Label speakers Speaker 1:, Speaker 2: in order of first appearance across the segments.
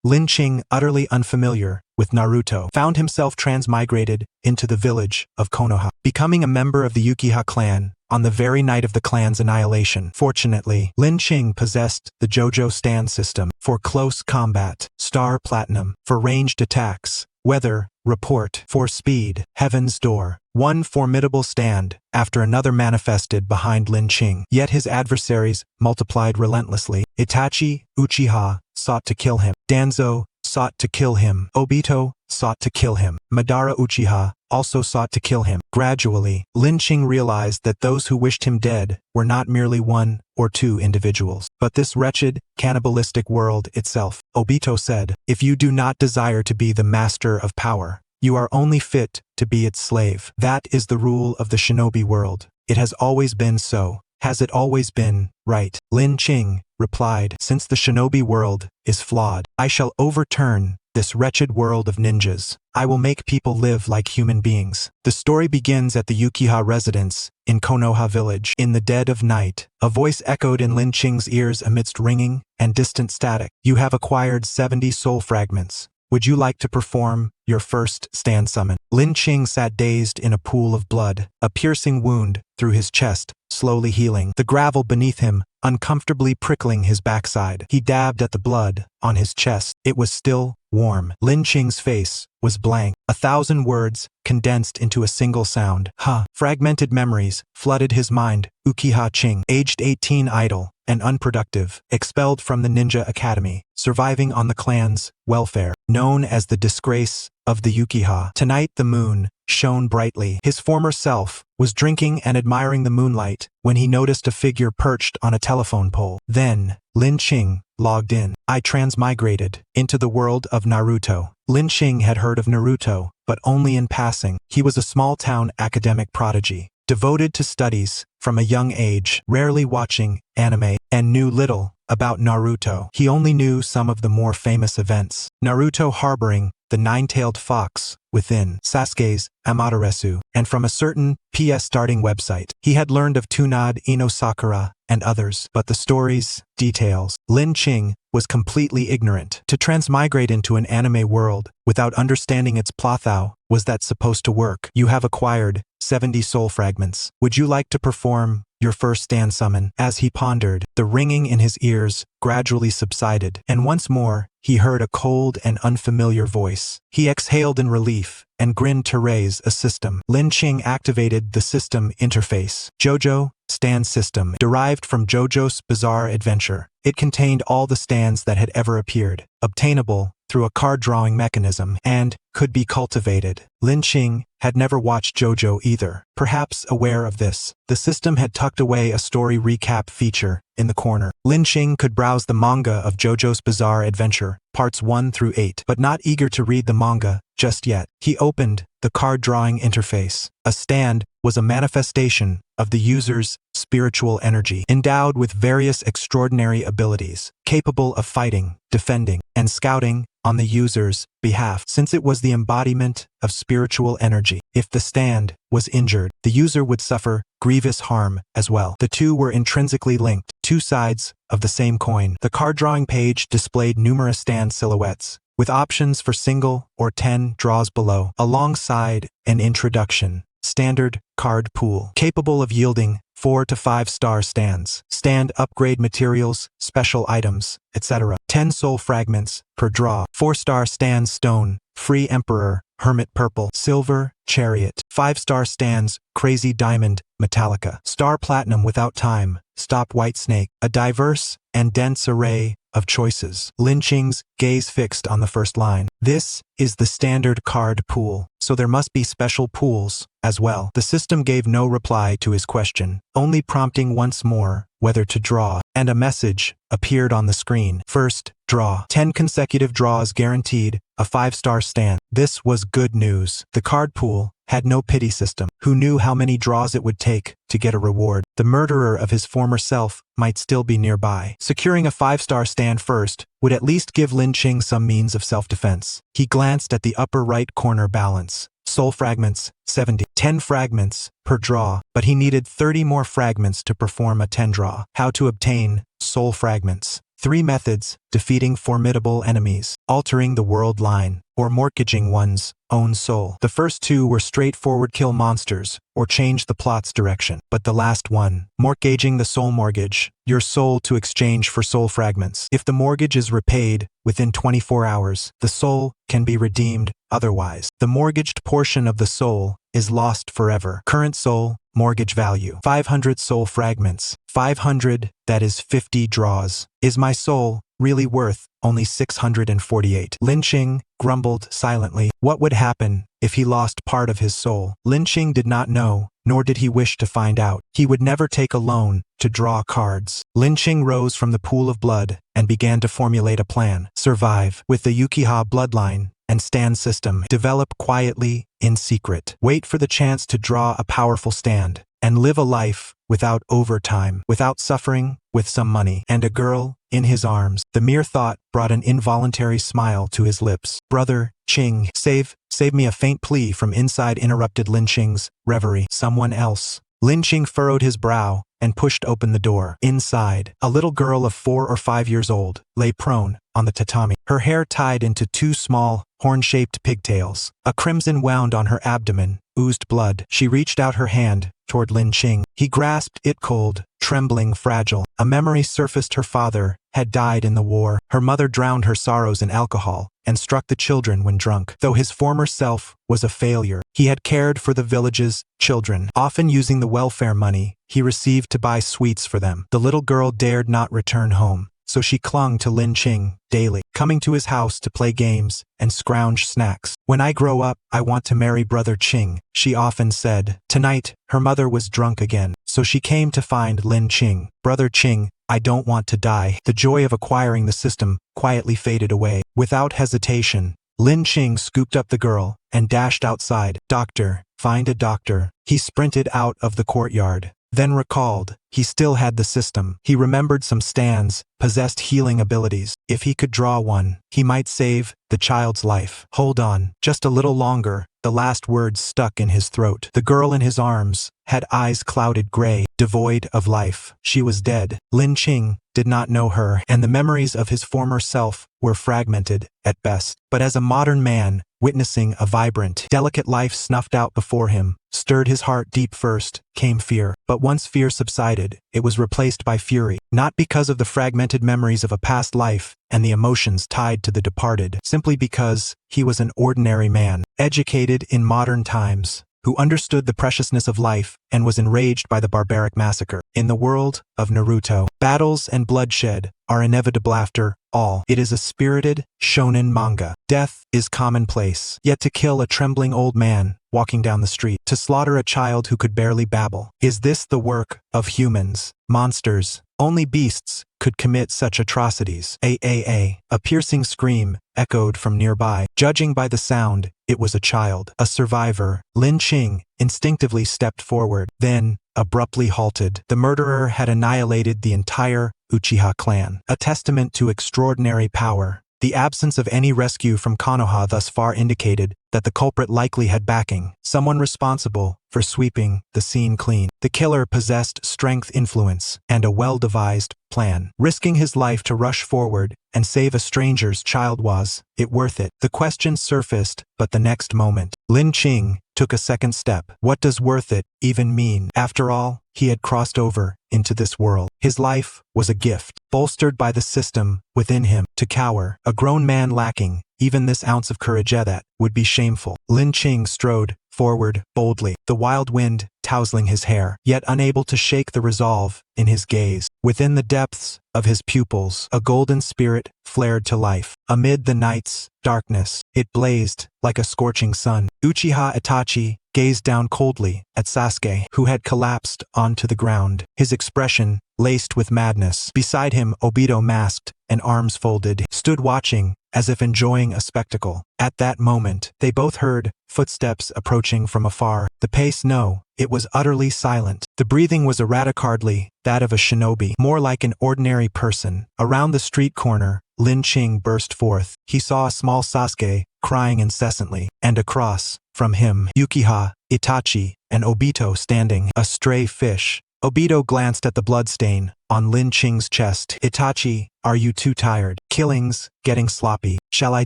Speaker 1: Lin Qing, utterly unfamiliar with Naruto, found himself transmigrated into the village of Konoha, becoming a member of the Uchiha clan on the very night of the clan's annihilation. Fortunately, Lin Qing possessed the JOJO Stand system for close combat, Star Platinum for ranged attacks, Weather Report for speed, Heaven's Door. One formidable stand after another manifested behind Lin Qing. Yet his adversaries multiplied relentlessly. Itachi, Uchiha, sought to kill him. Danzo sought to kill him. Obito sought to kill him. Madara Uchiha also sought to kill him. Gradually, Lin Qing realized that those who wished him dead were not merely one or two individuals, but this wretched, cannibalistic world itself. Obito said, "If you do not desire to be the master of power, you are only fit to be its slave. That is the rule of the Shinobi world. It has always been so. Has it always been right?" Lin Qing replied, "Since the Shinobi world is flawed, I shall overturn this wretched world of ninjas. I will make people live like human beings." The story begins at the Uchiha residence in Konoha village. In the dead of night, a voice echoed in Lin Qing's ears amidst ringing and distant static. "You have acquired 70 soul fragments. Would you like to perform your first stand summon?" Lin Qing sat dazed in a pool of blood, a piercing wound through his chest, slowly healing. The gravel beneath him, uncomfortably prickling his backside. He dabbed at the blood on his chest. It was still warm. Lin Qing's face was blank. 1,000 words condensed into a single sound. Fragmented memories flooded his mind. Uchiha Qing, aged 18, idle and unproductive, expelled from the ninja academy, surviving on the clan's welfare, known as the disgrace of the Uchiha. Tonight the moon shone brightly. His former self was drinking and admiring the moonlight when he noticed a figure perched on a telephone pole. Then, Lin Qing logged in. "I transmigrated into the world of Naruto." Lin Qing had heard of Naruto, but only in passing. He was a small-town academic prodigy, devoted to studies from a young age, rarely watching anime, and knew little about Naruto. He only knew some of the more famous events. Naruto harboring the nine-tailed fox within Sasuke's Amaterasu, and from a certain PS starting website. He had learned of Tsunade Ino Sakura and others, but the story's details, Lin Qing was completely ignorant. To transmigrate into an anime world without understanding its plot, how was that supposed to work? "You have acquired 70 soul fragments. Would you like to perform your first stand summon?" As he pondered, the ringing in his ears gradually subsided, and once more he heard a cold and unfamiliar voice. He exhaled in relief and grinned to raise a system. Lin Qing activated the system interface. JOJO Stand system, derived from JoJo's Bizarre Adventure. It contained all the stands that had ever appeared, obtainable through a card drawing mechanism, and could be cultivated. Lin Qing had never watched JoJo either. Perhaps aware of this, the system had tucked away a story recap feature in the corner. Lin Qing could browse the manga of JoJo's Bizarre Adventure, parts 1 through 8, but not eager to read the manga just yet. He opened the card drawing interface. A stand was a manifestation of the user's spiritual energy, endowed with various extraordinary abilities, capable of fighting, defending, and scouting on the user's behalf. Since it was the embodiment of spiritual energy, if the stand was injured, the user would suffer grievous harm as well. The two were intrinsically linked, two sides of the same coin. The card drawing page displayed numerous stand silhouettes, with options for single or 10 draws below, alongside an introduction. Standard card pool, capable of yielding 4 to 5 star stands, stand upgrade materials, special items, etc. 10 soul fragments per draw. 4-star stands stone, free emperor, hermit purple, silver, chariot. 5-star stands, crazy diamond, metallica. Star platinum without time, stop white snake. A diverse and dense array of choices. Lin Qing's gaze fixed on the first line. This is the standard card pool, so there must be special pools as well. The system gave no reply to his question, only prompting once more whether to draw, and a message appeared on the screen. First draw. 10 consecutive draws guaranteed, a 5-star stand. This was good news. The card pool had no pity system. Who knew how many draws it would take to get a reward? The murderer of his former self might still be nearby. Securing a 5-star stand first would at least give Lin Qing some means of self-defense. He glanced at the upper right corner balance. Soul fragments, 70. 10 fragments per draw, but he needed 30 more fragments to perform a 10 draw. How to obtain soul fragments? 3 methods: defeating formidable enemies, altering the world line, or mortgaging one's own soul. The first 2 were straightforward: kill monsters, or change the plot's direction. But the last one, mortgaging the soul, mortgage your soul to exchange for soul fragments. If the mortgage is repaid within 24 hours, the soul can be redeemed. Otherwise, the mortgaged portion of the soul is lost forever. Current soul mortgage value: 500 soul fragments. 500, that is 50 draws. Is my soul really worth only 648? Lin Qing grumbled silently. What would happen if he lost part of his soul? Lin Qing did not know, nor did he wish to find out. He would never take a loan to draw cards. Lin Qing rose from the pool of blood and began to formulate a plan. Survive with the Uchiha bloodline and stand system. Develop quietly, in secret. Wait for the chance to draw a powerful stand, and live a life without overtime, without suffering, with some money, and a girl in his arms. The mere thought brought an involuntary smile to his lips. Brother Qing, save me! A faint plea from inside interrupted Lin Qing's reverie. Someone else. Lin Qing furrowed his brow and pushed open the door. Inside, a little girl of 4 or 5 years old lay prone on the tatami, her hair tied into 2 small, horn-shaped pigtails. A crimson wound on her abdomen oozed blood. She reached out her hand toward Lin Qing. He grasped it, cold, trembling, fragile. A memory surfaced. Her father had died in the war. Her mother drowned her sorrows in alcohol and struck the children when drunk. Though his former self was a failure, he had cared for the village's children, often using the welfare money he received to buy sweets for them. The little girl dared not return home, so she clung to Lin Qing daily, coming to his house to play games and scrounge snacks. When I grow up, I want to marry Brother Qing, she often said. Tonight, her mother was drunk again, so she came to find Lin Qing. Brother Qing, I don't want to die. The joy of acquiring the system quietly faded away. Without hesitation, Lin Qing scooped up the girl and dashed outside. Doctor, find a doctor. He sprinted out of the courtyard, then recalled he still had the system. He remembered some stands possessed healing abilities. If he could draw one, he might save the child's life. Hold on, just a little longer. The last words stuck in his throat. The girl in his arms had eyes clouded gray, devoid of life. She was dead. Lin Qing did not know her, and the memories of his former self were fragmented at best. But as a modern man, witnessing a vibrant, delicate life snuffed out before him stirred his heart deep. First came fear, but once fear subsided, it was replaced by fury, not because of the fragmented memories of a past life and the emotions tied to the departed, simply because he was an ordinary man, educated in modern times, who understood the preciousness of life and was enraged by the barbaric massacre. In the world of Naruto, battles and bloodshed are inevitable after all. It is a spirited, shonen manga. Death is commonplace. Yet to kill a trembling old man walking down the street, to slaughter a child who could barely babble, is this the work of humans? Monsters? Only beasts could commit such atrocities. A piercing scream echoed from nearby. Judging by the sound, it was a child, a survivor. Lin Qing instinctively stepped forward, then abruptly halted. The murderer had annihilated the entire Uchiha clan, a testament to extraordinary power. The absence of any rescue from Konoha thus far indicated that the culprit likely had backing, someone responsible for sweeping the scene clean. The killer possessed strength, influence, and a well-devised plan. Risking his life to rush forward and save a stranger's child, was it worth it? The question surfaced, but the next moment, Lin Qing took a second step. What does worth it even mean? After all, he had crossed over into this world. His life was a gift, bolstered by the system within him. To cower, a grown man lacking even this ounce of courage, that would be shameful. Lin Qing strode forward boldly, the wild wind tousling his hair, yet unable to shake the resolve in his gaze. Within the depths of his pupils, a golden spirit flared to life. Amid the night's darkness, it blazed like a scorching sun. Uchiha Itachi gazed down coldly at Sasuke, who had collapsed onto the ground, his expression laced with madness. Beside him, Obito, masked and arms folded, stood watching as if enjoying a spectacle. At that moment, they both heard footsteps approaching from afar. The pace, no, it was utterly silent. The breathing was erratic, hardly that of a shinobi, more like an ordinary person. Around the street corner, Lin Qing burst forth. He saw a small Sasuke crying incessantly, and across from him, Uchiha Itachi and Obito standing. A stray fish, Obito glanced at the bloodstain on Lin Qing's chest. Itachi, are you too tired? Killings, getting sloppy. Shall I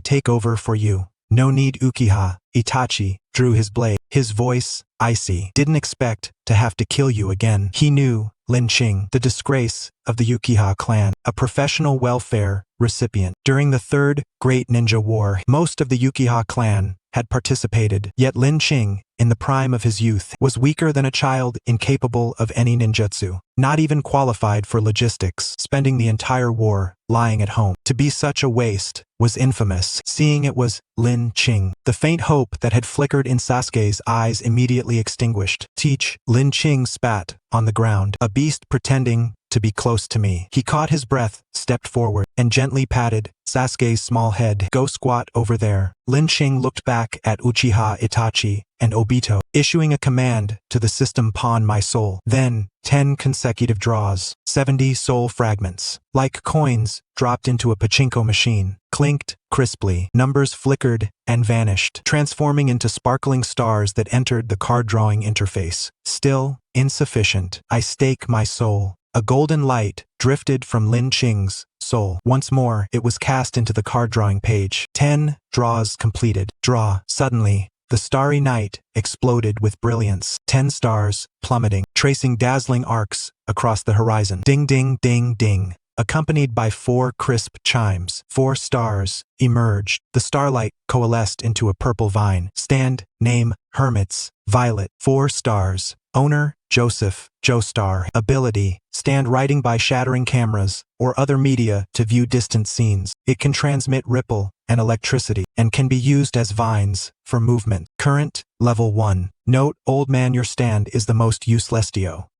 Speaker 1: take over for you? No need. Uchiha Itachi drew his blade. His voice, icy. Didn't expect to have to kill you again. He knew Lin Qing, the disgrace of the Uchiha clan, a professional welfare recipient. During the Third Great Ninja War, most of the Uchiha clan had participated, yet Lin Qing, in the prime of his youth, was weaker than a child, incapable of any ninjutsu, not even qualified for logistics, spending the entire war lying at home. To be such a waste was infamous. Seeing it was Lin Qing, the faint hope that had flickered in Sasuke's eyes immediately extinguished. Teach, Lin Qing spat on the ground. A beast pretending to be close to me. He caught his breath, stepped forward, and gently patted Sasuke's small head. Go squat over there. Lin Qing looked back at Uchiha Itachi and Obito, issuing a command to the system: pawn my soul. Then, 10 consecutive draws, 70 soul fragments, like coins, dropped into a pachinko machine, clinked crisply. Numbers flickered and vanished, transforming into sparkling stars that entered the card-drawing interface. Still insufficient. I stake my soul. A golden light drifted from Lin Qing's soul. Once more, it was cast into the card-drawing page. 10 draws completed. Draw. Suddenly, the starry night exploded with brilliance. 10 stars, plummeting, tracing dazzling arcs across the horizon. Ding ding ding ding. Accompanied by 4 crisp chimes, 4 stars emerged. The starlight coalesced into a purple vine. Stand, name, Hermits, Violet. 4 stars. Owner, Joseph, Joestar. Ability, stand writing by shattering cameras or other media to view distant scenes. It can transmit ripple and electricity, and can be used as vines for movement. Current, level 1. Note, old man, your stand is the most useless.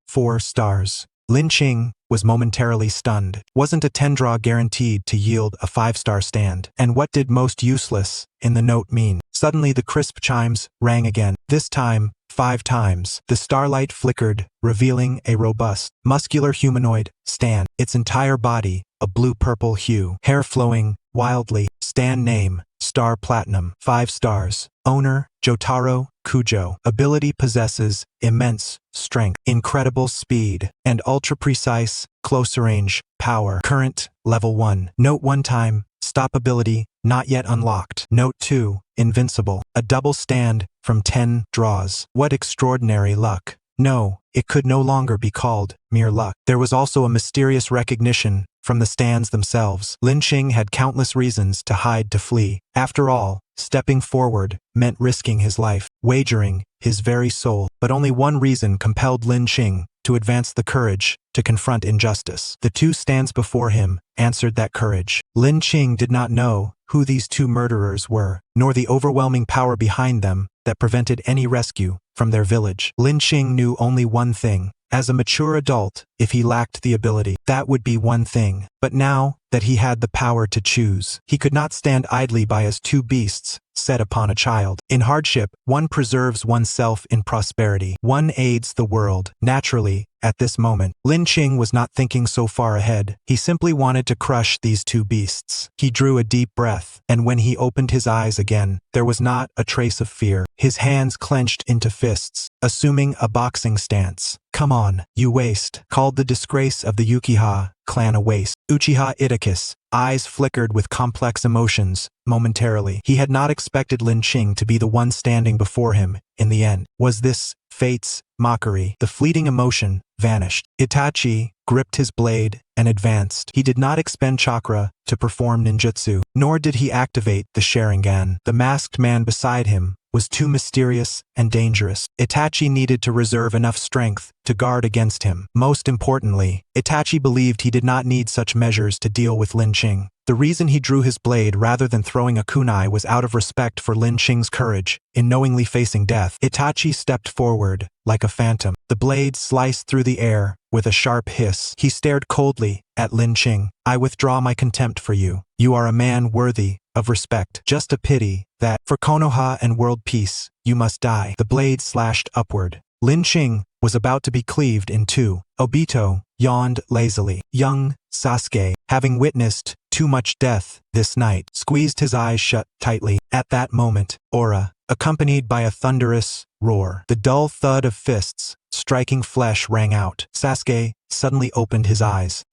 Speaker 1: 4 stars. Lin Qing was momentarily stunned. Wasn't a 10-draw guaranteed to yield a 5-star stand? And what did most useless in the note mean? Suddenly the crisp chimes rang again. This time, 5 times. The starlight flickered, revealing a robust, muscular humanoid stand. Its entire body, a blue-purple hue. Hair flowing wildly. Stand name, Star Platinum. 5 stars. Owner, Jotaro Kujo. Ability, possesses immense strength, incredible speed, and ultra-precise, close-range power. Current, level 1. Note 1 time, stop ability, not yet unlocked. Note 2, invincible. A double stand from 10 draws. What extraordinary luck. No, it could no longer be called mere luck. There was also a mysterious recognition from the stands themselves. Lin Qing had countless reasons to hide, to flee. After all, stepping forward meant risking his life, wagering his very soul. But only one reason compelled Lin Qing to advance: the courage to confront injustice. The 2 stands before him answered that courage. Lin Qing did not know who these 2 murderers were, nor the overwhelming power behind them that prevented any rescue from their village. Lin Qing knew only one thing. As a mature adult, if he lacked the ability, that would be one thing. But now that he had the power to choose, he could not stand idly by as 2 beasts set upon a child. In hardship, one preserves oneself; in prosperity, one aids the world. Naturally, at this moment, Lin Qing was not thinking so far ahead. He simply wanted to crush these 2 beasts. He drew a deep breath, and when he opened his eyes again, there was not a trace of fear. His hands clenched into fists, assuming a boxing stance. Come on, you waste, called the disgrace of the Uchiha clan a waste. Uchiha Itachi's eyes flickered with complex emotions momentarily. He had not expected Lin Qing to be the one standing before him in the end. Was this fate's mockery? The fleeting emotion vanished. Itachi gripped his blade and advanced. He did not expend chakra to perform ninjutsu, nor did he activate the Sharingan. The masked man beside him was too mysterious and dangerous. Itachi needed to reserve enough strength to guard against him. Most importantly, Itachi believed he did not need such measures to deal with Lin Qing. The reason he drew his blade rather than throwing a kunai was out of respect for Lin Qing's courage in knowingly facing death. Itachi stepped forward like a phantom. The blade sliced through the air with a sharp hiss. He stared coldly at Lin Qing. I withdraw my contempt for you. You are a man worthy of respect. Just a pity that, for Konoha and world peace, you must die. The blade slashed upward. Lin Qing was about to be cleaved in 2. Obito yawned lazily. Young Sasuke, having witnessed too much death this night, squeezed his eyes shut tightly. At that moment, aura, accompanied by a thunderous roar, the dull thud of fists striking flesh rang out. Sasuke suddenly opened his eyes.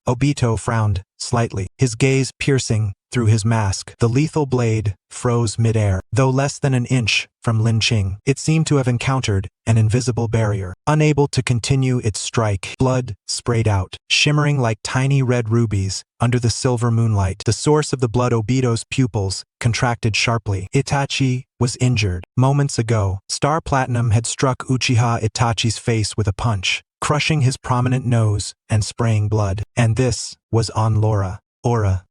Speaker 1: Obito frowned slightly, his gaze piercing through his mask. The lethal blade froze midair. Though less than an inch from Lin Qing, it seemed to have encountered an invisible barrier. Unable to continue its strike, blood sprayed out, shimmering like tiny red rubies under the silver moonlight. The source of the blood, Obito's pupils contracted sharply. Itachi was injured. Moments ago, Star Platinum had struck Uchiha Itachi's face with a punch, crushing his prominent nose and spraying blood. And this was on Laura. Aura.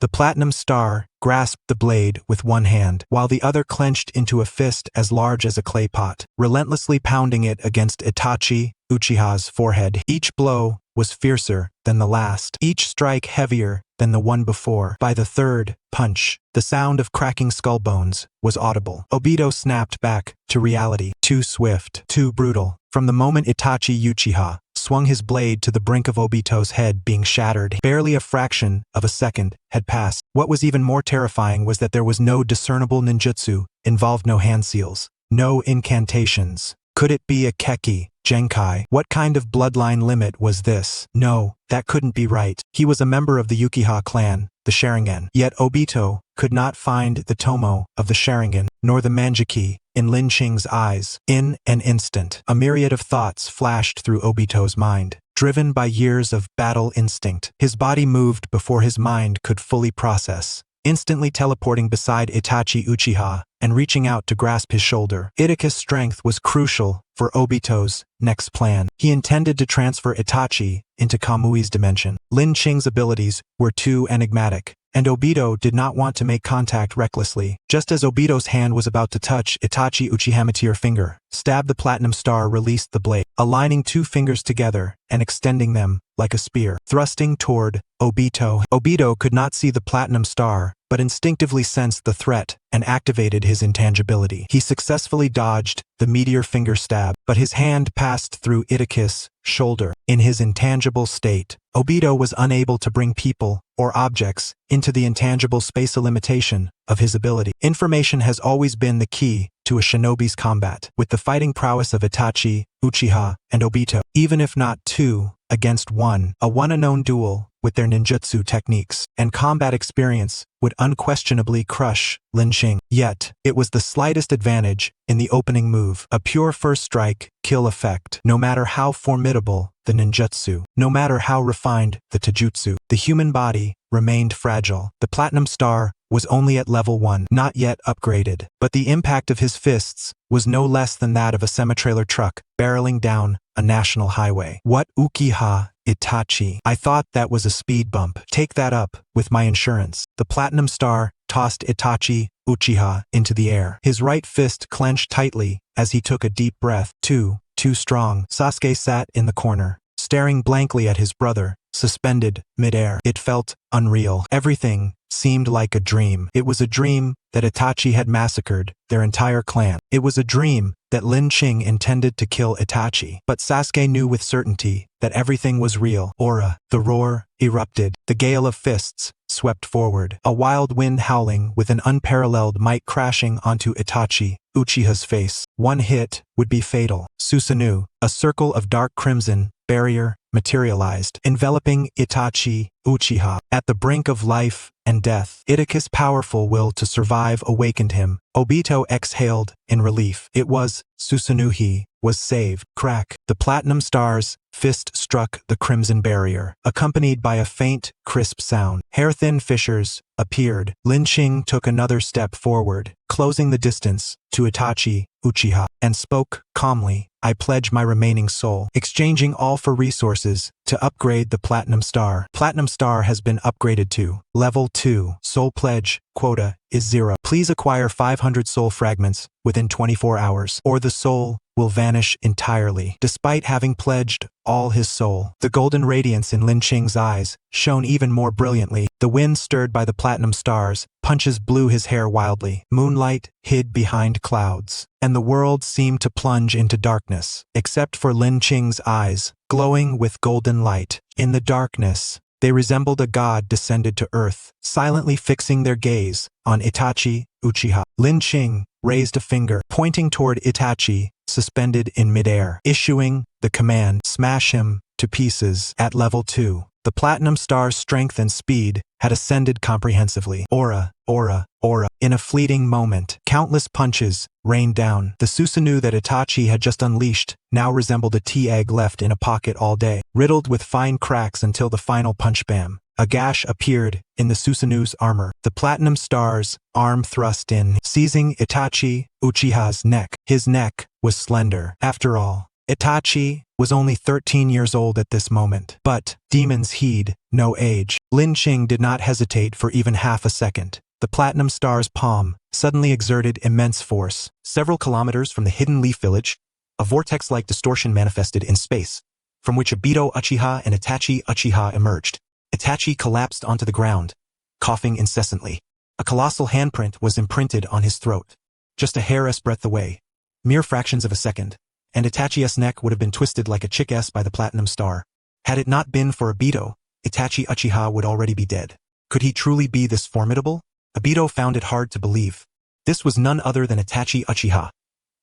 Speaker 1: The Platinum Star grasped the blade with one hand, while the other clenched into a fist as large as a clay pot, relentlessly pounding it against Itachi Uchiha's forehead. Each blow was fiercer than the last, each strike heavier than the one before. By the third punch, the sound of cracking skull bones was audible. Obito snapped back to reality. Too swift, too brutal. From the moment Itachi Uchiha swung his blade to the brink of Obito's head being shattered, barely a fraction of a second had passed. What was even more terrifying was that there was no discernible ninjutsu involved, no hand seals, no incantations. Could it be a Keki, Genkai? What kind of bloodline limit was this? No, that couldn't be right. He was a member of the Uchiha clan, the Sharingan. Yet Obito could not find the tomo of the Sharingan, nor the Manjiki, in Lin Qing's eyes. In an instant, a myriad of thoughts flashed through Obito's mind. Driven by years of battle instinct, his body moved before his mind could fully process, instantly teleporting beside Itachi Uchiha and reaching out to grasp his shoulder. Itachi's strength was crucial for Obito's next plan. He intended to transfer Itachi into Kamui's dimension. Lin Qing's abilities were too enigmatic, and Obito did not want to make contact recklessly. Just as Obito's hand was about to touch Itachi Uchiha's finger, stabbed, the Platinum Star released the blade, aligning two fingers together and extending them like a spear, thrusting toward Obito. Obito could not see the Platinum Star, but instinctively sensed the threat and activated his intangibility. He successfully dodged the meteor finger stab, but his hand passed through Itachi's shoulder. In his intangible state, Obito was unable to bring people or objects into the intangible space, a limitation of his ability. Information has always been the key to a shinobi's combat. With the fighting prowess of Itachi, Uchiha, and Obito, even if not 2 against 1, a one-unknown duel with their ninjutsu techniques and combat experience would unquestionably crush Lin Qing. Yet, it was the slightest advantage in the opening move, a pure first strike, kill effect. No matter how formidable the ninjutsu, no matter how refined the taijutsu, the human body remained fragile. The Platinum Star was only at level 1, not yet upgraded, but the impact of his fists was no less than that of a semi-trailer truck barreling down a national highway. What? Uchiha Itachi. I thought that was a speed bump. Take that up with my insurance. The Platinum Star tossed Itachi Uchiha into the air. His right fist clenched tightly as he took a deep breath. Too strong. Sasuke sat in the corner, staring blankly at his brother, suspended midair. It felt unreal. Everything seemed like a dream. It was a dream that Itachi had massacred their entire clan. It was a dream that Lin Qing intended to kill Itachi. But Sasuke knew with certainty that everything was real. Aura. The roar erupted. The gale of fists swept forward, a wild wind howling with an unparalleled might crashing onto Itachi Uchiha's face. One hit would be fatal. Susanoo, a circle of dark crimson barrier, materialized, enveloping Itachi Uchiha. At the brink of life and death, Itachi's powerful will to survive awakened him. Obito exhaled in relief. It was Susanoo. He was saved. Crack. The Platinum Star's fist struck the crimson barrier, accompanied by a faint, crisp sound. Hair-thin fissures appeared. Lin Qing took another step forward, closing the distance to Itachi Uchiha, and spoke calmly. I pledge my remaining soul, exchanging all for resources to upgrade the Platinum Star. Platinum Star has been upgraded to level 2. Soul pledge quota is 0. Please acquire 500 soul fragments within 24 hours, or the soul will vanish entirely. Despite having pledged all his soul, the golden radiance in Lin Qing's eyes shone even more brilliantly. The wind stirred by the Platinum Star's punches blew his hair wildly. Moonlight hid behind clouds, and the world seemed to plunge into darkness, except for Lin Qing's eyes, glowing with golden light. In the darkness, they resembled a god descended to earth, silently fixing their gaze on Itachi Uchiha. Lin Qing raised a finger, pointing toward Itachi, suspended in midair, issuing the command, "Smash him to pieces." At level 2, the Platinum Star's strength and speed had ascended comprehensively. Aura, aura, aura. In a fleeting moment, countless punches rained down. The Susanoo that Itachi had just unleashed now resembled a tea egg left in a pocket all day, riddled with fine cracks until the final punch. Bam. A gash appeared in the Susanoo's armor. The Platinum Star's arm thrust in, seizing Itachi Uchiha's neck. His neck was slender. After all, Itachi was only 13 years old at this moment. But demons heed no age. Lin Qing did not hesitate for even half a second. The Platinum Star's palm suddenly exerted immense force. Several kilometers from the hidden leaf village, a vortex-like distortion manifested in space, from which Obito Uchiha and Itachi Uchiha emerged. Itachi collapsed onto the ground, coughing incessantly. A colossal handprint was imprinted on his throat, just a hair's breadth away. Mere fractions of a second, and Itachi's neck would have been twisted like a chick's by the Platinum Star. Had it not been for Obito, Itachi Uchiha would already be dead. Could he truly be this formidable? Obito found it hard to believe. This was none other than Itachi Uchiha,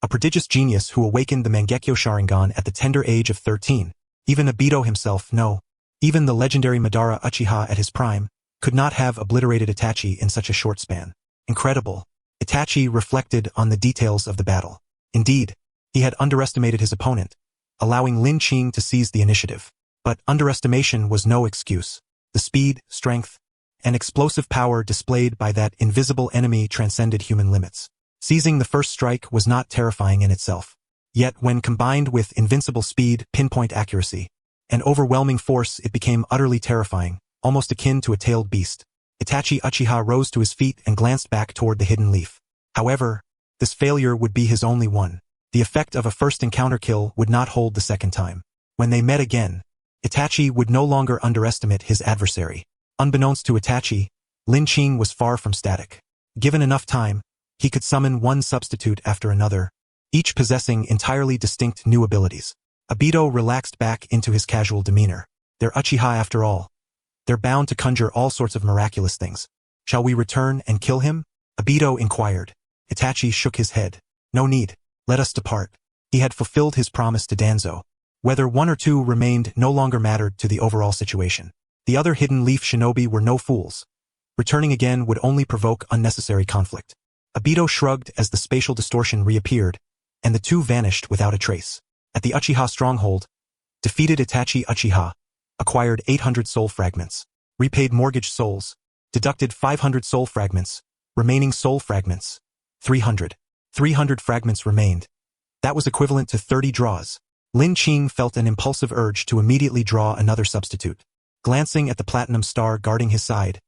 Speaker 1: a prodigious genius who awakened the Mangekyo Sharingan at the tender age of 13. Even Obito himself, no. Even the legendary Madara Uchiha at his prime could not have obliterated Itachi in such a short span. Incredible. Itachi reflected on the details of the battle. Indeed, he had underestimated his opponent, allowing Lin Qing to seize the initiative. But underestimation was no excuse. The speed, strength, and explosive power displayed by that invisible enemy transcended human limits. Seizing the first strike was not terrifying in itself. Yet when combined with invincible speed, pinpoint accuracy, and overwhelming force, it became utterly terrifying, almost akin to a tailed beast. Itachi Uchiha rose to his feet and glanced back toward the hidden leaf. However, this failure would be his only one. The effect of a first encounter kill would not hold the second time. When they met again, Itachi would no longer underestimate his adversary. Unbeknownst to Itachi, Lin Qing was far from static. Given enough time, he could summon one substitute after another, each possessing entirely distinct new abilities. Obito relaxed back into his casual demeanor. They're Uchiha after all. They're bound to conjure all sorts of miraculous things. Shall we return and kill him? Obito inquired. Itachi shook his head. No need. Let us depart. He had fulfilled his promise to Danzo. Whether one or two remained no longer mattered to the overall situation. The other hidden leaf shinobi were no fools. Returning again would only provoke unnecessary conflict. Obito shrugged as the spatial distortion reappeared, and the two vanished without a trace. At the Uchiha stronghold, defeated Itachi Uchiha, acquired 800 soul fragments, repaid mortgaged souls, deducted 500 soul fragments, remaining soul fragments, 300. 300 fragments remained. That was equivalent to 30 draws. Lin Qing felt an impulsive urge to immediately draw another substitute. Glancing at the Platinum Star guarding his side,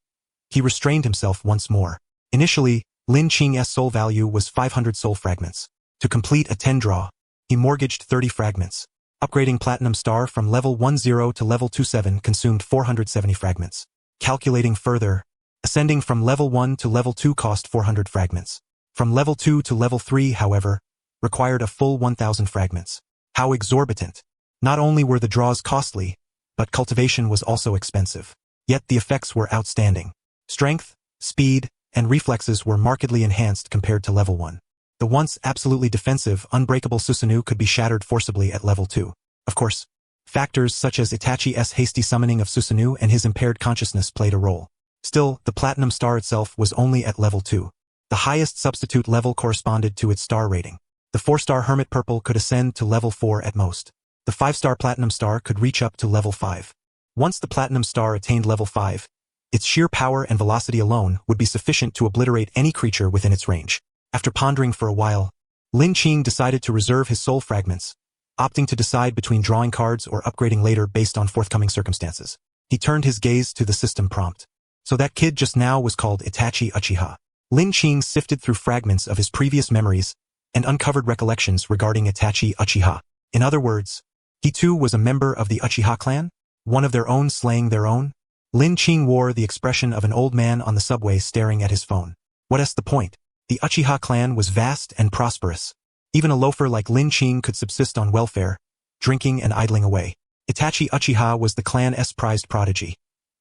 Speaker 1: he restrained himself once more. Initially, Lin Qing's soul value was 500 soul fragments. To complete a 10 draw, he mortgaged 30 fragments. Upgrading Platinum Star from level 10 to level 27 consumed 470 fragments. Calculating further, ascending from level 1 to level 2 cost 400 fragments. From level 2 to level 3, however, required a full 1,000 fragments. How exorbitant! Not only were the draws costly, but cultivation was also expensive. Yet the effects were outstanding. Strength, speed, and reflexes were markedly enhanced compared to level 1. The once absolutely defensive, unbreakable Susanoo could be shattered forcibly at level 2. Of course, factors such as Itachi's hasty summoning of Susanoo and his impaired consciousness played a role. Still, the Platinum Star itself was only at level 2. The highest substitute level corresponded to its star rating. The 4-star Hermit Purple could ascend to level 4 at most. The 5-star Platinum Star could reach up to level 5. Once the Platinum Star attained level 5, its sheer power and velocity alone would be sufficient to obliterate any creature within its range. After pondering for a while, Lin Qing decided to reserve his soul fragments, opting to decide between drawing cards or upgrading later based on forthcoming circumstances. He turned his gaze to the system prompt. So that kid just now was called Itachi Uchiha. Lin Qing sifted through fragments of his previous memories and uncovered recollections regarding Itachi Uchiha. In other words, he too was a member of the Uchiha clan, one of their own slaying their own. Lin Qing wore the expression of an old man on the subway staring at his phone. What's the point? The Uchiha clan was vast and prosperous. Even a loafer like Lin Qing could subsist on welfare, drinking and idling away. Itachi Uchiha was the clan's prized prodigy,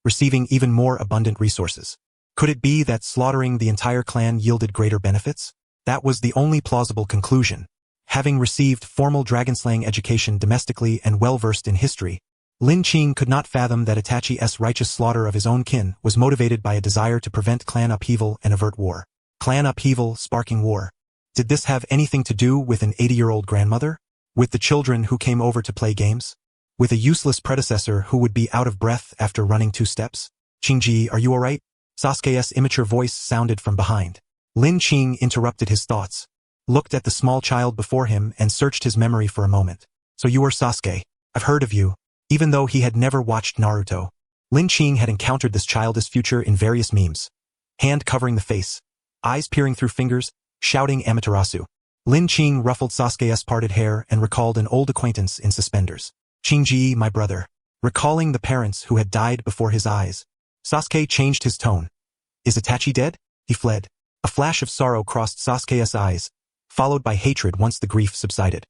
Speaker 1: receiving even more abundant resources. Could it be that slaughtering the entire clan yielded greater benefits? That was the only plausible conclusion. Having received formal dragon-slaying education domestically and well-versed in history, Lin Qing could not fathom that Itachi's righteous slaughter of his own kin was motivated by a desire to prevent clan upheaval and avert war. Clan upheaval sparking war. Did this have anything to do with an 80-year-old grandmother? With the children who came over to play games? With a useless predecessor who would be out of breath after running 2 steps? Qingji, are you alright? Sasuke's immature voice sounded from behind. Lin Qing interrupted his thoughts, looked at the small child before him and searched his memory for a moment. So you are Sasuke. I've heard of you. Even though he had never watched Naruto, Lin Qing had encountered this childish future in various memes. Hand covering the face, eyes peering through fingers, shouting Amaterasu. Lin Qing ruffled Sasuke's parted hair and recalled an old acquaintance in suspenders. Qingji, my brother. Recalling the parents who had died before his eyes, Sasuke changed his tone. Is Itachi dead? He fled. A flash of sorrow crossed Sasuke's eyes, followed by hatred once the grief subsided.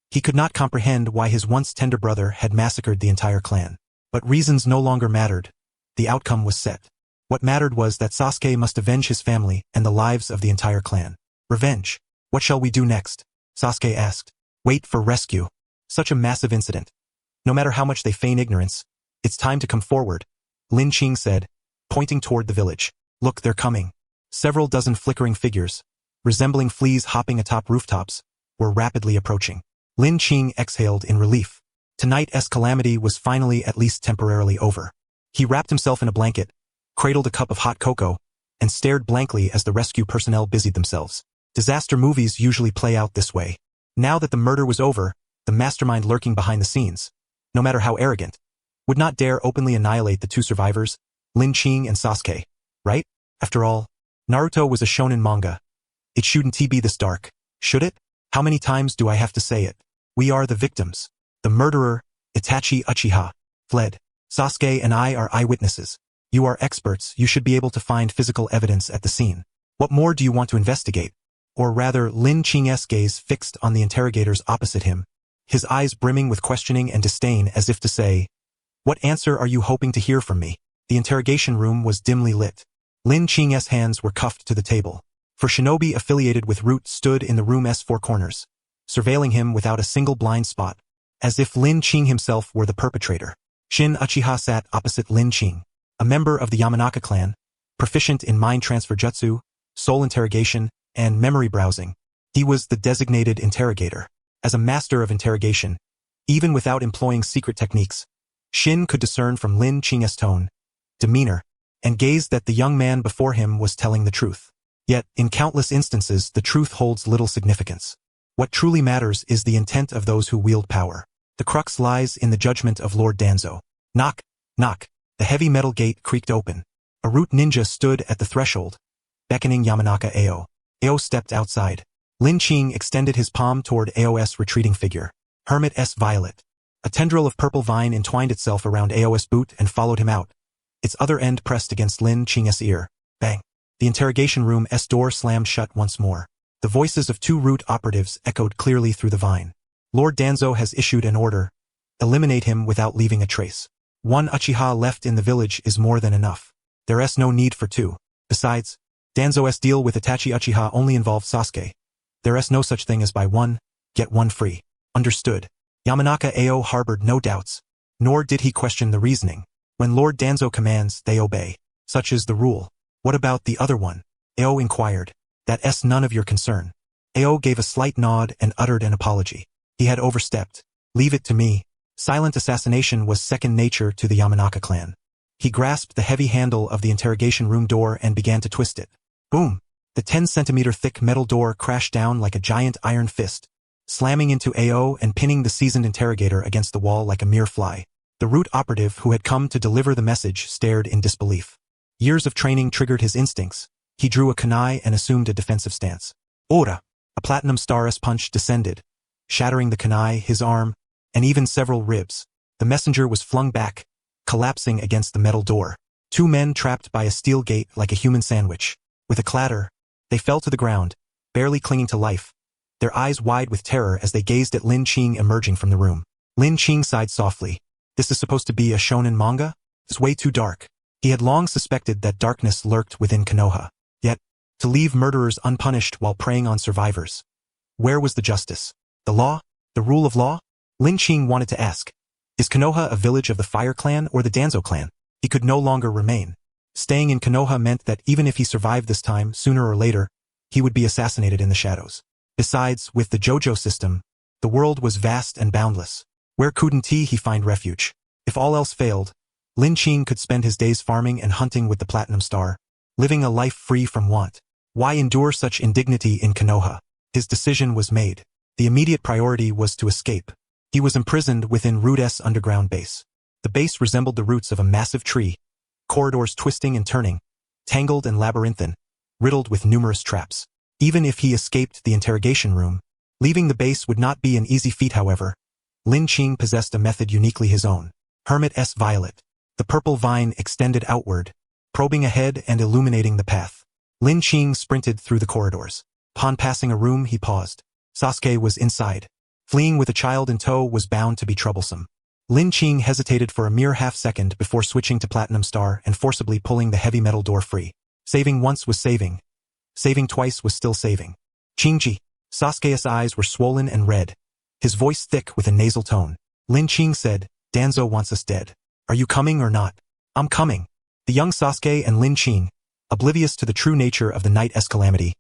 Speaker 1: He could not comprehend why his once tender brother had massacred the entire clan. But reasons no longer mattered. The outcome was set. What mattered was that Sasuke must avenge his family and the lives of the entire clan. Revenge. What shall we do next? Sasuke asked. Wait for rescue. Such a massive incident. No matter how much they feign ignorance, it's time to come forward, Lin Qing said, pointing toward the village. Look, they're coming. Several dozen flickering figures, resembling fleas hopping atop rooftops, were rapidly approaching. Lin Qing exhaled in relief. Tonight's calamity was finally at least temporarily over. He wrapped himself in a blanket, cradled a cup of hot cocoa, and stared blankly as the rescue personnel busied themselves. Disaster movies usually play out this way. Now that the murder was over, the mastermind lurking behind the scenes, no matter how arrogant, would not dare openly annihilate the 2 survivors, Lin Qing and Sasuke, right? After all, Naruto was a shonen manga. It shouldn't be this dark, should it? How many times do I have to say it? We are the victims. The murderer, Itachi Uchiha, fled. Sasuke and I are eyewitnesses. You are experts, you should be able to find physical evidence at the scene. What more do you want to investigate? Or rather, Lin Qing's gaze fixed on the interrogators opposite him, his eyes brimming with questioning and disdain as if to say, what answer are you hoping to hear from me? The interrogation room was dimly lit. Lin Qing's hands were cuffed to the table. For shinobi affiliated with Root stood in the room's 4 corners, surveilling him without a single blind spot, as if Lin Qing himself were the perpetrator. Shin Uchiha sat opposite Lin Qing, a member of the Yamanaka clan, proficient in mind transfer jutsu, soul interrogation, and memory browsing. He was the designated interrogator. As a master of interrogation, even without employing secret techniques, Shin could discern from Lin Qing's tone, demeanor, and gaze that the young man before him was telling the truth. Yet, in countless instances, the truth holds little significance. What truly matters is the intent of those who wield power. The crux lies in the judgment of Lord Danzo. Knock, knock. The heavy metal gate creaked open. A Root ninja stood at the threshold, beckoning Yamanaka Ao. Ao stepped outside. Lin Qing extended his palm toward Ao's retreating figure. Hermit S. Violet. A tendril of purple vine entwined itself around Ao's boot and followed him out, its other end pressed against Lin Qing's ear. Bang. The interrogation room's door slammed shut once more. The voices of 2 Root operatives echoed clearly through the vine. Lord Danzo has issued an order. Eliminate him without leaving a trace. 1 Uchiha left in the village is more than enough. There's no need for 2. Besides, Danzo's deal with Itachi Uchiha only involved Sasuke. There's no such thing as buy 1, get 1 free. Understood. Yamanaka Ao harbored no doubts, nor did he question the reasoning. When Lord Danzo commands, they obey. Such is the rule. What about the other one? Ao inquired. That's none of your concern. Ao gave a slight nod and uttered an apology. He had overstepped. Leave it to me. Silent assassination was second nature to the Yamanaka clan. He grasped the heavy handle of the interrogation room door and began to twist it. Boom! The 10-centimeter thick metal door crashed down like a giant iron fist, slamming into Ao and pinning the seasoned interrogator against the wall like a mere fly. The Root operative who had come to deliver the message stared in disbelief. Years of training triggered his instincts. He drew a kunai and assumed a defensive stance. Ora! A platinum star's punch descended, shattering the kunai, his arm, and even several ribs. The messenger was flung back, collapsing against the metal door. 2 men trapped by a steel gate like a human sandwich. With a clatter, they fell to the ground, barely clinging to life, their eyes wide with terror as they gazed at Lin Qing emerging from the room. Lin Qing sighed softly. This is supposed to be a shonen manga? It's way too dark. He had long suspected that darkness lurked within Konoha. Yet, to leave murderers unpunished while preying on survivors. Where was the justice? The law? The rule of law? Lin Qing wanted to ask. Is Konoha a village of the Fire Clan or the Danzo clan? He could no longer remain. Staying in Konoha meant that even if he survived this time, sooner or later, he would be assassinated in the shadows. Besides, with the JOJO system, the world was vast and boundless. Where couldn't he find refuge? If all else failed, Lin Qing could spend his days farming and hunting with the Platinum Star, living a life free from want. Why endure such indignity in Konoha? His decision was made. The immediate priority was to escape. He was imprisoned within Root's underground base. The base resembled the roots of a massive tree, corridors twisting and turning, tangled and labyrinthine, riddled with numerous traps. Even if he escaped the interrogation room, leaving the base would not be an easy feat. However, Lin Qing possessed a method uniquely his own. Hermit's Violet. The purple vine extended outward, probing ahead and illuminating the path. Lin Qing sprinted through the corridors. Upon passing a room, he paused. Sasuke was inside. Fleeing with a child in tow was bound to be troublesome. Lin Qing hesitated for a mere half-second before switching to Platinum Star and forcibly pulling the heavy metal door free. Saving once was saving. Saving twice was still saving. Qingji. Sasuke's eyes were swollen and red, his voice thick with a nasal tone. Lin Qing said, Danzo wants us dead. Are you coming or not? I'm coming. The young Sasuke and Lin Qing, oblivious to the true nature of the night's calamity,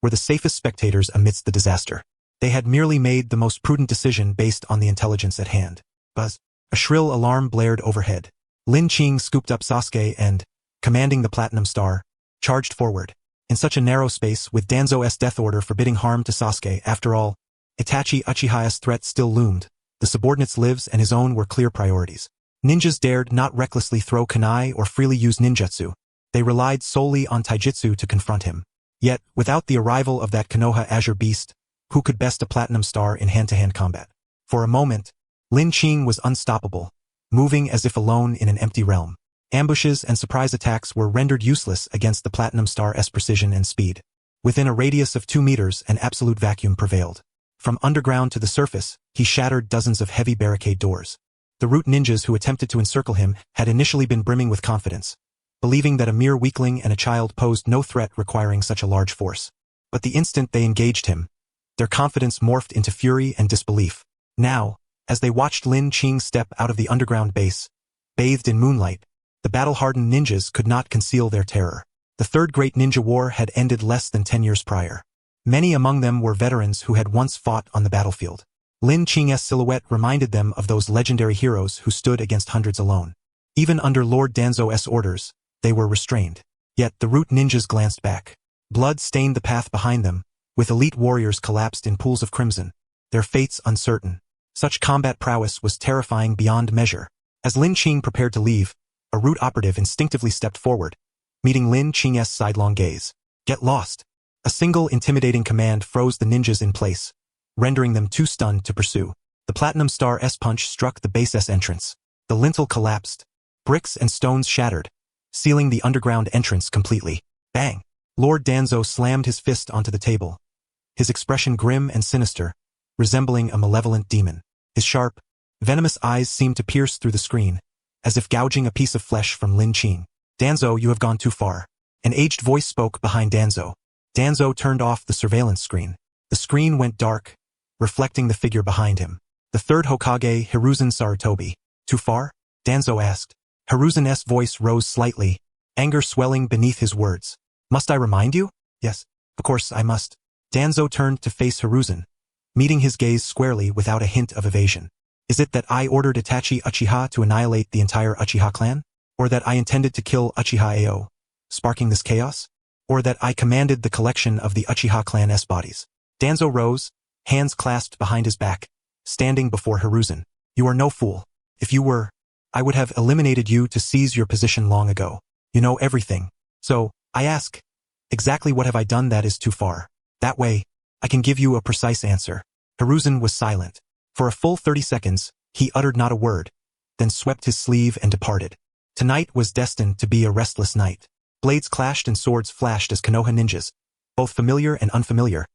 Speaker 1: were the safest spectators amidst the disaster. They had merely made the most prudent decision based on the intelligence at hand. Buzz. A shrill alarm blared overhead. Lin Qing scooped up Sasuke and, commanding the Platinum Star, charged forward. In such a narrow space, with Danzo's death order forbidding harm to Sasuke, after all, Itachi Uchiha's threat still loomed. The subordinates' lives and his own were clear priorities. Ninjas dared not recklessly throw kunai or freely use ninjutsu. They relied solely on taijutsu to confront him. Yet, without the arrival of that Konoha Azure Beast, who could best a Platinum Star in hand-to-hand combat? For a moment, Lin Qing was unstoppable, moving as if alone in an empty realm. Ambushes and surprise attacks were rendered useless against the Platinum Star's precision and speed. Within a radius of 2 meters, an absolute vacuum prevailed. From underground to the surface, he shattered dozens of heavy barricade doors. The Root ninjas who attempted to encircle him had initially been brimming with confidence, believing that a mere weakling and a child posed no threat requiring such a large force. But the instant they engaged him, their confidence morphed into fury and disbelief. Now, as they watched Lin Qing step out of the underground base, bathed in moonlight, the battle-hardened ninjas could not conceal their terror. The Third Great Ninja War had ended less than 10 years prior. Many among them were veterans who had once fought on the battlefield. Lin Qing's silhouette reminded them of those legendary heroes who stood against hundreds alone. Even under Lord Danzo's orders, they were restrained. Yet the Root ninjas glanced back. Blood stained the path behind them, with elite warriors collapsed in pools of crimson, their fates uncertain. Such combat prowess was terrifying beyond measure. As Lin Qing prepared to leave, a Root operative instinctively stepped forward, meeting Lin Qing's sidelong gaze. Get lost. A single intimidating command froze the ninjas in place, rendering them too stunned to pursue. The Platinum Star's punch struck the base's entrance. The lintel collapsed. Bricks and stones shattered, sealing the underground entrance completely. Bang! Lord Danzo slammed his fist onto the table, his expression grim and sinister, resembling a malevolent demon. His sharp, venomous eyes seemed to pierce through the screen, as if gouging a piece of flesh from Lin Qing. Danzo, you have gone too far. An aged voice spoke behind Danzo. Danzo turned off the surveillance screen. The screen went dark, reflecting the figure behind him. The third Hokage, Hiruzen Sarutobi. Too far? Danzo asked. Hiruzen's voice rose slightly, anger swelling beneath his words. Must I remind you? Yes, of course I must. Danzo turned to face Hiruzen, meeting his gaze squarely without a hint of evasion. Is it that I ordered Itachi Uchiha to annihilate the entire Uchiha clan? Or that I intended to kill Uchiha Ao, sparking this chaos? Or that I commanded the collection of the Uchiha clan's bodies? Danzo rose, hands clasped behind his back, standing before Hiruzen. You are no fool. If you were, I would have eliminated you to seize your position long ago. You know everything. So, I ask, exactly what have I done that is too far? That way, I can give you a precise answer. Hiruzen was silent. For a full 30 seconds, he uttered not a word, then swept his sleeve and departed. Tonight was destined to be a restless night. Blades clashed and swords flashed as Konoha ninjas, both familiar and unfamiliar,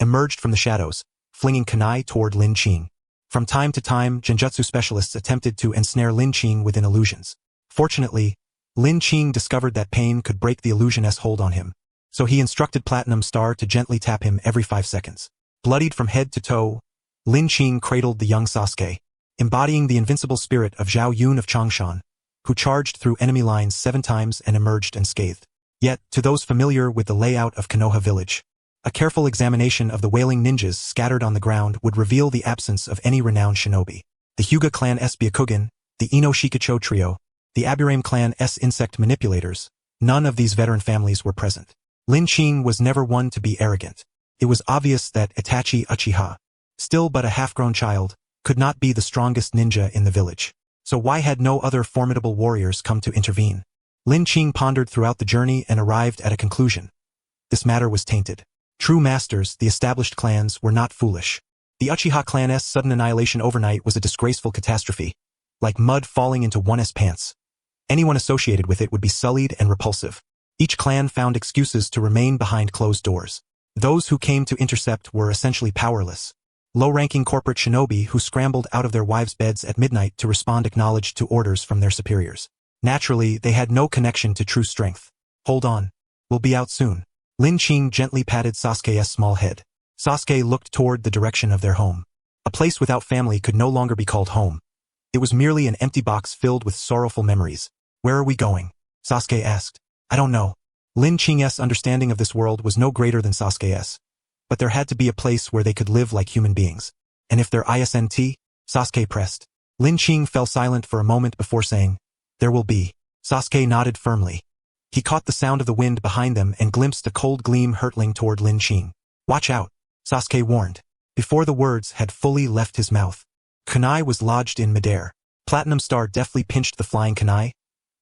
Speaker 1: emerged from the shadows, flinging kunai toward Lin Qing. From time to time, genjutsu specialists attempted to ensnare Lin Qing within illusions. Fortunately, Lin Qing discovered that pain could break the illusion's hold on him, so he instructed Platinum Star to gently tap him every 5 seconds. Bloodied from head to toe, Lin Qing cradled the young Sasuke, embodying the invincible spirit of Zhao Yun of Changshan, who charged through enemy lines 7 times and emerged unscathed. Yet, to those familiar with the layout of Konoha village, a careful examination of the wailing ninjas scattered on the ground would reveal the absence of any renowned shinobi. The Hyuga clan's Byakugan, the Ino Shikacho trio, the Aburame clan's insect manipulators, none of these veteran families were present. Lin Qing was never one to be arrogant. It was obvious that Itachi Uchiha, still but a half-grown child, could not be the strongest ninja in the village. So why had no other formidable warriors come to intervene? Lin Qing pondered throughout the journey and arrived at a conclusion. This matter was tainted. True masters, the established clans, were not foolish. The Uchiha clan's sudden annihilation overnight was a disgraceful catastrophe, like mud falling into one's pants. Anyone associated with it would be sullied and repulsive. Each clan found excuses to remain behind closed doors. Those who came to intercept were essentially powerless. Low-ranking corporate shinobi who scrambled out of their wives' beds at midnight to respond acknowledged to orders from their superiors. Naturally, they had no connection to true strength. Hold on. We'll be out soon. Lin Qing gently patted Sasuke's small head. Sasuke looked toward the direction of their home. A place without family could no longer be called home. It was merely an empty box filled with sorrowful memories. Where are we going? Sasuke asked. I don't know. Lin Qing's understanding of this world was no greater than Sasuke's. But there had to be a place where they could live like human beings. And if they're isn't, Sasuke pressed. Lin Qing fell silent for a moment before saying, there will be. Sasuke nodded firmly. He caught the sound of the wind behind them and glimpsed a cold gleam hurtling toward Lin Qing. Watch out, Sasuke warned. Before the words had fully left his mouth, kunai was lodged in midair. Platinum Star deftly pinched the flying kunai,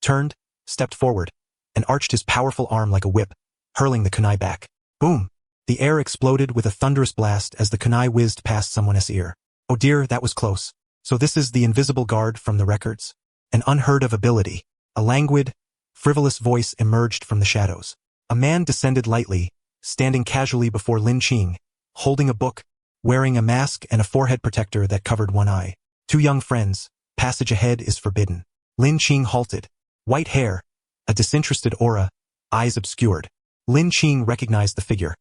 Speaker 1: turned, stepped forward, and arched his powerful arm like a whip, hurling the kunai back. Boom! The air exploded with a thunderous blast as the kunai whizzed past someone's ear. Oh dear, that was close. So this is the invisible guard from the records? An unheard-of ability. A languid, frivolous voice emerged from the shadows. A man descended lightly, standing casually before Lin Qing, holding a book, wearing a mask and a forehead protector that covered one eye. 2 young friends, passage ahead is forbidden. Lin Qing halted. White hair, a disinterested aura, eyes obscured. Lin Qing recognized the figure.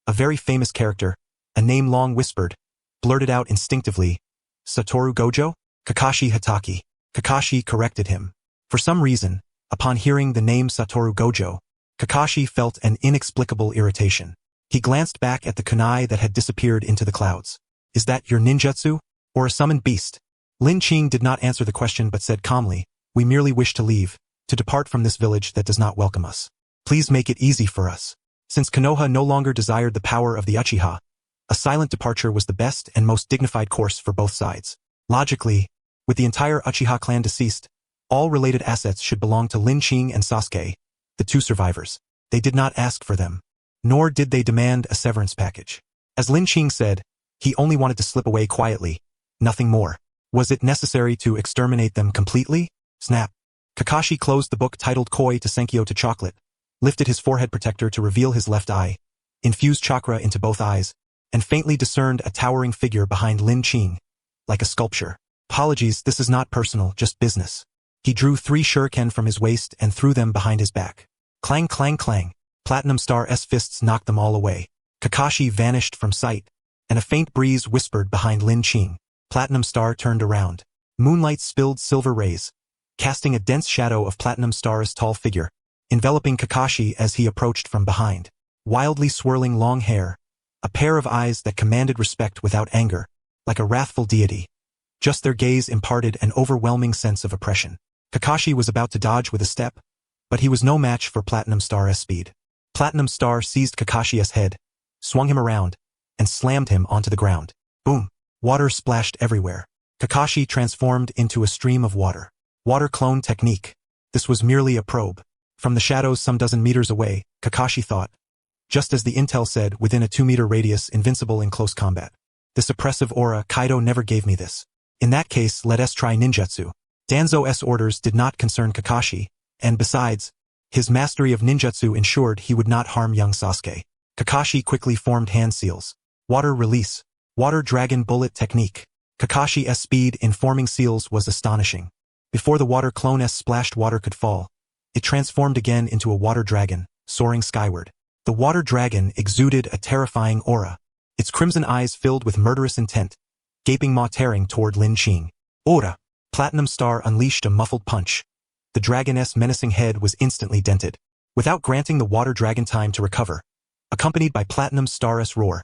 Speaker 1: A very famous character, a name long whispered, blurted out instinctively. Satoru Gojo? Kakashi Hatake. Kakashi corrected him. For some reason, upon hearing the name Satoru Gojo, Kakashi felt an inexplicable irritation. He glanced back at the kunai that had disappeared into the clouds. Is that your ninjutsu? Or a summoned beast? Lin Qing did not answer the question but said calmly, we merely wish to leave, to depart from this village that does not welcome us. Please make it easy for us. Since Konoha no longer desired the power of the Uchiha, a silent departure was the best and most dignified course for both sides. Logically, with the entire Uchiha clan deceased, all related assets should belong to Lin Qing and Sasuke, the 2 survivors. They did not ask for them, nor did they demand a severance package. As Lin Qing said, he only wanted to slip away quietly, nothing more. Was it necessary to exterminate them completely? Snap. Kakashi closed the book titled Koi to Senkyo to Chocolate, lifted his forehead protector to reveal his left eye, infused chakra into both eyes, and faintly discerned a towering figure behind Lin Qing, like a sculpture. Apologies, this is not personal, just business. He drew 3 shuriken from his waist and threw them behind his back. Clang clang clang. Platinum Star's fists knocked them all away. Kakashi vanished from sight, and a faint breeze whispered behind Lin Qing. Platinum Star turned around. Moonlight spilled silver rays, casting a dense shadow of Platinum Star's tall figure, enveloping Kakashi as he approached from behind. Wildly swirling long hair, a pair of eyes that commanded respect without anger, like a wrathful deity. Just their gaze imparted an overwhelming sense of oppression. Kakashi was about to dodge with a step, but he was no match for Platinum Star's speed. Platinum Star seized Kakashi's head, swung him around, and slammed him onto the ground. Boom! Water splashed everywhere. Kakashi transformed into a stream of water. Water clone technique. This was merely a probe. From the shadows some dozen meters away, Kakashi thought. Just as the intel said, within a 2-meter radius, invincible in close combat. This oppressive aura, Kaido never gave me this. In that case, let us try ninjutsu. Danzo's orders did not concern Kakashi, and besides, his mastery of ninjutsu ensured he would not harm young Sasuke. Kakashi quickly formed hand seals. Water release. Water dragon bullet technique. Kakashi's speed in forming seals was astonishing. Before the water clone's splashed water could fall, it transformed again into a water dragon, soaring skyward. The water dragon exuded a terrifying aura. Its crimson eyes filled with murderous intent, gaping maw tearing toward Lin Qing. Ora! Platinum Star unleashed a muffled punch. The dragoness' menacing head was instantly dented. Without granting the water dragon time to recover, accompanied by Platinum Star's roar,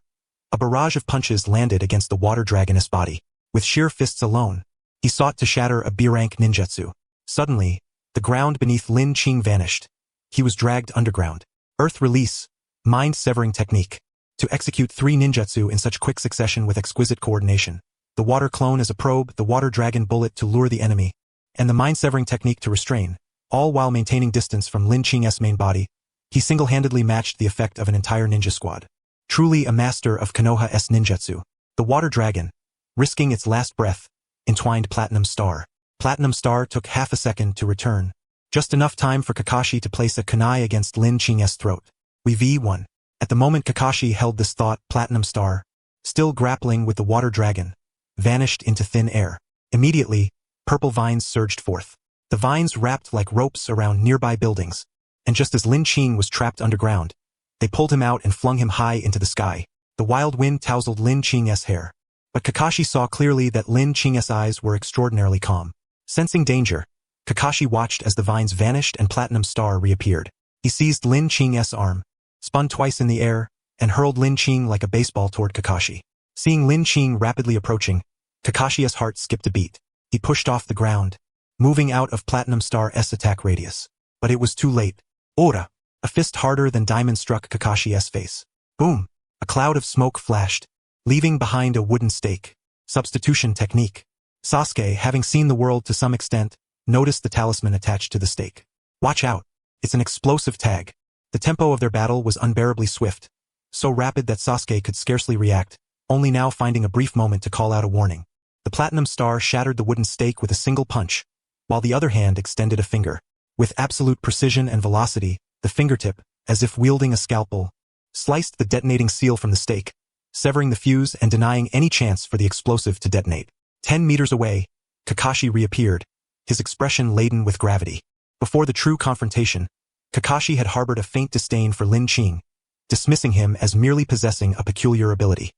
Speaker 1: a barrage of punches landed against the water dragoness' body. With sheer fists alone, he sought to shatter a B-rank ninjutsu. Suddenly, the ground beneath Lin Qing vanished. He was dragged underground. Earth release, mind-severing technique. To execute 3 ninjutsu in such quick succession with exquisite coordination. The water clone as a probe, the water dragon bullet to lure the enemy, and the mind-severing technique to restrain, all while maintaining distance from Lin Qing's main body. He single-handedly matched the effect of an entire ninja squad. Truly a master of Konoha's ninjutsu. The water dragon, risking its last breath, entwined Platinum Star. Platinum Star took half a second to return. Just enough time for Kakashi to place a kunai against Lin Qing's throat. We V1. At the moment Kakashi held this thought, Platinum Star, still grappling with the water dragon, vanished into thin air. Immediately, purple vines surged forth. The vines wrapped like ropes around nearby buildings, and just as Lin Qing was trapped underground, they pulled him out and flung him high into the sky. The wild wind tousled Lin Qing's hair, but Kakashi saw clearly that Lin Qing's eyes were extraordinarily calm. Sensing danger, Kakashi watched as the vines vanished and Platinum Star reappeared. He seized Lin Qing's arm, spun twice in the air, and hurled Lin Qing like a baseball toward Kakashi. Seeing Lin Qing rapidly approaching, Kakashi's heart skipped a beat. He pushed off the ground, moving out of Platinum Star's attack radius. But it was too late. Ora! A fist harder than diamond struck Kakashi's face. Boom! A cloud of smoke flashed, leaving behind a wooden stake. Substitution technique. Sasuke, having seen the world to some extent, noticed the talisman attached to the stake. Watch out! It's an explosive tag. The tempo of their battle was unbearably swift, so rapid that Sasuke could scarcely react, only now finding a brief moment to call out a warning. The Platinum Star shattered the wooden stake with a single punch, while the other hand extended a finger. With absolute precision and velocity, the fingertip, as if wielding a scalpel, sliced the detonating seal from the stake, severing the fuse and denying any chance for the explosive to detonate. 10 meters away, Kakashi reappeared, his expression laden with gravity. Before the true confrontation, Kakashi had harbored a faint disdain for Lin Qing, dismissing him as merely possessing a peculiar ability.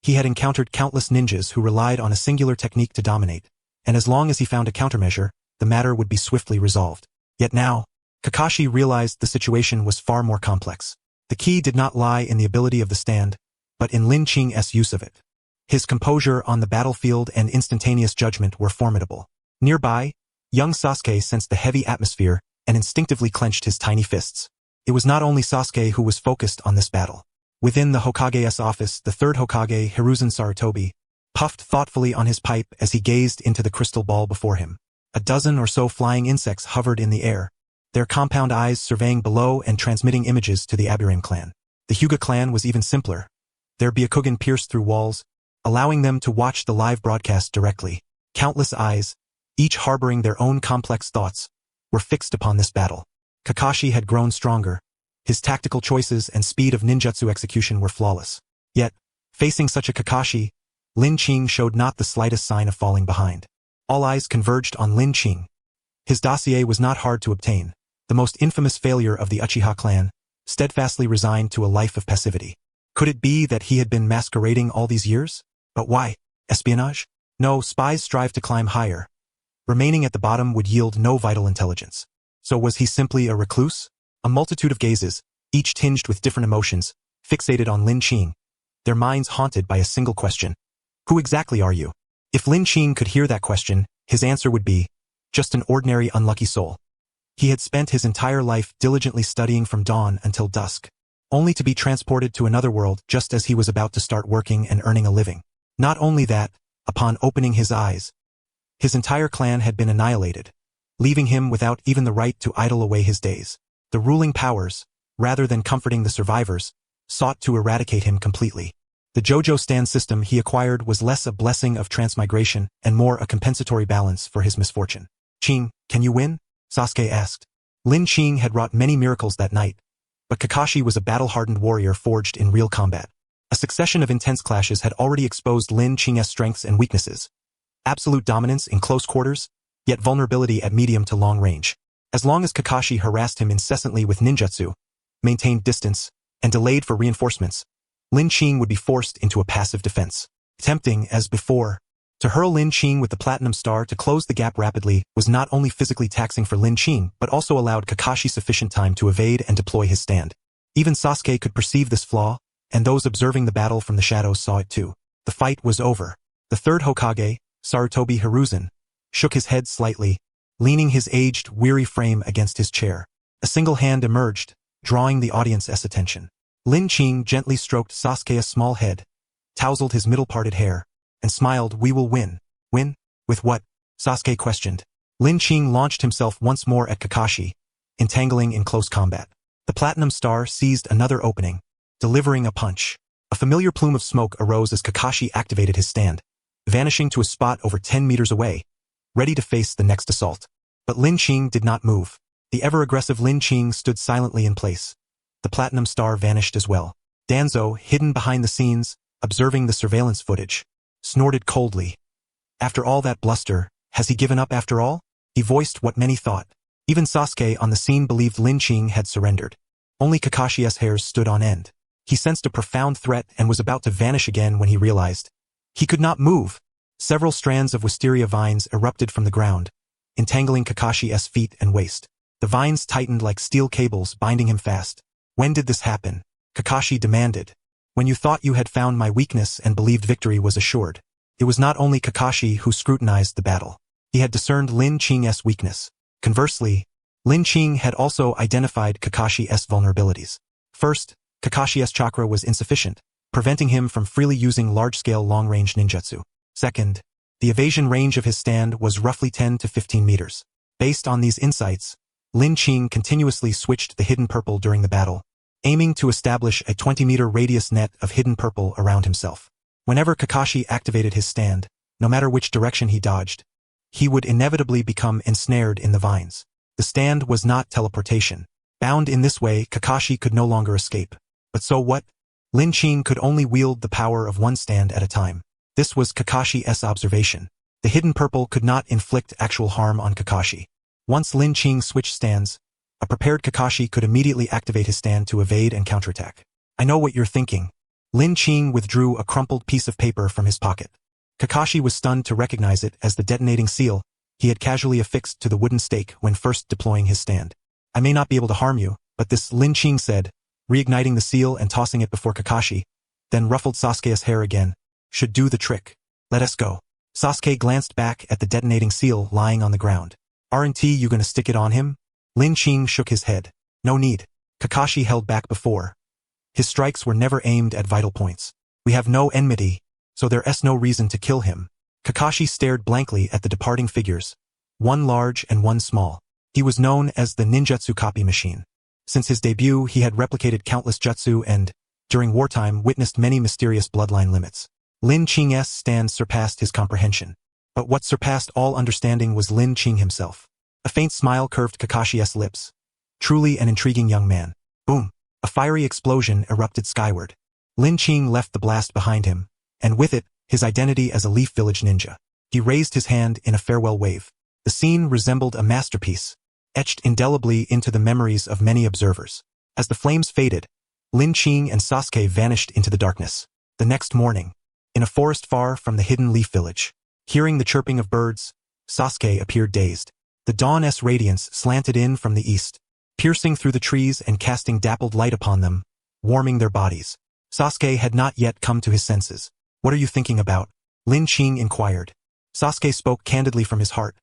Speaker 1: He had encountered countless ninjas who relied on a singular technique to dominate, and as long as he found a countermeasure, the matter would be swiftly resolved. Yet now, Kakashi realized the situation was far more complex. The key did not lie in the ability of the stand, but in Lin Qing's use of it. His composure on the battlefield and instantaneous judgment were formidable. Nearby, young Sasuke sensed the heavy atmosphere and instinctively clenched his tiny fists. It was not only Sasuke who was focused on this battle. Within the Hokage's office, the third Hokage, Hiruzen Sarutobi, puffed thoughtfully on his pipe as he gazed into the crystal ball before him. A dozen or so flying insects hovered in the air, their compound eyes surveying below and transmitting images to the Aburame clan. The Hyuga clan was even simpler. Their Byakugan pierced through walls, allowing them to watch the live broadcast directly. Countless eyes, each harboring their own complex thoughts, were fixed upon this battle. Kakashi had grown stronger. His tactical choices and speed of ninjutsu execution were flawless. Yet, facing such a Kakashi, Lin Qing showed not the slightest sign of falling behind. All eyes converged on Lin Qing. His dossier was not hard to obtain. The most infamous failure of the Uchiha clan, steadfastly resigned to a life of passivity. Could it be that he had been masquerading all these years? But why? Espionage? No, spies strive to climb higher. Remaining at the bottom would yield no vital intelligence. So was he simply a recluse? A multitude of gazes, each tinged with different emotions, fixated on Lin Qing, their minds haunted by a single question. Who exactly are you? If Lin Qing could hear that question, his answer would be, just an ordinary unlucky soul. He had spent his entire life diligently studying from dawn until dusk, only to be transported to another world just as he was about to start working and earning a living. Not only that, upon opening his eyes, his entire clan had been annihilated, leaving him without even the right to idle away his days. The ruling powers, rather than comforting the survivors, sought to eradicate him completely. The JOJO Stand system he acquired was less a blessing of transmigration and more a compensatory balance for his misfortune. Qing, can you win? Sasuke asked. Lin Qing had wrought many miracles that night, but Kakashi was a battle-hardened warrior forged in real combat. A succession of intense clashes had already exposed Lin Qing's strengths and weaknesses. Absolute dominance in close quarters, yet vulnerability at medium to long range. As long as Kakashi harassed him incessantly with ninjutsu, maintained distance, and delayed for reinforcements, Lin Qing would be forced into a passive defense. tempting as before. To hurl Lin Qing with the Platinum Star to close the gap rapidly was not only physically taxing for Lin Qing but also allowed Kakashi sufficient time to evade and deploy his stand. Even Sasuke could perceive this flaw, and those observing the battle from the shadows saw it too. The fight was over. The third Hokage, Sarutobi Hiruzen, shook his head slightly, leaning his aged, weary frame against his chair. A single hand emerged, drawing the audience's attention. Lin Qing gently stroked Sasuke's small head, tousled his middle-parted hair, and smiled. "We will win." "Win? With what?" Sasuke questioned. Lin Qing launched himself once more at Kakashi, entangling in close combat. The Platinum Star seized another opening, delivering a punch. A familiar plume of smoke arose as Kakashi activated his stand, vanishing to a spot over 10 meters away, ready to face the next assault. But Lin Qing did not move. The ever-aggressive Lin Qing stood silently in place. The Platinum Star vanished as well. Danzo, hidden behind the scenes, observing the surveillance footage, snorted coldly. After all that bluster, has he given up after all? He voiced what many thought. Even Sasuke on the scene believed Lin Qing had surrendered. Only Kakashi's hairs stood on end. He sensed a profound threat and was about to vanish again when he realized he could not move. Several strands of wisteria vines erupted from the ground, entangling Kakashi's feet and waist. The vines tightened like steel cables, binding him fast. "When did this happen?" Kakashi demanded. "When you thought you had found my weakness and believed victory was assured." It was not only Kakashi who scrutinized the battle. He had discerned Lin Qing's weakness. Conversely, Lin Qing had also identified Kakashi's vulnerabilities. First, Kakashi's chakra was insufficient, preventing him from freely using large-scale long-range ninjutsu. Second, the evasion range of his stand was roughly 10 to 15 meters. Based on these insights, Lin Qing continuously switched the hidden purple during the battle, aiming to establish a 20-meter radius net of hidden purple around himself. Whenever Kakashi activated his stand, no matter which direction he dodged, he would inevitably become ensnared in the vines. The stand was not teleportation. Bound in this way, Kakashi could no longer escape. But so what? Lin Qing could only wield the power of one stand at a time. This was Kakashi's observation. The hidden purple could not inflict actual harm on Kakashi. Once Lin Qing switched stands, a prepared Kakashi could immediately activate his stand to evade and counterattack. "I know what you're thinking." Lin Qing withdrew a crumpled piece of paper from his pocket. Kakashi was stunned to recognize it as the detonating seal he had casually affixed to the wooden stake when first deploying his stand. "I may not be able to harm you, but this," Lin Qing said, reigniting the seal and tossing it before Kakashi, then ruffled Sasuke's hair again, "should do the trick. Let us go." Sasuke glanced back at the detonating seal lying on the ground. "Aren't you gonna stick it on him?" Lin Qing shook his head. "No need." Kakashi held back before. His strikes were never aimed at vital points. "We have no enmity, so there's no reason to kill him." Kakashi stared blankly at the departing figures, one large and one small. He was known as the ninjutsu copy machine. Since his debut, he had replicated countless jutsu and, during wartime, witnessed many mysterious bloodline limits. Lin Qing's stand surpassed his comprehension. But what surpassed all understanding was Lin Qing himself. A faint smile curved Kakashi's lips. Truly an intriguing young man. Boom! A fiery explosion erupted skyward. Lin Qing left the blast behind him, and with it, his identity as a Leaf Village ninja. He raised his hand in a farewell wave. The scene resembled a masterpiece, etched indelibly into the memories of many observers. As the flames faded, Lin Qing and Sasuke vanished into the darkness. The next morning, in a forest far from the hidden Leaf Village, hearing the chirping of birds, Sasuke appeared dazed. The dawn's radiance slanted in from the east, piercing through the trees and casting dappled light upon them, warming their bodies. Sasuke had not yet come to his senses. "What are you thinking about?" Lin Qing inquired. Sasuke spoke candidly from his heart.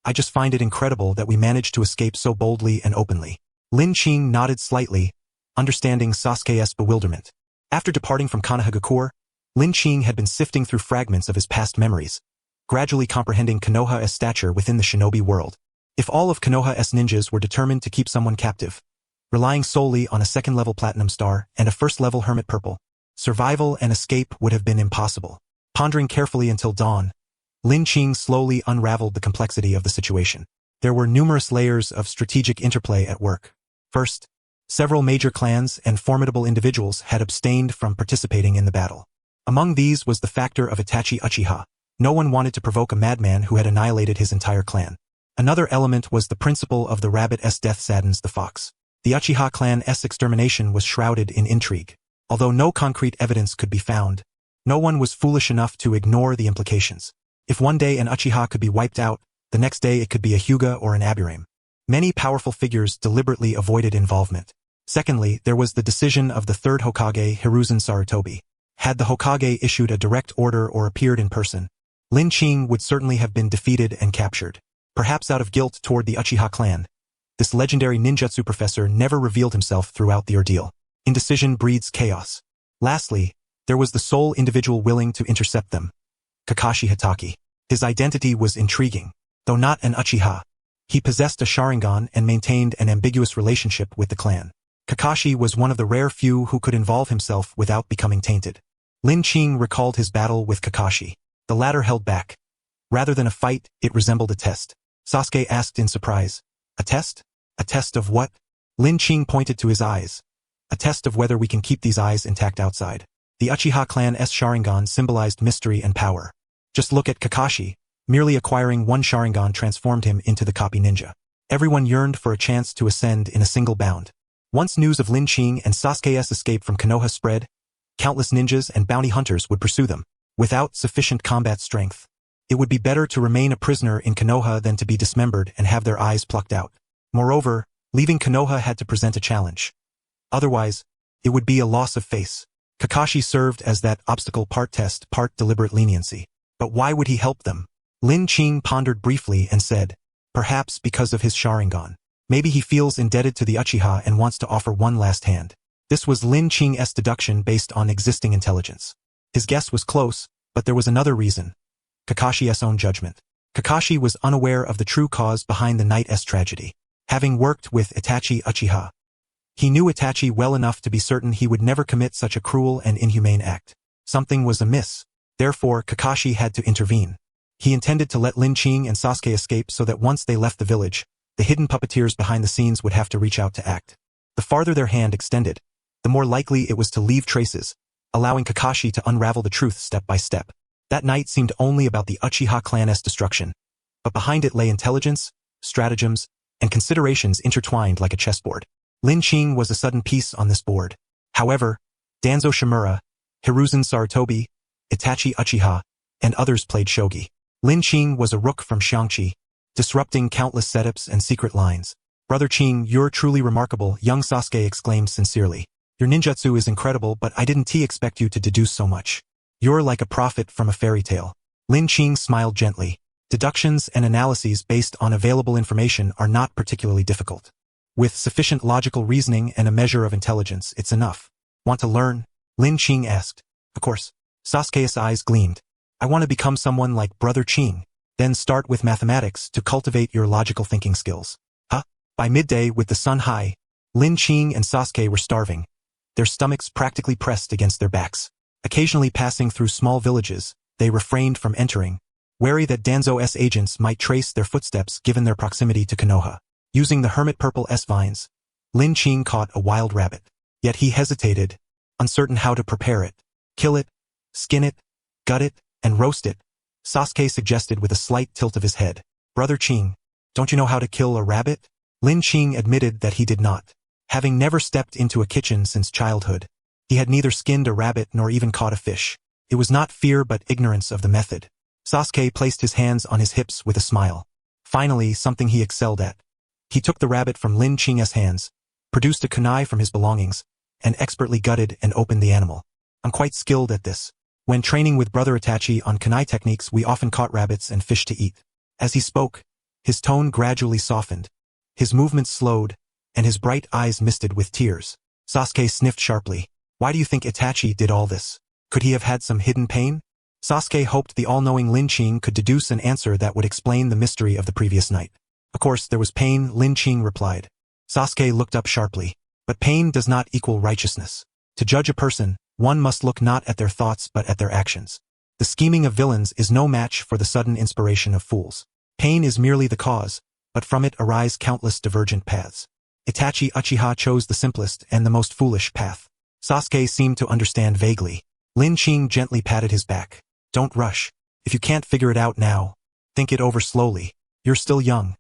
Speaker 1: "I just find it incredible that we managed to escape so boldly and openly." Lin Qing nodded slightly, understanding Sasuke's bewilderment. After departing from Kirigakure, Lin Qing had been sifting through fragments of his past memories, gradually comprehending Konoha's stature within the Shinobi World. If all of Konoha's ninjas were determined to keep someone captive, relying solely on a second-level Platinum Star and a first-level Hermit Purple, survival and escape would have been impossible. Pondering carefully until dawn, Lin Qing slowly unraveled the complexity of the situation. There were numerous layers of strategic interplay at work. First, several major clans and formidable individuals had abstained from participating in the battle. Among these was the factor of Itachi Uchiha. No one wanted to provoke a madman who had annihilated his entire clan. Another element was the principle of the rabbit's death saddens the fox. The Uchiha clan's extermination was shrouded in intrigue. Although no concrete evidence could be found, No one was foolish enough to ignore the implications. If one day an Uchiha could be wiped out, the next day it could be a Hyuga or an Aburame. Many powerful figures deliberately avoided involvement. Secondly, there was the decision of the third Hokage, Hiruzen Sarutobi. Had the Hokage issued a direct order or appeared in person, Lin Qing would certainly have been defeated and captured. Perhaps out of guilt toward the Uchiha clan, this legendary ninjutsu professor never revealed himself throughout the ordeal. Indecision breeds chaos. Lastly, there was the sole individual willing to intercept them, Kakashi Hatake. His identity was intriguing. Though not an Uchiha, he possessed a Sharingan and maintained an ambiguous relationship with the clan. Kakashi was one of the rare few who could involve himself without becoming tainted. Lin Qing recalled his battle with Kakashi. The latter held back. Rather than a fight, it resembled a test. Sasuke asked in surprise, "A test? A test of what?" Lin Qing pointed to his eyes. "A test of whether we can keep these eyes intact outside." The Uchiha clan's Sharingan symbolized mystery and power. Just look at Kakashi. Merely acquiring one Sharingan transformed him into the copy ninja. Everyone yearned for a chance to ascend in a single bound. Once news of Lin Qing and Sasuke's escape from Konoha spread, countless ninjas and bounty hunters would pursue them. Without sufficient combat strength, it would be better to remain a prisoner in Konoha than to be dismembered and have their eyes plucked out. Moreover, leaving Konoha had to present a challenge. Otherwise, it would be a loss of face. Kakashi served as that obstacle, part test, part deliberate leniency. But why would he help them? Lin Qing pondered briefly and said, "Perhaps because of his Sharingan. Maybe he feels indebted to the Uchiha and wants to offer one last hand." This was Lin Qing's deduction based on existing intelligence. His guess was close, but there was another reason. Kakashi's own judgment. Kakashi was unaware of the true cause behind the Knight's tragedy. Having worked with Itachi Uchiha, he knew Itachi well enough to be certain he would never commit such a cruel and inhumane act. Something was amiss. Therefore, Kakashi had to intervene. He intended to let Lin Qing and Sasuke escape so that once they left the village, the hidden puppeteers behind the scenes would have to reach out to act. The farther their hand extended, the more likely it was to leave traces, allowing Kakashi to unravel the truth step by step. That night seemed only about the Uchiha clan's destruction, but behind it lay intelligence, stratagems, and considerations intertwined like a chessboard. Lin Qing was a sudden piece on this board. However, Danzo Shimura, Hiruzen Sarutobi, Itachi Uchiha, and others played shogi. Lin Qing was a rook from Xiangqi, disrupting countless setups and secret lines. "Brother Qing, you're truly remarkable," young Sasuke exclaimed sincerely. "Your ninjutsu is incredible, but I didn't expect you to deduce so much. You're like a prophet from a fairy tale." Lin Qing smiled gently. Deductions and analyses based on available information are not particularly difficult. With sufficient logical reasoning and a measure of intelligence, it's enough. "Want to learn?" Lin Qing asked. "Of course." Sasuke's eyes gleamed. "I want to become someone like Brother Qing. Then start with mathematics to cultivate your logical thinking skills." "Huh?" By midday, with the sun high, Lin Qing and Sasuke were starving, their stomachs practically pressed against their backs. Occasionally passing through small villages, they refrained from entering, wary that Danzo's agents might trace their footsteps given their proximity to Konoha. Using the hermit purple vines, Lin Qing caught a wild rabbit. Yet he hesitated, uncertain how to prepare it. "Kill it, skin it, gut it, and roast it," Sasuke suggested with a slight tilt of his head. "Brother Qing, don't you know how to kill a rabbit?" Lin Qing admitted that he did not. Having never stepped into a kitchen since childhood, he had neither skinned a rabbit nor even caught a fish. It was not fear but ignorance of the method. Sasuke placed his hands on his hips with a smile. Finally, something he excelled at. He took the rabbit from Lin Qing's hands, produced a kunai from his belongings, and expertly gutted and opened the animal. "I'm quite skilled at this. When training with Brother Itachi on kunai techniques, we often caught rabbits and fish to eat." As he spoke, his tone gradually softened. His movements slowed, and his bright eyes misted with tears. Sasuke sniffed sharply. Why do you think Itachi did all this? Could he have had some hidden pain? Sasuke hoped the all-knowing Lin Qing could deduce an answer that would explain the mystery of the previous night. "Of course there was pain," Lin Qing replied. Sasuke looked up sharply. "But pain does not equal righteousness. To judge a person, one must look not at their thoughts but at their actions. The scheming of villains is no match for the sudden inspiration of fools. Pain is merely the cause, but from it arise countless divergent paths. Itachi Uchiha chose the simplest and the most foolish path." Sasuke seemed to understand vaguely. Lin Qing gently patted his back. "Don't rush. If you can't figure it out now, think it over slowly. You're still young.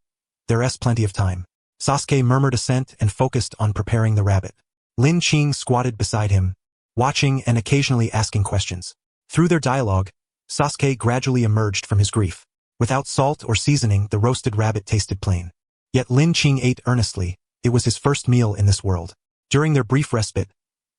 Speaker 1: There's plenty of time." Sasuke murmured assent and focused on preparing the rabbit. Lin Qing squatted beside him, watching and occasionally asking questions. Through their dialogue, Sasuke gradually emerged from his grief. Without salt or seasoning, the roasted rabbit tasted plain. Yet Lin Qing ate earnestly. It was his first meal in this world. During their brief respite,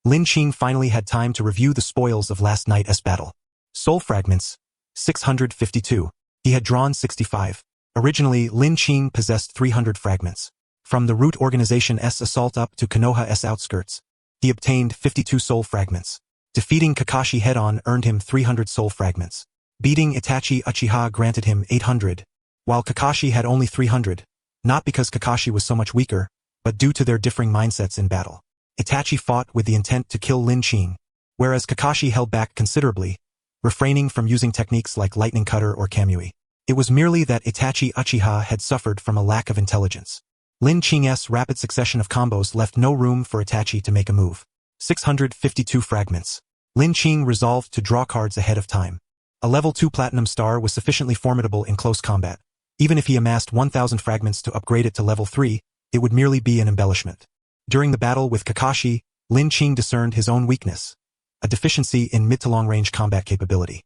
Speaker 1: Lin Qing finally had time to review the spoils of last night's battle. Soul fragments, 652. He had drawn 65. Originally, Lin Qing possessed 300 fragments. From the Root Organization's assault up to Konoha's outskirts, he obtained 52 soul fragments. Defeating Kakashi head-on earned him 300 soul fragments. Beating Itachi Uchiha granted him 800, while Kakashi had only 300, not because Kakashi was so much weaker, but due to their differing mindsets in battle. Itachi fought with the intent to kill Lin Qing, whereas Kakashi held back considerably, refraining from using techniques like Lightning Cutter or Kamui. It was merely that Itachi Uchiha had suffered from a lack of intelligence. Lin Qing's rapid succession of combos left no room for Itachi to make a move. 652 fragments. Lin Qing resolved to draw cards ahead of time. A level 2 platinum star was sufficiently formidable in close combat. Even if he amassed 1,000 fragments to upgrade it to level 3, it would merely be an embellishment. During the battle with Kakashi, Lin Qing discerned his own weakness, a deficiency in mid to long range combat capability.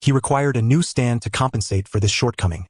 Speaker 1: He required a new stand to compensate for this shortcoming.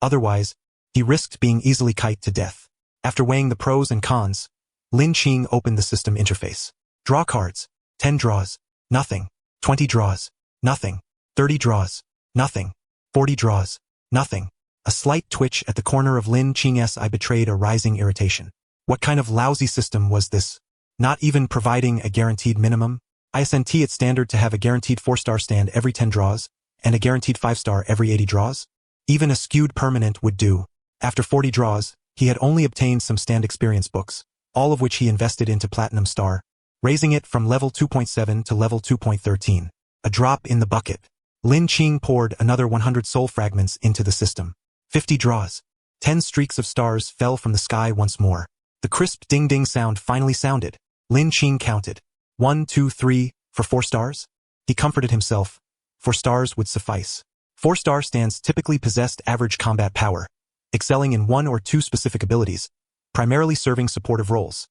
Speaker 1: Otherwise, he risked being easily kited to death. After weighing the pros and cons, Lin Qing opened the system interface. Draw cards. 10 draws. Nothing. 20 draws. Nothing. 30 draws. Nothing. 40 draws. Nothing. A slight twitch at the corner of Lin Qing's eye betrayed a rising irritation. What kind of lousy system was this? Not even providing a guaranteed minimum? Isn't it standard to have a guaranteed 4-star stand every 10 draws, and a guaranteed 5-star every 80 draws? Even a skewed permanent would do. After 40 draws, he had only obtained some stand experience books, all of which he invested into Platinum Star, raising it from level 2.7 to level 2.13. A drop in the bucket. Lin Qing poured another 100 soul fragments into the system. 50 draws. 10 streaks of stars fell from the sky once more. The crisp ding-ding sound finally sounded. Lin Qing counted. 1, 2, 3, for 4 stars? He comforted himself. 4 stars would suffice. 4-star stands typically possessed average combat power, excelling in 1 or 2 specific abilities, primarily serving supportive roles.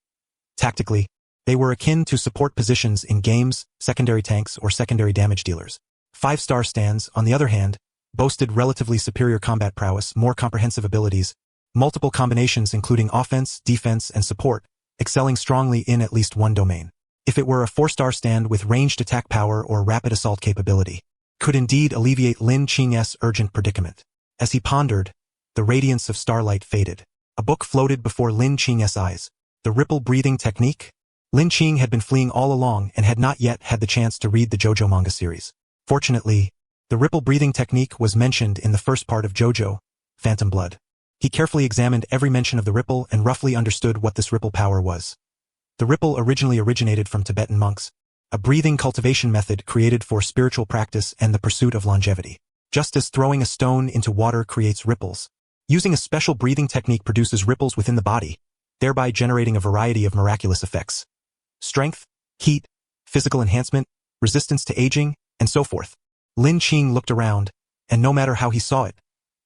Speaker 1: Tactically, they were akin to support positions in games, secondary tanks, or secondary damage dealers. 5-star stands, on the other hand, boasted relatively superior combat prowess, more comprehensive abilities, multiple combinations including offense, defense, and support, excelling strongly in at least one domain. If it were a 4-star stand with ranged attack power or rapid assault capability, could indeed alleviate Lin Qing's urgent predicament. As he pondered, the radiance of starlight faded. A book floated before Lin Qing's eyes. The ripple breathing technique? Lin Qing had been fleeing all along and had not yet had the chance to read the JOJO manga series. Fortunately, the ripple breathing technique was mentioned in the first part of JOJO, Phantom Blood. He carefully examined every mention of the ripple and roughly understood what this ripple power was. The ripple originally originated from Tibetan monks, a breathing cultivation method created for spiritual practice and the pursuit of longevity. Just as throwing a stone into water creates ripples, using a special breathing technique produces ripples within the body, thereby generating a variety of miraculous effects. Strength, heat, physical enhancement, resistance to aging, and so forth. Lin Qing looked around, and no matter how he saw it,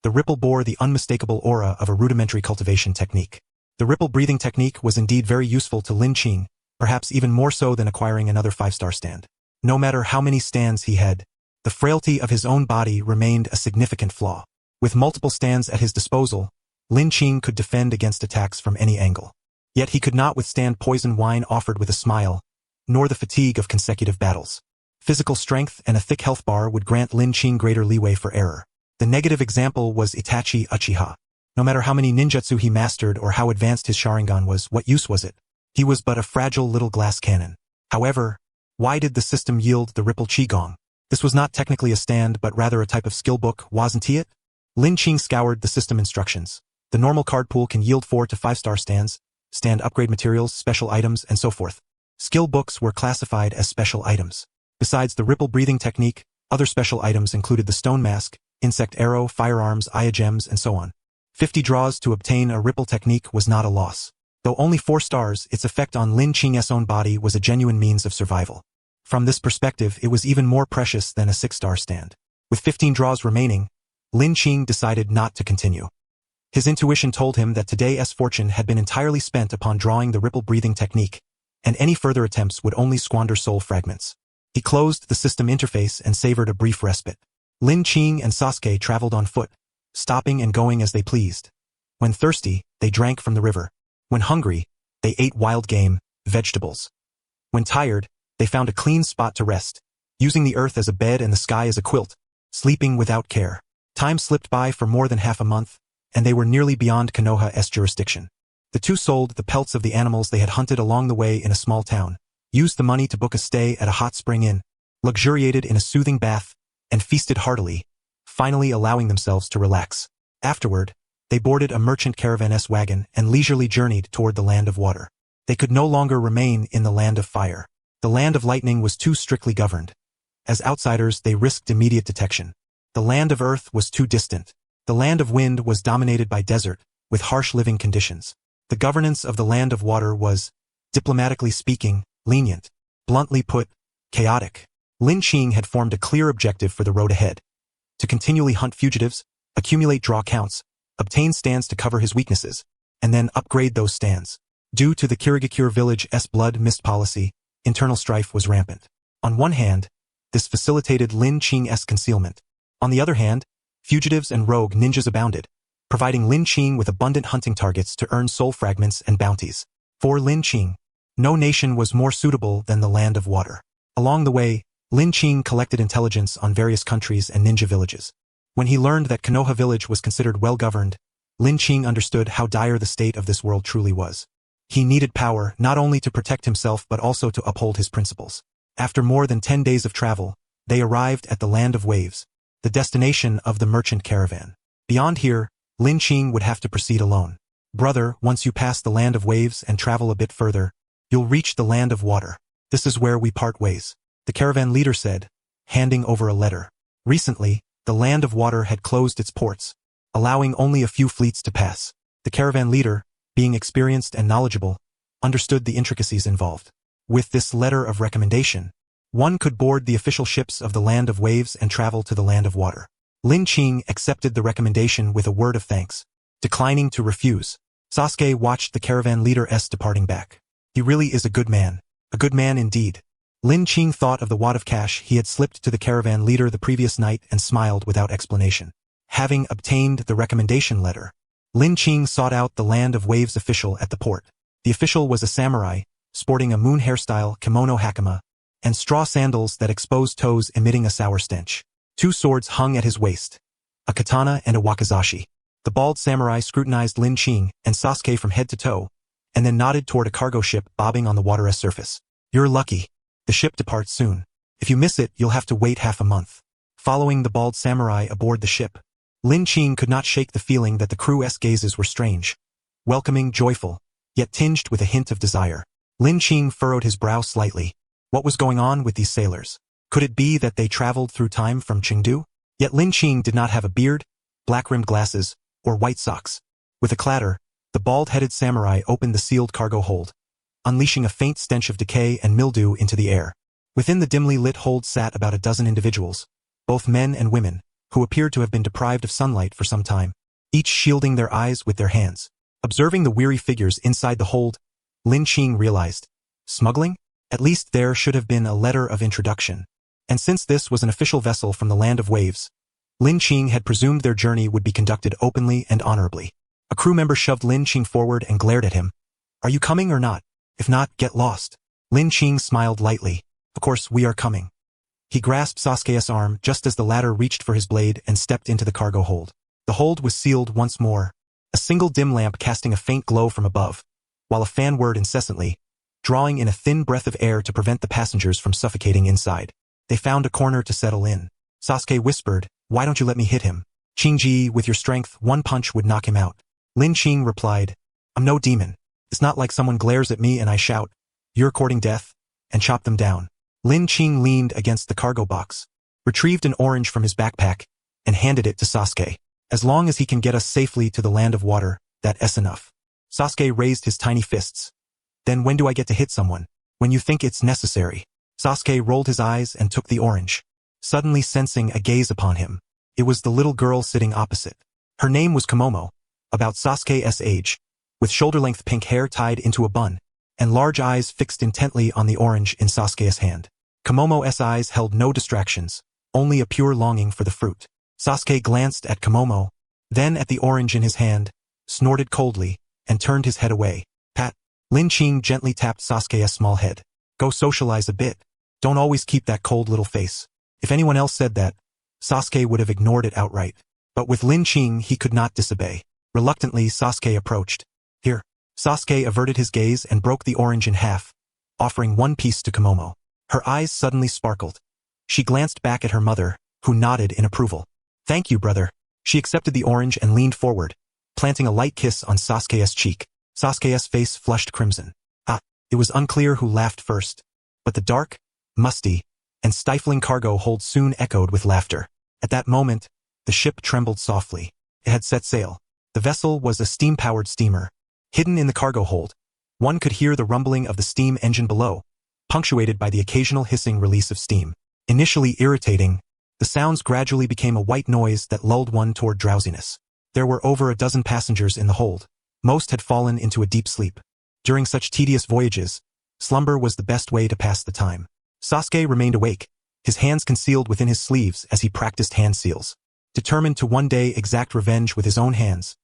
Speaker 1: the ripple bore the unmistakable aura of a rudimentary cultivation technique. The ripple breathing technique was indeed very useful to Lin Qing, perhaps even more so than acquiring another 5-star stand. No matter how many stands he had, the frailty of his own body remained a significant flaw. With multiple stands at his disposal, Lin Qing could defend against attacks from any angle. Yet he could not withstand poison wine offered with a smile, nor the fatigue of consecutive battles. Physical strength and a thick health bar would grant Lin Qing greater leeway for error. The negative example was Itachi Uchiha. No matter how many ninjutsu he mastered or how advanced his Sharingan was, what use was it? He was but a fragile little glass cannon. However, why did the system yield the ripple qigong? This was not technically a stand but rather a type of skill book, wasn't it? Lin Qing scoured the system instructions. The normal card pool can yield 4 to 5-star stands, stand upgrade materials, special items, and so forth. Skill books were classified as special items. Besides the ripple breathing technique, other special items included the stone mask, insect arrow, firearms, aya gems, and so on. 50 draws to obtain a ripple technique was not a loss. Though only 4 stars, its effect on Lin Qing's own body was a genuine means of survival. From this perspective, it was even more precious than a 6-star stand. With 15 draws remaining, Lin Qing decided not to continue. His intuition told him that today's fortune had been entirely spent upon drawing the ripple breathing technique, and any further attempts would only squander soul fragments. He closed the system interface and savored a brief respite. Lin Qing and Sasuke traveled on foot, stopping and going as they pleased. When thirsty, they drank from the river. When hungry, they ate wild game, vegetables. When tired, they found a clean spot to rest, using the earth as a bed and the sky as a quilt, sleeping without care. Time slipped by for more than half a month, and they were nearly beyond Konoha's jurisdiction. The two sold the pelts of the animals they had hunted along the way in a small town, used the money to book a stay at a hot spring inn, luxuriated in a soothing bath, and feasted heartily, finally allowing themselves to relax. Afterward, they boarded a merchant caravan's wagon and leisurely journeyed toward the land of water. They could no longer remain in the land of fire. The land of lightning was too strictly governed. As outsiders, they risked immediate detection. The land of earth was too distant. The land of wind was dominated by desert, with harsh living conditions. The governance of the land of water was, diplomatically speaking, lenient. Bluntly put, chaotic. Lin Qing had formed a clear objective for the road ahead. To continually hunt fugitives, accumulate draw counts, obtain stands to cover his weaknesses, and then upgrade those stands. Due to the Kirigakure village's blood mist policy, internal strife was rampant. On one hand, this facilitated Lin Qing's concealment. On the other hand, fugitives and rogue ninjas abounded, providing Lin Qing with abundant hunting targets to earn soul fragments and bounties. For Lin Qing, no nation was more suitable than the land of water. Along the way, Lin Qing collected intelligence on various countries and ninja villages. When he learned that Konoha village was considered well-governed, Lin Qing understood how dire the state of this world truly was. He needed power not only to protect himself but also to uphold his principles. After more than 10 days of travel, they arrived at the Land of Waves, the destination of the merchant caravan. Beyond here, Lin Qing would have to proceed alone. Brother, once you pass the Land of Waves and travel a bit further, you'll reach the Land of Water. This is where we part ways, the caravan leader said, handing over a letter. Recently, the Land of Water had closed its ports, allowing only a few fleets to pass. The caravan leader, being experienced and knowledgeable, understood the intricacies involved. With this letter of recommendation, one could board the official ships of the Land of Waves and travel to the Land of Water. Lin Qing accepted the recommendation with a word of thanks, declining to refuse. Sasuke watched the caravan leader's departing back. He really is a good man indeed. Lin Qing thought of the wad of cash he had slipped to the caravan leader the previous night and smiled without explanation. Having obtained the recommendation letter, Lin Qing sought out the Land of Waves official at the port. The official was a samurai, sporting a moon hairstyle, kimono hakama, and straw sandals that exposed toes emitting a sour stench. 2 swords hung at his waist, a katana and a wakizashi. The bald samurai scrutinized Lin Qing and Sasuke from head to toe, and then nodded toward a cargo ship bobbing on the water's surface. You're lucky. The ship departs soon. If you miss it, you'll have to wait half a month. Following the bald samurai aboard the ship, Lin Qing could not shake the feeling that the crew's gazes were strange, welcoming, joyful, yet tinged with a hint of desire. Lin Qing furrowed his brow slightly. What was going on with these sailors? Could it be that they traveled through time from Chengdu? Yet Lin Qing did not have a beard, black-rimmed glasses, or white socks. With a clatter, the bald-headed samurai opened the sealed cargo hold, unleashing a faint stench of decay and mildew into the air. Within the dimly lit hold sat about a dozen individuals, both men and women, who appeared to have been deprived of sunlight for some time, each shielding their eyes with their hands. Observing the weary figures inside the hold, Lin Qing realized, smuggling? At least there should have been a letter of introduction. And since this was an official vessel from the Land of Waves, Lin Qing had presumed their journey would be conducted openly and honorably. A crew member shoved Lin Qing forward and glared at him. Are you coming or not? If not, get lost. Lin Qing smiled lightly. Of course, we are coming. He grasped Sasuke's arm just as the latter reached for his blade and stepped into the cargo hold. The hold was sealed once more, a single dim lamp casting a faint glow from above, while a fan whirred incessantly, drawing in a thin breath of air to prevent the passengers from suffocating inside. They found a corner to settle in. Sasuke whispered, why don't you let me hit him? Qingji, with your strength, one punch would knock him out. Lin Qing replied, I'm no demon. It's not like someone glares at me and I shout, you're courting death, and chop them down. Lin Qing leaned against the cargo box, retrieved an orange from his backpack, and handed it to Sasuke. As long as he can get us safely to the Land of Water, that's enough. Sasuke raised his tiny fists. Then when do I get to hit someone? When you think it's necessary. Sasuke rolled his eyes and took the orange, suddenly sensing a gaze upon him. It was the little girl sitting opposite. Her name was Komomo, about Sasuke's age, with shoulder-length pink hair tied into a bun, and large eyes fixed intently on the orange in Sasuke's hand. Komomo's eyes held no distractions, only a pure longing for the fruit. Sasuke glanced at Komomo, then at the orange in his hand, snorted coldly, and turned his head away. Pat. Lin Qing gently tapped Sasuke's small head. Go socialize a bit. Don't always keep that cold little face. If anyone else said that, Sasuke would have ignored it outright. But with Lin Qing he could not disobey. Reluctantly, Sasuke approached. Here. Sasuke averted his gaze and broke the orange in half, offering one piece to Komomo. Her eyes suddenly sparkled. She glanced back at her mother, who nodded in approval. Thank you, brother. She accepted the orange and leaned forward, planting a light kiss on Sasuke's cheek. Sasuke's face flushed crimson. It was unclear who laughed first, but the dark, musty, and stifling cargo hold soon echoed with laughter. At that moment, the ship trembled softly. It had set sail. The vessel was a steam-powered steamer. Hidden in the cargo hold, one could hear the rumbling of the steam engine below, punctuated by the occasional hissing release of steam. Initially irritating, the sounds gradually became a white noise that lulled one toward drowsiness. There were over a dozen passengers in the hold. Most had fallen into a deep sleep. During such tedious voyages, slumber was the best way to pass the time. Sasuke remained awake, his hands concealed within his sleeves as he practiced hand seals. Determined to one day exact revenge with his own hands,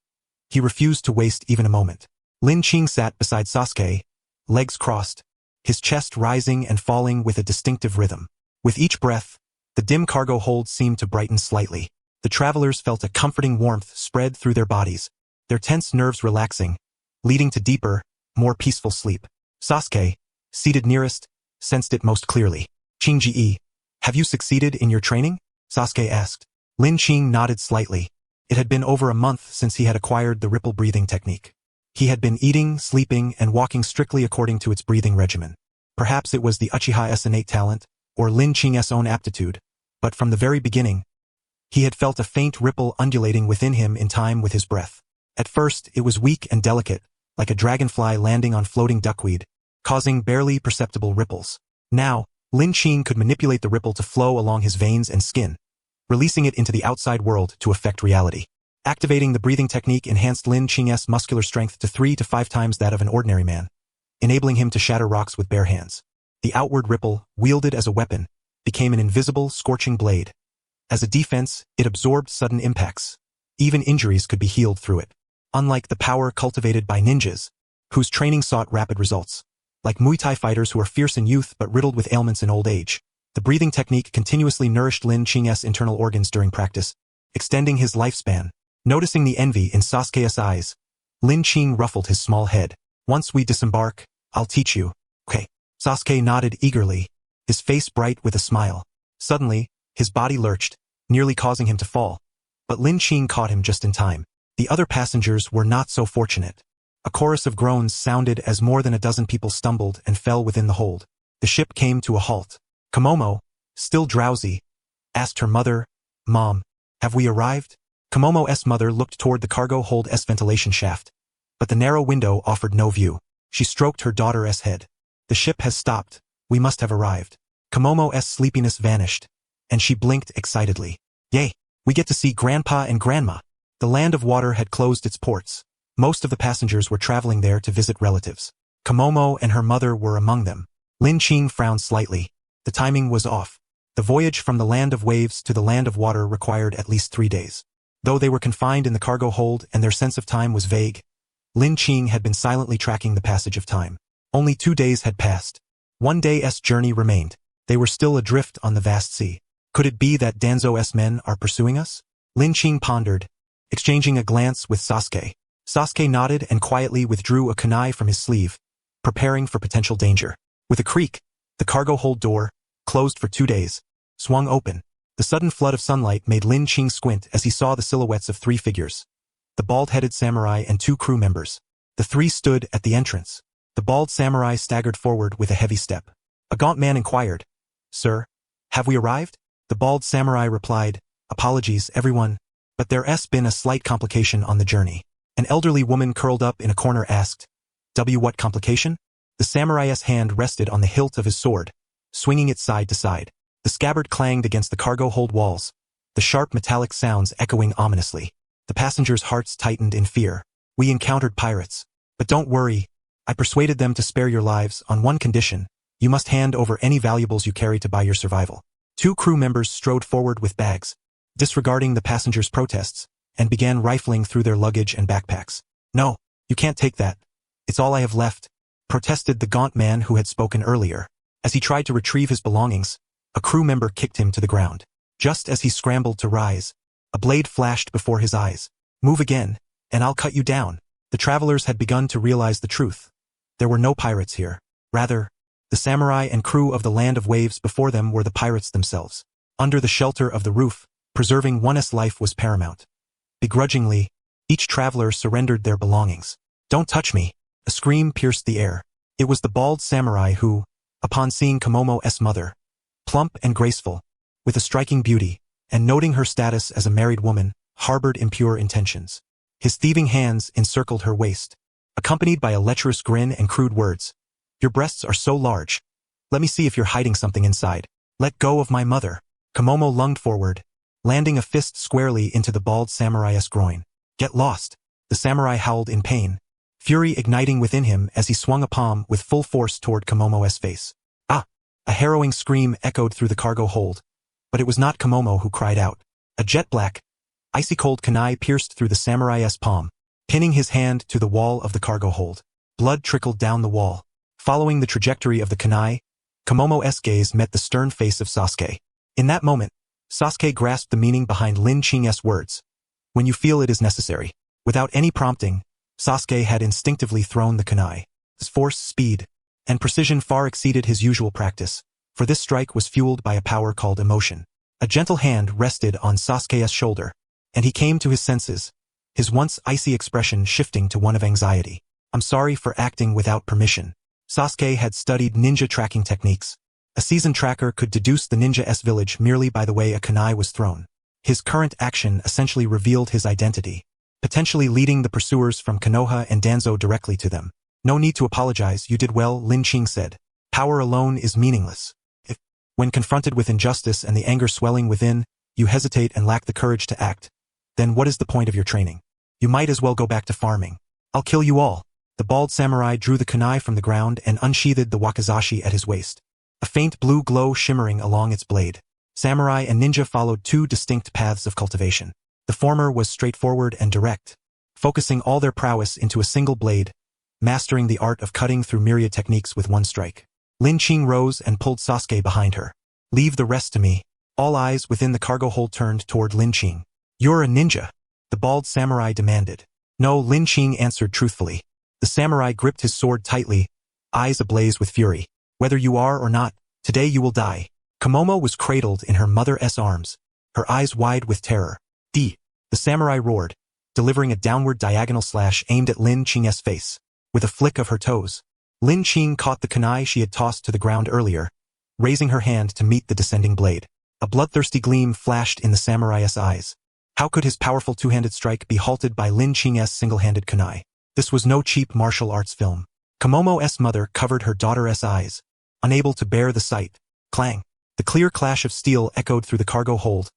Speaker 1: he refused to waste even a moment. Lin Qing sat beside Sasuke, legs crossed, his chest rising and falling with a distinctive rhythm. With each breath, the dim cargo hold seemed to brighten slightly. The travelers felt a comforting warmth spread through their bodies, their tense nerves relaxing, leading to deeper, more peaceful sleep. Sasuke, seated nearest, sensed it most clearly. Qingji, have you succeeded in your training? Sasuke asked. Lin Qing nodded slightly. It had been over a month since he had acquired the ripple breathing technique. He had been eating, sleeping, and walking strictly according to its breathing regimen. Perhaps it was the Uchiha's innate talent, or Lin Qing's own aptitude, but from the very beginning, he had felt a faint ripple undulating within him in time with his breath. At first, it was weak and delicate, like a dragonfly landing on floating duckweed, causing barely perceptible ripples. Now, Lin Qing could manipulate the ripple to flow along his veins and skin, releasing it into the outside world to affect reality. Activating the breathing technique enhanced Lin Qing's muscular strength to 3 to 5 times that of an ordinary man, enabling him to shatter rocks with bare hands. The outward ripple, wielded as a weapon, became an invisible, scorching blade. As a defense, it absorbed sudden impacts. Even injuries could be healed through it. Unlike the power cultivated by ninjas, whose training sought rapid results. Like Muay Thai fighters who are fierce in youth but riddled with ailments in old age, the breathing technique continuously nourished Lin Qing's internal organs during practice, extending his lifespan. Noticing the envy in Sasuke's eyes, Lin Qing ruffled his small head. Once we disembark, I'll teach you. Okay. Sasuke nodded eagerly, his face bright with a smile. Suddenly, his body lurched, nearly causing him to fall. But Lin Qing caught him just in time. The other passengers were not so fortunate. A chorus of groans sounded as more than a dozen people stumbled and fell within the hold. The ship came to a halt. Komomo, still drowsy, asked her mother, Mom, have we arrived? Komomo's mother looked toward the cargo hold's ventilation shaft, but the narrow window offered no view. She stroked her daughter's head. The ship has stopped. We must have arrived. Komomo's sleepiness vanished, and she blinked excitedly. Yay! We get to see Grandpa and Grandma. The land of water had closed its ports. Most of the passengers were traveling there to visit relatives. Komomo and her mother were among them. Lin Qing frowned slightly. The timing was off. The voyage from the land of waves to the land of water required at least 3 days. Though they were confined in the cargo hold and their sense of time was vague, Lin Qing had been silently tracking the passage of time. Only 2 days had passed. 1 day's journey remained. They were still adrift on the vast sea. Could it be that Danzo's men are pursuing us? Lin Qing pondered, exchanging a glance with Sasuke. Sasuke nodded and quietly withdrew a kunai from his sleeve, preparing for potential danger. With a creak, the cargo hold door, closed for 2 days, swung open. The sudden flood of sunlight made Lin Qing squint as he saw the silhouettes of 3 figures. The bald-headed samurai and 2 crew members. The 3 stood at the entrance. The bald samurai staggered forward with a heavy step. A gaunt man inquired, Sir, have we arrived? The bald samurai replied, Apologies, everyone, but there's been a slight complication on the journey. An elderly woman curled up in a corner asked, What complication? The samurai's hand rested on the hilt of his sword, swinging it side to side. The scabbard clanged against the cargo hold walls, the sharp metallic sounds echoing ominously. The passengers' hearts tightened in fear. We encountered pirates. But don't worry, I persuaded them to spare your lives on one condition. You must hand over any valuables you carry to buy your survival. Two crew members strode forward with bags, disregarding the passengers' protests, and began rifling through their luggage and backpacks. No, you can't take that. It's all I have left, protested the gaunt man who had spoken earlier. As he tried to retrieve his belongings, a crew member kicked him to the ground. Just as he scrambled to rise, a blade flashed before his eyes. Move again, and I'll cut you down. The travelers had begun to realize the truth. There were no pirates here. Rather, the samurai and crew of the Land of Waves before them were the pirates themselves. Under the shelter of the roof, preserving one's life was paramount. Begrudgingly, each traveler surrendered their belongings. Don't touch me! A scream pierced the air. It was the bald samurai who, upon seeing Komomo's mother, plump and graceful, with a striking beauty, and noting her status as a married woman, harbored impure intentions. His thieving hands encircled her waist, accompanied by a lecherous grin and crude words. Your breasts are so large. Let me see if you're hiding something inside. Let go of my mother. Komomo lunged forward, landing a fist squarely into the bald samurai's groin. Get lost. The samurai howled in pain, fury igniting within him as he swung a palm with full force toward Komomo's face. Ah! A harrowing scream echoed through the cargo hold, but it was not Komomo who cried out. A jet-black, icy-cold kunai pierced through the samurai's palm, pinning his hand to the wall of the cargo hold. Blood trickled down the wall. Following the trajectory of the kunai, Komomo's gaze met the stern face of Sasuke. In that moment, Sasuke grasped the meaning behind Lin Qing's words. When you feel it is necessary. Without any prompting, Sasuke had instinctively thrown the kunai. His force, speed, and precision far exceeded his usual practice, for this strike was fueled by a power called emotion. A gentle hand rested on Sasuke's shoulder, and he came to his senses, his once icy expression shifting to one of anxiety. I'm sorry for acting without permission. Sasuke had studied ninja tracking techniques. A seasoned tracker could deduce the ninja's village merely by the way a kunai was thrown. His current action essentially revealed his identity, potentially leading the pursuers from Konoha and Danzo directly to them. No need to apologize, you did well, Lin Qing said. Power alone is meaningless. If, when confronted with injustice and the anger swelling within, you hesitate and lack the courage to act, then what is the point of your training? You might as well go back to farming. I'll kill you all. The bald samurai drew the kunai from the ground and unsheathed the wakizashi at his waist, a faint blue glow shimmering along its blade. Samurai and ninja followed two distinct paths of cultivation. The former was straightforward and direct, focusing all their prowess into a single blade, mastering the art of cutting through myriad techniques with one strike. Lin Qing rose and pulled Sasuke behind her. Leave the rest to me. All eyes within the cargo hold turned toward Lin Qing. You're a ninja, the bald samurai demanded. No, Lin Qing answered truthfully. The samurai gripped his sword tightly, eyes ablaze with fury. Whether you are or not, today you will die. Komomo was cradled in her mother's arms, her eyes wide with terror. The samurai roared, delivering a downward diagonal slash aimed at Lin Qing's face. With a flick of her toes, Lin Qing caught the kunai she had tossed to the ground earlier, raising her hand to meet the descending blade. A bloodthirsty gleam flashed in the samurai's eyes. How could his powerful two-handed strike be halted by Lin Qing's single-handed kunai? This was no cheap martial arts film. Komomo's mother covered her daughter's eyes, unable to bear the sight. Clang! The clear clash of steel echoed through the cargo hold,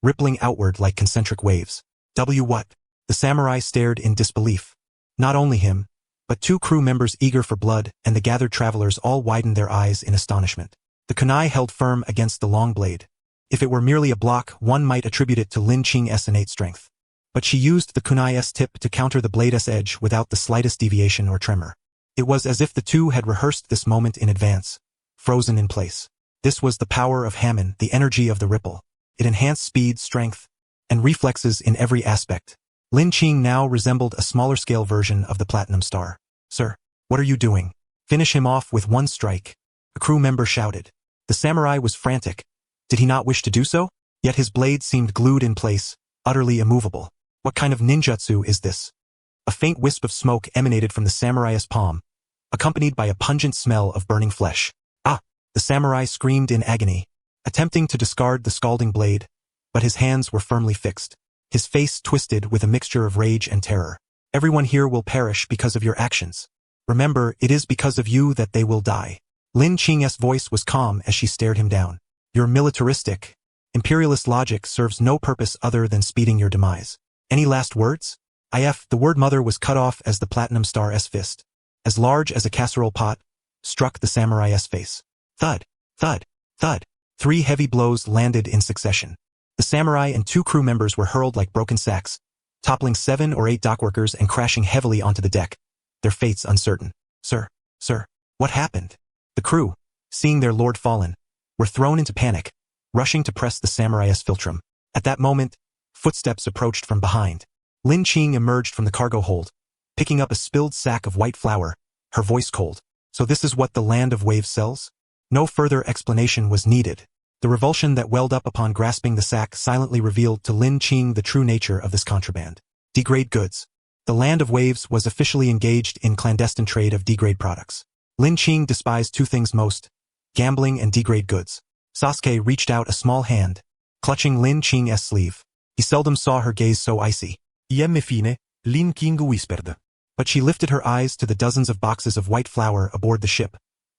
Speaker 1: rippling outward like concentric waves. What? The samurai stared in disbelief. Not only him, but two crew members eager for blood and the gathered travelers all widened their eyes in astonishment. The kunai held firm against the long blade. If it were merely a block, one might attribute it to Lin Qing's innate strength. But she used the kunai's tip to counter the blade's edge without the slightest deviation or tremor. It was as if the two had rehearsed this moment in advance, frozen in place. This was the power of Hammon, the energy of the ripple. It enhanced speed, strength, and reflexes in every aspect. Lin Qing now resembled a smaller-scale version of the Platinum Star. Sir, what are you doing? Finish him off with one strike. A crew member shouted. The samurai was frantic. Did he not wish to do so? Yet his blade seemed glued in place, utterly immovable. What kind of ninjutsu is this? A faint wisp of smoke emanated from the samurai's palm, accompanied by a pungent smell of burning flesh. Ah! The samurai screamed in agony, attempting to discard the scalding blade, but his hands were firmly fixed. His face twisted with a mixture of rage and terror. Everyone here will perish because of your actions. Remember, it is because of you that they will die. Lin Qing's voice was calm as she stared him down. Your militaristic, imperialist logic serves no purpose other than speeding your demise. Any last words? The word mother was cut off as the Platinum Star's fist, as large as a casserole pot, struck the samurai's face. Thud, thud, thud. 3 heavy blows landed in succession. The samurai and 2 crew members were hurled like broken sacks, toppling 7 or 8 dockworkers and crashing heavily onto the deck, their fates uncertain. Sir, what happened? The crew, seeing their lord fallen, were thrown into panic, rushing to press the samurai's philtrum. At that moment, footsteps approached from behind. Lin Qing emerged from the cargo hold, picking up a spilled sack of white flour, her voice cold. So this is what the Land of Waves sells? No further explanation was needed. The revulsion that welled up upon grasping the sack silently revealed to Lin Qing the true nature of this contraband. D-grade goods. The Land of Waves was officially engaged in clandestine trade of D-grade products. Lin Qing despised 2 things most: gambling and D-grade goods. Sasuke reached out a small hand, clutching Lin Qing's sleeve. He seldom saw her gaze so icy.
Speaker 2: Iemme fine, Lin Qing whispered.
Speaker 1: But she lifted her eyes to the dozens of boxes of white flour aboard the ship,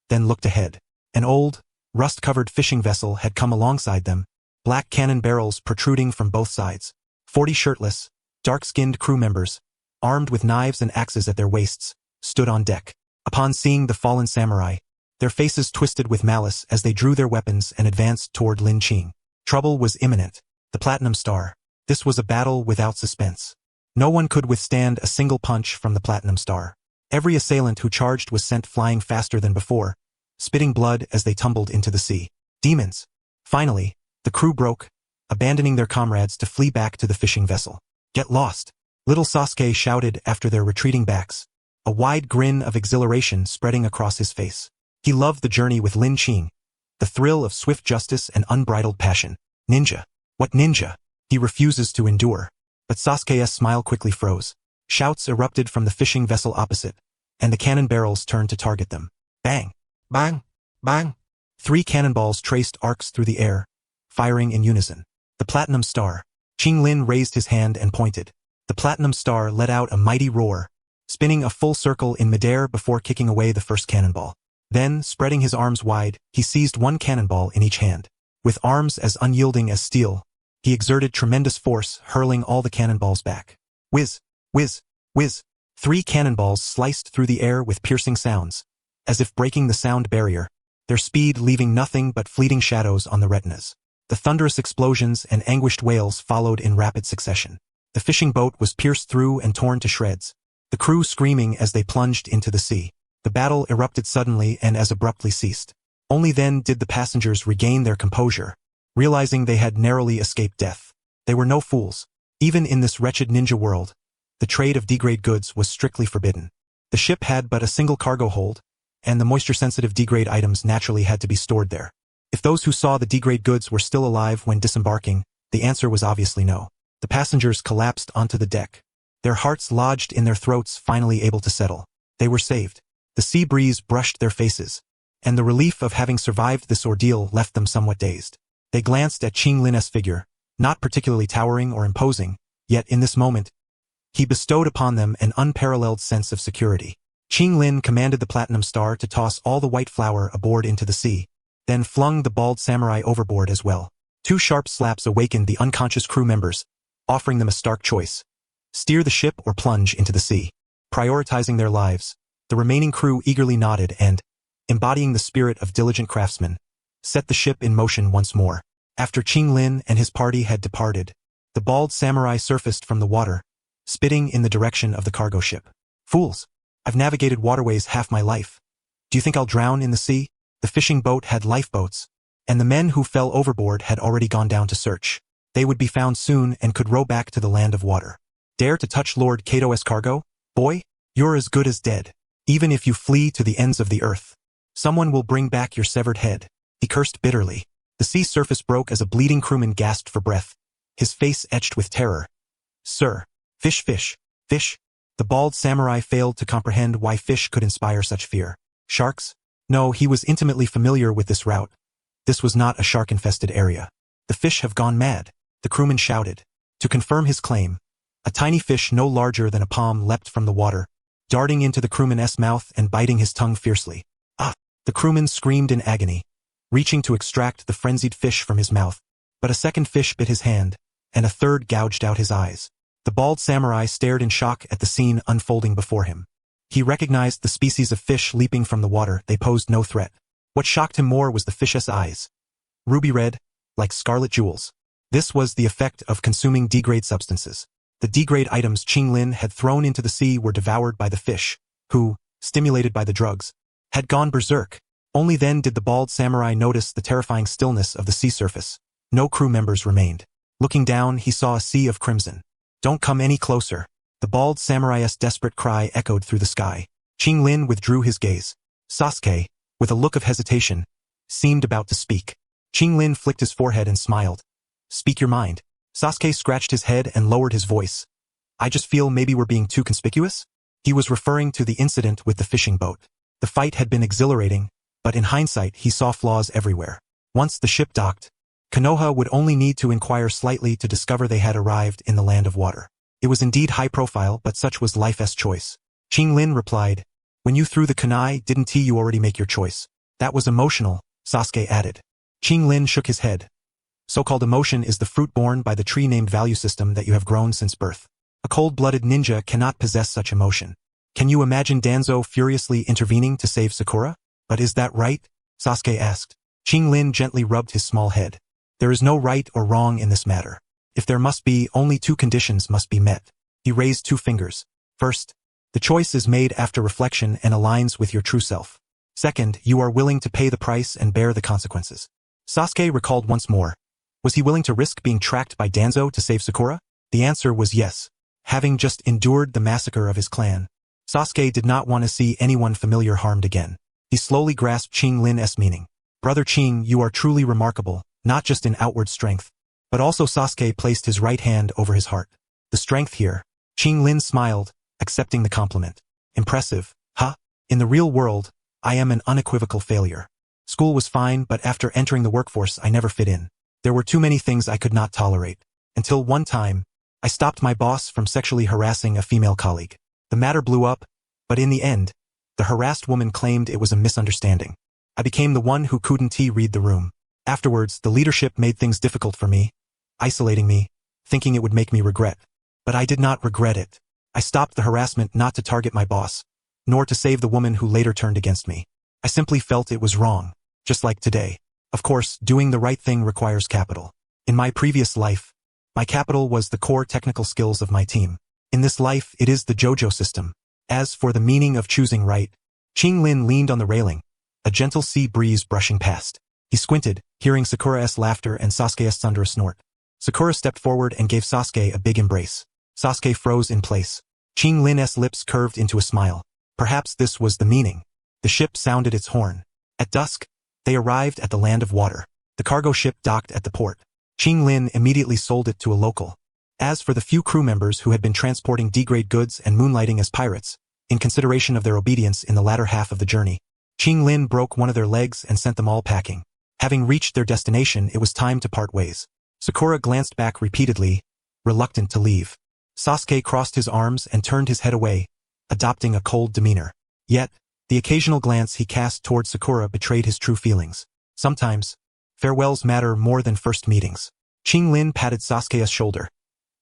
Speaker 1: then looked ahead. An old, rust-covered fishing vessel had come alongside them, black cannon barrels protruding from both sides. 40 shirtless, dark-skinned crew members, armed with knives and axes at their waists, stood on deck. Upon seeing the fallen samurai, their faces twisted with malice as they drew their weapons and advanced toward Lin Qing. Trouble was imminent. The Platinum Star. This was a battle without suspense. No one could withstand a single punch from the Platinum Star. Every assailant who charged was sent flying faster than before, spitting blood as they tumbled into the sea. Demons! Finally, the crew broke, abandoning their comrades to flee back to the fishing vessel. Get lost! Little Sasuke shouted after their retreating backs, a wide grin of exhilaration spreading across his face. He loved the journey with Lin Qing, the thrill of swift justice and unbridled passion. Ninja! What ninja? He refuses to endure. But Sasuke's smile quickly froze. Shouts erupted from the fishing vessel opposite, and the cannon barrels turned to target them. Bang! Bang! Bang! 3 cannonballs traced arcs through the air, firing in unison. The Platinum Star. Qing Lin raised his hand and pointed. The Platinum Star let out a mighty roar, spinning a full circle in midair before kicking away the first cannonball. Then, spreading his arms wide, he seized 1 cannonball in each hand. With arms as unyielding as steel, he exerted tremendous force, hurling all the cannonballs back. Whiz! Whiz! Whiz! 3 cannonballs sliced through the air with piercing sounds, as if breaking the sound barrier, their speed leaving nothing but fleeting shadows on the retinas. The thunderous explosions and anguished wails followed in rapid succession. The fishing boat was pierced through and torn to shreds, the crew screaming as they plunged into the sea. The battle erupted suddenly and as abruptly ceased. Only then did the passengers regain their composure, realizing they had narrowly escaped death. They were no fools. Even in this wretched ninja world, the trade of D-grade goods was strictly forbidden. The ship had but a single cargo hold, and the moisture-sensitive D-grade items naturally had to be stored there. If those who saw the D-grade goods were still alive when disembarking, the answer was obviously no. The passengers collapsed onto the deck, their hearts lodged in their throats finally able to settle. They were saved. The sea breeze brushed their faces, and the relief of having survived this ordeal left them somewhat dazed. They glanced at Qing Lin's figure, not particularly towering or imposing, yet in this moment, he bestowed upon them an unparalleled sense of security. Qing Lin commanded the Platinum Star to toss all the white flour aboard into the sea, then flung the bald samurai overboard as well. 2 sharp slaps awakened the unconscious crew members, offering them a stark choice: steer the ship or plunge into the sea. Prioritizing their lives, the remaining crew eagerly nodded and, embodying the spirit of diligent craftsmen, set the ship in motion once more. After Qing Lin and his party had departed, the bald samurai surfaced from the water, spitting in the direction of the cargo ship. Fools! I've navigated waterways half my life. Do you think I'll drown in the sea? The fishing boat had lifeboats, and the men who fell overboard had already gone down to search. They would be found soon and could row back to the land of water. Dare to touch Lord Kato's cargo? Boy, you're as good as dead. Even if you flee to the ends of the earth, someone will bring back your severed head. He cursed bitterly. The sea surface broke as a bleeding crewman gasped for breath, his face etched with terror. Sir, fish, fish, fish. The bald samurai failed to comprehend why fish could inspire such fear. Sharks? No, he was intimately familiar with this route. This was not a shark-infested area. The fish have gone mad, the crewman shouted. To confirm his claim, a tiny fish no larger than a palm leapt from the water, darting into the crewman's mouth and biting his tongue fiercely. Ah! The crewman screamed in agony, reaching to extract the frenzied fish from his mouth. But a second fish bit his hand, and a third gouged out his eyes. The bald samurai stared in shock at the scene unfolding before him. He recognized the species of fish leaping from the water. They posed no threat. What shocked him more was the fish's eyes. Ruby red, like scarlet jewels. This was the effect of consuming D-grade substances. The D-grade items Qinglin had thrown into the sea were devoured by the fish, who, stimulated by the drugs, had gone berserk. Only then did the bald samurai notice the terrifying stillness of the sea surface. No crew members remained. Looking down, he saw a sea of crimson. "Don't come any closer." The bald samurai's desperate cry echoed through the sky. Qinglin withdrew his gaze. Sasuke, with a look of hesitation, seemed about to speak. Qinglin flicked his forehead and smiled. "Speak your mind." Sasuke scratched his head and lowered his voice. "I just feel maybe we're being too conspicuous?" He was referring to the incident with the fishing boat. The fight had been exhilarating, but in hindsight he saw flaws everywhere. Once the ship docked, Konoha would only need to inquire slightly to discover they had arrived in the land of water. It was indeed high profile, but such was life's choice. Qinglin replied, "When you threw the kunai, didn't you already make your choice?" "That was emotional," Sasuke added. Qinglin shook his head. "So-called emotion is the fruit borne by the tree named value system that you have grown since birth. A cold-blooded ninja cannot possess such emotion. Can you imagine Danzo furiously intervening to save Sakura?" "But is that right?" Sasuke asked. Qinglin gently rubbed his small head. "There is no right or wrong in this matter. If there must be, only two conditions must be met." He raised two fingers. "First, the choice is made after reflection and aligns with your true self. Second, you are willing to pay the price and bear the consequences." Sasuke recalled once more. Was he willing to risk being tracked by Danzo to save Sakura? The answer was yes. Having just endured the massacre of his clan, Sasuke did not want to see anyone familiar harmed again. He slowly grasped Qinglin's meaning. "Brother Qing, you are truly remarkable, not just in outward strength." But also Sasuke placed his right hand over his heart. "The strength here." Qinglin smiled, accepting the compliment. "Impressive, huh? In the real world, I am an unequivocal failure. School was fine, but after entering the workforce I never fit in. There were too many things I could not tolerate. Until one time, I stopped my boss from sexually harassing a female colleague. The matter blew up, but in the end, the harassed woman claimed it was a misunderstanding. I became the one who couldn't read the room. Afterwards, the leadership made things difficult for me, isolating me, thinking it would make me regret. But I did not regret it. I stopped the harassment not to target my boss, nor to save the woman who later turned against me. I simply felt it was wrong, just like today. Of course, doing the right thing requires capital. In my previous life, my capital was the core technical skills of my team. In this life, it is the JOJO system. As for the meaning of choosing right, Qinglin leaned on the railing, a gentle sea breeze brushing past. He squinted, hearing Sakura's laughter and Sasuke's thunderous snort. Sakura stepped forward and gave Sasuke a big embrace. Sasuke froze in place. Qinglin's lips curved into a smile. Perhaps this was the meaning. The ship sounded its horn. At dusk, they arrived at the land of water. The cargo ship docked at the port. Qinglin immediately sold it to a local. As for the few crew members who had been transporting D-grade goods and moonlighting as pirates, in consideration of their obedience in the latter half of the journey, Qinglin broke one of their legs and sent them all packing. Having reached their destination, it was time to part ways. Sakura glanced back repeatedly, reluctant to leave. Sasuke crossed his arms and turned his head away, adopting a cold demeanor. Yet, the occasional glance he cast toward Sakura betrayed his true feelings. Sometimes, farewells matter more than first meetings. Qinglin patted Sasuke's shoulder.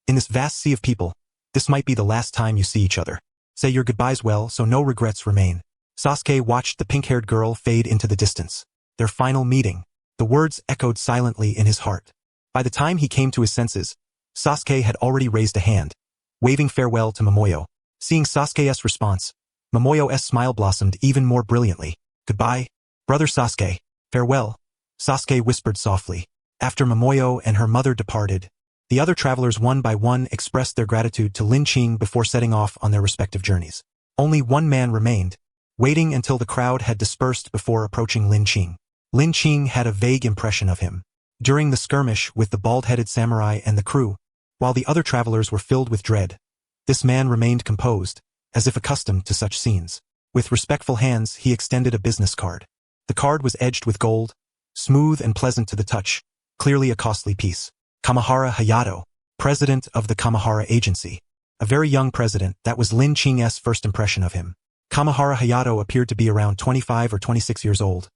Speaker 1: "In this vast sea of people, this might be the last time you see each other. Say your goodbyes well so no regrets remain." Sasuke watched the pink-haired girl fade into the distance. Their final meeting. The words echoed silently in his heart. By the time he came to his senses, Sasuke had already raised a hand, waving farewell to Momoyo. Seeing Sasuke's response, Momoyo's smile blossomed even more brilliantly. "Goodbye, brother Sasuke. Farewell," Sasuke whispered softly. After Momoyo and her mother departed, the other travelers one by one expressed their gratitude to Lin Qing before setting off on their respective journeys. Only one man remained, waiting until the crowd had dispersed before approaching Lin Qing. Lin Qing had a vague impression of him. During the skirmish with the bald-headed samurai and the crew, while the other travelers were filled with dread, this man remained composed, as if accustomed to such scenes. With respectful hands, he extended a business card. The card was edged with gold, smooth and pleasant to the touch, clearly a costly piece. Kamahara Hayato, president of the Kamahara Agency. A very young president, that was Lin Qing's first impression of him. Kamahara Hayato appeared to be around 25 or 26 years old.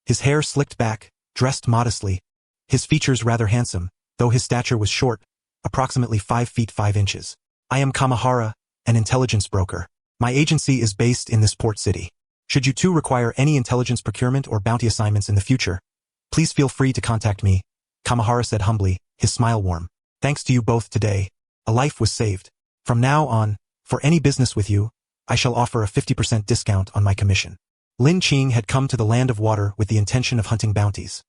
Speaker 1: His hair slicked back, dressed modestly, his features rather handsome, though his stature was short, approximately 5 feet 5 inches. "I am Kamahara, an intelligence broker. My agency is based in this port city. Should you two require any intelligence procurement or bounty assignments in the future, please feel free to contact me, Kamahara said humbly, his smile warm. Thanks to you both today, a life was saved. From now on, for any business with you, I shall offer a 50% discount on my commission. Lin Qing had come to the land of water with the intention of hunting bounties.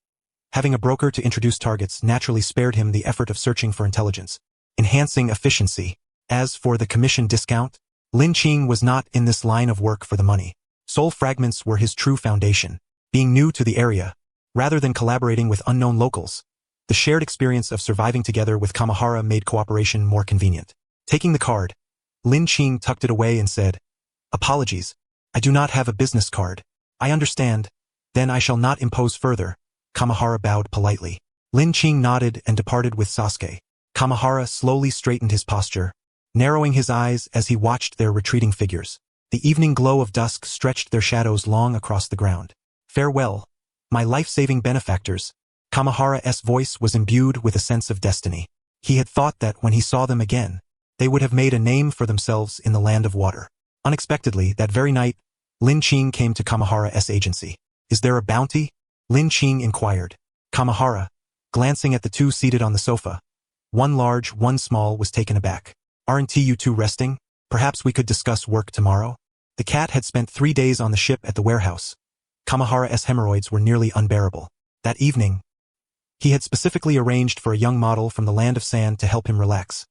Speaker 1: Having a broker to introduce targets naturally spared him the effort of searching for intelligence, enhancing efficiency. As for the commission discount, Lin Qing was not in this line of work for the money. Soul fragments were his true foundation. Being new to the area, rather than collaborating with unknown locals, the shared experience of surviving together with Kamahara made cooperation more convenient. Taking the card, Lin Qing tucked it away and said, "Apologies, I do not have a business card." "I understand. Then I shall not impose further." Kamahara bowed politely. Lin Qing nodded and departed with Sasuke. Kamahara slowly straightened his posture, narrowing his eyes as he watched their retreating figures. The evening glow of dusk stretched their shadows long across the ground. "Farewell, my life-saving benefactors." Kamahara's voice was imbued with a sense of destiny. He had thought that when he saw them again, they would have made a name for themselves in the land of water. Unexpectedly, that very night, Lin Qing came to Kamahara's agency. "Is there a bounty?" Lin Qing inquired. Kamahara, glancing at the two seated on the sofa, one large, one small, was taken aback. "Aren't you two resting? Perhaps we could discuss work tomorrow?" The cat had spent 3 days on the ship at the warehouse. Kamahara's hemorrhoids were nearly unbearable. That evening, he had specifically arranged for a young model from the land of sand to help him relax.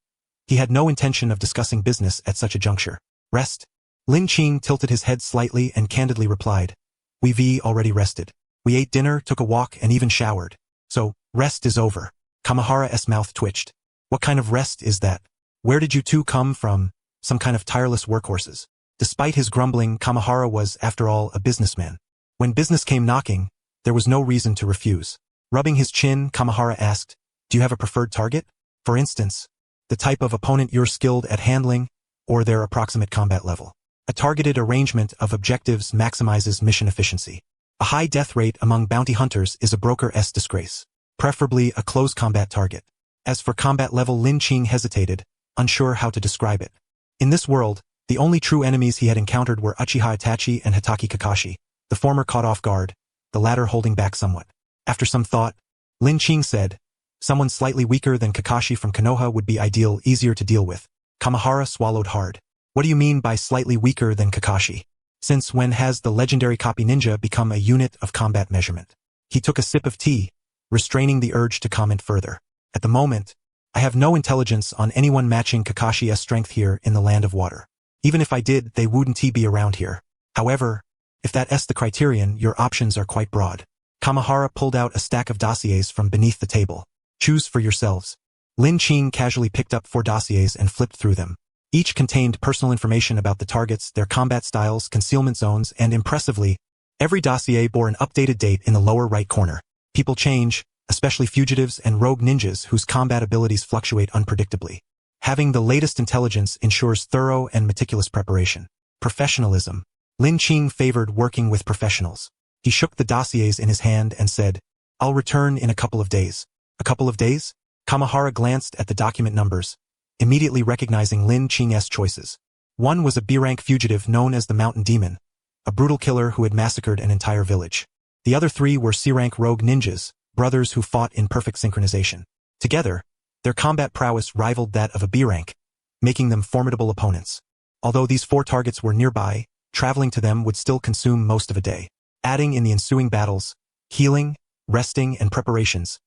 Speaker 1: He had no intention of discussing business at such a juncture. "Rest?" Lin Qing tilted his head slightly and candidly replied. "We've already rested. We ate dinner, took a walk, and even showered. So, rest is over." Kamahara's mouth twitched. "What kind of rest is that? Where did you two come from? Some kind of tireless workhorses?" Despite his grumbling, Kamahara was, after all, a businessman. When business came knocking, there was no reason to refuse. Rubbing his chin, Kamahara asked, "Do you have a preferred target? For instance, the type of opponent you're skilled at handling, or their approximate combat level?" A targeted arrangement of objectives maximizes mission efficiency. A high death rate among bounty hunters is a broker's disgrace, preferably a close combat target. As for combat level, Lin Qing hesitated, unsure how to describe it. In this world, the only true enemies he had encountered were Uchiha Itachi and Hitaki Kakashi, the former caught off guard, the latter holding back somewhat. After some thought, Lin Qing said, "Someone slightly weaker than Kakashi from Konoha would be ideal, easier to deal with." Kamahara swallowed hard. "What do you mean by slightly weaker than Kakashi? Since when has the legendary copy ninja become a unit of combat measurement?" He took a sip of tea, restraining the urge to comment further. "At the moment, I have no intelligence on anyone matching Kakashi's strength here in the land of water. Even if I did, they wouldn't be around here. However, if that's the criterion, your options are quite broad." Kamahara pulled out a stack of dossiers from beneath the table. "Choose for yourselves." Lin Qing casually picked up 4 dossiers and flipped through them. Each contained personal information about the targets, their combat styles, concealment zones, and impressively, every dossier bore an updated date in the lower right corner. People change, especially fugitives and rogue ninjas whose combat abilities fluctuate unpredictably. Having the latest intelligence ensures thorough and meticulous preparation. Professionalism. Lin Qing favored working with professionals. He shook the dossiers in his hand and said, "I'll return in a couple of days." "A couple of days?" Kamahara glanced at the document numbers, immediately recognizing Lin Qing's choices. One was a B-rank fugitive known as the Mountain Demon, a brutal killer who had massacred an entire village. The other 3 were C-rank rogue ninjas, brothers who fought in perfect synchronization. Together, their combat prowess rivaled that of a B-rank, making them formidable opponents. Although these 4 targets were nearby, traveling to them would still consume most of a day. Adding in the ensuing battles, healing, resting, and preparations,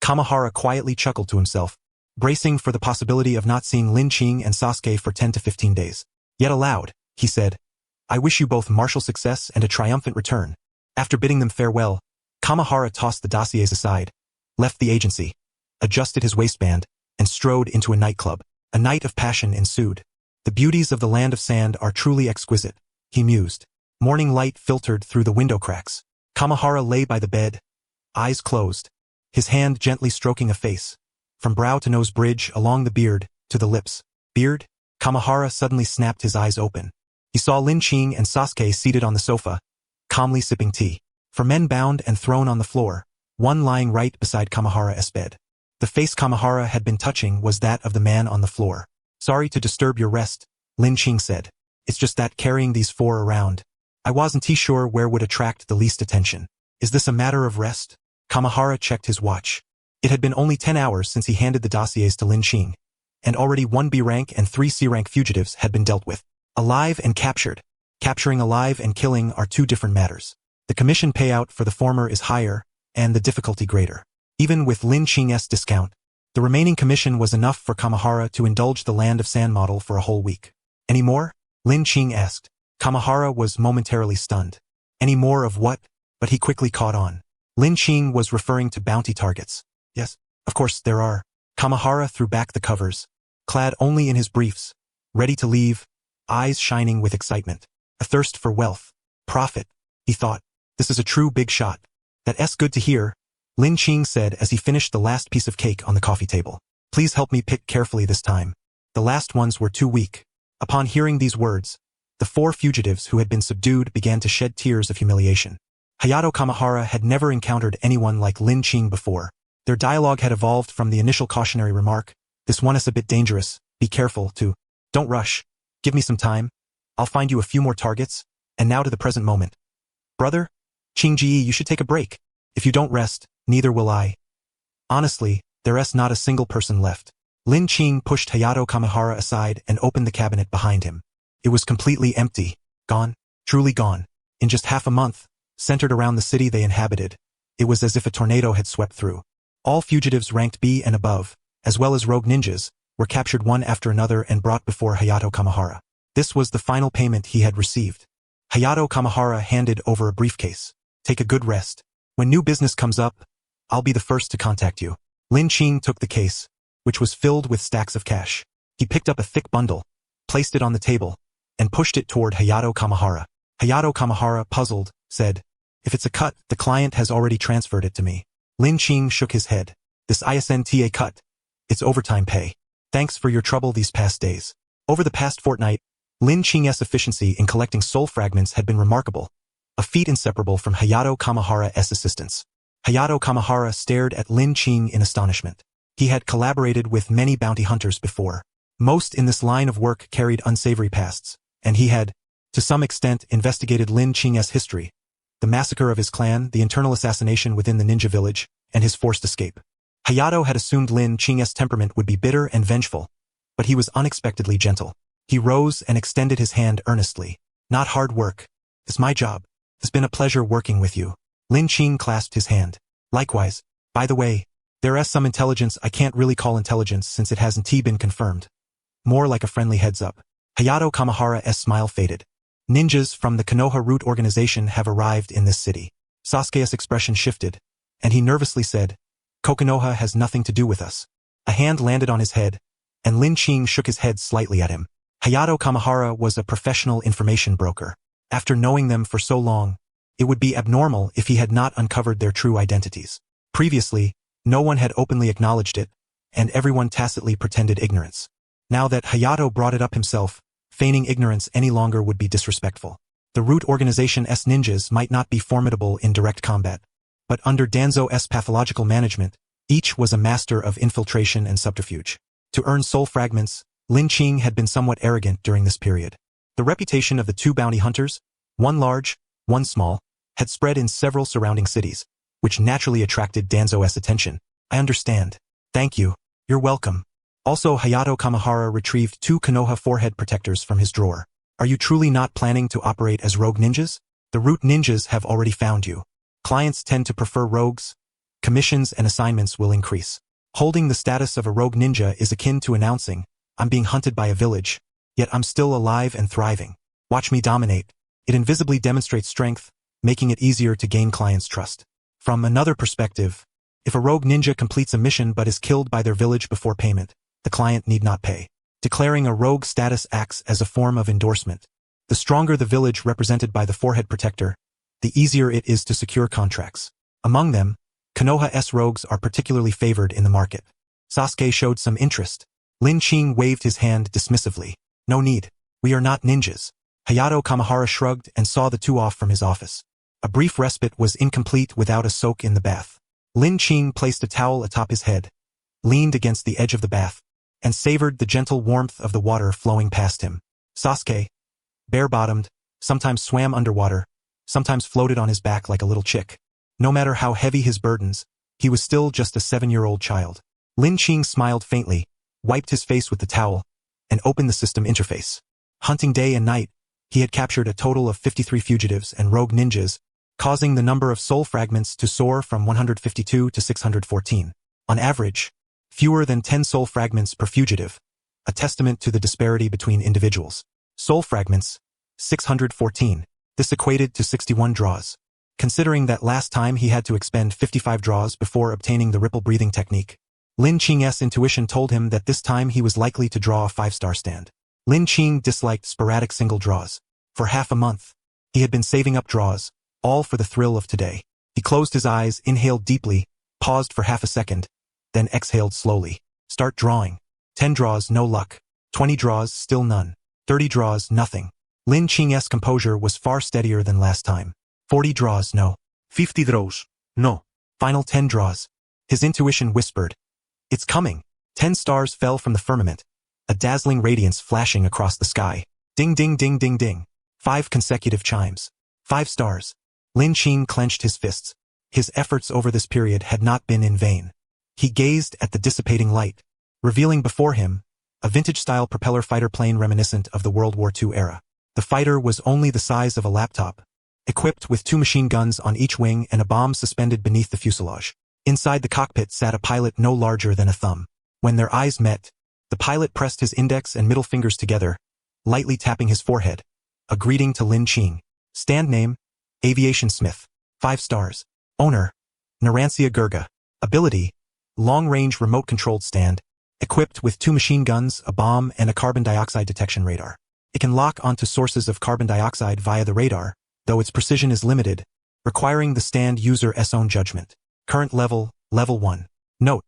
Speaker 1: Kamahara quietly chuckled to himself, bracing for the possibility of not seeing Lin Qing and Sasuke for 10 to 15 days. Yet aloud, he said, "I wish you both martial success and a triumphant return." After bidding them farewell, Kamahara tossed the dossiers aside, left the agency, adjusted his waistband, and strode into a nightclub. A night of passion ensued. "The beauties of the land of sand are truly exquisite," he mused. Morning light filtered through the window cracks. Kamahara lay by the bed, eyes closed, his hand gently stroking a face, from brow to nose bridge, along the beard, to the lips. Beard? Kamahara suddenly snapped his eyes open. He saw Lin Qing and Sasuke seated on the sofa, calmly sipping tea. 4 men bound and thrown on the floor, one lying right beside Kamahara's bed. The face Kamahara had been touching was that of the man on the floor. "Sorry to disturb your rest," Lin Qing said. "It's just that carrying these 4 around, I wasn't sure where would attract the least attention. Is this a matter of rest? Kamahara checked his watch. It had been only 10 hours since he handed the dossiers to Lin Qing, and already 1 B-rank and 3 C-rank fugitives had been dealt with. Alive and captured. Capturing alive and killing are 2 different matters. The commission payout for the former is higher, and the difficulty greater. Even with Lin Qing's discount, the remaining commission was enough for Kamahara to indulge the Land of Sand model for a whole week. Any more? Lin Qing asked. Kamahara was momentarily stunned. Any more of what? But he quickly caught on. Lin Qing was referring to bounty targets. Yes, of course there are. Kamahara threw back the covers, clad only in his briefs, ready to leave, eyes shining with excitement. A thirst for wealth, profit, he thought. This is a true big shot. That's good to hear, Lin Qing said as he finished the last piece of cake on the coffee table. Please help me pick carefully this time. The last ones were too weak. Upon hearing these words, the 4 fugitives who had been subdued began to shed tears of humiliation. Hayato Kamahara had never encountered anyone like Lin Qing before. Their dialogue had evolved from the initial cautionary remark, "This one is a bit dangerous, be careful," to, "Don't rush, give me some time, I'll find you a few more targets," and now to the present moment. "Brother, Qingji, you should take a break. If you don't rest, neither will I." Honestly, there's not a single person left. Lin Qing pushed Hayato Kamahara aside and opened the cabinet behind him. It was completely empty. Gone. Truly gone. In just half a month, centered around the city they inhabited, it was as if a tornado had swept through. All fugitives ranked B and above, as well as rogue ninjas, were captured one after another and brought before Hayato Kamahara. This was the final payment he had received. Hayato Kamahara handed over a briefcase. "Take a good rest. When new business comes up, I'll be the first to contact you." Lin Qing took the case, which was filled with stacks of cash. He picked up a thick bundle, placed it on the table, and pushed it toward Hayato Kamahara. Hayato Kamahara, puzzled, said, "If it's a cut, the client has already transferred it to me." Lin Qing shook his head. "This isn't a cut. It's overtime pay. Thanks for your trouble these past days." Over the past fortnight, Lin Qing's efficiency in collecting soul fragments had been remarkable, a feat inseparable from Hayato Kamahara's assistance. Hayato Kamahara stared at Lin Qing in astonishment. He had collaborated with many bounty hunters before. Most in this line of work carried unsavory pasts, and he had, to some extent, investigated Lin Qing's history, the massacre of his clan, the internal assassination within the ninja village, and his forced escape. Hayato had assumed Lin Qing's temperament would be bitter and vengeful, but he was unexpectedly gentle. He rose and extended his hand earnestly. "Not hard work. It's my job. It's been a pleasure working with you." Lin Qing clasped his hand. "Likewise. By the way, there is some intelligence I can't really call intelligence since it hasn't been confirmed. More like a friendly heads up." Hayato Kamahara's smile faded. "Ninjas from the Konoha Root organization have arrived in this city." Sasuke's expression shifted, and he nervously said, "Konoha has nothing to do with us." A hand landed on his head, and Lin Qing shook his head slightly at him. Hayato Kamahara was a professional information broker. After knowing them for so long, it would be abnormal if he had not uncovered their true identities. Previously, no one had openly acknowledged it, and everyone tacitly pretended ignorance. Now that Hayato brought it up himself, feigning ignorance any longer would be disrespectful. The Root organization's ninjas might not be formidable in direct combat, but under Danzo's pathological management, each was a master of infiltration and subterfuge. To earn soul fragments, Lin Qing had been somewhat arrogant during this period. The reputation of the 2 bounty hunters, one large, one small, had spread in several surrounding cities, which naturally attracted Danzo's attention. "I understand. Thank you. You're welcome." Also, Hayato Kamahara retrieved 2 Konoha forehead protectors from his drawer. "Are you truly not planning to operate as rogue ninjas? The Root ninjas have already found you. Clients tend to prefer rogues. Commissions and assignments will increase. Holding the status of a rogue ninja is akin to announcing, 'I'm being hunted by a village, yet I'm still alive and thriving. Watch me dominate.' It invisibly demonstrates strength, making it easier to gain clients' trust. From another perspective, if a rogue ninja completes a mission but is killed by their village before payment, the client need not pay. Declaring a rogue status acts as a form of endorsement. The stronger the village represented by the forehead protector, the easier it is to secure contracts. Among them, Konoha's rogues are particularly favored in the market." Sasuke showed some interest. Lin Qing waved his hand dismissively. "No need. We are not ninjas." Hayato Kamahara shrugged and saw the 2 off from his office. A brief respite was incomplete without a soak in the bath. Lin Qing placed a towel atop his head, leaned against the edge of the bath, and savored the gentle warmth of the water flowing past him. Sasuke, bare-bottomed, sometimes swam underwater, sometimes floated on his back like a little chick. No matter how heavy his burdens, he was still just a 7-year-old child. Lin Qing smiled faintly, wiped his face with the towel, and opened the system interface. Hunting day and night, he had captured a total of 53 fugitives and rogue ninjas, causing the number of soul fragments to soar from 152 to 614. On average, fewer than 10 soul fragments per fugitive, a testament to the disparity between individuals. Soul fragments, 614. This equated to 61 draws. Considering that last time he had to expend 55 draws before obtaining the ripple breathing technique, Lin Qing's intuition told him that this time he was likely to draw a 5-star stand. Lin Qing disliked sporadic single draws. For half a month, he had been saving up draws, all for the thrill of today. He closed his eyes, inhaled deeply, paused for half a second, then exhaled slowly. Start drawing. 10 draws, no luck. 20 draws, still none. 30 draws, nothing. Lin Qing's composure was far steadier than last time. 40 draws, no.
Speaker 2: 50 draws, no.
Speaker 1: Final 10 draws. His intuition whispered, "It's coming." 10 stars fell from the firmament, a dazzling radiance flashing across the sky. Ding ding ding ding ding. 5 consecutive chimes. 5 stars. Lin Qing clenched his fists. His efforts over this period had not been in vain. He gazed at the dissipating light, revealing before him a vintage-style propeller fighter plane reminiscent of the World War II era. The fighter was only the size of a laptop, equipped with 2 machine guns on each wing and a bomb suspended beneath the fuselage. Inside the cockpit sat a pilot no larger than a thumb. When their eyes met, the pilot pressed his index and middle fingers together, lightly tapping his forehead, a greeting to Lin Qing. Stand name, Aviation Smith. 5 stars. Owner, Narancia Gurga. Ability, long-range remote-controlled stand, equipped with 2 machine guns, a bomb, and a carbon dioxide detection radar. It can lock onto sources of carbon dioxide via the radar, though its precision is limited, requiring the stand user's own judgment. Current level, level 1. Note: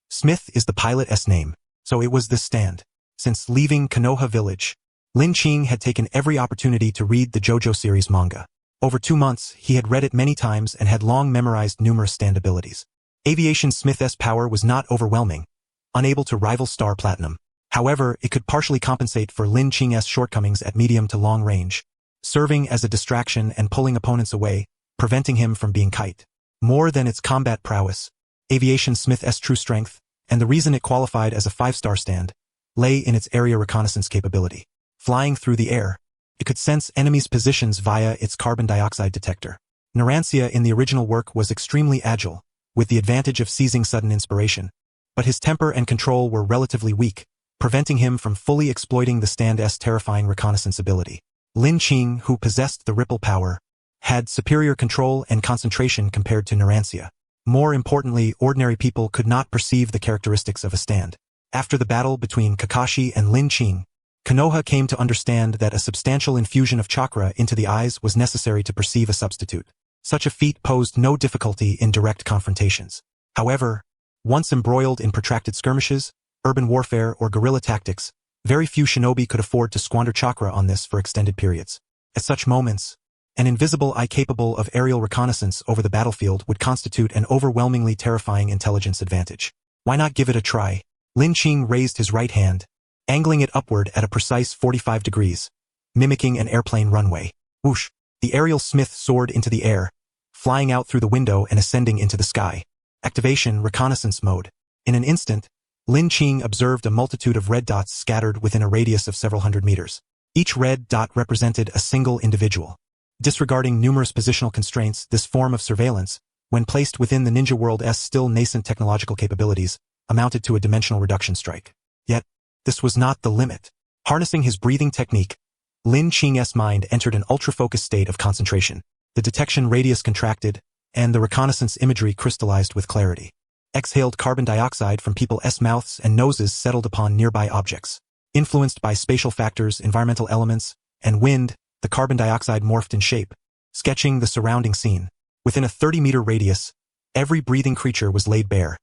Speaker 1: Smith is the pilot's name, so it was this stand. Since leaving Konoha village, Lin Qing had taken every opportunity to read the JOJO series manga. Over 2 months, he had read it many times and had long memorized numerous stand abilities. Aviation Smith's power was not overwhelming, unable to rival Star Platinum. However, it could partially compensate for Lin Qing's shortcomings at medium to long range, serving as a distraction and pulling opponents away, preventing him from being kite. More than its combat prowess, Aviation Smith's true strength, and the reason it qualified as a 5-star stand, lay in its area reconnaissance capability. Flying through the air, it could sense enemies' positions via its carbon dioxide detector. Narancia in the original work was extremely agile, with the advantage of seizing sudden inspiration, but his temper and control were relatively weak, preventing him from fully exploiting the stand's terrifying reconnaissance ability. Lin Qing, who possessed the ripple power, had superior control and concentration compared to Narancia. More importantly, ordinary people could not perceive the characteristics of a stand. After the battle between Kakashi and Lin Qing, Konoha came to understand that a substantial infusion of chakra into the eyes was necessary to perceive a substitute. Such a feat posed no difficulty in direct confrontations. However, once embroiled in protracted skirmishes, urban warfare, or guerrilla tactics, very few shinobi could afford to squander chakra on this for extended periods. At such moments, an invisible eye capable of aerial reconnaissance over the battlefield would constitute an overwhelmingly terrifying intelligence advantage. Why not give it a try? Lin Qing raised his right hand, angling it upward at a precise 45 degrees, mimicking an airplane runway. Whoosh! The aerial Smith soared into the air, flying out through the window and ascending into the sky. Activation reconnaissance mode. In an instant, Lin Qing observed a multitude of red dots scattered within a radius of several hundred meters. Each red dot represented a single individual. Disregarding numerous positional constraints, this form of surveillance, when placed within the ninja world's still nascent technological capabilities, amounted to a dimensional reduction strike. Yet, this was not the limit. Harnessing his breathing technique, Lin Qing's mind entered an ultra-focused state of concentration. The detection radius contracted, and the reconnaissance imagery crystallized with clarity. Exhaled carbon dioxide from people's mouths and noses settled upon nearby objects. Influenced by spatial factors, environmental elements, and wind, the carbon dioxide morphed in shape, sketching the surrounding scene. Within a 30-meter radius, every breathing creature was laid bare.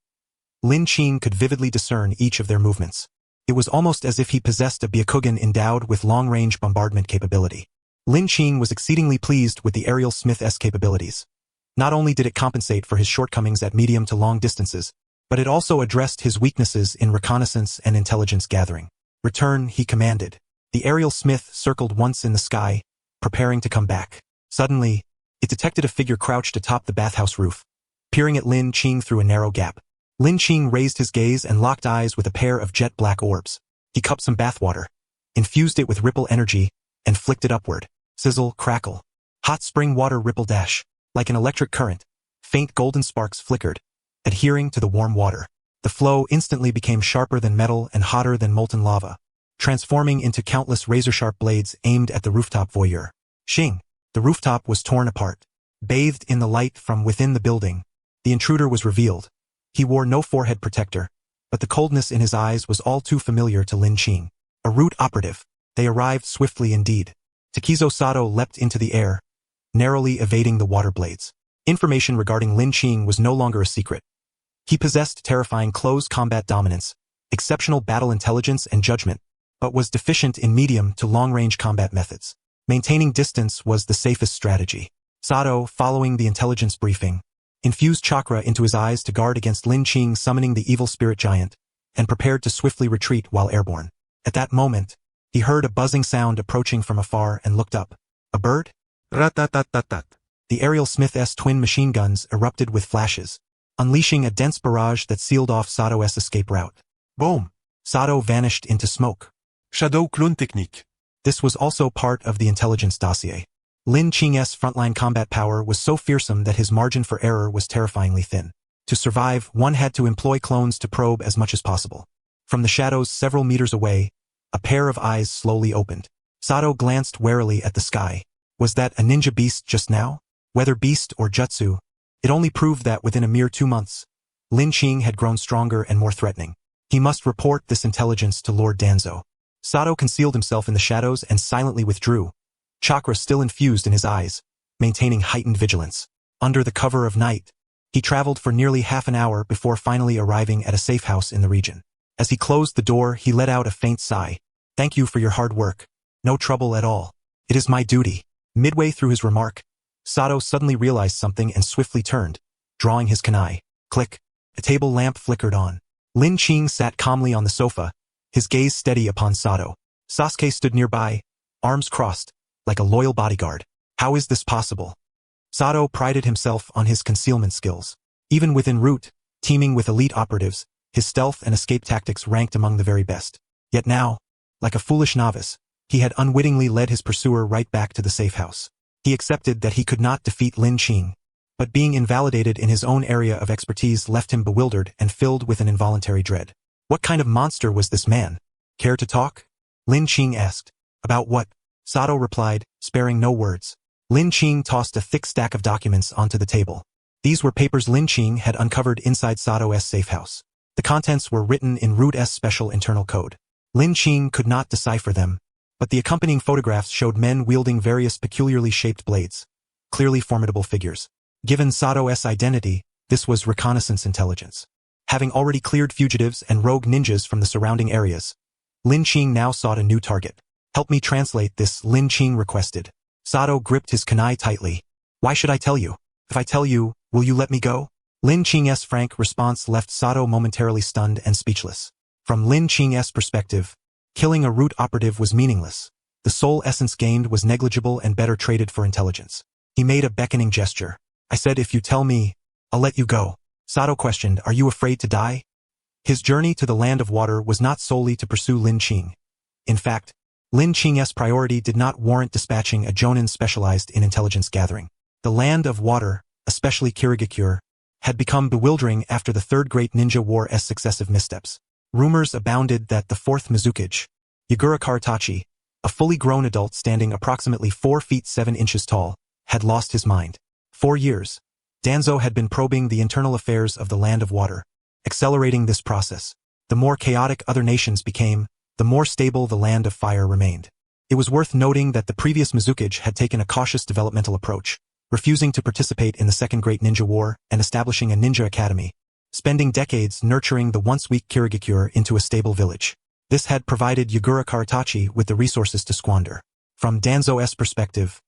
Speaker 1: Lin Qing could vividly discern each of their movements. It was almost as if he possessed a Byakugan endowed with long-range bombardment capability. Lin Qing was exceedingly pleased with the aerial Smith's capabilities. Not only did it compensate for his shortcomings at medium to long distances, but it also addressed his weaknesses in reconnaissance and intelligence gathering. Return, he commanded. The aerial Smith circled once in the sky, preparing to come back. Suddenly, it detected a figure crouched atop the bathhouse roof, peering at Lin Qing through a narrow gap. Lin Qing raised his gaze and locked eyes with a pair of jet-black orbs. He cupped some bathwater, infused it with ripple energy, and flicked it upward. Sizzle, crackle. Hot spring water ripple dash. Like an electric current, faint golden sparks flickered, adhering to the warm water. The flow instantly became sharper than metal and hotter than molten lava, transforming into countless razor-sharp blades aimed at the rooftop voyeur. Shing! The rooftop was torn apart. Bathed in the light from within the building, the intruder was revealed. He wore no forehead protector, but the coldness in his eyes was all too familiar to Lin Qing. A Root operative. They arrived swiftly indeed. Takizo Sato leapt into the air, narrowly evading the water blades. Information regarding Lin Qing was no longer a secret. He possessed terrifying close combat dominance, exceptional battle intelligence and judgment, but was deficient in medium to long-range combat methods. Maintaining distance was the safest strategy. Sato, following the intelligence briefing, infused chakra into his eyes to guard against Lin Qing summoning the evil spirit giant, and prepared to swiftly retreat while airborne. At that moment, he heard a buzzing sound approaching from afar and looked up. A bird?
Speaker 2: Rat-tat-tat-tat-tat.
Speaker 1: The Ariel Smith-S twin machine guns erupted with flashes, unleashing a dense barrage that sealed off Sato's escape route. Boom! Sato vanished into smoke.
Speaker 2: Shadow clone technique.
Speaker 1: This was also part of the intelligence dossier. Lin Qing's frontline combat power was so fearsome that his margin for error was terrifyingly thin. To survive, one had to employ clones to probe as much as possible. From the shadows several meters away, a pair of eyes slowly opened. Sato glanced warily at the sky. Was that a ninja beast just now? Whether beast or jutsu, it only proved that within a mere 2 months, Lin Qing had grown stronger and more threatening. He must report this intelligence to Lord Danzo. Sato concealed himself in the shadows and silently withdrew, chakra still infused in his eyes, maintaining heightened vigilance. Under the cover of night, he traveled for nearly half an hour before finally arriving at a safe house in the region. As he closed the door, he let out a faint sigh. Thank you for your hard work. No trouble at all. It is my duty. Midway through his remark, Sato suddenly realized something and swiftly turned, drawing his kunai. Click. A table lamp flickered on. Lin Qing sat calmly on the sofa, his gaze steady upon Sato. Sasuke stood nearby, arms crossed, like a loyal bodyguard. How is this possible? Sato prided himself on his concealment skills. Even within Root, teaming with elite operatives, his stealth and escape tactics ranked among the very best. Yet now, like a foolish novice, he had unwittingly led his pursuer right back to the safe house. He accepted that he could not defeat Lin Qing, but being invalidated in his own area of expertise left him bewildered and filled with an involuntary dread. What kind of monster was this man? Care to talk? Lin Qing asked. About what? Sato replied, sparing no words. Lin Qing tossed a thick stack of documents onto the table. These were papers Lin Qing had uncovered inside Sato's safe house. The contents were written in Root's special internal code. Lin Qing could not decipher them, but the accompanying photographs showed men wielding various peculiarly shaped blades, clearly formidable figures. Given Sato's identity, this was reconnaissance intelligence. Having already cleared fugitives and rogue ninjas from the surrounding areas, Lin Qing now sought a new target. Help me translate this, Lin Qing requested. Sato gripped his kunai tightly. Why should I tell you? If I tell you, will you let me go? Lin Qing's frank response left Sato momentarily stunned and speechless. From Lin Qing's perspective, killing a Root operative was meaningless. The sole essence gained was negligible and better traded for intelligence. He made a beckoning gesture. I said, if you tell me, I'll let you go. Sato questioned, are you afraid to die? His journey to the Land of Water was not solely to pursue Lin Qing. In fact, Lin Qing's priority did not warrant dispatching a jonin specialized in intelligence gathering. The Land of Water, especially Kirigakure, had become bewildering after the Third Great Ninja War's successive missteps. Rumors abounded that the fourth Mizukage, Yugurukare Itachi, a fully grown adult standing approximately 4 feet 7 inches tall, had lost his mind. 4 years, Danzo had been probing the internal affairs of the Land of Water, accelerating this process. The more chaotic other nations became, the more stable the Land of Fire remained. It was worth noting that the previous Mizukage had taken a cautious developmental approach, refusing to participate in the Second Great Ninja War and establishing a ninja academy, spending decades nurturing the once-weak Kirigakure into a stable village. This had provided Yugurukare Itachi with the resources to squander. From Danzo's perspective,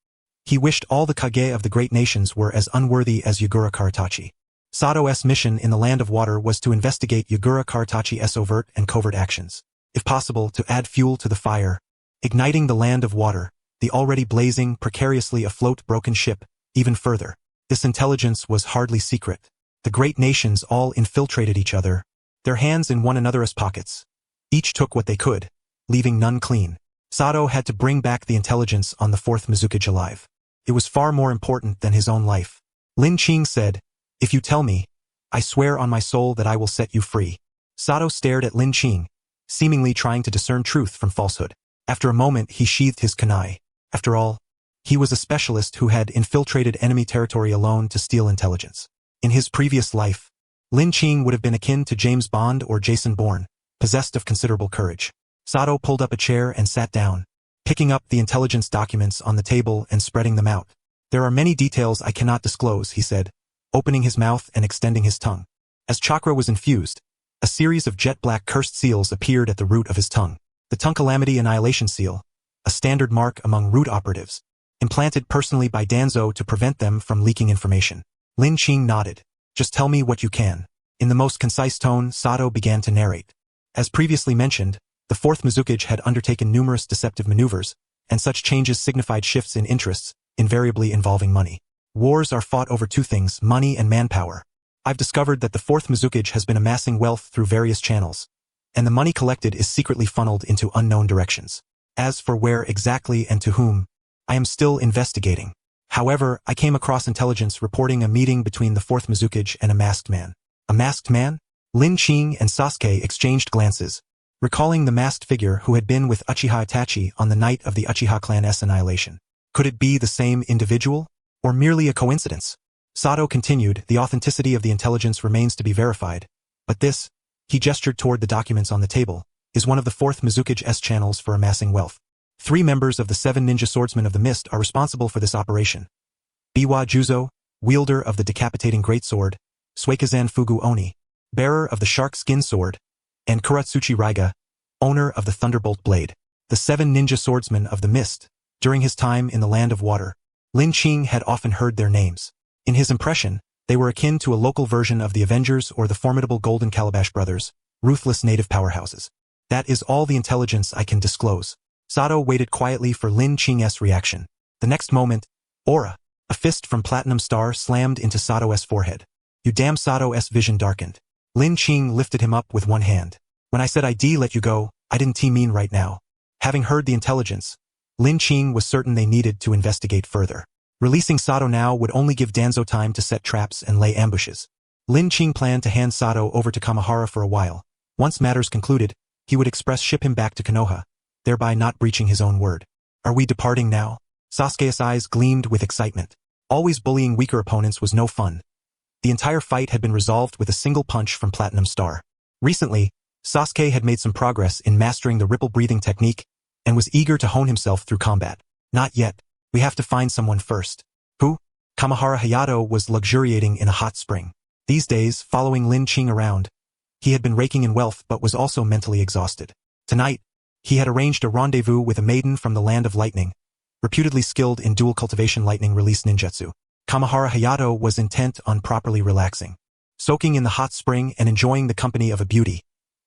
Speaker 1: he wished all the Kage of the great nations were as unworthy as Yugurukare Itachi. Sato's mission in the Land of Water was to investigate Yugurukare Itachi's overt and covert actions. If possible, to add fuel to the fire, igniting the Land of Water, the already blazing, precariously afloat broken ship, even further. This intelligence was hardly secret. The great nations all infiltrated each other, their hands in one another's pockets. Each took what they could, leaving none clean. Sato had to bring back the intelligence on the fourth Mizukage alive. It was far more important than his own life. Lin Qing said, "If you tell me, I swear on my soul that I will set you free." Sato stared at Lin Qing, seemingly trying to discern truth from falsehood. After a moment he sheathed his kunai. After all, he was a specialist who had infiltrated enemy territory alone to steal intelligence. In his previous life, Lin Qing would have been akin to James Bond or Jason Bourne, possessed of considerable courage. Sato pulled up a chair and sat down, picking up the intelligence documents on the table and spreading them out. "There are many details I cannot disclose," he said, opening his mouth and extending his tongue. As chakra was infused, a series of jet-black cursed seals appeared at the root of his tongue. The Tongue Calamity Annihilation Seal, a standard mark among root operatives, implanted personally by Danzo to prevent them from leaking information. Lin Qing nodded. "Just tell me what you can." In the most concise tone, Sato began to narrate. As previously mentioned, the fourth Mizukage had undertaken numerous deceptive maneuvers, and such changes signified shifts in interests, invariably involving money. Wars are fought over two things, money and manpower. I've discovered that the fourth Mizukage has been amassing wealth through various channels, and the money collected is secretly funneled into unknown directions. As for where exactly and to whom, I am still investigating. However, I came across intelligence reporting a meeting between the fourth Mizukage and a masked man. A masked man? Lin Qing and Sasuke exchanged glances, recalling the masked figure who had been with Uchiha Itachi on the night of the Uchiha clan's annihilation. Could it be the same individual? Or merely a coincidence? Sato continued, "The authenticity of the intelligence remains to be verified, but this," he gestured toward the documents on the table, "is one of the fourth Mizukage's channels for amassing wealth. 3 members of the 7 ninja swordsmen of the mist are responsible for this operation. Biwa Juzo, wielder of the decapitating greatsword, Suikazan Fugu Oni, bearer of the shark skin sword, and Kuratsuchi Raiga, owner of the thunderbolt blade. The 7 ninja swordsmen of the mist." During his time in the land of water, Lin Qing had often heard their names. In his impression, they were akin to a local version of the Avengers or the formidable Golden Calabash brothers, ruthless native powerhouses. "That is all the intelligence I can disclose." Sato waited quietly for Lin Qing's reaction. The next moment, aura, a fist from Platinum Star slammed into Sato's forehead. "You damn." Sato's vision darkened. Lin Qing lifted him up with one hand. "When I said I'd let you go, I didn't mean right now." Having heard the intelligence, Lin Qing was certain they needed to investigate further. Releasing Sato now would only give Danzo time to set traps and lay ambushes. Lin Qing planned to hand Sato over to Kamahara for a while. Once matters concluded, he would express ship him back to Konoha, thereby not breaching his own word. "Are we departing now?" Sasuke's eyes gleamed with excitement. Always bullying weaker opponents was no fun. The entire fight had been resolved with a single punch from Platinum Star. Recently, Sasuke had made some progress in mastering the ripple breathing technique and was eager to hone himself through combat. "Not yet. We have to find someone first." "Who?" Kamahara Hayato was luxuriating in a hot spring. These days, following Lin Qing around, he had been raking in wealth but was also mentally exhausted. Tonight, he had arranged a rendezvous with a maiden from the land of lightning, reputedly skilled in dual cultivation lightning release ninjutsu. Kamahara Hayato was intent on properly relaxing, soaking in the hot spring and enjoying the company of a beauty.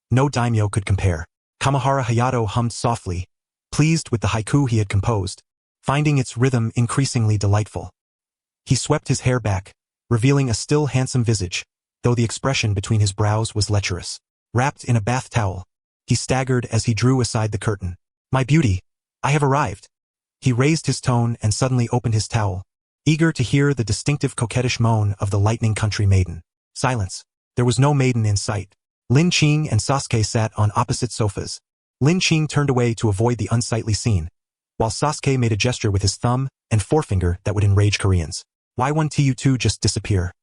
Speaker 1: No daimyo could compare. Kamahara Hayato hummed softly, pleased with the haiku he had composed, finding its rhythm increasingly delightful. He swept his hair back, revealing a still handsome visage, though the expression between his brows was lecherous. Wrapped in a bath towel, he staggered as he drew aside the curtain. "My beauty, I have arrived." He raised his tone and suddenly opened his towel, eager to hear the distinctive coquettish moan of the lightning country maiden. Silence. There was no maiden in sight. Lin Qing and Sasuke sat on opposite sofas. Lin Qing turned away to avoid the unsightly scene, while Sasuke made a gesture with his thumb and forefinger that would enrage Koreans. "Why won't you two just disappear?"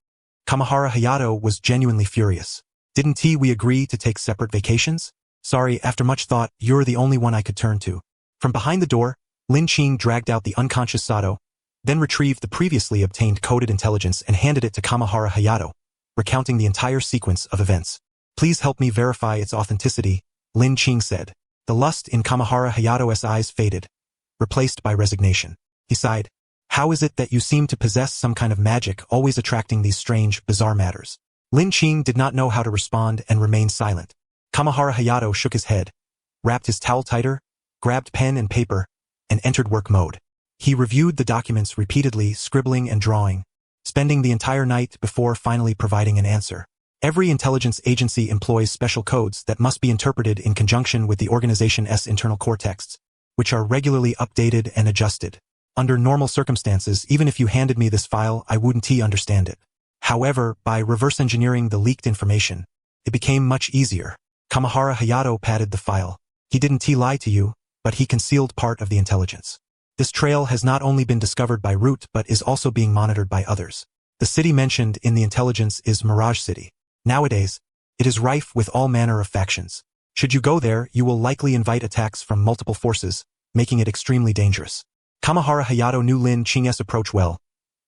Speaker 1: Kamahara Hayato was genuinely furious. "Didn't we agree to take separate vacations?" "Sorry, after much thought, you're the only one I could turn to." From behind the door, Lin Qing dragged out the unconscious Sato, then retrieved the previously obtained coded intelligence and handed it to Kamahara Hayato, recounting the entire sequence of events. "Please help me verify its authenticity," Lin Qing said. The lust in Kamahara Hayato's eyes faded, replaced by resignation. He sighed. "How is it that you seem to possess some kind of magic, always attracting these strange, bizarre matters?" Lin Qing did not know how to respond and remained silent. Kamahara Hayato shook his head, wrapped his towel tighter, grabbed pen and paper, and entered work mode. He reviewed the documents repeatedly, scribbling and drawing, spending the entire night before finally providing an answer. Every intelligence agency employs special codes that must be interpreted in conjunction with the organization's internal core texts, which are regularly updated and adjusted. Under normal circumstances, even if you handed me this file, I wouldn't understand it. However, by reverse engineering the leaked information, it became much easier. Kamihara Hayato patted the file. He didn't lie to you, but he concealed part of the intelligence. This trail has not only been discovered by Root but is also being monitored by others. The city mentioned in the intelligence is Mirage City. Nowadays, it is rife with all manner of factions. Should you go there, you will likely invite attacks from multiple forces, making it extremely dangerous. Kamihara Hayato knew Lin Qing's approach well.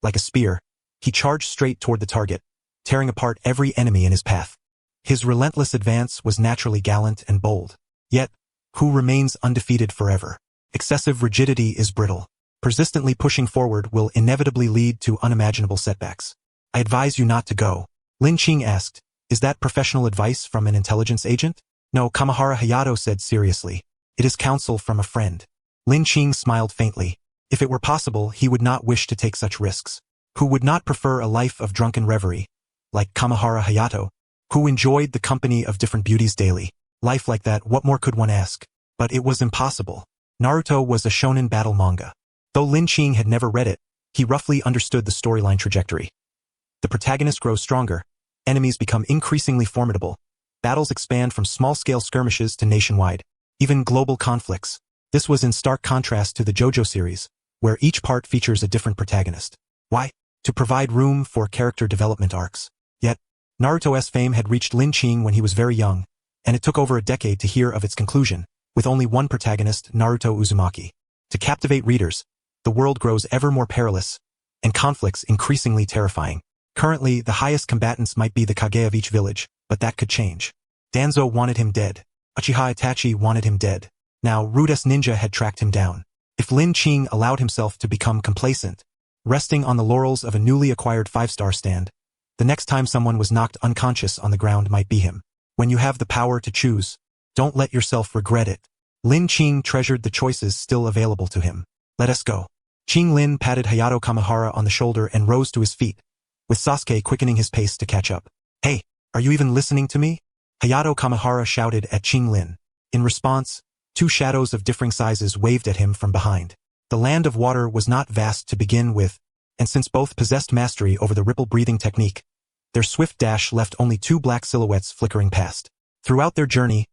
Speaker 1: Like a spear, he charged straight toward the target, tearing apart every enemy in his path. His relentless advance was naturally gallant and bold. Yet, who remains undefeated forever? Excessive rigidity is brittle. Persistently pushing forward will inevitably lead to unimaginable setbacks. I advise you not to go. Lin Qing asked, is that professional advice from an intelligence agent? No, Kamihara Hayato said seriously. It is counsel from a friend. Lin Qing smiled faintly. If it were possible, he would not wish to take such risks. Who would not prefer a life of drunken reverie, like Kamihara Hayato, who enjoyed the company of different beauties daily? Life like that, what more could one ask? But it was impossible. Naruto was a shonen battle manga. Though Lin Qing had never read it, he roughly understood the storyline trajectory. The protagonist grows stronger, enemies become increasingly formidable, battles expand from small-scale skirmishes to nationwide, even global conflicts. This was in stark contrast to the JOJO series, where each part features a different protagonist. Why? To provide room for character development arcs. Yet, Naruto's fame had reached Lin Qing when he was very young, and it took over a decade to hear of its conclusion, with only one protagonist, Naruto Uzumaki. To captivate readers, the world grows ever more perilous, and conflicts increasingly terrifying. Currently, the highest combatants might be the Kage of each village, but that could change. Danzo wanted him dead. Uchiha Itachi wanted him dead. Now, Root's ninja had tracked him down. If Lin Qing allowed himself to become complacent, resting on the laurels of a newly acquired 5-star stand, the next time someone was knocked unconscious on the ground might be him. When you have the power to choose, don't let yourself regret it. Lin Qing treasured the choices still available to him. Let us go. Qing Lin patted Hayato Kamihara on the shoulder and rose to his feet, with Sasuke quickening his pace to catch up. Hey, are you even listening to me? Hayato Kamihara shouted at Qing Lin. In response, two shadows of differing sizes waved at him from behind. The land of water was not vast to begin with, and since both possessed mastery over the ripple-breathing technique, their swift dash left only two black silhouettes flickering past. Throughout their journey,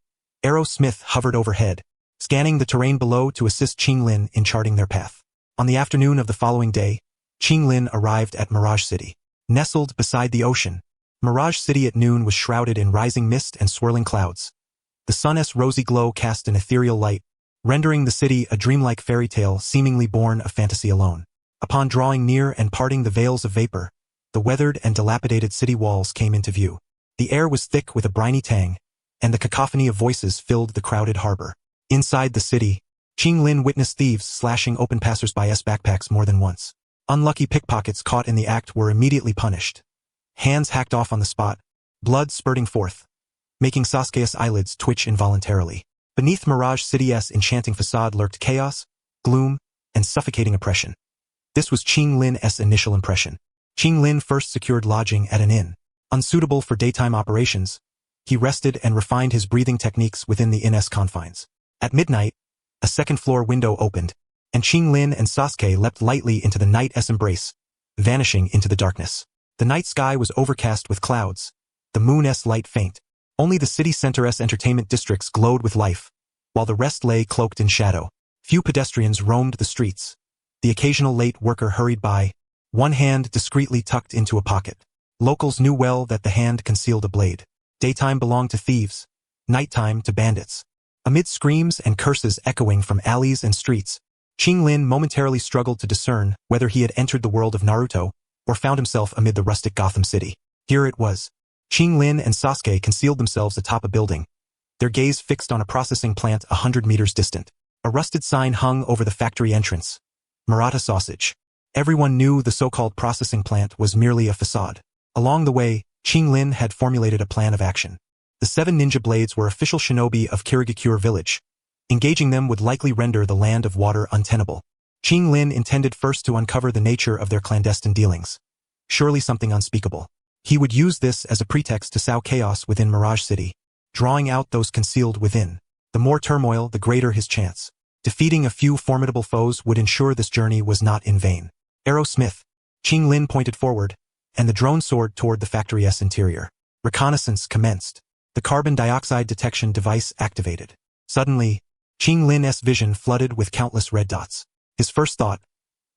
Speaker 1: Arrow Smith hovered overhead, scanning the terrain below to assist Qing Lin in charting their path. On the afternoon of the following day, Qing Lin arrived at Mirage City. Nestled beside the ocean, Mirage City at noon was shrouded in rising mist and swirling clouds. The sun's rosy glow cast an ethereal light, rendering the city a dreamlike fairy tale seemingly born of fantasy alone. Upon drawing near and parting the veils of vapor, the weathered and dilapidated city walls came into view. The air was thick with a briny tang, and the cacophony of voices filled the crowded harbor. Inside the city, Qing Lin witnessed thieves slashing open passers-by's backpacks more than once. Unlucky pickpockets caught in the act were immediately punished. Hands hacked off on the spot, blood spurting forth, making Sasuke's eyelids twitch involuntarily. Beneath Mirage City's enchanting facade lurked chaos, gloom, and suffocating oppression. This was Qing Lin's initial impression. Qing Lin first secured lodging at an inn. Unsuitable for daytime operations, he rested and refined his breathing techniques within the inn's confines. At midnight, a second-floor window opened, and Qing Lin and Sasuke leapt lightly into the night's embrace, vanishing into the darkness. The night sky was overcast with clouds, the moon's light faint. Only the city center's entertainment districts glowed with life, while the rest lay cloaked in shadow. Few pedestrians roamed the streets. The occasional late worker hurried by, one hand discreetly tucked into a pocket. Locals knew well that the hand concealed a blade. Daytime belonged to thieves, nighttime to bandits. Amid screams and curses echoing from alleys and streets, Qing Lin momentarily struggled to discern whether he had entered the world of Naruto or found himself amid the rustic Gotham City. Here it was. Qing Lin and Sasuke concealed themselves atop a building, their gaze fixed on a processing plant 100 meters distant. A rusted sign hung over the factory entrance. Maratha Sausage. Everyone knew the so-called processing plant was merely a facade. Along the way, Qing Lin had formulated a plan of action. The 7 ninja blades were official shinobi of Kirigakure village, Engaging them would likely render the land of water untenable. Qing Lin intended first to uncover the nature of their clandestine dealings. Surely something unspeakable. He would use this as a pretext to sow chaos within Mirage City, drawing out those concealed within. The more turmoil, the greater his chance. Defeating a few formidable foes would ensure this journey was not in vain. Arrow Smith. Qing Lin pointed forward, and the drone soared toward the factory's interior. Reconnaissance commenced. The carbon dioxide detection device activated. Suddenly, Qing Lin's vision flooded with countless red dots. His first thought,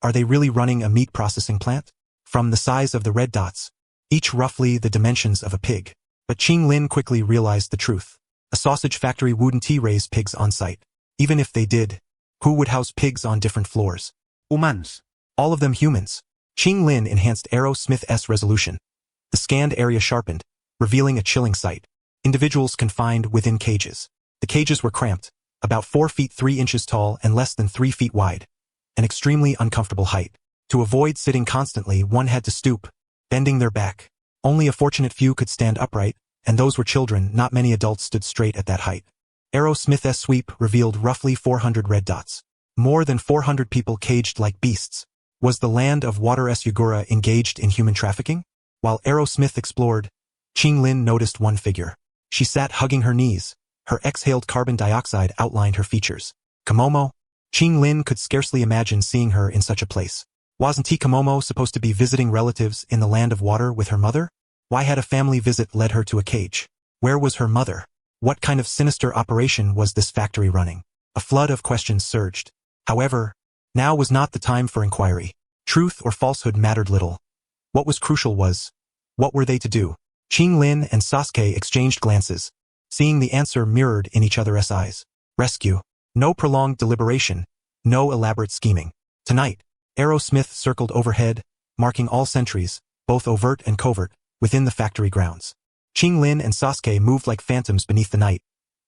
Speaker 1: are they really running a meat processing plant? From the size of the red dots, each roughly the dimensions of a pig. But Qing Lin quickly realized the truth. A sausage factory wouldn't raise pigs on site. Even if they did, who would house pigs on different floors?
Speaker 2: Humans.
Speaker 1: All of them humans. Qing Lin enhanced Arrow Smith's resolution. The scanned area sharpened, revealing a chilling sight. Individuals confined within cages. The cages were cramped, about 4 feet 3 inches tall and less than 3 feet wide. An extremely uncomfortable height. To avoid sitting constantly, one had to stoop, bending their back. Only a fortunate few could stand upright, and those were children. Not many adults stood straight at that height. Arrow Smith's sweep revealed roughly 400 red dots. More than 400 people caged like beasts. Was the land of Water's Yagura engaged in human trafficking? While Arrow Smith explored, Qing Lin noticed one figure. She sat hugging her knees. Her exhaled carbon dioxide outlined her features. Komomo? Qing Lin could scarcely imagine seeing her in such a place. Wasn't Komomo supposed to be visiting relatives in the land of water with her mother? Why had a family visit led her to a cage? Where was her mother? What kind of sinister operation was this factory running? A flood of questions surged. However, now was not the time for inquiry. Truth or falsehood mattered little. What was crucial was, what were they to do? Qing Lin and Sasuke exchanged glances, seeing the answer mirrored in each other's eyes. Rescue. No prolonged deliberation, no elaborate scheming. Tonight, Arrow Smith circled overhead, marking all sentries, both overt and covert, within the factory grounds. Qing Lin and Sasuke moved like phantoms beneath the night,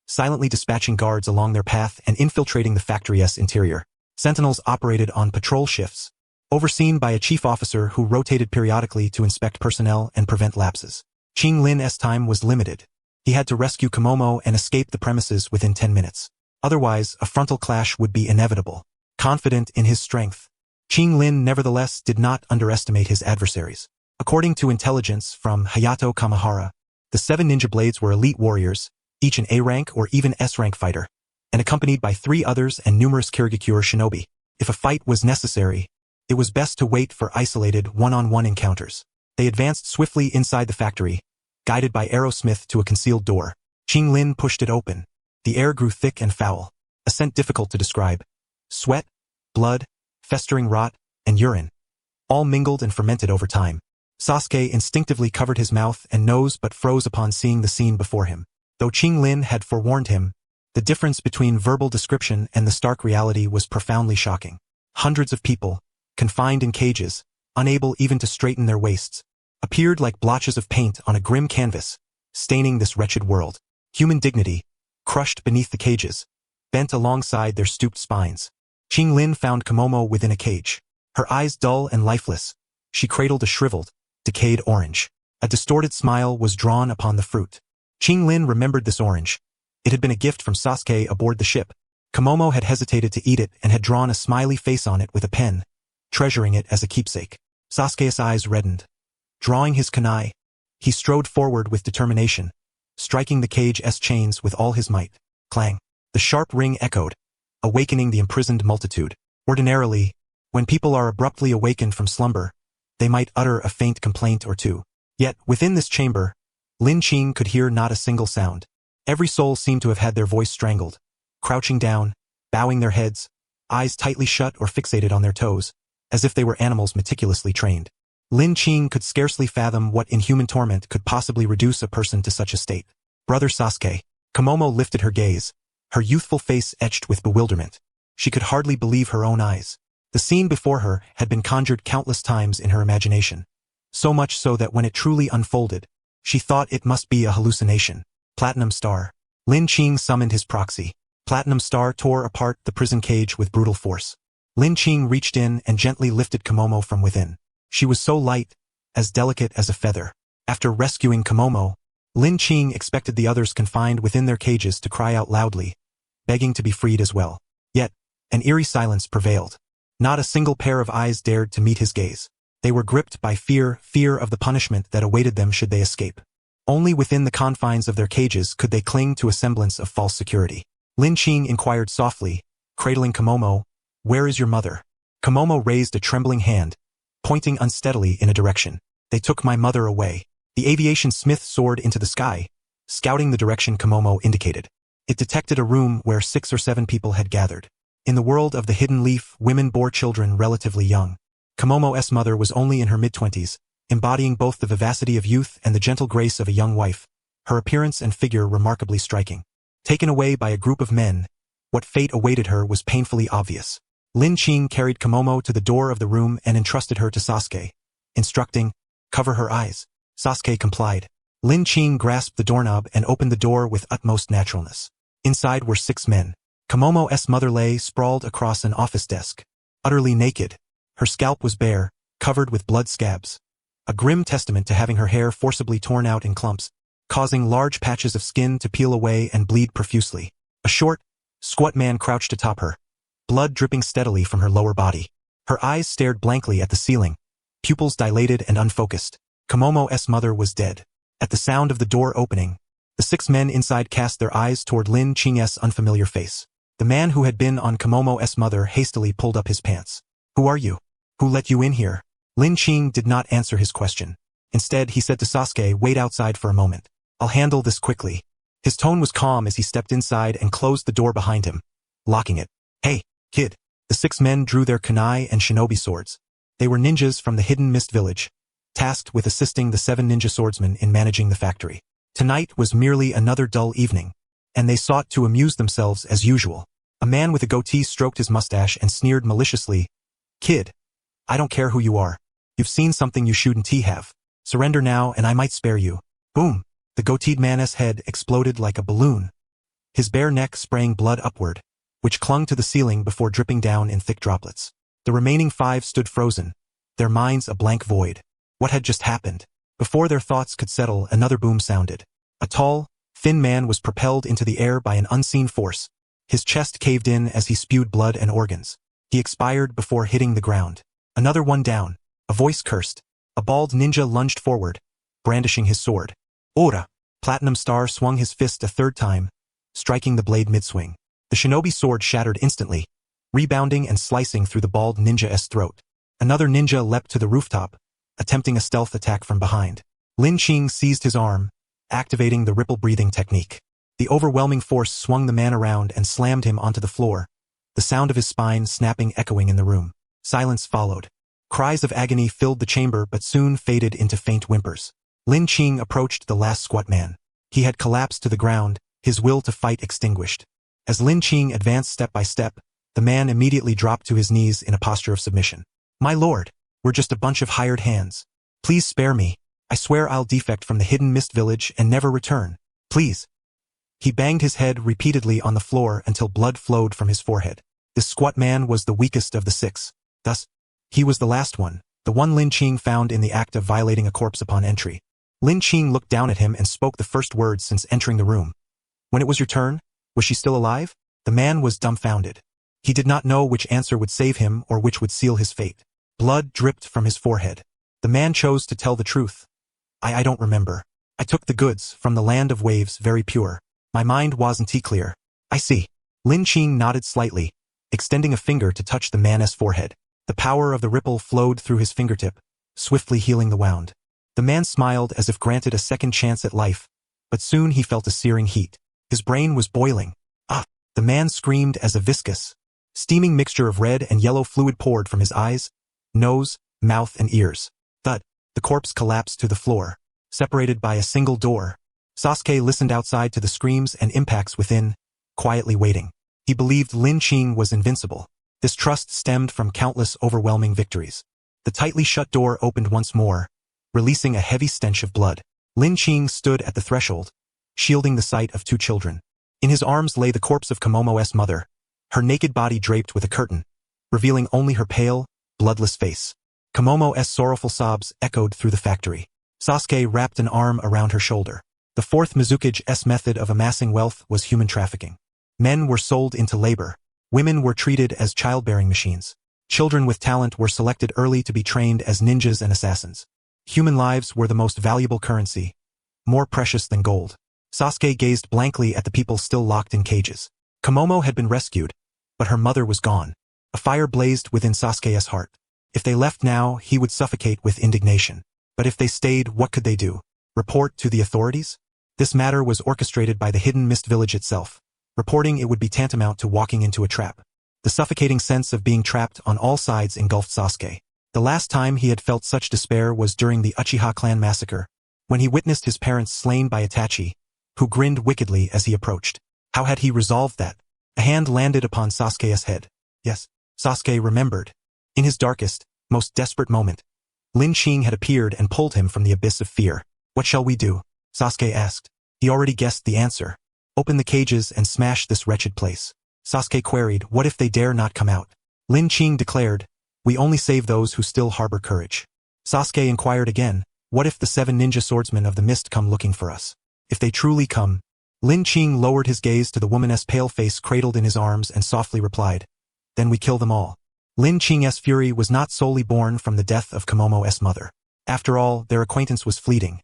Speaker 1: silently dispatching guards along their path and infiltrating the factory's interior. Sentinels operated on patrol shifts, overseen by a chief officer who rotated periodically to inspect personnel and prevent lapses. Qing Lin's time was limited. He had to rescue Komomo and escape the premises within 10 minutes. Otherwise, a frontal clash would be inevitable. Confident in his strength, Qing Lin nevertheless did not underestimate his adversaries. According to intelligence from Hayato Kamihara, the 7 ninja blades were elite warriors, each an A-rank or even S-rank fighter, and accompanied by 3 others and numerous Kirigakure shinobi. If a fight was necessary, it was best to wait for isolated one-on-one encounters. They advanced swiftly inside the factory, guided by Arrow Smith to a concealed door. Qing Lin pushed it open. The air grew thick and foul, a scent difficult to describe. Sweat, blood, festering rot, and urine. All mingled and fermented over time. Sasuke instinctively covered his mouth and nose but froze upon seeing the scene before him. Though Qing Lin had forewarned him, the difference between verbal description and the stark reality was profoundly shocking. Hundreds of people, confined in cages, unable even to straighten their waists, appeared like blotches of paint on a grim canvas, staining this wretched world. Human dignity, crushed beneath the cages, bent alongside their stooped spines. Qing Lin found Komomo within a cage. Her eyes dull and lifeless, she cradled a shriveled, decayed orange. A distorted smile was drawn upon the fruit. Qing Lin remembered this orange. It had been a gift from Sasuke aboard the ship. Komomo had hesitated to eat it and had drawn a smiley face on it with a pen, treasuring it as a keepsake. Sasuke's eyes reddened. Drawing his kunai, he strode forward with determination, striking the cage's chains with all his might. Clang. The sharp ring echoed, awakening the imprisoned multitude. Ordinarily, when people are abruptly awakened from slumber, they might utter a faint complaint or two. Yet, within this chamber, Lin Qing could hear not a single sound. Every soul seemed to have had their voice strangled, crouching down, bowing their heads, eyes tightly shut or fixated on their toes, as if they were animals meticulously trained. Lin Qing could scarcely fathom what inhuman torment could possibly reduce a person to such a state. Brother Sasuke. Komomo lifted her gaze, her youthful face etched with bewilderment. She could hardly believe her own eyes. The scene before her had been conjured countless times in her imagination, so much so that when it truly unfolded, she thought it must be a hallucination. Platinum Star. Lin Qing summoned his proxy. Platinum Star tore apart the prison cage with brutal force. Lin Qing reached in and gently lifted Komomo from within. She was so light, as delicate as a feather. After rescuing Komomo, Lin Qing expected the others confined within their cages to cry out loudly, begging to be freed as well. Yet, an eerie silence prevailed. Not a single pair of eyes dared to meet his gaze. They were gripped by fear of the punishment that awaited them should they escape. Only within the confines of their cages could they cling to a semblance of false security. Lin Qing inquired softly, cradling Komomo, "Where is your mother?" Komomo raised a trembling hand, pointing unsteadily in a direction. "They took my mother away." The aviation smith soared into the sky, scouting the direction Komomo indicated. It detected a room where 6 or 7 people had gathered. In the world of the hidden leaf, women bore children relatively young. Komomo's mother was only in her mid-20s, embodying both the vivacity of youth and the gentle grace of a young wife, her appearance and figure remarkably striking. Taken away by a group of men, what fate awaited her was painfully obvious. Lin Qing carried Komomo to the door of the room and entrusted her to Sasuke, instructing, "Cover her eyes." Sasuke complied. Lin Qing grasped the doorknob and opened the door with utmost naturalness. Inside were 6 men. Komomo's mother lay sprawled across an office desk, utterly naked. Her scalp was bare, covered with blood scabs, a grim testament to having her hair forcibly torn out in clumps, causing large patches of skin to peel away and bleed profusely. A short, squat man crouched atop her, blood dripping steadily from her lower body. Her eyes stared blankly at the ceiling, pupils dilated and unfocused. Komomo's mother was dead. At the sound of the door opening, the 6 men inside cast their eyes toward Lin Qing's unfamiliar face. The man who had been on Komomo's mother hastily pulled up his pants. "Who are you? Who let you in here?" Lin Qing did not answer his question. Instead, he said to Sasuke, "Wait outside for a moment. I'll handle this quickly." His tone was calm as he stepped inside and closed the door behind him, locking it. "Hey, kid." The 6 men drew their kunai and shinobi swords. They were ninjas from the hidden mist village, tasked with assisting the 7 ninja swordsmen in managing the factory. Tonight was merely another dull evening, and they sought to amuse themselves as usual. A man with a goatee stroked his mustache and sneered maliciously, "Kid, I don't care who you are. You've seen something you shouldn't have. Surrender now and I might spare you." Boom! The goateed man's head exploded like a balloon, his bare neck spraying blood upward, which clung to the ceiling before dripping down in thick droplets. The remaining 5 stood frozen, their minds a blank void. What had just happened? Before their thoughts could settle, another boom sounded. A tall, thin man was propelled into the air by an unseen force. His chest caved in as he spewed blood and organs. He expired before hitting the ground. Another one down. A voice cursed. A bald ninja lunged forward, brandishing his sword. "Ora!" Platinum Star swung his fist a 3rd time, striking the blade mid-swing. The shinobi sword shattered instantly, rebounding and slicing through the bald ninja's throat. Another ninja leapt to the rooftop, attempting a stealth attack from behind. Lin Qing seized his arm, activating the ripple-breathing technique. The overwhelming force swung the man around and slammed him onto the floor, the sound of his spine snapping echoing in the room. Silence followed. Cries of agony filled the chamber but soon faded into faint whimpers. Lin Qing approached the last squat man. He had collapsed to the ground, his will to fight extinguished. As Lin Qing advanced step by step, the man immediately dropped to his knees in a posture of submission. "My lord, we're just a bunch of hired hands. Please spare me. I swear I'll defect from the hidden mist village and never return. Please." He banged his head repeatedly on the floor until blood flowed from his forehead. This squat man was the weakest of the 6. Thus, he was the last one, the one Lin Qing found in the act of violating a corpse upon entry. Lin Qing looked down at him and spoke the first words since entering the room. "When it was your turn, was she still alive?" The man was dumbfounded. He did not know which answer would save him or which would seal his fate. Blood dripped from his forehead. The man chose to tell the truth. I don't remember. I took the goods from the land of waves very pure. My mind wasn't clear." "I see." Lin Qing nodded slightly, extending a finger to touch the man's forehead. The power of the ripple flowed through his fingertip, swiftly healing the wound. The man smiled as if granted a second chance at life, but soon he felt a searing heat. His brain was boiling. "Ah!" The man screamed as a viscous, steaming mixture of red and yellow fluid poured from his eyes, nose, mouth, and ears. Thud! The corpse collapsed to the floor, separated by a single door. Sasuke listened outside to the screams and impacts within, quietly waiting. He believed Lin Qing was invincible. This trust stemmed from countless overwhelming victories. The tightly shut door opened once more, releasing a heavy stench of blood. Lin Qing stood at the threshold, shielding the sight of 2 children. In his arms lay the corpse of Komomo's mother, her naked body draped with a curtain, revealing only her pale, bloodless face. Komomo's sorrowful sobs echoed through the factory. Sasuke wrapped an arm around her shoulder. The 4th Mizukage's method of amassing wealth was human trafficking. Men were sold into labor. Women were treated as childbearing machines. Children with talent were selected early to be trained as ninjas and assassins. Human lives were the most valuable currency, more precious than gold. Sasuke gazed blankly at the people still locked in cages. Komomo had been rescued, but her mother was gone. A fire blazed within Sasuke's heart. If they left now, he would suffocate with indignation. But if they stayed, what could they do? Report to the authorities? This matter was orchestrated by the hidden mist village itself. Reporting it would be tantamount to walking into a trap. The suffocating sense of being trapped on all sides engulfed Sasuke. The last time he had felt such despair was during the Uchiha clan massacre, when he witnessed his parents slain by Itachi, who grinned wickedly as he approached. How had he resolved that? A hand landed upon Sasuke's head. Yes, Sasuke remembered. In his darkest, most desperate moment, Lin Qing had appeared and pulled him from the abyss of fear. What shall we do? Sasuke asked. He already guessed the answer. Open the cages and smash this wretched place. Sasuke queried, what if they dare not come out? Lin Qing declared, we only save those who still harbor courage. Sasuke inquired again, what if the 7 ninja swordsmen of the mist come looking for us? If they truly come, Lin Qing lowered his gaze to the woman's pale face cradled in his arms and softly replied, then we kill them all. Lin Qing's fury was not solely born from the death of Komomo's mother. After all, their acquaintance was fleeting.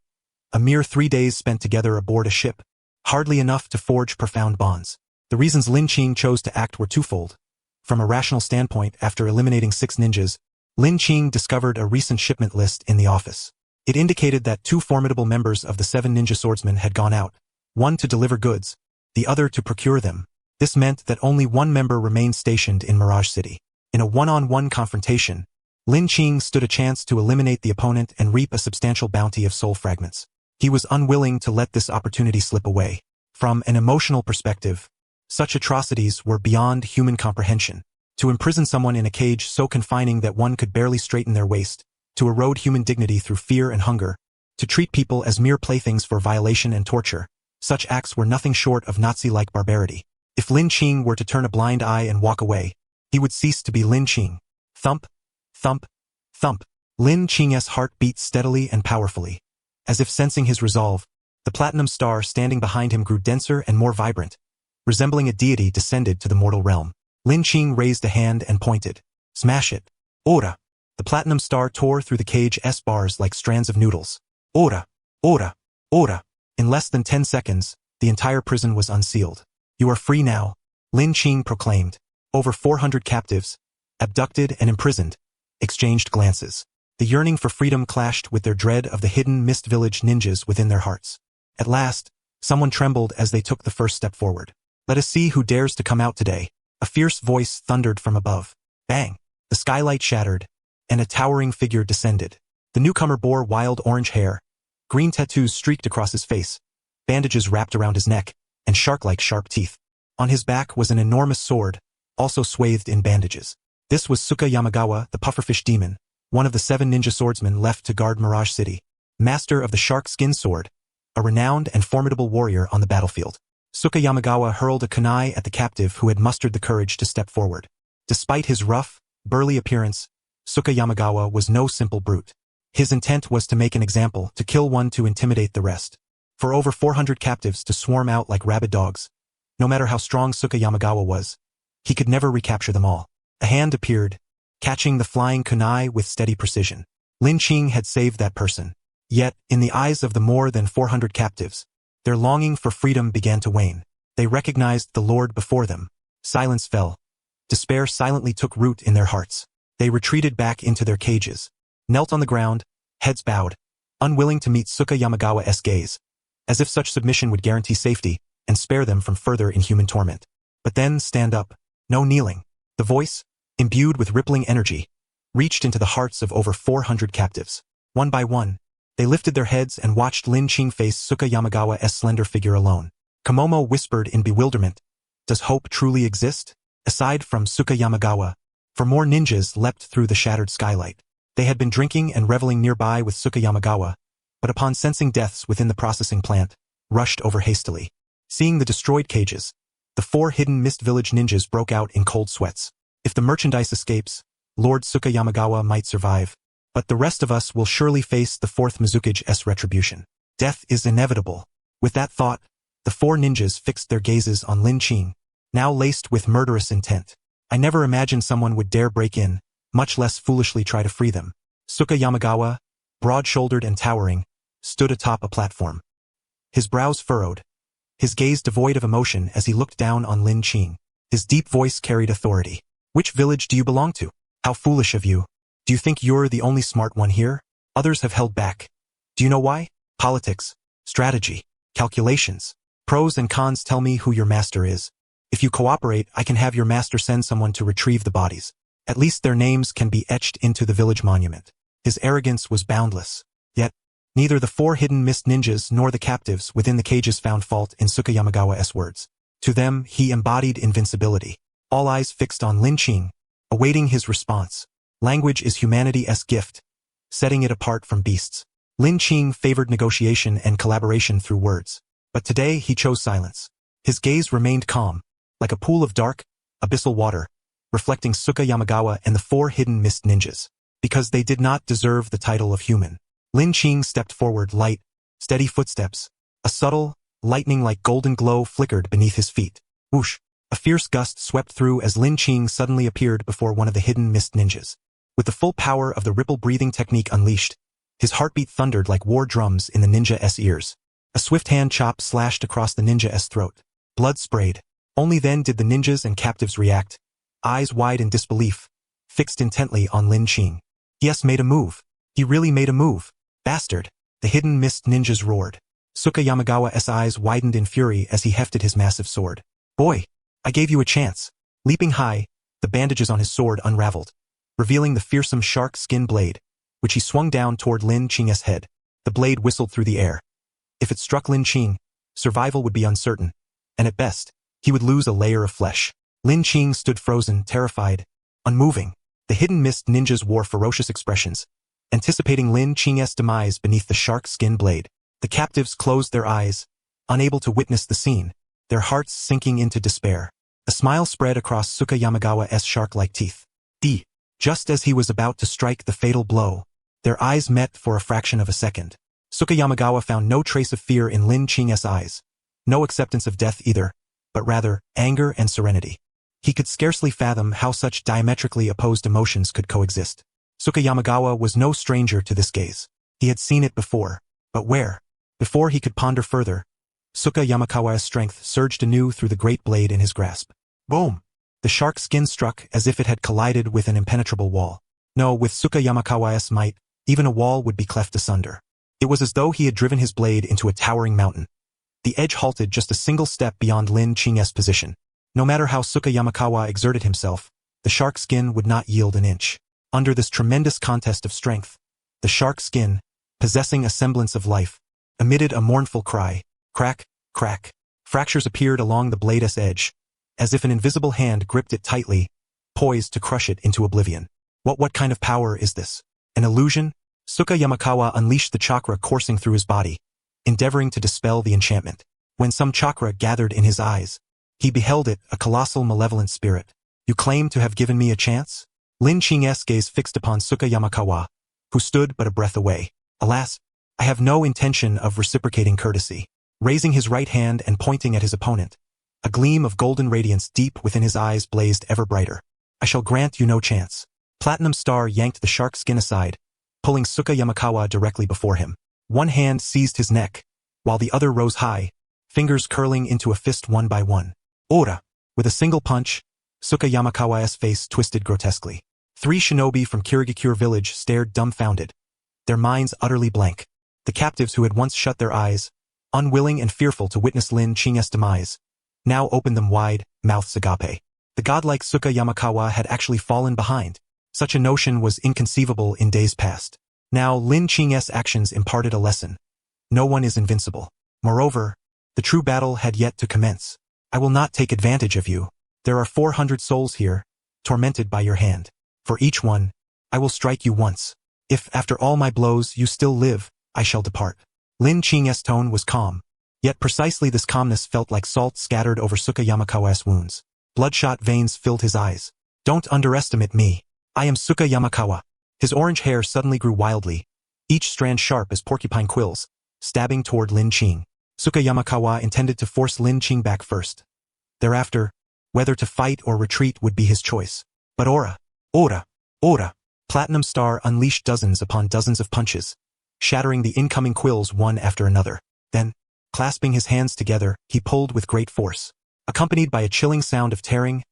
Speaker 1: A mere 3 days spent together aboard a ship, hardly enough to forge profound bonds. The reasons Lin Qing chose to act were twofold. From a rational standpoint, after eliminating 6 ninjas, Lin Qing discovered a recent shipment list in the office. It indicated that 2 formidable members of the 7 ninja swordsmen had gone out, one to deliver goods, the other to procure them. This meant that only one member remained stationed in Mirage City. In a one-on-one confrontation, Lin Qing stood a chance to eliminate the opponent and reap a substantial bounty of soul fragments. He was unwilling to let this opportunity slip away. From an emotional perspective, such atrocities were beyond human comprehension. To imprison someone in a cage so confining that one could barely straighten their waist, to erode human dignity through fear and hunger, to treat people as mere playthings for violation and torture, such acts were nothing short of Nazi-like barbarity. If Lin Qing were to turn a blind eye and walk away, he would cease to be Lin Qing. Thump, thump, thump. Lin Qing's heart beat steadily and powerfully. As if sensing his resolve, the platinum star standing behind him grew denser and more vibrant. Resembling a deity descended to the mortal realm. Lin Qing raised a hand and pointed. Smash it. Ora. The platinum star tore through the cage's bars like strands of noodles. Ora. Ora. Ora. In less than 10 seconds, the entire prison was unsealed. You are free now, Lin Qing proclaimed. Over 400 captives, abducted and imprisoned, exchanged glances. The yearning for freedom clashed with their dread of the hidden mist village ninjas within their hearts. At last, someone trembled as they took the first step forward. Let us see who dares to come out today. A fierce voice thundered from above. Bang! The skylight shattered, and a towering figure descended. The newcomer bore wild orange hair. Green tattoos streaked across his face, bandages wrapped around his neck, and shark-like sharp teeth. On his back was an enormous sword, also swathed in bandages. This was Suka Yamagawa, the pufferfish demon, one of the 7 ninja swordsmen left to guard Mirage City, master of the shark skin sword, a renowned and formidable warrior on the battlefield. Suka Yamagawa hurled a kunai at the captive who had mustered the courage to step forward. Despite his rough, burly appearance, Suka Yamagawa was no simple brute. His intent was to make an example, to kill one to intimidate the rest. For over 400 captives to swarm out like rabid dogs, no matter how strong Suka Yamagawa was, he could never recapture them all. A hand appeared, catching the flying kunai with steady precision. Lin Qing had saved that person. Yet, in the eyes of the more than 400 captives, their longing for freedom began to wane. They recognized the Lord before them. Silence fell. Despair silently took root in their hearts. They retreated back into their cages, knelt on the ground, heads bowed, unwilling to meet Suka Yamagawa's gaze, as if such submission would guarantee safety and spare them from further inhuman torment. But then, stand up. No kneeling. The voice, imbued with rippling energy, reached into the hearts of over 400 captives. One by one, they lifted their heads and watched Lin Qing face Suka Yamagawa's slender figure alone. Komomo whispered in bewilderment, does hope truly exist? Aside from Suka Yamagawa, for more ninjas leapt through the shattered skylight. They had been drinking and reveling nearby with Suka Yamagawa, but upon sensing deaths within the processing plant, rushed over hastily. Seeing the destroyed cages, the 4 hidden mist village ninjas broke out in cold sweats. If the merchandise escapes, Lord Suka Yamagawa might survive, but the rest of us will surely face the 4th Mizukage's retribution. Death is inevitable. With that thought, the 4 ninjas fixed their gazes on Lin Qing, now laced with murderous intent. I never imagined someone would dare break in, much less foolishly try to free them. Suka Yamagawa, broad-shouldered and towering, stood atop a platform. His brows furrowed, his gaze devoid of emotion as he looked down on Lin Qing. His deep voice carried authority. Which village do you belong to? How foolish of you. Do you think you're the only smart one here? Others have held back. Do you know why? Politics, strategy, calculations. Pros and cons tell me who your master is. If you cooperate, I can have your master send someone to retrieve the bodies. At least their names can be etched into the village monument. His arrogance was boundless. Yet, neither the 4 hidden mist ninjas nor the captives within the cages found fault in Suka Yamagawa's words. To them, he embodied invincibility. All eyes fixed on Lin Qing, awaiting his response. Language is humanity's gift, setting it apart from beasts. Lin Qing favored negotiation and collaboration through words. But today he chose silence. His gaze remained calm, like a pool of dark, abyssal water, reflecting Suka Yamagawa and the 4 hidden mist ninjas. Because they did not deserve the title of human. Lin Qing stepped forward, light, steady footsteps. A subtle, lightning-like golden glow flickered beneath his feet. Whoosh! A fierce gust swept through as Lin Qing suddenly appeared before one of the hidden mist ninjas. With the full power of the ripple-breathing technique unleashed, his heartbeat thundered like war drums in the ninja's ears. A swift hand chop slashed across the ninja's throat. Blood sprayed. Only then did the ninjas and captives react, eyes wide in disbelief, fixed intently on Lin Qing. Yes, made a move. He really made a move. Bastard! The hidden mist ninjas roared. Suka Yamagawa's eyes widened in fury as he hefted his massive sword. Boy! I gave you a chance. Leaping high, the bandages on his sword unraveled, revealing the fearsome shark skin blade, which he swung down toward Lin Qing's head. The blade whistled through the air. If it struck Lin Qing, survival would be uncertain, and at best, he would lose a layer of flesh. Lin Qing stood frozen, terrified, unmoving. The hidden mist ninjas wore ferocious expressions, anticipating Lin Qing's demise beneath the shark skin blade. The captives closed their eyes, unable to witness the scene, their hearts sinking into despair. A smile spread across Suka Yamagawa's shark-like teeth. Just as he was about to strike the fatal blow, their eyes met for a fraction of a second. Suka Yamagawa found no trace of fear in Lin Qing's eyes, no acceptance of death either, but rather anger and serenity. He could scarcely fathom how such diametrically opposed emotions could coexist. Suka Yamagawa was no stranger to this gaze. He had seen it before, but where? Before he could ponder further, Suka Yamagawa's strength surged anew through the great blade in his grasp. Boom! The shark skin struck as if it had collided with an impenetrable wall. No, with Suka Yamagawa's might, even a wall would be cleft asunder. It was as though he had driven his blade into a towering mountain. The edge halted just a single step beyond Lin Qing's position. No matter how Suka Yamagawa exerted himself, the shark skin would not yield an inch. Under this tremendous contest of strength, the shark skin, possessing a semblance of life, emitted a mournful cry. Crack, crack. Fractures appeared along the blade's edge, as if an invisible hand gripped it tightly, poised to crush it into oblivion. What kind of power is this? An illusion? Suka Yamagawa unleashed the chakra coursing through his body, endeavoring to dispel the enchantment. When some chakra gathered in his eyes, he beheld it, a colossal malevolent spirit. You claim to have given me a chance? Lin Qing's gaze fixed upon Suka Yamagawa, who stood but a breath away. Alas, I have no intention of reciprocating courtesy. Raising his right hand and pointing at his opponent, a gleam of golden radiance deep within his eyes blazed ever brighter. I shall grant you no chance. Platinum Star yanked the shark skin aside, pulling Suka Yamagawa directly before him. One hand seized his neck, while the other rose high, fingers curling into a fist one by one. Ora! With a single punch, Suka Yamagawa's face twisted grotesquely. 3 shinobi from Kirigakure village stared dumbfounded, their minds utterly blank. The captives who had once shut their eyes, unwilling and fearful to witness Lin Qing's demise, now opened them wide, mouths agape. The godlike Suka Yamagawa had actually fallen behind. Such a notion was inconceivable in days past. Now Lin Qing's actions imparted a lesson. No one is invincible. Moreover, the true battle had yet to commence. I will not take advantage of you. There are 400 souls here, tormented by your hand. For each one, I will strike you once. If, after all my blows, you still live, I shall depart. Lin Qing's tone was calm, yet precisely this calmness felt like salt scattered over Suka Yamagawa's wounds. Bloodshot veins filled his eyes. Don't underestimate me. I am Suka Yamagawa. His orange hair suddenly grew wildly, each strand sharp as porcupine quills, stabbing toward Lin Qing. Suka Yamagawa intended to force Lin Qing back first. Thereafter, Whether to fight or retreat would be his choice. But Ora! Platinum Star unleashed dozens upon dozens of punches, shattering the incoming quills one after another. Then, clasping his hands together, he pulled with great force. Accompanied by a chilling sound of tearing,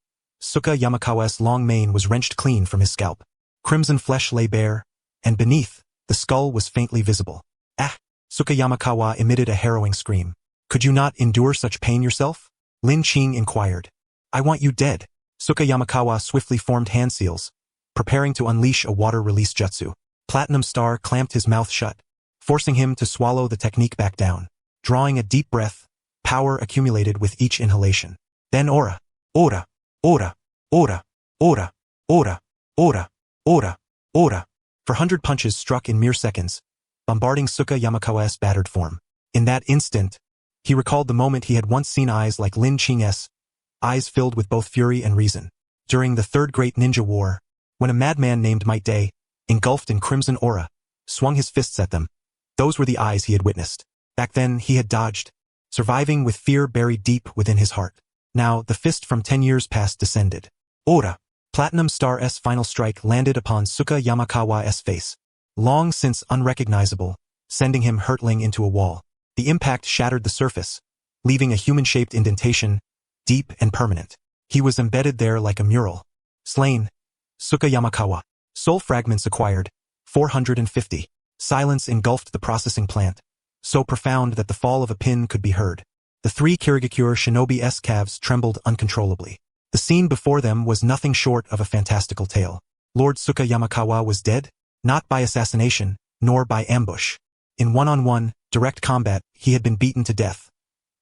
Speaker 1: Suka Yamakawa's long mane was wrenched clean from his scalp. Crimson flesh lay bare, and beneath, the skull was faintly visible. Ah! Suka Yamakawa emitted a harrowing scream. Could you not endure such pain yourself? Lin Qing inquired. I want you dead. Suka Yamakawa swiftly formed hand seals, preparing to unleash a water-release jutsu. Platinum Star clamped his mouth shut, forcing him to swallow the technique back down. Drawing a deep breath, power accumulated with each inhalation. Then Ora! For 100 punches struck in mere seconds, bombarding Suka Yamakawa's battered form. In that instant, he recalled the moment he had once seen eyes like Lin Qing's, eyes filled with both fury and reason. During the Third Great Ninja War, when a madman named Might Day, engulfed in crimson aura, swung his fists at them, those were the eyes he had witnessed. Back then, he had dodged, surviving with fear buried deep within his heart. Now, the fist from 10 years past descended. Ora! Platinum Star's final strike landed upon Suka Yamakawa's face, long since unrecognizable, sending him hurtling into a wall. The impact shattered the surface, leaving a human-shaped indentation, deep and permanent. He was embedded there like a mural. Slain. Suka Yamakawa. Soul fragments acquired. 450. Silence engulfed the processing plant, so profound that the fall of a pin could be heard. The three Kirigakure Shinobi's calves trembled uncontrollably. The scene before them was nothing short of a fantastical tale. Lord Suka Yamakawa was dead, not by assassination, nor by ambush. In one-on-one, direct combat, he had been beaten to death,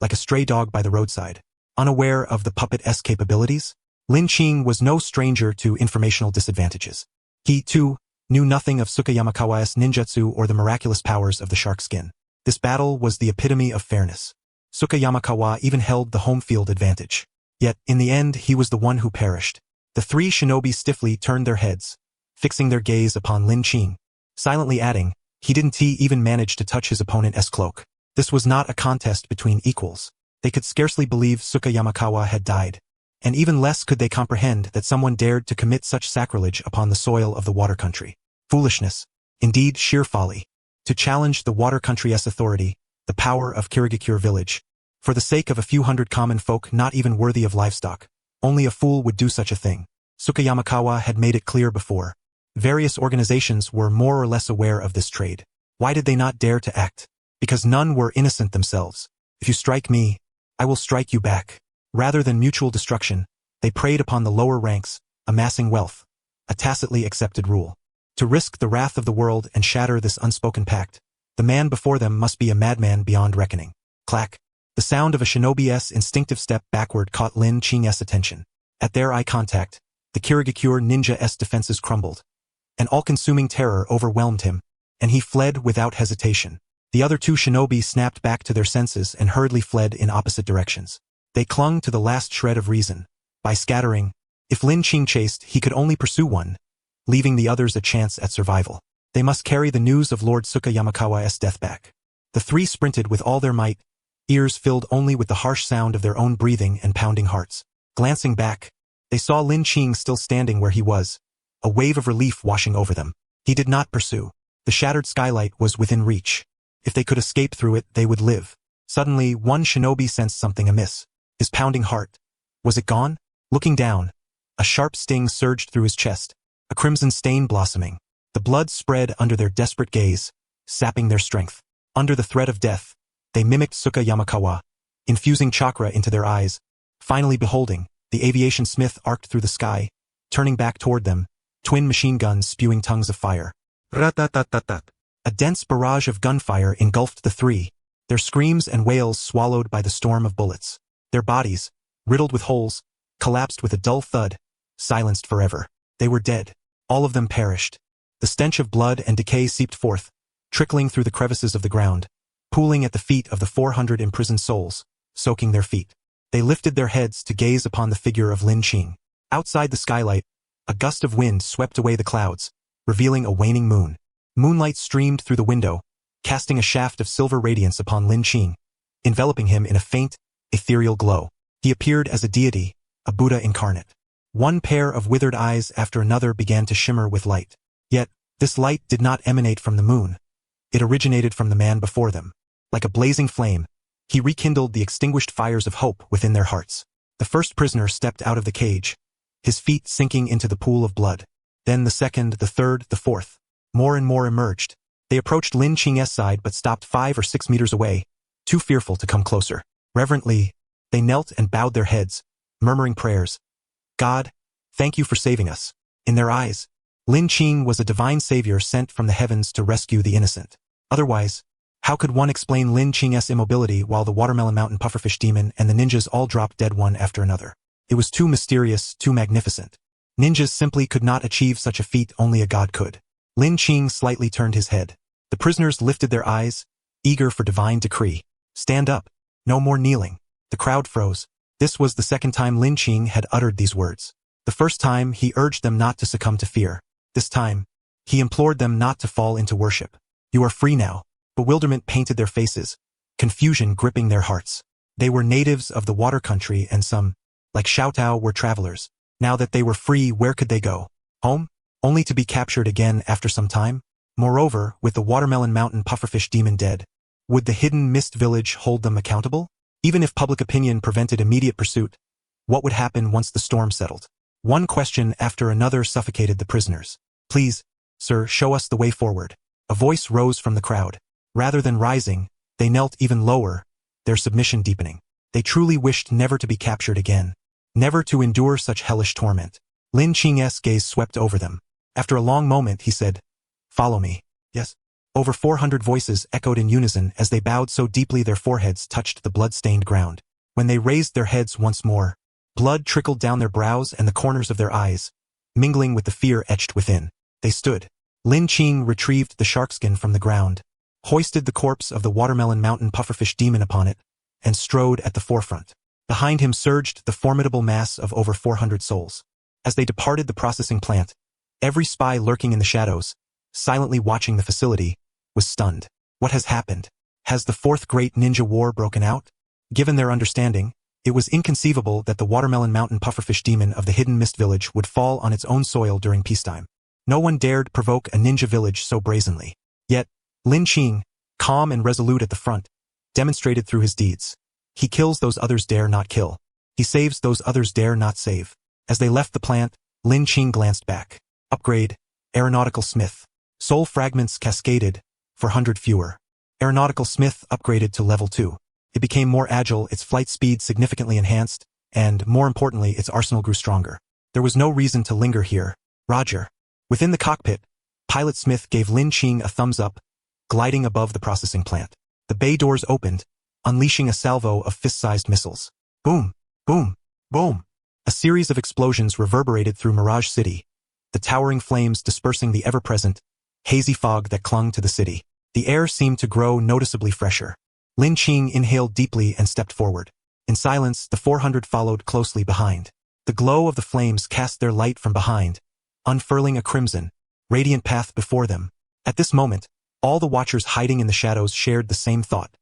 Speaker 1: like a stray dog by the roadside. Unaware of the puppet's capabilities, Lin Qing was no stranger to informational disadvantages. He, too, knew nothing of Suka Yamakawa's ninjutsu or the miraculous powers of the shark skin. This battle was the epitome of fairness. Suka Yamakawa even held the home field advantage. Yet, in the end, he was the one who perished. The three shinobi stiffly turned their heads, fixing their gaze upon Lin Qing, silently adding, he didn't even manage to touch his opponent's cloak. This was not a contest between equals. They could scarcely believe Suka Yamakawa had died, and even less could they comprehend that someone dared to commit such sacrilege upon the soil of the water country. Foolishness. Indeed, sheer folly. To challenge the water country's authority, the power of Kirigakure village, for the sake of a few hundred common folk not even worthy of livestock. Only a fool would do such a thing. Suka Yamakawa had made it clear before. Various organizations were more or less aware of this trade. Why did they not dare to act? Because none were innocent themselves. If you strike me, I will strike you back. Rather than mutual destruction, they preyed upon the lower ranks, amassing wealth, a tacitly accepted rule. To risk the wrath of the world and shatter this unspoken pact, the man before them must be a madman beyond reckoning. Clack. The sound of a shinobi's instinctive step backward caught Lin Qing's attention. At their eye contact, the Kirigakure ninja's defenses crumbled. An all-consuming terror overwhelmed him, and he fled without hesitation. The other two shinobi snapped back to their senses and hurriedly fled in opposite directions. They clung to the last shred of reason. By scattering, if Lin Qing chased, he could only pursue one, leaving the others a chance at survival. They must carry the news of Lord Suka Yamakawa's death back. The three sprinted with all their might, ears filled only with the harsh sound of their own breathing and pounding hearts. Glancing back, they saw Lin Qing still standing where he was, a wave of relief washing over them. He did not pursue. The shattered skylight was within reach. If they could escape through it, they would live. Suddenly, one shinobi sensed something amiss. His pounding heart. Was it gone? Looking down, a sharp sting surged through his chest, a crimson stain blossoming. The blood spread under their desperate gaze, sapping their strength. Under the threat of death, they mimicked Suka Yamakawa, infusing chakra into their eyes. Finally beholding, the aviation smith arced through the sky, turning back toward them, twin machine guns spewing tongues of fire. Rat-tat-tat-tat-tat. A dense barrage of gunfire engulfed the three, their screams and wails swallowed by the storm of bullets. Their bodies, riddled with holes, collapsed with a dull thud, silenced forever. They were dead. All of them perished. The stench of blood and decay seeped forth, trickling through the crevices of the ground, pooling at the feet of the 400 imprisoned souls, soaking their feet. They lifted their heads to gaze upon the figure of Lin Qing. Outside the skylight, a gust of wind swept away the clouds, revealing a waning moon. Moonlight streamed through the window, casting a shaft of silver radiance upon Lin Qing, enveloping him in a faint, ethereal glow. He appeared as a deity, a Buddha incarnate. One pair of withered eyes after another began to shimmer with light. Yet, this light did not emanate from the moon. It originated from the man before them. Like a blazing flame, he rekindled the extinguished fires of hope within their hearts. The first prisoner stepped out of the cage, his feet sinking into the pool of blood. Then the second, the third, the fourth. More and more emerged. They approached Lin Qing's side but stopped 5 or 6 meters away, too fearful to come closer. Reverently, they knelt and bowed their heads, murmuring prayers. God, thank you for saving us. In their eyes, Lin Qing was a divine savior sent from the heavens to rescue the innocent. Otherwise, how could one explain Lin Qing's immobility while the Watermelon Mountain Pufferfish Demon and the ninjas all dropped dead one after another? It was too mysterious, too magnificent. Ninjas simply could not achieve such a feat, only a god could. Lin Qing slightly turned his head. The prisoners lifted their eyes, eager for divine decree. Stand up. No more kneeling. The crowd froze. This was the second time Lin Qing had uttered these words. The first time, he urged them not to succumb to fear. This time, he implored them not to fall into worship. You are free now. Bewilderment painted their faces, confusion gripping their hearts. They were natives of the water country and some, like Xiaotao, were travelers. Now that they were free, where could they go? Home? Only to be captured again after some time? Moreover, with the Watermelon Mountain Pufferfish Demon dead, would the hidden mist village hold them accountable? Even if public opinion prevented immediate pursuit, what would happen once the storm settled? One question after another suffocated the prisoners. Please, sir, show us the way forward. A voice rose from the crowd. Rather than rising, they knelt even lower, their submission deepening. They truly wished never to be captured again, never to endure such hellish torment. Lin Qing's gaze swept over them. After a long moment, he said, "Follow me." Yes. Over 400 voices echoed in unison as they bowed so deeply their foreheads touched the blood-stained ground. When they raised their heads once more, blood trickled down their brows and the corners of their eyes, mingling with the fear etched within. They stood. Lin Qing retrieved the sharkskin from the ground, hoisted the corpse of the Watermelon Mountain Pufferfish Demon upon it, and strode at the forefront. Behind him surged the formidable mass of over 400 souls. As they departed the processing plant, every spy lurking in the shadows, silently watching the facility, was stunned. What has happened? Has the fourth great ninja war broken out? Given their understanding, it was inconceivable that the Watermelon Mountain Pufferfish Demon of the hidden mist village would fall on its own soil during peacetime. No one dared provoke a ninja village so brazenly. Yet, Lin Qing, calm and resolute at the front, demonstrated through his deeds. He kills those others dare not kill. He saves those others dare not save. As they left the plant, Lin Qing glanced back. Upgrade, Aeronautical Smith. Soul fragments cascaded, 400 fewer. Aeronautical Smith upgraded to level 2. It became more agile, its flight speed significantly enhanced, and, more importantly, its arsenal grew stronger. There was no reason to linger here. Roger. Within the cockpit, Pilot Smith gave Lin Qing a thumbs up, gliding above the processing plant. The bay doors opened, unleashing a salvo of fist-sized missiles. Boom, boom, boom. A series of explosions reverberated through Mirage City, the towering flames dispersing the ever-present, hazy fog that clung to the city. The air seemed to grow noticeably fresher. Lin Qing inhaled deeply and stepped forward. In silence, the 400 followed closely behind. The glow of the flames cast their light from behind, unfurling a crimson, radiant path before them. At this moment, all the watchers hiding in the shadows shared the same thought.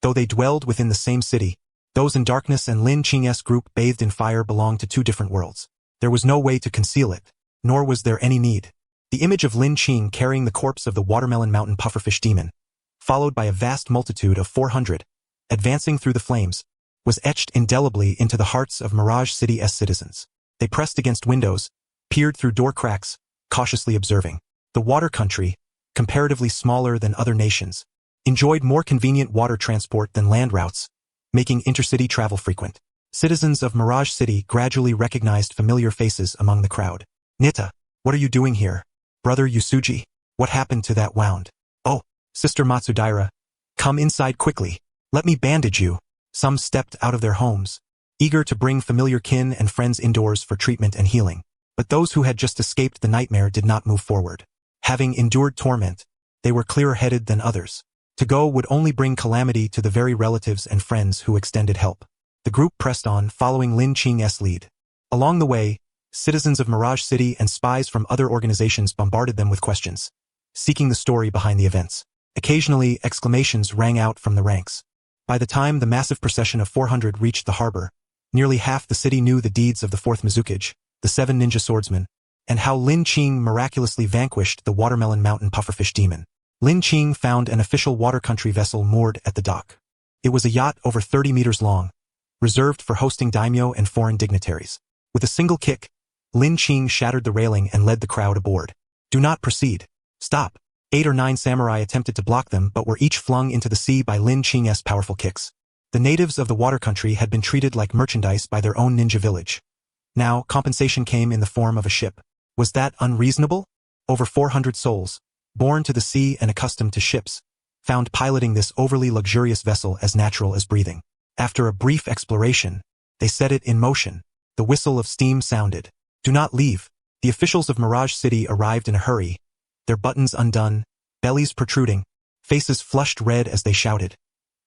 Speaker 1: Though they dwelled within the same city, those in darkness and Lin Qing's group bathed in fire belonged to two different worlds. There was no way to conceal it, nor was there any need. The image of Lin Qing carrying the corpse of the Watermelon Mountain Pufferfish Demon, followed by a vast multitude of 400, advancing through the flames, was etched indelibly into the hearts of Mirage City's citizens. They pressed against windows, peered through door cracks, cautiously observing. The water country, comparatively smaller than other nations, enjoyed more convenient water transport than land routes, making intercity travel frequent. Citizens of Mirage City gradually recognized familiar faces among the crowd. Nita, what are you doing here? Brother Yusuji, what happened to that wound? Oh, Sister Matsudaira, come inside quickly. Let me bandage you. Some stepped out of their homes, eager to bring familiar kin and friends indoors for treatment and healing. But those who had just escaped the nightmare did not move forward. Having endured torment, they were clearer-headed than others. To go would only bring calamity to the very relatives and friends who extended help. The group pressed on, following Lin Qing's lead. Along the way, citizens of Mirage City and spies from other organizations bombarded them with questions, seeking the story behind the events. Occasionally, exclamations rang out from the ranks. By the time the massive procession of 400 reached the harbor, Nearly half the city knew the deeds of the fourth Mizukage, the 7 ninja swordsmen, and how Lin Qing miraculously vanquished the Watermelon Mountain pufferfish demon. Lin Qing found an official water country vessel moored at the dock. It was a yacht over 30 meters long, reserved for hosting daimyo and foreign dignitaries. With a single kick, Lin Qing shattered the railing and led the crowd aboard. "Do not proceed. Stop." 8 or 9 samurai attempted to block them but were each flung into the sea by Lin Qing's powerful kicks. The natives of the water country had been treated like merchandise by their own ninja village. Now, compensation came in the form of a ship. Was that unreasonable? Over 400 souls, born to the sea and accustomed to ships, found piloting this overly luxurious vessel as natural as breathing. After a brief exploration, they set it in motion. The whistle of steam sounded. "Do not leave." The officials of Mirage City arrived in a hurry, their buttons undone, bellies protruding, faces flushed red as they shouted,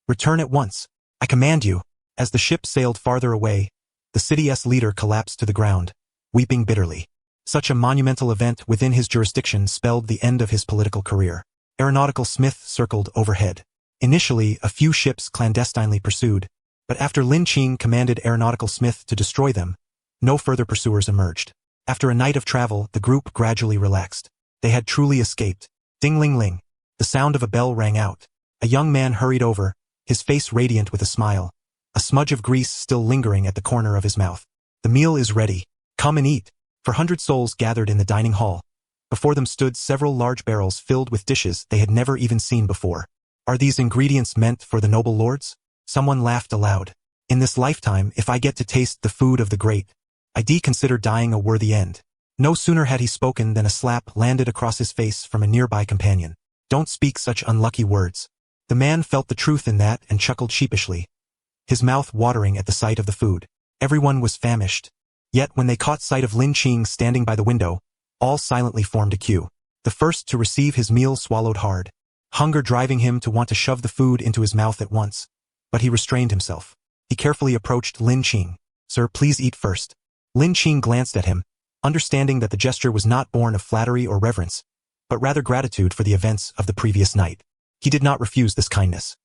Speaker 1: "Return at once. I command you." As the ship sailed farther away, the city's leader collapsed to the ground, weeping bitterly. Such a monumental event within his jurisdiction spelled the end of his political career. Aeronautical Smith circled overhead. Initially, a few ships clandestinely pursued, but after Lin Qing commanded Aeronautical Smith to destroy them, no further pursuers emerged. After a night of travel, the group gradually relaxed. They had truly escaped. Ding-ling-ling. The sound of a bell rang out. A young man hurried over, his face radiant with a smile, a smudge of grease still lingering at the corner of his mouth. "The meal is ready. Come and eat." 400 souls gathered in the dining hall. Before them stood several large barrels filled with dishes they had never even seen before. "Are these ingredients meant for the noble lords?" Someone laughed aloud. "In this lifetime, if I get to taste the food of the great, I consider dying a worthy end." No sooner had he spoken than a slap landed across his face from a nearby companion. "Don't speak such unlucky words." The man felt the truth in that and chuckled sheepishly, his mouth watering at the sight of the food. Everyone was famished. Yet when they caught sight of Lin Qing standing by the window, all silently formed a queue. The first to receive his meal swallowed hard, hunger driving him to want to shove the food into his mouth at once. But he restrained himself. He carefully approached Lin Qing. "Sir, please eat first." Lin Qing glanced at him, understanding that the gesture was not born of flattery or reverence, but rather gratitude for the events of the previous night. He did not refuse this kindness.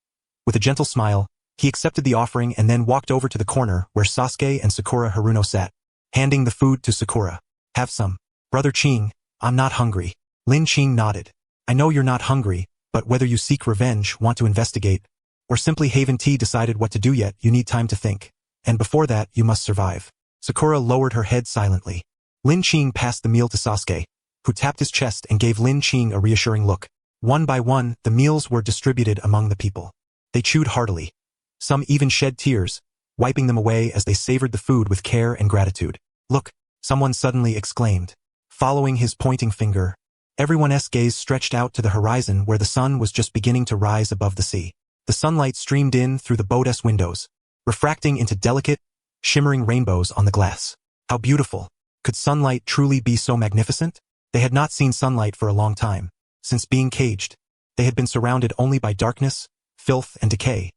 Speaker 1: With a gentle smile, he accepted the offering and then walked over to the corner where Sasuke and Sakura Haruno sat, handing the food to Sakura. "Have some." "Brother Qing, I'm not hungry." Lin Qing nodded. "I know you're not hungry, but whether you seek revenge, want to investigate, or simply Haven Tea decided what to do yet, you need time to think. And before that, you must survive." Sakura lowered her head silently. Lin Qing passed the meal to Sasuke, who tapped his chest and gave Lin Qing a reassuring look. One by one, the meals were distributed among the people. They chewed heartily. Some even shed tears, wiping them away as they savored the food with care and gratitude. "Look," someone suddenly exclaimed. Following his pointing finger, everyone's gaze stretched out to the horizon where the sun was just beginning to rise above the sea. The sunlight streamed in through the boat's windows, refracting into delicate, shimmering rainbows on the glass. How beautiful! Could sunlight truly be so magnificent? They had not seen sunlight for a long time. Since being caged, they had been surrounded only by darkness, filth, and decay,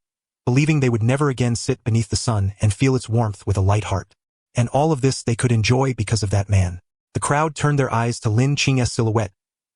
Speaker 1: believing they would never again sit beneath the sun and feel its warmth with a light heart. And all of this they could enjoy because of that man. The crowd turned their eyes to Lin Qing's silhouette,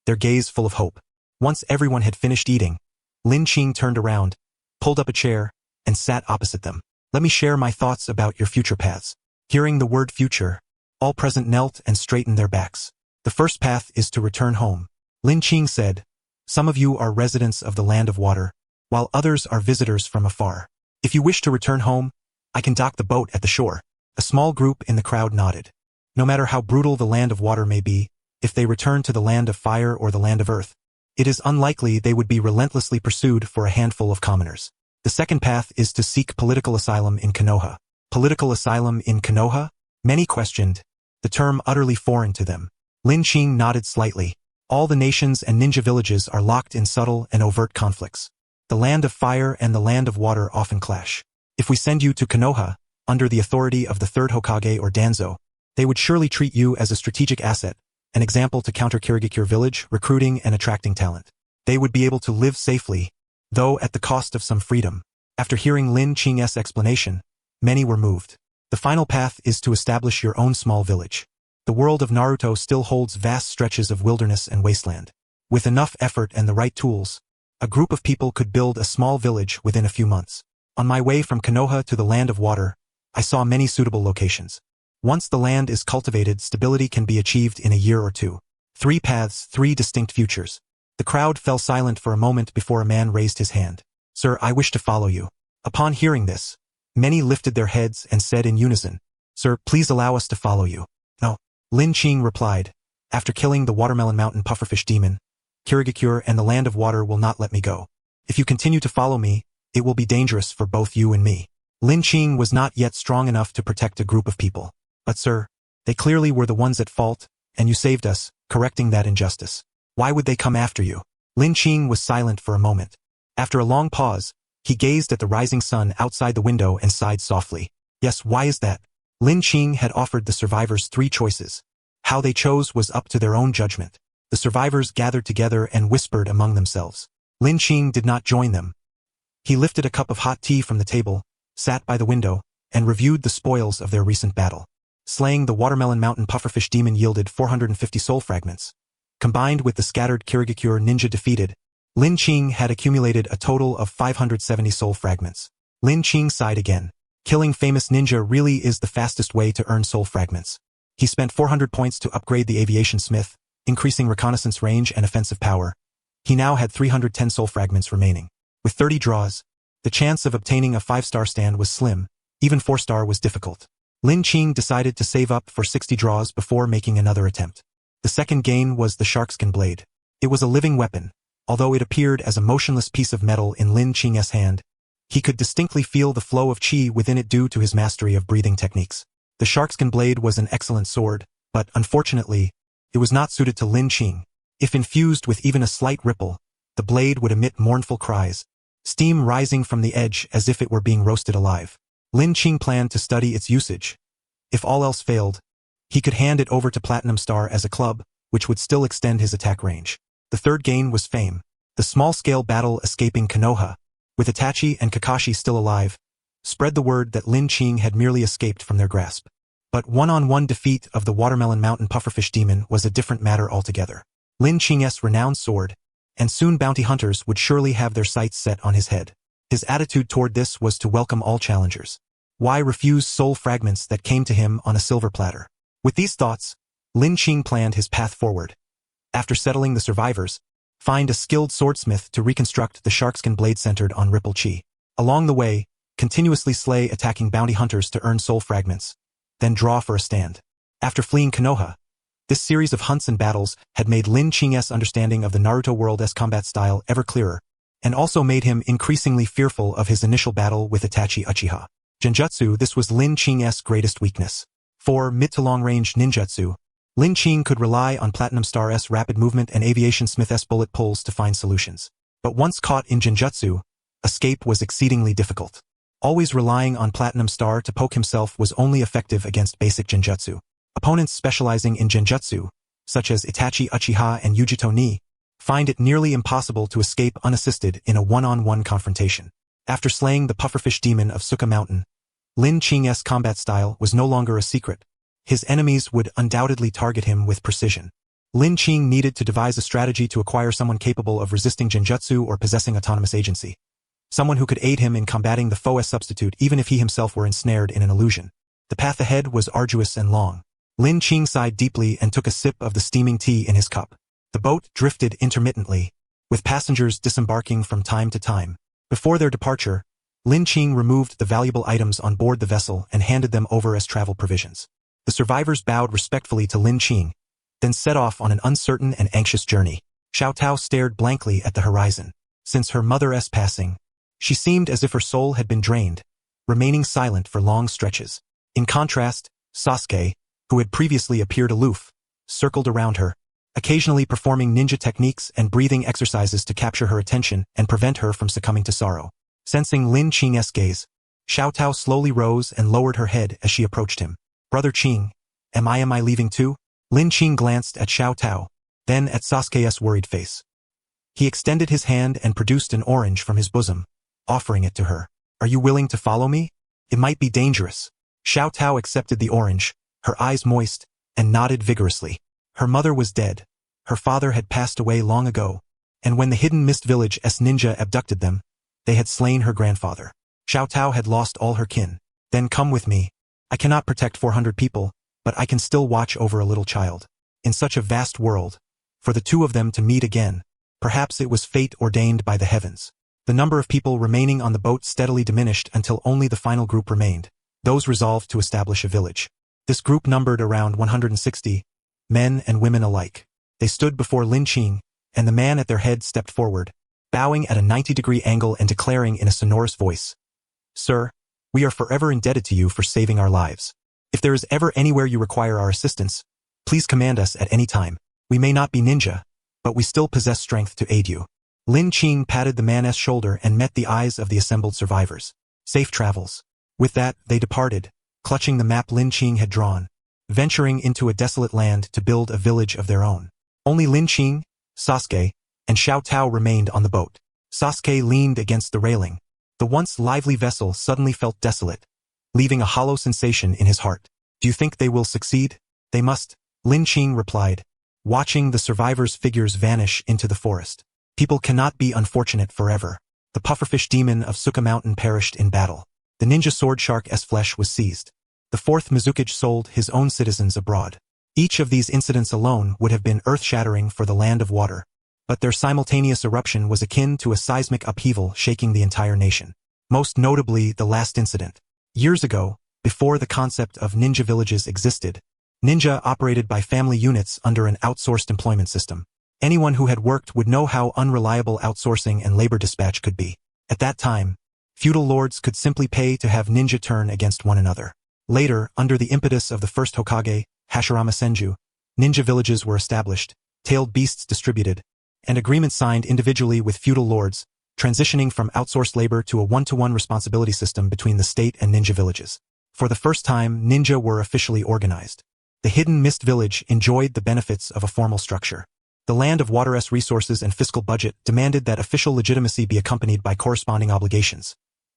Speaker 1: their gaze full of hope. Once everyone had finished eating, Lin Qing turned around, pulled up a chair, and sat opposite them. "Let me share my thoughts about your future paths." Hearing the word future, all present knelt and straightened their backs. "The first path is to return home," Lin Qing said. "Some of you are residents of the land of water, while others are visitors from afar. If you wish to return home, I can dock the boat at the shore." A small group in the crowd nodded. No matter how brutal the land of water may be, if they return to the land of fire or the land of earth, it is unlikely they would be relentlessly pursued for a handful of commoners. The second path is to seek political asylum in Konoha. Political asylum in Konoha? Many questioned, the term utterly foreign to them. Lin Qing nodded slightly. All the nations and ninja villages are locked in subtle and overt conflicts. The land of fire and the land of water often clash. If we send you to Konoha, under the authority of the third Hokage or Danzo, they would surely treat you as a strategic asset, an example to counter Kirigakure village, recruiting and attracting talent. They would be able to live safely, though at the cost of some freedom. After hearing Lin Qing's explanation, many were moved. The final path is to establish your own small village. The world of Naruto still holds vast stretches of wilderness and wasteland. With enough effort and the right tools, a group of people could build a small village within a few months. On my way from Konoha to the land of water, I saw many suitable locations. Once the land is cultivated, stability can be achieved in a year or two. 3 paths, 3 distinct futures. The crowd fell silent for a moment before a man raised his hand. Sir, I wish to follow you. Upon hearing this, many lifted their heads and said in unison, Sir, please allow us to follow you. No. Lin Qing replied, after killing the Watermelon Mountain pufferfish demon, Kirigakure and the Land of Water will not let me go. If you continue to follow me, it will be dangerous for both you and me. Lin Qing was not yet strong enough to protect a group of people. But sir, they clearly were the ones at fault, and you saved us, correcting that injustice. Why would they come after you? Lin Qing was silent for a moment. After a long pause, he gazed at the rising sun outside the window and sighed softly. Yes, why is that? Lin Qing had offered the survivors 3 choices. How they chose was up to their own judgment. The survivors gathered together and whispered among themselves. Lin Qing did not join them. He lifted a cup of hot tea from the table, sat by the window, and reviewed the spoils of their recent battle. Slaying the Watermelon Mountain pufferfish demon yielded 450 soul fragments. Combined with the scattered Kirigakure ninja defeated, Lin Qing had accumulated a total of 570 soul fragments. Lin Qing sighed again. Killing famous ninja really is the fastest way to earn soul fragments. He spent 400 points to upgrade the aviation smith, increasing reconnaissance range and offensive power. He now had 310 soul fragments remaining. With 30 draws, the chance of obtaining a 5-star stand was slim, even 4-star was difficult. Lin Qing decided to save up for 60 draws before making another attempt. The second gain was the sharkskin blade. It was a living weapon. Although it appeared as a motionless piece of metal in Lin Qing's hand, he could distinctly feel the flow of qi within it due to his mastery of breathing techniques. The sharkskin blade was an excellent sword, but unfortunately, it was not suited to Lin Qing. If infused with even a slight ripple, the blade would emit mournful cries, steam rising from the edge as if it were being roasted alive. Lin Qing planned to study its usage. If all else failed, he could hand it over to Platinum Star as a club, which would still extend his attack range. The third gain was fame. The small-scale battle escaping Konoha, with Itachi and Kakashi still alive, spread the word that Lin Qing had merely escaped from their grasp. But one-on-one defeat of the Watermelon Mountain pufferfish demon was a different matter altogether. Lin Qing's renowned sword, and soon bounty hunters would surely have their sights set on his head. His attitude toward this was to welcome all challengers. Why refuse soul fragments that came to him on a silver platter? With these thoughts, Lin Qing planned his path forward. After settling the survivors, find a skilled swordsmith to reconstruct the sharkskin blade centered on Ripple Chi. Along the way, continuously slay attacking bounty hunters to earn soul fragments, then draw for a stand. After fleeing Konoha, this series of hunts and battles had made Lin Qing's understanding of the Naruto world's combat style ever clearer, and also made him increasingly fearful of his initial battle with Itachi Uchiha. Genjutsu, this was Lin Qing's greatest weakness. For mid to long-range ninjutsu, Lin Qing could rely on Platinum Star's rapid movement and Aviation Smith's bullet pulls to find solutions. But once caught in Genjutsu, escape was exceedingly difficult. Always relying on Platinum Star to poke himself was only effective against basic Genjutsu. Opponents specializing in Genjutsu, such as Itachi Uchiha and Yujito Ni, find it nearly impossible to escape unassisted in a one-on-one confrontation. After slaying the pufferfish demon of Suka Mountain, Lin Qing's combat style was no longer a secret. His enemies would undoubtedly target him with precision. Lin Qing needed to devise a strategy to acquire someone capable of resisting Genjutsu or possessing autonomous agency. Someone who could aid him in combating the foe's substitute even if he himself were ensnared in an illusion. The path ahead was arduous and long. Lin Qing sighed deeply and took a sip of the steaming tea in his cup. The boat drifted intermittently, with passengers disembarking from time to time. Before their departure, Lin Qing removed the valuable items on board the vessel and handed them over as travel provisions. The survivors bowed respectfully to Lin Qing, then set off on an uncertain and anxious journey. Xiao Tao stared blankly at the horizon. Since her mother's passing, she seemed as if her soul had been drained, remaining silent for long stretches. In contrast, Sasuke, who had previously appeared aloof, circled around her, occasionally performing ninja techniques and breathing exercises to capture her attention and prevent her from succumbing to sorrow. Sensing Lin Qing's gaze, Xiao Tao slowly rose and lowered her head as she approached him. Brother Qing, am I leaving too? Lin Qing glanced at Xiao Tao, then at Sasuke's worried face. He extended his hand and produced an orange from his bosom, offering it to her. Are you willing to follow me? It might be dangerous. Xiao Tao accepted the orange, her eyes moist, and nodded vigorously. Her mother was dead. Her father had passed away long ago, and when the Hidden Mist Village's ninja abducted them, they had slain her grandfather. Xiao Tao had lost all her kin. Then come with me. I cannot protect 400 people, but I can still watch over a little child. In such a vast world, for the two of them to meet again, perhaps it was fate ordained by the heavens. The number of people remaining on the boat steadily diminished until only the final group remained, those resolved to establish a village. This group numbered around 160, men and women alike. They stood before Lin Qing, and the man at their head stepped forward, bowing at a 90-degree angle and declaring in a sonorous voice, "Sir, we are forever indebted to you for saving our lives. If there is ever anywhere you require our assistance, please command us at any time. We may not be ninja, but we still possess strength to aid you." Lin Qing patted the man's shoulder and met the eyes of the assembled survivors. Safe travels. With that, they departed, clutching the map Lin Qing had drawn, venturing into a desolate land to build a village of their own. Only Lin Qing, Sasuke, and Xiao Tao remained on the boat. Sasuke leaned against the railing. The once lively vessel suddenly felt desolate, leaving a hollow sensation in his heart. "Do you think they will succeed?" "They must," Lin Qing replied, watching the survivors' figures vanish into the forest. "People cannot be unfortunate forever." The pufferfish demon of Suka Mountain perished in battle. The ninja sword shark's flesh was seized. The fourth Mizukage sold his own citizens abroad. Each of these incidents alone would have been earth-shattering for the land of water, but their simultaneous eruption was akin to a seismic upheaval shaking the entire nation. Most notably, the last incident. Years ago, before the concept of ninja villages existed, ninja operated by family units under an outsourced employment system. Anyone who had worked would know how unreliable outsourcing and labor dispatch could be. At that time, feudal lords could simply pay to have ninja turn against one another. Later, under the impetus of the first Hokage, Hashirama Senju, ninja villages were established, tailed beasts distributed, and agreements signed individually with feudal lords, transitioning from outsourced labor to a one-to-one responsibility system between the state and ninja villages. For the first time, ninja were officially organized. The hidden mist village enjoyed the benefits of a formal structure. The land of water's resources and fiscal budget demanded that official legitimacy be accompanied by corresponding obligations,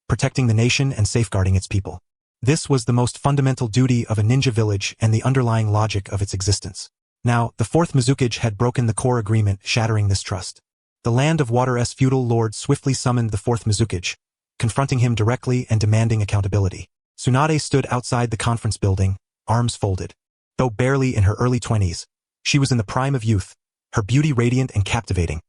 Speaker 1: protecting the nation and safeguarding its people. This was the most fundamental duty of a ninja village and the underlying logic of its existence. Now, the fourth Mizukage had broken the core agreement, shattering this trust. The land of water's feudal lord swiftly summoned the fourth Mizukage, confronting him directly and demanding accountability. Tsunade stood outside the conference building, arms folded. Though barely in her early 20s, she was in the prime of youth, her beauty radiant and captivating,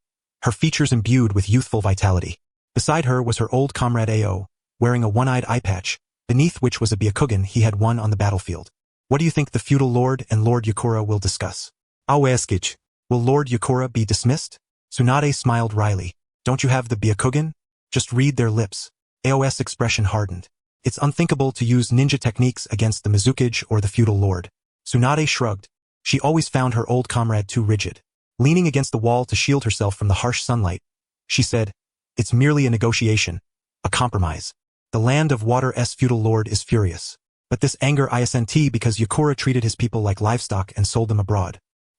Speaker 1: her features imbued with youthful vitality. Beside her was her old comrade Ao, wearing a one-eyed eye patch, beneath which was a byakugan he had won on the battlefield. "What do you think the feudal lord and Lord Yakura will discuss?" "Aweskic. Will Lord Yakura be dismissed?" Tsunade smiled wryly. "Don't you have the byakugan? Just read their lips." Ao's expression hardened. "It's unthinkable to use ninja techniques against the Mizukage or the feudal lord." Tsunade shrugged. She always found her old comrade too rigid. Leaning against the wall to shield herself from the harsh sunlight, she said, "It's merely a negotiation, a compromise. The land of water's feudal lord is furious. But this anger isn't because Yakura treated his people like livestock and sold them abroad.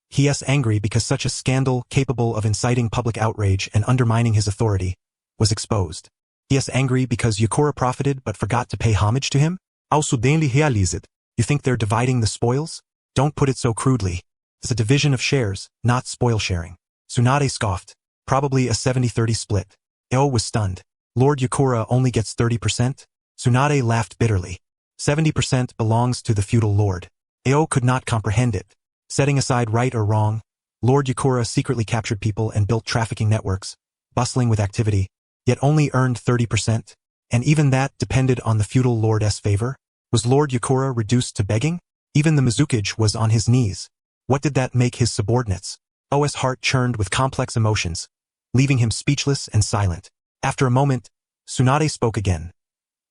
Speaker 1: He is angry because such a scandal capable of inciting public outrage and undermining his authority was exposed. He is angry because Yakura profited but forgot to pay homage to him? You think they're dividing the spoils? Don't put it so crudely. It's a division of shares, not spoil sharing." Tsunade scoffed. "Probably a 70-30 split." Ao was stunned. "Lord Yakura only gets 30%? Tsunade laughed bitterly. 70% belongs to the feudal lord. Ao could not comprehend it. Setting aside right or wrong, Lord Yakura secretly captured people and built trafficking networks, bustling with activity, yet only earned 30%, and even that depended on the feudal lord's favor. Was Lord Yakura reduced to begging? Even the Mizukage was on his knees. What did that make his subordinates? O's heart churned with complex emotions, leaving him speechless and silent. After a moment, Tsunade spoke again.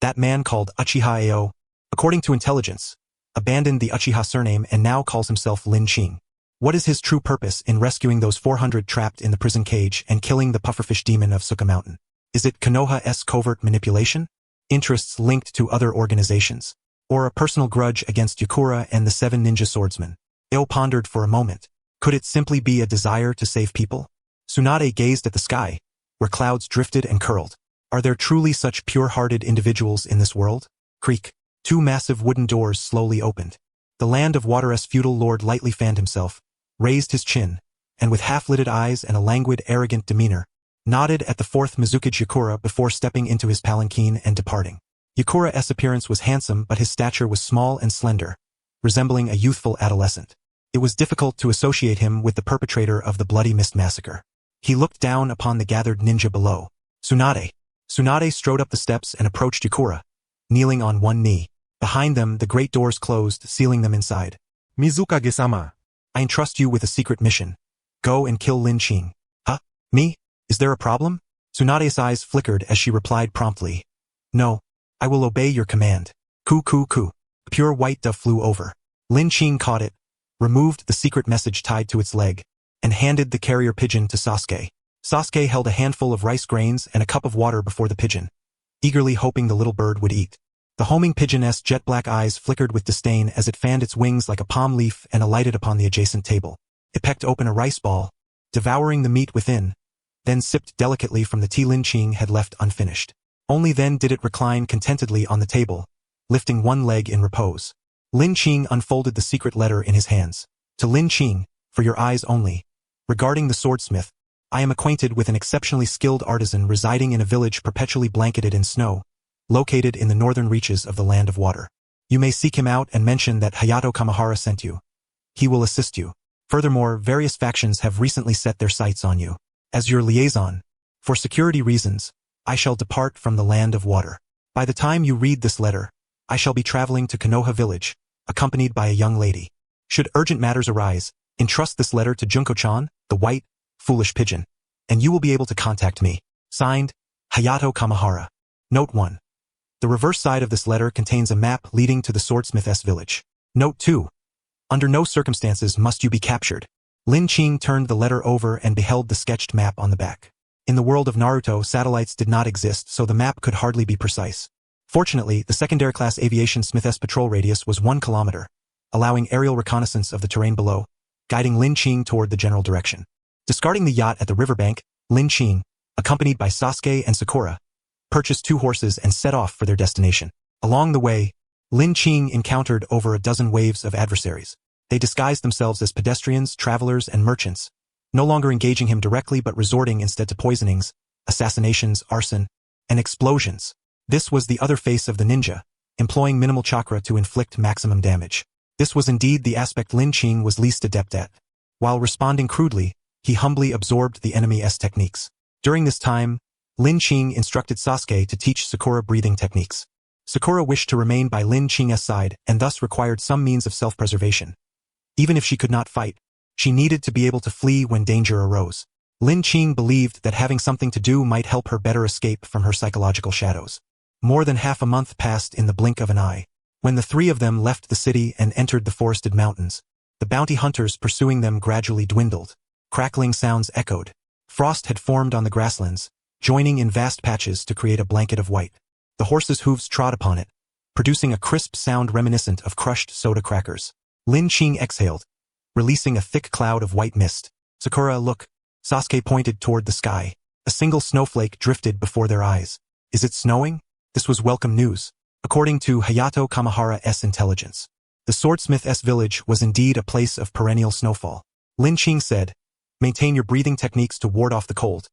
Speaker 1: "That man called Uchiha Ao, according to intelligence, abandoned the Uchiha surname and now calls himself Lin Qing. What is his true purpose in rescuing those 400 trapped in the prison cage and killing the pufferfish demon of Suka Mountain? Is it Konoha's covert manipulation? Interests linked to other organizations? Or a personal grudge against Yakura and the 7 ninja swordsmen?" Ao pondered for a moment. Could it simply be a desire to save people? Tsunade gazed at the sky, where clouds drifted and curled. Are there truly such pure-hearted individuals in this world? Creak. 2 massive wooden doors slowly opened. The land of water's feudal lord lightly fanned himself, raised his chin, and with half-lidded eyes and a languid, arrogant demeanor, nodded at the fourth Mizukage Yakura before stepping into his palanquin and departing. Yakura's appearance was handsome, but his stature was small and slender, resembling a youthful adolescent. It was difficult to associate him with the perpetrator of the Bloody Mist Massacre. He looked down upon the gathered ninja below. Tsunade. Tsunade strode up the steps and approached Yakura, kneeling on one knee. Behind them, the great doors closed, sealing them inside.
Speaker 2: Mizukage-sama.
Speaker 1: I entrust you with a secret mission. Go and kill Lin Qing. Huh? Me? Is there a problem? Tsunade's eyes flickered as she replied promptly. No. I will obey your command. Coo coo coo. A pure white dove flew over. Lin Qing caught it, removed the secret message tied to its leg, and handed the carrier pigeon to Sasuke. Sasuke held a handful of rice grains and a cup of water before the pigeon, eagerly hoping the little bird would eat. The homing pigeon's jet-black eyes flickered with disdain as it fanned its wings like a palm leaf and alighted upon the adjacent table. It pecked open a rice ball, devouring the meat within, then sipped delicately from the tea Lin Qing had left unfinished. Only then did it recline contentedly on the table, lifting one leg in repose. Lin Qing unfolded the secret letter in his hands. To Lin Qing, for your eyes only. Regarding the swordsmith, I am acquainted with an exceptionally skilled artisan residing in a village perpetually blanketed in snow, located in the northern reaches of the Land of Water. You may seek him out and mention that Hayato Kamihara sent you. He will assist you. Furthermore, various factions have recently set their sights on you. As your liaison, for security reasons, I shall depart from the Land of Water. By the time you read this letter, I shall be traveling to Konoha village, accompanied by a young lady. Should urgent matters arise, entrust this letter to Junko-chan, the white, foolish pigeon, and you will be able to contact me. Signed, Hayato Kamihara. Note 1. The reverse side of this letter contains a map leading to the swordsmith's village. Note 2. Under no circumstances must you be captured. Lin Qing turned the letter over and beheld the sketched map on the back. In the world of Naruto, satellites did not exist, so the map could hardly be precise. Fortunately, the secondary-class aviation smith's patrol radius was 1 kilometer, allowing aerial reconnaissance of the terrain below, guiding Lin Qing toward the general direction. Discarding the yacht at the riverbank, Lin Qing, accompanied by Sasuke and Sakura, purchased 2 horses and set off for their destination. Along the way, Lin Qing encountered over a dozen waves of adversaries. They disguised themselves as pedestrians, travelers, and merchants, no longer engaging him directly but resorting instead to poisonings, assassinations, arson, and explosions. This was the other face of the ninja, employing minimal chakra to inflict maximum damage. This was indeed the aspect Lin Qing was least adept at. While responding crudely, he humbly absorbed the enemy's techniques. During this time, Lin Qing instructed Sasuke to teach Sakura breathing techniques. Sakura wished to remain by Lin Qing's side and thus required some means of self-preservation. Even if she could not fight, she needed to be able to flee when danger arose. Lin Qing believed that having something to do might help her better escape from her psychological shadows. More than half a month passed in the blink of an eye. When the 3 of them left the city and entered the forested mountains, the bounty hunters pursuing them gradually dwindled. Crackling sounds echoed. Frost had formed on the grasslands, joining in vast patches to create a blanket of white. The horses' hooves trod upon it, producing a crisp sound reminiscent of crushed soda crackers. Lin Qing exhaled, releasing a thick cloud of white mist. Sakura, look. Sasuke pointed toward the sky. A single snowflake drifted before their eyes. Is it snowing? This was welcome news. According to Hayato Kamihara's intelligence, the swordsmith's village was indeed a place of perennial snowfall. Lin Qing said, maintain your breathing techniques to ward off the cold.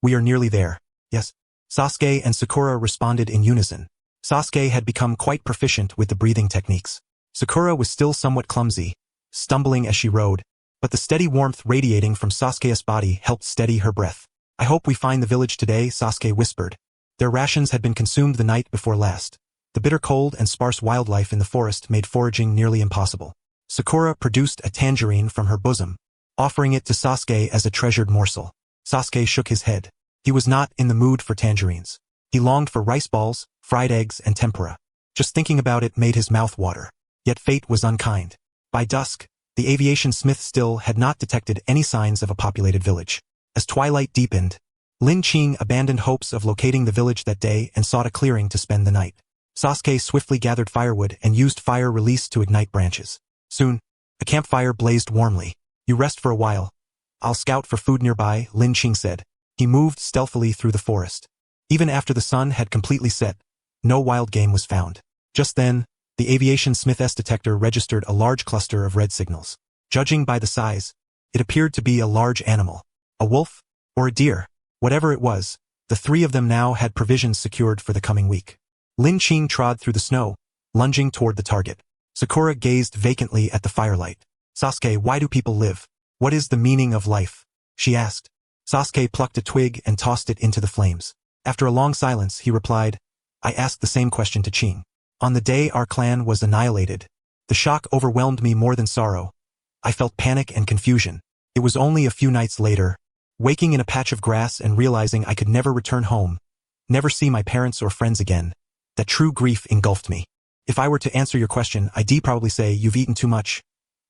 Speaker 1: We are nearly there. Yes. Sasuke and Sakura responded in unison. Sasuke had become quite proficient with the breathing techniques. Sakura was still somewhat clumsy, stumbling as she rode, but the steady warmth radiating from Sasuke's body helped steady her breath. I hope we find the village today, Sasuke whispered. Their rations had been consumed the night before last. The bitter cold and sparse wildlife in the forest made foraging nearly impossible. Sakura produced a tangerine from her bosom, offering it to Sasuke as a treasured morsel. Sasuke shook his head. He was not in the mood for tangerines. He longed for rice balls, fried eggs, and tempura. Just thinking about it made his mouth water. Yet fate was unkind. By dusk, the aviation smith still had not detected any signs of a populated village. As twilight deepened, Lin Qing abandoned hopes of locating the village that day and sought a clearing to spend the night. Sasuke swiftly gathered firewood and used fire release to ignite branches. Soon, a campfire blazed warmly. You rest for a while. I'll scout for food nearby, Lin Qing said. He moved stealthily through the forest. Even after the sun had completely set, no wild game was found. Just then, the aviation smith's detector registered a large cluster of red signals. Judging by the size, it appeared to be a large animal. A wolf? Or a deer? Whatever it was, the 3 of them now had provisions secured for the coming week. Lin Qing trod through the snow, lunging toward the target. Sakura gazed vacantly at the firelight. Sasuke, why do people live? What is the meaning of life? She asked. Sasuke plucked a twig and tossed it into the flames. After a long silence, he replied, I asked the same question to Qing. On the day our clan was annihilated, the shock overwhelmed me more than sorrow. I felt panic and confusion. It was only a few nights later, waking in a patch of grass and realizing I could never return home, never see my parents or friends again, that true grief engulfed me. If I were to answer your question, I'd probably say you've eaten too much,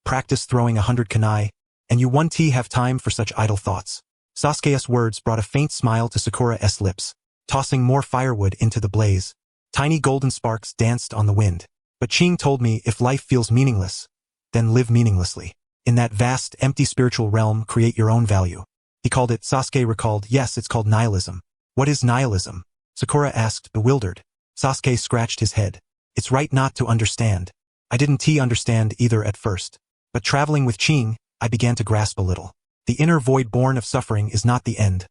Speaker 1: practice throwing 100 kunai, and you 1T have time for such idle thoughts. Sasuke's words brought a faint smile to Sakura's lips, tossing more firewood into the blaze. Tiny golden sparks danced on the wind. But Qing told me if life feels meaningless, then live meaninglessly. In that vast, empty spiritual realm, create your own value. He called it, Sasuke recalled, yes, it's called nihilism. What is nihilism? Sakura asked, bewildered. Sasuke scratched his head. It's right not to understand. I didn't understand either at first. But traveling with Qing, I began to grasp a little. The inner void born of suffering is not the end,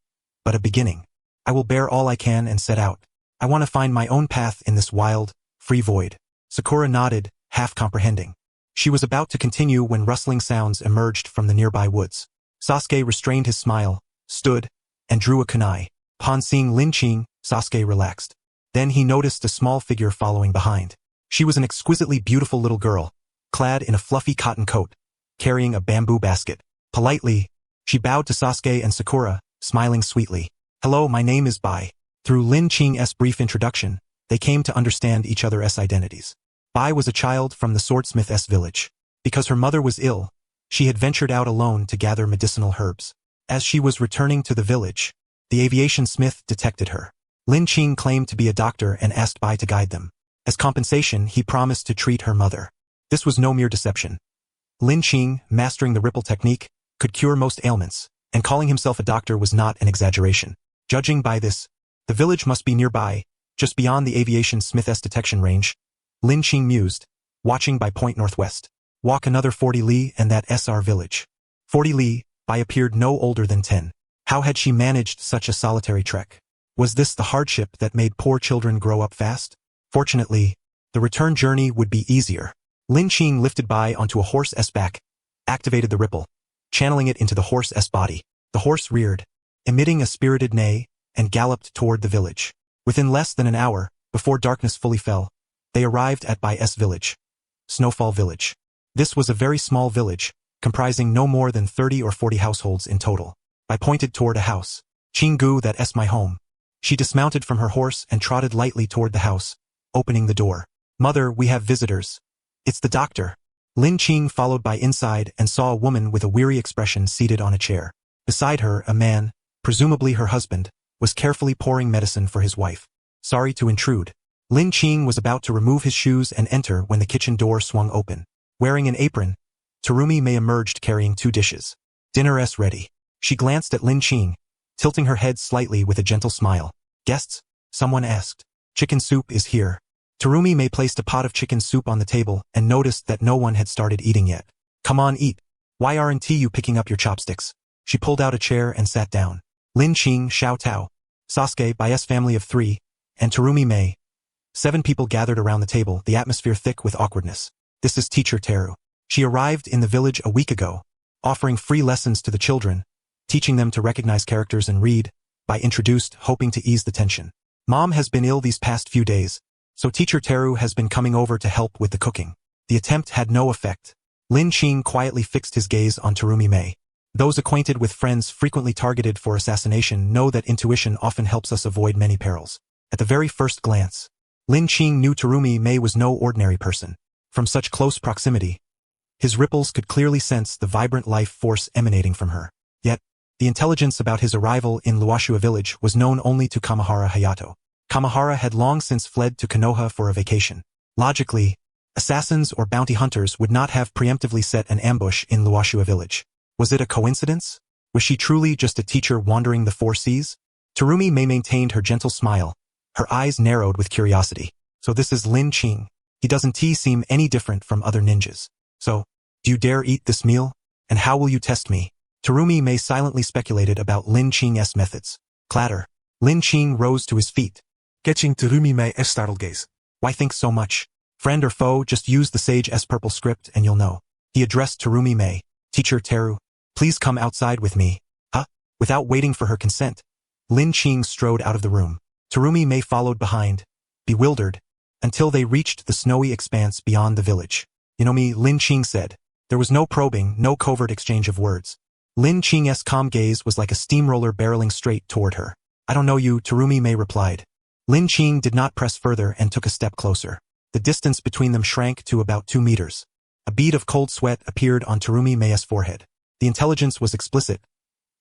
Speaker 1: but a beginning. I will bear all I can and set out. I want to find my own path in this wild, free void. Sakura nodded, half comprehending. She was about to continue when rustling sounds emerged from the nearby woods. Sasuke restrained his smile, stood, and drew a kunai. Upon seeing Lin Qing, Sasuke relaxed. Then he noticed a small figure following behind. She was an exquisitely beautiful little girl, clad in a fluffy cotton coat, carrying a bamboo basket. Politely, she bowed to Sasuke and Sakura, smiling sweetly. Hello, my name is Bai. Through Lin Qing's brief introduction, they came to understand each other's identities. Bai was a child from the swordsmith's village. Because her mother was ill, she had ventured out alone to gather medicinal herbs. As she was returning to the village, the aviation smith detected her. Lin Qing claimed to be a doctor and asked Bai to guide them. As compensation, he promised to treat her mother. This was no mere deception. Lin Qing, mastering the ripple technique, could cure most ailments, and calling himself a doctor was not an exaggeration. Judging by this, the village must be nearby, just beyond the aviation smith's detection range. Lin Qing mused, watching by point northwest. Walk another 40 li and that's our village. 40 li, Bai appeared no older than 10. How had she managed such a solitary trek? Was this the hardship that made poor children grow up fast? Fortunately, the return journey would be easier. Lin Qing lifted Bai onto a horse's back, activated the ripple, channeling it into the horse's body. The horse reared, emitting a spirited neigh, and galloped toward the village. Within less than an hour, before darkness fully fell, they arrived at Bai's village, Snowfall Village. This was a very small village, comprising no more than 30 or 40 households in total. Bai pointed toward a house. Qinggu, that's my home. She dismounted from her horse and trotted lightly toward the house, opening the door. Mother, we have visitors. It's the doctor. Lin Qing followed Bai inside and saw a woman with a weary expression seated on a chair. Beside her, a man, presumably her husband, was carefully pouring medicine for his wife. Sorry to intrude. Lin Qing was about to remove his shoes and enter when the kitchen door swung open. Wearing an apron, Terumi May emerged carrying 2 dishes. Dinner's ready. She glanced at Lin Qing, tilting her head slightly with a gentle smile. Guests? Someone asked. Chicken soup is here. Terumi May placed a pot of chicken soup on the table and noticed that no one had started eating yet. Come on, eat. Why aren't you picking up your chopsticks? She pulled out a chair and sat down. Lin Qing, Xiao Tao, Sasuke, Bai's family of 3, and Terumi May. 7 people gathered around the table, the atmosphere thick with awkwardness. This is Teacher Teru. She arrived in the village a week ago, offering free lessons to the children, teaching them to recognize characters and read. Bai introduced, hoping to ease the tension. Mom has been ill these past few days, so Teacher Teru has been coming over to help with the cooking. The attempt had no effect. Lin Qing quietly fixed his gaze on Terumi May. Those acquainted with friends frequently targeted for assassination know that intuition often helps us avoid many perils. At the very first glance, Lin Qing knew Terumi May was no ordinary person. From such close proximity, his ripples could clearly sense the vibrant life force emanating from her. Yet, the intelligence about his arrival in Luashua village was known only to Kamahara Hayato. Kamahara had long since fled to Konoha for a vacation. Logically, assassins or bounty hunters would not have preemptively set an ambush in Luashua village. Was it a coincidence? Was she truly just a teacher wandering the 4 seas? Terumi May maintained her gentle smile, her eyes narrowed with curiosity. So this is Lin Qing. He doesn't seem any different from other ninjas. So, do you dare eat this meal? And how will you test me? Terumi May silently speculated about Lin Qing's methods. Clatter. Lin Qing rose to his feet,
Speaker 2: Catching Terumi Mei's startled gaze.
Speaker 1: Why think so much? Friend or foe, just use the Sage S purple script and you'll know. He addressed Terumi Mei. Teacher Teru, please come outside with me. Huh? Without waiting for her consent, Lin Qing strode out of the room. Terumi Mei followed behind, bewildered, until they reached the snowy expanse beyond the village. You know me, Lin Qing said. There was no probing, no covert exchange of words. Lin Qing's calm gaze was like a steamroller barreling straight toward her. I don't know you, Terumi Mei replied. Lin Qing did not press further and took a step closer. The distance between them shrank to about 2 meters. A bead of cold sweat appeared on Terumi Mei's forehead. The intelligence was explicit.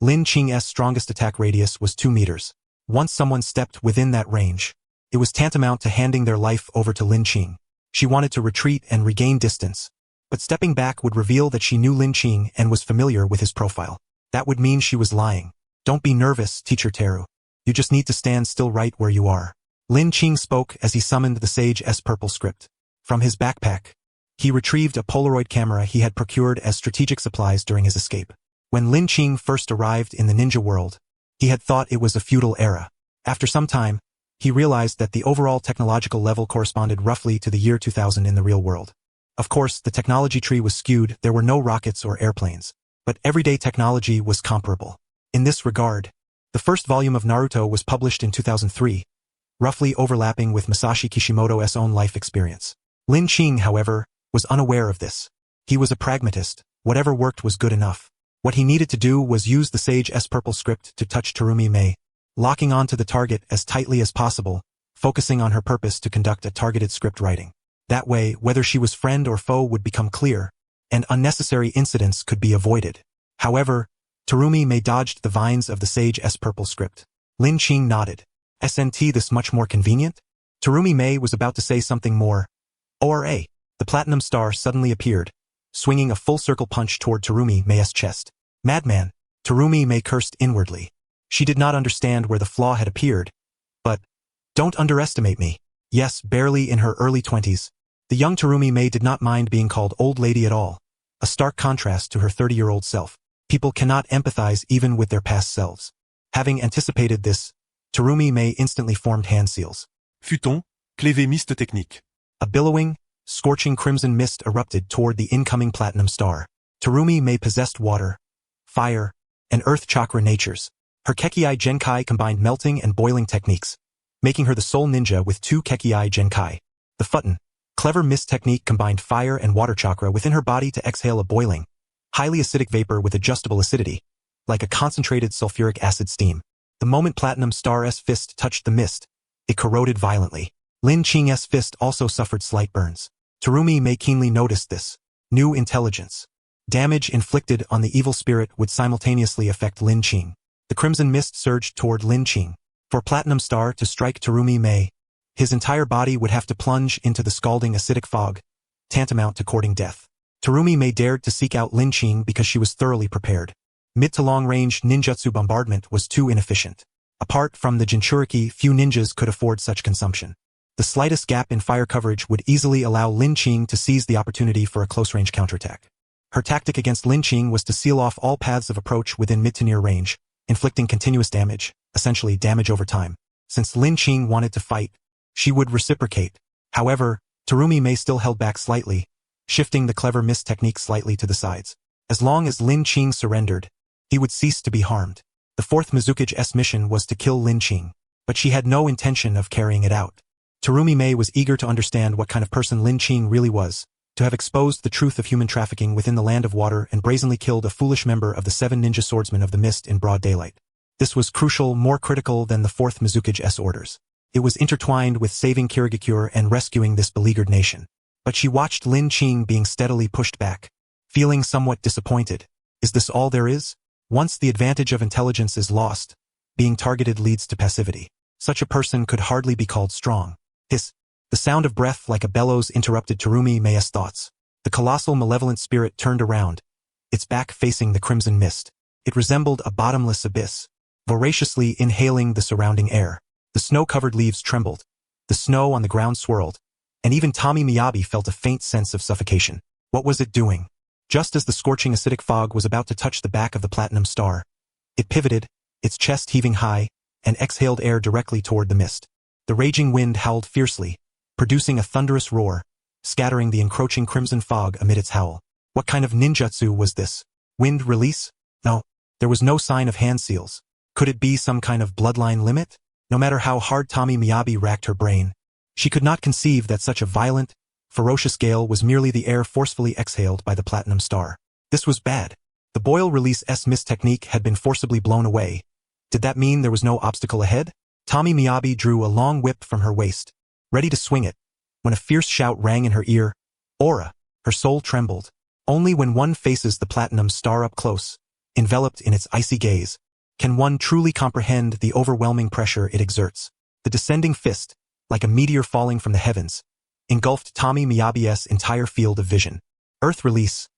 Speaker 1: Lin Qing's strongest attack radius was 2 meters. Once someone stepped within that range, it was tantamount to handing their life over to Lin Qing. She wanted to retreat and regain distance, but stepping back would reveal that she knew Lin Qing and was familiar with his profile. That would mean she was lying. Don't be nervous, Teacher Teru. You just need to stand still right where you are. Lin Qing spoke as he summoned the Sage S purple script. From his backpack, he retrieved a Polaroid camera he had procured as strategic supplies during his escape. When Lin Qing first arrived in the ninja world, he had thought it was a feudal era. After some time, he realized that the overall technological level corresponded roughly to the year 2000 in the real world. Of course, the technology tree was skewed, there were no rockets or airplanes, but everyday technology was comparable. In this regard, the first volume of Naruto was published in 2003, roughly overlapping with Masashi Kishimoto's own life experience. Lin Qing, however, was unaware of this. He was a pragmatist. Whatever worked was good enough. What he needed to do was use the Sage S purple script to touch Terumi Mei, locking onto the target as tightly as possible, focusing on her purpose to conduct a targeted script writing. That way, whether she was friend or foe would become clear, and unnecessary incidents could be avoided. However, Terumi Mei dodged the vines of the Sage S purple script. Lin Qing nodded. "Isn't this much more convenient?" Terumi Mei was about to say something more. ORA. The platinum star suddenly appeared, swinging a full-circle punch toward Terumi Mei's chest. Madman! Terumi Mei cursed inwardly. She did not understand where the flaw had appeared, but, don't underestimate me. Yes, barely in her early 20s. The young Terumi Mei did not mind being called old lady at all, a stark contrast to her 30-year-old self. People cannot empathize even with their past selves. Having anticipated this, Terumi Mei instantly formed hand seals.
Speaker 2: Futon, clévé mist technique.
Speaker 1: A billowing, scorching crimson mist erupted toward the incoming platinum star. Terumi Mei possessed water, fire, and earth chakra natures. Her Kekkei Genkai combined melting and boiling techniques, making her the sole ninja with 2 Kekkei Genkai. The Futon, clever mist technique combined fire and water chakra within her body to exhale a boiling, highly acidic vapor with adjustable acidity, like a concentrated sulfuric acid steam. The moment Platinum Star's fist touched the mist, it corroded violently. Lin Qing's fist also suffered slight burns. Terumi Mei keenly noticed this. New intelligence. Damage inflicted on the evil spirit would simultaneously affect Lin Qing. The crimson mist surged toward Lin Qing. For Platinum Star to strike Terumi Mei, his entire body would have to plunge into the scalding acidic fog, tantamount to courting death. Terumi Mei dared to seek out Lin Qing because she was thoroughly prepared. Mid to long-range ninjutsu bombardment was too inefficient. Apart from the Jinchuriki, few ninjas could afford such consumption. The slightest gap in fire coverage would easily allow Lin Qing to seize the opportunity for a close-range counterattack. Her tactic against Lin Qing was to seal off all paths of approach within mid to near range, inflicting continuous damage, essentially damage over time. Since Lin Qing wanted to fight, she would reciprocate. However, Terumi Mei still held back slightly, shifting the clever mist technique slightly to the sides. As long as Lin Qing surrendered, he would cease to be harmed. The 4th Mizukage's mission was to kill Lin Qing, but she had no intention of carrying it out. Terumi Mei was eager to understand what kind of person Lin Qing really was, to have exposed the truth of human trafficking within the land of water and brazenly killed a foolish member of the 7 ninja swordsmen of the mist in broad daylight. This was crucial, more critical than the 4th Mizukage's orders. It was intertwined with saving Kirigakure and rescuing this beleaguered nation. But she watched Lin Qing being steadily pushed back, feeling somewhat disappointed. Is this all there is? Once the advantage of intelligence is lost, being targeted leads to passivity. Such a person could hardly be called strong. Hiss. The sound of breath like a bellows interrupted Terumi Mei's thoughts. The colossal malevolent spirit turned around, its back facing the crimson mist. It resembled a bottomless abyss, voraciously inhaling the surrounding air. The snow-covered leaves trembled, the snow on the ground swirled, and even Tommy Miyabi felt a faint sense of suffocation. What was it doing? Just as the scorching acidic fog was about to touch the back of the platinum star, it pivoted, its chest heaving high, and exhaled air directly toward the mist. The raging wind howled fiercely, producing a thunderous roar, scattering the encroaching crimson fog amid its howl. What kind of ninjutsu was this? Wind release? No. There was no sign of hand seals. Could it be some kind of bloodline limit? No matter how hard Tommy Miyabi racked her brain, she could not conceive that such a violent, ferocious gale was merely the air forcefully exhaled by the Platinum Star. This was bad. The Boil Release S Mist technique had been forcibly blown away. Did that mean there was no obstacle ahead? Tommy Miyabi drew a long whip from her waist, ready to swing it, when a fierce shout rang in her ear. Aura! Her soul trembled. Only when one faces the Platinum Star up close, enveloped in its icy gaze, can one truly comprehend the overwhelming pressure it exerts. The descending fist, like a meteor falling from the heavens, engulfed Tommy Miyabi's entire field of vision. Earth Release.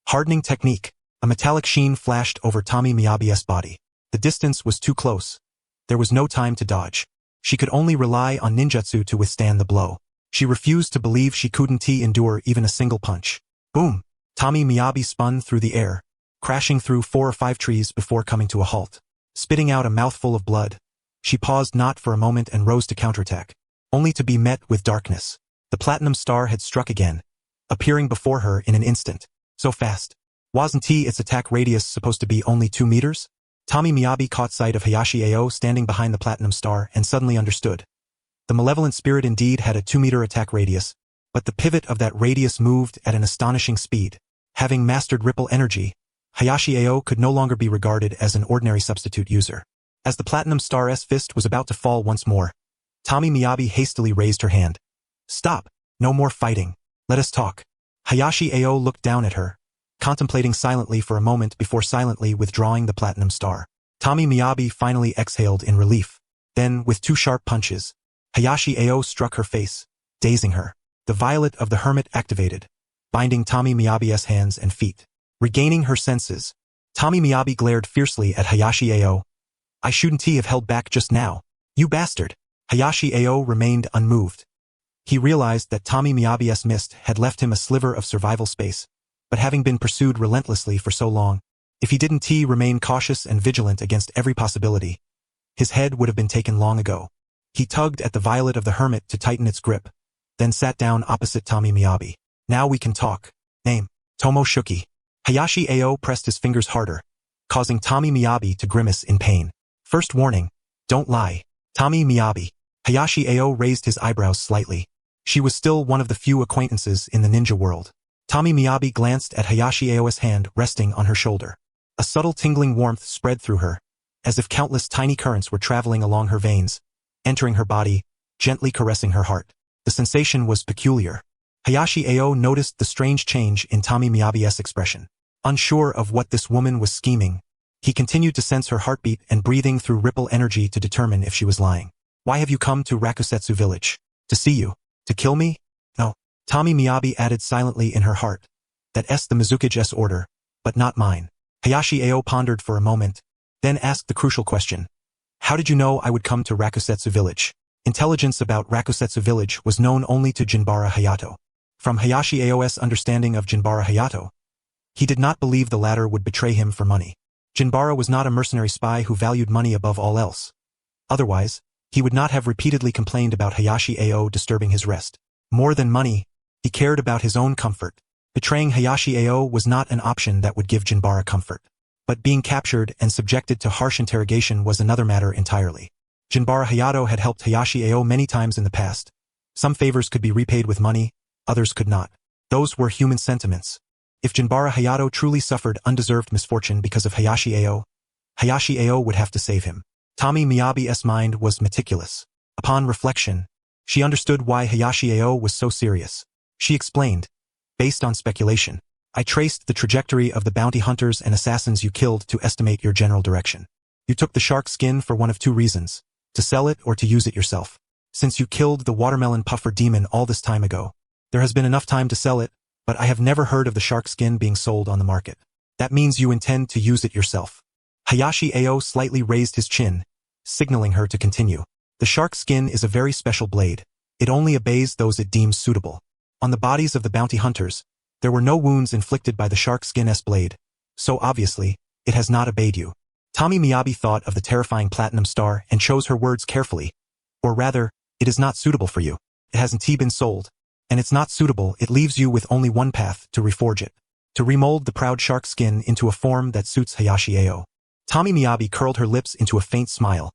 Speaker 1: Hardening technique. A metallic sheen flashed over Tommy Miyabi's body. The distance was too close. There was no time to dodge. She could only rely on ninjutsu to withstand the blow. She refused to believe she couldn't endure even a single punch. Boom! Tommy Miyabi spun through the air, crashing through 4 or 5 trees before coming to a halt. Spitting out a mouthful of blood, she paused not for a moment and rose to counterattack, only to be met with darkness. The Platinum Star had struck again, appearing before her in an instant. So fast. Wasn't its attack radius supposed to be only 2 meters? Tommy Miyabi caught sight of Hayashi Ao standing behind the Platinum Star and suddenly understood. The malevolent spirit indeed had a 2-meter attack radius, but the pivot of that radius moved at an astonishing speed. Having mastered ripple energy, Hayashi Ao could no longer be regarded as an ordinary substitute user. As the Platinum Star's fist was about to fall once more, Tommy Miyabi hastily raised her hand. Stop! No more fighting. Let us talk. Hayashi Ao looked down at her, contemplating silently for a moment before silently withdrawing the Platinum Star. Tommy Miyabi finally exhaled in relief. Then, with 2 sharp punches, Hayashi Ao struck her face, dazing her. The Violet of the Hermit activated, binding Tommy Miyabi's hands and feet. Regaining her senses, Tommy Miyabi glared fiercely at Hayashi Ao. I shouldn't have held back just now. You bastard! Hayashi Ao remained unmoved. He realized that Tommy Miyabi's mist had left him a sliver of survival space, but having been pursued relentlessly for so long, if he didn't remain cautious and vigilant against every possibility, his head would have been taken long ago. He tugged at the Violet of the Hermit to tighten its grip, then sat down opposite Tommy Miyabi. Now we can talk. Name: Tomo Shuki. Hayashi Ao pressed his fingers harder, causing Tommy Miyabi to grimace in pain. First warning: don't lie. Tommy Miyabi. Hayashi Ao raised his eyebrows slightly. She was still one of the few acquaintances in the ninja world. Tommy Miyabi glanced at Hayashi Ao's hand resting on her shoulder. A subtle tingling warmth spread through her, as if countless tiny currents were traveling along her veins, entering her body, gently caressing her heart. The sensation was peculiar. Hayashi Ao noticed the strange change in Tommy Miyabi's expression. Unsure of what this woman was scheming, he continued to sense her heartbeat and breathing through ripple energy to determine if she was lying. Why have you come to Rakusetsu village? To see you? To kill me? No. Tommy Miyabi added silently in her heart. That's the Mizukage's order, but not mine. Hayashi Ao pondered for a moment, then asked the crucial question. How did you know I would come to Rakusetsu village? Intelligence about Rakusetsu village was known only to Jinbara Hayato. From Hayashi Ao's understanding of Jinbara Hayato, he did not believe the latter would betray him for money. Jinbara was not a mercenary spy who valued money above all else. Otherwise, he would not have repeatedly complained about Hayashi Ao disturbing his rest. More than money, he cared about his own comfort. Betraying Hayashi Ao was not an option that would give Jinbara comfort. But being captured and subjected to harsh interrogation was another matter entirely. Jinbara Hayato had helped Hayashi Ao many times in the past. Some favors could be repaid with money, others could not. Those were human sentiments. If Jinbara Hayato truly suffered undeserved misfortune because of Hayashi Ao would have to save him. Tommy Miyabi's mind was meticulous. Upon reflection, she understood why Hayashi Ao was so serious. She explained, based on speculation, I traced the trajectory of the bounty hunters and assassins you killed to estimate your general direction. You took the shark skin for one of 2 reasons, to sell it or to use it yourself. Since you killed the watermelon puffer demon all this time ago, there has been enough time to sell it, but I have never heard of the shark skin being sold on the market. That means you intend to use it yourself. Hayashi Ao slightly raised his chin, signaling her to continue. The shark skin is a very special blade. It only obeys those it deems suitable. On the bodies of the bounty hunters, there were no wounds inflicted by the shark skin's blade, so obviously, it has not obeyed you. Tommy Miyabi thought of the terrifying Platinum Star and chose her words carefully. Or rather, It is not suitable for you. It hasn't been sold. And it's not suitable, it leaves you with only one path to reforge it. To remold the proud shark skin into a form that suits Hayashi Ao. Tommy Miyabi curled her lips into a faint smile.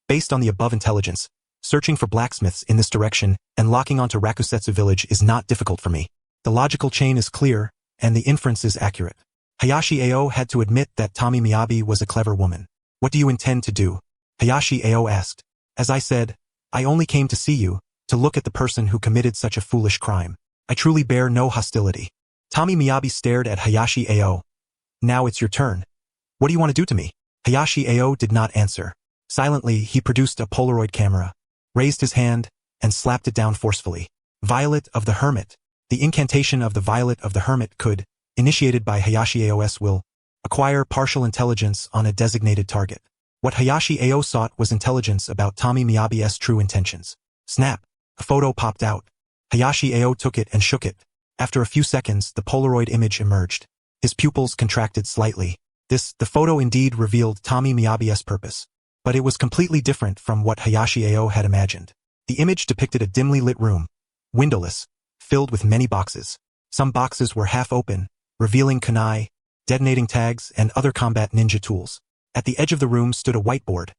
Speaker 1: Based on the above intelligence, searching for blacksmiths in this direction and locking onto Rakusetsu village is not difficult for me. The logical chain is clear, and the inference is accurate. Hayashi Ao had to admit that Tommy Miyabi was a clever woman. What do you intend to do? Hayashi Ao asked. As I said, I only came to see you, to look at the person who committed such a foolish crime. I truly bear no hostility. Tommy Miyabi stared at Hayashi Ao. Now it's your turn. What do you want to do to me? Hayashi Ao did not answer. Silently, he produced a Polaroid camera, raised his hand, and slapped it down forcefully. Violet of the Hermit. The incantation of the Violet of the Hermit could, initiated by Hayashi Ao's will, acquire partial intelligence on a designated target. What Hayashi Ao sought was intelligence about Tommy Miyabi's true intentions. Snap! A photo popped out. Hayashi Ao took it and shook it. After a few seconds, the Polaroid image emerged. His pupils contracted slightly. The photo indeed revealed Tommy Miyabi's purpose. But it was completely different from what Hayashi Ao had imagined. The image depicted a dimly lit room, windowless, filled with many boxes. Some boxes were half open, revealing kunai, detonating tags, and other combat ninja tools. At the edge of the room stood a whiteboard,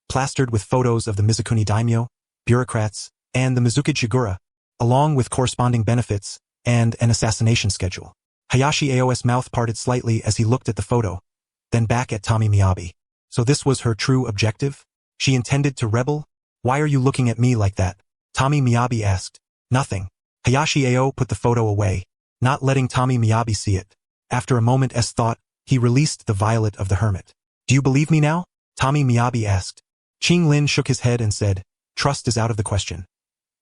Speaker 1: plastered with photos of the Mizukuni daimyo, bureaucrats, and the Mizuki Jigura, along with corresponding benefits and an assassination schedule. Hayashi Ao's mouth parted slightly as he looked at the photo, then back at Tommy Miyabi. So this was her true objective? She intended to rebel? Why are you looking at me like that? Tommy Miyabi asked. Nothing. Hayashi Ao put the photo away, not letting Tommy Miyabi see it. After a moment's thought, he released the Violet of the Hermit. Do you believe me now? Tommy Miyabi asked. Qing Lin shook his head and said, trust is out of the question.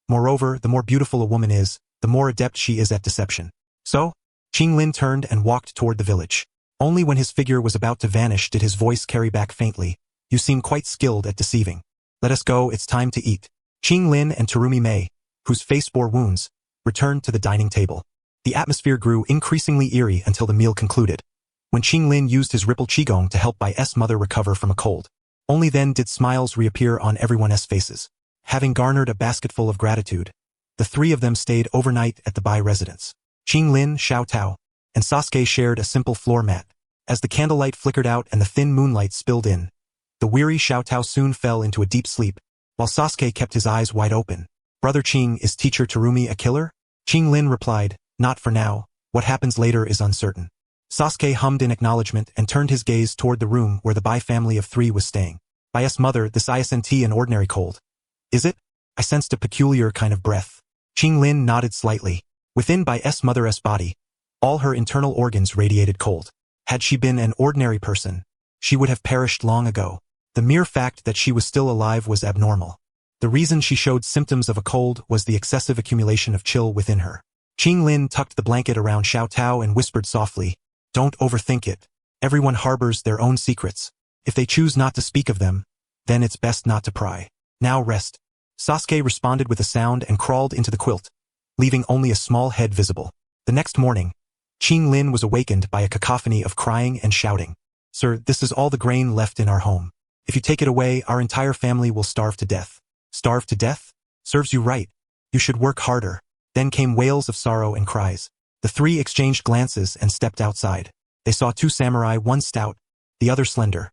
Speaker 1: Moreover, the more beautiful a woman is, the more adept she is at deception. So? Qing Lin turned and walked toward the village. Only when his figure was about to vanish did his voice carry back faintly. You seem quite skilled at deceiving. Let us go, it's time to eat. Qing Lin and Terumi Mei, whose face bore wounds, returned to the dining table. The atmosphere grew increasingly eerie until the meal concluded. When Qing Lin used his ripple qigong to help Bai's mother recover from a cold. Only then did smiles reappear on everyone's faces. Having garnered a basketful of gratitude, the three of them stayed overnight at the Bai residence. Qing Lin, Xiao Tao, and Sasuke shared a simple floor mat. As the candlelight flickered out and the thin moonlight spilled in, the weary Xiao Tao soon fell into a deep sleep, while Sasuke kept his eyes wide open. Brother Qing, is teacher Terumi a killer? Qing Lin replied, not for now, what happens later is uncertain. Sasuke hummed in acknowledgement and turned his gaze toward the room where the Bai family of three was staying. Bai's mother, this isn't an ordinary cold. Is it? I sensed a peculiar kind of breath. Qing Lin nodded slightly. Within Bai's mother's body, all her internal organs radiated cold. Had she been an ordinary person, she would have perished long ago. The mere fact that she was still alive was abnormal. The reason she showed symptoms of a cold was the excessive accumulation of chill within her. Qing Lin tucked the blanket around Xiao Tao and whispered softly, don't overthink it. Everyone harbors their own secrets. If they choose not to speak of them, then it's best not to pry. Now rest. Sasuke responded with a sound and crawled into the quilt, leaving only a small head visible. The next morning, Qing Lin was awakened by a cacophony of crying and shouting. Sir, this is all the grain left in our home. If you take it away, our entire family will starve to death. Starve to death? Serves you right. You should work harder. Then came wails of sorrow and cries. The three exchanged glances and stepped outside. They saw two samurai, one stout, the other slender,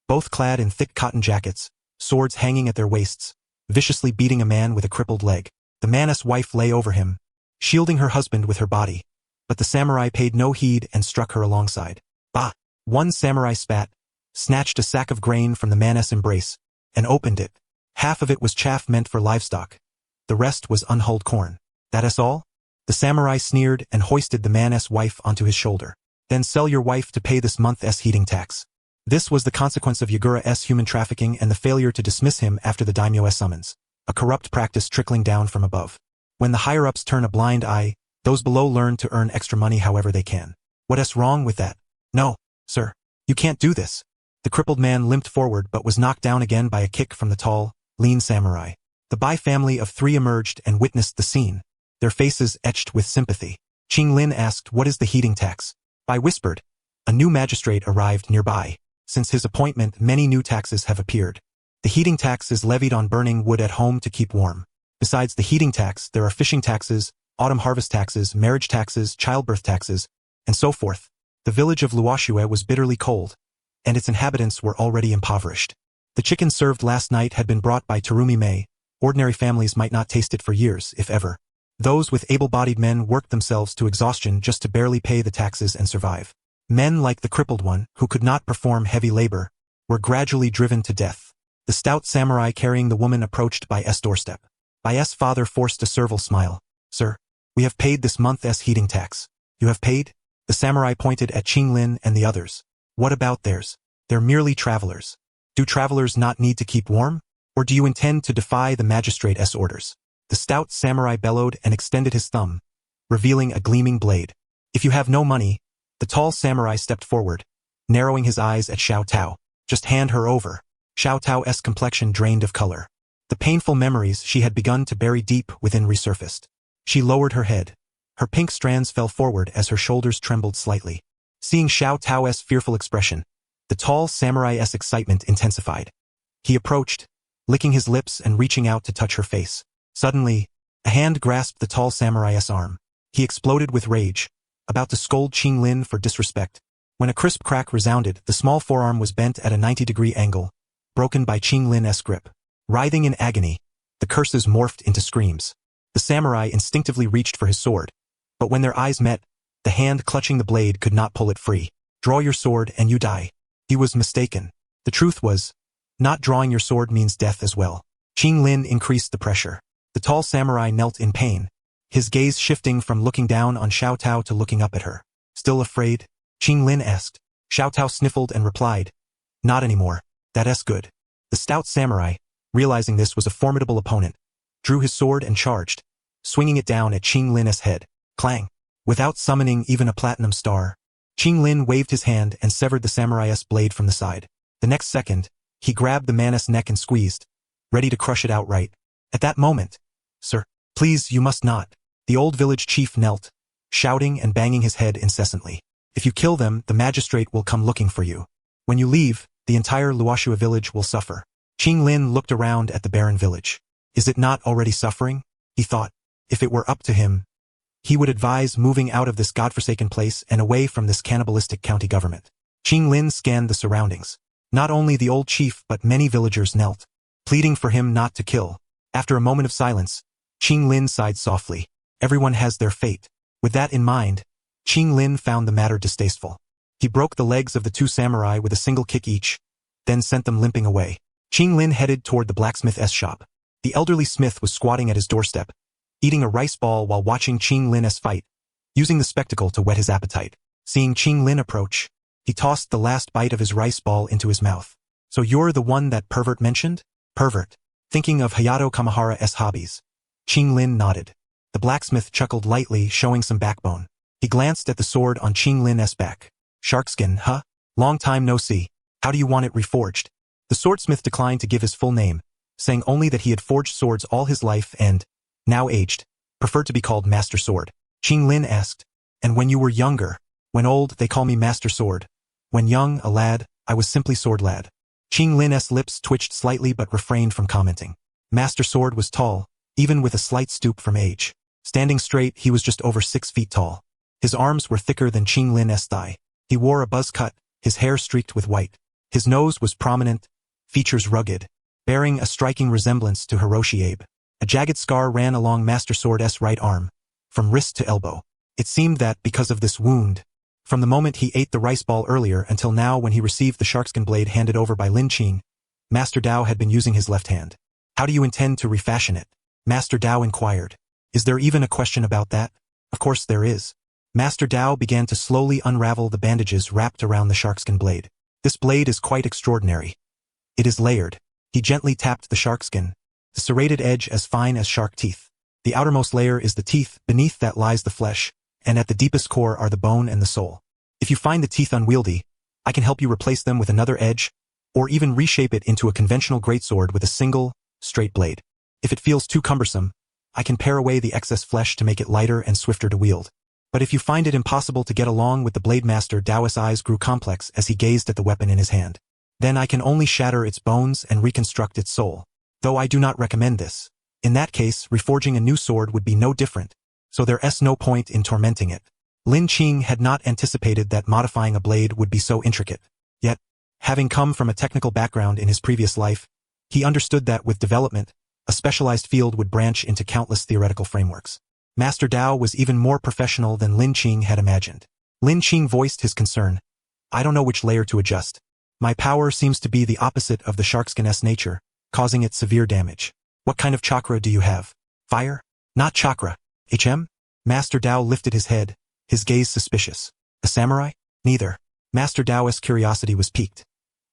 Speaker 1: both clad in thick cotton jackets, swords hanging at their waists, viciously beating a man with a crippled leg. The man's wife lay over him, shielding her husband with her body, but the samurai paid no heed and struck her alongside. Bah! One samurai spat, snatched a sack of grain from the man's embrace, and opened it. Half of it was chaff meant for livestock. The rest was unhulled corn. That is all? The samurai sneered and hoisted the man's wife onto his shoulder. Then sell your wife to pay this month's heating tax. This was the consequence of Yagura's human trafficking and the failure to dismiss him after the daimyo's summons. A corrupt practice trickling down from above. When the higher-ups turn a blind eye, those below learn to earn extra money however they can. What's wrong with that? No, sir. You can't do this. The crippled man limped forward but was knocked down again by a kick from the tall, lean samurai. The Bai family of three emerged and witnessed the scene, their faces etched with sympathy. Qing Lin asked, what is the heating tax? Bai whispered. A new magistrate arrived nearby. Since his appointment, many new taxes have appeared. The heating tax is levied on burning wood at home to keep warm. Besides the heating tax, there are fishing taxes, autumn harvest taxes, marriage taxes, childbirth taxes, and so forth. The village of Luoshue was bitterly cold, and its inhabitants were already impoverished. The chicken served last night had been brought by Terumi Mei. Ordinary families might not taste it for years, if ever. Those with able-bodied men worked themselves to exhaustion just to barely pay the taxes and survive. Men like the crippled one, who could not perform heavy labor, were gradually driven to death. The stout samurai carrying the woman approached Bai S' doorstep. Bai S' father forced a servile smile. Sir, we have paid this month's heating tax. You have paid? The samurai pointed at Qinglin and the others. What about theirs? They're merely travelers. Do travelers not need to keep warm? Or do you intend to defy the magistrate's orders? The stout samurai bellowed and extended his thumb, revealing a gleaming blade. If you have no money, the tall samurai stepped forward, narrowing his eyes at Xiao Tao. Just hand her over. Xiao Tao's complexion drained of color. The painful memories she had begun to bury deep within resurfaced. She lowered her head. Her pink strands fell forward as her shoulders trembled slightly. Seeing Xiao Tao's fearful expression, the tall samurai's excitement intensified. He approached, licking his lips and reaching out to touch her face. Suddenly, a hand grasped the tall samurai's arm. He exploded with rage, about to scold Qinglin for disrespect. When a crisp crack resounded, the small forearm was bent at a 90-degree angle, broken by Qinglin's grip. Writhing in agony, the curses morphed into screams. The samurai instinctively reached for his sword, but when their eyes met, the hand clutching the blade could not pull it free. Draw your sword and you die. He was mistaken. The truth was, not drawing your sword means death as well. Qinglin increased the pressure. The tall samurai knelt in pain, his gaze shifting from looking down on Xiao Tao to looking up at her. Still afraid? Qinglin asked. Xiao Tao sniffled and replied, not anymore. That's good. The stout samurai, realizing this was a formidable opponent, drew his sword and charged, swinging it down at Qinglin's head. Clang! Without summoning even a platinum star, Qinglin waved his hand and severed the samurai's blade from the side. The next second, he grabbed the man's neck and squeezed, ready to crush it outright. At that moment, sir, please, you must not. The old village chief knelt, shouting and banging his head incessantly. If you kill them, the magistrate will come looking for you. When you leave, the entire Luoshua village will suffer. Qinglin looked around at the barren village. Is it not already suffering? He thought. If it were up to him, he would advise moving out of this godforsaken place and away from this cannibalistic county government. Qinglin scanned the surroundings. Not only the old chief but many villagers knelt, pleading for him not to kill. After a moment of silence, Qinglin sighed softly. Everyone has their fate. With that in mind, Qinglin found the matter distasteful. He broke the legs of the two samurai with a single kick each, then sent them limping away. Qinglin headed toward the blacksmith's shop. The elderly smith was squatting at his doorstep, eating a rice ball while watching Qinglin's fight, using the spectacle to whet his appetite. Seeing Qinglin approach, he tossed the last bite of his rice ball into his mouth. So you're the one that pervert mentioned? Pervert. Thinking of Hayato Kamihara's hobbies. Qinglin nodded. The blacksmith chuckled lightly, showing some backbone. He glanced at the sword on Qinglin's back. Sharkskin, huh? Long time no see. How do you want it reforged? The swordsmith declined to give his full name, saying only that he had forged swords all his life and, now aged, preferred to be called Master Sword. Qinglin asked, and when you were younger? When old, they call me Master Sword. When young, a lad, I was simply Sword Lad. Qinglin's lips twitched slightly but refrained from commenting. Master Sword was tall, even with a slight stoop from age. Standing straight, he was just over 6 feet tall. His arms were thicker than Qinglin's thigh. He wore a buzz cut, his hair streaked with white. His nose was prominent, features rugged, bearing a striking resemblance to Hiroshi Abe. A jagged scar ran along Master Sword's right arm, from wrist to elbow. It seemed that, because of this wound, from the moment he ate the rice ball earlier until now when he received the sharkskin blade handed over by Lin Qing, Master Dao had been using his left hand. How do you intend to refashion it? Master Dao inquired. Is there even a question about that? Of course there is. Master Dao began to slowly unravel the bandages wrapped around the sharkskin blade. This blade is quite extraordinary. It is layered. He gently tapped the sharkskin, the serrated edge as fine as shark teeth. The outermost layer is the teeth, beneath that lies the flesh, and at the deepest core are the bone and the soul. If you find the teeth unwieldy, I can help you replace them with another edge, or even reshape it into a conventional greatsword with a single, straight blade. If it feels too cumbersome, I can pare away the excess flesh to make it lighter and swifter to wield. But if you find it impossible to get along with the blade master, Dao's eyes grew complex as he gazed at the weapon in his hand. Then I can only shatter its bones and reconstruct its soul. Though I do not recommend this. In that case, reforging a new sword would be no different, so there's no point in tormenting it. Lin Qing had not anticipated that modifying a blade would be so intricate. Yet, having come from a technical background in his previous life, he understood that with development, a specialized field would branch into countless theoretical frameworks. Master Dao was even more professional than Lin Qing had imagined. Lin Qing voiced his concern. I don't know which layer to adjust. My power seems to be the opposite of the sharkskin's nature, causing it severe damage. What kind of chakra do you have? Fire? Not chakra. HM? Master Dao lifted his head, his gaze suspicious. A samurai? Neither. Master Dao's curiosity was piqued.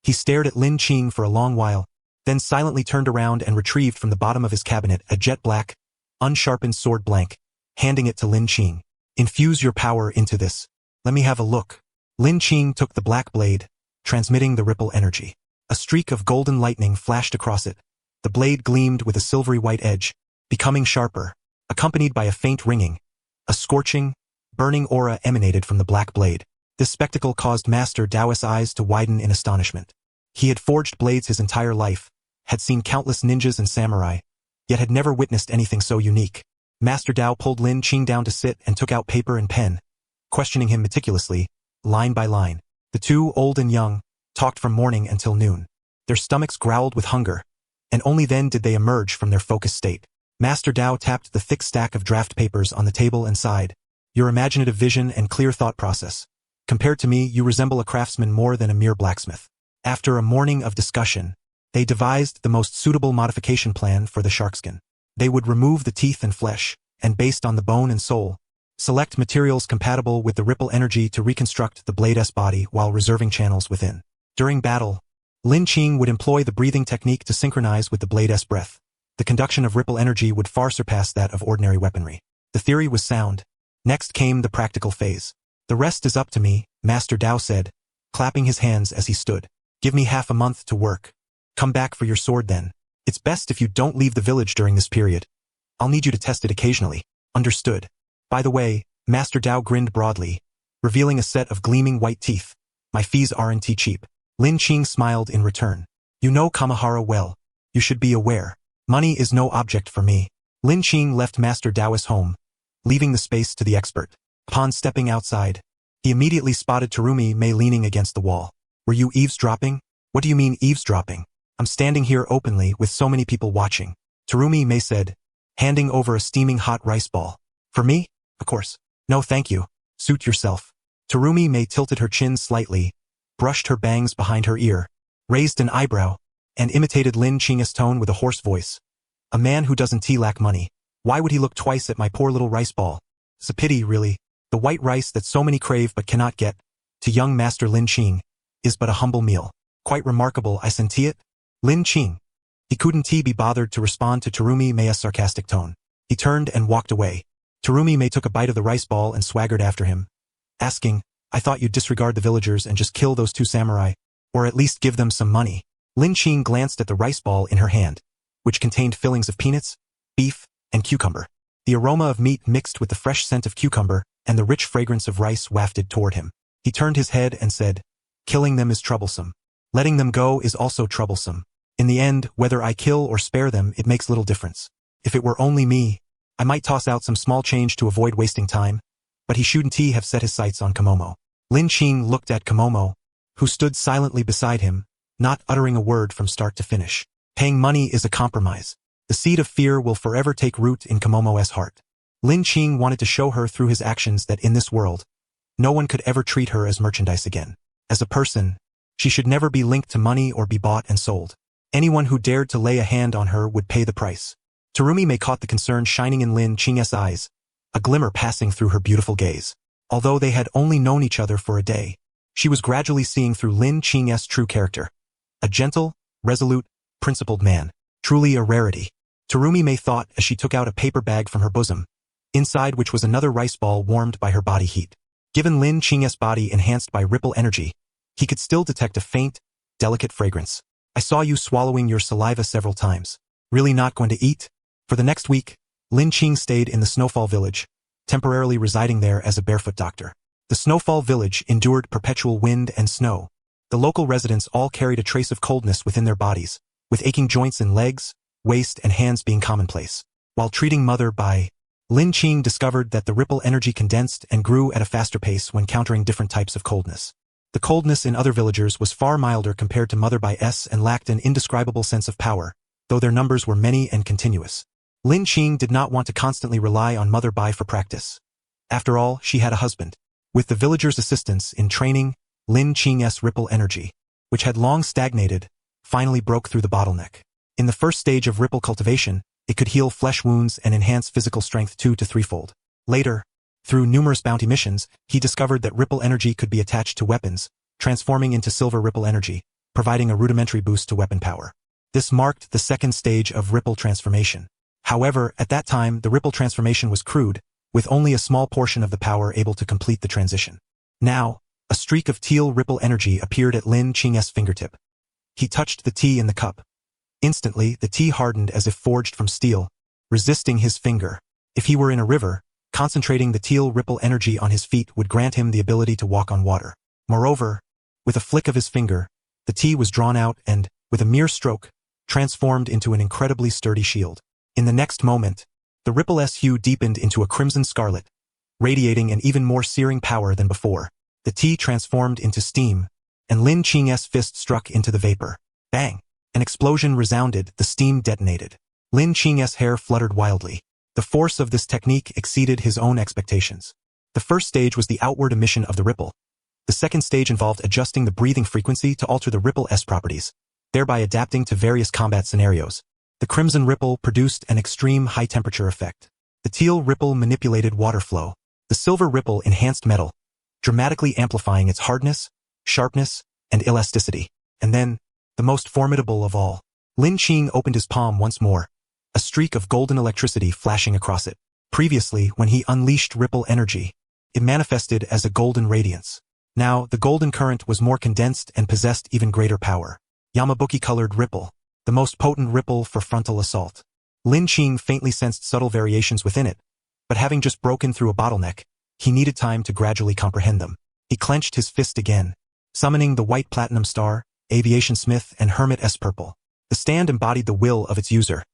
Speaker 1: He stared at Lin Qing for a long while, then silently turned around and retrieved from the bottom of his cabinet a jet black, unsharpened sword blank, handing it to Lin Qing. Infuse your power into this. Let me have a look. Lin Qing took the black blade, transmitting the ripple energy. A streak of golden lightning flashed across it. The blade gleamed with a silvery white edge, becoming sharper, accompanied by a faint ringing. A scorching, burning aura emanated from the black blade. This spectacle caused Master Dao's eyes to widen in astonishment. He had forged blades his entire life, had seen countless ninjas and samurai, yet had never witnessed anything so unique. Master Dao pulled Lin Qing down to sit and took out paper and pen, questioning him meticulously, line by line. The two, old and young, talked from morning until noon. Their stomachs growled with hunger, and only then did they emerge from their focused state. Master Dao tapped the thick stack of draft papers on the table and sighed. Your imaginative vision and clear thought process. Compared to me, you resemble a craftsman more than a mere blacksmith. After a morning of discussion, they devised the most suitable modification plan for the sharkskin. They would remove the teeth and flesh, and based on the bone and soul, select materials compatible with the ripple energy to reconstruct the blade's body while reserving channels within. During battle, Lin Qing would employ the breathing technique to synchronize with the blade's breath. The conduction of ripple energy would far surpass that of ordinary weaponry. The theory was sound. Next came the practical phase. The rest is up to me, Master Dao said, clapping his hands as he stood. Give me half a month to work. Come back for your sword then. It's best if you don't leave the village during this period. I'll need you to test it occasionally. Understood. By the way, Master Dao grinned broadly, revealing a set of gleaming white teeth. My fees aren't cheap. Lin Qing smiled in return. You know Kamahara well. You should be aware. Money is no object for me. Lin Qing left Master Dao's home, leaving the space to the expert. Upon stepping outside, he immediately spotted Terumi Mei leaning against the wall. Were you eavesdropping? What do you mean eavesdropping? I'm standing here openly with so many people watching. Terumi Mei said, handing over a steaming hot rice ball. For me? Of course. No thank you. Suit yourself. Terumi Mei tilted her chin slightly, brushed her bangs behind her ear, raised an eyebrow, and imitated Lin Qing's tone with a hoarse voice. A man who doesn't lack money. Why would he look twice at my poor little rice ball? It's a pity, really. The white rice that so many crave but cannot get, to young Master Lin Qing, is but a humble meal. Quite remarkable, I senti it? Lin Qing. He couldn't be bothered to respond to Terumi Mei's sarcastic tone. He turned and walked away. Terumi Mei took a bite of the rice ball and swaggered after him, asking, I thought you'd disregard the villagers and just kill those two samurai, or at least give them some money. Lin Qing glanced at the rice ball in her hand, which contained fillings of peanuts, beef, and cucumber. The aroma of meat mixed with the fresh scent of cucumber and the rich fragrance of rice wafted toward him. He turned his head and said, killing them is troublesome. Letting them go is also troublesome. In the end, whether I kill or spare them, it makes little difference. If it were only me, I might toss out some small change to avoid wasting time, but he shouldn't have set his sights on Komomo. Lin Qing looked at Komomo, who stood silently beside him, not uttering a word from start to finish. Paying money is a compromise. The seed of fear will forever take root in Komomo's heart. Lin Qing wanted to show her through his actions that in this world, no one could ever treat her as merchandise again. As a person, she should never be linked to money or be bought and sold. Anyone who dared to lay a hand on her would pay the price. Terumi Mei caught the concern shining in Lin Qing's eyes, a glimmer passing through her beautiful gaze. Although they had only known each other for a day, she was gradually seeing through Lin Qing's true character. A gentle, resolute, principled man. Truly a rarity. Terumi Mei thought as she took out a paper bag from her bosom, inside which was another rice ball warmed by her body heat. Given Lin Qing's body enhanced by ripple energy, he could still detect a faint, delicate fragrance. I saw you swallowing your saliva several times. Really not going to eat? For the next week, Lin Qing stayed in the Snowfall Village, temporarily residing there as a barefoot doctor. The Snowfall Village endured perpetual wind and snow. The local residents all carried a trace of coldness within their bodies, with aching joints in legs, waist, and hands being commonplace. While treating Mother by, Lin Qing discovered that the ripple energy condensed and grew at a faster pace when countering different types of coldness. The coldness in other villagers was far milder compared to Mother by S and lacked an indescribable sense of power, though their numbers were many and continuous. Lin Qing did not want to constantly rely on Mother by for practice. After all, she had a husband. With the villagers' assistance in training, Lin Qing's ripple energy, which had long stagnated, finally broke through the bottleneck. In the first stage of ripple cultivation, it could heal flesh wounds and enhance physical strength 2 to 3-fold. Later, through numerous bounty missions, he discovered that ripple energy could be attached to weapons, transforming into silver ripple energy, providing a rudimentary boost to weapon power. This marked the second stage of ripple transformation. However, at that time, the ripple transformation was crude, with only a small portion of the power able to complete the transition. Now, a streak of teal ripple energy appeared at Lin Qing's fingertip. He touched the tea in the cup. Instantly, the tea hardened as if forged from steel, resisting his finger. If he were in a river, concentrating the teal ripple energy on his feet would grant him the ability to walk on water. Moreover, with a flick of his finger, the tea was drawn out and, with a mere stroke, transformed into an incredibly sturdy shield. In the next moment, the ripple's hue deepened into a crimson scarlet, radiating an even more searing power than before. The tea transformed into steam, and Lin Qing's fist struck into the vapor. Bang! An explosion resounded, the steam detonated. Lin Qing's hair fluttered wildly. The force of this technique exceeded his own expectations. The first stage was the outward emission of the ripple. The second stage involved adjusting the breathing frequency to alter the ripple's properties, thereby adapting to various combat scenarios. The crimson ripple produced an extreme high-temperature effect. The teal ripple manipulated water flow. The silver ripple enhanced metal, dramatically amplifying its hardness, sharpness, and elasticity. And then, the most formidable of all, Lin Qing opened his palm once more, a streak of golden electricity flashing across it. Previously, when he unleashed ripple energy, it manifested as a golden radiance. Now, the golden current was more condensed and possessed even greater power. Yamabuki-colored ripple, the most potent ripple for frontal assault. Lin Qing faintly sensed subtle variations within it, but having just broken through a bottleneck, he needed time to gradually comprehend them. He clenched his fist again, summoning the white platinum star, aviation smith, and hermit S purple. The stand embodied the will of its user.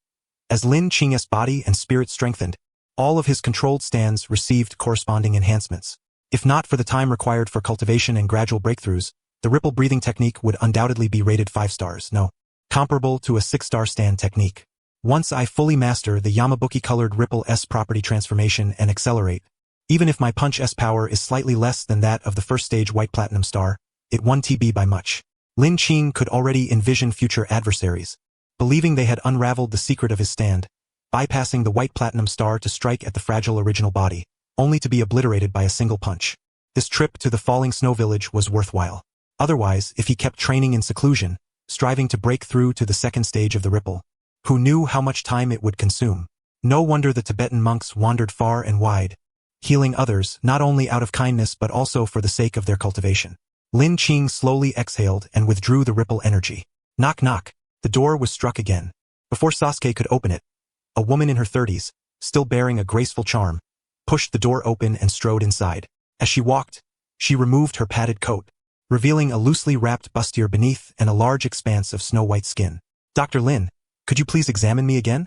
Speaker 1: As Lin Qing's body and spirit strengthened, all of his controlled stands received corresponding enhancements. If not for the time required for cultivation and gradual breakthroughs, the ripple breathing technique would undoubtedly be rated 5 stars, no, comparable to a 6-star stand technique. Once I fully master the Yamabuki-colored ripple S property transformation and accelerate, even if my punch S power is slightly less than that of the first stage white platinum star, it won TB by much. Lin Qing could already envision future adversaries, believing they had unraveled the secret of his stand, bypassing the white platinum star to strike at the fragile original body, only to be obliterated by a single punch. This trip to the falling snow village was worthwhile. Otherwise, if he kept training in seclusion, striving to break through to the second stage of the ripple, who knew how much time it would consume? No wonder the Tibetan monks wandered far and wide, healing others not only out of kindness but also for the sake of their cultivation. Lin Qing slowly exhaled and withdrew the ripple energy. Knock knock. The door was struck again. Before Sasuke could open it, a woman in her 30s, still bearing a graceful charm, pushed the door open and strode inside. As she walked, she removed her padded coat, revealing a loosely wrapped bustier beneath and a large expanse of snow-white skin. Dr. Lin, could you please examine me again?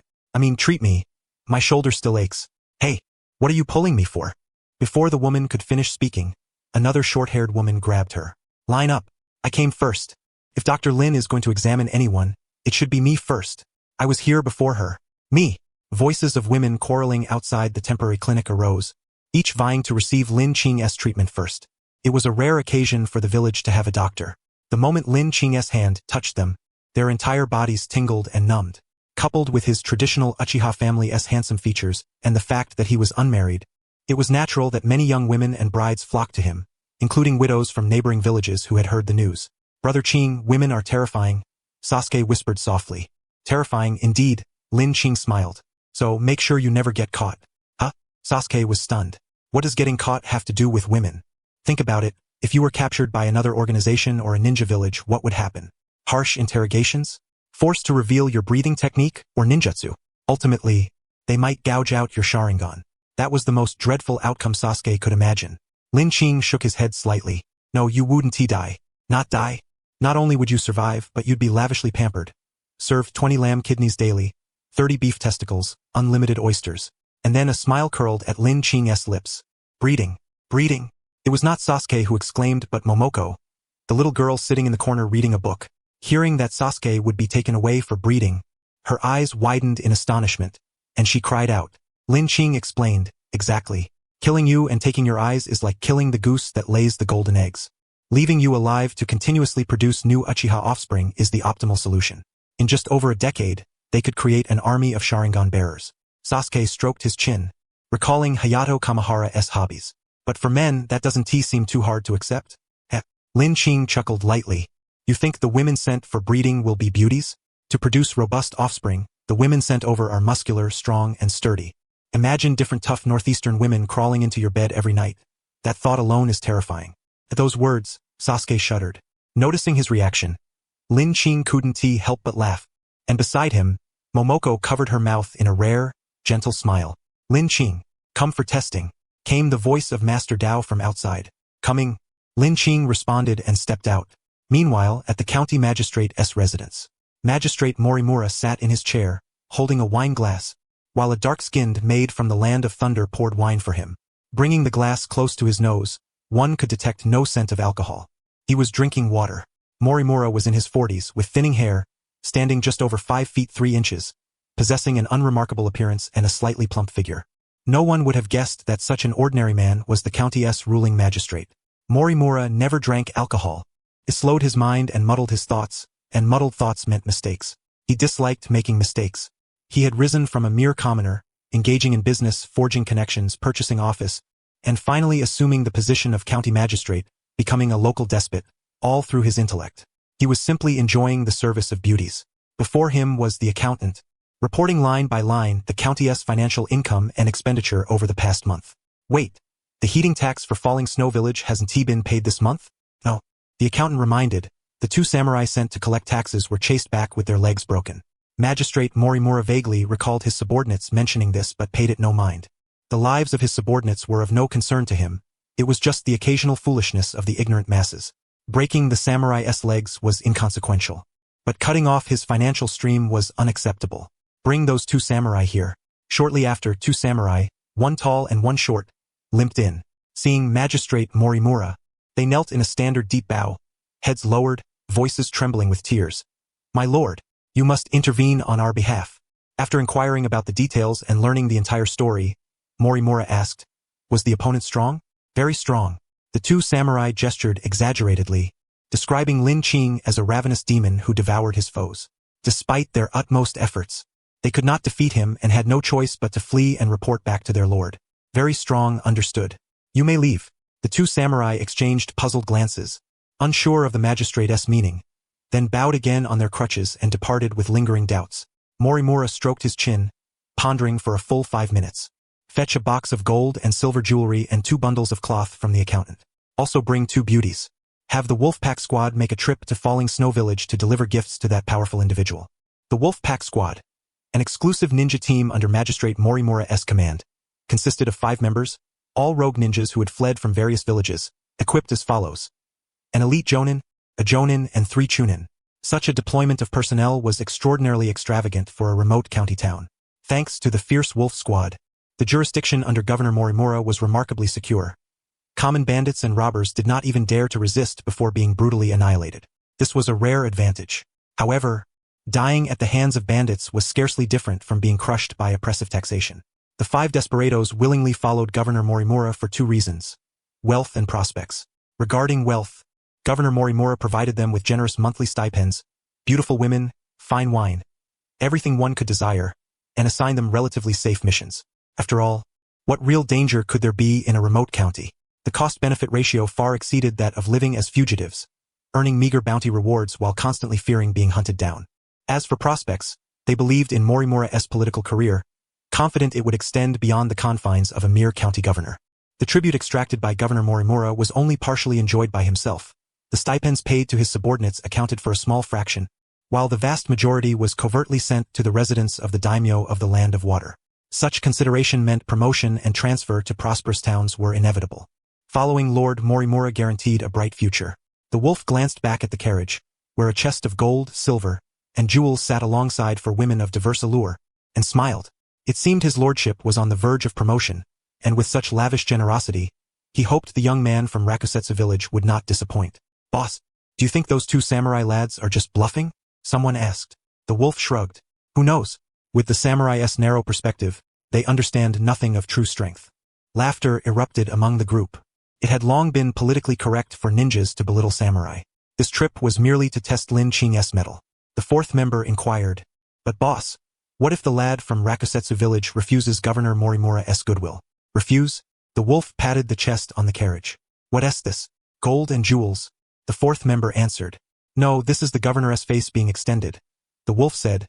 Speaker 1: Treat me. My shoulder still aches. Hey, what are you pulling me for? Before the woman could finish speaking, another short-haired woman grabbed her. Line up. I came first. If Dr. Lin is going to examine anyone, it should be me first. I was here before her. Me. Voices of women quarreling outside the temporary clinic arose, each vying to receive Lin Qing's treatment first. It was a rare occasion for the village to have a doctor. The moment Lin Qing's hand touched them, their entire bodies tingled and numbed. Coupled with his traditional Uchiha family's handsome features and the fact that he was unmarried, it was natural that many young women and brides flocked to him, including widows from neighboring villages who had heard the news. Brother Qing, women are terrifying, Sasuke whispered softly. Terrifying indeed, Lin Qing smiled. So make sure you never get caught. Huh? Sasuke was stunned. What does getting caught have to do with women? Think about it, if you were captured by another organization or a ninja village, what would happen? Harsh interrogations? Forced to reveal your breathing technique or ninjutsu? Ultimately, they might gouge out your Sharingan. That was the most dreadful outcome Sasuke could imagine. Lin Qing shook his head slightly. No, you wouldn't die. Not die. Not only would you survive, but you'd be lavishly pampered. Served 20 lamb kidneys daily, 30 beef testicles, unlimited oysters. And then a smile curled at Lin Qing's lips. Breeding. Breeding. It was not Sasuke who exclaimed but Momoko, the little girl sitting in the corner reading a book. Hearing that Sasuke would be taken away for breeding, her eyes widened in astonishment, and she cried out. Lin Qing explained, exactly. Killing you and taking your eyes is like killing the goose that lays the golden eggs. Leaving you alive to continuously produce new Uchiha offspring is the optimal solution. In just over a decade, they could create an army of Sharingan bearers. Sasuke stroked his chin, recalling Hayato Kamihara's hobbies. But for men, that doesn't seem too hard to accept? Lin Qing chuckled lightly. You think the women sent for breeding will be beauties? To produce robust offspring, the women sent over are muscular, strong, and sturdy. Imagine different tough northeastern women crawling into your bed every night. That thought alone is terrifying. At those words, Sasuke shuddered. Noticing his reaction, Lin Qing couldn't help but laugh. And beside him, Momoko covered her mouth in a rare, gentle smile. Lin Qing, come for testing, came the voice of Master Dao from outside. Coming, Lin Qing responded and stepped out. Meanwhile, at the county magistrate's residence, Magistrate Morimura sat in his chair, holding a wine glass, while a dark-skinned maid from the land of thunder poured wine for him. Bringing the glass close to his nose, one could detect no scent of alcohol. He was drinking water. Morimura was in his 40s, with thinning hair, standing just over 5 feet 3 inches, possessing an unremarkable appearance and a slightly plump figure. No one would have guessed that such an ordinary man was the county's ruling magistrate. Morimura never drank alcohol. It slowed his mind and muddled his thoughts, and muddled thoughts meant mistakes. He disliked making mistakes. He had risen from a mere commoner, engaging in business, forging connections, purchasing office, and finally assuming the position of county magistrate, becoming a local despot, all through his intellect. He was simply enjoying the service of beauties. Before him was the accountant, reporting line by line the county's financial income and expenditure over the past month. Wait, the heating tax for Falling Snow Village hasn't been paid this month? No. The accountant reminded. The 2 samurai sent to collect taxes were chased back with their legs broken. Magistrate Morimura vaguely recalled his subordinates mentioning this but paid it no mind. The lives of his subordinates were of no concern to him. It was just the occasional foolishness of the ignorant masses. Breaking the samurai's legs was inconsequential. But cutting off his financial stream was unacceptable. Bring those 2 samurai here. Shortly after, 2 samurai, one tall and one short, limped in. Seeing Magistrate Morimura, they knelt in a standard deep bow, heads lowered, voices trembling with tears. My lord, you must intervene on our behalf. After inquiring about the details and learning the entire story, Morimura asked, was the opponent strong? Very strong. The 2 samurai gestured exaggeratedly, describing Lin Qing as a ravenous demon who devoured his foes. Despite their utmost efforts, they could not defeat him and had no choice but to flee and report back to their lord. Very strong, understood. You may leave. The 2 samurai exchanged puzzled glances, unsure of the magistrate's meaning, then bowed again on their crutches and departed with lingering doubts. Morimura stroked his chin, pondering for a full 5 minutes. Fetch a box of gold and silver jewelry and 2 bundles of cloth from the accountant. Also bring 2 beauties. Have the Wolfpack Squad make a trip to Falling Snow Village to deliver gifts to that powerful individual. The Wolfpack Squad, an exclusive ninja team under Magistrate Morimura's command, consisted of 5 members, all rogue ninjas who had fled from various villages, equipped as follows. An elite jonin, a jonin, and 3 chunin. Such a deployment of personnel was extraordinarily extravagant for a remote county town. Thanks to the Fierce Wolf Squad, the jurisdiction under Governor Morimura was remarkably secure. Common bandits and robbers did not even dare to resist before being brutally annihilated. This was a rare advantage. However, dying at the hands of bandits was scarcely different from being crushed by oppressive taxation. The 5 desperados willingly followed Governor Morimura for 2 reasons: wealth and prospects. Regarding wealth, Governor Morimura provided them with generous monthly stipends, beautiful women, fine wine, everything one could desire, and assigned them relatively safe missions. After all, what real danger could there be in a remote county? The cost-benefit ratio far exceeded that of living as fugitives, earning meager bounty rewards while constantly fearing being hunted down. As for prospects, they believed in Morimura's political career, confident it would extend beyond the confines of a mere county governor. The tribute extracted by Governor Morimura was only partially enjoyed by himself. The stipends paid to his subordinates accounted for a small fraction, while the vast majority was covertly sent to the residents of the daimyo of the Land of Water. Such consideration meant promotion and transfer to prosperous towns were inevitable. Following Lord Morimura guaranteed a bright future. The wolf glanced back at the carriage, where a chest of gold, silver, and jewels sat alongside for women of diverse allure, and smiled. It seemed his lordship was on the verge of promotion, and with such lavish generosity, he hoped the young man from Rakusetsu village would not disappoint. Boss, do you think those two samurai lads are just bluffing? Someone asked. The wolf shrugged. Who knows? With the samurai's narrow perspective, they understand nothing of true strength. Laughter erupted among the group. It had long been politically correct for ninjas to belittle samurai. This trip was merely to test Lin Qing's mettle. The fourth member inquired, but boss, what if the lad from Rakusetsu village refuses Governor Morimura's goodwill? Refuse? The wolf patted the chest on the carriage. What is this? Gold and jewels? The fourth member answered. No, this is the governor's face being extended. The wolf said,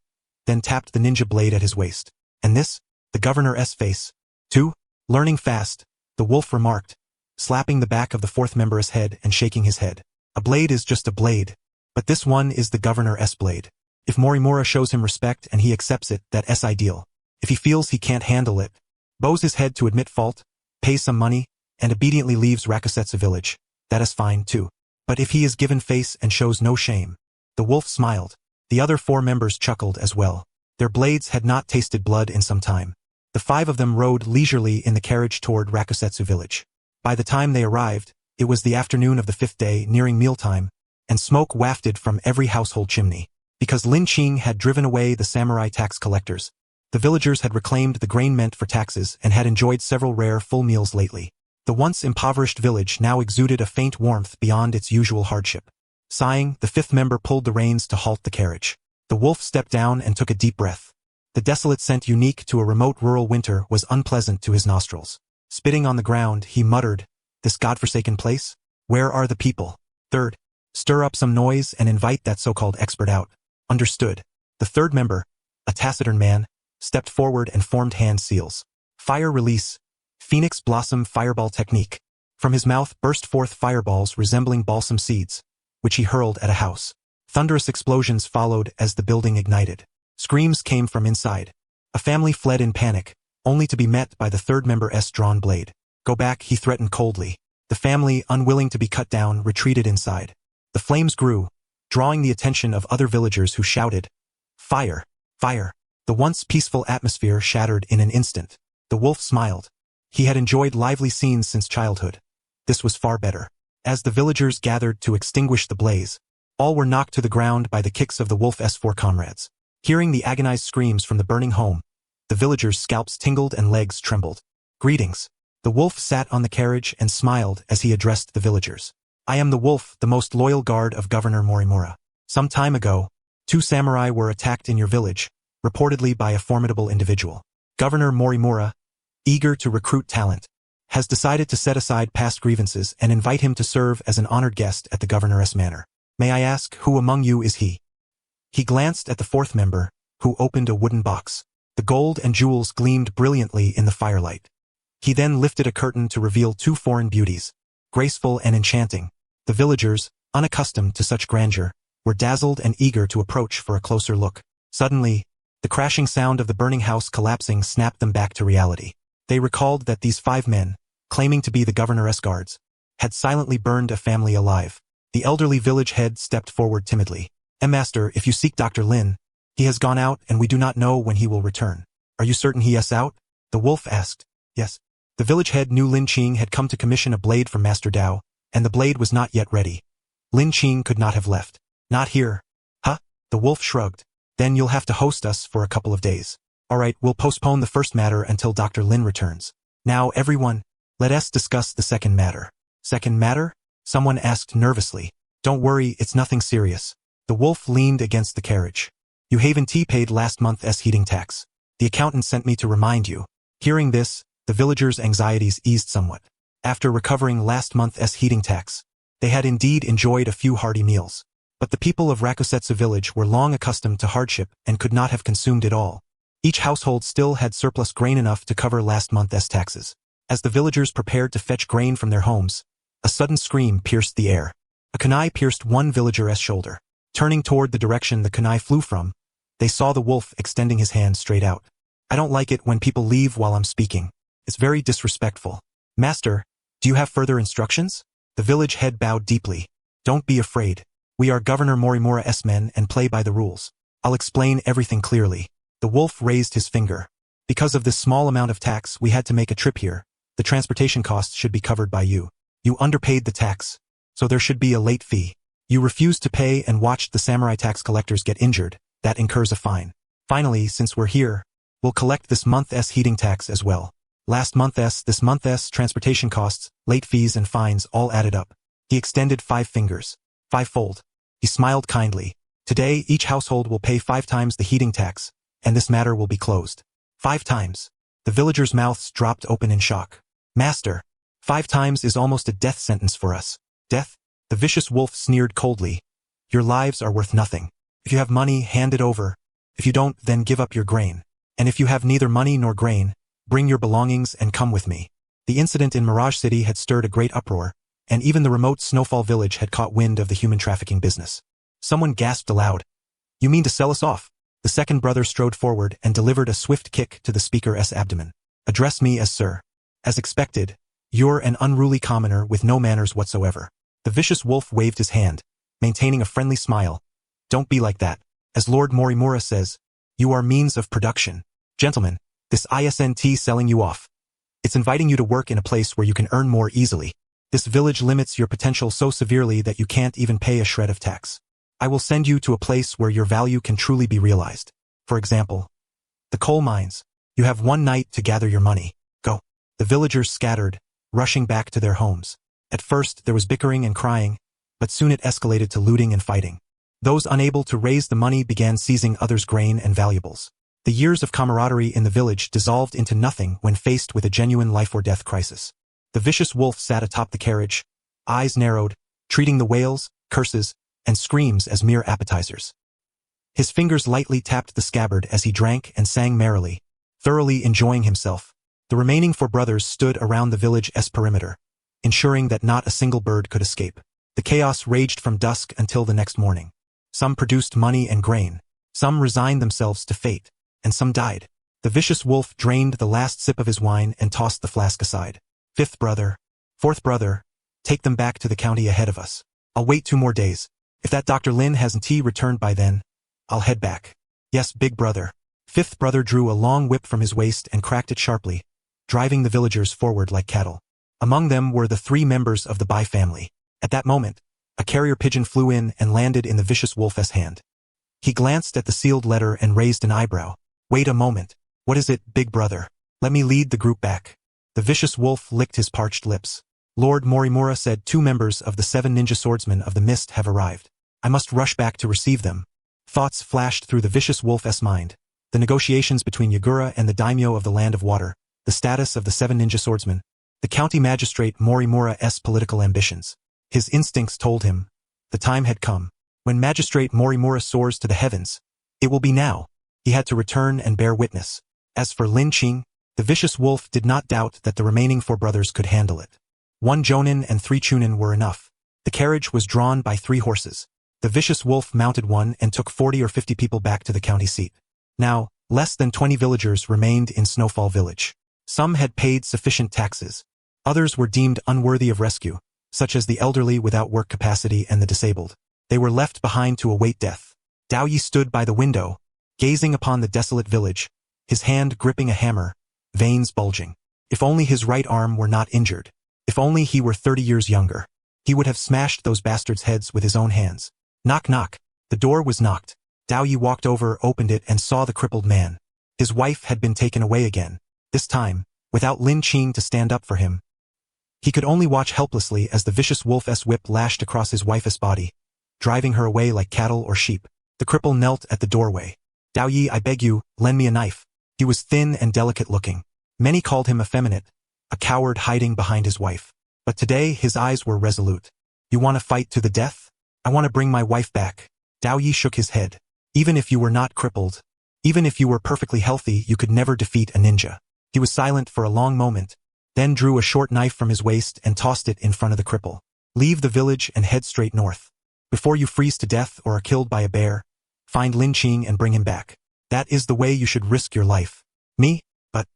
Speaker 1: then tapped the ninja blade at his waist. And this? The governor's face. Too? Learning fast, the wolf remarked, slapping the back of the fourth member's head and shaking his head. A blade is just a blade. But this one is the governor's blade. If Morimura shows him respect and he accepts it, that's ideal. If he feels he can't handle it, bows his head to admit fault, pays some money, and obediently leaves Rakusetsu village, that is fine too. But if he is given face and shows no shame, the wolf smiled. The other four members chuckled as well. Their blades had not tasted blood in some time. The five of them rode leisurely in the carriage toward Rakusetsu village. By the time they arrived, it was the afternoon of the fifth day, nearing mealtime, and smoke wafted from every household chimney. Because Lin Qing had driven away the samurai tax collectors, the villagers had reclaimed the grain meant for taxes and had enjoyed several rare full meals lately. The once impoverished village now exuded a faint warmth beyond its usual hardship. Sighing, the fifth member pulled the reins to halt the carriage. The wolf stepped down and took a deep breath. The desolate scent unique to a remote rural winter was unpleasant to his nostrils. Spitting on the ground, he muttered, "This godforsaken place? Where are the people?" Third, stir up some noise and invite that so-called expert out. Understood. The third member, a taciturn man, stepped forward and formed hand seals. Fire release. Phoenix Blossom Fireball Technique. From his mouth burst forth fireballs resembling balsam seeds, which he hurled at a house. Thunderous explosions followed as the building ignited. Screams came from inside. A family fled in panic, only to be met by the third member's drawn blade. Go back, he threatened coldly. The family, unwilling to be cut down, retreated inside. The flames grew, drawing the attention of other villagers who shouted, "Fire! Fire!" The once peaceful atmosphere shattered in an instant. The wolf smiled. He had enjoyed lively scenes since childhood. This was far better. As the villagers gathered to extinguish the blaze, all were knocked to the ground by the kicks of the wolf's four comrades. Hearing the agonized screams from the burning home, the villagers' scalps tingled and legs trembled. Greetings. The wolf sat on the carriage and smiled as he addressed the villagers. I am the wolf, the most loyal guard of Governor Morimura. Some time ago, 2 samurai were attacked in your village, reportedly by a formidable individual. Governor Morimura, eager to recruit talent, has decided to set aside past grievances and invite him to serve as an honored guest at the governor's manor. May I ask, who among you is he? He glanced at the fourth member, who opened a wooden box. The gold and jewels gleamed brilliantly in the firelight. He then lifted a curtain to reveal 2 foreign beauties, graceful and enchanting. The villagers, unaccustomed to such grandeur, were dazzled and eager to approach for a closer look. Suddenly, the crashing sound of the burning house collapsing snapped them back to reality. They recalled that these 5 men, claiming to be the governor's guards, had silently burned a family alive. The elderly village head stepped forward timidly. Master, if you seek Dr. Lin, he has gone out and we do not know when he will return. Are you certain he is out? The wolf asked. Yes. The village head knew Lin Qing had come to commission a blade from Master Dao, and the blade was not yet ready. Lin Qing could not have left. Not here. Huh? The wolf shrugged. Then you'll have to host us for a couple of days. All right, we'll postpone the first matter until Dr. Lin returns. Now, everyone, let us discuss the second matter. Second matter? Someone asked nervously. Don't worry, it's nothing serious. The wolf leaned against the carriage. You haven't paid last month's heating tax. The accountant sent me to remind you. Hearing this, the villagers' anxieties eased somewhat. After recovering last month's heating tax, they had indeed enjoyed a few hearty meals. But the people of Rakusetsu village were long accustomed to hardship and could not have consumed it all. Each household still had surplus grain enough to cover last month's taxes. As the villagers prepared to fetch grain from their homes, a sudden scream pierced the air. A kunai pierced one villager's shoulder. Turning toward the direction the kunai flew from, they saw the wolf extending his hand straight out. I don't like it when people leave while I'm speaking. It's very disrespectful. Master, do you have further instructions? The village head bowed deeply. Don't be afraid. We are Governor Morimura's men and play by the rules. I'll explain everything clearly. The The wolf raised his finger. Because of this small amount of tax, we had to make a trip here. The transportation costs should be covered by you. You underpaid the tax, so there should be a late fee. You refused to pay and watched the samurai tax collectors get injured. That incurs a fine. Finally, since we're here, we'll collect this month's heating tax as well. Last month's, this month's transportation costs, late fees and fines all added up. He extended 5 fingers. 5-fold. He smiled kindly. Today, each household will pay 5 times the heating tax, and this matter will be closed. 5 times. The villagers' mouths dropped open in shock. Master, 5 times is almost a death sentence for us. Death? The vicious wolf sneered coldly. Your lives are worth nothing. If you have money, hand it over. If you don't, then give up your grain. And if you have neither money nor grain, bring your belongings and come with me. The incident in Mirage City had stirred a great uproar, and even the remote Snowfall village had caught wind of the human trafficking business. Someone gasped aloud. You mean to sell us off? The second brother strode forward and delivered a swift kick to the speaker's abdomen. Address me as sir. As expected, you're an unruly commoner with no manners whatsoever. The vicious wolf waved his hand, maintaining a friendly smile. Don't be like that. As Lord Morimura says, you are means of production. Gentlemen, this isn't selling you off. It's inviting you to work in a place where you can earn more easily. This village limits your potential so severely that you can't even pay a shred of tax. I will send you to a place where your value can truly be realized. For example, the coal mines. You have 1 night to gather your money. Go. The villagers scattered, rushing back to their homes. At first, there was bickering and crying, but soon it escalated to looting and fighting. Those unable to raise the money began seizing others' grain and valuables. The years of camaraderie in the village dissolved into nothing when faced with a genuine life-or-death crisis. The vicious wolf sat atop the carriage, eyes narrowed, treating the wails, curses, and screams as mere appetizers. His fingers lightly tapped the scabbard as he drank and sang merrily, thoroughly enjoying himself. The remaining 4 brothers stood around the village's perimeter, ensuring that not a single bird could escape. The chaos raged from dusk until the next morning. Some produced money and grain, some resigned themselves to fate, and some died. The vicious wolf drained the last sip of his wine and tossed the flask aside. 5th brother, 4th brother, take them back to the county ahead of us. I'll wait 2 more days. If that Dr. Lin hasn't returned by then, I'll head back. Yes, big brother. 5th brother drew a long whip from his waist and cracked it sharply, driving the villagers forward like cattle. Among them were the 3 members of the Bai family. At that moment, a carrier pigeon flew in and landed in the vicious wolf's hand. He glanced at the sealed letter and raised an eyebrow. Wait a moment. What is it, big brother? Let me lead the group back. The vicious wolf licked his parched lips. Lord Morimura said 2 members of the 7 ninja swordsmen of the mist have arrived. I must rush back to receive them. Thoughts flashed through the vicious wolf's mind. The negotiations between Yagura and the daimyo of the Land of Water, the status of the 7 ninja swordsmen, the county magistrate Morimura's political ambitions. His instincts told him, the time had come. When Magistrate Morimura soars to the heavens, it will be now. He had to return and bear witness. As for Lin Qing, the vicious wolf did not doubt that the remaining 4 brothers could handle it. 1 jonin and 3 chunin were enough. The carriage was drawn by 3 horses. The vicious wolf mounted one and took 40 or 50 people back to the county seat. Now, less than 20 villagers remained in Snowfall Village. Some had paid sufficient taxes. Others were deemed unworthy of rescue, such as the elderly without work capacity and the disabled. They were left behind to await death. Dao Yi stood by the window, gazing upon the desolate village, his hand gripping a hammer, veins bulging. If only his right arm were not injured. If only he were 30 years younger. He would have smashed those bastards' heads with his own hands. Knock knock. The door was knocked. Dao Yi walked over, opened it, and saw the crippled man. His wife had been taken away again. This time, without Lin Qing to stand up for him. He could only watch helplessly as the vicious wolf's whip lashed across his wife's body, driving her away like cattle or sheep. The cripple knelt at the doorway. Dao Yi, I beg you, lend me a knife. He was thin and delicate looking. Many called him effeminate, a coward hiding behind his wife. But today his eyes were resolute. You want to fight to the death? I want to bring my wife back. Dao Yi shook his head. Even if you were not crippled, even if you were perfectly healthy, you could never defeat a ninja. He was silent for a long moment, then drew a short knife from his waist and tossed it in front of the cripple. Leave the village and head straight north. Before you freeze to death or are killed by a bear, find Lin Qing and bring him back. That is the way you should risk your life. Me? But...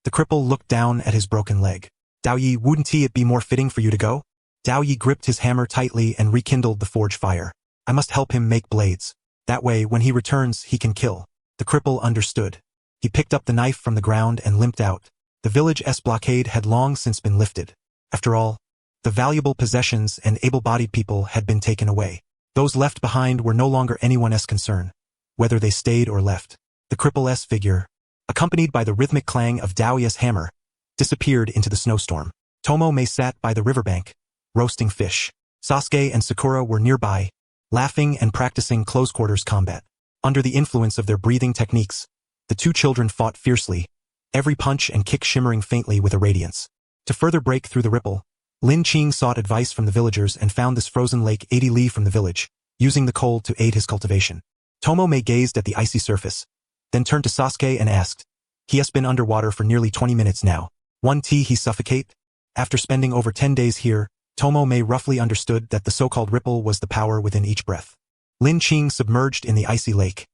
Speaker 1: The cripple looked down at his broken leg. Dao Yi, wouldn't it be more fitting for you to go? Dao Yi gripped his hammer tightly and rekindled the forge fire. I must help him make blades. That way, when he returns, he can kill. The The cripple understood. He picked up the knife from the ground and limped out. The village's blockade had long since been lifted. After all, the valuable possessions and able-bodied people had been taken away. Those left behind were no longer anyone's concern, whether they stayed or left. The cripple's figure, accompanied by the rhythmic clang of Daoi's hammer, disappeared into the snowstorm. Tomo-me sat by the riverbank, roasting fish. Sasuke and Sakura were nearby, laughing and practicing close-quarters combat. Under the influence of their breathing techniques, the two children fought fiercely, every punch and kick shimmering faintly with a radiance. To further break through the ripple, Lin Qing sought advice from the villagers and found this frozen lake 80 li from the village, using the cold to aid his cultivation. Tomo-me gazed at the icy surface, then turned to Sasuke and asked, "He has been underwater for nearly 20 minutes now. Won't he suffocate?" After spending over 10 days here, Tomo-me roughly understood that the so-called ripple was the power within each breath. Lin Qing submerged in the icy lake.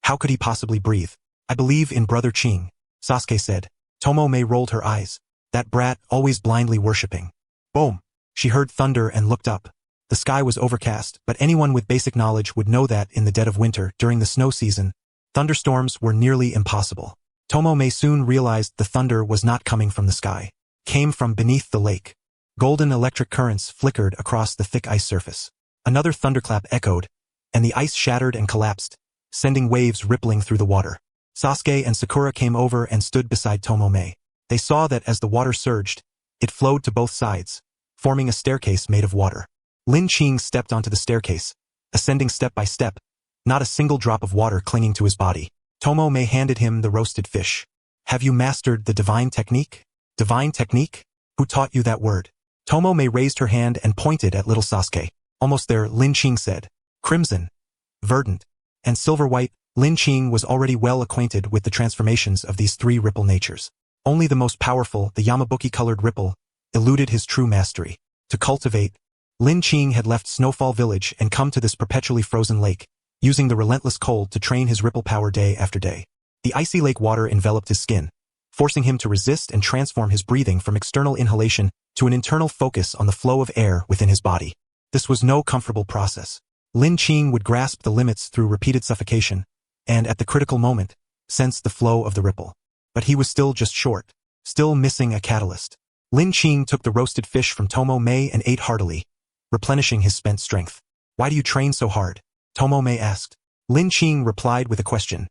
Speaker 1: How could he possibly breathe? "I believe in Brother Qing," Sasuke said. Tomo-me rolled her eyes. That brat, always blindly worshipping. Boom! She heard thunder and looked up. The sky was overcast, but anyone with basic knowledge would know that in the dead of winter, during the snow season, thunderstorms were nearly impossible. Tomo-me soon realized the thunder was not coming from the sky. It came from beneath the lake. Golden electric currents flickered across the thick ice surface. Another thunderclap echoed, and the ice shattered and collapsed, sending waves rippling through the water. Sasuke and Sakura came over and stood beside Tomo-me. They saw that as the water surged, it flowed to both sides, forming a staircase made of water. Lin Qing stepped onto the staircase, ascending step by step, not a single drop of water clinging to his body. Tomo-me handed him the roasted fish. "Have you mastered the divine technique?" "Divine technique? Who taught you that word?" Tomo-me raised her hand and pointed at little Sasuke. "Almost there," Lin Qing said. Crimson, verdant, and silver-white, Lin Qing was already well acquainted with the transformations of these three ripple natures. Only the most powerful, the Yamabuki-colored ripple, eluded his true mastery. To cultivate, Lin Qing had left Snowfall Village and come to this perpetually frozen lake, using the relentless cold to train his ripple power day after day. The icy lake water enveloped his skin, forcing him to resist and transform his breathing from external inhalation to an internal focus on the flow of air within his body. This was no comfortable process. Lin Qing would grasp the limits through repeated suffocation, and at the critical moment, sense the flow of the ripple. But he was still just short, still missing a catalyst. Lin Qing took the roasted fish from Tomo-me and ate heartily, replenishing his spent strength. "Why do you train so hard?" Tomo-me asked. Lin Qing replied with a question.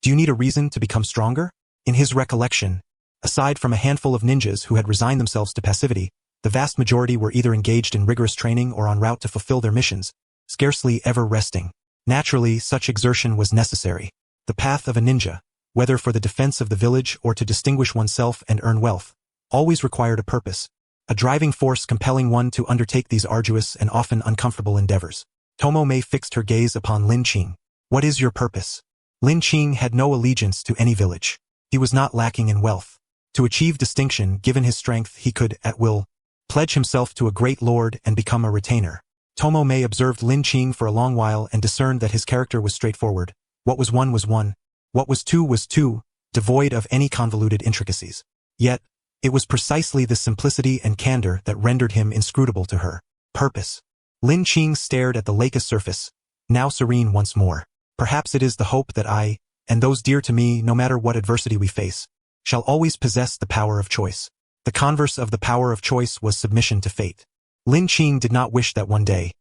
Speaker 1: "Do you need a reason to become stronger?" In his recollection, aside from a handful of ninjas who had resigned themselves to passivity, the vast majority were either engaged in rigorous training or en route to fulfill their missions, scarcely ever resting. Naturally, such exertion was necessary. The path of a ninja, whether for the defense of the village or to distinguish oneself and earn wealth, always required a purpose, a driving force compelling one to undertake these arduous and often uncomfortable endeavors. Tomo-me fixed her gaze upon Lin Qing. "What is your purpose?" Lin Qing had no allegiance to any village. He was not lacking in wealth. To achieve distinction, given his strength, he could, at will, pledge himself to a great lord and become a retainer. Tomo-me observed Lin Qing for a long while and discerned that his character was straightforward. What was one was one. What was two, devoid of any convoluted intricacies. Yet, it was precisely this simplicity and candor that rendered him inscrutable to her. Purpose. Lin Qing stared at the lake's surface, now serene once more. "Perhaps it is the hope that I, and those dear to me, no matter what adversity we face, shall always possess the power of choice." The converse of the power of choice was submission to fate. Lin Qing did not wish that one day,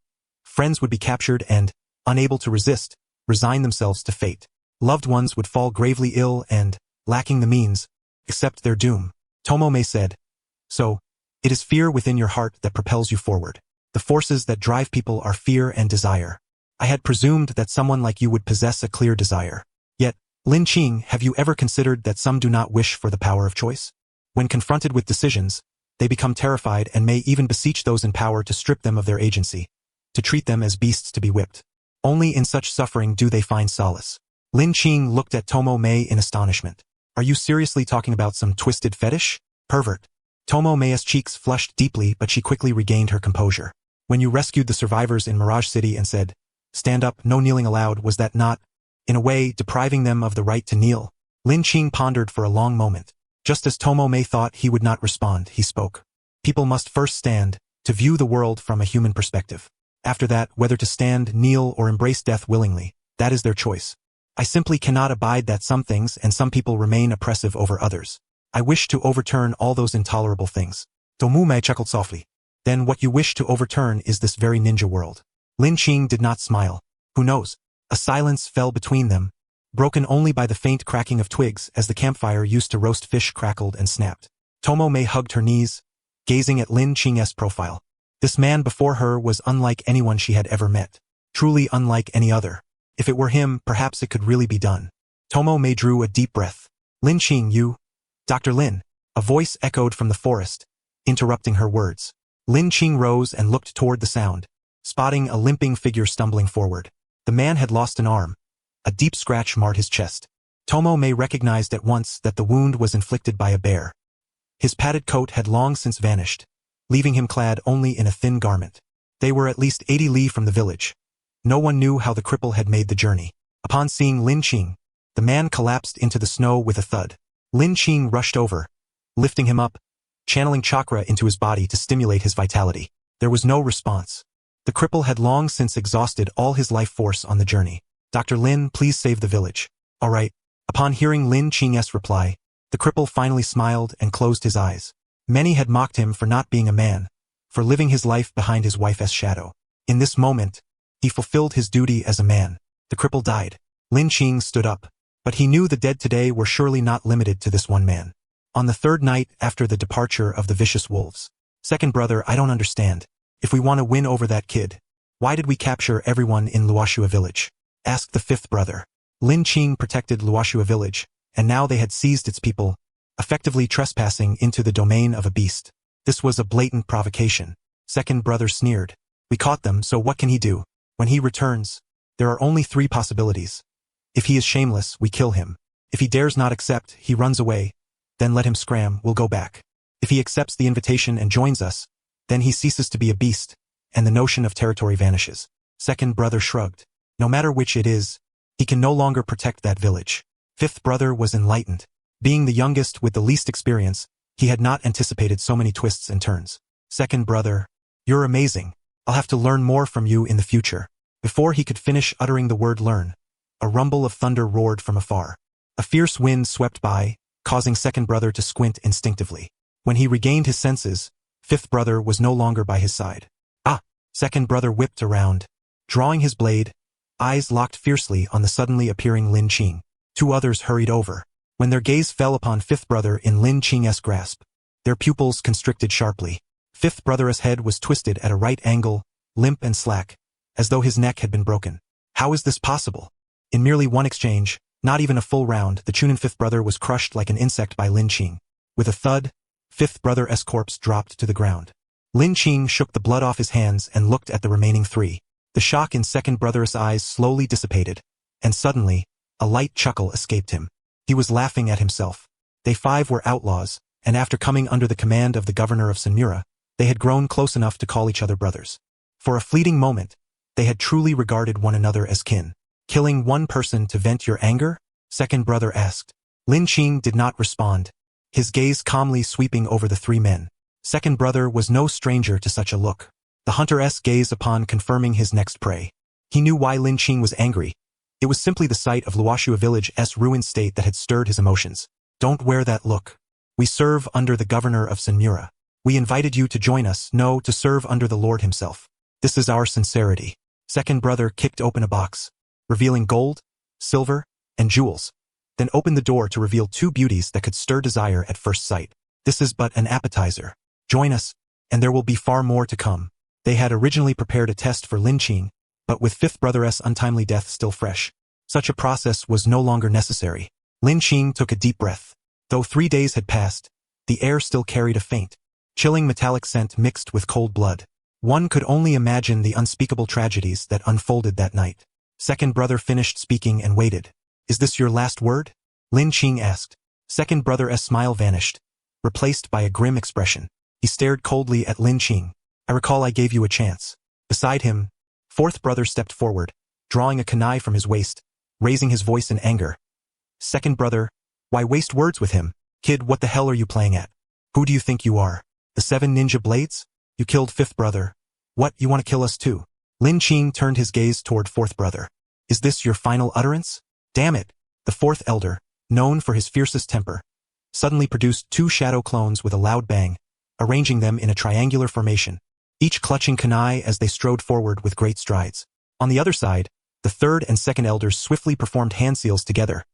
Speaker 1: friends would be captured and, unable to resist, resign themselves to fate. Loved ones would fall gravely ill and, lacking the means, accept their doom. Tomo-me said, "So, it is fear within your heart that propels you forward. The forces that drive people are fear and desire. I had presumed that someone like you would possess a clear desire. Yet, Lin Qing, have you ever considered that some do not wish for the power of choice? When confronted with decisions, they become terrified and may even beseech those in power to strip them of their agency, to treat them as beasts to be whipped. Only in such suffering do they find solace." Lin Qing looked at Tomo-me in astonishment. "Are you seriously talking about some twisted fetish? Pervert." Tomo-me's cheeks flushed deeply, but she quickly regained her composure. "When you rescued the survivors in Mirage City and said, 'Stand up, no kneeling allowed,' was that not, in a way, depriving them of the right to kneel?" Lin Qing pondered for a long moment. Just as Tomo-me thought he would not respond, he spoke. "People must first stand, to view the world from a human perspective. After that, whether to stand, kneel, or embrace death willingly, that is their choice. I simply cannot abide that some things and some people remain oppressive over others. I wish to overturn all those intolerable things. Tomume chuckled softly. Then what you wish to overturn is this very ninja world. Lin Qing did not smile. Who knows? A silence fell between them, broken only by the faint cracking of twigs as the campfire used to roast fish crackled and snapped. Tomome hugged her knees, gazing at Lin Qing's profile. This man before her was unlike anyone she had ever met. Truly unlike any other. If it were him, perhaps it could really be done. Tomome drew a deep breath. Lin Qing, you? Dr. Lin. A voice echoed from the forest, interrupting her words. Lin Qing rose and looked toward the sound, spotting a limping figure stumbling forward. The man had lost an arm. A deep scratch marred his chest. Tomome recognized at once that the wound was inflicted by a bear. His padded coat had long since vanished, leaving him clad only in a thin garment. They were at least 80 li from the village. No one knew how the cripple had made the journey. Upon seeing Lin Qing, the man collapsed into the snow with a thud. Lin Qing rushed over, lifting him up, channeling chakra into his body to stimulate his vitality. There was no response. The cripple had long since exhausted all his life force on the journey. Dr. Lin, please save the village. All right. Upon hearing Lin Qing's reply, the cripple finally smiled and closed his eyes. Many had mocked him for not being a man, for living his life behind his wife's shadow. In this moment, he fulfilled his duty as a man. The cripple died. Lin Qing stood up. But he knew the dead today were surely not limited to this one man. On the third night after the departure of the vicious wolves. Second brother, I don't understand. If we want to win over that kid, why did we capture everyone in Luoshua village? Asked the fifth brother. Lin Qing protected Luoshua village, and now they had seized its people, effectively trespassing into the domain of a beast. This was a blatant provocation. Second brother sneered. We caught them, so what can he do? When he returns, there are only 3 possibilities. If he is shameless, we kill him. If he dares not accept, he runs away. Then let him scram, we'll go back. If he accepts the invitation and joins us, then he ceases to be a beast, and the notion of territory vanishes. Second brother shrugged. No matter which it is, he can no longer protect that village. Fifth brother was enlightened. Being the youngest with the least experience, he had not anticipated so many twists and turns. Second brother, you're amazing. I'll have to learn more from you in the future. Before he could finish uttering the word learn, a rumble of thunder roared from afar. A fierce wind swept by, causing second brother to squint instinctively. When he regained his senses, fifth brother was no longer by his side. Ah! Second brother whipped around, drawing his blade, eyes locked fiercely on the suddenly appearing Lin Qing. 2 others hurried over. When their gaze fell upon fifth brother in Lin Qing's grasp, their pupils constricted sharply. Fifth brother's head was twisted at a right angle, limp and slack, as though his neck had been broken. How is this possible? In merely one exchange, not even a full round, the Chunin fifth brother was crushed like an insect by Lin Qing. With a thud, fifth brother's corpse dropped to the ground. Lin Qing shook the blood off his hands and looked at the remaining 3. The shock in second brother's eyes slowly dissipated, and suddenly, a light chuckle escaped him. He was laughing at himself. They 5 were outlaws, and after coming under the command of the governor of Senmura, they had grown close enough to call each other brothers. For a fleeting moment, they had truly regarded one another as kin. Killing one person to vent your anger? Second brother asked. Lin Qing did not respond, his gaze calmly sweeping over the 3 men. Second brother was no stranger to such a look. The hunter's gaze upon confirming his next prey. He knew why Lin Qing was angry. It was simply the sight of Luoshua village's ruined state that had stirred his emotions. Don't wear that look. We serve under the governor of Senmura. We invited you to join us, no, to serve under the Lord himself. This is our sincerity. Second brother kicked open a box, revealing gold, silver, and jewels, then opened the door to reveal 2 beauties that could stir desire at first sight. This is but an appetizer. Join us, and there will be far more to come. They had originally prepared a test for Lin Qing, but with fifth brother's untimely death still fresh, such a process was no longer necessary. Lin Qing took a deep breath. Though 3 days had passed, the air still carried a faint, chilling metallic scent mixed with cold blood. One could only imagine the unspeakable tragedies that unfolded that night. Second brother finished speaking and waited. Is this your last word? Lin Qing asked. Second brother's smile vanished, replaced by a grim expression. He stared coldly at Lin Qing. I recall I gave you a chance. Beside him, fourth brother stepped forward, drawing a kunai from his waist, raising his voice in anger. Second brother, why waste words with him? Kid, what the hell are you playing at? Who do you think you are? The 7 ninja blades? You killed fifth brother. What, you want to kill us too? Lin Qing turned his gaze toward fourth brother. Is this your final utterance? Damn it! The fourth elder, known for his fiercest temper, suddenly produced two shadow clones with a loud bang, arranging them in a triangular formation, each clutching kunai as they strode forward with great strides. On the other side, the third and second elders swiftly performed hand seals together.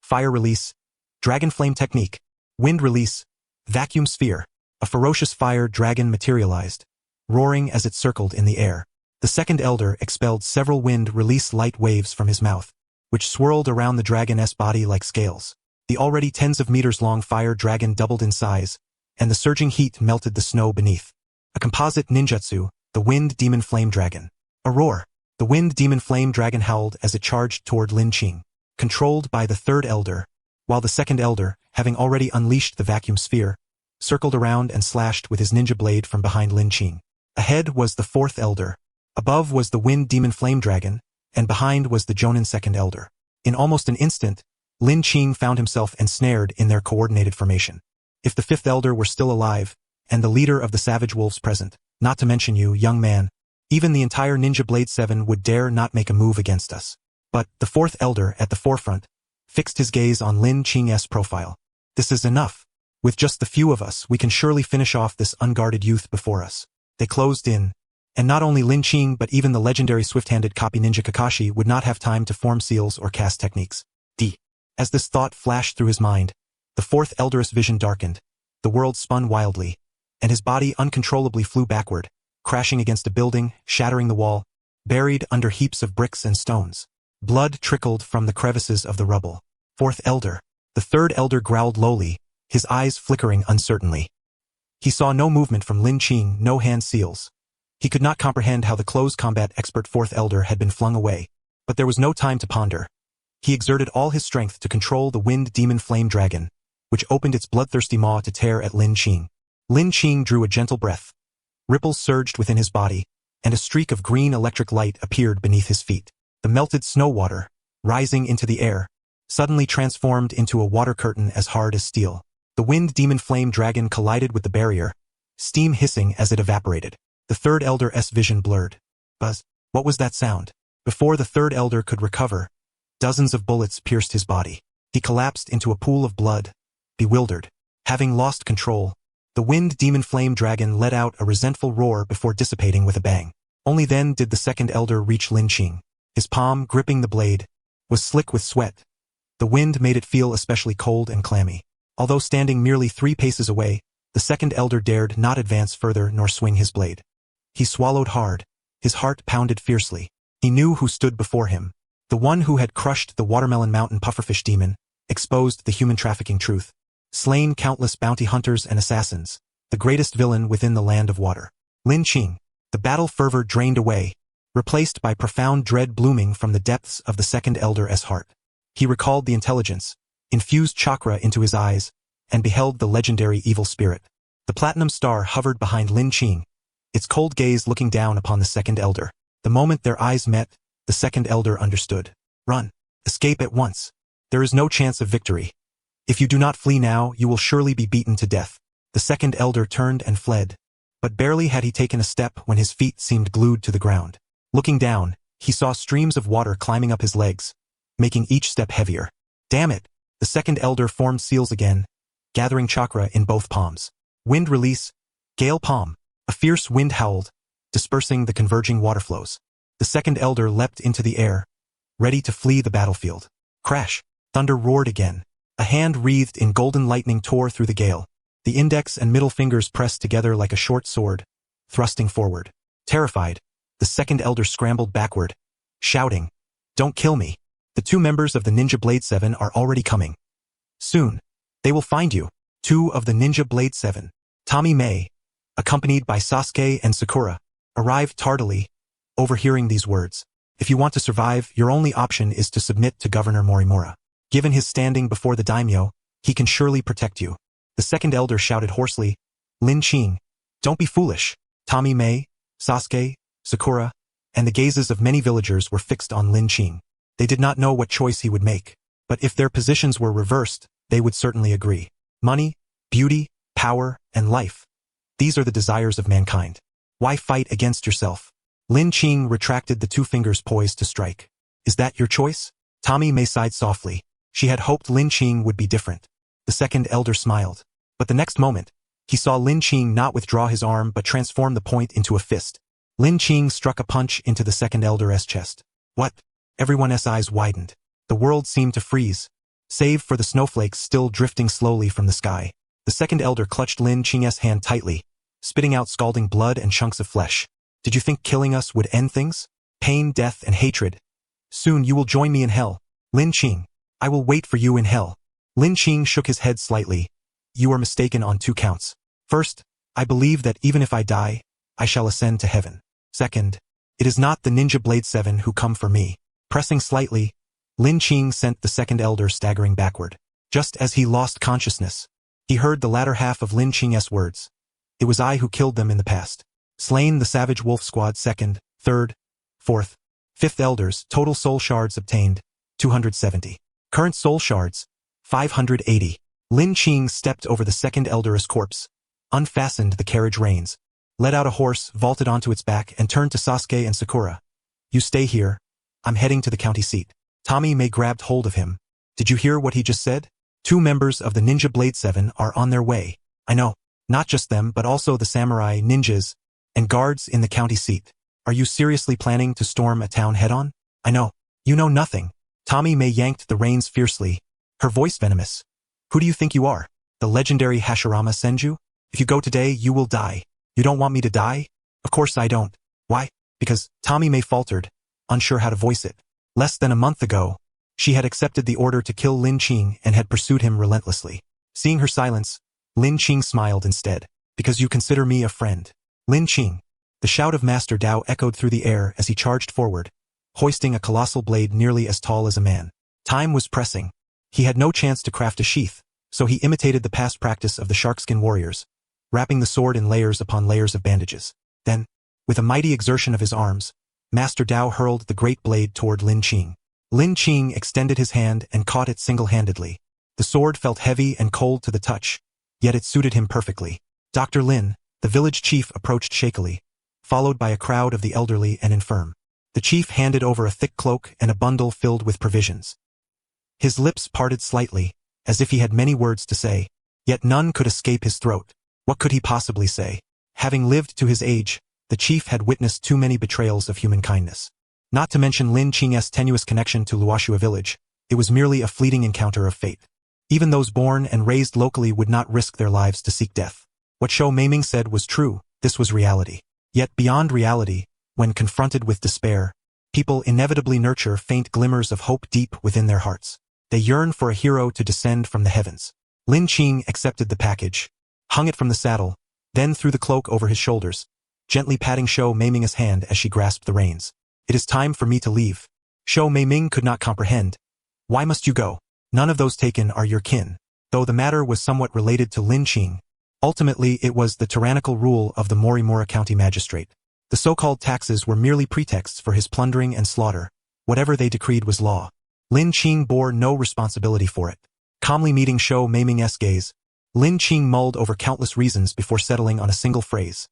Speaker 1: Fire release, dragon flame technique, wind release, vacuum sphere. A ferocious fire dragon materialized, roaring as it circled in the air. The second elder expelled several wind release light waves from his mouth, which swirled around the dragon's body like scales. The already tens of meters long fire dragon doubled in size, and the surging heat melted the snow beneath. A composite ninjutsu, the wind demon flame dragon. A roar. The wind demon flame dragon howled as it charged toward Lin Qing, controlled by the third elder, while the second elder, having already unleashed the vacuum sphere, circled around and slashed with his ninja blade from behind Lin Qing. Ahead was the fourth elder, above was the wind demon flame dragon, and behind was the Jonin second elder. In almost an instant, Lin Qing found himself ensnared in their coordinated formation. If the fifth elder were still alive, and the leader of the savage wolves present, not to mention you, young man, even the entire Ninja Blade 7 would dare not make a move against us. But the fourth elder at the forefront fixed his gaze on Lin Qing's profile. This is enough. With just the few of us, we can surely finish off this unguarded youth before us. They closed in, and not only Lin Qing but even the legendary swift-handed copy ninja Kakashi would not have time to form seals or cast techniques. As this thought flashed through his mind, the fourth elder's vision darkened, the world spun wildly, and his body uncontrollably flew backward, crashing against a building, shattering the wall, buried under heaps of bricks and stones. Blood trickled from the crevices of the rubble. Fourth elder. The third elder growled lowly, his eyes flickering uncertainly. He saw no movement from Lin Qing, no hand seals. He could not comprehend how the close combat expert fourth elder had been flung away, but there was no time to ponder. He exerted all his strength to control the wind demon flame dragon, which opened its bloodthirsty maw to tear at Lin Qing. Lin Qing drew a gentle breath. Ripples surged within his body, and a streak of green electric light appeared beneath his feet. The melted snow water, rising into the air, suddenly transformed into a water curtain as hard as steel. The wind demon flame dragon collided with the barrier, steam hissing as it evaporated. The third elder's vision blurred. Buzz. What was that sound? Before the third elder could recover, dozens of bullets pierced his body. He collapsed into a pool of blood, bewildered. Having lost control, the wind demon flame dragon let out a resentful roar before dissipating with a bang. Only then did the second elder reach Lin Qing. His palm, gripping the blade, was slick with sweat. The wind made it feel especially cold and clammy. Although standing merely 3 paces away, the second elder dared not advance further nor swing his blade. He swallowed hard. His heart pounded fiercely. He knew who stood before him. The one who had crushed the Watermelon Mountain pufferfish demon, exposed the human trafficking truth, slain countless bounty hunters and assassins, the greatest villain within the land of water. Lin Qing. The battle fervor drained away, replaced by profound dread blooming from the depths of the second elder's heart. He recalled the intelligence, infused chakra into his eyes, and beheld the legendary evil spirit. The platinum star hovered behind Lin Qing, its cold gaze looking down upon the second elder. The moment their eyes met, the second elder understood. Run. Escape at once. There is no chance of victory. If you do not flee now, you will surely be beaten to death. The second elder turned and fled, but barely had he taken a step when his feet seemed glued to the ground. Looking down, he saw streams of water climbing up his legs, making each step heavier. Damn it! The second elder formed seals again, gathering chakra in both palms. Wind release, gale palm. A fierce wind howled, dispersing the converging water flows. The second elder leapt into the air, ready to flee the battlefield. Crash! Thunder roared again. A hand wreathed in golden lightning tore through the gale. The index and middle fingers pressed together like a short sword, thrusting forward. Terrified, the second elder scrambled backward, shouting, "Don't kill me. The 2 members of the Ninja Blade 7 are already coming. Soon, they will find you." 2 of the Ninja Blade 7. Tommy May, accompanied by Sasuke and Sakura, arrived tardily, overhearing these words. If you want to survive, your only option is to submit to Governor Morimura. Given his standing before the daimyo, he can surely protect you. The second elder shouted hoarsely, "Lin Qing, don't be foolish." Tommy May, Sasuke, Sakura, and the gazes of many villagers were fixed on Lin Qing. They did not know what choice he would make, but if their positions were reversed, they would certainly agree. Money, beauty, power, and life. These are the desires of mankind. Why fight against yourself? Lin Qing retracted the 2 fingers poised to strike. Is that your choice? Tommy May sighed softly. She had hoped Lin Qing would be different. The second elder smiled. But the next moment, he saw Lin Qing not withdraw his arm but transform the point into a fist. Lin Qing struck a punch into the second elder's chest. What? Everyone's eyes widened. The world seemed to freeze, save for the snowflakes still drifting slowly from the sky. The second elder clutched Lin Qing's hand tightly, spitting out scalding blood and chunks of flesh. Did you think killing us would end things? Pain, death, and hatred. Soon you will join me in hell. Lin Qing, I will wait for you in hell. Lin Qing shook his head slightly. You are mistaken on 2 counts. First, I believe that even if I die, I shall ascend to heaven. Second, it is not the Ninja Blade 7 who come for me. Pressing slightly, Lin Qing sent the second elder staggering backward. Just as he lost consciousness, he heard the latter half of Lin Qing's words. It was I who killed them in the past. Slain the Savage Wolf Squad 2nd, 3rd, 4th, 5th elders, total soul shards obtained, 270. Current soul shards, 580. Lin Qing stepped over the second elder's corpse, unfastened the carriage reins, led out a horse, vaulted onto its back, and turned to Sasuke and Sakura. You stay here. I'm heading to the county seat. Tommy May grabbed hold of him. Did you hear what he just said? 2 members of the Ninja Blade 7 are on their way. I know. Not just them but also the samurai, ninjas, and guards in the county seat. Are you seriously planning to storm a town head-on? I know. You know nothing. Tommy May yanked the reins fiercely, her voice venomous. Who do you think you are? The legendary Hashirama Senju? If you go today, you will die. You don't want me to die? Of course I don't. Why? Because, Tommy May faltered, unsure how to voice it. Less than a month ago, she had accepted the order to kill Lin Qing and had pursued him relentlessly. Seeing her silence, Lin Qing smiled instead. Because you consider me a friend. Lin Qing. The shout of Master Dao echoed through the air as he charged forward, hoisting a colossal blade nearly as tall as a man. Time was pressing. He had no chance to craft a sheath, so he imitated the past practice of the sharkskin warriors, wrapping the sword in layers upon layers of bandages. Then, with a mighty exertion of his arms, Master Dao hurled the great blade toward Lin Qing. Lin Qing extended his hand and caught it single-handedly. The sword felt heavy and cold to the touch, yet it suited him perfectly. Dr. Lin, the village chief, approached shakily, followed by a crowd of the elderly and infirm. The chief handed over a thick cloak and a bundle filled with provisions. His lips parted slightly, as if he had many words to say, yet none could escape his throat. What could he possibly say? Having lived to his age, the chief had witnessed too many betrayals of human kindness. Not to mention Lin Qing's tenuous connection to Luoshua village, it was merely a fleeting encounter of fate. Even those born and raised locally would not risk their lives to seek death. What Shou Meiming said was true, this was reality. Yet beyond reality, when confronted with despair, people inevitably nurture faint glimmers of hope deep within their hearts. They yearn for a hero to descend from the heavens. Lin Qing accepted the package, hung it from the saddle, then threw the cloak over his shoulders, gently patting Shou Meiming's hand as she grasped the reins. It is time for me to leave. Shou Meiming could not comprehend. Why must you go? None of those taken are your kin. Though the matter was somewhat related to Lin Qing, ultimately it was the tyrannical rule of the Morimura County Magistrate. The so-called taxes were merely pretexts for his plundering and slaughter. Whatever they decreed was law. Lin Qing bore no responsibility for it. Calmly meeting Shou Meiming's gaze, Lin Qing mulled over countless reasons before settling on a single phrase.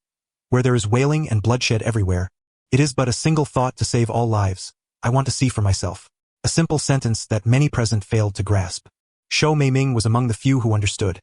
Speaker 1: Where there is wailing and bloodshed everywhere, it is but a single thought to save all lives. I want to see for myself. A simple sentence that many present failed to grasp. Shou Meiming was among the few who understood.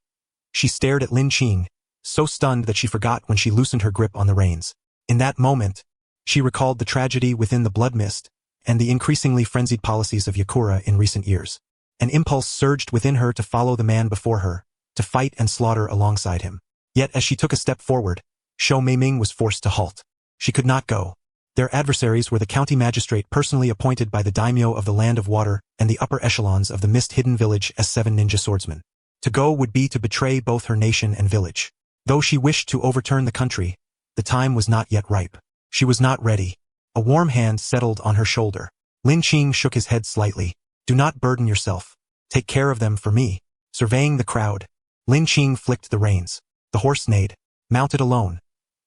Speaker 1: She stared at Lin Qing, so stunned that she forgot when she loosened her grip on the reins. In that moment, she recalled the tragedy within the blood mist and the increasingly frenzied policies of Yakura in recent years. An impulse surged within her to follow the man before her, to fight and slaughter alongside him. Yet as she took a step forward, Shou Meiming was forced to halt. She could not go. Their adversaries were the county magistrate personally appointed by the daimyo of the Land of Water and the upper echelons of the mist-hidden village as 7 ninja swordsmen. To go would be to betray both her nation and village. Though she wished to overturn the country, the time was not yet ripe. She was not ready. A warm hand settled on her shoulder. Lin Qing shook his head slightly. Do not burden yourself. Take care of them for me. Surveying the crowd, Lin Qing flicked the reins. The horse neighed. Mounted alone,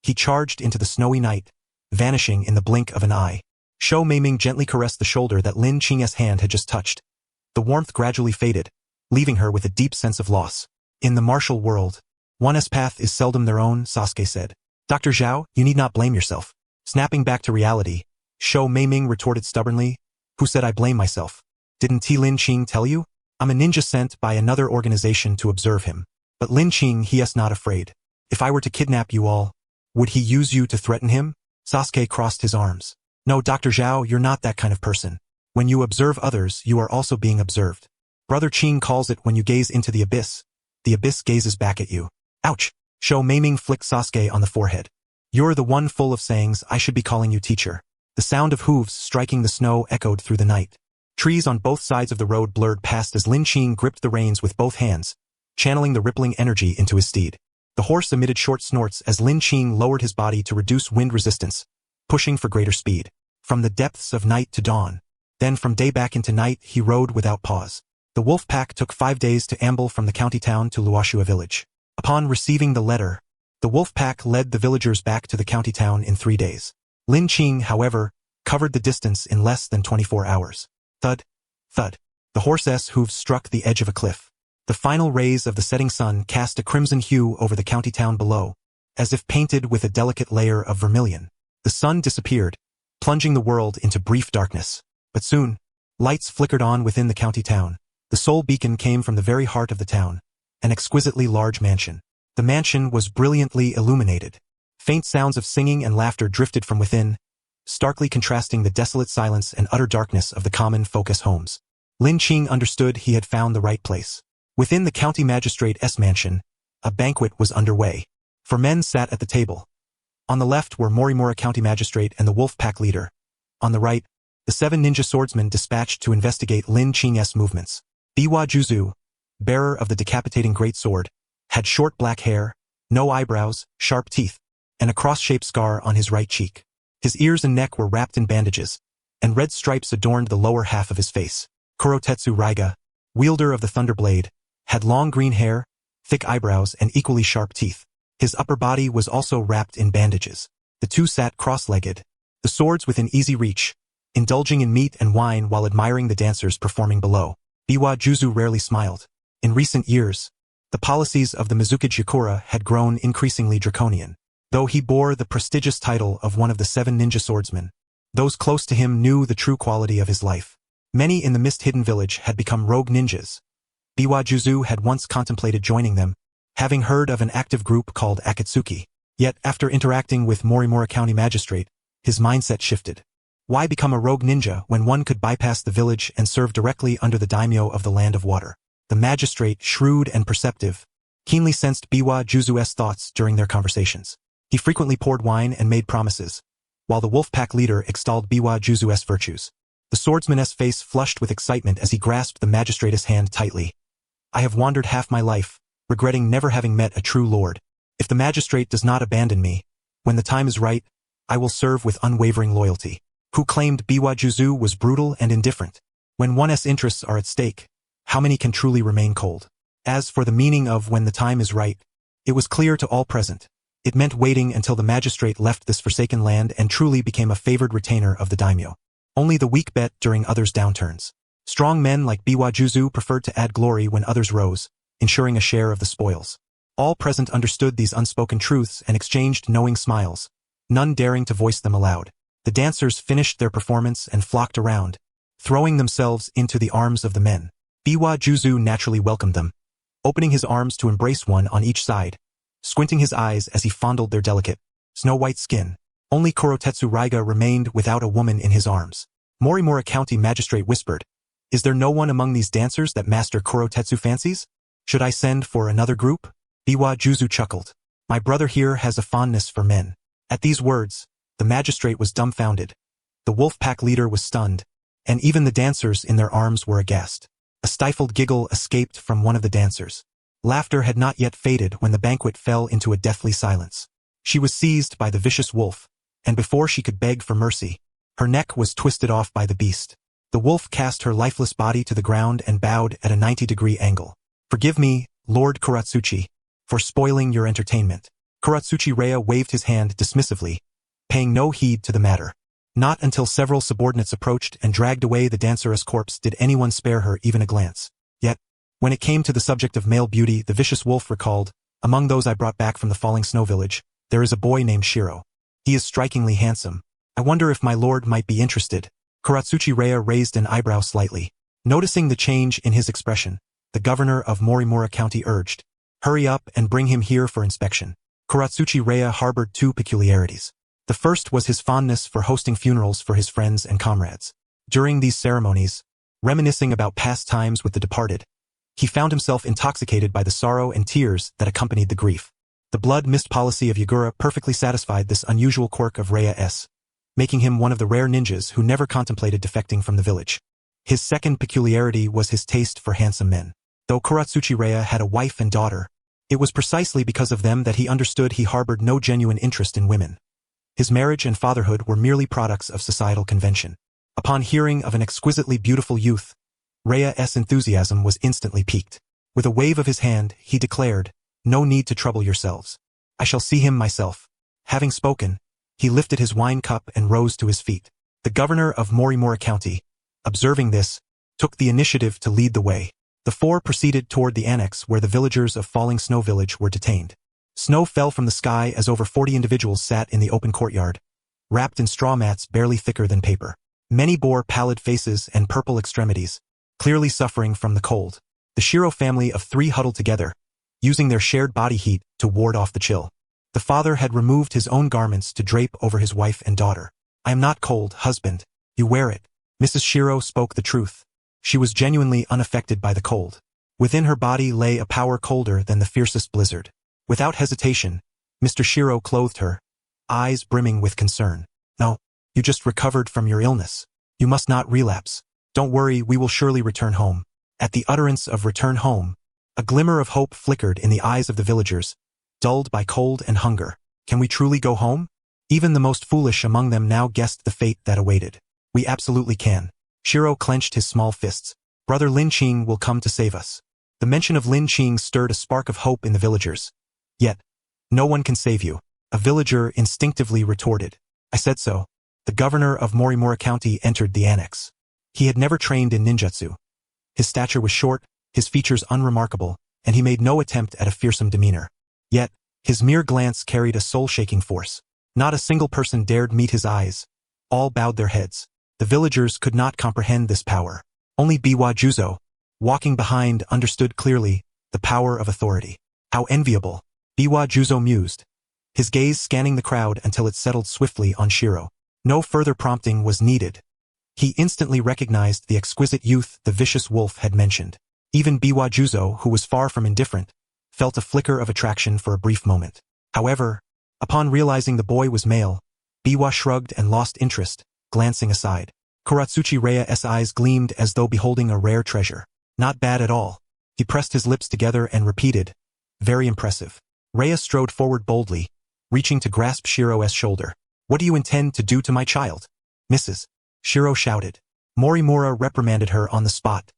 Speaker 1: he charged into the snowy night, vanishing in the blink of an eye. Shou Meiming gently caressed the shoulder that Lin Qing's hand had just touched. The warmth gradually faded, leaving her with a deep sense of loss. In the martial world, one's path is seldom their own, Sasuke said. Dr. Zhao, you need not blame yourself. Snapping back to reality, Shou Meiming retorted stubbornly. Who said I blame myself? Didn't Lin Qing tell you? I'm a ninja sent by another organization to observe him. But Lin Qing, he is not afraid. If I were to kidnap you all, would he use you to threaten him? Sasuke crossed his arms. No, Dr. Zhao, you're not that kind of person. When you observe others, you are also being observed. Brother Qing calls it when you gaze into the abyss gazes back at you. Ouch! Sho Meiming flicked Sasuke on the forehead. You're the one full of sayings, I should be calling you teacher. The sound of hooves striking the snow echoed through the night. Trees on both sides of the road blurred past as Lin Qing gripped the reins with both hands, channeling the rippling energy into his steed. The horse emitted short snorts as Lin Qing lowered his body to reduce wind resistance, pushing for greater speed. From the depths of night to dawn. Then from day back into night, he rode without pause. The wolf pack took 5 days to amble from the county town to Luoshua village. Upon receiving the letter, the wolf pack led the villagers back to the county town in 3 days. Lin Qing, however, covered the distance in less than 24 hours. Thud, thud. The horse's hooves struck the edge of a cliff. The final rays of the setting sun cast a crimson hue over the county town below, as if painted with a delicate layer of vermilion. The sun disappeared, plunging the world into brief darkness. But soon, lights flickered on within the county town. The sole beacon came from the very heart of the town, an exquisitely large mansion. The mansion was brilliantly illuminated. Faint sounds of singing and laughter drifted from within, starkly contrasting the desolate silence and utter darkness of the common focus homes. Lin Qing understood he had found the right place. Within the county magistrate's mansion, a banquet was underway. 4 men sat at the table. On the left were Morimura County Magistrate and the wolf pack leader. On the right, the 7 ninja swordsmen dispatched to investigate Lin Qing's movements. Biwa Juzu, bearer of the decapitating great sword, had short black hair, no eyebrows, sharp teeth, and a cross-shaped scar on his right cheek. His ears and neck were wrapped in bandages, and red stripes adorned the lower half of his face. Kurotetsu Raiga, wielder of the Thunderblade, had long green hair, thick eyebrows, and equally sharp teeth. His upper body was also wrapped in bandages. The two sat cross-legged, the swords within easy reach, indulging in meat and wine while admiring the dancers performing below. Biwa Juzu rarely smiled. In recent years, the policies of the Mizukage Yakura had grown increasingly draconian. Though he bore the prestigious title of one of the 7 ninja swordsmen, those close to him knew the true quality of his life. Many in the mist-hidden village had become rogue ninjas. Biwa Juzu had once contemplated joining them, having heard of an active group called Akatsuki. Yet, after interacting with Morimura County Magistrate, his mindset shifted. Why become a rogue ninja when one could bypass the village and serve directly under the daimyo of the Land of Water? The magistrate, shrewd and perceptive, keenly sensed Biwa Juzu's thoughts during their conversations. He frequently poured wine and made promises, while the wolf pack leader extolled Biwa Juzu's virtues. The swordsman's face flushed with excitement as he grasped the magistrate's hand tightly. I have wandered half my life, regretting never having met a true lord. If the magistrate does not abandon me, when the time is right, I will serve with unwavering loyalty. Who claimed Biwa Juzu was brutal and indifferent? When one's interests are at stake, how many can truly remain cold? As for the meaning of when the time is right, it was clear to all present. It meant waiting until the magistrate left this forsaken land and truly became a favored retainer of the daimyo. Only the weak bet during others' downturns. Strong men like Biwa Juzu preferred to add glory when others rose, ensuring a share of the spoils. All present understood these unspoken truths and exchanged knowing smiles, none daring to voice them aloud. The dancers finished their performance and flocked around, throwing themselves into the arms of the men. Biwa Juzu naturally welcomed them, opening his arms to embrace one on each side, squinting his eyes as he fondled their delicate, snow-white skin. Only Kurotetsu Raiga remained without a woman in his arms. Morimura County Magistrate whispered, Is there no one among these dancers that Master Kurotetsu fancies? Should I send for another group? Biwa Juzu chuckled. My brother here has a fondness for men. At these words, the magistrate was dumbfounded. The wolf pack leader was stunned, and even the dancers in their arms were aghast. A stifled giggle escaped from one of the dancers. Laughter had not yet faded when the banquet fell into a deathly silence. She was seized by the vicious wolf, and before she could beg for mercy, her neck was twisted off by the beast. The wolf cast her lifeless body to the ground and bowed at a 90-degree angle. Forgive me, Lord Kuratsuchi, for spoiling your entertainment. Kuratsuchi Raya waved his hand dismissively, paying no heed to the matter. Not until several subordinates approached and dragged away the danceress corpse did anyone spare her even a glance. Yet, when it came to the subject of male beauty, the vicious wolf recalled, among those I brought back from the falling snow village, there is a boy named Shiro. He is strikingly handsome. I wonder if my lord might be interested. Kuratsuchi Raya raised an eyebrow slightly. Noticing the change in his expression, the governor of Morimura County urged, "Hurry up and bring him here for inspection." Kuratsuchi Raya harbored two peculiarities. The first was his fondness for hosting funerals for his friends and comrades. During these ceremonies, reminiscing about past times with the departed, he found himself intoxicated by the sorrow and tears that accompanied the grief. The blood mist policy of Yagura perfectly satisfied this unusual quirk of Raya S, making him one of the rare ninjas who never contemplated defecting from the village. His second peculiarity was his taste for handsome men. Though Kuratsuchi Raya had a wife and daughter, it was precisely because of them that he understood he harbored no genuine interest in women. His marriage and fatherhood were merely products of societal convention. Upon hearing of an exquisitely beautiful youth, Raya-'s enthusiasm was instantly piqued. With a wave of his hand, he declared, "No need to trouble yourselves. I shall see him myself." Having spoken, he lifted his wine cup and rose to his feet. The governor of Morimura County, observing this, took the initiative to lead the way. The four proceeded toward the annex where the villagers of Falling Snow Village were detained. Snow fell from the sky as over 40 individuals sat in the open courtyard, wrapped in straw mats barely thicker than paper. Many bore pallid faces and purple extremities, clearly suffering from the cold. The Shiro family of three huddled together, using their shared body heat to ward off the chill. The father had removed his own garments to drape over his wife and daughter. "I am not cold, husband. You wear it." Mrs. Shiro spoke the truth. She was genuinely unaffected by the cold. Within her body lay a power colder than the fiercest blizzard. Without hesitation, Mr. Shiro clothed her, eyes brimming with concern. "No, you just recovered from your illness. You must not relapse. Don't worry, we will surely return home." At the utterance of "return home," a glimmer of hope flickered in the eyes of the villagers, dulled by cold and hunger. "Can we truly go home?" Even the most foolish among them now guessed the fate that awaited. "We absolutely can." Shiro clenched his small fists. "Brother Lin Qing will come to save us." The mention of Lin Qing stirred a spark of hope in the villagers. "Yet, no one can save you," a villager instinctively retorted. "I said so." The governor of Morimura County entered the annex. He had never trained in ninjutsu. His stature was short, his features unremarkable, and he made no attempt at a fearsome demeanor. Yet, his mere glance carried a soul-shaking force. Not a single person dared meet his eyes. All bowed their heads. The villagers could not comprehend this power. Only Biwa Juzo, walking behind, understood clearly the power of authority. "How enviable," Biwa Juzo mused, his gaze scanning the crowd until it settled swiftly on Shiro. No further prompting was needed. He instantly recognized the exquisite youth the vicious wolf had mentioned. Even Biwa Juzo, who was far from indifferent, felt a flicker of attraction for a brief moment. However, upon realizing the boy was male, Biwa shrugged and lost interest, glancing aside. Kuratsuchi Raya's eyes gleamed as though beholding a rare treasure. "Not bad at all." He pressed his lips together and repeated, "Very impressive." Raya strode forward boldly, reaching to grasp Shiro's shoulder. "What do you intend to do to my child?" "Mrs. Shiro shouted. Morimura reprimanded her on the spot.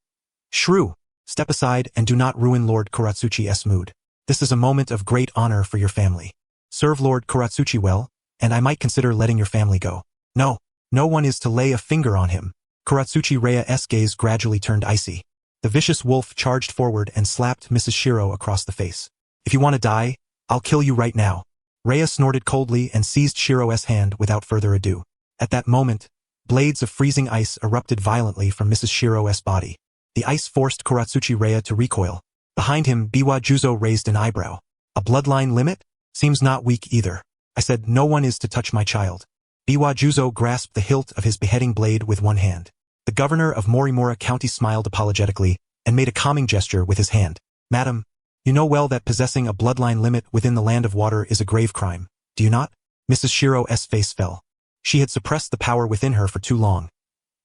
Speaker 1: "Shrew, step aside and do not ruin Lord Kuratsuchi's mood. This is a moment of great honor for your family. Serve Lord Kuratsuchi well, and I might consider letting your family go." "No, no one is to lay a finger on him." Kuratsuchi Raya's gaze gradually turned icy. The vicious wolf charged forward and slapped Mrs. Shiro across the face. "If you want to die, I'll kill you right now." Raya snorted coldly and seized Shiro's hand without further ado. At that moment, blades of freezing ice erupted violently from Mrs. Shiro's body. The ice forced Kuratsuchi Raya to recoil. Behind him, Biwa Juzo raised an eyebrow. "A bloodline limit? Seems not weak either. I said no one is to touch my child." Biwa Juzo grasped the hilt of his beheading blade with one hand. The governor of Morimura County smiled apologetically and made a calming gesture with his hand. "Madam, you know well that possessing a bloodline limit within the land of water is a grave crime, do you not?" Mrs. Shiro's face fell. She had suppressed the power within her for too long.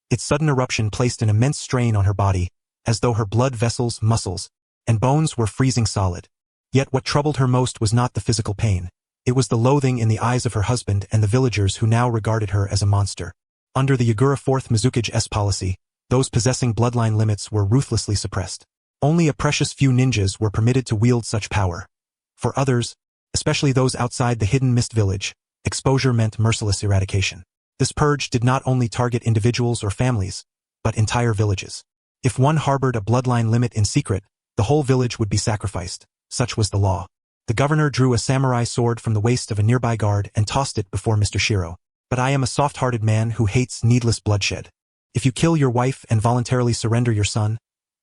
Speaker 1: Its sudden eruption placed an immense strain on her body, as though her blood vessels, muscles, and bones were freezing solid. Yet what troubled her most was not the physical pain. It was the loathing in the eyes of her husband and the villagers who now regarded her as a monster. Under the Yagura 4th Mizukage's policy, those possessing bloodline limits were ruthlessly suppressed. Only a precious few ninjas were permitted to wield such power. For others, especially those outside the hidden mist village, exposure meant merciless eradication. This purge did not only target individuals or families, but entire villages. If one harbored a bloodline limit in secret, the whole village would be sacrificed. Such was the law. The governor drew a samurai sword from the waist of a nearby guard and tossed it before Mr. Shiro. "But I am a soft-hearted man who hates needless bloodshed." If you kill your wife and voluntarily surrender your son,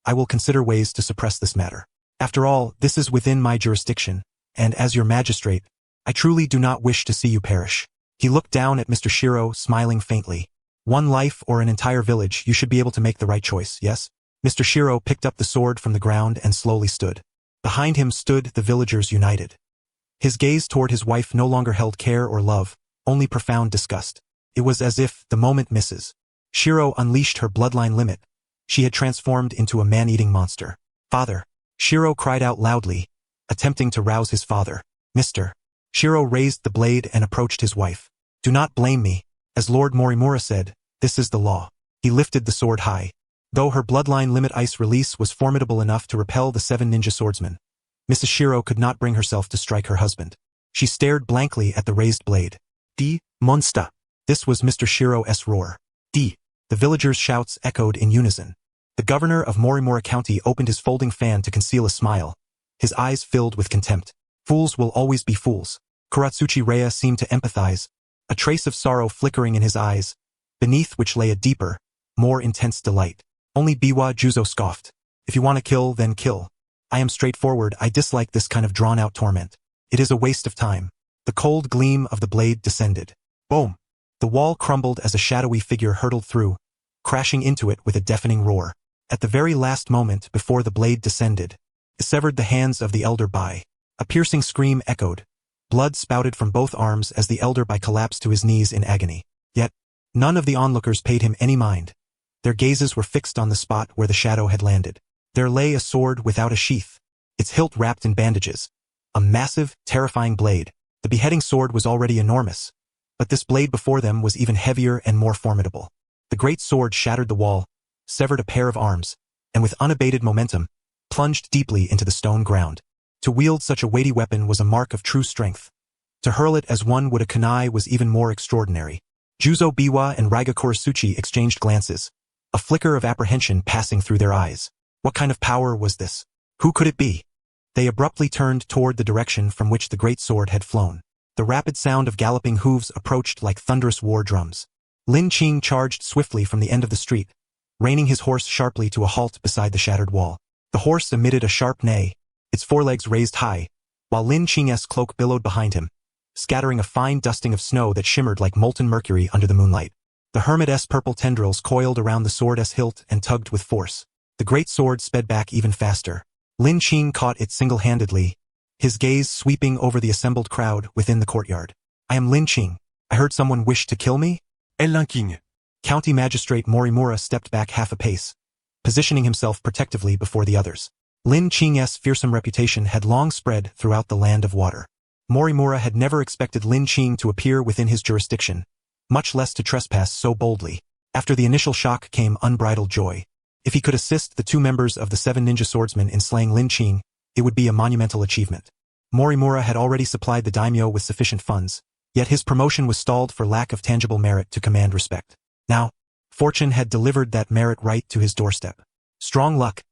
Speaker 1: I will consider ways to suppress this matter. After all, this is within my jurisdiction, and as your magistrate, I truly do not wish to see you perish. He looked down at Mr. Shiro, smiling faintly. One life or an entire village, you should be able to make the right choice, yes? Mr. Shiro picked up the sword from the ground and slowly stood. Behind him stood the villagers united. His gaze toward his wife no longer held care or love, only profound disgust. It was as if, the moment Mrs. Shiro unleashed her bloodline limit, she had transformed into a man-eating monster. Father! Shiro cried out loudly, attempting to rouse his father. Mr. Shiro raised the blade and approached his wife. Do not blame me. As Lord Morimura said, this is the law. He lifted the sword high. Though her bloodline limit ice release was formidable enough to repel the 7 ninja swordsmen, Mrs. Shiro could not bring herself to strike her husband. She stared blankly at the raised blade. D. Monster! This was Mr. Shiro's roar. D. The villagers' shouts echoed in unison. The governor of Morimura County opened his folding fan to conceal a smile, his eyes filled with contempt. Fools will always be fools. Kuratsuchi Rei seemed to empathize, a trace of sorrow flickering in his eyes, beneath which lay a deeper, more intense delight. Only Biwa Juzo scoffed. If you want to kill, then kill. I am straightforward, I dislike this kind of drawn-out torment. It is a waste of time. The cold gleam of the blade descended. Boom! The wall crumbled as a shadowy figure hurtled through, crashing into it with a deafening roar. At the very last moment before the blade descended, it severed the hands of the elder Bai. A piercing scream echoed. Blood spouted from both arms as the elder Bai collapsed to his knees in agony. Yet, none of the onlookers paid him any mind. Their gazes were fixed on the spot where the shadow had landed. There lay a sword without a sheath, its hilt wrapped in bandages. A massive, terrifying blade. The beheading sword was already enormous, but this blade before them was even heavier and more formidable. The great sword shattered the wall, severed a pair of arms, and with unabated momentum, plunged deeply into the stone ground. To wield such a weighty weapon was a mark of true strength. To hurl it as one would a kunai was even more extraordinary. Juzo Biwa and Raiga Kurasuchi exchanged glances, a flicker of apprehension passing through their eyes. What kind of power was this? Who could it be? They abruptly turned toward the direction from which the great sword had flown. The rapid sound of galloping hooves approached like thunderous war drums. Lin Qing charged swiftly from the end of the street, reining his horse sharply to a halt beside the shattered wall. The horse emitted a sharp neigh, its forelegs raised high, while Lin Qing's cloak billowed behind him, scattering a fine dusting of snow that shimmered like molten mercury under the moonlight. The hermit's purple tendrils coiled around the sword's hilt and tugged with force. The great sword sped back even faster. Lin Qing caught it single-handedly, his gaze sweeping over the assembled crowd within the courtyard. I am Lin Qing. I heard someone wish to kill me?
Speaker 2: Lin Qing.
Speaker 1: County Magistrate Morimura stepped back half a pace, positioning himself protectively before the others. Lin Qing's fearsome reputation had long spread throughout the land of water. Morimura had never expected Lin Qing to appear within his jurisdiction, much less to trespass so boldly. After the initial shock came unbridled joy. If he could assist the 2 members of the 7 ninja swordsmen in slaying Lin Qing, it would be a monumental achievement. Morimura had already supplied the daimyo with sufficient funds, yet his promotion was stalled for lack of tangible merit to command respect. Now, fortune had delivered that merit right to his doorstep. Strong luck.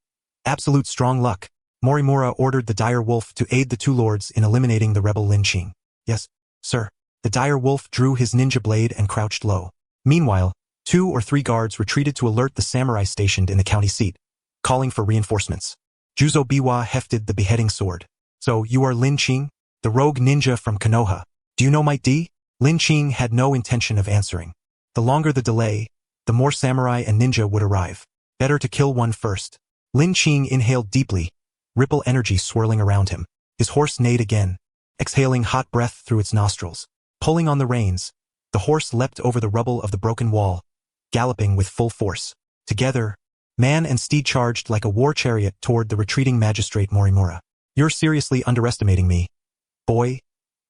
Speaker 1: Absolute strong luck. Morimura ordered the dire wolf to aid the 2 lords in eliminating the rebel Lin Qing. Yes, sir. The dire wolf drew his ninja blade and crouched low. Meanwhile, 2 or 3 guards retreated to alert the samurai stationed in the county seat, calling for reinforcements. Juzo Biwa hefted the beheading sword. So, you are Lin Qing, the rogue ninja from Konoha. Do you know Might D? Lin Qing had no intention of answering. The longer the delay, the more samurai and ninja would arrive. Better to kill one first. Lin Qing inhaled deeply, ripple energy swirling around him. His horse neighed again, exhaling hot breath through its nostrils. Pulling on the reins, the horse leapt over the rubble of the broken wall, galloping with full force. Together, man and steed charged like a war chariot toward the retreating magistrate Morimura. You're seriously underestimating me, boy.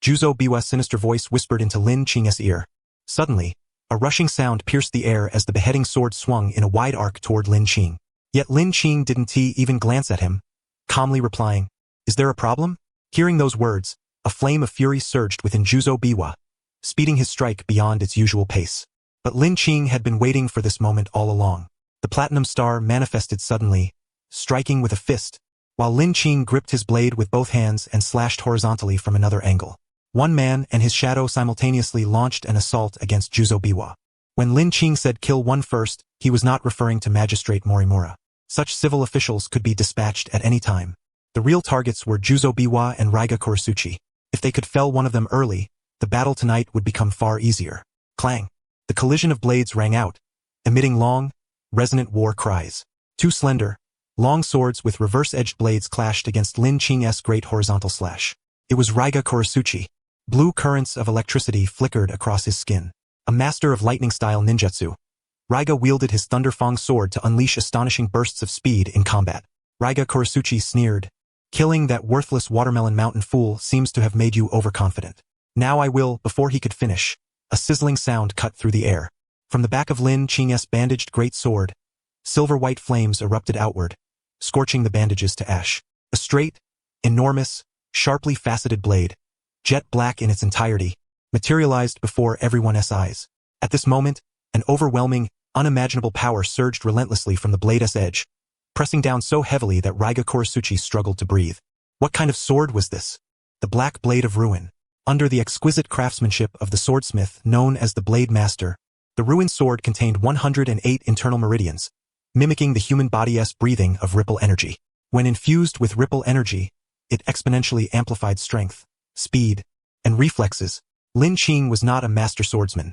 Speaker 1: Juzo Biwa's sinister voice whispered into Lin Qing's ear. Suddenly, a rushing sound pierced the air as the beheading sword swung in a wide arc toward Lin Qing. Yet Lin Qing didn't even glance at him, calmly replying, Is there a problem? Hearing those words, a flame of fury surged within Juzo Biwa, speeding his strike beyond its usual pace. But Lin Qing had been waiting for this moment all along. The platinum star manifested suddenly, striking with a fist, while Lin Qing gripped his blade with both hands and slashed horizontally from another angle. One man and his shadow simultaneously launched an assault against Juzo Biwa. When Lin Qing said kill one first, he was not referring to Magistrate Morimura. Such civil officials could be dispatched at any time. The real targets were Juzo Biwa and Raiga Kurosuchi. If they could fell one of them early, the battle tonight would become far easier. Clang! The collision of blades rang out, emitting long, resonant war cries. Two slender, long swords with reverse-edged blades clashed against Lin Qing's great horizontal slash. It was Raiga Kurosuchi. Blue currents of electricity flickered across his skin. A master of lightning-style ninjutsu, Raiga wielded his Thunderfang sword to unleash astonishing bursts of speed in combat. Raiga Kurosuchi sneered, "Killing that worthless watermelon mountain fool seems to have made you overconfident. Now I will," before he could finish. A sizzling sound cut through the air. From the back of Lin Qing's bandaged great sword, silver-white flames erupted outward, scorching the bandages to ash. A straight, enormous, sharply faceted blade, jet black in its entirety, materialized before everyone's eyes. At this moment, an overwhelming, unimaginable power surged relentlessly from the blade's edge, pressing down so heavily that Raiga Kurosuchi struggled to breathe. What kind of sword was this? The Black Blade of Ruin. Under the exquisite craftsmanship of the swordsmith known as the Blade Master, the Ruin sword contained 108 internal meridians, mimicking the human body's breathing of ripple energy. When infused with ripple energy, it exponentially amplified strength, speed, and reflexes. Lin Qing was not a master swordsman.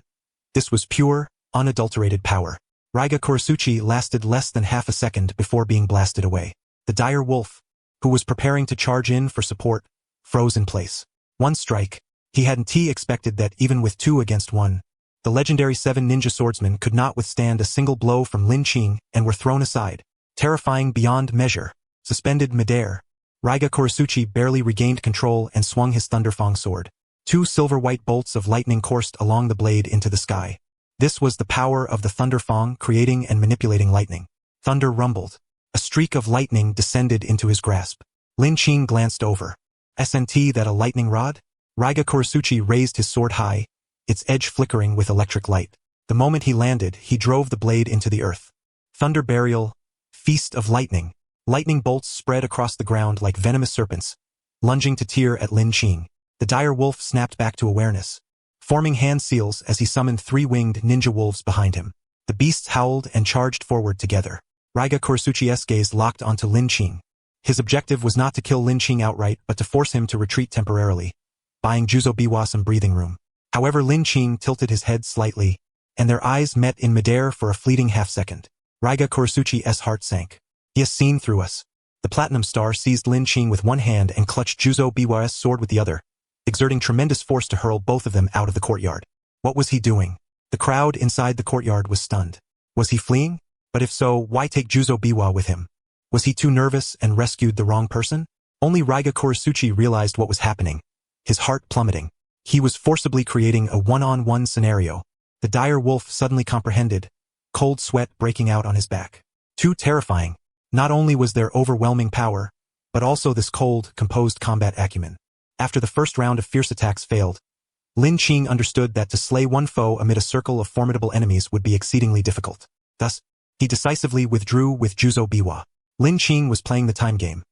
Speaker 1: This was pure, unadulterated power. Raiga Kurosuchi lasted less than half a second before being blasted away. The dire wolf, who was preparing to charge in for support, froze in place. One strike. He hadn't expected that even with 2 against 1, the legendary 7 ninja swordsmen could not withstand a single blow from Lin Qing and were thrown aside. Terrifying beyond measure. Suspended midair, Raiga Kurosuchi barely regained control and swung his Thunderfang sword. 2 silver-white bolts of lightning coursed along the blade into the sky. This was the power of the Thunderfang creating and manipulating lightning. Thunder rumbled. A streak of lightning descended into his grasp. Lin Qing glanced over. "Isn't that a lightning rod?" Raiga Kurosuchi raised his sword high, its edge flickering with electric light. The moment he landed, he drove the blade into the earth. Thunder burial, feast of lightning. Lightning bolts spread across the ground like venomous serpents, lunging to tear at Lin Qing. The dire wolf snapped back to awareness, forming hand seals as he summoned 3-winged ninja wolves behind him. The beasts howled and charged forward together. Raiga Kurosuchi's gaze locked onto Lin Qing. His objective was not to kill Lin Qing outright but to force him to retreat temporarily, buying Juzo Biwa some breathing room. However, Lin Qing tilted his head slightly, and their eyes met in midair for a fleeting half-second. Raiga Kurosuchi's heart sank. He has seen through us. The Platinum Star seized Lin Qing with one hand and clutched Juzo Biwa's sword with the other, exerting tremendous force to hurl both of them out of the courtyard. What was he doing? The crowd inside the courtyard was stunned. Was he fleeing? But if so, why take Juzo Biwa with him? Was he too nervous and rescued the wrong person? Only Raiga Kurosuchi realized what was happening, his heart plummeting. He was forcibly creating a one-on-one scenario. The dire wolf suddenly comprehended, cold sweat breaking out on his back. Too terrifying. Not only was there overwhelming power, but also this cold, composed combat acumen. After the first round of fierce attacks failed, Lin Qing understood that to slay one foe amid a circle of formidable enemies would be exceedingly difficult. Thus, he decisively withdrew with Juzo Biwa. Lin Qing was playing the time game.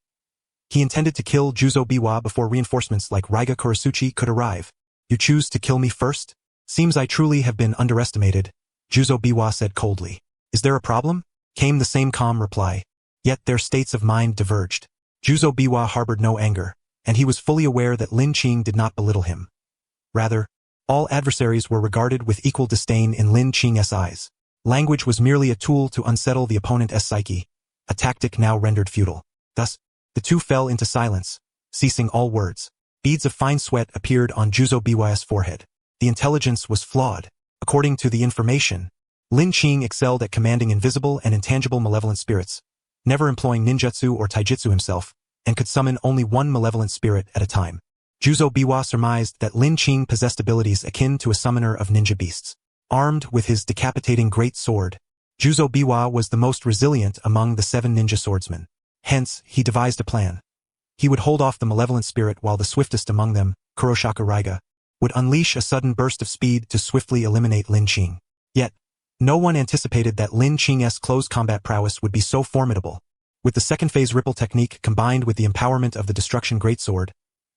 Speaker 1: He intended to kill Juzo Biwa before reinforcements like Raiga Kurosuchi could arrive. "You choose to kill me first? Seems I truly have been underestimated," Juzo Biwa said coldly. "Is there a problem?" came the same calm reply. Yet their states of mind diverged. Juzo Biwa harbored no anger, and he was fully aware that Lin Qing did not belittle him. Rather, all adversaries were regarded with equal disdain in Lin Qing's eyes. Language was merely a tool to unsettle the opponent's psyche, a tactic now rendered futile. Thus, the two fell into silence, ceasing all words. Beads of fine sweat appeared on Juzo Biwa's forehead. The intelligence was flawed. According to the information, Lin Qing excelled at commanding invisible and intangible malevolent spirits, never employing ninjutsu or taijutsu himself, and could summon only one malevolent spirit at a time. Juzo Biwa surmised that Lin Qing possessed abilities akin to a summoner of ninja beasts. Armed with his decapitating great sword, Juzo Biwa was the most resilient among the 7 ninja swordsmen. Hence, he devised a plan. He would hold off the malevolent spirit while the swiftest among them, Kuroshaku Raiga, would unleash a sudden burst of speed to swiftly eliminate Lin Qing. Yet, no one anticipated that Lin Qing's close combat prowess would be so formidable. With the second phase ripple technique combined with the empowerment of the destruction greatsword,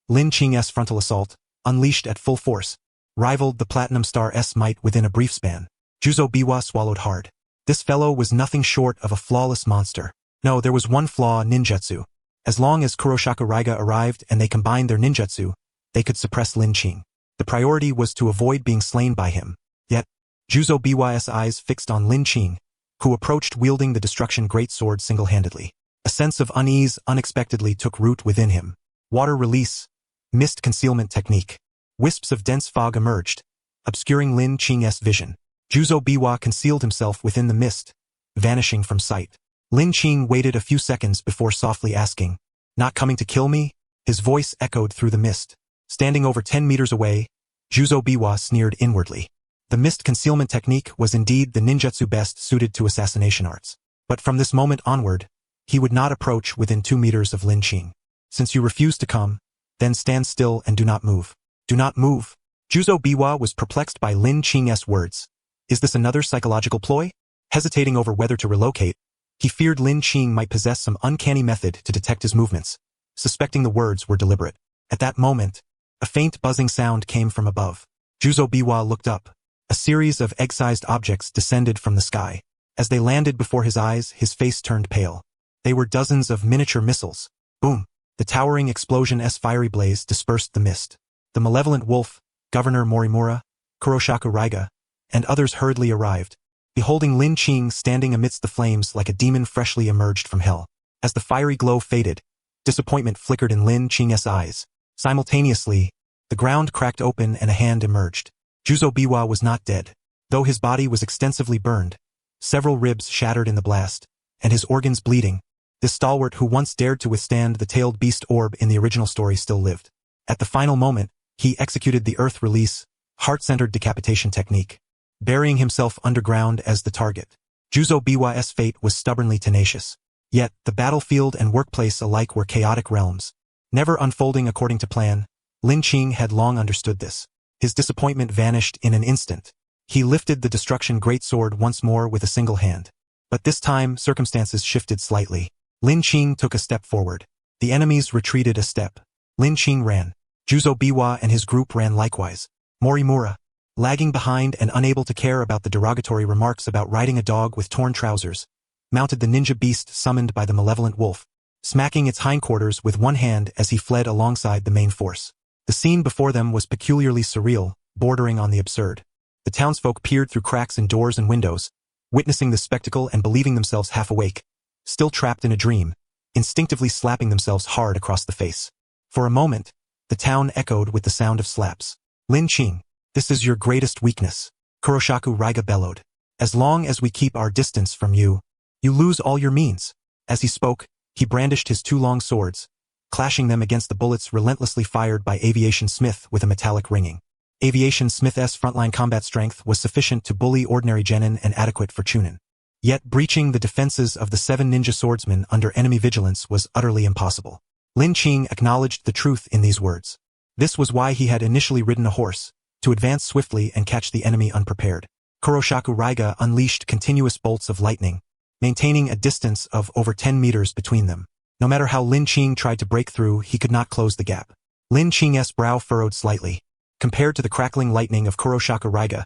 Speaker 1: Lin Qing's frontal assault, unleashed at full force, rivaled the Platinum Star's might within a brief span. Juzo Biwa swallowed hard. This fellow was nothing short of a flawless monster. No, there was one flaw: ninjutsu. As long as Kuroshaku Raiga arrived and they combined their ninjutsu, they could suppress Lin Qing. The priority was to avoid being slain by him. Yet, Juzo Biwa's eyes fixed on Lin Qing, who approached wielding the destruction greatsword single-handedly. A sense of unease unexpectedly took root within him. Water release, mist concealment technique. Wisps of dense fog emerged, obscuring Lin Qing's vision. Juzo Biwa concealed himself within the mist, vanishing from sight. Lin Qing waited a few seconds before softly asking, "Not coming to kill me?" His voice echoed through the mist. Standing over 10 meters away, Juzo Biwa sneered inwardly. The mist concealment technique was indeed the ninjutsu best suited to assassination arts. But from this moment onward, he would not approach within 2 meters of Lin Qing. "Since you refuse to come, then stand still and do not move." "Do not move." Juzo Biwa was perplexed by Lin Qing's words. Is this another psychological ploy? Hesitating over whether to relocate, he feared Lin Qing might possess some uncanny method to detect his movements, suspecting the words were deliberate. At that moment, a faint buzzing sound came from above. Juzo Biwa looked up. A series of egg-sized objects descended from the sky. As they landed before his eyes, his face turned pale. They were dozens of miniature missiles. Boom! The towering explosion's fiery blaze dispersed the mist. The malevolent wolf, Governor Morimura, Kuroshaku Raiga, and others hurriedly arrived, beholding Lin Qing standing amidst the flames like a demon freshly emerged from hell. As the fiery glow faded, disappointment flickered in Lin Qing's eyes. Simultaneously, the ground cracked open and a hand emerged. Juzo Biwa was not dead. Though his body was extensively burned, several ribs shattered in the blast, and his organs bleeding, this stalwart who once dared to withstand the tailed beast orb in the original story still lived. At the final moment, he executed the earth release, heart-centered decapitation technique, burying himself underground as the target. Juzo Biwa's fate was stubbornly tenacious. Yet, the battlefield and workplace alike were chaotic realms, never unfolding according to plan. Lin Qing had long understood this. His disappointment vanished in an instant. He lifted the destruction greatsword once more with a single hand. But this time, circumstances shifted slightly. Lin Qing took a step forward. The enemies retreated a step. Lin Qing ran. Juzo Biwa and his group ran likewise. Morimura, lagging behind and unable to care about the derogatory remarks about riding a dog with torn trousers, mounted the ninja beast summoned by the malevolent wolf, smacking its hindquarters with one hand as he fled alongside the main force. The scene before them was peculiarly surreal, bordering on the absurd. The townsfolk peered through cracks in doors and windows, witnessing the spectacle and believing themselves half awake, still trapped in a dream, instinctively slapping themselves hard across the face. For a moment, the town echoed with the sound of slaps. "Lin Qing, this is your greatest weakness," Kuroshaku Raiga bellowed. "As long as we keep our distance from you, you lose all your means." As he spoke, he brandished his 2 long swords, clashing them against the bullets relentlessly fired by Aviation Smith with a metallic ringing. Aviation Smith's frontline combat strength was sufficient to bully ordinary genin and adequate for chunin. Yet breaching the defenses of the 7 ninja swordsmen under enemy vigilance was utterly impossible. Lin Qing acknowledged the truth in these words. This was why he had initially ridden a horse, to advance swiftly and catch the enemy unprepared. Kuroshaku Raiga unleashed continuous bolts of lightning, maintaining a distance of over 10 meters between them. No matter how Lin Qing tried to break through, he could not close the gap. Lin Qing's brow furrowed slightly. Compared to the crackling lightning of Kuroshaku Raiga,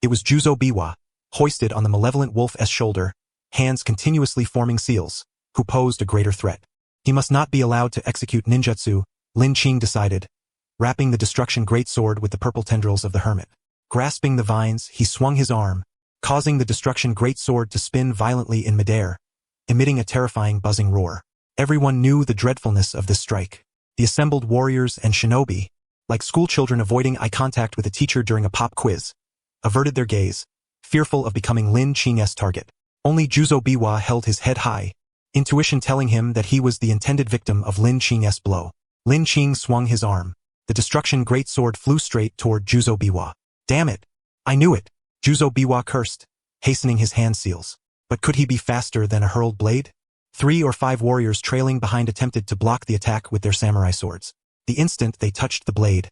Speaker 1: it was Juzo Biwa, hoisted on the malevolent wolf's shoulder, hands continuously forming seals, who posed a greater threat. He must not be allowed to execute ninjutsu, Lin Qing decided, wrapping the destruction greatsword with the purple tendrils of the hermit. Grasping the vines, he swung his arm, causing the destruction greatsword to spin violently in midair, emitting a terrifying buzzing roar. Everyone knew the dreadfulness of this strike. The assembled warriors and shinobi, like schoolchildren avoiding eye contact with a teacher during a pop quiz, averted their gaze, fearful of becoming Lin Qing's target. Only Juzo Biwa held his head high, intuition telling him that he was the intended victim of Lin Qing's blow. Lin Qing swung his arm. The destruction greatsword flew straight toward Juzo Biwa. "Damn it! I knew it!" Juzo Biwa cursed, hastening his hand seals. But could he be faster than a hurled blade? 3 or 5 warriors trailing behind attempted to block the attack with their samurai swords. The instant they touched the blade,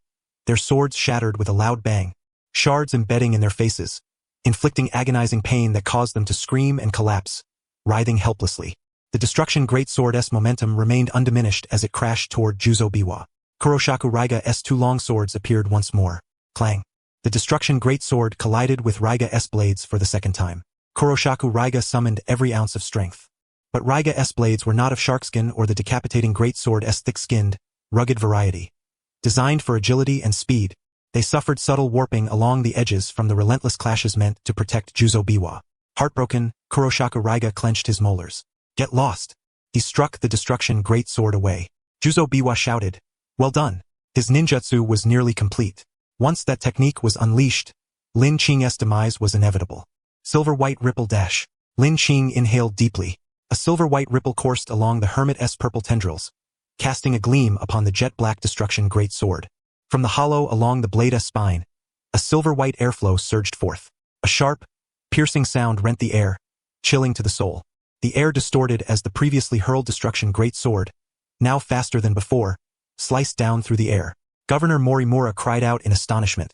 Speaker 1: their swords shattered with a loud bang, shards embedding in their faces, inflicting agonizing pain that caused them to scream and collapse, writhing helplessly. The destruction greatsword's momentum remained undiminished as it crashed toward Juzo Biwa. Kuroshaku Raiga's 2 long swords appeared once more. Clang. The Destruction Greatsword collided with Raiga's blades for the second time. Kuroshaku Raiga summoned every ounce of strength. But Raiga's blades were not of sharkskin or the decapitating Greatsword's thick-skinned, rugged variety. Designed for agility and speed, they suffered subtle warping along the edges from the relentless clashes meant to protect Juzo Biwa. Heartbroken, Kuroshaku Raiga clenched his molars. Get lost! He struck the Destruction Greatsword away. Juzo Biwa shouted, well done. His ninjutsu was nearly complete. Once that technique was unleashed, Lin Qing's demise was inevitable. Silver-white ripple dash. Lin Qing inhaled deeply. A silver-white ripple coursed along the Hermit's purple tendrils, casting a gleam upon the jet-black Destruction Greatsword. From the hollow along the blade's spine, a silver-white airflow surged forth. A sharp, piercing sound rent the air, chilling to the soul. The air distorted as the previously hurled Destruction Greatsword, now faster than before, sliced down through the air. Governor Morimura cried out in astonishment.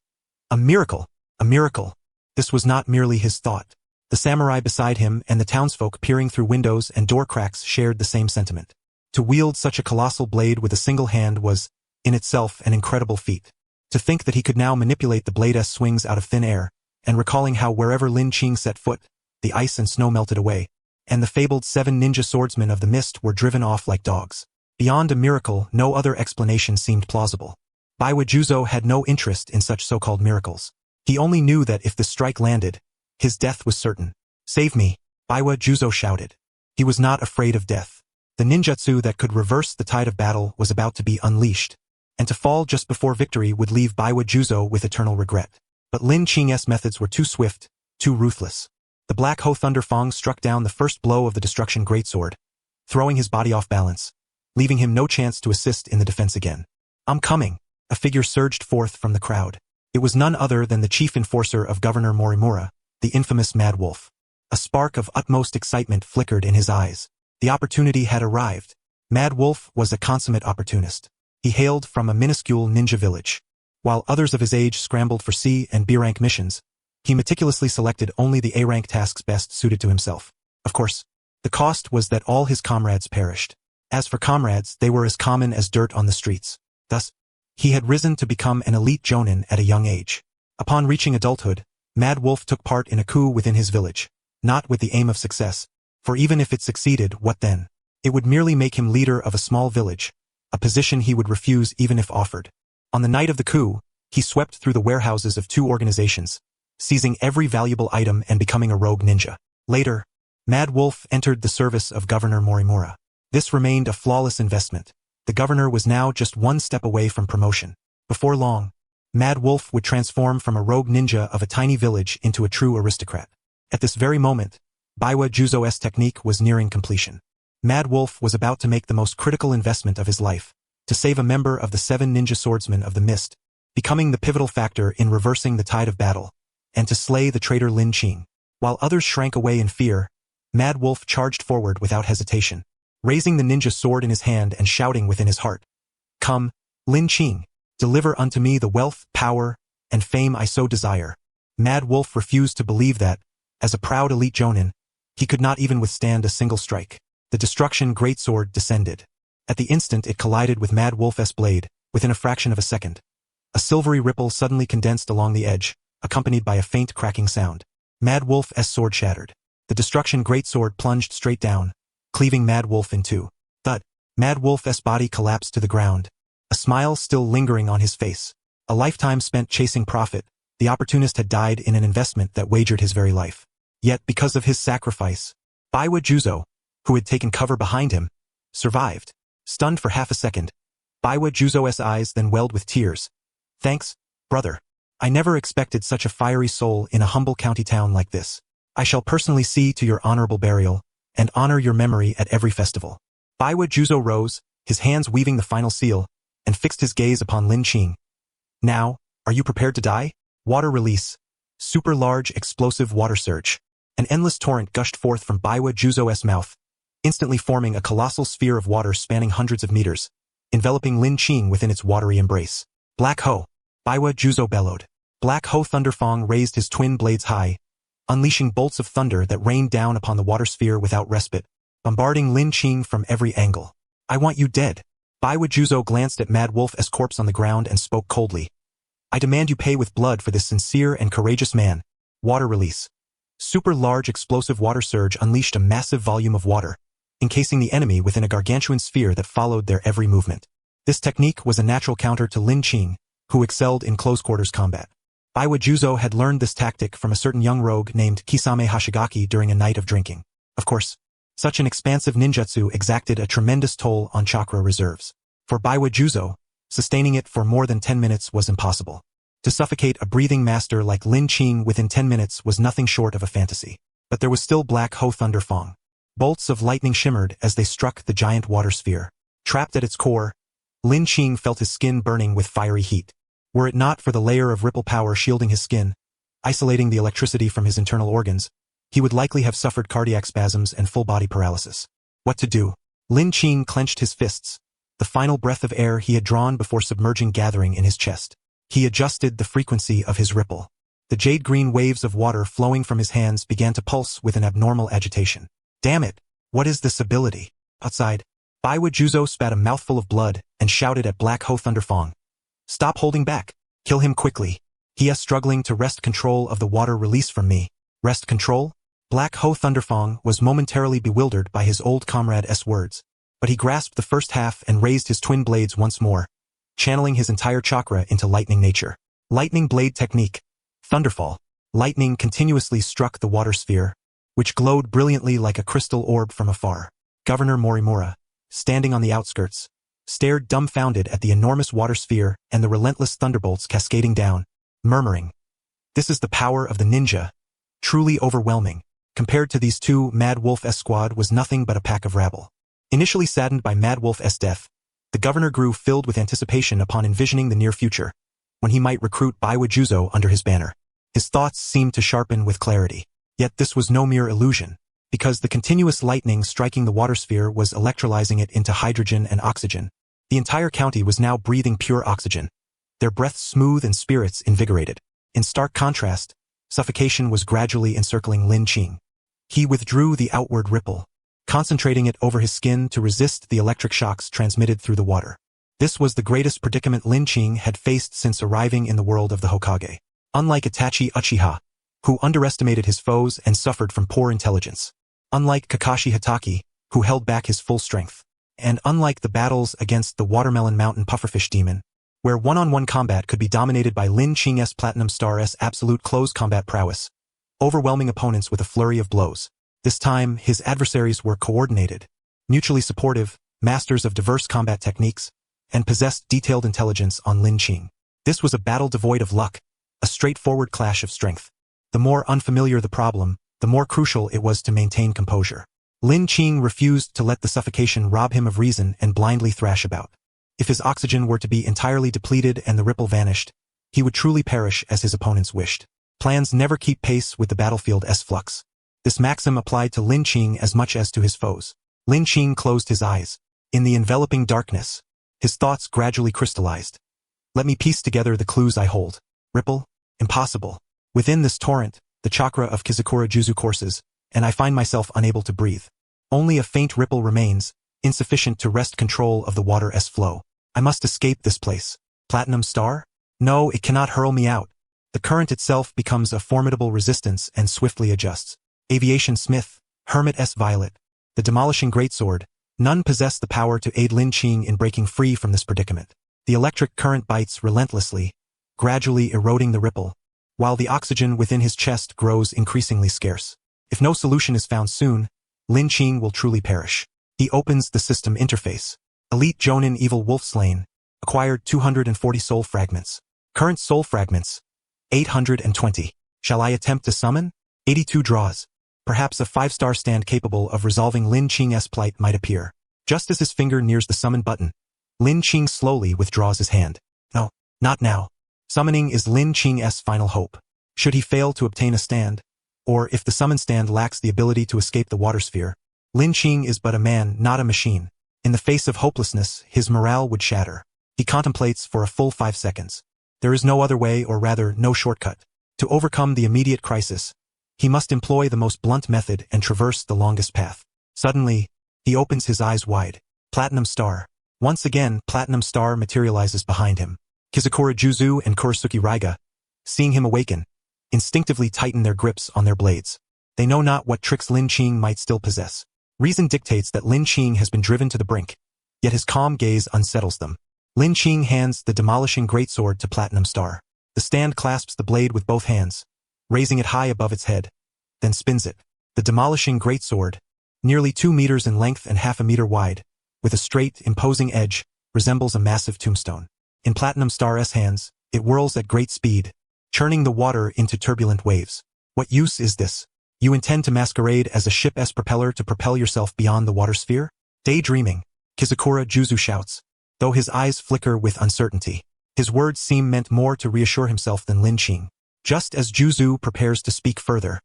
Speaker 1: A miracle! A miracle! This was not merely his thought. The samurai beside him and the townsfolk peering through windows and door cracks shared the same sentiment. To wield such a colossal blade with a single hand was, in itself, an incredible feat. To think that he could now manipulate the blade's swings out of thin air, and recalling how wherever Lin Qing set foot, the ice and snow melted away, and the fabled 7 ninja swordsmen of the mist were driven off like dogs. Beyond a miracle, no other explanation seemed plausible. Biwa Juzo had no interest in such so-called miracles. He only knew that if the strike landed, his death was certain. Save me, Biwa Juzo shouted. He was not afraid of death. The ninjutsu that could reverse the tide of battle was about to be unleashed, and to fall just before victory would leave Biwa Juzo with eternal regret. But Lin Qing's methods were too swift, too ruthless. The Black Ho Thunderfang struck down the first blow of the Destruction Greatsword, throwing his body off balance, leaving him no chance to assist in the defense again. I'm coming! A figure surged forth from the crowd. It was none other than the chief enforcer of Governor Morimura, the infamous Mad Wolf. A spark of utmost excitement flickered in his eyes. The opportunity had arrived. Mad Wolf was a consummate opportunist. He hailed from a minuscule ninja village. While others of his age scrambled for C and B rank missions, he meticulously selected only the A rank tasks best suited to himself. Of course, the cost was that all his comrades perished. As for comrades, they were as common as dirt on the streets. Thus, he had risen to become an elite jonin at a young age. Upon reaching adulthood, Mad Wolf took part in a coup within his village, not with the aim of success, for even if it succeeded, what then? It would merely make him leader of a small village, a position he would refuse even if offered. On the night of the coup, he swept through the warehouses of 2 organizations, seizing every valuable item and becoming a rogue ninja. Later, Mad Wolf entered the service of Governor Morimura. This remained a flawless investment. The governor was now just one step away from promotion. Before long, Mad Wolf would transform from a rogue ninja of a tiny village into a true aristocrat. At this very moment, Biwa Juzo's technique was nearing completion. Mad Wolf was about to make the most critical investment of his life, to save a member of the 7 ninja swordsmen of the mist, becoming the pivotal factor in reversing the tide of battle, and to slay the traitor Lin Qing. While others shrank away in fear, Mad Wolf charged forward without hesitation, raising the ninja sword in his hand and shouting within his heart, "Come, Lin Qing, deliver unto me the wealth, power, and fame I so desire." Mad Wolf refused to believe that, as a proud elite jonin, he could not even withstand a single strike. The Destruction Greatsword descended. At the instant it collided with Mad Wolf's blade, within a fraction of a second. A silvery ripple suddenly condensed along the edge, accompanied by a faint cracking sound. Mad Wolf's sword shattered. The Destruction Greatsword plunged straight down, cleaving Mad Wolf in 2. Thud. Mad Wolf's body collapsed to the ground, a smile still lingering on his face. A lifetime spent chasing profit, the opportunist had died in an investment that wagered his very life. Yet because of his sacrifice, Biwa Juzo, who had taken cover behind him, survived. Stunned for half a second, Biwa Juzo's eyes then welled with tears. "Thanks, brother. I never expected such a fiery soul in a humble county town like this. I shall personally see to your honorable burial, and honor your memory at every festival." Biwa Juzo rose, his hands weaving the final seal, and fixed his gaze upon Lin Qing. "Now, are you prepared to die?" Water release. Super large explosive water surge. An endless torrent gushed forth from Biwa Juzo's mouth, instantly forming a colossal sphere of water spanning hundreds of meters, enveloping Lin Qing within its watery embrace. "Black Ho!" Biwa Juzo bellowed. Black Ho Thunderfang raised his twin blades high, unleashing bolts of thunder that rained down upon the water sphere without respite, bombarding Lin Qing from every angle. "I want you dead." Biwa Juzo glanced at Mad Wolf's corpse on the ground and spoke coldly. I demand you pay with blood for this sincere and courageous man. Water release. Super large explosive water surge unleashed a massive volume of water, encasing the enemy within a gargantuan sphere that followed their every movement. This technique was a natural counter to Lin Qing, who excelled in close-quarters combat. Baiwa Juzo had learned this tactic from a certain young rogue named Kisame Hashigaki during a night of drinking. Of course, such an expansive ninjutsu exacted a tremendous toll on chakra reserves. For Baiwa Juzo, sustaining it for more than 10 minutes was impossible. To suffocate a breathing master like Lin Qing within 10 minutes was nothing short of a fantasy. But there was still Black Ho Thunder Fong. Bolts of lightning shimmered as they struck the giant water sphere. Trapped at its core, Lin Qing felt his skin burning with fiery heat. Were it not for the layer of ripple power shielding his skin, isolating the electricity from his internal organs, he would likely have suffered cardiac spasms and full-body paralysis. What to do? Lin Qing clenched his fists, the final breath of air he had drawn before submerging gathering in his chest. He adjusted the frequency of his ripple. The jade-green waves of water flowing from his hands began to pulse with an abnormal agitation. Damn it! What is this ability? Outside, Baiwa Juzo spat a mouthful of blood and shouted at Black Ho Thunderfong. Stop holding back. Kill him quickly. He is struggling to wrest control of the water release from me. Wrest control? Black Ho Thunderfong was momentarily bewildered by his old comrade's words, but he grasped the first half and raised his twin blades once more, channeling his entire chakra into lightning nature. Lightning blade technique. Thunderfall. Lightning continuously struck the water sphere, which glowed brilliantly like a crystal orb from afar. Governor Morimura, standing on the outskirts, stared dumbfounded at the enormous water sphere and the relentless thunderbolts cascading down, murmuring, "This is the power of the ninja. Truly overwhelming." Compared to these two, Mad Wolf's squad was nothing but a pack of rabble. Initially saddened by Mad Wolf's death, the governor grew filled with anticipation upon envisioning the near future, when he might recruit Baiwa Juzo under his banner. His thoughts seemed to sharpen with clarity. Yet this was no mere illusion, because the continuous lightning striking the water sphere was electrolyzing it into hydrogen and oxygen. The entire county was now breathing pure oxygen, their breaths smooth and spirits invigorated. In stark contrast, suffocation was gradually encircling Lin Qing. He withdrew the outward ripple, concentrating it over his skin to resist the electric shocks transmitted through the water. This was the greatest predicament Lin Qing had faced since arriving in the world of the Hokage. Unlike Itachi Uchiha, who underestimated his foes and suffered from poor intelligence. Unlike Kakashi Hatake, who held back his full strength. And unlike the battles against the Watermelon Mountain Pufferfish Demon, where one-on-one combat could be dominated by Lin Qing's Platinum Star's absolute close combat prowess, overwhelming opponents with a flurry of blows. This time, his adversaries were coordinated, mutually supportive, masters of diverse combat techniques, and possessed detailed intelligence on Lin Qing. This was a battle devoid of luck, a straightforward clash of strength. The more unfamiliar the problem, the more crucial it was to maintain composure. Lin Qing refused to let the suffocation rob him of reason and blindly thrash about. If his oxygen were to be entirely depleted and the ripple vanished, he would truly perish as his opponents wished. Plans never keep pace with the battlefield's flux. This maxim applied to Lin Qing as much as to his foes. Lin Qing closed his eyes. In the enveloping darkness, his thoughts gradually crystallized. Let me piece together the clues I hold. Ripple? Impossible. Within this torrent, the chakra of Kizakura Juzu courses, and I find myself unable to breathe. Only a faint ripple remains, insufficient to wrest control of the water's flow. I must escape this place. Platinum Star? No, it cannot hurl me out. The current itself becomes a formidable resistance and swiftly adjusts. Aviation Smith, Hermit S. Violet, the demolishing greatsword, none possess the power to aid Lin Qing in breaking free from this predicament. The electric current bites relentlessly, gradually eroding the ripple, while the oxygen within his chest grows increasingly scarce. If no solution is found soon, Lin Qing will truly perish. He opens the system interface. Elite Jonin Evil Wolf Slain, acquired 240 soul fragments. Current soul fragments, 820. Shall I attempt to summon? 82 draws. Perhaps a 5-star stand capable of resolving Lin Qing's plight might appear. Just as his finger nears the summon button, Lin Qing slowly withdraws his hand. No, not now. Summoning is Lin Qing's final hope. Should he fail to obtain a stand, or if the summon stand lacks the ability to escape the water sphere, Lin Qing is but a man, not a machine. In the face of hopelessness, his morale would shatter. He contemplates for a full 5 seconds. There is no other way, or rather, no shortcut. To overcome the immediate crisis, he must employ the most blunt method and traverse the longest path. Suddenly, he opens his eyes wide. Platinum Star. Once again, Platinum Star materializes behind him. Kizakura Juzu and Kurisuke Raiga, seeing him awaken, instinctively tighten their grips on their blades. They know not what tricks Lin Qing might still possess. Reason dictates that Lin Qing has been driven to the brink, yet his calm gaze unsettles them. Lin Qing hands the demolishing greatsword to Platinum Star. The stand clasps the blade with both hands, raising it high above its head, then spins it. The demolishing greatsword, nearly 2 meters in length and half a meter wide, with a straight, imposing edge, resembles a massive tombstone. In Platinum Star's hands, it whirls at great speed, churning the water into turbulent waves. What use is this? You intend to masquerade as a ship's propeller to propel yourself beyond the water sphere? Daydreaming, Kizakura Juzu shouts, though his eyes flicker with uncertainty. His words seem meant more to reassure himself than Lin Qing. Just as Juzu prepares to speak further,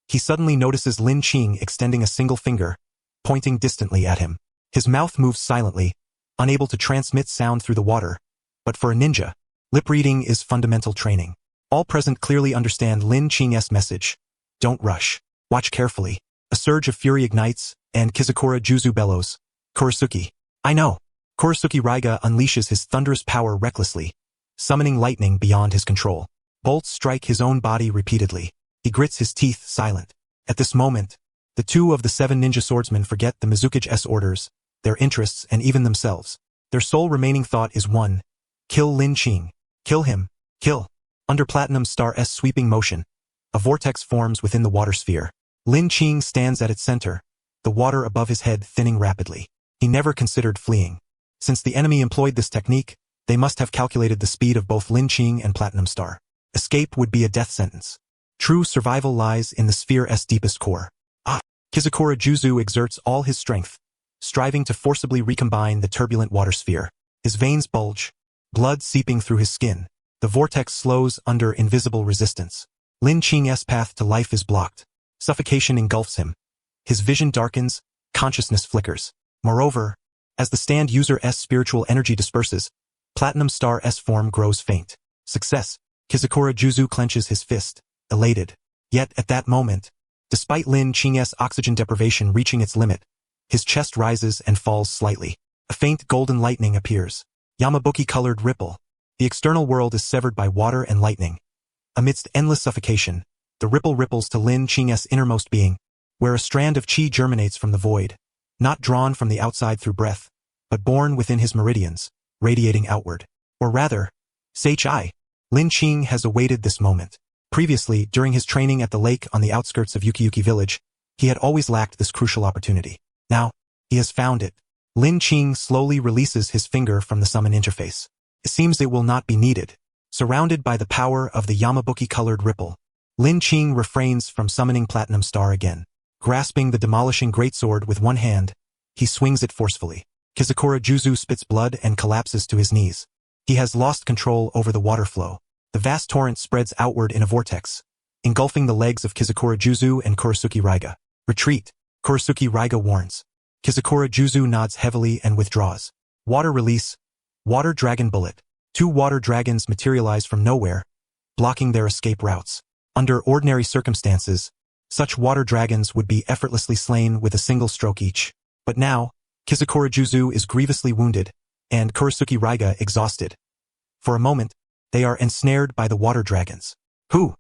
Speaker 1: he suddenly notices Lin Qing extending a single finger, pointing distantly at him. His mouth moves silently, unable to transmit sound through the water, but for a ninja, lip reading is fundamental training. All present clearly understand Lin Qing's message. Don't rush. Watch carefully. A surge of fury ignites, and Kizakura Juzu bellows. Kurisuke. I know. Kurisuke Raiga unleashes his thunderous power recklessly, summoning lightning beyond his control. Bolts strike his own body repeatedly. He grits his teeth silent. At this moment, the 2 of the 7 ninja swordsmen forget the Mizukage's orders, their interests, and even themselves. Their sole remaining thought is one. Kill Lin Qing. Kill him. Kill. Under Platinum Star's sweeping motion, a vortex forms within the water sphere. Lin Qing stands at its center, the water above his head thinning rapidly. He never considered fleeing. Since the enemy employed this technique, they must have calculated the speed of both Lin Qing and Platinum Star. Escape would be a death sentence. True survival lies in the sphere's deepest core. Kizakura Juzu exerts all his strength, striving to forcibly recombine the turbulent water sphere. His veins bulge, blood seeping through his skin. The vortex slows under invisible resistance. Lin Qing's path to life is blocked. Suffocation engulfs him. His vision darkens, consciousness flickers. Moreover, as the stand user's spiritual energy disperses, Platinum Star's form grows faint. Success. Kizakura Juzu clenches his fist, elated. Yet at that moment, despite Lin Qing's oxygen deprivation reaching its limit, his chest rises and falls slightly. A faint golden lightning appears. Yamabuki-colored ripple. The external world is severed by water and lightning. Amidst endless suffocation, the ripple ripples to Lin Qing's innermost being, where a strand of chi germinates from the void, not drawn from the outside through breath, but born within his meridians, radiating outward. Or rather, Sei-Chi. Lin Qing has awaited this moment. Previously, during his training at the lake on the outskirts of Yukiyuki village, he had always lacked this crucial opportunity. Now, he has found it. Lin Qing slowly releases his finger from the summon interface. It seems it will not be needed. Surrounded by the power of the Yamabuki-colored ripple, Lin Qing refrains from summoning Platinum Star again. Grasping the demolishing greatsword with one hand, he swings it forcefully. Kizakura Juzu spits blood and collapses to his knees. He has lost control over the water flow. The vast torrent spreads outward in a vortex, engulfing the legs of Kizakura Juzu and Kurisuke Raiga. Retreat. Kurisuke Raiga warns. Kizakura Juzu nods heavily and withdraws. Water release. Water Dragon Bullet. 2 water dragons materialize from nowhere, blocking their escape routes. Under ordinary circumstances, such water dragons would be effortlessly slain with a single stroke each. But now, Kizakura Juzu is grievously wounded, and Kurisuke Raiga exhausted. For a moment, they are ensnared by the water dragons. Who?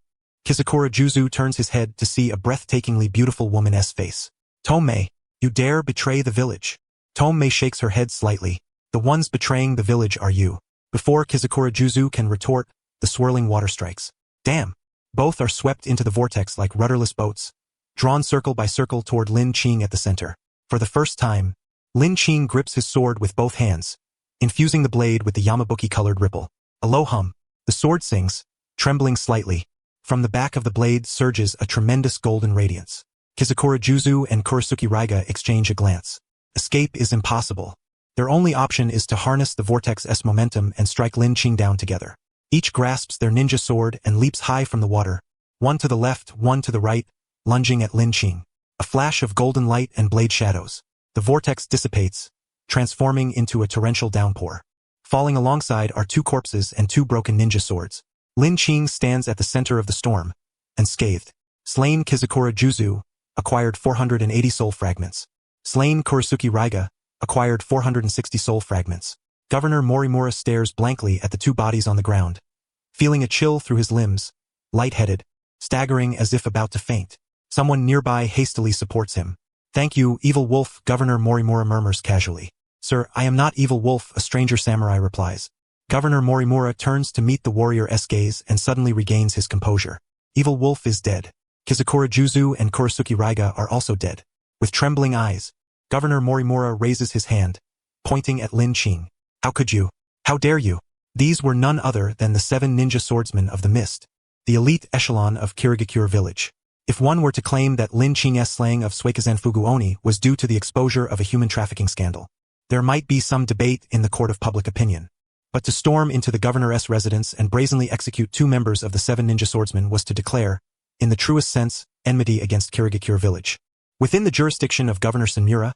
Speaker 1: Kizakura Juzu turns his head to see a breathtakingly beautiful woman's face. Tomei, you dare betray the village. Tomei shakes her head slightly. The ones betraying the village are you. Before Kizakura Juzu can retort, the swirling water strikes. Damn! Both are swept into the vortex like rudderless boats, drawn circle by circle toward Lin Qing at the center. For the first time, Lin Qing grips his sword with both hands, infusing the blade with the Yamabuki-colored ripple. A low hum. The sword sings, trembling slightly. From the back of the blade surges a tremendous golden radiance. Kizakura Juzu and Kurisuke Raiga exchange a glance. Escape is impossible. Their only option is to harness the vortex's momentum and strike Lin Qing down together. Each grasps their ninja sword and leaps high from the water, one to the left, one to the right, lunging at Lin Qing. A flash of golden light and blade shadows. The vortex dissipates, transforming into a torrential downpour. Falling alongside are 2 corpses and 2 broken ninja swords. Lin Qing stands at the center of the storm, unscathed. Slain Kizakura Juzu, acquired 480 soul fragments. Slain Kurisuke Raiga, acquired 460 soul fragments. Governor Morimura stares blankly at the two bodies on the ground, feeling a chill through his limbs, lightheaded, staggering as if about to faint. Someone nearby hastily supports him. "Thank you, Evil Wolf," Governor Morimura murmurs casually. "Sir, I am not Evil Wolf," a stranger samurai replies. Governor Morimura turns to meet the warrior's gaze and suddenly regains his composure. Evil Wolf is dead. Kizakura Juzu and Kurasuki Raiga are also dead. With trembling eyes, Governor Morimura raises his hand, pointing at Lin Qing. "How could you? How dare you?" These were none other than the 7 ninja swordsmen of the Mist, the elite echelon of Kirigakure village. If one were to claim that Lin Qing's slaying of Suikazan Fuguoni was due to the exposure of a human trafficking scandal, there might be some debate in the court of public opinion. But to storm into the governor's residence and brazenly execute 2 members of the 7 ninja swordsmen was to declare, in the truest sense, enmity against Kirigakure village. Within the jurisdiction of Governor Senmura,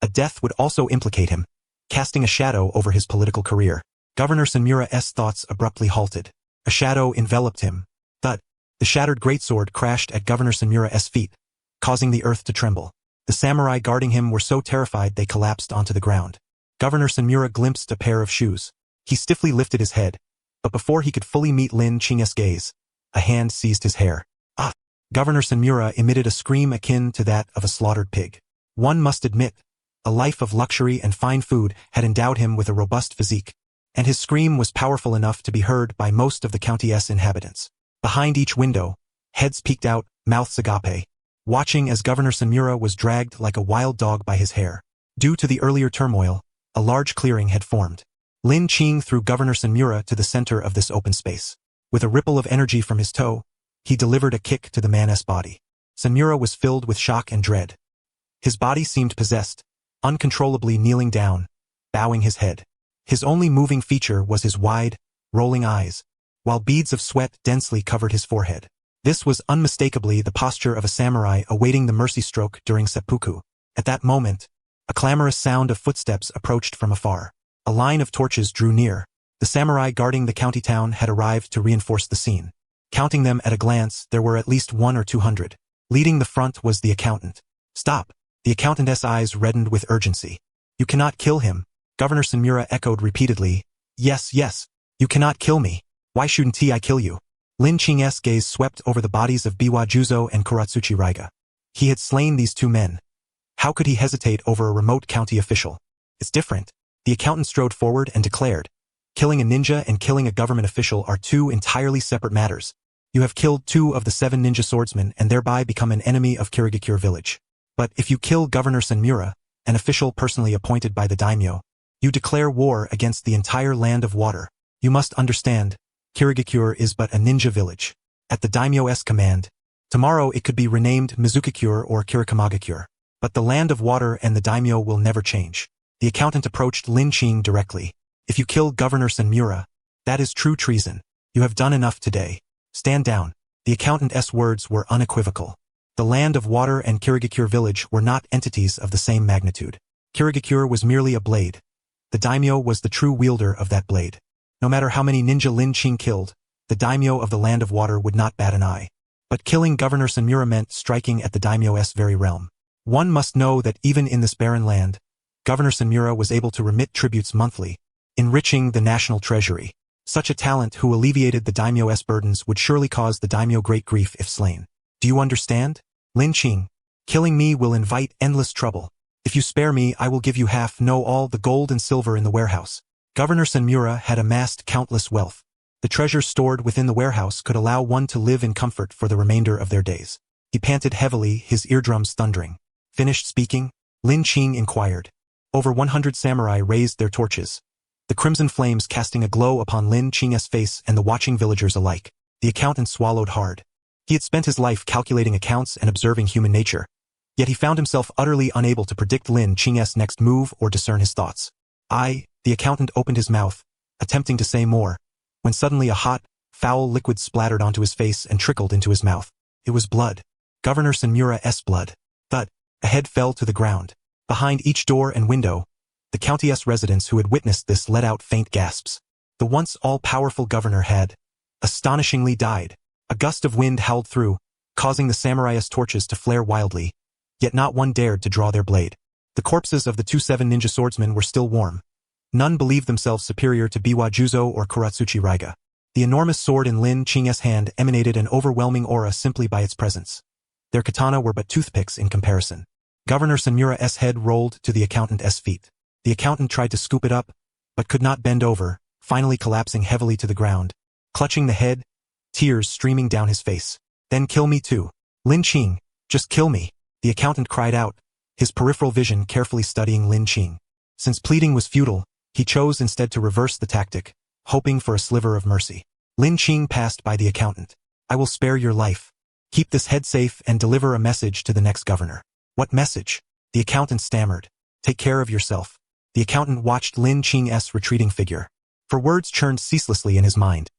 Speaker 1: a death would also implicate him, casting a shadow over his political career. Governor Senmura's thoughts abruptly halted. A shadow enveloped him. Thud. The shattered greatsword crashed at Governor Senmura's feet, causing the earth to tremble. The samurai guarding him were so terrified they collapsed onto the ground. Governor Senmura glimpsed a pair of shoes. He stiffly lifted his head, but before he could fully meet Lin Qing's gaze, a hand seized his hair. "Ah!" Governor Senmura emitted a scream akin to that of a slaughtered pig. One must admit, a life of luxury and fine food had endowed him with a robust physique, and his scream was powerful enough to be heard by most of the county's inhabitants. Behind each window, heads peeked out, mouths agape, watching as Governor Senmura was dragged like a wild dog by his hair. Due to the earlier turmoil, a large clearing had formed. Lin Qing threw Governor Senmura to the center of this open space. With a ripple of energy from his toe, he delivered a kick to the man's body. Senmura was filled with shock and dread. His body seemed possessed, uncontrollably kneeling down, bowing his head. His only moving feature was his wide, rolling eyes, while beads of sweat densely covered his forehead. This was unmistakably the posture of a samurai awaiting the mercy stroke during seppuku. At that moment, a clamorous sound of footsteps approached from afar. A line of torches drew near. The samurai guarding the county town had arrived to reinforce the scene. Counting them at a glance, there were at least 100 or 200. Leading the front was the accountant. "Stop!" The accountant's eyes reddened with urgency. "You cannot kill him," Governor Senmura echoed repeatedly. "Yes, yes. You cannot kill me. Why shouldn't I kill you?" Lin Qing's gaze swept over the bodies of Biwa Juzo and Kuratsuchi Raiga. He had slain these 2 men. How could he hesitate over a remote county official? "It's different." The accountant strode forward and declared, "Killing a ninja and killing a government official are 2 entirely separate matters. You have killed 2 of the 7 ninja swordsmen and thereby become an enemy of Kirigakure village. But if you kill Governor Senmura, an official personally appointed by the daimyo, you declare war against the entire land of water. You must understand, Kirigakure is but a ninja village. At the daimyo's command, tomorrow it could be renamed Mizukakure or Kirikamagakure. But the land of water and the daimyo will never change." The accountant approached Lin Qing directly. "If you kill Governor Senmura, that is true treason. You have done enough today. Stand down." The accountant's words were unequivocal. The land of water and Kirigakure village were not entities of the same magnitude. Kirigakure was merely a blade. The daimyo was the true wielder of that blade. No matter how many ninja Lin Qing killed, the daimyo of the land of water would not bat an eye. But killing Governor Senmura meant striking at the daimyo's very realm. One must know that even in this barren land, Governor Senmura was able to remit tributes monthly, enriching the national treasury. Such a talent who alleviated the daimyo's burdens would surely cause the daimyo great grief if slain. Do you understand? Lin Qing, killing me will invite endless trouble. If you spare me, I will give you half, no all, the gold and silver in the warehouse. Governor Senmura had amassed countless wealth. The treasures stored within the warehouse could allow one to live in comfort for the remainder of their days. He panted heavily, his eardrums thundering. Finished speaking? Lin Qing inquired. Over 100 samurai raised their torches, the crimson flames casting a glow upon Lin Qing's face and the watching villagers alike. The accountant swallowed hard. He had spent his life calculating accounts and observing human nature, yet he found himself utterly unable to predict Lin Qing's next move or discern his thoughts. The accountant opened his mouth, attempting to say more, when suddenly a hot, foul liquid splattered onto his face and trickled into his mouth. It was blood. Governor Senmura's blood. Thud. A head fell to the ground. Behind each door and window, the county's residents who had witnessed this let out faint gasps. The once all-powerful governor had, astonishingly, died. A gust of wind howled through, causing the samurai's torches to flare wildly, yet not one dared to draw their blade. The corpses of the 2 7 ninja swordsmen were still warm. None believed themselves superior to Biwa Juzo or Kuratsuchi Raiga. The enormous sword in Lin Qing's hand emanated an overwhelming aura simply by its presence. Their katana were but toothpicks in comparison. Governor Sunmura's head rolled to the accountant's feet. The accountant tried to scoop it up, but could not bend over, finally collapsing heavily to the ground, clutching the head, tears streaming down his face. Then kill me too. Lin Qing, just kill me, the accountant cried out, his peripheral vision carefully studying Lin Qing. Since pleading was futile, he chose instead to reverse the tactic, hoping for a sliver of mercy. Lin Qing passed by the accountant. I will spare your life. Keep this head safe and deliver a message to the next governor. What message? The accountant stammered. Take care of yourself. The accountant watched Lin Qing's retreating figure. For words churned ceaselessly in his mind.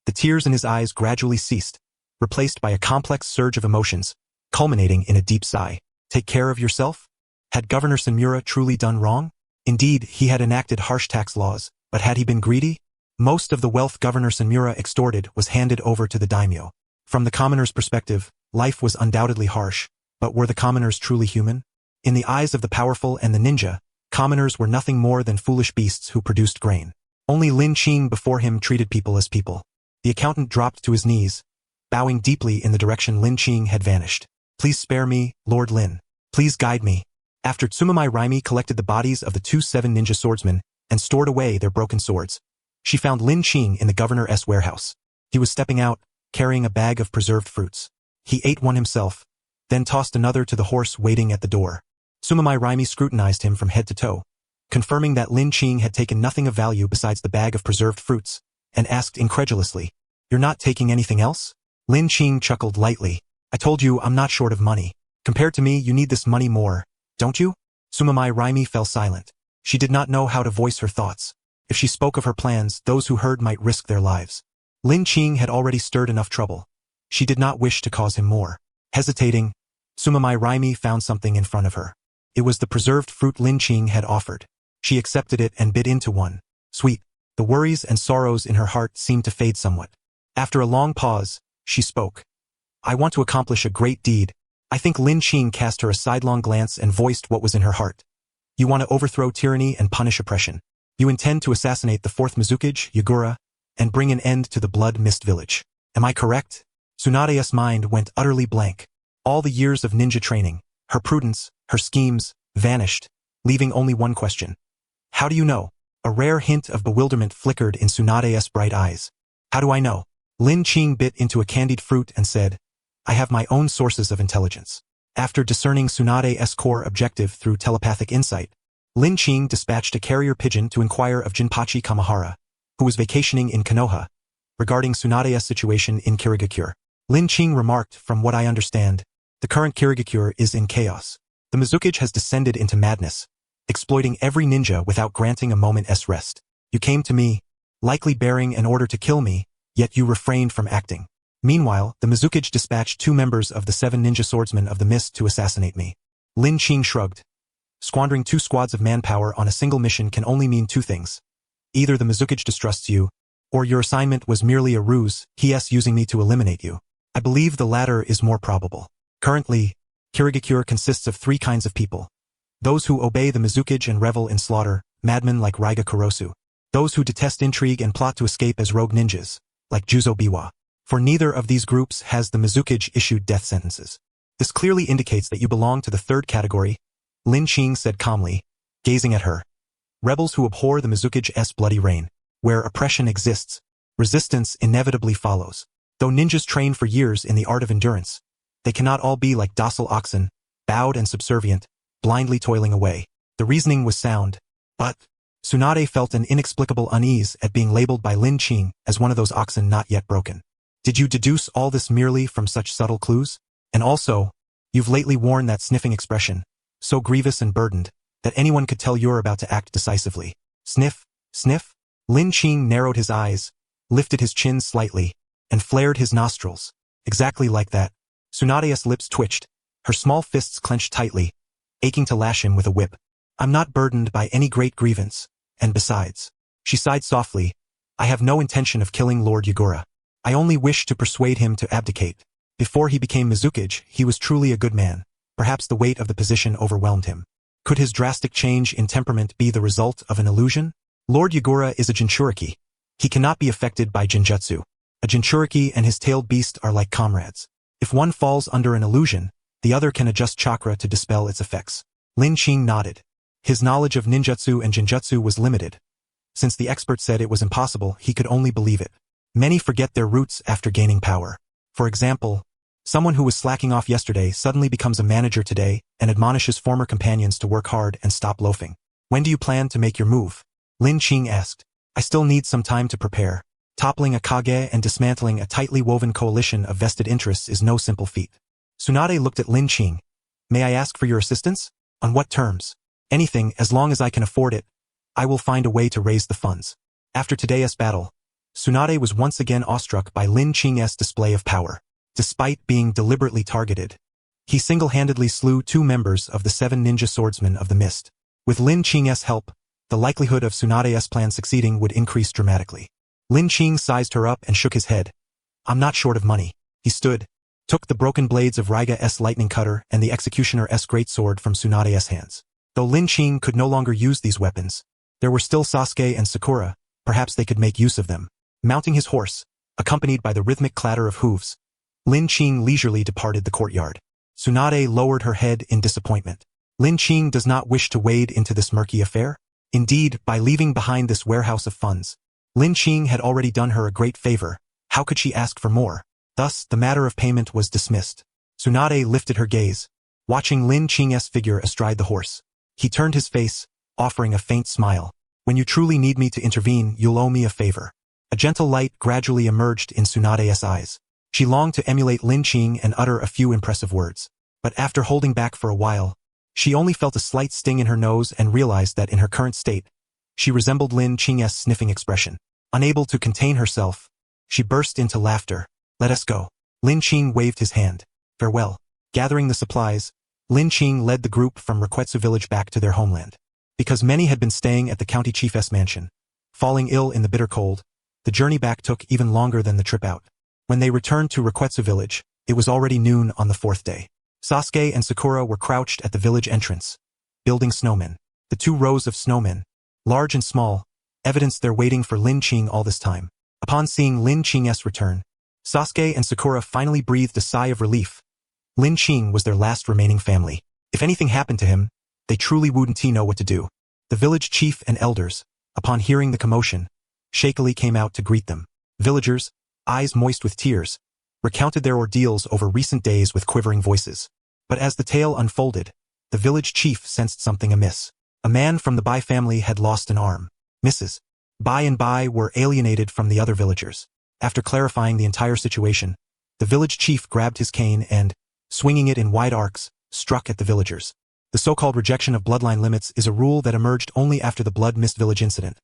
Speaker 1: The tears in his eyes gradually ceased, replaced by a complex surge of emotions, culminating in a deep sigh. Take care of yourself? Had Governor Sunmura truly done wrong? Indeed, he had enacted harsh tax laws, but had he been greedy? Most of the wealth Governor Sunmura extorted was handed over to the daimyo. From the commoner's perspective, life was undoubtedly harsh, but were the commoners truly human? In the eyes of the powerful and the ninja, commoners were nothing more than foolish beasts who produced grain. Only Lin Qing before him treated people as people. The accountant dropped to his knees, bowing deeply in the direction Lin Qing had vanished. Please spare me, Lord Lin. Please guide me. After Tsumamai Raimi collected the bodies of the 7 ninja swordsmen and stored away their broken swords, she found Lin Qing in the governor's warehouse. He was stepping out, carrying a bag of preserved fruits. He ate one himself, then tossed another to the horse waiting at the door. Tsumamai Raimi scrutinized him from head to toe, confirming that Lin Qing had taken nothing of value besides the bag of preserved fruits, and asked incredulously, "You're not taking anything else?" Lin Qing chuckled lightly. "I told you I'm not short of money. Compared to me, you need this money more, don't you?" Tsumamai Raimi fell silent. She did not know how to voice her thoughts. If she spoke of her plans, those who heard might risk their lives. Lin Qing had already stirred enough trouble. She did not wish to cause him more. Hesitating, Tsumamai Raimi found something in front of her. It was the preserved fruit Lin Qing had offered. She accepted it and bit into one. Sweet. The worries and sorrows in her heart seemed to fade somewhat. After a long pause, she spoke. "I want to accomplish a great deed." I think Lin Qing cast her a sidelong glance and voiced what was in her heart. "You want to overthrow tyranny and punish oppression. You intend to assassinate the 4th Mizukage, Yagura, and bring an end to the Blood Mist Village. Am I correct?" Tsunade's mind went utterly blank. All the years of ninja training, her prudence, her schemes, vanished, leaving only one question. "How do you know?" A rare hint of bewilderment flickered in Tsunade's bright eyes. "How do I know?" Lin Qing bit into a candied fruit and said, "I have my own sources of intelligence." After discerning Tsunade's core objective through telepathic insight, Lin Qing dispatched a carrier pigeon to inquire of Jinpachi Kamahara, who was vacationing in Konoha, regarding Tsunade's situation in Kirigakure. Lin Qing remarked, "From what I understand, the current Kirigakure is in chaos. The Mizukage has descended into madness, exploiting every ninja without granting a moment's rest. You came to me, likely bearing an order to kill me, yet you refrained from acting. Meanwhile, the Mizukage dispatched 2 members of the 7 ninja swordsmen of the mist to assassinate me." Lin Qing shrugged. Squandering 2 squads of manpower on a single mission can only mean 2 things. Either the Mizukage distrusts you, or your assignment was merely a ruse, he's using me to eliminate you. I believe the latter is more probable. Currently, Kirigakure consists of 3 kinds of people. Those who obey the Mizukage and revel in slaughter, madmen like Raiga Kurosu. Those who detest intrigue and plot to escape as rogue ninjas, like Juzo Biwa. For neither of these groups has the Mizukage issued death sentences. This clearly indicates that you belong to the 3rd category, Lin Qing said calmly, gazing at her. Rebels who abhor the Mizukage's bloody reign. Where oppression exists, resistance inevitably follows. Though ninjas train for years in the art of endurance, they cannot all be like docile oxen, bowed and subservient, blindly toiling away. The reasoning was sound, but Tsunade felt an inexplicable unease at being labeled by Lin Qing as one of those oxen not yet broken. Did you deduce all this merely from such subtle clues? And also, you've lately worn that sniffing expression, so grievous and burdened, that anyone could tell you're about to act decisively. Sniff, sniff? Lin Qing narrowed his eyes, lifted his chin slightly, and flared his nostrils. Exactly like that. Tsunade's lips twitched, her small fists clenched tightly, aching to lash him with a whip. I'm not burdened by any great grievance, and besides, she sighed softly, I have no intention of killing Lord Yagura. I only wish to persuade him to abdicate. Before he became Mizukage, he was truly a good man. Perhaps the weight of the position overwhelmed him. Could his drastic change in temperament be the result of an illusion? Lord Yagura is a Jinchuriki. He cannot be affected by Jinjutsu. A Jinchuriki and his tailed beast are like comrades. If one falls under an illusion, the other can adjust chakra to dispel its effects. Lin Qing nodded. His knowledge of ninjutsu and jinjutsu was limited. Since the expert said it was impossible, he could only believe it. Many forget their roots after gaining power. For example, someone who was slacking off yesterday suddenly becomes a manager today and admonishes former companions to work hard and stop loafing. When do you plan to make your move? Lin Qing asked. I still need some time to prepare. Toppling a Kage and dismantling a tightly woven coalition of vested interests is no simple feat. Tsunade looked at Lin Qing. May I ask for your assistance? On what terms? Anything, as long as I can afford it. I will find a way to raise the funds. After today's battle, Tsunade was once again awestruck by Lin Qing's display of power. Despite being deliberately targeted, he single-handedly slew 2 members of the 7 ninja swordsmen of the mist. With Lin Qing's help, the likelihood of Tsunade's plan succeeding would increase dramatically. Lin Qing sized her up and shook his head. I'm not short of money. He stood, took the broken blades of Raiga's lightning cutter and the executioner's greatsword from Tsunade's hands. Though Lin Qing could no longer use these weapons, there were still Sasuke and Sakura, perhaps they could make use of them. Mounting his horse, accompanied by the rhythmic clatter of hooves, Lin Qing leisurely departed the courtyard. Tsunade lowered her head in disappointment. Lin Qing does not wish to wade into this murky affair? Indeed, by leaving behind this warehouse of funds, Lin Qing had already done her a great favor. How could she ask for more? Thus, the matter of payment was dismissed. Tsunade lifted her gaze, watching Lin Qing's figure astride the horse. He turned his face, offering a faint smile. When you truly need me to intervene, you'll owe me a favor. A gentle light gradually emerged in Tsunade's eyes. She longed to emulate Lin Qing and utter a few impressive words. But after holding back for a while, she only felt a slight sting in her nose and realized that in her current state, she resembled Lin Qing's sniffing expression. Unable to contain herself, she burst into laughter. Let us go. Lin Qing waved his hand. Farewell. Gathering the supplies, Lin Qing led the group from Rikuetsu village back to their homeland. Because many had been staying at the county chief's mansion, falling ill in the bitter cold, the journey back took even longer than the trip out. When they returned to Rikuetsu village, it was already noon on the 4th day. Sasuke and Sakura were crouched at the village entrance, building snowmen. The 2 rows of snowmen, large and small, evidenced their waiting for Lin Qing all this time. Upon seeing Lin Qing's return, Sasuke and Sakura finally breathed a sigh of relief. Lin Qing was their last remaining family. If anything happened to him, they truly wouldn't know what to do. The village chief and elders, upon hearing the commotion, shakily came out to greet them. Villagers, eyes moist with tears, recounted their ordeals over recent days with quivering voices. But as the tale unfolded, the village chief sensed something amiss. A man from the Bai family had lost an arm. Mrs. Bai and Bai were alienated from the other villagers. After clarifying the entire situation, the village chief grabbed his cane and, swinging it in wide arcs, struck at the villagers. The so-called rejection of bloodline limits is a rule that emerged only after the Blood Mist Village incident,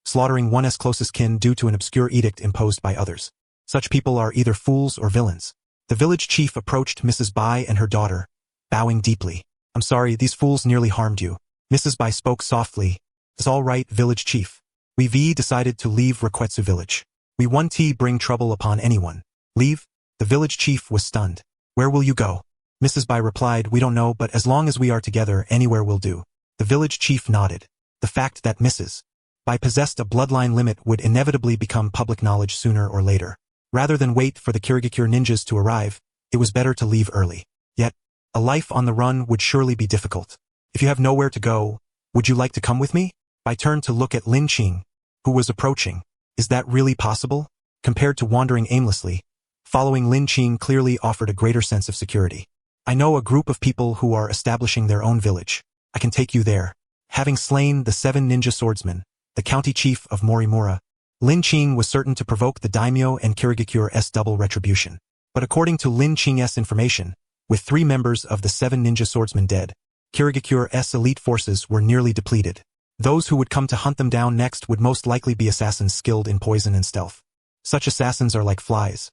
Speaker 1: slaughtering one's closest kin due to an obscure edict imposed by others. Such people are either fools or villains. The village chief approached Mrs. Bai and her daughter, bowing deeply. I'm sorry, these fools nearly harmed you. Mrs. Bai spoke softly. It's all right, village chief. We've decided to leave Rikuetsu village. We won't bring trouble upon anyone. Leave? The village chief was stunned. Where will you go? Mrs. Bai replied, we don't know, but as long as we are together, anywhere will do. The village chief nodded. The fact that Mrs. Bai possessed a bloodline limit would inevitably become public knowledge sooner or later. Rather than wait for the Kirigakure ninjas to arrive, it was better to leave early. Yet, a life on the run would surely be difficult. If you have nowhere to go, would you like to come with me? Bai turned to look at Lin Qing, who was approaching. Is that really possible? Compared to wandering aimlessly, following Lin Qing clearly offered a greater sense of security. I know a group of people who are establishing their own village. I can take you there. Having slain the 7 ninja swordsmen, the county chief of Morimura, Lin Qing was certain to provoke the daimyo and Kirigakure double retribution. But according to Lin Qing's information, with 3 members of the 7 ninja swordsmen dead, Kirigakure elite forces were nearly depleted. Those who would come to hunt them down next would most likely be assassins skilled in poison and stealth. Such assassins are like flies.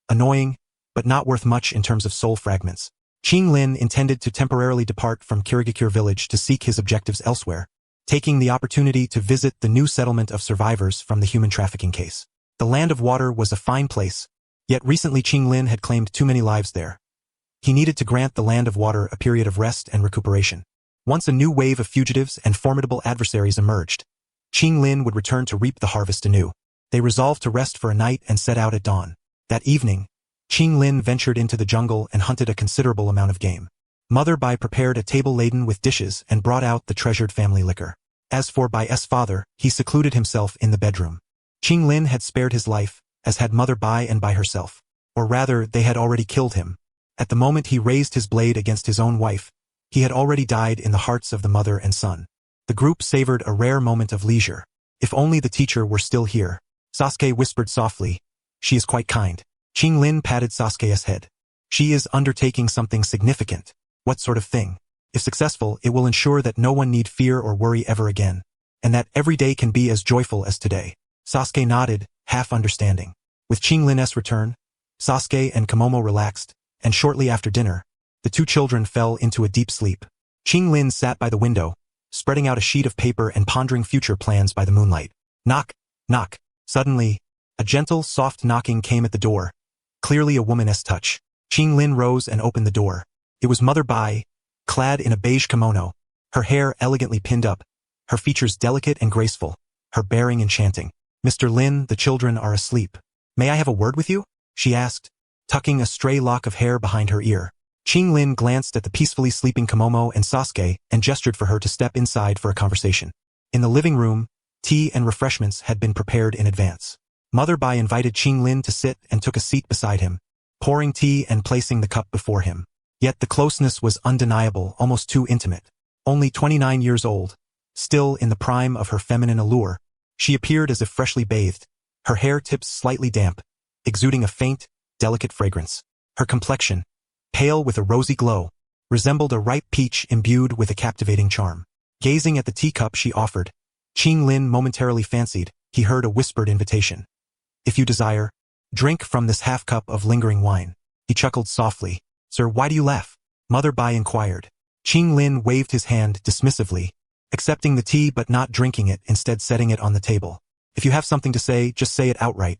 Speaker 1: Annoying, but not worth much in terms of soul fragments. Qing Lin intended to temporarily depart from Kirigakure village to seek his objectives elsewhere, taking the opportunity to visit the new settlement of survivors from the human trafficking case. The Land of Water was a fine place, yet recently Qing Lin had claimed too many lives there. He needed to grant the Land of Water a period of rest and recuperation. Once a new wave of fugitives and formidable adversaries emerged, Qing Lin would return to reap the harvest anew. They resolved to rest for a night and set out at dawn. That evening, Qing Lin ventured into the jungle and hunted a considerable amount of game. Mother Bai prepared a table laden with dishes and brought out the treasured family liquor. As for Bai's father, he secluded himself in the bedroom. Qing Lin had spared his life, as had Mother Bai and Bai herself. Or rather, they had already killed him. At the moment he raised his blade against his own wife, he had already died in the hearts of the mother and son. The group savored a rare moment of leisure. If only the teacher were still here. Sasuke whispered softly. She is quite kind. Qing Lin patted Sasuke's head. She is undertaking something significant. What sort of thing? If successful, it will ensure that no one need fear or worry ever again, and that every day can be as joyful as today. Sasuke nodded, half understanding. With Qing Lin's return, Sasuke and Komomo relaxed, and shortly after dinner, the two children fell into a deep sleep. Qing Lin sat by the window, spreading out a sheet of paper and pondering future plans by the moonlight. Knock, knock. Suddenly, a gentle, soft knocking came at the door, clearly a woman's touch. Qing Lin rose and opened the door. It was Mother Bai, clad in a beige kimono, her hair elegantly pinned up, her features delicate and graceful, her bearing enchanting. Mr. Lin, the children are asleep. May I have a word with you? She asked, tucking a stray lock of hair behind her ear. Qing Lin glanced at the peacefully sleeping Komomo and Sasuke and gestured for her to step inside for a conversation. In the living room, tea and refreshments had been prepared in advance. Mother Bai invited Qing Lin to sit and took a seat beside him, pouring tea and placing the cup before him. Yet the closeness was undeniable, almost too intimate. Only 29 years old, still in the prime of her feminine allure, she appeared as if freshly bathed, her hair tips slightly damp, exuding a faint, delicate fragrance. Her complexion, pale with a rosy glow, resembled a ripe peach imbued with a captivating charm. Gazing at the teacup she offered, Qing Lin momentarily fancied he heard a whispered invitation. If you desire, drink from this half-cup of lingering wine. He chuckled softly. Sir, why do you laugh? Mother Bai inquired. Qing Lin waved his hand dismissively, accepting the tea but not drinking it, instead setting it on the table. If you have something to say, just say it outright.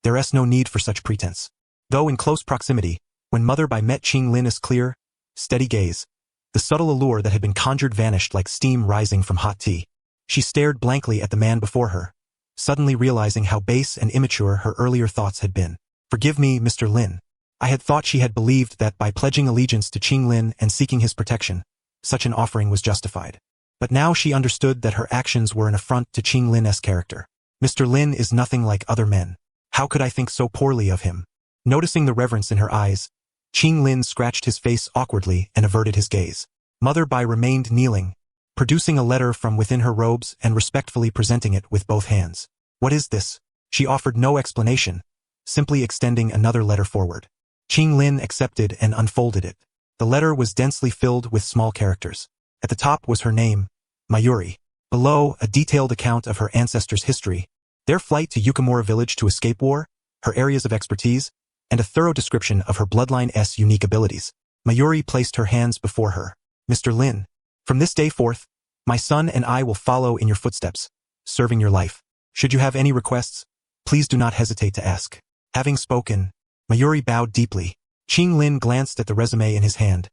Speaker 1: There is no need for such pretense. Though in close proximity, when Mother Bai met Qing Lin's clear, steady gaze, the subtle allure that had been conjured vanished like steam rising from hot tea. She stared blankly at the man before her, suddenly realizing how base and immature her earlier thoughts had been. Forgive me, Mr. Lin. I had thought she had believed that by pledging allegiance to Qing Lin and seeking his protection, such an offering was justified. But now she understood that her actions were an affront to Qing Lin's character. Mr. Lin is nothing like other men. How could I think so poorly of him? Noticing the reverence in her eyes, Qing Lin scratched his face awkwardly and averted his gaze. Mother Bai remained kneeling, producing a letter from within her robes and respectfully presenting it with both hands. What is this? She offered no explanation, simply extending another letter forward. Qing Lin accepted and unfolded it. The letter was densely filled with small characters. At the top was her name, Mayuri. Below, a detailed account of her ancestors' history, their flight to Yukimura village to escape war, her areas of expertise, and a thorough description of her bloodline's unique abilities. Mayuri placed her hands before her. Mr. Lin, from this day forth, my son and I will follow in your footsteps, serving your life. Should you have any requests, please do not hesitate to ask. Having spoken, Mayuri bowed deeply. Qing Lin glanced at the resume in his hand,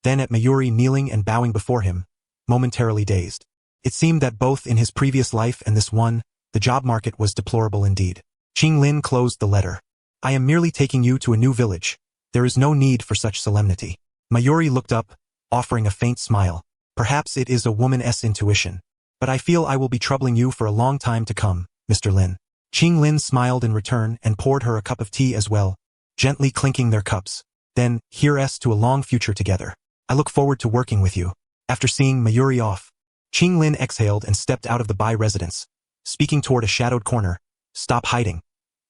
Speaker 1: then at Mayuri kneeling and bowing before him, momentarily dazed. It seemed that both in his previous life and this one, the job market was deplorable indeed. Qing Lin closed the letter. I am merely taking you to a new village. There is no need for such solemnity. Mayuri looked up, offering a faint smile. Perhaps it is a woman's intuition, but I feel I will be troubling you for a long time to come, Mr. Lin. Qing Lin smiled in return and poured her a cup of tea as well, gently clinking their cups. Then, here's to a long future together. I look forward to working with you. After seeing Mayuri off, Qing Lin exhaled and stepped out of the Bai residence, speaking toward a shadowed corner. Stop hiding.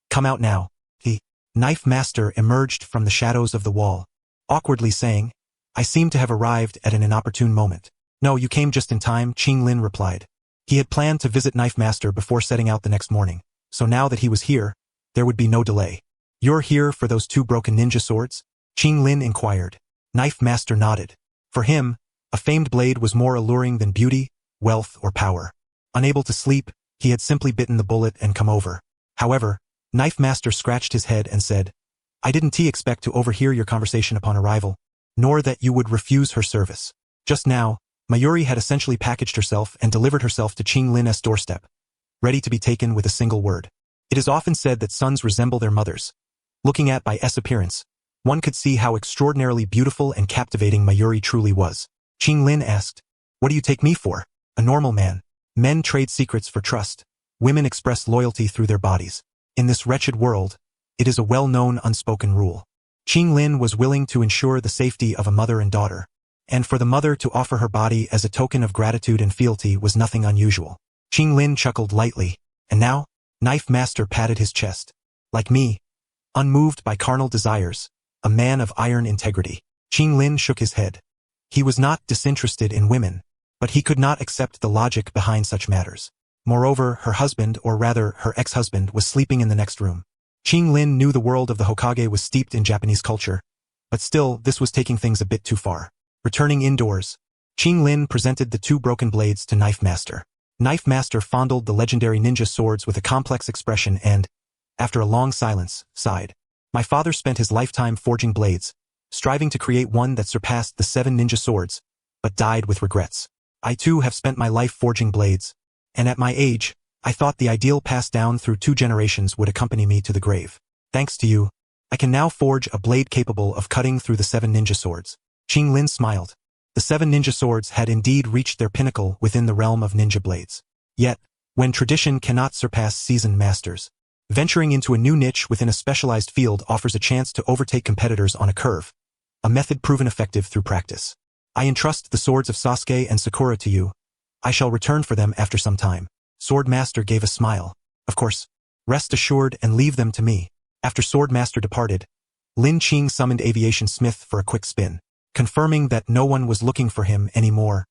Speaker 1: Come out now. The knife master emerged from the shadows of the wall, awkwardly saying, I seem to have arrived at an inopportune moment. No, you came just in time, Qing Lin replied. He had planned to visit Knife Master before setting out the next morning, so now that he was here, there would be no delay. You're here for those two broken ninja swords? Qing Lin inquired. Knife Master nodded. For him, a famed blade was more alluring than beauty, wealth, or power. Unable to sleep, he had simply bitten the bullet and come over. However, Knife Master scratched his head and said, I didn't expect to overhear your conversation upon arrival, nor that you would refuse her service. Just now, Mayuri had essentially packaged herself and delivered herself to Qing Lin's doorstep, ready to be taken with a single word. It is often said that sons resemble their mothers. Looking at by S appearance, one could see how extraordinarily beautiful and captivating Mayuri truly was. Qing Lin asked, "What do you take me for?" "A normal man. Men trade secrets for trust. Women express loyalty through their bodies. In this wretched world, it is a well-known unspoken rule." Qing Lin was willing to ensure the safety of a mother and daughter, and for the mother to offer her body as a token of gratitude and fealty was nothing unusual. Qing Lin chuckled lightly, and now, Knife Master patted his chest. "Like me, unmoved by carnal desires, a man of iron integrity." Qing Lin shook his head. He was not disinterested in women, but he could not accept the logic behind such matters. Moreover, her husband, or rather her ex-husband, was sleeping in the next room. Qing Lin knew the world of the Hokage was steeped in Japanese culture, but still this was taking things a bit too far. Returning indoors, Qing Lin presented the 2 broken blades to Knife Master. Knife Master fondled the legendary ninja swords with a complex expression and, after a long silence, sighed. "My father spent his lifetime forging blades, striving to create one that surpassed the 7 ninja swords, but died with regrets. I too have spent my life forging blades, and at my age, I thought the ideal passed down through 2 generations would accompany me to the grave. Thanks to you, I can now forge a blade capable of cutting through the 7 ninja swords." Qing Lin smiled. The 7 ninja swords had indeed reached their pinnacle within the realm of ninja blades. Yet, when tradition cannot surpass seasoned masters, venturing into a new niche within a specialized field offers a chance to overtake competitors on a curve, a method proven effective through practice. "I entrust the swords of Sasuke and Sakura to you. I shall return for them after some time." Sword Master gave a smile. "Of course. Rest assured and leave them to me." After Sword Master departed, Lin Qing summoned Aviation Smith for a quick spin. Confirming that no one was looking for him anymore,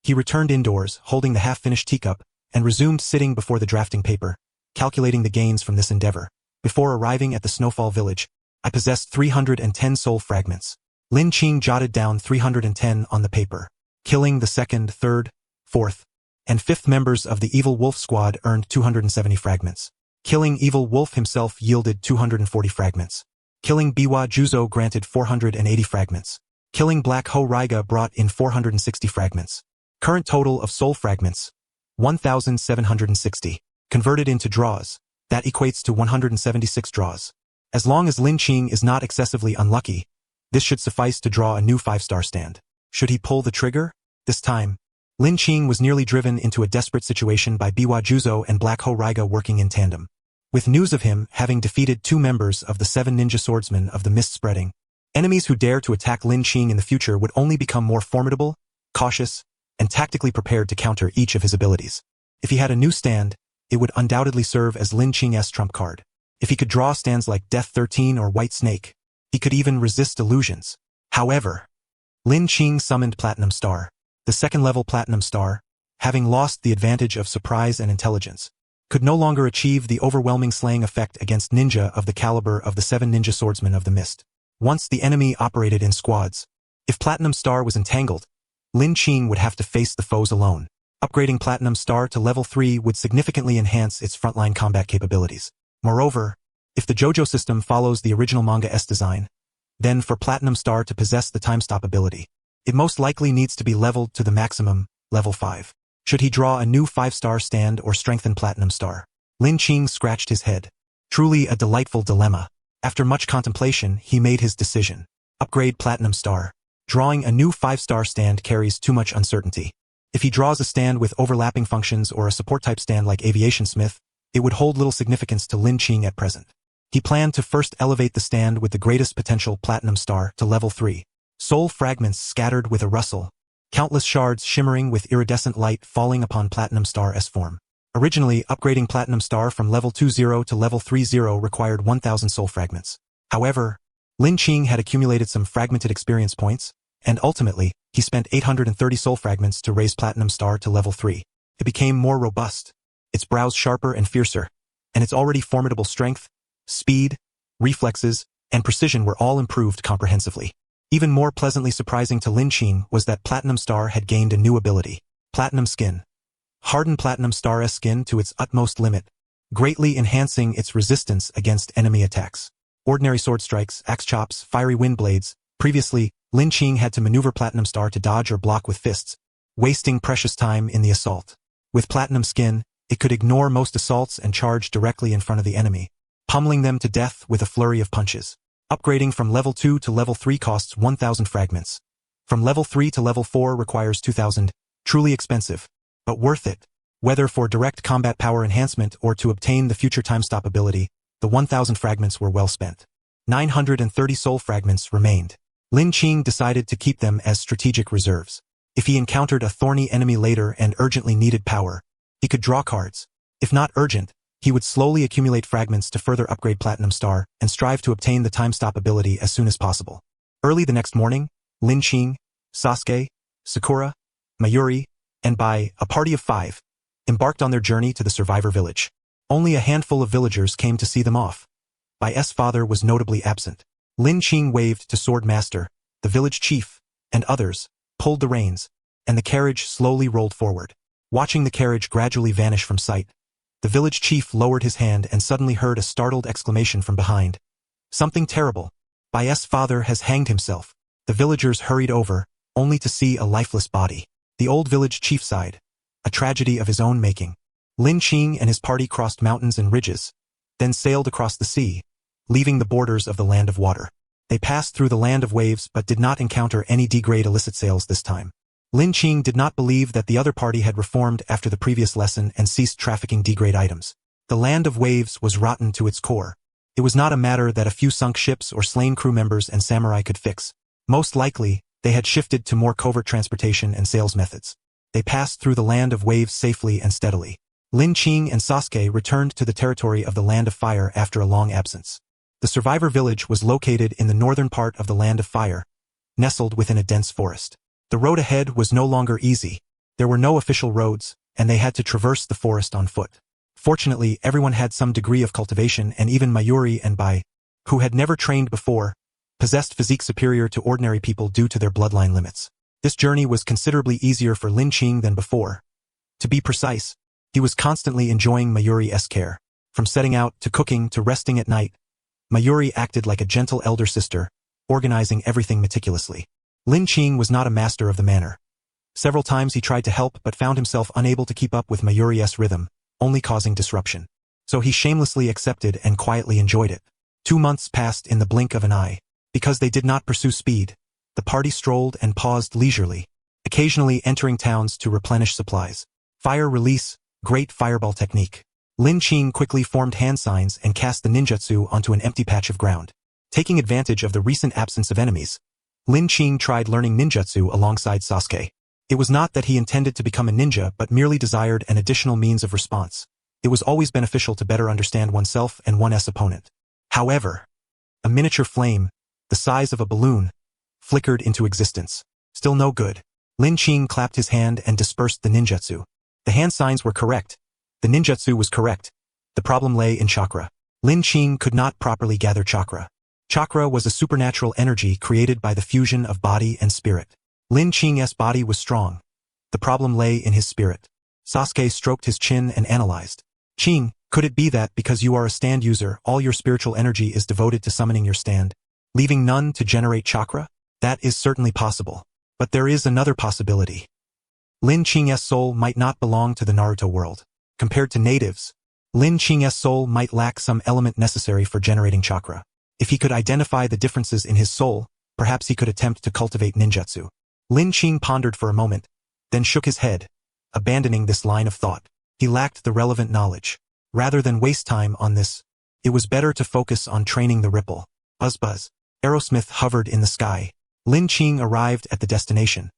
Speaker 1: he returned indoors, holding the half-finished teacup, and resumed sitting before the drafting paper, calculating the gains from this endeavor. Before arriving at the Snowfall Village, I possessed 310 soul fragments. Lin Qing jotted down 310 on the paper. Killing the 2nd, 3rd, 4th, and 5th members of the Evil Wolf Squad earned 270 fragments. Killing Evil Wolf himself yielded 240 fragments. Killing Biwa Juzo granted 480 fragments. Killing Black Ho Raiga brought in 460 fragments. Current total of soul fragments, 1,760. Converted into draws, that equates to 176 draws. As long as Lin Qing is not excessively unlucky, this should suffice to draw a new 5-star stand. Should he pull the trigger? This time, Lin Qing was nearly driven into a desperate situation by Biwa Juzo and Black Ho Raiga working in tandem. With news of him having defeated 2 members of the 7 ninja swordsmen of the mist spreading, enemies who dare to attack Lin Qing in the future would only become more formidable, cautious, and tactically prepared to counter each of his abilities. If he had a new stand, it would undoubtedly serve as Lin Qing's trump card. If he could draw stands like Death 13 or White Snake, he could even resist illusions. However, Lin Qing summoned Platinum Star. The 2nd-level Platinum Star, having lost the advantage of surprise and intelligence, could no longer achieve the overwhelming slaying effect against ninja of the caliber of the 7 ninja swordsmen of the mist. Once the enemy operated in squads, if Platinum Star was entangled, Lin Qing would have to face the foes alone. Upgrading Platinum Star to level 3 would significantly enhance its frontline combat capabilities. Moreover, if the JOJO system follows the original manga-s design, then for Platinum Star to possess the time stop ability, it most likely needs to be leveled to the maximum, level 5. Should he draw a new 5-star stand or strengthen Platinum Star? Lin Qing scratched his head. Truly a delightful dilemma. After much contemplation, he made his decision. Upgrade Platinum Star. Drawing a new 5-star stand carries too much uncertainty. If he draws a stand with overlapping functions or a support-type stand like Aviation Smith, it would hold little significance to Lin Qing at present. He planned to first elevate the stand with the greatest potential Platinum Star to level 3. Soul fragments scattered with a rustle, countless shards shimmering with iridescent light falling upon Platinum Star's form. Originally, upgrading Platinum Star from level 20 to level 30 required 1,000 soul fragments. However, Lin Qing had accumulated some fragmented experience points, and ultimately, he spent 830 soul fragments to raise Platinum Star to level 3. It became more robust, its brows sharper and fiercer, and its already formidable strength, speed, reflexes, and precision were all improved comprehensively. Even more pleasantly surprising to Lin Qing was that Platinum Star had gained a new ability, Platinum Skin. Harden Platinum Star's skin to its utmost limit, greatly enhancing its resistance against enemy attacks. Ordinary sword strikes, axe chops, fiery wind blades. Previously, Lin Qing had to maneuver Platinum Star to dodge or block with fists, wasting precious time in the assault. With Platinum Skin, It could ignore most assaults and charge directly in front of the enemy, pummeling them to death with a flurry of punches. Upgrading from level 2 to level 3 costs 1,000 fragments. From level 3 to level 4 requires 2,000, truly expensive, but worth it. Whether for direct combat power enhancement or to obtain the future time stop ability, the 1,000 fragments were well spent. 930 soul fragments remained. Lin Qing decided to keep them as strategic reserves. If he encountered a thorny enemy later and urgently needed power, he could draw cards. If not urgent, he would slowly accumulate fragments to further upgrade Platinum Star and strive to obtain the time stop ability as soon as possible. Early the next morning, Lin Qing, Sasuke, Sakura, Mayuri, and by a party of 5, embarked on their journey to the survivor village. Only a handful of villagers came to see them off. Bai's father was notably absent. Lin Qing waved to Sword Master, the village chief, and others, pulled the reins, and the carriage slowly rolled forward. Watching the carriage gradually vanish from sight, the village chief lowered his hand and suddenly heard a startled exclamation from behind. Something terrible. Bai's father has hanged himself. The villagers hurried over, only to see a lifeless body. The old village chief sighed. A tragedy of his own making. Lin Qing and his party crossed mountains and ridges, then sailed across the sea, leaving the borders of the land of water. They passed through the land of waves but did not encounter any D-grade illicit sales this time. Lin Qing did not believe that the other party had reformed after the previous lesson and ceased trafficking D-grade items. The land of waves was rotten to its core. It was not a matter that a few sunk ships or slain crew members and samurai could fix. Most likely, they had shifted to more covert transportation and sales methods. They passed through the land of waves safely and steadily. Lin Qing and Sasuke returned to the territory of the Land of Fire after a long absence. The survivor village was located in the northern part of the Land of Fire, nestled within a dense forest. The road ahead was no longer easy. There were no official roads, and they had to traverse the forest on foot. Fortunately, everyone had some degree of cultivation, and even Mayuri and Bai, who had never trained before, possessed physique superior to ordinary people due to their bloodline limits. This journey was considerably easier for Lin Qing than before. To be precise, he was constantly enjoying Mayuri's care. From setting out to cooking to resting at night, Mayuri acted like a gentle elder sister, organizing everything meticulously. Lin Qing was not a master of the manner. Several times he tried to help but found himself unable to keep up with Mayuri's rhythm, only causing disruption. So he shamelessly accepted and quietly enjoyed it. 2 months passed in the blink of an eye. Because they did not pursue speed, the party strolled and paused leisurely, occasionally entering towns to replenish supplies. Fire release, great fireball technique. Lin Qing quickly formed hand signs and cast the ninjutsu onto an empty patch of ground. Taking advantage of the recent absence of enemies, Lin Qing tried learning ninjutsu alongside Sasuke. It was not that he intended to become a ninja but merely desired an additional means of response. It was always beneficial to better understand oneself and one's opponent. However, a miniature flame, the size of a balloon, flickered into existence. Still no good. Lin Qing clapped his hand and dispersed the ninjutsu. The hand signs were correct. The ninjutsu was correct. The problem lay in chakra. Lin Qing could not properly gather chakra. Chakra was a supernatural energy created by the fusion of body and spirit. Lin Qing's body was strong. The problem lay in his spirit. Sasuke stroked his chin and analyzed. Qing, could it be that because you are a stand user, all your spiritual energy is devoted to summoning your stand, leaving none to generate chakra? That is certainly possible. But there is another possibility. Lin Qing's soul might not belong to the Naruto world. Compared to natives, Lin Qing's soul might lack some element necessary for generating chakra. If he could identify the differences in his soul, perhaps he could attempt to cultivate ninjutsu. Lin Qing pondered for a moment, then shook his head, abandoning this line of thought. He lacked the relevant knowledge. Rather than waste time on this, it was better to focus on training the ripple. Buzz buzz. Aerosmith hovered in the sky. Lin Qing arrived at the destination.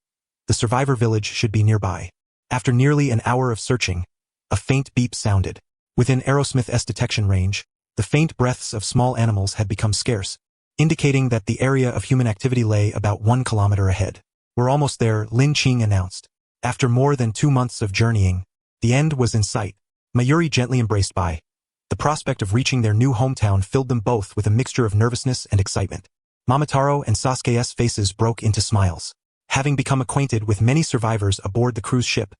Speaker 1: The survivor village should be nearby. After nearly an hour of searching, a faint beep sounded. Within Aerosmith's detection range, the faint breaths of small animals had become scarce, indicating that the area of human activity lay about 1 kilometer ahead. We're almost there, Lin Qing announced. After more than 2 months of journeying, the end was in sight. Mayuri gently embraced Bai. The prospect of reaching their new hometown filled them both with a mixture of nervousness and excitement. Momotaro and Sasuke's faces broke into smiles. Having become acquainted with many survivors aboard the cruise ship,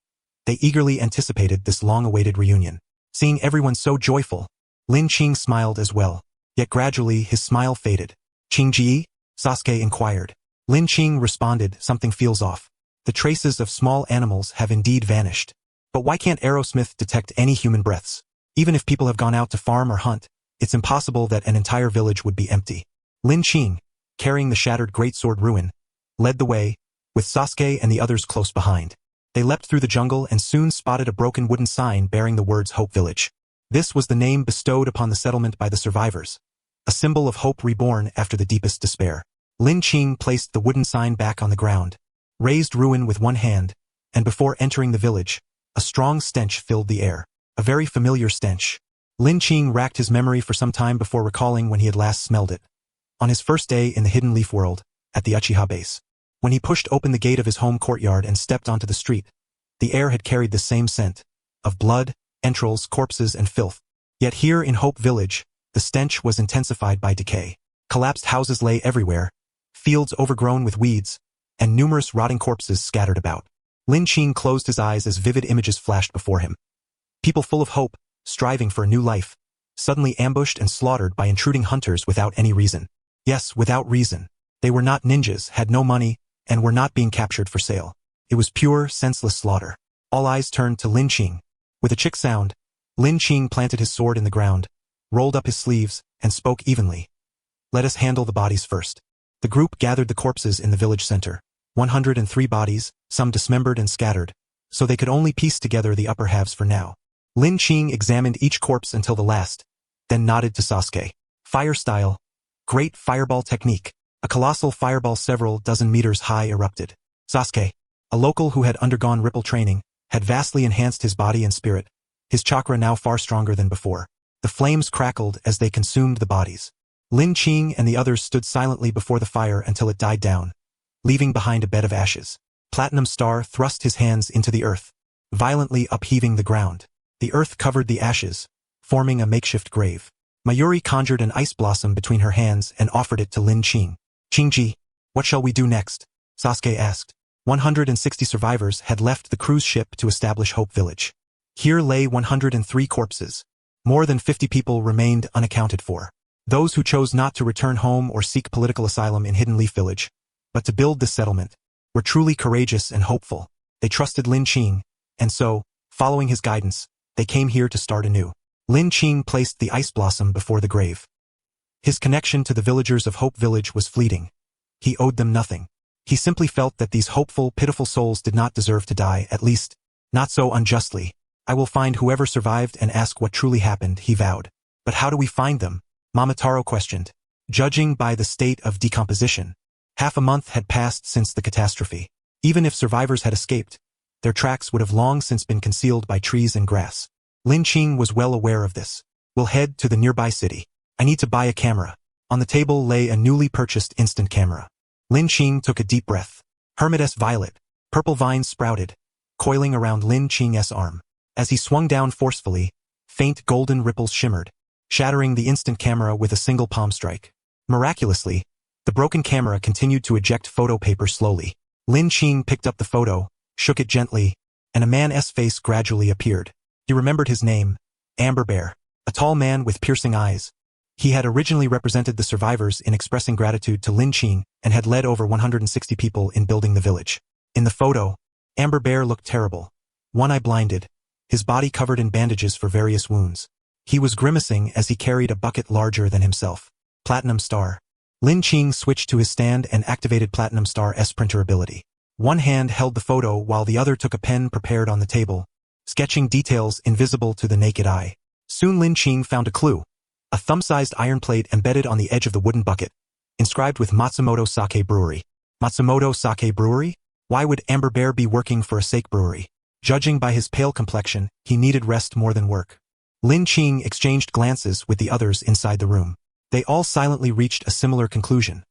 Speaker 1: they eagerly anticipated this long-awaited reunion. Seeing everyone so joyful, Lin Qing smiled as well. Yet gradually his smile faded. Qingji? Sasuke inquired. Lin Qing responded, something feels off. The traces of small animals have indeed vanished. But why can't Aerosmith detect any human breaths? Even if people have gone out to farm or hunt, it's impossible that an entire village would be empty. Lin Qing, carrying the shattered greatsword ruin, led the way, with Sasuke and the others close behind. They leapt through the jungle and soon spotted a broken wooden sign bearing the words Hope Village. This was the name bestowed upon the settlement by the survivors, a symbol of hope reborn after the deepest despair. Lin Qing placed the wooden sign back on the ground, raised ruin with one hand, and before entering the village, a strong stench filled the air. A very familiar stench. Lin Qing racked his memory for some time before recalling when he had last smelled it. On his first day in the Hidden Leaf World, at the Uchiha base. When he pushed open the gate of his home courtyard and stepped onto the street, the air had carried the same scent, of blood, entrails, corpses, and filth. Yet here in Hope Village, the stench was intensified by decay. Collapsed houses lay everywhere, fields overgrown with weeds, and numerous rotting corpses scattered about. Lin Qing closed his eyes as vivid images flashed before him. People full of hope, striving for a new life, suddenly ambushed and slaughtered by intruding hunters without any reason. Yes, without reason. They were not ninjas, had no money, and were not being captured for sale. It was pure, senseless slaughter. All eyes turned to Lin Qing. With a chick sound, Lin Qing planted his sword in the ground, rolled up his sleeves, and spoke evenly. Let us handle the bodies first. The group gathered the corpses in the village center. 103 bodies, some dismembered and scattered, so they could only piece together the upper halves for now. Lin Qing examined each corpse until the last, then nodded to Sasuke. Fire style. Great fireball technique. A colossal fireball several dozen meters high erupted. Sasuke, a local who had undergone ripple training, had vastly enhanced his body and spirit, his chakra now far stronger than before. The flames crackled as they consumed the bodies. Lin Qing and the others stood silently before the fire until it died down, leaving behind a bed of ashes. Platinum Star thrust his hands into the earth, violently upheaving the ground. The earth covered the ashes, forming a makeshift grave. Mayuri conjured an ice blossom between her hands and offered it to Lin Qing. Qingji, what shall we do next? Sasuke asked. 160 survivors had left the cruise ship to establish Hope Village. Here lay 103 corpses. More than 50 people remained unaccounted for. Those who chose not to return home or seek political asylum in Hidden Leaf Village, but to build this settlement, were truly courageous and hopeful. They trusted Lin Qing, and so, following his guidance, they came here to start anew. Lin Qing placed the ice blossom before the grave. His connection to the villagers of Hope Village was fleeting. He owed them nothing. He simply felt that these hopeful, pitiful souls did not deserve to die, at least, not so unjustly. I will find whoever survived and ask what truly happened, he vowed. But how do we find them? Momotaro questioned. Judging by the state of decomposition, half a month had passed since the catastrophe. Even if survivors had escaped, their tracks would have long since been concealed by trees and grass. Lin Qing was well aware of this. We'll head to the nearby city. I need to buy a camera. On the table lay a newly purchased instant camera. Lin Qing took a deep breath. Hermites violet. Purple vines sprouted, coiling around Lin Qing's arm. As he swung down forcefully, faint golden ripples shimmered, shattering the instant camera with a single palm strike. Miraculously, the broken camera continued to eject photo paper slowly. Lin Qing picked up the photo, shook it gently, and a man's face gradually appeared. He remembered his name, Amber Bear, a tall man with piercing eyes. He had originally represented the survivors in expressing gratitude to Lin Qing and had led over 160 people in building the village. In the photo, Amber Bear looked terrible, one eye blinded, his body covered in bandages for various wounds. He was grimacing as he carried a bucket larger than himself. Platinum Star. Lin Qing switched to his stand and activated Platinum Star's printer ability. One hand held the photo while the other took a pen prepared on the table, sketching details invisible to the naked eye. Soon Lin Qing found a clue. A thumb-sized iron plate embedded on the edge of the wooden bucket, inscribed with Matsumoto Sake Brewery. Matsumoto Sake Brewery? Why would Amber Bear be working for a sake brewery? Judging by his pale complexion, he needed rest more than work. Lin Qing exchanged glances with the others inside the room. They all silently reached a similar conclusion.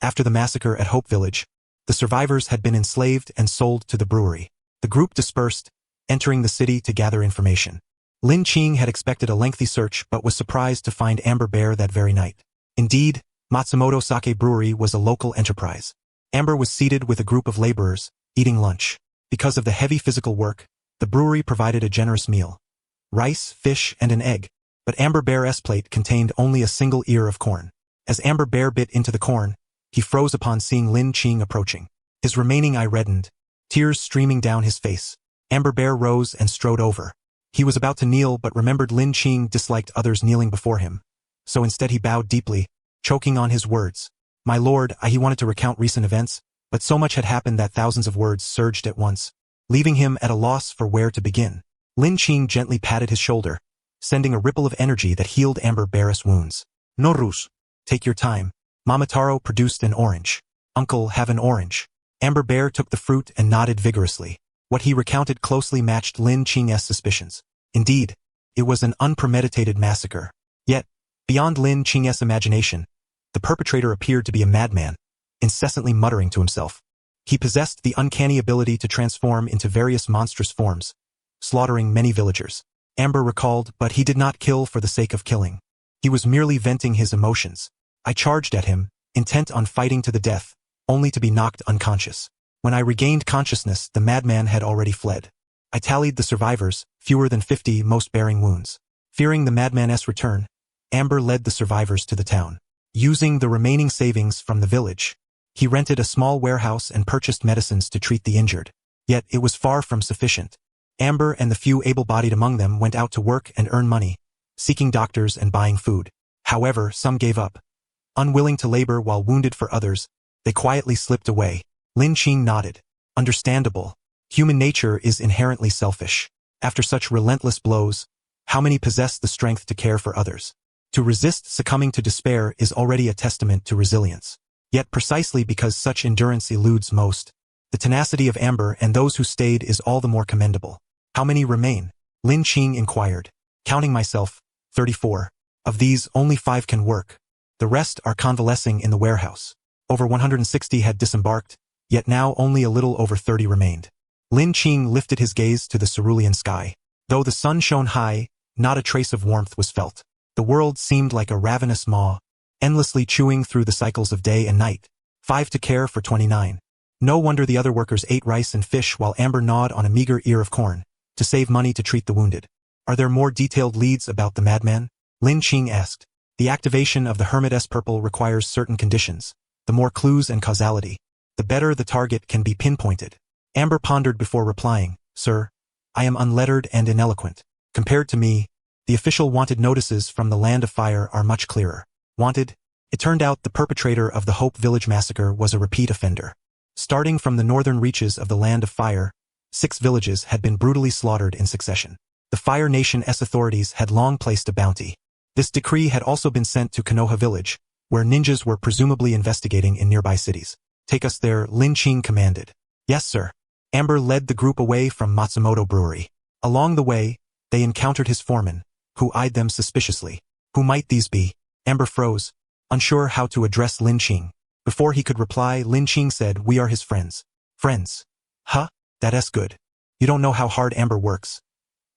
Speaker 1: After the massacre at Hope Village, the survivors had been enslaved and sold to the brewery. The group dispersed, entering the city to gather information. Lin Qing had expected a lengthy search but was surprised to find Amber Bear that very night. Indeed, Matsumoto Sake Brewery was a local enterprise. Amber was seated with a group of laborers, eating lunch. Because of the heavy physical work, the brewery provided a generous meal. Rice, fish, and an egg. But Amber Bear's plate contained only a single ear of corn. As Amber Bear bit into the corn, he froze upon seeing Lin Qing approaching. His remaining eye reddened, tears streaming down his face. Amber Bear rose and strode over. He was about to kneel but remembered Lin Qing disliked others kneeling before him. So instead he bowed deeply, choking on his words. My lord, he wanted to recount recent events, but so much had happened that thousands of words surged at once, leaving him at a loss for where to begin. Lin Qing gently patted his shoulder, sending a ripple of energy that healed Amber Bear's wounds. No ruse. Take your time. Momotaro produced an orange. Uncle, have an orange. Amber Bear took the fruit and nodded vigorously. What he recounted closely matched Lin Qing's suspicions. Indeed, it was an unpremeditated massacre. Yet, beyond Lin Qing's imagination, the perpetrator appeared to be a madman, incessantly muttering to himself. He possessed the uncanny ability to transform into various monstrous forms, slaughtering many villagers. Amber recalled, but he did not kill for the sake of killing. He was merely venting his emotions. I charged at him, intent on fighting to the death, only to be knocked unconscious. When I regained consciousness, the madman had already fled. I tallied the survivors, fewer than 50, most bearing wounds. Fearing the madman's return, Amber led the survivors to the town. Using the remaining savings from the village, he rented a small warehouse and purchased medicines to treat the injured. Yet it was far from sufficient. Amber and the few able-bodied among them went out to work and earn money, seeking doctors and buying food. However, some gave up. Unwilling to labor while wounded for others, they quietly slipped away. Lin Qing nodded. Understandable. Human nature is inherently selfish. After such relentless blows, how many possess the strength to care for others? To resist succumbing to despair is already a testament to resilience. Yet precisely because such endurance eludes most, the tenacity of Amber and those who stayed is all the more commendable. How many remain? Lin Qing inquired. Counting myself, 34. Of these, only 5 can work. The rest are convalescing in the warehouse. Over 160 had disembarked, yet now only a little over 30 remained. Lin Qing lifted his gaze to the cerulean sky. Though the sun shone high, not a trace of warmth was felt. The world seemed like a ravenous maw, endlessly chewing through the cycles of day and night. 5 to care for 29. No wonder the other workers ate rice and fish while Amber gnawed on a meager ear of corn, to save money to treat the wounded. Are there more detailed leads about the madman? Lin Qing asked. The activation of the Hermit's purple requires certain conditions. The more clues and causality, the better the target can be pinpointed. Amber pondered before replying. Sir, I am unlettered and ineloquent. Compared to me, the official wanted notices from the Land of Fire are much clearer. Wanted? It turned out the perpetrator of the Hope Village massacre was a repeat offender. Starting from the northern reaches of the Land of Fire, 6 villages had been brutally slaughtered in succession. The Fire Nation's authorities had long placed a bounty. This decree had also been sent to Konoha village, where ninjas were presumably investigating in nearby cities. Take us there, Lin Qing commanded. Yes, sir. Amber led the group away from Matsumoto Brewery. Along the way, they encountered his foreman, who eyed them suspiciously. Who might these be? Amber froze, unsure how to address Lin Qing. Before he could reply, Lin Qing said, we are his friends. Friends? Huh? That's good. You don't know how hard Amber works.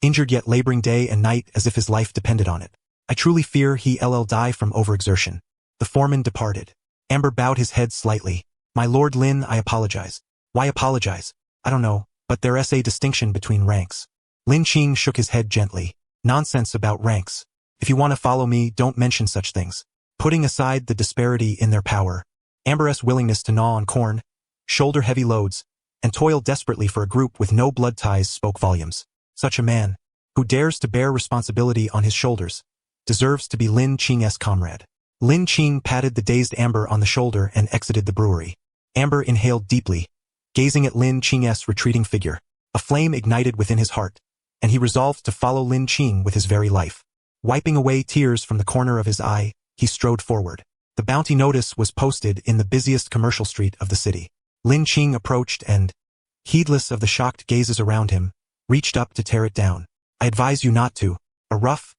Speaker 1: Injured yet laboring day and night as if his life depended on it. I truly fear he'll die from overexertion. The foreman departed. Amber bowed his head slightly. My lord Lin, I apologize. Why apologize? I don't know, but there's a distinction between ranks. Lin Qing shook his head gently. Nonsense about ranks. If you want to follow me, don't mention such things. Putting aside the disparity in their power, Amber's willingness to gnaw on corn, shoulder heavy loads, and toil desperately for a group with no blood ties spoke volumes. Such a man, who dares to bear responsibility on his shoulders, deserves to be Lin Qing's comrade. Lin Qing patted the dazed Amber on the shoulder and exited the brewery. Amber inhaled deeply, gazing at Lin Qing's retreating figure. A flame ignited within his heart, and he resolved to follow Lin Qing with his very life. Wiping away tears from the corner of his eye, he strode forward. The bounty notice was posted in the busiest commercial street of the city. Lin Qing approached and, heedless of the shocked gazes around him, reached up to tear it down. I advise you not to. A rough,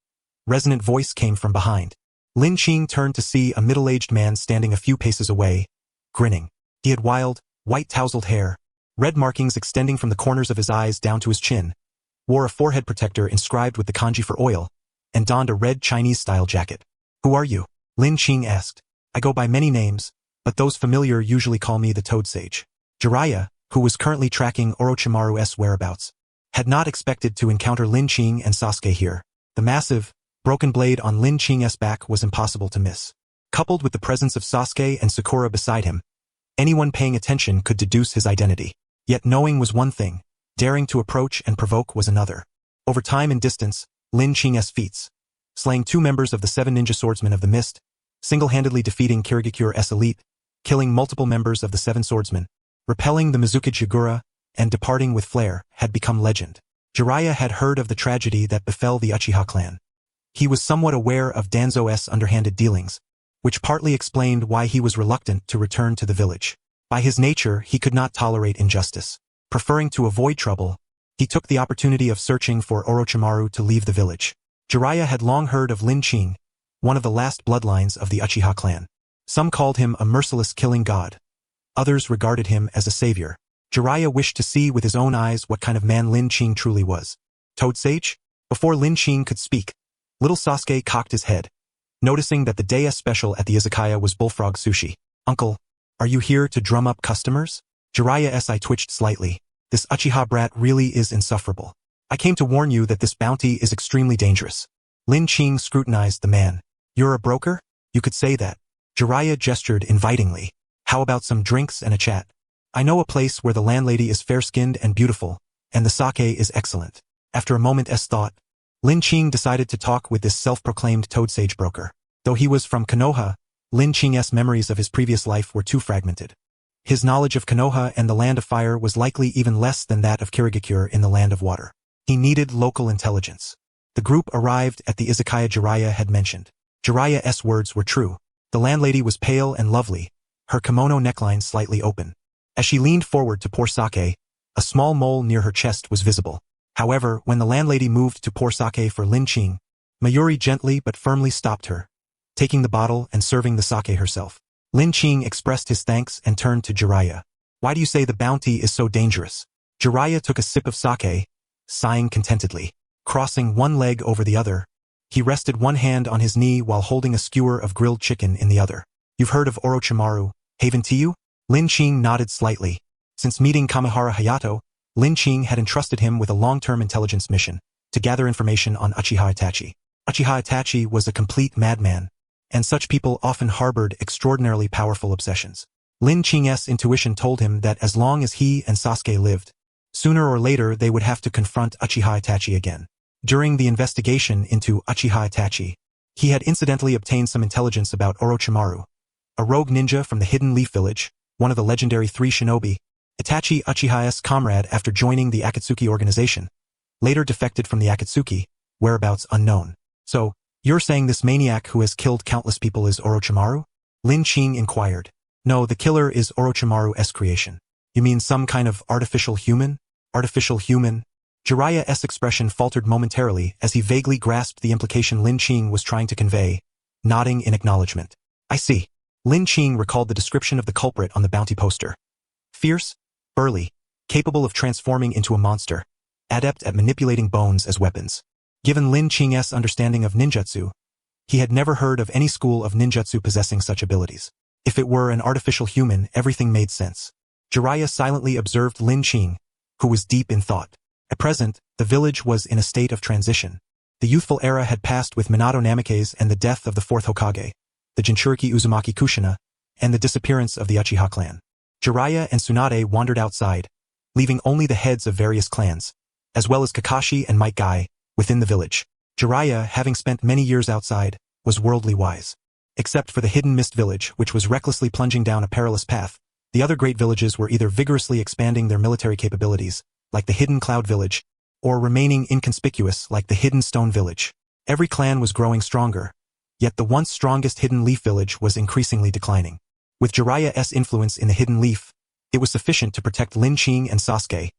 Speaker 1: resonant voice came from behind. Lin Qing turned to see a middle-aged man standing a few paces away, grinning. He had wild, white-tousled hair, red markings extending from the corners of his eyes down to his chin, wore a forehead protector inscribed with the kanji for oil, and donned a red Chinese-style jacket. Who are you? Lin Qing asked. I go by many names, but those familiar usually call me the Toad Sage. Jiraiya, who was currently tracking Orochimaru's whereabouts, had not expected to encounter Lin Qing and Sasuke here. The massive, broken blade on Lin Qing's back was impossible to miss. Coupled with the presence of Sasuke and Sakura beside him, anyone paying attention could deduce his identity. Yet knowing was one thing, Daring to approach and provoke was another. Over time and distance, Lin Qing's feats, slaying 2 members of the 7 ninja swordsmen of the mist, single-handedly defeating Kirigakure elite, killing multiple members of the 7 swordsmen, repelling the Mizukage Yagura, and departing with flair, had become legend. Jiraiya had heard of the tragedy that befell the Uchiha clan. He was somewhat aware of Danzo's underhanded dealings, which partly explained why he was reluctant to return to the village. By his nature, he could not tolerate injustice. Preferring to avoid trouble, he took the opportunity of searching for Orochimaru to leave the village. Jiraiya had long heard of Lin Qing, one of the last bloodlines of the Uchiha clan. Some called him a merciless killing god. Others regarded him as a savior. Jiraiya wished to see with his own eyes what kind of man Lin Qing truly was. Toad Sage? Before Lin Qing could speak, little Sasuke cocked his head, noticing that the day special at the izakaya was bullfrog sushi. Uncle, are you here to drum up customers? Jiraiya's eye twitched slightly. This Uchiha brat really is insufferable. I came to warn you that this bounty is extremely dangerous. Lin Qing scrutinized the man. You're a broker? You could say that. Jiraiya gestured invitingly. How about some drinks and a chat? I know a place where the landlady is fair-skinned and beautiful, and the sake is excellent. After a moment's thought, Lin Qing decided to talk with this self-proclaimed Toad Sage broker. Though he was from Konoha, Lin Qing's memories of his previous life were too fragmented. His knowledge of Konoha and the Land of Fire was likely even less than that of Kirigakure in the Land of Water. He needed local intelligence. The group arrived at the izakaya Jiraiya had mentioned. Jiraiya's words were true. The landlady was pale and lovely, her kimono neckline slightly open. As she leaned forward to pour sake, a small mole near her chest was visible. However, when the landlady moved to pour sake for Lin Qing, Mayuri gently but firmly stopped her, taking the bottle and serving the sake herself. Lin Qing expressed his thanks and turned to Jiraiya. Why do you say the bounty is so dangerous? Jiraiya took a sip of sake, sighing contentedly. Crossing one leg over the other, he rested one hand on his knee while holding a skewer of grilled chicken in the other. You've heard of Orochimaru, Haven to you? Lin Qing nodded slightly. Since meeting Kamihara Hayato, Lin Qing had entrusted him with a long-term intelligence mission to gather information on Uchiha Itachi. Uchiha Itachi was a complete madman, and such people often harbored extraordinarily powerful obsessions. Lin Qing's intuition told him that as long as he and Sasuke lived, sooner or later they would have to confront Uchiha Itachi again. During the investigation into Uchiha Itachi, he had incidentally obtained some intelligence about Orochimaru, a rogue ninja from the Hidden Leaf Village, one of the legendary 3 shinobi. Itachi, Uchiha's comrade after joining the Akatsuki organization, later defected from the Akatsuki, whereabouts unknown. So, you're saying this maniac who has killed countless people is Orochimaru? Lin Qing inquired. No, the killer is Orochimaru's creation. You mean some kind of artificial human? Artificial human? Jiraiya's expression faltered momentarily as he vaguely grasped the implication Lin Qing was trying to convey, nodding in acknowledgement. I see. Lin Qing recalled the description of the culprit on the bounty poster. Fierce, burly, capable of transforming into a monster, adept at manipulating bones as weapons. Given Lin Qing's understanding of ninjutsu, he had never heard of any school of ninjutsu possessing such abilities. If it were an artificial human, everything made sense. Jiraiya silently observed Lin Qing, who was deep in thought. At present, the village was in a state of transition. The youthful era had passed with Minato Namikaze and the death of the 4th Hokage, the Jinchuriki Uzumaki Kushina, and the disappearance of the Uchiha clan. Jiraiya and Tsunade wandered outside, leaving only the heads of various clans, as well as Kakashi and Might Guy, within the village. Jiraiya, having spent many years outside, was worldly wise. Except for the Hidden Mist village, which was recklessly plunging down a perilous path, the other great villages were either vigorously expanding their military capabilities, like the Hidden Cloud village, or remaining inconspicuous like the Hidden Stone village. Every clan was growing stronger, yet the once strongest Hidden Leaf village was increasingly declining. With Jiraiya's influence in the Hidden Leaf, it was sufficient to protect Lin Qing and Sasuke,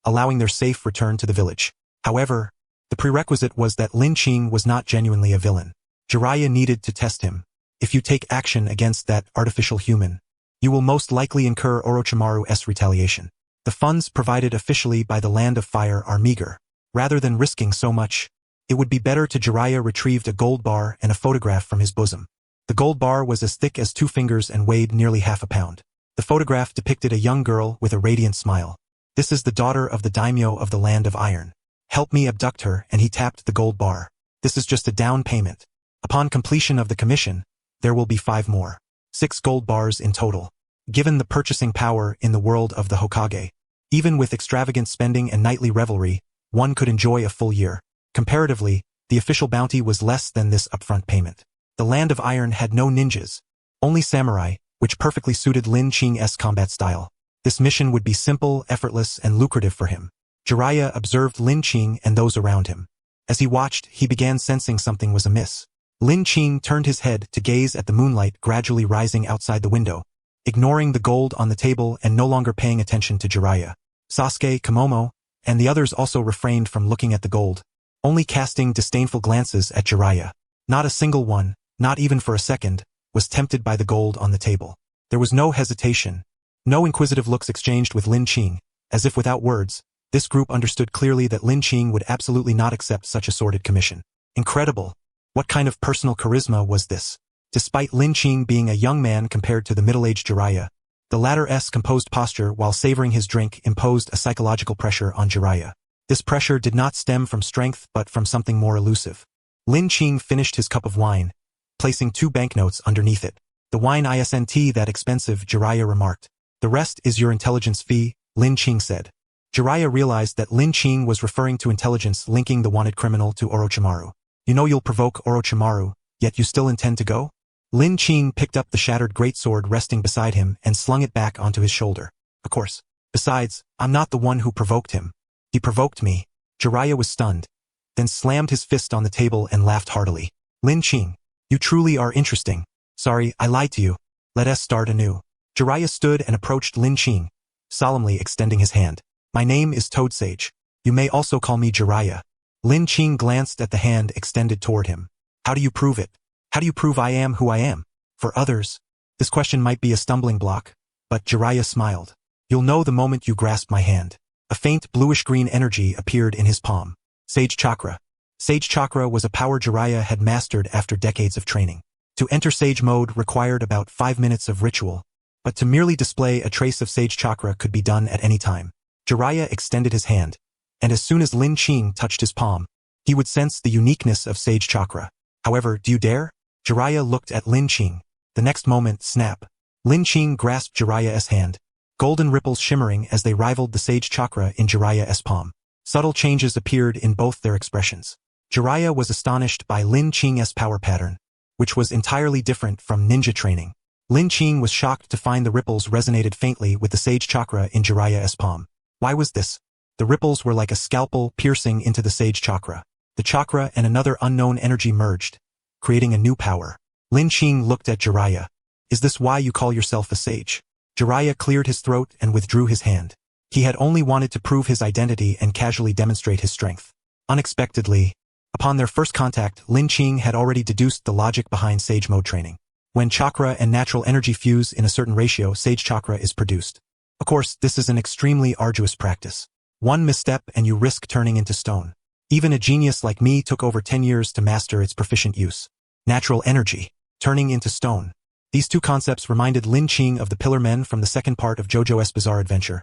Speaker 1: allowing their safe return to the village. However, the prerequisite was that Lin Qing was not genuinely a villain. Jiraiya needed to test him. If you take action against that artificial human, you will most likely incur Orochimaru's retaliation. The funds provided officially by the Land of Fire are meager. Rather than risking so much, it would be better to Jiraiya retrieved a gold bar and a photograph from his bosom. The gold bar was as thick as 2 fingers and weighed nearly half a pound. The photograph depicted a young girl with a radiant smile. This is the daughter of the daimyo of the Land of Iron. Help me abduct her, and he tapped the gold bar. This is just a down payment. Upon completion of the commission, there will be 5 more. 6 gold bars in total. Given the purchasing power in the world of the Hokage, Even with extravagant spending and nightly revelry, one could enjoy a full year. Comparatively, the official bounty was less than this upfront payment. The Land of Iron had no ninjas, only samurai, which perfectly suited Lin Qing's combat style. This mission would be simple, effortless, and lucrative for him. Jiraiya observed Lin Qing and those around him. As he watched, he began sensing something was amiss. Lin Qing turned his head to gaze at the moonlight gradually rising outside the window, ignoring the gold on the table and no longer paying attention to Jiraiya. Sasuke, Komomo, and the others also refrained from looking at the gold, only casting disdainful glances at Jiraiya. Not a single one, not even for a second, was tempted by the gold on the table. There was no hesitation, no inquisitive looks exchanged with Lin Qing, as if without words, this group understood clearly that Lin Qing would absolutely not accept such a sordid commission. Incredible! What kind of personal charisma was this? Despite Lin Qing being a young man compared to the middle-aged Jiraiya, the latter's composed posture while savoring his drink imposed a psychological pressure on Jiraiya. This pressure did not stem from strength but from something more elusive. Lin Qing finished his cup of wine, placing 2 banknotes underneath it. The wine isn't that expensive, Jiraiya remarked. The rest is your intelligence fee, Lin Qing said. Jiraiya realized that Lin Qing was referring to intelligence linking the wanted criminal to Orochimaru. You know you'll provoke Orochimaru, yet you still intend to go? Lin Qing picked up the shattered greatsword resting beside him and slung it back onto his shoulder. Of course. Besides, I'm not the one who provoked him. He provoked me. Jiraiya was stunned, then slammed his fist on the table and laughed heartily. Lin Qing, you truly are interesting. Sorry, I lied to you. Let us start anew. Jiraiya stood and approached Lin Qing, solemnly extending his hand. My name is Toad Sage. You may also call me Jiraiya. Lin Qing glanced at the hand extended toward him. How do you prove it? How do you prove I am who I am? For others, this question might be a stumbling block, but Jiraiya smiled. You'll know the moment you grasp my hand. A faint bluish-green energy appeared in his palm. Sage Chakra. Sage Chakra was a power Jiraiya had mastered after decades of training. To enter Sage mode required about 5 minutes of ritual, but to merely display a trace of Sage Chakra could be done at any time. Jiraiya extended his hand, and as soon as Lin Qing touched his palm, he would sense the uniqueness of Sage Chakra. However, do you dare? Jiraiya looked at Lin Qing. The next moment, snap. Lin Qing grasped Jiraiya's hand, golden ripples shimmering as they rivaled the Sage Chakra in Jiraiya's palm. Subtle changes appeared in both their expressions. Jiraiya was astonished by Lin Qing's power pattern, which was entirely different from ninja training. Lin Qing was shocked to find the ripples resonated faintly with the Sage Chakra in Jiraiya's palm. Why was this? The ripples were like a scalpel piercing into the Sage Chakra. The chakra and another unknown energy merged, creating a new power. Lin Qing looked at Jiraiya. Is this why you call yourself a sage? Jiraiya cleared his throat and withdrew his hand. He had only wanted to prove his identity and casually demonstrate his strength. Unexpectedly, upon their first contact, Lin Qing had already deduced the logic behind Sage mode training. When chakra and natural energy fuse in a certain ratio, Sage Chakra is produced. Of course, this is an extremely arduous practice. One misstep and you risk turning into stone. Even a genius like me took over 10 years to master its proficient use. Natural energy, turning into stone. These two concepts reminded Lin Qing of the Pillar Men from the second part of JoJo's Bizarre Adventure.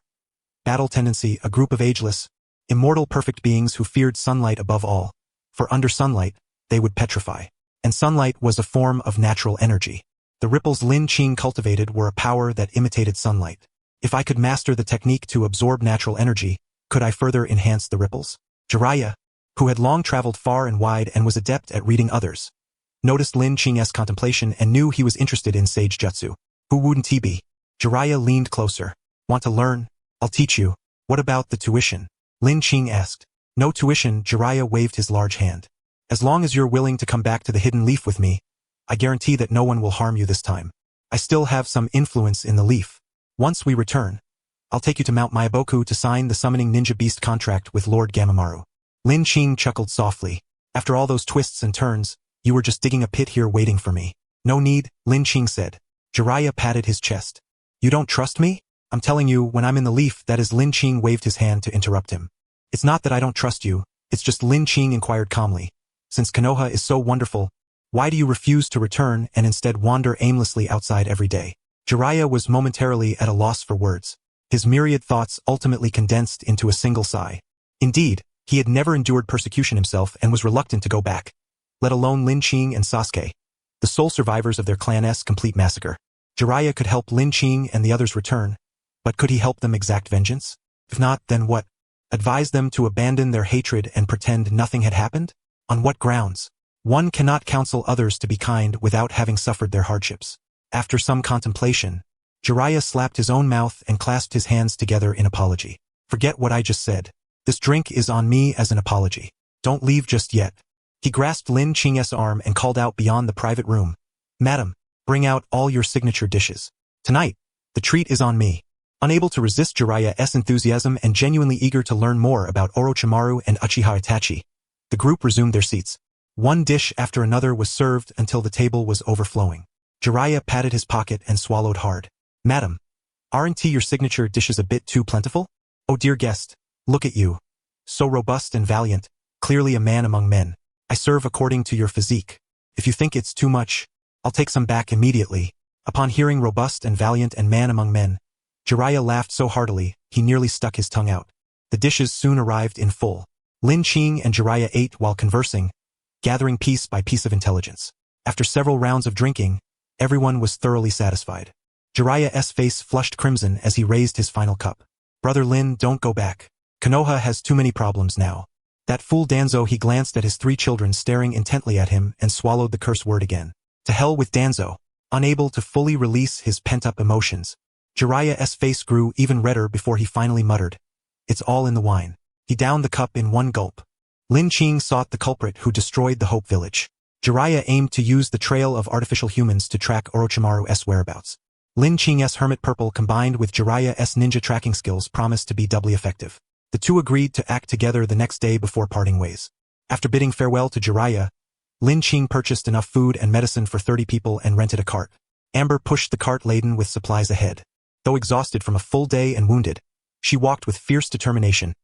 Speaker 1: Battle tendency, a group of ageless, immortal perfect beings who feared sunlight above all, for under sunlight, they would petrify. And sunlight was a form of natural energy. The ripples Lin Qing cultivated were a power that imitated sunlight. If I could master the technique to absorb natural energy, could I further enhance the ripples? Jiraiya, who had long traveled far and wide and was adept at reading others, noticed Lin Qing's contemplation and knew he was interested in Sage Jutsu. Who wouldn't he be? Jiraiya leaned closer. Want to learn? I'll teach you. What about the tuition? Lin Qing asked. No tuition, Jiraiya waved his large hand. As long as you're willing to come back to the Hidden Leaf with me, I guarantee that no one will harm you this time. I still have some influence in the leaf. Once we return, I'll take you to Mount Myaboku to sign the Summoning Ninja Beast contract with Lord Gamamaru. Lin Qing chuckled softly. After all those twists and turns, you were just digging a pit here waiting for me. No need, Lin Qing said. Jiraiya patted his chest. You don't trust me? I'm telling you, when I'm in the leaf, that is. Lin Qing waved his hand to interrupt him. It's not that I don't trust you, it's just Lin Qing inquired calmly. Since Konoha is so wonderful, why do you refuse to return and instead wander aimlessly outside every day? Jiraiya was momentarily at a loss for words. His myriad thoughts ultimately condensed into a single sigh. Indeed, he had never endured persecution himself and was reluctant to go back, let alone Lin Qing and Sasuke, the sole survivors of their clan's complete massacre. Jiraiya could help Lin Qing and the others return, but could he help them exact vengeance? If not, then what? Advise them to abandon their hatred and pretend nothing had happened? On what grounds? One cannot counsel others to be kind without having suffered their hardships. After some contemplation, Jiraiya slapped his own mouth and clasped his hands together in apology. Forget what I just said. This drink is on me as an apology. Don't leave just yet. He grasped Lin Qing's arm and called out beyond the private room. Madam, bring out all your signature dishes. Tonight, the treat is on me. Unable to resist Jiraiya's enthusiasm and genuinely eager to learn more about Orochimaru and Uchiha Itachi, the group resumed their seats. One dish after another was served until the table was overflowing. Jiraiya patted his pocket and swallowed hard. Madam, aren't your signature dishes a bit too plentiful? Oh dear guest, look at you. So robust and valiant, clearly a man among men. I serve according to your physique. If you think it's too much, I'll take some back immediately. Upon hearing robust and valiant and man among men, Jiraiya laughed so heartily, he nearly stuck his tongue out. The dishes soon arrived in full. Lin Qing and Jiraiya ate while conversing, gathering piece by piece of intelligence. After several rounds of drinking, everyone was thoroughly satisfied. Jiraiya's face flushed crimson as he raised his final cup. Brother Lin, don't go back. Konoha has too many problems now. That fool Danzo. He glanced at his 3 children staring intently at him and swallowed the curse word again. To hell with Danzo. Unable to fully release his pent-up emotions, Jiraiya's face grew even redder before he finally muttered, "It's all in the wine." He downed the cup in one gulp. Lin Qing sought the culprit who destroyed the Hope Village. Jiraiya aimed to use the trail of artificial humans to track Orochimaru's whereabouts. Lin Qing's hermit purple combined with Jiraiya's ninja tracking skills promised to be doubly effective. The two agreed to act together the next day before parting ways. After bidding farewell to Jiraiya, Lin Qing purchased enough food and medicine for 30 people and rented a cart. Amber pushed the cart laden with supplies ahead. Though exhausted from a full day and wounded, she walked with fierce determination,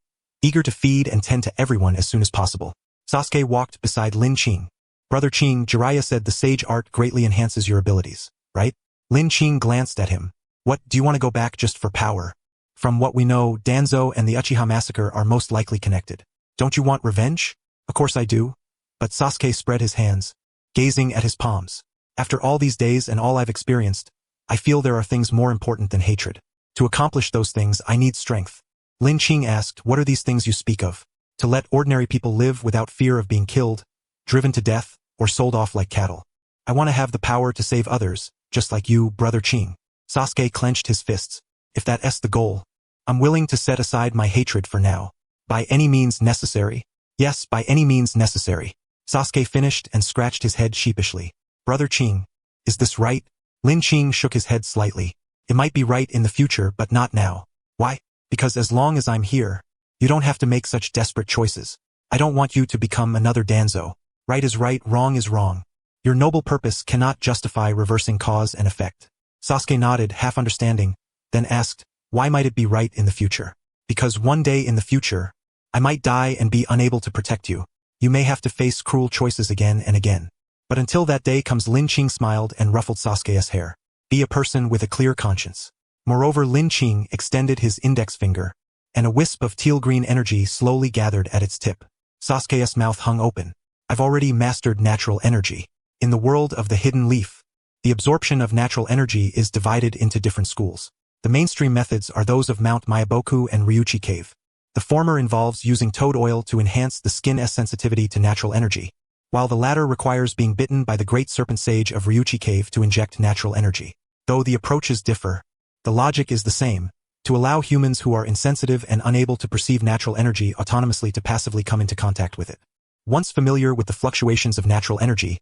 Speaker 1: eager to feed and tend to everyone as soon as possible. Sasuke walked beside Lin Qing. Brother Qing, Jiraiya said the sage art greatly enhances your abilities, right? Lin Qing glanced at him. What, do you want to go back just for power? From what we know, Danzo and the Uchiha Massacre are most likely connected. Don't you want revenge? Of course I do. But Sasuke spread his hands, gazing at his palms. After all these days and all I've experienced, I feel there are things more important than hatred. To accomplish those things, I need strength. Lin Qing asked, what are these things you speak of? To let ordinary people live without fear of being killed, driven to death, or sold off like cattle. I want to have the power to save others, just like you, Brother Qing. Sasuke clenched his fists. If that's the goal, I'm willing to set aside my hatred for now. By any means necessary? Yes, by any means necessary. Sasuke finished and scratched his head sheepishly. Brother Qing, is this right? Lin Qing shook his head slightly. It might be right in the future, but not now. Why? Because as long as I'm here, you don't have to make such desperate choices. I don't want you to become another Danzo. Right is right, wrong is wrong. Your noble purpose cannot justify reversing cause and effect. Sasuke nodded, half understanding, then asked, why might it be right in the future? Because one day in the future, I might die and be unable to protect you. You may have to face cruel choices again and again. But until that day comes, Lin Qing smiled and ruffled Sasuke's hair. Be a person with a clear conscience. Moreover, Lin Qing extended his index finger, and a wisp of teal-green energy slowly gathered at its tip. Sasuke's mouth hung open. I've already mastered natural energy. In the world of the hidden leaf, the absorption of natural energy is divided into different schools. The mainstream methods are those of Mount Myaboku and Ryuchi Cave. The former involves using toad oil to enhance the skin's sensitivity to natural energy, while the latter requires being bitten by the great serpent sage of Ryuchi Cave to inject natural energy. Though the approaches differ, the logic is the same, to allow humans who are insensitive and unable to perceive natural energy autonomously to passively come into contact with it. Once familiar with the fluctuations of natural energy,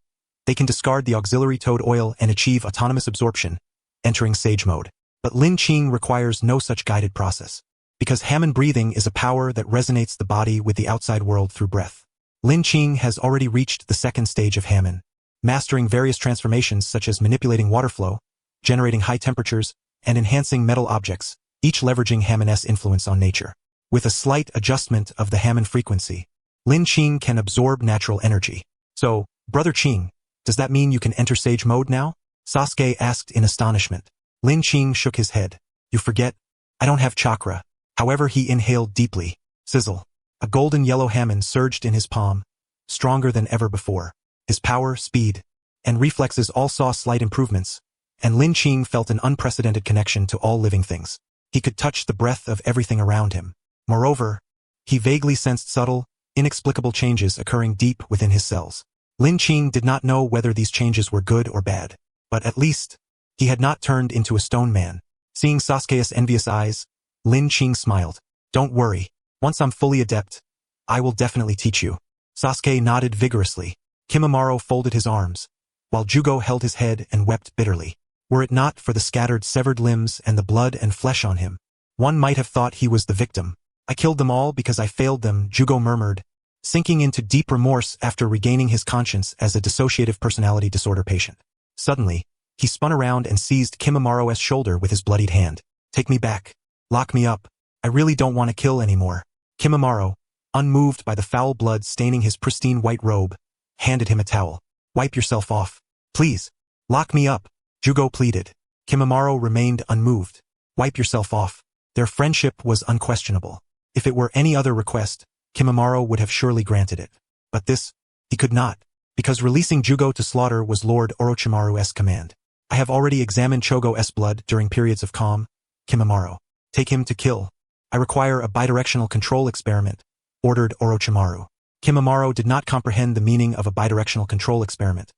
Speaker 1: they can discard the auxiliary toad oil and achieve autonomous absorption, entering sage mode. But Lin Qing requires no such guided process, because Hammon breathing is a power that resonates the body with the outside world through breath. Lin Qing has already reached the second stage of Hammon, mastering various transformations such as manipulating water flow, generating high temperatures, and enhancing metal objects, each leveraging Hammon's influence on nature. With a slight adjustment of the Hammon frequency, Lin Qing can absorb natural energy. So, Brother Qing, does that mean you can enter sage mode now? Sasuke asked in astonishment. Lin Qing shook his head. You forget, I don't have chakra. However, he inhaled deeply. Sizzle. A golden yellow Hammon surged in his palm, stronger than ever before. His power, speed, and reflexes all saw slight improvements, and Lin Qing felt an unprecedented connection to all living things. He could touch the breath of everything around him. Moreover, he vaguely sensed subtle, inexplicable changes occurring deep within his cells. Lin Qing did not know whether these changes were good or bad, but at least, he had not turned into a stone man. Seeing Sasuke's envious eyes, Lin Qing smiled. Don't worry, once I'm fully adept, I will definitely teach you. Sasuke nodded vigorously. Kimimaro folded his arms, while Jugo held his head and wept bitterly. Were it not for the scattered severed limbs and the blood and flesh on him, one might have thought he was the victim. I killed them all because I failed them, Jugo murmured, sinking into deep remorse after regaining his conscience as a dissociative personality disorder patient. Suddenly, he spun around and seized Kimimaro's shoulder with his bloodied hand. Take me back. Lock me up. I really don't want to kill anymore. Kimimaro, unmoved by the foul blood staining his pristine white robe, handed him a towel. Wipe yourself off. Please. Lock me up, Jugo pleaded. Kimimaro remained unmoved. Wipe yourself off. Their friendship was unquestionable. If it were any other request, Kimimaro would have surely granted it. But this, he could not, because releasing Jugo to slaughter was Lord Orochimaru's command. I have already examined Chogo's blood during periods of calm, Kimimaro. Take him to kill. I require a bidirectional control experiment, ordered Orochimaru. Kimimaro did not comprehend the meaning of a bidirectional control experiment,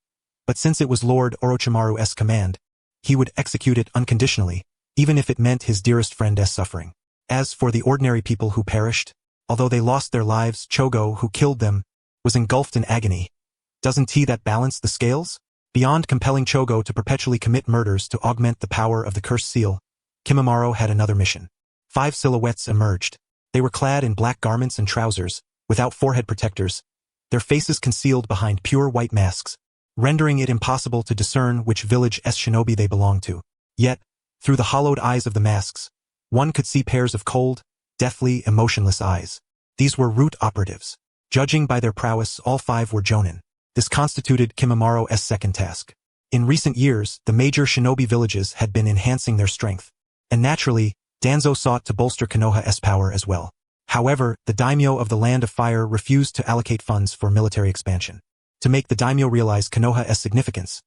Speaker 1: but since it was Lord Orochimaru's command, he would execute it unconditionally, even if it meant his dearest friend's suffering. As for the ordinary people who perished, although they lost their lives, Chogo, who killed them, was engulfed in agony. Doesn't that balance the scales? Beyond compelling Chogo to perpetually commit murders to augment the power of the cursed seal, Kimimaro had another mission. 5 silhouettes emerged. They were clad in black garments and trousers, without forehead protectors, their faces concealed behind pure white masks, rendering it impossible to discern which village's shinobi they belonged to. Yet, through the hollowed eyes of the masks, one could see pairs of cold, deathly, emotionless eyes. These were root operatives. Judging by their prowess, all 5 were jonin. This constituted Kimimaro's second task. In recent years, the major shinobi villages had been enhancing their strength, and naturally, Danzo sought to bolster Konoha's power as well. However, the daimyo of the Land of Fire refused to allocate funds for military expansion. To make the daimyo realize Konoha's significance,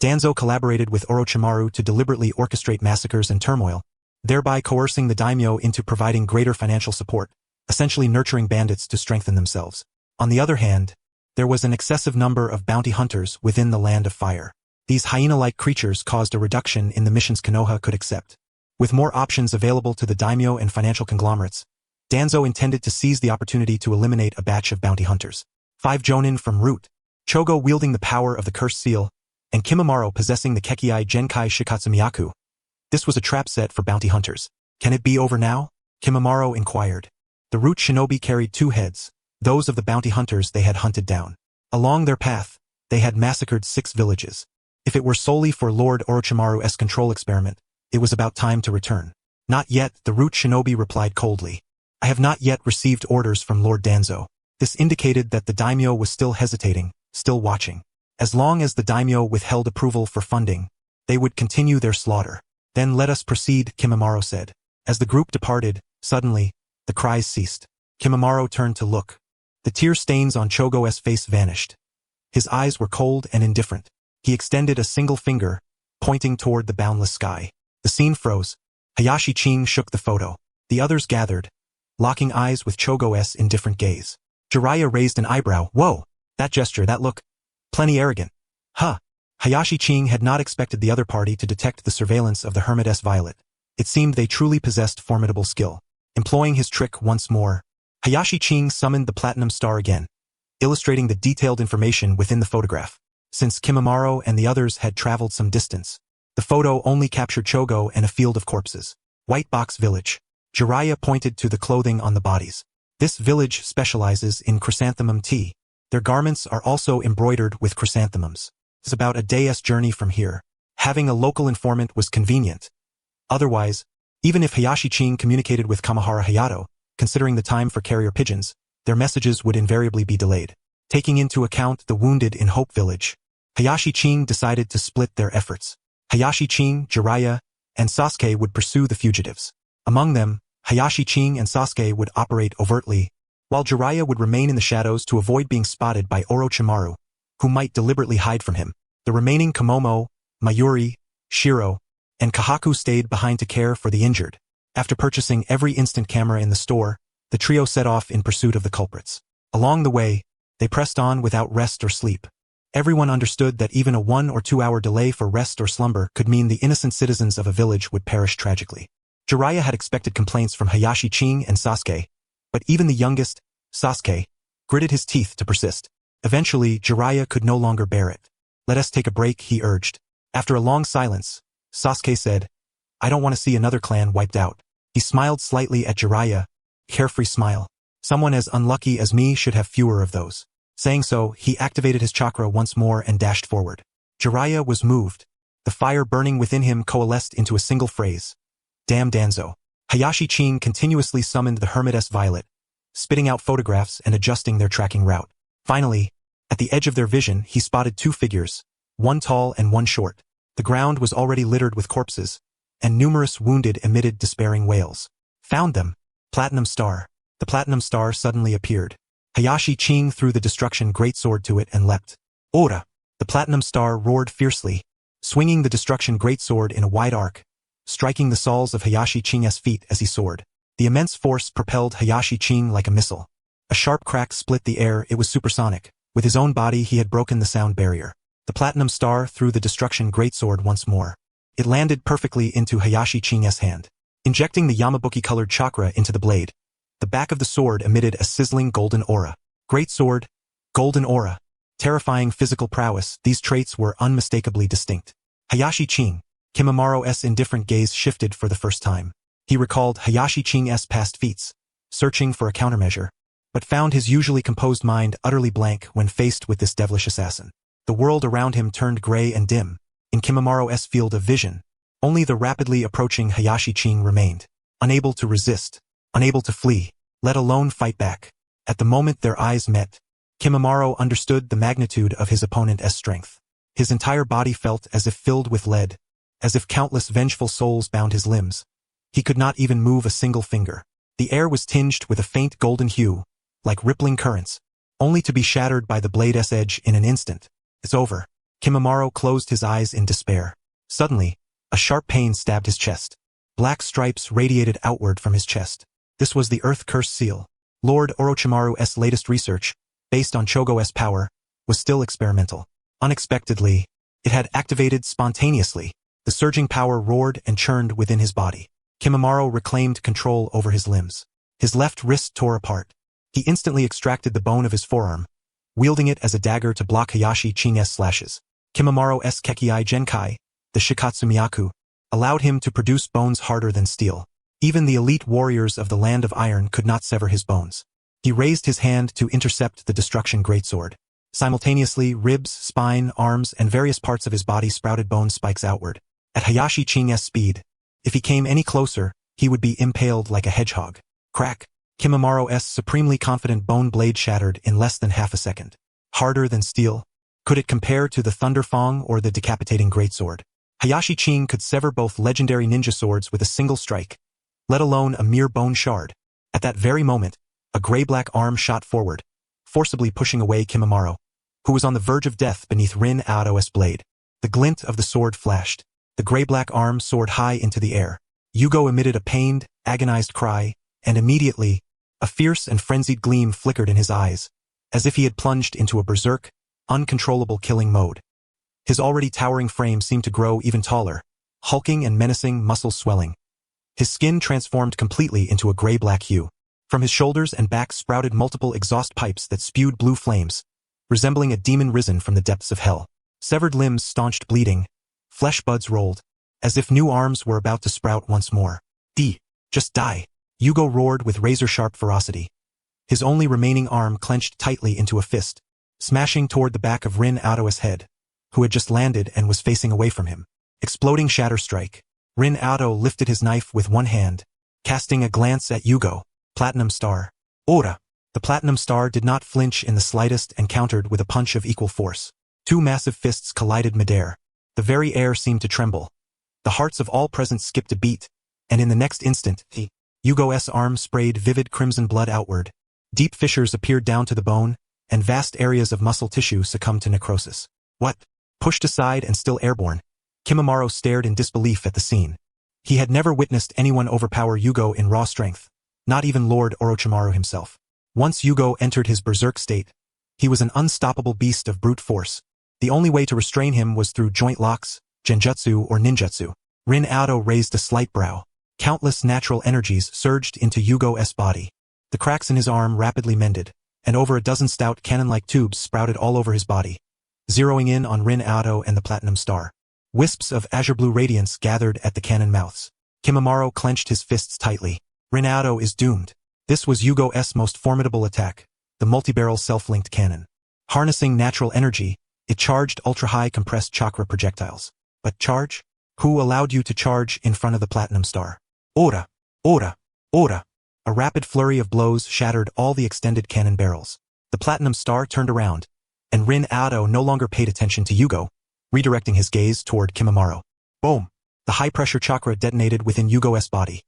Speaker 1: Danzo collaborated with Orochimaru to deliberately orchestrate massacres and turmoil, thereby coercing the daimyo into providing greater financial support, essentially nurturing bandits to strengthen themselves. On the other hand, there was an excessive number of bounty hunters within the Land of Fire. These hyena-like creatures caused a reduction in the missions Konoha could accept. With more options available to the daimyo and financial conglomerates, Danzo intended to seize the opportunity to eliminate a batch of bounty hunters. 5 jonin from Root, Chogo wielding the power of the cursed seal, and Kimimaro possessing the Kekkei Genkai Shikatsumiyaku. This was a trap set for bounty hunters. Can it be over now? Kimimaro inquired. The Root shinobi carried 2 heads, those of the bounty hunters they had hunted down. Along their path, they had massacred 6 villages. If it were solely for Lord Orochimaru's control experiment, it was about time to return. Not yet, the Root shinobi replied coldly. I have not yet received orders from Lord Danzo. This indicated that the daimyo was still hesitating, still watching. As long as the daimyo withheld approval for funding, they would continue their slaughter. Then let us proceed, Kimimaro said. As the group departed, suddenly, the cries ceased. Kimimaro turned to look. The tear stains on Chogo's face vanished. His eyes were cold and indifferent. He extended a single finger, pointing toward the boundless sky. The scene froze. Hayashi Ching shook the photo. The others gathered, locking eyes with Chogo's indifferent gaze. Jiraiya raised an eyebrow. Whoa! That gesture, that look. Plenty arrogant. Huh. Hayashi Ching had not expected the other party to detect the surveillance of the Hermitess Violet. It seemed they truly possessed formidable skill. Employing his trick once more, Hayashi Ching summoned the platinum star again, illustrating the detailed information within the photograph. Since Kimimaro and the others had traveled some distance, the photo only captured Chogo and a field of corpses. White Box Village. Jiraiya pointed to the clothing on the bodies. This village specializes in chrysanthemum tea. Their garments are also embroidered with chrysanthemums. It's about a day's journey from here. Having a local informant was convenient. Otherwise, even if Hayashi Ching communicated with Kamihara Hayato, considering the time for carrier pigeons, their messages would invariably be delayed. Taking into account the wounded in Hope Village, Hayashi Ching decided to split their efforts. Hayashi Ching, Jiraiya, and Sasuke would pursue the fugitives. Among them, Hayashi Ching and Sasuke would operate overtly, while Jiraiya would remain in the shadows to avoid being spotted by Orochimaru, who might deliberately hide from him. The remaining Komomo, Mayuri, Shiro, and Kahaku stayed behind to care for the injured. After purchasing every instant camera in the store, the trio set off in pursuit of the culprits. Along the way, they pressed on without rest or sleep. Everyone understood that even a 1 or 2 hour delay for rest or slumber could mean the innocent citizens of a village would perish tragically. Jiraiya had expected complaints from Hayashi Ching and Sasuke, but even the youngest, Sasuke, gritted his teeth to persist. Eventually, Jiraiya could no longer bear it. "Let us take a break," he urged. After a long silence, Sasuke said, "I don't want to see another clan wiped out." He smiled slightly at Jiraiya, carefree smile. "Someone as unlucky as me should have fewer of those." Saying so, he activated his chakra once more and dashed forward. Jiraiya was moved. The fire burning within him coalesced into a single phrase. "Damn Danzo." Hayashi Ching continuously summoned the Hermit Violet, spitting out photographs and adjusting their tracking route. Finally, at the edge of their vision, he spotted 2 figures, one tall and one short. The ground was already littered with corpses, and numerous wounded emitted despairing wails. "Found them! Platinum Star." The Platinum Star suddenly appeared. Hayashi Ching threw the Destruction Greatsword to it and leapt. "Ora!" The Platinum Star roared fiercely, swinging the Destruction Greatsword in a wide arc, striking the soles of Hayashi Ching's feet as he soared. The immense force propelled Hayashi Ching like a missile. A sharp crack split the air. It was supersonic. With his own body, he had broken the sound barrier. The Platinum Star threw the Destruction Greatsword once more. It landed perfectly into Hayashi Ching's hand. Injecting the Yamabuki-colored chakra into the blade, the back of the sword emitted a sizzling golden aura. Great sword, golden aura, terrifying physical prowess, these traits were unmistakably distinct. Hayashi Ching, Kimamaro's indifferent gaze shifted for the first time. He recalled Hayashi Ching's past feats, searching for a countermeasure, but found his usually composed mind utterly blank when faced with this devilish assassin. The world around him turned gray and dim. In Kimamaro's field of vision, only the rapidly approaching Hayashi Ching remained, unable to resist, unable to flee, let alone fight back. At the moment their eyes met, Kimamaro understood the magnitude of his opponent's strength. His entire body felt as if filled with lead, as if countless vengeful souls bound his limbs. He could not even move a single finger. The air was tinged with a faint golden hue, like rippling currents, only to be shattered by the blade's edge in an instant. "It's over." Kimamaro closed his eyes in despair. Suddenly, a sharp pain stabbed his chest. Black stripes radiated outward from his chest. This was the Earth Curse Seal. Lord Orochimaru's latest research, based on Chogo's power, was still experimental. Unexpectedly, it had activated spontaneously. The surging power roared and churned within his body. Kimamaro reclaimed control over his limbs. His left wrist tore apart. He instantly extracted the bone of his forearm, wielding it as a dagger to block Hayashi Ching's slashes. Kimamaro's Kekkei Genkai, the Shikatsu Myaku, allowed him to produce bones harder than steel. Even the elite warriors of the Land of Iron could not sever his bones. He raised his hand to intercept the Destruction Greatsword. Simultaneously, ribs, spine, arms, and various parts of his body sprouted bone spikes outward. At Hayashi Ching's speed, if he came any closer, he would be impaled like a hedgehog. Crack! Kimamaro's supremely confident bone blade shattered in less than half a second. Harder than steel? Could it compare to the Thunder Fang or the decapitating Greatsword? Hayashi Ching could sever both legendary ninja swords with a single strike, let alone a mere bone shard. At that very moment, a gray-black arm shot forward, forcibly pushing away Kimamaro, who was on the verge of death beneath Rin Aoto's blade. The glint of the sword flashed. The gray-black arm soared high into the air. Yugo emitted a pained, agonized cry, and immediately, a fierce and frenzied gleam flickered in his eyes, as if he had plunged into a berserk, uncontrollable killing mode. His already towering frame seemed to grow even taller, hulking and menacing, muscles swelling. His skin transformed completely into a gray-black hue. From his shoulders and back sprouted multiple exhaust pipes that spewed blue flames, resembling a demon risen from the depths of hell. Severed limbs staunched bleeding, flesh buds rolled, as if new arms were about to sprout once more. Just die. Yugo roared with razor-sharp ferocity. His only remaining arm clenched tightly into a fist, smashing toward the back of Rin Aoto's head, who had just landed and was facing away from him. Exploding shatter strike. Rin Aoto lifted his knife with one hand, casting a glance at Yugo. Platinum Star. Ora! The Platinum Star did not flinch in the slightest and countered with a punch of equal force. Two massive fists collided midair. The very air seemed to tremble. The hearts of all present skipped a beat, and in the next instant, Yugo's arm sprayed vivid crimson blood outward. Deep fissures appeared down to the bone, and vast areas of muscle tissue succumbed to necrosis. What? Pushed aside and still airborne, Kimamaro stared in disbelief at the scene. He had never witnessed anyone overpower Yugo in raw strength, not even Lord Orochimaru himself. Once Yugo entered his berserk state, he was an unstoppable beast of brute force. The only way to restrain him was through joint locks, genjutsu or ninjutsu. Rin Aodo raised a slight brow. Countless natural energies surged into Yugo's body. The cracks in his arm rapidly mended, and over a dozen stout cannon-like tubes sprouted all over his body, zeroing in on Rin Aodo and the Platinum Star. Wisps of azure-blue radiance gathered at the cannon mouths. Kimimaro clenched his fists tightly. Rin Aodo is doomed. This was Yugo's most formidable attack, the multi-barrel self-linked cannon. Harnessing natural energy, it charged ultra-high compressed chakra projectiles. But charge? Who allowed you to charge in front of the Platinum Star? Ora! Ora! Ora! A rapid flurry of blows shattered all the extended cannon barrels. The Platinum Star turned around, and Rin Aodo no longer paid attention to Yugo, redirecting his gaze toward Kimimaro. Boom! The high-pressure chakra detonated within Yugo's body,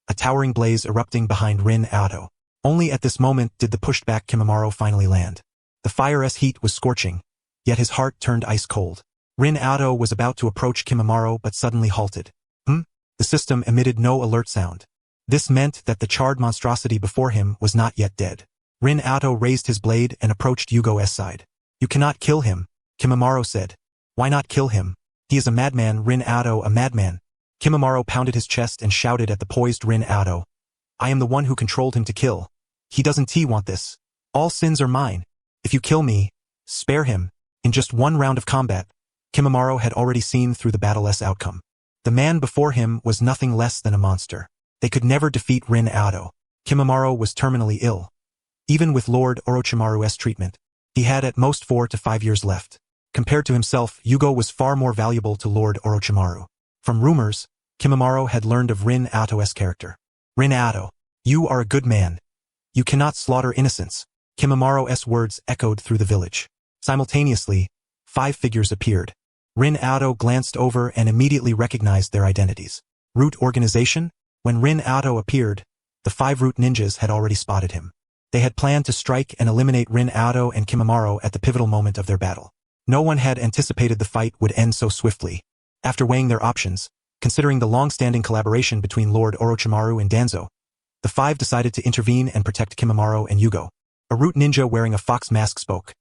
Speaker 1: a towering blaze erupting behind Rin Aodo. Only at this moment did the pushed-back Kimimaro finally land. The fire's heat was scorching, yet his heart turned ice-cold. Rin Aodo was about to approach Kimimaro but suddenly halted. The system emitted no alert sound. This meant that the charred monstrosity before him was not yet dead. Rin Aodo raised his blade and approached Yugo's side. You cannot kill him, Kimimaro said. Why not kill him? He is a madman, Rin Aodo, a madman. Kimimaro pounded his chest and shouted at the poised Rin Aodo. I am the one who controlled him to kill. He doesn't want this. All sins are mine. If you kill me, spare him. In just one round of combat, Kimimaro had already seen through the battle's outcome. The man before him was nothing less than a monster. They could never defeat Rin Aodo. Kimimaro was terminally ill. Even with Lord Orochimaru's treatment, he had at most 4 to 5 years left. Compared to himself, Yugo was far more valuable to Lord Orochimaru. From rumors, Kimimaro had learned of Rin Aodo's character. Rin Aodo, you are a good man. You cannot slaughter innocents. Kimimaro's words echoed through the village. Simultaneously, 5 figures appeared. Rin Aodo glanced over and immediately recognized their identities. Root Organization? When Rin Aodo appeared, the 5 Root ninjas had already spotted him. They had planned to strike and eliminate Rin Aodo and Kimimaro at the pivotal moment of their battle. No one had anticipated the fight would end so swiftly. After weighing their options, considering the long-standing collaboration between Lord Orochimaru and Danzo, the 5 decided to intervene and protect Kimimaro and Yugo. A Root ninja wearing a fox mask spoke.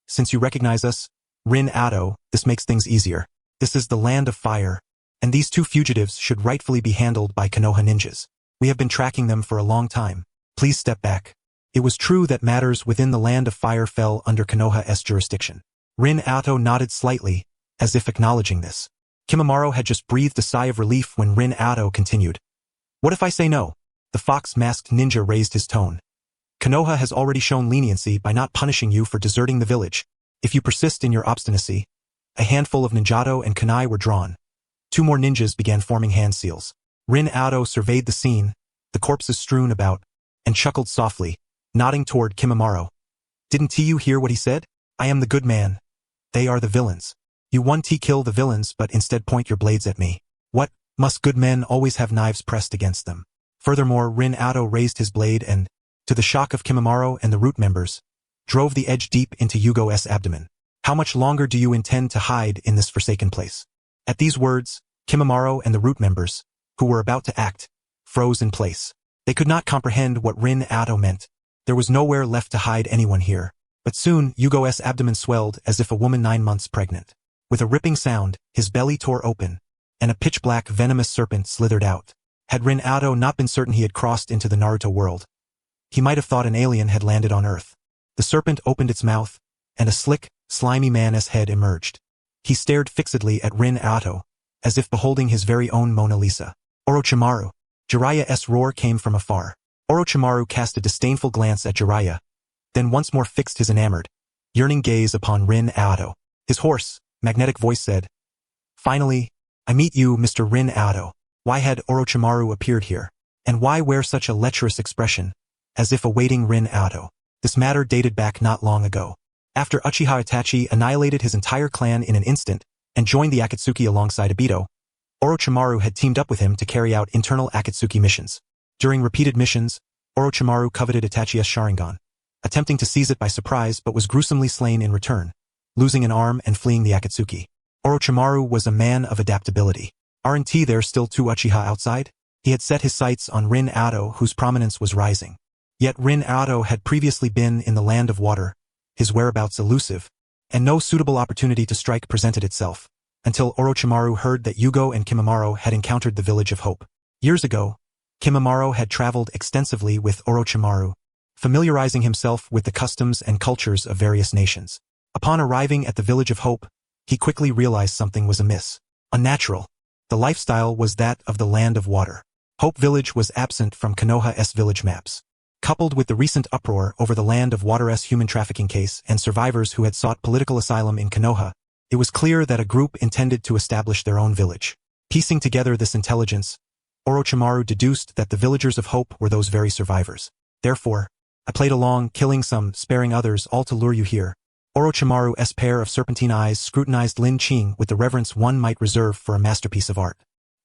Speaker 1: Since you recognize us, Rin Aodo, this makes things easier. This is the land of fire, and these 2 fugitives should rightfully be handled by Konoha ninjas. We have been tracking them for a long time. Please step back. It was true that matters within the land of fire fell under Konoha's jurisdiction. Rin Aodo nodded slightly, as if acknowledging this. Kimimaro had just breathed a sigh of relief when Rin Aodo continued. What if I say no? The fox-masked ninja raised his tone. Konoha has already shown leniency by not punishing you for deserting the village. If you persist in your obstinacy, a handful of ninjato and kunai were drawn. 2 more ninjas began forming hand seals. Rin Aodo surveyed the scene, the corpses strewn about, and chuckled softly, nodding toward Kimimaro. Didn't you hear what he said? I am the good man. They are the villains. You want to kill the villains but instead point your blades at me. What? Must good men always have knives pressed against them? Furthermore, Rin Aodo raised his blade and, to the shock of Kimimaro and the Root members, drove the edge deep into Yugo's abdomen. How much longer do you intend to hide in this forsaken place? At these words, Kimimaro and the Root members, who were about to act, froze in place. They could not comprehend what Rin Aodo meant. There was nowhere left to hide anyone here. But soon, Yugo's abdomen swelled as if a woman 9 months pregnant. With a ripping sound, his belly tore open, and a pitch-black venomous serpent slithered out. Had Rin Aodo not been certain he had crossed into the Naruto world, he might have thought an alien had landed on Earth. The serpent opened its mouth, and a slick, slimy man's head emerged. He stared fixedly at Rin Aodo, as if beholding his very own Mona Lisa. Orochimaru. Jiraiya's roar came from afar. Orochimaru cast a disdainful glance at Jiraiya, then once more fixed his enamored, yearning gaze upon Rin Aodo. His hoarse, magnetic voice said, Finally, I meet you, Mr. Rin Aodo. Why had Orochimaru appeared here? And why wear such a lecherous expression, as if awaiting Rin Aodo? This matter dated back not long ago. After Uchiha Itachi annihilated his entire clan in an instant and joined the Akatsuki alongside Obito, Orochimaru had teamed up with him to carry out internal Akatsuki missions. During repeated missions, Orochimaru coveted Itachi's Sharingan, attempting to seize it by surprise but was gruesomely slain in return, losing an arm and fleeing the Akatsuki. Orochimaru was a man of adaptability. Aren't there still two Uchiha outside? He had set his sights on Rin Ado, whose prominence was rising. Yet Rin Ado had previously been in the Land of Water, his whereabouts elusive, and no suitable opportunity to strike presented itself, until Orochimaru heard that Yugo and Kimimaro had encountered the Village of Hope. Years ago, Kimimaro had traveled extensively with Orochimaru, familiarizing himself with the customs and cultures of various nations. Upon arriving at the Village of Hope, he quickly realized something was amiss. Unnatural. The lifestyle was that of the Land of Water. Hope Village was absent from Konoha's village maps. Coupled with the recent uproar over the Land of Water's human trafficking case and survivors who had sought political asylum in Konoha, it was clear that a group intended to establish their own village. Piecing together this intelligence, Orochimaru deduced that the villagers of Hope were those very survivors. Therefore, I played along, killing some, sparing others, all to lure you here. Orochimaru's pair of serpentine eyes scrutinized Lin Qing with the reverence one might reserve for a masterpiece of art.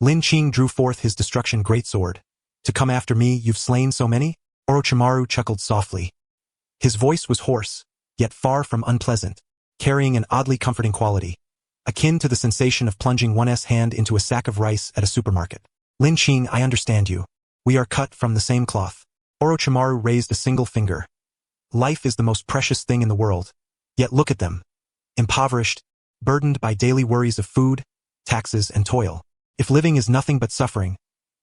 Speaker 1: Lin Qing drew forth his destruction greatsword. To come after me, you've slain so many? Orochimaru chuckled softly. His voice was hoarse, yet far from unpleasant, carrying an oddly comforting quality, akin to the sensation of plunging one's hand into a sack of rice at a supermarket. Lin Qing, I understand you. We are cut from the same cloth. Orochimaru raised a single finger. Life is the most precious thing in the world. Yet look at them. Impoverished, burdened by daily worries of food, taxes, and toil. If living is nothing but suffering,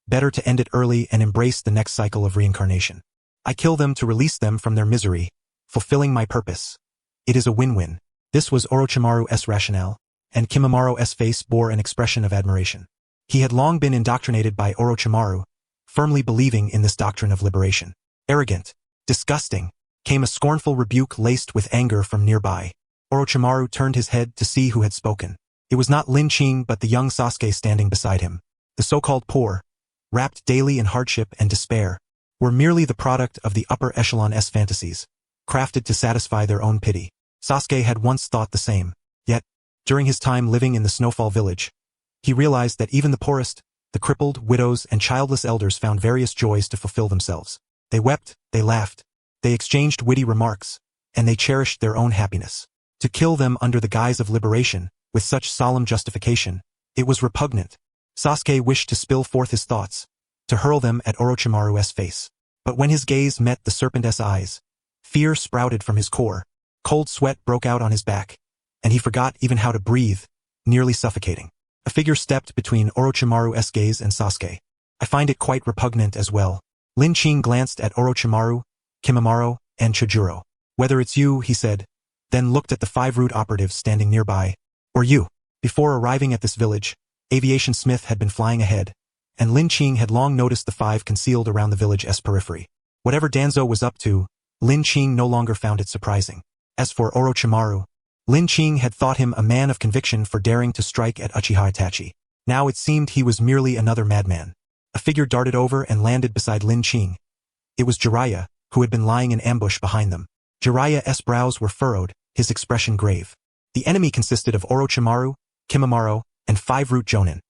Speaker 1: better to end it early and embrace the next cycle of reincarnation. I kill them to release them from their misery, fulfilling my purpose. It is a win-win. This was Orochimaru's rationale, and Kimimaro-'s face bore an expression of admiration. He had long been indoctrinated by Orochimaru, firmly believing in this doctrine of liberation. Arrogant, disgusting, came a scornful rebuke laced with anger from nearby. Orochimaru turned his head to see who had spoken. It was not Lin Qing but the young Sasuke standing beside him. The so-called poor, wrapped daily in hardship and despair, were merely the product of the upper echelon's fantasies, crafted to satisfy their own pity. Sasuke had once thought the same, yet, during his time living in the Snowfall village, he realized that even the poorest, the crippled, widows, and childless elders found various joys to fulfill themselves. They wept, they laughed, they exchanged witty remarks, and they cherished their own happiness. To kill them under the guise of liberation, with such solemn justification, it was repugnant. Sasuke wished to spill forth his thoughts, to hurl them at Orochimaru's face. But when his gaze met the serpent's eyes, fear sprouted from his core, cold sweat broke out on his back, and he forgot even how to breathe, nearly suffocating. A figure stepped between Orochimaru's gaze and Sasuke. I find it quite repugnant as well. Lin Qing glanced at Orochimaru, Kimimaro, and Chojuro. Whether it's you, he said, then looked at the 5 Root operatives standing nearby. Or you. Before arriving at this village, Aviation Smith had been flying ahead, and Lin Qing had long noticed the 5 concealed around the village's periphery. Whatever Danzo was up to, Lin Qing no longer found it surprising. As for Orochimaru, Lin Qing had thought him a man of conviction for daring to strike at Uchiha Itachi. Now it seemed he was merely another madman. A figure darted over and landed beside Lin Qing. It was Jiraiya, who had been lying in ambush behind them. Jiraiya's brows were furrowed, his expression grave. The enemy consisted of Orochimaru, Kimimaro, and 5 Root Jonin.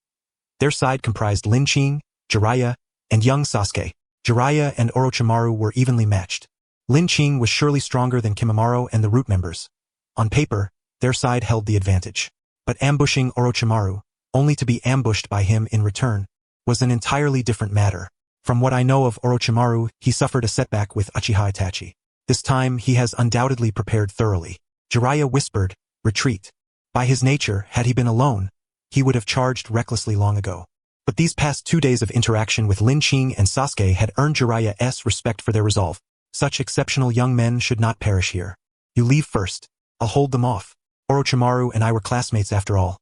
Speaker 1: Their side comprised Lin Qing, Jiraiya, and young Sasuke. Jiraiya and Orochimaru were evenly matched. Lin Qing was surely stronger than Kimimaro and the Root members. On paper, their side held the advantage. But ambushing Orochimaru, only to be ambushed by him in return, was an entirely different matter. From what I know of Orochimaru, he suffered a setback with Uchiha Itachi. This time he has undoubtedly prepared thoroughly. Jiraiya whispered, retreat. By his nature, had he been alone, he would have charged recklessly long ago. But these past 2 days of interaction with Lin Qing and Sasuke had earned Jiraiya's respect for their resolve. Such exceptional young men should not perish here. You leave first. I'll hold them off. Orochimaru and I were classmates after all.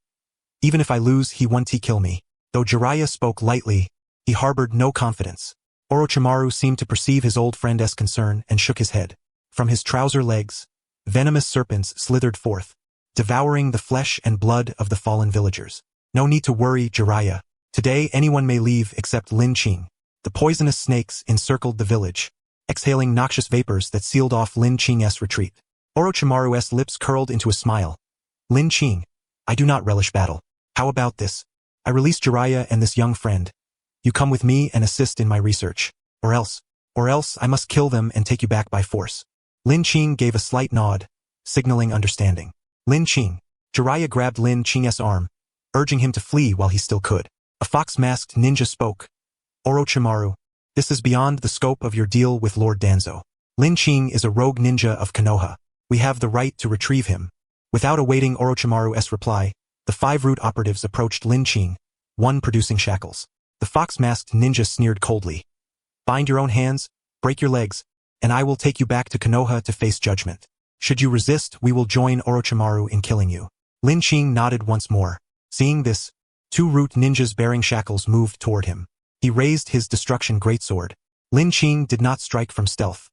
Speaker 1: Even if I lose, he won't kill me. Though Jiraiya spoke lightly, he harbored no confidence. Orochimaru seemed to perceive his old friend's concern and shook his head. From his trouser legs, venomous serpents slithered forth, devouring the flesh and blood of the fallen villagers. No need to worry, Jiraiya. Today anyone may leave except Lin Qing. The poisonous snakes encircled the village, exhaling noxious vapors that sealed off Lin Qing's retreat. Orochimaru's lips curled into a smile. Lin Qing, I do not relish battle. How about this? I release Jiraiya and this young friend. You come with me and assist in my research. Or else I must kill them and take you back by force. Lin Qing gave a slight nod, signaling understanding. Lin Qing. Jiraiya grabbed Lin Qing's arm, urging him to flee while he still could. A fox-masked ninja spoke. Orochimaru, this is beyond the scope of your deal with Lord Danzo. Lin Qing is a rogue ninja of Konoha. We have the right to retrieve him. Without awaiting Orochimaru's reply, the 5 root operatives approached Lin Qing, one producing shackles. The fox-masked ninja sneered coldly. Bind your own hands, break your legs, and I will take you back to Konoha to face judgment. Should you resist, we will join Orochimaru in killing you. Lin Qing nodded once more. Seeing this, 2 root ninjas bearing shackles moved toward him. He raised his destruction greatsword. Lin Qing did not strike from stealth.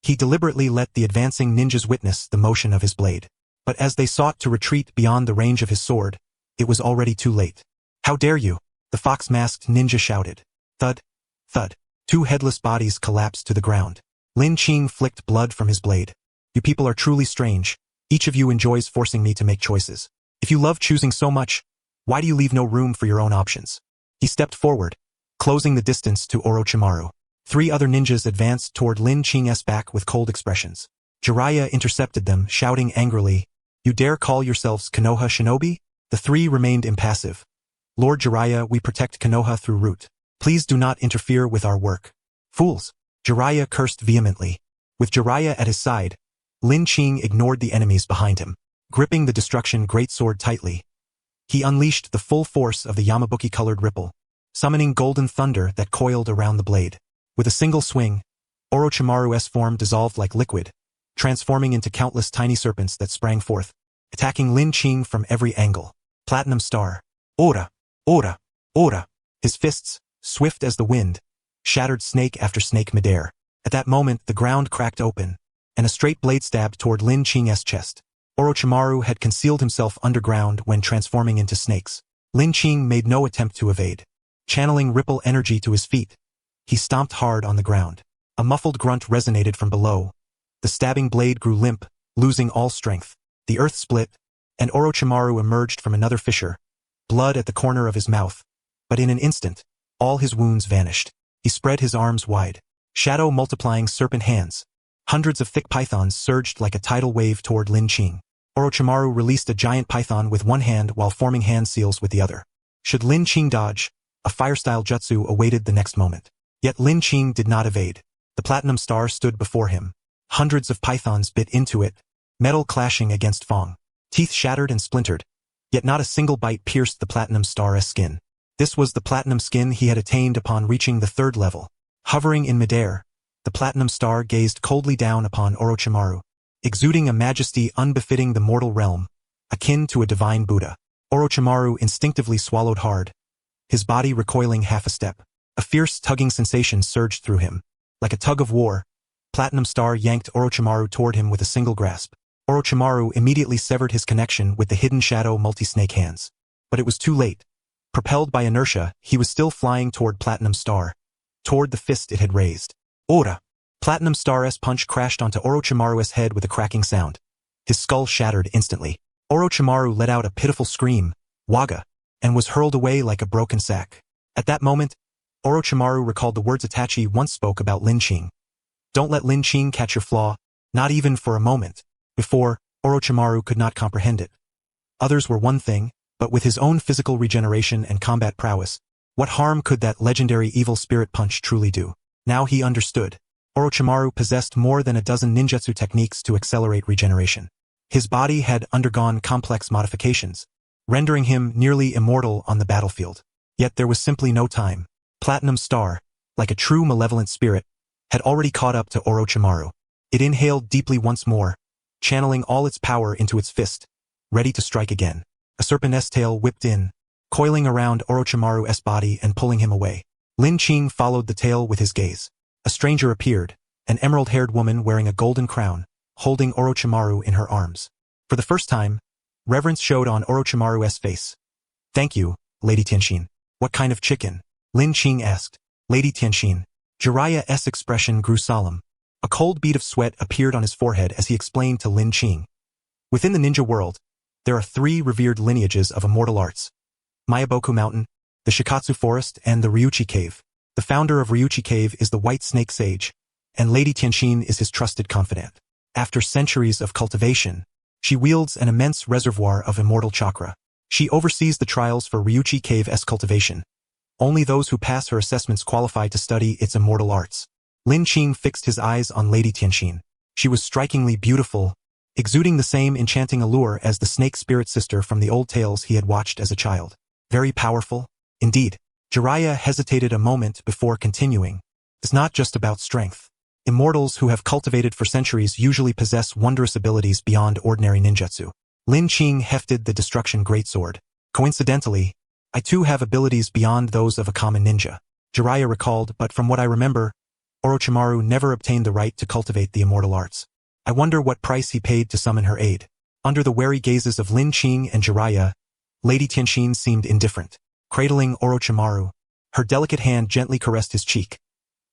Speaker 1: He deliberately let the advancing ninjas witness the motion of his blade. But as they sought to retreat beyond the range of his sword, it was already too late. How dare you? The fox-masked ninja shouted. Thud, thud. 2 headless bodies collapsed to the ground. Lin Qing flicked blood from his blade. You people are truly strange. Each of you enjoys forcing me to make choices. If you love choosing so much, why do you leave no room for your own options? He stepped forward, closing the distance to Orochimaru. 3 other ninjas advanced toward Lin Qing's back with cold expressions. Jiraiya intercepted them, shouting angrily, You dare call yourselves Konoha shinobi? The 3 remained impassive. Lord Jiraiya, we protect Konoha through Root. Please do not interfere with our work. Fools! Jiraiya cursed vehemently. With Jiraiya at his side, Lin Qing ignored the enemies behind him. Gripping the destruction greatsword tightly, he unleashed the full force of the Yamabuki-colored ripple, summoning golden thunder that coiled around the blade. With a single swing, Orochimaru's form dissolved like liquid, transforming into countless tiny serpents that sprang forth, attacking Lin Qing from every angle. Platinum Star. Ora! Ora! Ora! His fists, swift as the wind, shattered snake after snake midair. At that moment, the ground cracked open, and a straight blade stabbed toward Lin Qing's chest. Orochimaru had concealed himself underground when transforming into snakes. Lin Qing made no attempt to evade. Channeling ripple energy to his feet, he stomped hard on the ground. A muffled grunt resonated from below. The stabbing blade grew limp, losing all strength. The earth split, and Orochimaru emerged from another fissure, blood at the corner of his mouth. But in an instant, all his wounds vanished. He spread his arms wide, shadow-multiplying serpent hands. Hundreds of thick pythons surged like a tidal wave toward Lin Qing. Orochimaru released a giant python with one hand while forming hand seals with the other. Should Lin Qing dodge, a fire-style jutsu awaited the next moment. Yet Lin Qing did not evade. The Platinum Star stood before him. Hundreds of pythons bit into it, metal clashing against Fong. Teeth shattered and splintered, yet not a single bite pierced the Platinum Star's skin. This was the Platinum Skin he had attained upon reaching the 3rd level. Hovering in midair, the Platinum Star gazed coldly down upon Orochimaru, exuding a majesty unbefitting the mortal realm, akin to a divine Buddha. Orochimaru instinctively swallowed hard, his body recoiling half a step. A fierce tugging sensation surged through him. Like a tug of war, Platinum Star yanked Orochimaru toward him with a single grasp. Orochimaru immediately severed his connection with the hidden shadow multi-snake hands. But it was too late. Propelled by inertia, he was still flying toward Platinum Star, toward the fist it had raised. Ora! Platinum Star's punch crashed onto Orochimaru's head with a cracking sound. His skull shattered instantly. Orochimaru let out a pitiful scream, Waga, and was hurled away like a broken sack. At that moment, Orochimaru recalled the words Itachi once spoke about Lin Qing. Don't let Lin Qing catch your flaw, not even for a moment. Before, Orochimaru could not comprehend it. Others were one thing, but with his own physical regeneration and combat prowess, what harm could that legendary evil spirit punch truly do? Now he understood. Orochimaru possessed more than a dozen ninjutsu techniques to accelerate regeneration. His body had undergone complex modifications, rendering him nearly immortal on the battlefield. Yet there was simply no time. Platinum Star, like a true malevolent spirit, had already caught up to Orochimaru. It inhaled deeply once more, channeling all its power into its fist, ready to strike again. A serpent's tail whipped in, coiling around Orochimaru's body and pulling him away. Lin Qing followed the tail with his gaze. A stranger appeared, an emerald-haired woman wearing a golden crown, holding Orochimaru in her arms. For the first time, reverence showed on Orochimaru's face. Thank you, Lady Tianxin. What kind of chicken? Lin Qing asked. Lady Tianxin. Jiraiya's expression grew solemn. A cold bead of sweat appeared on his forehead as he explained to Lin Qing. Within the ninja world, there are 3 revered lineages of immortal arts: Mayaboku Mountain, the Shikatsu Forest, and the Ryuchi Cave. The founder of Ryuchi Cave is the White Snake Sage, and Lady Tianxin is his trusted confidant. After centuries of cultivation, she wields an immense reservoir of immortal chakra. She oversees the trials for Ryuchi Cave's cultivation, Only those who pass her assessments qualify to study its immortal arts. Lin Qing fixed his eyes on Lady Tianxin. She was strikingly beautiful, exuding the same enchanting allure as the snake spirit sister from the old tales he had watched as a child. Very powerful, indeed. Jiraiya hesitated a moment before continuing. It's not just about strength. Immortals who have cultivated for centuries usually possess wondrous abilities beyond ordinary ninjutsu. Lin Qing hefted the destruction greatsword. Coincidentally, I too have abilities beyond those of a common ninja. Jiraiya recalled, but from what I remember, Orochimaru never obtained the right to cultivate the immortal arts. I wonder what price he paid to summon her aid. Under the wary gazes of Lin Qing and Jiraiya, Lady Tianxin seemed indifferent. Cradling Orochimaru, her delicate hand gently caressed his cheek.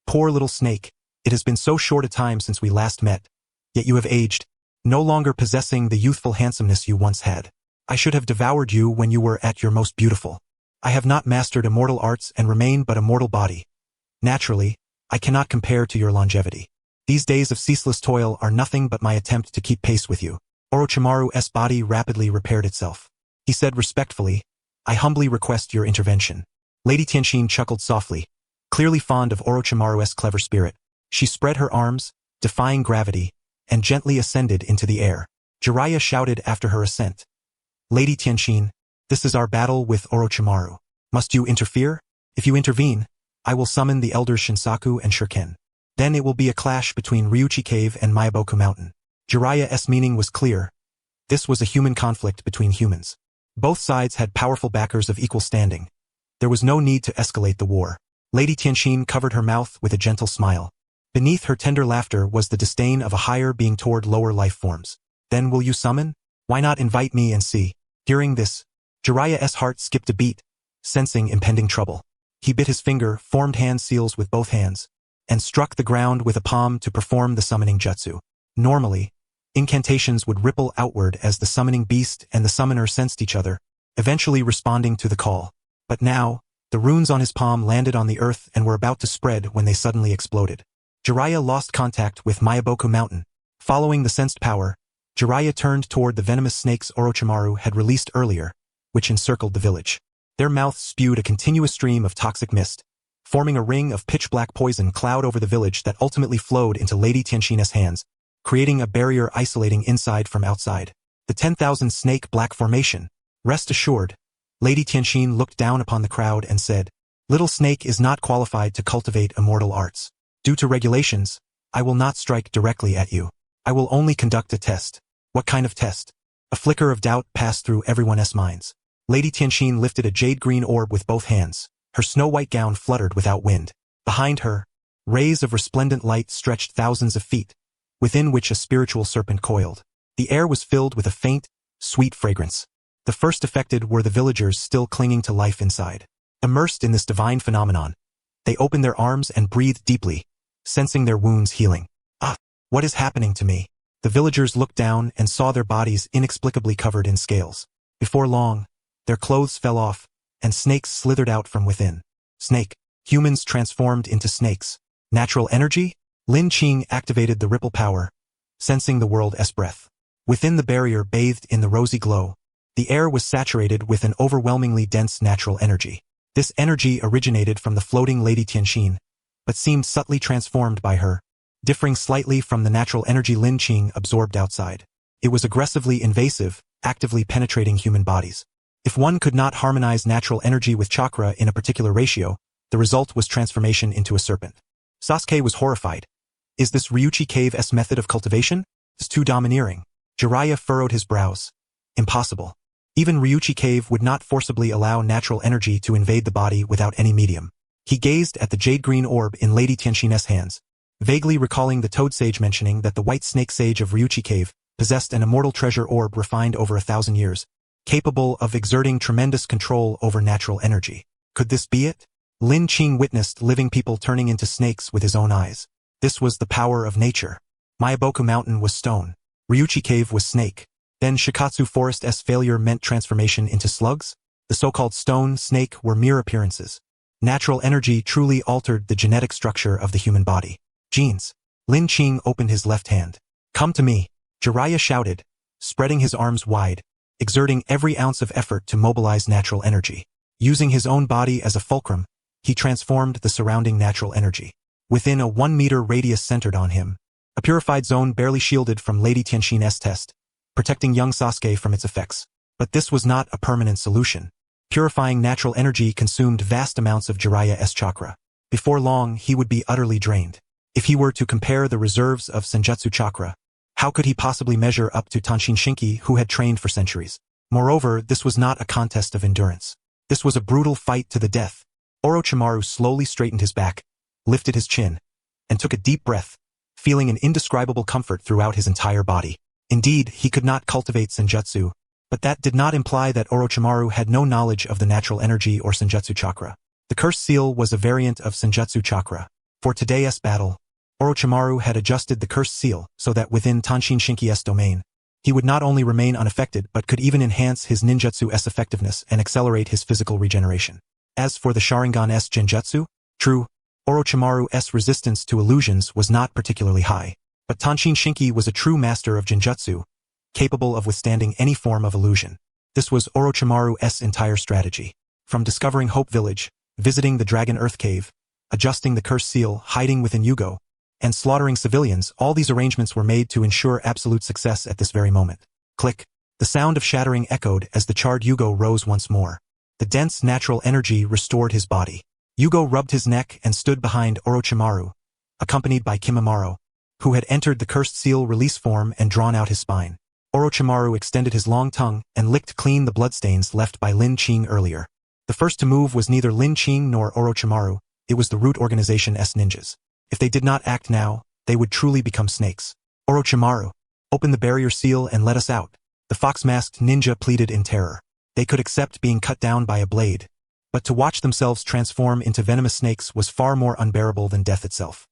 Speaker 1: Poor little snake, it has been so short a time since we last met, yet you have aged, no longer possessing the youthful handsomeness you once had. I should have devoured you when you were at your most beautiful. I have not mastered immortal arts and remain but a mortal body. Naturally, I cannot compare to your longevity. These days of ceaseless toil are nothing but my attempt to keep pace with you. Orochimaru's body rapidly repaired itself. He said respectfully, I humbly request your intervention. Lady Tianxin chuckled softly, clearly fond of Orochimaru's clever spirit. She spread her arms, defying gravity, and gently ascended into the air. Jiraiya shouted after her ascent. Lady Tianxin, this is our battle with Orochimaru. Must you interfere? If you intervene, I will summon the elders Shinsaku and Shuriken. Then it will be a clash between Ryuchi Cave and Myaboku Mountain. Jiraiya's meaning was clear. This was a human conflict between humans. Both sides had powerful backers of equal standing. There was no need to escalate the war. Lady Tianxin covered her mouth with a gentle smile. Beneath her tender laughter was the disdain of a higher being toward lower life forms. Then will you summon? Why not invite me and see? Hearing this, Jiraiya's heart skipped a beat, sensing impending trouble. He bit his finger, formed hand seals with both hands, and struck the ground with a palm to perform the summoning jutsu. Normally, incantations would ripple outward as the summoning beast and the summoner sensed each other, eventually responding to the call. But now, the runes on his palm landed on the earth and were about to spread when they suddenly exploded. Jiraiya lost contact with Myaboku Mountain. Following the sensed power, Jiraiya turned toward the venomous snakes Orochimaru had released earlier, which encircled the village. Their mouths spewed a continuous stream of toxic mist, forming a ring of pitch-black poison cloud over the village that ultimately flowed into Lady Tianxin's hands, creating a barrier isolating inside from outside. The 10,000 snake black formation. Rest assured, Lady Tianxin looked down upon the crowd and said, Little Snake is not qualified to cultivate immortal arts. Due to regulations, I will not strike directly at you. I will only conduct a test. What kind of test? A flicker of doubt passed through everyone's minds. Lady Tianxin lifted a jade-green orb with both hands. Her snow-white gown fluttered without wind. Behind her, rays of resplendent light stretched thousands of feet, within which a spiritual serpent coiled. The air was filled with a faint, sweet fragrance. The first affected were the villagers still clinging to life inside. Immersed in this divine phenomenon, they opened their arms and breathed deeply, sensing their wounds healing. What is happening to me? The villagers looked down and saw their bodies inexplicably covered in scales. Before long, their clothes fell off, and snakes slithered out from within. Snake. Humans transformed into snakes. Natural energy? Lin Qing activated the ripple power, sensing the world's breath. Within the barrier bathed in the rosy glow, the air was saturated with an overwhelmingly dense natural energy. This energy originated from the floating Lady Tianxin, but seemed subtly transformed by her, differing slightly from the natural energy Lin Qing absorbed outside. It was aggressively invasive, actively penetrating human bodies. If one could not harmonize natural energy with chakra in a particular ratio, the result was transformation into a serpent. Sasuke was horrified. Is this Ryuchi Cave's method of cultivation? It's too domineering. Jiraiya furrowed his brows. Impossible. Even Ryuchi Cave would not forcibly allow natural energy to invade the body without any medium. He gazed at the jade-green orb in Lady Tianxin's hands, vaguely recalling the toad sage mentioning that the white snake sage of Ryuchi Cave possessed an immortal treasure orb refined over 1,000 years, capable of exerting tremendous control over natural energy. Could this be it? Lin Qing witnessed living people turning into snakes with his own eyes. This was the power of nature. Myaboku Mountain was stone. Ryuchi Cave was snake. Then Shikatsu Forest's failure meant transformation into slugs? The so-called stone snake were mere appearances. Natural energy truly altered the genetic structure of the human body. Genes. Lin Qing opened his left hand. Come to me, Jiraiya shouted, spreading his arms wide, exerting every ounce of effort to mobilize natural energy. Using his own body as a fulcrum, he transformed the surrounding natural energy. Within a 1-meter radius centered on him, a purified zone barely shielded from Lady Tianxin's test, protecting young Sasuke from its effects. But this was not a permanent solution. Purifying natural energy consumed vast amounts of Jiraiya's chakra. Before long, he would be utterly drained. If he were to compare the reserves of Senjutsu chakra, how could he possibly measure up to Tanshin Shinki, who had trained for centuries? Moreover, this was not a contest of endurance. This was a brutal fight to the death. Orochimaru slowly straightened his back, lifted his chin, and took a deep breath, feeling an indescribable comfort throughout his entire body. Indeed, he could not cultivate Senjutsu, but that did not imply that Orochimaru had no knowledge of the natural energy or Senjutsu chakra. The cursed seal was a variant of Senjutsu chakra. For today's battle, Orochimaru had adjusted the cursed seal so that within Tanshin Shinki's domain, he would not only remain unaffected but could even enhance his ninjutsu's effectiveness and accelerate his physical regeneration. As for the Sharingan's genjutsu, true, Orochimaru's resistance to illusions was not particularly high, but Tanshin Shinki was a true master of genjutsu, capable of withstanding any form of illusion. This was Orochimaru's entire strategy. From discovering Hope Village, visiting the Dragon Earth Cave, adjusting the cursed seal, hiding within Yugo, and slaughtering civilians, all these arrangements were made to ensure absolute success at this very moment. Click. The sound of shattering echoed as the charred Yugo rose once more. The dense natural energy restored his body. Yugo rubbed his neck and stood behind Orochimaru, accompanied by Kimimaro, who had entered the cursed seal release form and drawn out his spine. Orochimaru extended his long tongue and licked clean the bloodstains left by Lin Qing earlier. The first to move was neither Lin Qing nor Orochimaru, it was the Root Organization's ninjas. If they did not act now, they would truly become snakes. Orochimaru, open the barrier seal and let us out. The fox-masked ninja pleaded in terror. They could accept being cut down by a blade, but to watch themselves transform into venomous snakes was far more unbearable than death itself.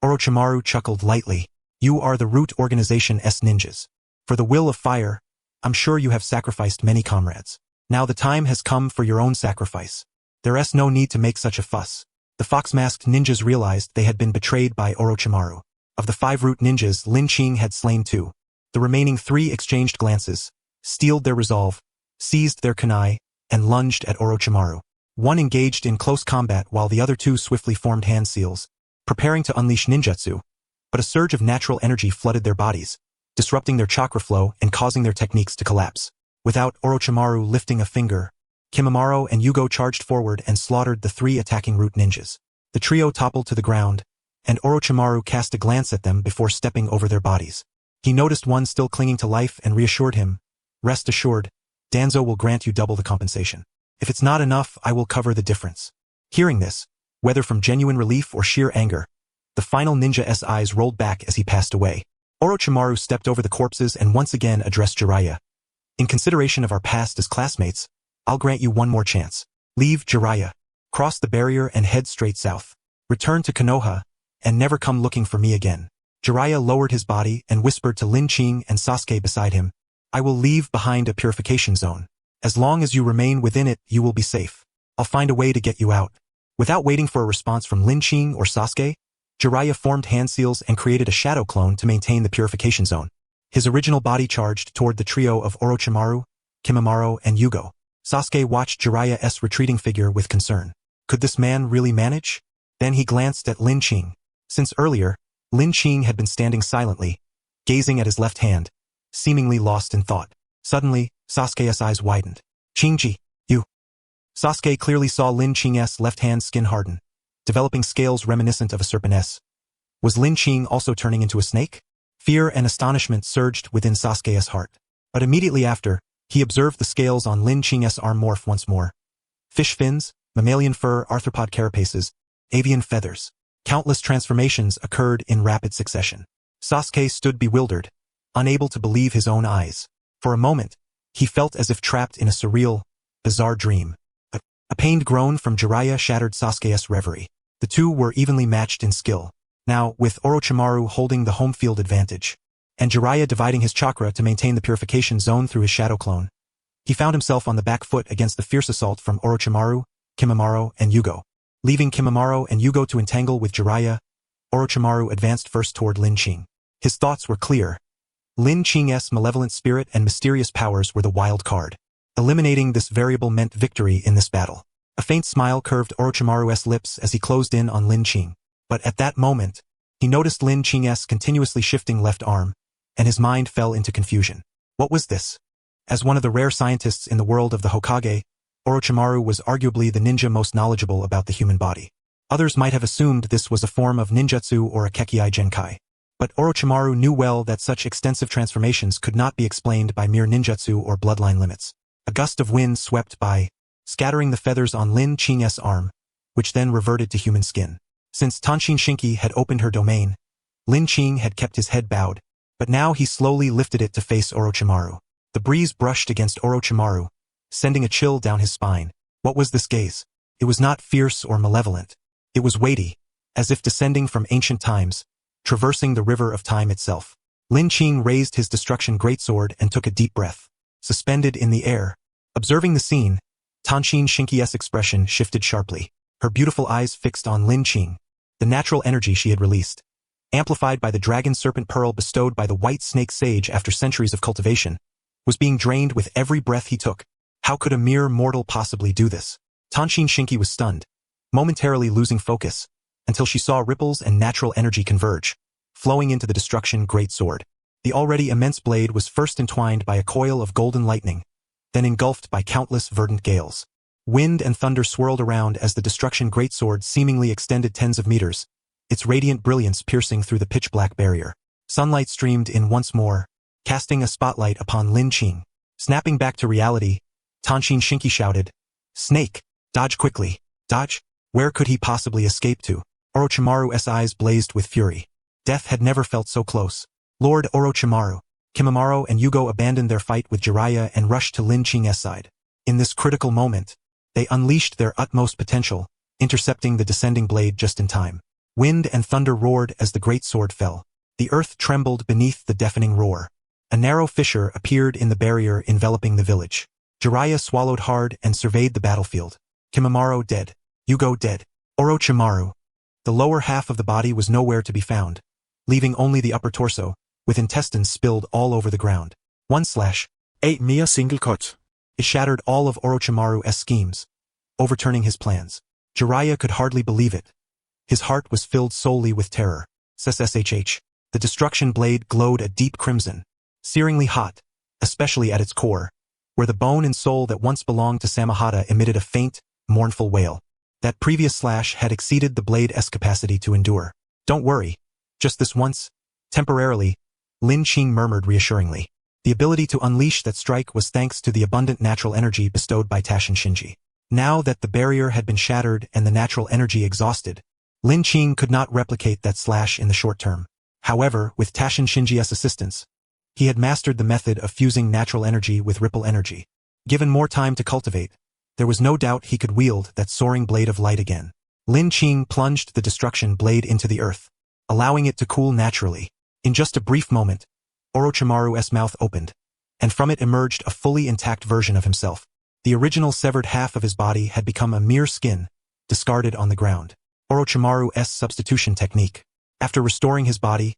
Speaker 1: Orochimaru chuckled lightly. You are the Root Organization's ninjas. For the will of fire, I'm sure you have sacrificed many comrades. Now the time has come for your own sacrifice. There's no need to make such a fuss. The fox-masked ninjas realized they had been betrayed by Orochimaru. Of the 5 Root ninjas, Lin Qing had slain 2. The remaining 3 exchanged glances, steeled their resolve, seized their kunai, and lunged at Orochimaru. One engaged in close combat while the other 2 swiftly formed hand seals, preparing to unleash ninjutsu, but a surge of natural energy flooded their bodies, disrupting their chakra flow and causing their techniques to collapse. Without Orochimaru lifting a finger, Kimimaro and Yugo charged forward and slaughtered the 3 attacking Root ninjas. The trio toppled to the ground, and Orochimaru cast a glance at them before stepping over their bodies. He noticed one still clinging to life and reassured him, "Rest assured, Danzo will grant you double the compensation. If it's not enough, I will cover the difference." Hearing this, whether from genuine relief or sheer anger, the final ninja's eyes rolled back as he passed away. Orochimaru stepped over the corpses and once again addressed Jiraiya. "In consideration of our past as classmates, I'll grant you one more chance. Leave Jiraiya, cross the barrier and head straight south. Return to Konoha, and never come looking for me again." Jiraiya lowered his body and whispered to Lin Qing and Sasuke beside him, "I will leave behind a purification zone. As long as you remain within it, you will be safe. I'll find a way to get you out." Without waiting for a response from Lin Qing or Sasuke, Jiraiya formed hand seals and created a shadow clone to maintain the purification zone. His original body charged toward the trio of Orochimaru, Kimimaro, and Yugo. Sasuke watched Jiraiya's retreating figure with concern. Could this man really manage? Then he glanced at Lin Qing. Since earlier, Lin Qing had been standing silently, gazing at his left hand, seemingly lost in thought. Suddenly, Sasuke's eyes widened. "Qingji, you." Sasuke clearly saw Lin Qing's left hand skin harden, developing scales reminiscent of a serpent's. Was Lin Qing also turning into a snake? Fear and astonishment surged within Sasuke's heart. But immediately after, he observed the scales on Lin Qing's arm morph once more. Fish fins, mammalian fur, arthropod carapaces, avian feathers. Countless transformations occurred in rapid succession. Sasuke stood bewildered, unable to believe his own eyes. For a moment, he felt as if trapped in a surreal, bizarre dream. A pained groan from Jiraiya shattered Sasuke's reverie. The two were evenly matched in skill. Now, with Orochimaru holding the home field advantage, and Jiraiya dividing his chakra to maintain the purification zone through his shadow clone, he found himself on the back foot against the fierce assault from Orochimaru, Kimimaro, and Yugo. Leaving Kimimaro and Yugo to entangle with Jiraiya, Orochimaru advanced first toward Lin Qing. His thoughts were clear. Lin Qing's malevolent spirit and mysterious powers were the wild card. Eliminating this variable meant victory in this battle. A faint smile curved Orochimaru's lips as he closed in on Lin Qing. But at that moment, he noticed Lin Qing's continuously shifting left arm, and his mind fell into confusion. What was this? As one of the rare scientists in the world of the Hokage, Orochimaru was arguably the ninja most knowledgeable about the human body. Others might have assumed this was a form of ninjutsu or a Kekkei Genkai. But Orochimaru knew well that such extensive transformations could not be explained by mere ninjutsu or bloodline limits. A gust of wind swept by, scattering the feathers on Lin Qing's arm, which then reverted to human skin. Since Tanshin Shinki had opened her domain, Lin Qing had kept his head bowed, but now he slowly lifted it to face Orochimaru. The breeze brushed against Orochimaru, sending a chill down his spine. What was this gaze? It was not fierce or malevolent. It was weighty, as if descending from ancient times, traversing the river of time itself. Lin Qing raised his destruction greatsword and took a deep breath. Suspended in the air, observing the scene, Tanshin Shinki's expression shifted sharply. Her beautiful eyes fixed on Lin Qing. The natural energy she had released, amplified by the dragon serpent pearl bestowed by the white snake sage after centuries of cultivation, was being drained with every breath he took. How could a mere mortal possibly do this? Tanshin Shinki was stunned, momentarily losing focus, until she saw ripples and natural energy converge, flowing into the destruction greatsword. The already immense blade was first entwined by a coil of golden lightning, then engulfed by countless verdant gales. Wind and thunder swirled around as the destruction greatsword seemingly extended tens of meters, its radiant brilliance piercing through the pitch-black barrier. Sunlight streamed in once more, casting a spotlight upon Lin Qing. Snapping back to reality, Tanshin Shinki shouted, "Snake! Dodge quickly! Dodge!" Where could he possibly escape to? Orochimaru's eyes blazed with fury. Death had never felt so close. Lord Orochimaru, Kimimaro and Yugo abandoned their fight with Jiraiya and rushed to Lin Qing's side. In this critical moment, they unleashed their utmost potential, intercepting the descending blade just in time. Wind and thunder roared as the great sword fell. The earth trembled beneath the deafening roar. A narrow fissure appeared in the barrier enveloping the village. Jiraiya swallowed hard and surveyed the battlefield. Kimimaro dead. Yugo dead. Orochimaru. The lower half of the body was nowhere to be found, leaving only the upper torso, with intestines spilled all over the ground. 1/8 mere single cut. It shattered all of Orochimaru's schemes, overturning his plans. Jiraiya could hardly believe it. His heart was filled solely with terror. SSHH. The destruction blade glowed a deep crimson, searingly hot, especially at its core, where the bone and soul that once belonged to Samahata emitted a faint, mournful wail. That previous slash had exceeded the blade's capacity to endure. "Don't worry. Just this once. Temporarily," Lin Qing murmured reassuringly. The ability to unleash that strike was thanks to the abundant natural energy bestowed by Taishin Shinji. Now that the barrier had been shattered and the natural energy exhausted, Lin Qing could not replicate that slash in the short term. However, with Taishin Shinji's assistance, he had mastered the method of fusing natural energy with ripple energy. Given more time to cultivate, there was no doubt he could wield that soaring blade of light again. Lin Qing plunged the destruction blade into the earth, allowing it to cool naturally. In just a brief moment, Orochimaru's mouth opened, and from it emerged a fully intact version of himself. The original severed half of his body had become a mere skin, discarded on the ground. Orochimaru's substitution technique. After restoring his body,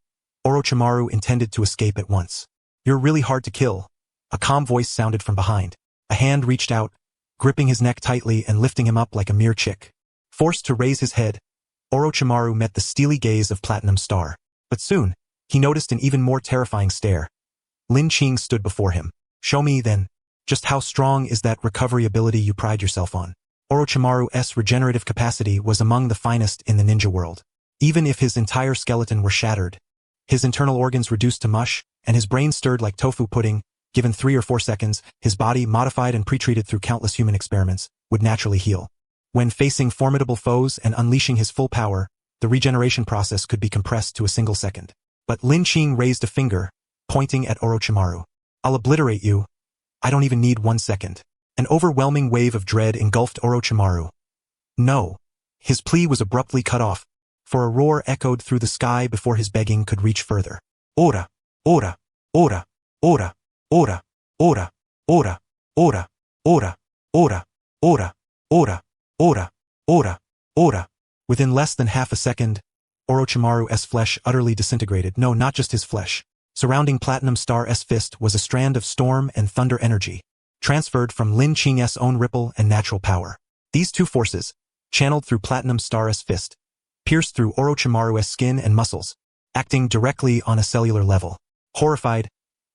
Speaker 1: Orochimaru intended to escape at once. "You're really hard to kill," a calm voice sounded from behind. A hand reached out, gripping his neck tightly and lifting him up like a mere chick. Forced to raise his head, Orochimaru met the steely gaze of Platinum Star. But soon, he noticed an even more terrifying stare. Lin Qing stood before him. "Show me, then, just how strong is that recovery ability you pride yourself on." Orochimaru's regenerative capacity was among the finest in the ninja world. Even if his entire skeleton were shattered, his internal organs reduced to mush, and his brain stirred like tofu pudding, given 3 or 4 seconds, his body, modified and pretreated through countless human experiments, would naturally heal. When facing formidable foes and unleashing his full power, the regeneration process could be compressed to a single second. But Lin Qing raised a finger, pointing at Orochimaru. "I'll obliterate you. I don't even need 1 second." An overwhelming wave of dread engulfed Orochimaru. No. His plea was abruptly cut off, for a roar echoed through the sky before his begging could reach further. "Ora! Ora! Ora! Ora! Ora! Ora! Ora! Ora! Ora! Ora! Ora! Ora! Ora! Ora! Ora!" Within less than half a second, Orochimaru's flesh utterly disintegrated. No, not just his flesh. Surrounding Platinum Star's fist was a strand of storm and thunder energy, transferred from Lin Qing's own ripple and natural power. These two forces, channeled through Platinum Star's fist, pierced through Orochimaru's skin and muscles, acting directly on a cellular level. Horrified,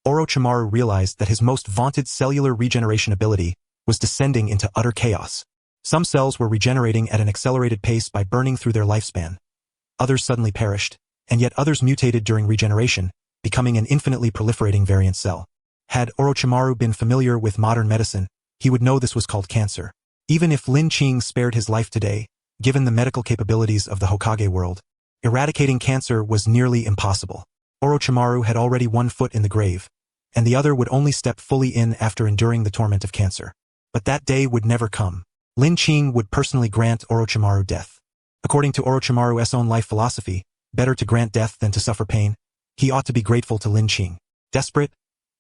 Speaker 1: Orochimaru realized that his most vaunted cellular regeneration ability was descending into utter chaos. Some cells were regenerating at an accelerated pace by burning through their lifespan. Others suddenly perished, and yet others mutated during regeneration, becoming an infinitely proliferating variant cell. Had Orochimaru been familiar with modern medicine, he would know this was called cancer. Even if Lin Qing spared his life today, given the medical capabilities of the Hokage world, eradicating cancer was nearly impossible. Orochimaru had already one foot in the grave, and the other would only step fully in after enduring the torment of cancer. But that day would never come. Lin Qing would personally grant Orochimaru death. According to Orochimaru's own life philosophy, better to grant death than to suffer pain, he ought to be grateful to Lin Qing. Desperate,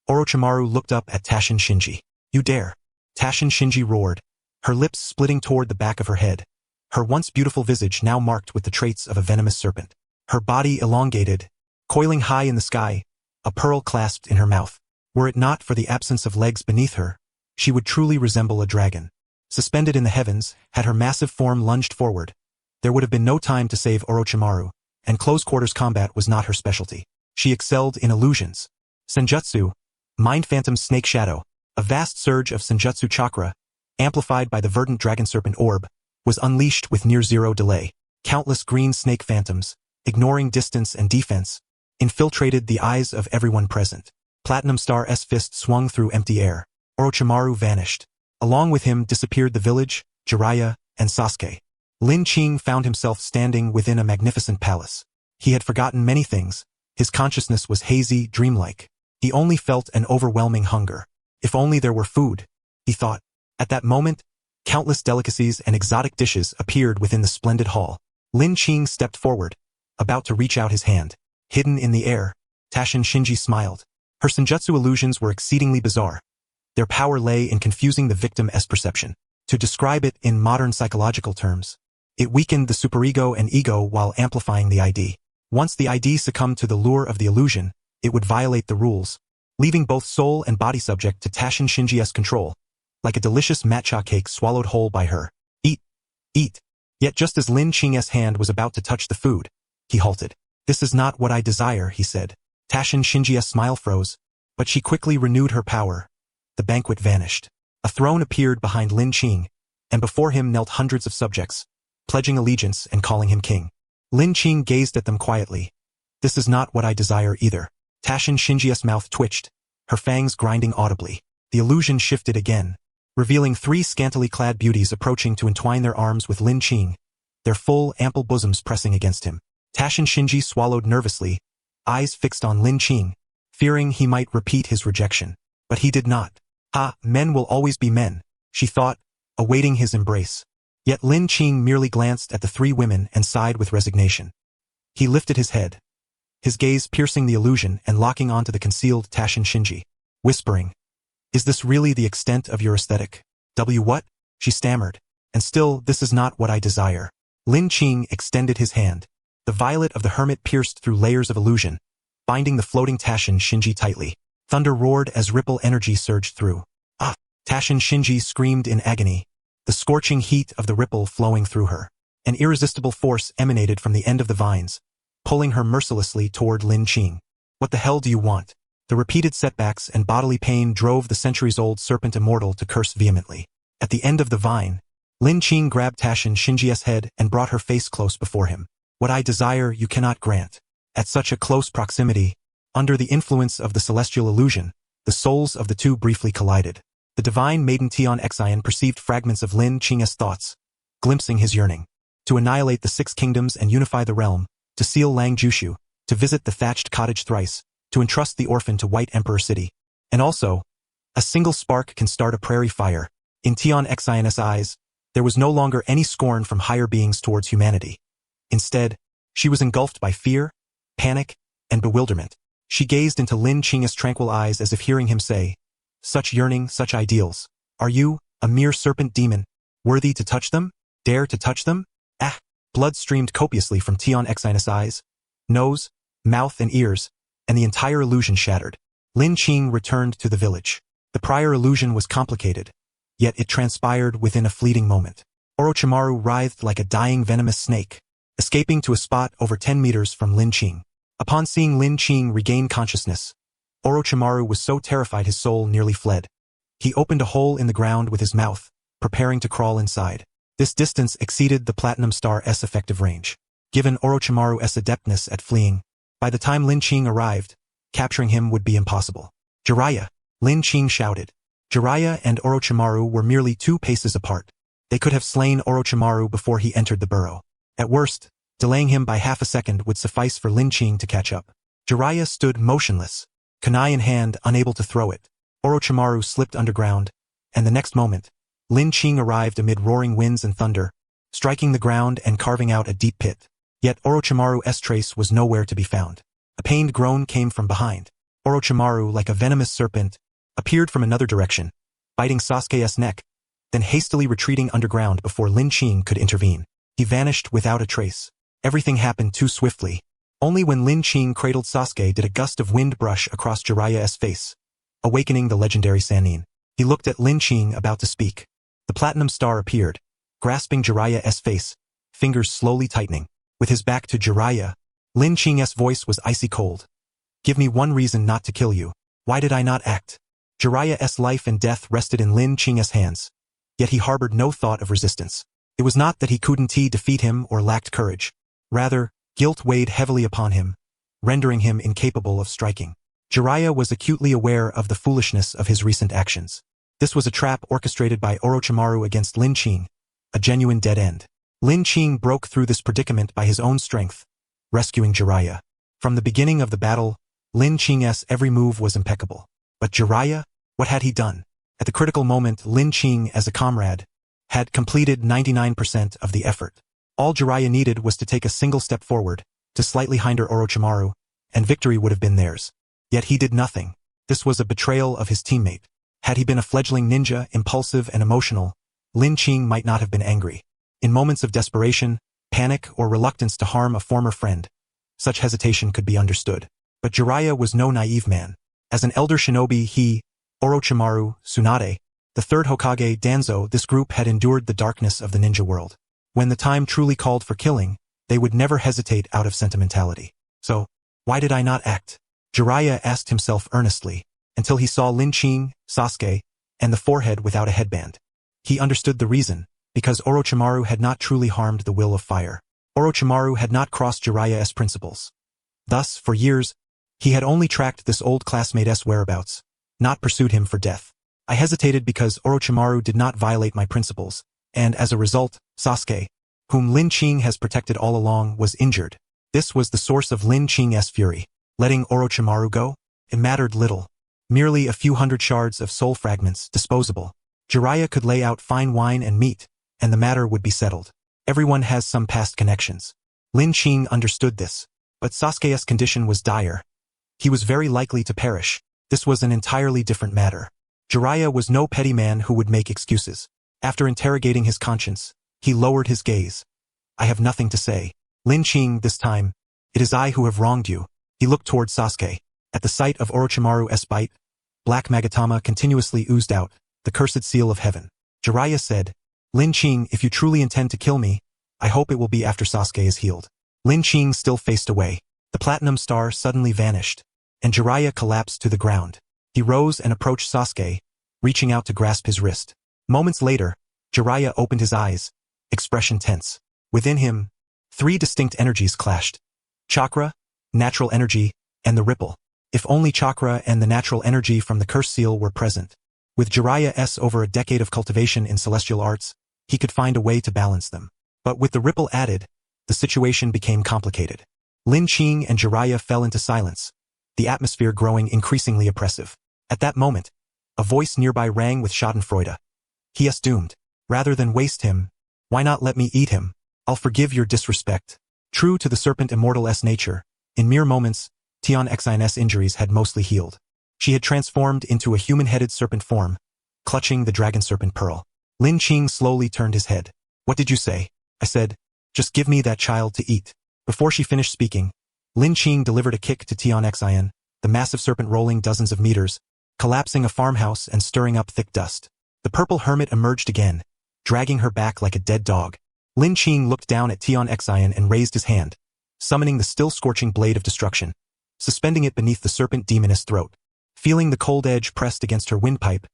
Speaker 1: Orochimaru looked up at Taishin Shinji. "You dare!" Taishin Shinji roared, her lips splitting toward the back of her head, her once beautiful visage now marked with the traits of a venomous serpent. Her body elongated, coiling high in the sky, a pearl clasped in her mouth. Were it not for the absence of legs beneath her, she would truly resemble a dragon. Suspended in the heavens, had her massive form lunged forward, there would have been no time to save Orochimaru, and close-quarters combat was not her specialty. She excelled in illusions. Senjutsu, Mind Phantom Snake Shadow, a vast surge of Senjutsu chakra, amplified by the verdant dragon serpent orb, was unleashed with near-zero delay. Countless green snake phantoms, ignoring distance and defense, infiltrated the eyes of everyone present. Platinum Star's fist swung through empty air. Orochimaru vanished. Along with him disappeared the village, Jiraiya, and Sasuke. Lin Qing found himself standing within a magnificent palace. He had forgotten many things. His consciousness was hazy, dreamlike. He only felt an overwhelming hunger. If only there were food, he thought. At that moment, countless delicacies and exotic dishes appeared within the splendid hall. Lin Qing stepped forward, about to reach out his hand. Hidden in the air, Taishin Shinji smiled. Her Senjutsu illusions were exceedingly bizarre. Their power lay in confusing the victim's perception. To describe it in modern psychological terms, it weakened the superego and ego while amplifying the ID. Once the ID succumbed to the lure of the illusion, it would violate the rules, leaving both soul and body subject to Taishin Shinji's control, like a delicious matcha cake swallowed whole by her. Eat, eat. Yet just as Lin Qing's hand was about to touch the food, he halted. "This is not what I desire," he said. Taishin Shinji's smile froze, but she quickly renewed her power. The banquet vanished. A throne appeared behind Lin Qing, and before him knelt hundreds of subjects, pledging allegiance and calling him king. Lin Qing gazed at them quietly. "This is not what I desire either." Taishin Shinji's mouth twitched, her fangs grinding audibly. The illusion shifted again, revealing three scantily clad beauties approaching to entwine their arms with Lin Qing, their full, ample bosoms pressing against him. Taishin Shinji swallowed nervously, eyes fixed on Lin Qing, fearing he might repeat his rejection. But he did not. Men will always be men, she thought, awaiting his embrace. Yet Lin Qing merely glanced at the three women and sighed with resignation. He lifted his head, his gaze piercing the illusion and locking onto the concealed Taishin Shinji, whispering, "Is this really the extent of your aesthetic?" What? She stammered. "And still, this is not what I desire." Lin Qing extended his hand. The violet of the hermit pierced through layers of illusion, binding the floating Taishin Shinji tightly. Thunder roared as ripple energy surged through. "Ah!" Taishin Shinji screamed in agony, the scorching heat of the ripple flowing through her. An irresistible force emanated from the end of the vines, pulling her mercilessly toward Lin Qing. "What the hell do you want?" The repeated setbacks and bodily pain drove the centuries-old serpent immortal to curse vehemently. At the end of the vine, Lin Qing grabbed Taishin Shinji's head and brought her face close before him. "What I desire you cannot grant." At such a close proximity, under the influence of the celestial illusion, the souls of the two briefly collided. The divine maiden Tian Xian perceived fragments of Lin Qing's thoughts, glimpsing his yearning. To annihilate the six kingdoms and unify the realm, to seal Lang Jushu, to visit the thatched cottage thrice, to entrust the orphan to White Emperor City. And also, a single spark can start a prairie fire. In Tian Xian's eyes, there was no longer any scorn from higher beings towards humanity. Instead, she was engulfed by fear, panic, and bewilderment. She gazed into Lin Qing's tranquil eyes as if hearing him say, "Such yearning, such ideals. Are you, a mere serpent demon, worthy to touch them? Dare to touch them?" Ah! Blood streamed copiously from Tian Xian's eyes, nose, mouth, and ears, and the entire illusion shattered. Lin Qing returned to the village. The prior illusion was complicated, yet it transpired within a fleeting moment. Orochimaru writhed like a dying venomous snake, escaping to a spot over 10 meters from Lin Qing. Upon seeing Lin Qing regain consciousness, Orochimaru was so terrified his soul nearly fled. He opened a hole in the ground with his mouth, preparing to crawl inside. This distance exceeded the Platinum Star's effective range. Given Orochimaru's adeptness at fleeing, by the time Lin Qing arrived, capturing him would be impossible. Jiraiya! Lin Qing shouted. Jiraiya and Orochimaru were merely 2 paces apart. They could have slain Orochimaru before he entered the burrow. At worst, delaying him by half a second would suffice for Lin Qing to catch up. Jiraiya stood motionless, kunai in hand, unable to throw it. Orochimaru slipped underground, and the next moment, Lin Qing arrived amid roaring winds and thunder, striking the ground and carving out a deep pit. Yet Orochimaru's trace was nowhere to be found. A pained groan came from behind. Orochimaru, like a venomous serpent, appeared from another direction, biting Sasuke's neck, then hastily retreating underground before Lin Qing could intervene. He vanished without a trace. Everything happened too swiftly. Only when Lin Qing cradled Sasuke did a gust of wind brush across Jiraiya's face, awakening the legendary Sannin. He looked at Lin Qing about to speak. The Platinum Star appeared, grasping Jiraiya's face, fingers slowly tightening. With his back to Jiraiya, Lin Qing's voice was icy cold. Give me one reason not to kill you. Why did I not act? Jiraiya's life and death rested in Lin Qing's hands, yet he harbored no thought of resistance. It was not that he couldn't defeat him or lacked courage. Rather, guilt weighed heavily upon him, rendering him incapable of striking. Jiraiya was acutely aware of the foolishness of his recent actions. This was a trap orchestrated by Orochimaru against Lin Qing, a genuine dead end. Lin Qing broke through this predicament by his own strength, rescuing Jiraiya. From the beginning of the battle, Lin Qing's every move was impeccable. But Jiraiya? What had he done? At the critical moment, Lin Qing, as a comrade, had completed 99% of the effort. All Jiraiya needed was to take a single step forward, to slightly hinder Orochimaru, and victory would have been theirs. Yet he did nothing. This was a betrayal of his teammate. Had he been a fledgling ninja, impulsive and emotional, Lin Qing might not have been angry. In moments of desperation, panic, or reluctance to harm a former friend, such hesitation could be understood. But Jiraiya was no naive man. As an elder shinobi, he, Orochimaru, Tsunade, the third Hokage, Danzo, this group had endured the darkness of the ninja world. When the time truly called for killing, they would never hesitate out of sentimentality. So, why did I not act? Jiraiya asked himself earnestly, until he saw Lin Qing, Sasuke, and the forehead without a headband. He understood the reason, because Orochimaru had not truly harmed the will of fire. Orochimaru had not crossed Jiraiya's principles. Thus, for years, he had only tracked this old classmate's whereabouts, not pursued him for death. I hesitated because Orochimaru did not violate my principles, and as a result, Sasuke, whom Lin Qing has protected all along, was injured. This was the source of Lin Qing's fury. Letting Orochimaru go? It mattered little. Merely a few hundred shards of soul fragments, disposable. Jiraiya could lay out fine wine and meat, and the matter would be settled. Everyone has some past connections. Lin Qing understood this, but Sasuke's condition was dire. He was very likely to perish. This was an entirely different matter. Jiraiya was no petty man who would make excuses. After interrogating his conscience, he lowered his gaze. I have nothing to say. Lin Qing, this time, it is I who have wronged you. He looked toward Sasuke. At the sight of Orochimaru's bite, black magatama continuously oozed out, the cursed seal of heaven. Jiraiya said, Lin Qing, if you truly intend to kill me, I hope it will be after Sasuke is healed. Lin Qing still faced away. The Platinum Star suddenly vanished, and Jiraiya collapsed to the ground. He rose and approached Sasuke, reaching out to grasp his wrist. Moments later, Jiraiya opened his eyes, expression tense. Within him, 3 distinct energies clashed. Chakra, natural energy, and the ripple. If only chakra and the natural energy from the curse seal were present. With Jiraiya's over a decade of cultivation in celestial arts, he could find a way to balance them. But with the ripple added, the situation became complicated. Lin Qing and Jiraiya fell into silence, the atmosphere growing increasingly oppressive. At that moment, a voice nearby rang with schadenfreude. He is doomed. Rather than waste him, why not let me eat him? I'll forgive your disrespect. True to the serpent immortal's nature, in mere moments, Tian Xin's injuries had mostly healed. She had transformed into a human-headed serpent form, clutching the dragon serpent pearl. Lin Qing slowly turned his head. What did you say? I said, just give me that child to eat. Before she finished speaking, Lin Qing delivered a kick to Tian Xin, the massive serpent rolling dozens of meters, collapsing a farmhouse and stirring up thick dust. The purple hermit emerged again, dragging her back like a dead dog. Lin Qing looked down at Tian Xian and raised his hand, summoning the still scorching blade of destruction, suspending it beneath the serpent demoness throat. Feeling the cold edge pressed against her windpipe,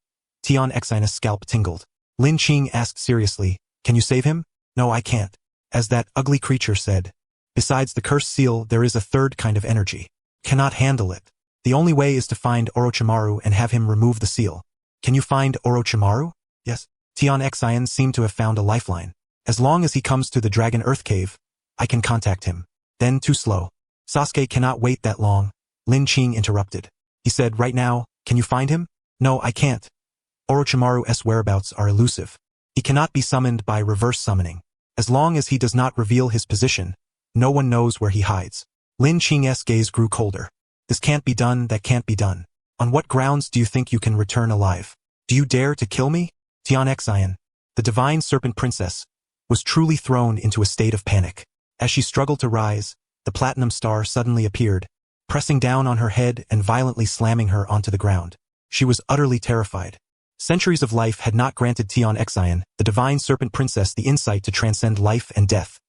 Speaker 1: Tian Xian's scalp tingled. Lin Qing asked seriously, "Can you save him?" "No, I can't." As that ugly creature said. "Besides the cursed seal, there is a third kind of energy. Cannot handle it. The only way is to find Orochimaru and have him remove the seal." "Can you find Orochimaru?" "Yes." Tian Xian seemed to have found a lifeline. "As long as he comes to the Dragon Earth Cave, I can contact him." Then too slow. "Sasuke cannot wait that long," Lin Qing interrupted. He said, "Right now, can you find him?" "No, I can't. Orochimaru's whereabouts are elusive. He cannot be summoned by reverse summoning. As long as he does not reveal his position, no one knows where he hides." Lin Qing's gaze grew colder. "This can't be done, that can't be done. On what grounds do you think you can return alive? Do you dare to kill me?" Tian Xian, the divine serpent princess, was truly thrown into a state of panic. As she struggled to rise, the platinum star suddenly appeared, pressing down on her head and violently slamming her onto the ground. She was utterly terrified. Centuries of life had not granted Tian Xian, the divine serpent princess, the insight to transcend life and death.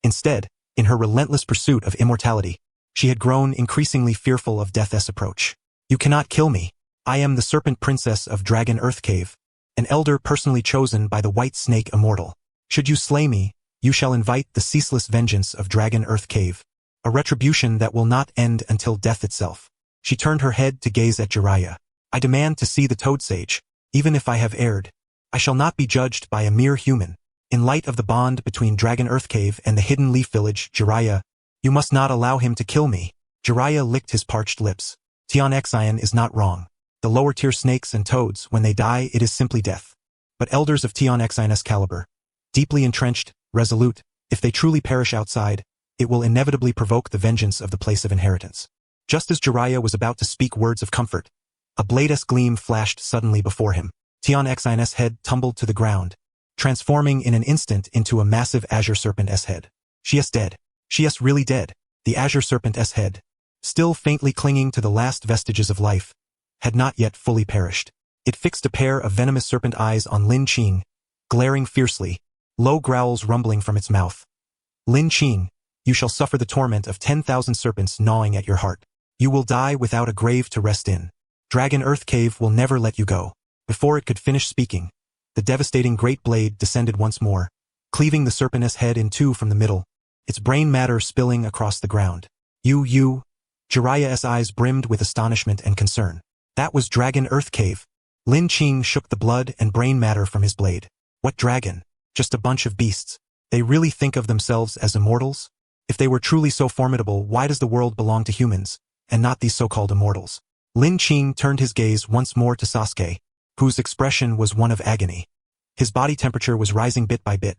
Speaker 1: Instead, in her relentless pursuit of immortality, she had grown increasingly fearful of death's approach. "You cannot kill me. I am the serpent princess of Dragon Earth Cave, an elder personally chosen by the White Snake Immortal. Should you slay me, you shall invite the ceaseless vengeance of Dragon Earth Cave, a retribution that will not end until death itself." She turned her head to gaze at Jiraiya. "I demand to see the Toad Sage. Even if I have erred, I shall not be judged by a mere human. In light of the bond between Dragon Earth Cave and the Hidden Leaf Village, Jiraiya, you must not allow him to kill me." Jiraiya licked his parched lips. Tian Xian is not wrong. The lower-tier snakes and toads, when they die, it is simply death. But elders of Tian Xian's caliber, deeply entrenched, resolute, if they truly perish outside, it will inevitably provoke the vengeance of the place of inheritance. Just as Jiraiya was about to speak words of comfort, a blade-esque gleam flashed suddenly before him. Tian Xian's head tumbled to the ground, transforming in an instant into a massive azure serpent's head. "She is dead. She is really dead." The azure serpent's head, still faintly clinging to the last vestiges of life, had not yet fully perished. It fixed a pair of venomous serpent eyes on Lin Qing, glaring fiercely, low growls rumbling from its mouth. "Lin Qing, you shall suffer the torment of 10,000 serpents gnawing at your heart. You will die without a grave to rest in. Dragon Earth Cave will never let you go." Before it could finish speaking, the devastating great blade descended once more, cleaving the serpent's head in two from the middle, its brain matter spilling across the ground. You, Jiraiya's eyes brimmed with astonishment and concern. That was Dragon Earth Cave. Lin Qing shook the blood and brain matter from his blade. What dragon? Just a bunch of beasts. They really think of themselves as immortals? If they were truly so formidable, why does the world belong to humans, and not these so-called immortals? Lin Qing turned his gaze once more to Sasuke, whose expression was one of agony. His body temperature was rising bit by bit.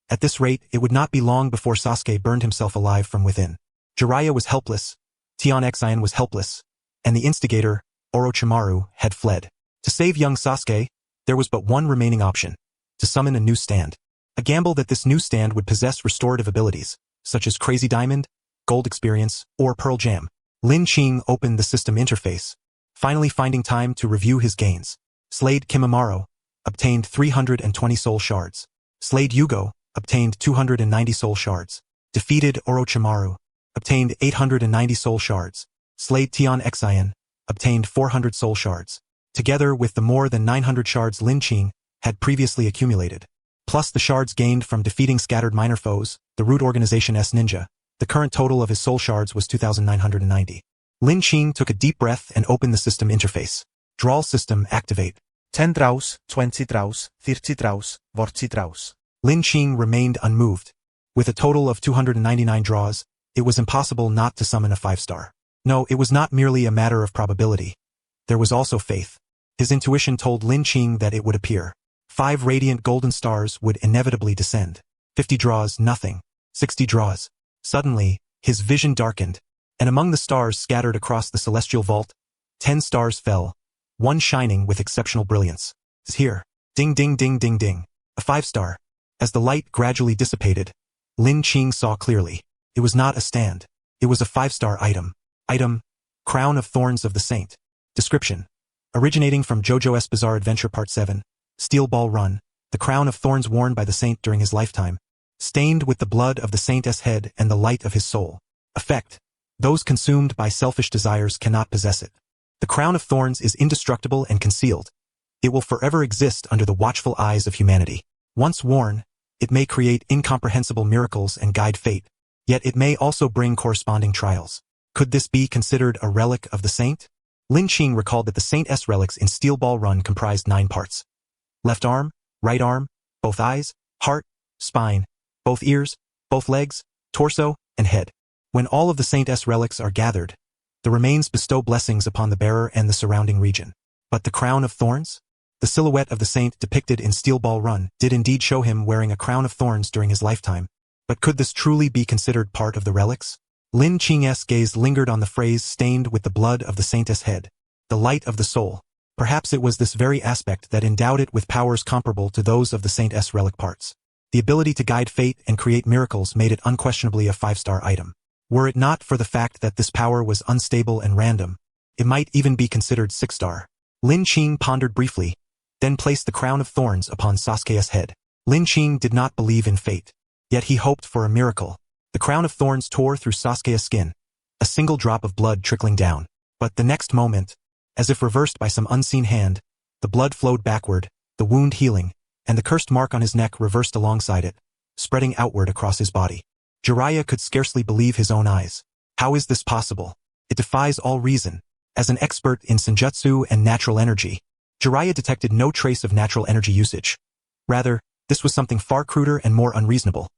Speaker 1: At this rate, it would not be long before Sasuke burned himself alive from within. Jiraiya was helpless, Tian Xian was helpless, and the instigator, Orochimaru, had fled. To save young Sasuke, there was but one remaining option: to summon a new stand. A gamble that this new stand would possess restorative abilities, such as Crazy Diamond, Gold Experience, or Pearl Jam. Lin Qing opened the system interface, finally finding time to review his gains. Slayed Kimimaro, obtained 320 soul shards. Slayed Yugo, obtained 290 soul shards. Defeated Orochimaru, obtained 890 soul shards. Slayed Tian Xian, obtained 400 soul shards. Together with the more than 900 shards Lin Qing had previously accumulated, plus the shards gained from defeating scattered minor foes, the Root Organization's ninja, the current total of his soul shards was 2,990. Lin Qing took a deep breath and opened the system interface. Draw system activate.
Speaker 3: 10 draws, 20 draws, 30 draws, 40 draws.
Speaker 1: Lin Qing remained unmoved. With a total of 299 draws, it was impossible not to summon a 5-star. No, it was not merely a matter of probability. There was also faith. His intuition told Lin Qing that it would appear. 5 radiant golden stars would inevitably descend. 50 draws, nothing. 60 draws. Suddenly, his vision darkened, and among the stars scattered across the celestial vault, 10 stars fell, one shining with exceptional brilliance. Is here. Ding ding ding ding ding. A 5-star. As the light gradually dissipated, Lin Qing saw clearly. It was not a stand. It was a 5-star item. Item: Crown of Thorns of the Saint. Description: originating from JoJo's Bizarre Adventure Part 7, Steel Ball Run, the the crown of thorns worn by the saint during his lifetime, stained with the blood of the saint's head and the light of his soul. Effect: those consumed by selfish desires cannot possess it. The crown of thorns is indestructible and concealed. It will forever exist under the watchful eyes of humanity. Once worn, it may create incomprehensible miracles and guide fate, yet it may also bring corresponding trials. Could this be considered a relic of the saint? Lin Qing recalled that the saint's relics in Steel Ball Run comprised 9 parts. Left arm, right arm, both eyes, heart, spine, both ears, both legs, torso, and head. When all of the saint's relics are gathered, the remains bestow blessings upon the bearer and the surrounding region. But the crown of thorns? The silhouette of the saint depicted in Steel Ball Run did indeed show him wearing a crown of thorns during his lifetime. But could this truly be considered part of the relics? Lin Qing's gaze lingered on the phrase stained with the blood of the saint's head, the light of the soul. Perhaps it was this very aspect that endowed it with powers comparable to those of the saint's relic parts. The ability to guide fate and create miracles made it unquestionably a 5-star item. Were it not for the fact that this power was unstable and random, it might even be considered 6-star. Lin Qing pondered briefly, then placed the crown of thorns upon Sasuke's head. Lin Qing did not believe in fate, yet he hoped for a miracle. The crown of thorns tore through Sasuke's skin, a single drop of blood trickling down. But the next moment, as if reversed by some unseen hand, the blood flowed backward, the wound healing, and the cursed mark on his neck reversed alongside it, spreading outward across his body. Jiraiya could scarcely believe his own eyes. How is this possible? It defies all reason. As an expert in senjutsu and natural energy, Jiraiya detected no trace of natural energy usage. Rather, this was something far cruder and more unreasonable.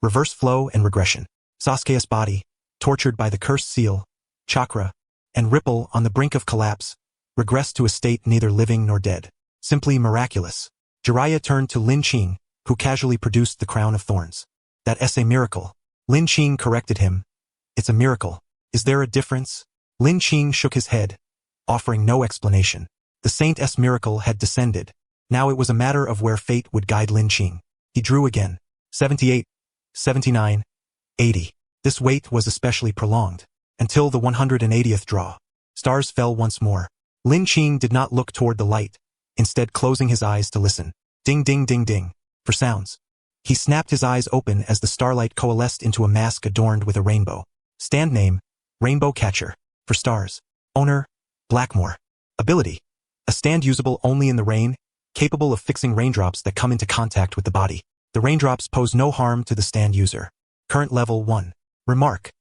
Speaker 1: Reverse flow and regression. Sasuke's body, tortured by the cursed seal, chakra, and ripple on the brink of collapse, regressed to a state neither living nor dead. Simply miraculous. Jiraiya turned to Lin Qing, who casually produced the crown of thorns. That's a miracle. Lin Qing corrected him. It's a miracle. Is there a difference? Lin Qing shook his head, offering no explanation. The saint's miracle had descended. Now it was a matter of where fate would guide Lin Qing. He drew again. 78, 79, 80. This wait was especially prolonged. Until the 180th draw. Stars fell once more. Lin Qing did not look toward the light, instead closing his eyes to listen. Ding ding ding ding. For sounds. He snapped his eyes open as the starlight coalesced into a mask adorned with a rainbow. Stand name, Rainbow Catcher. For stars. Owner, Blackmore. Ability. A stand usable only in the rain, capable of fixing raindrops that come into contact with the body. The raindrops pose no harm to the stand user. Current level 1. Remark.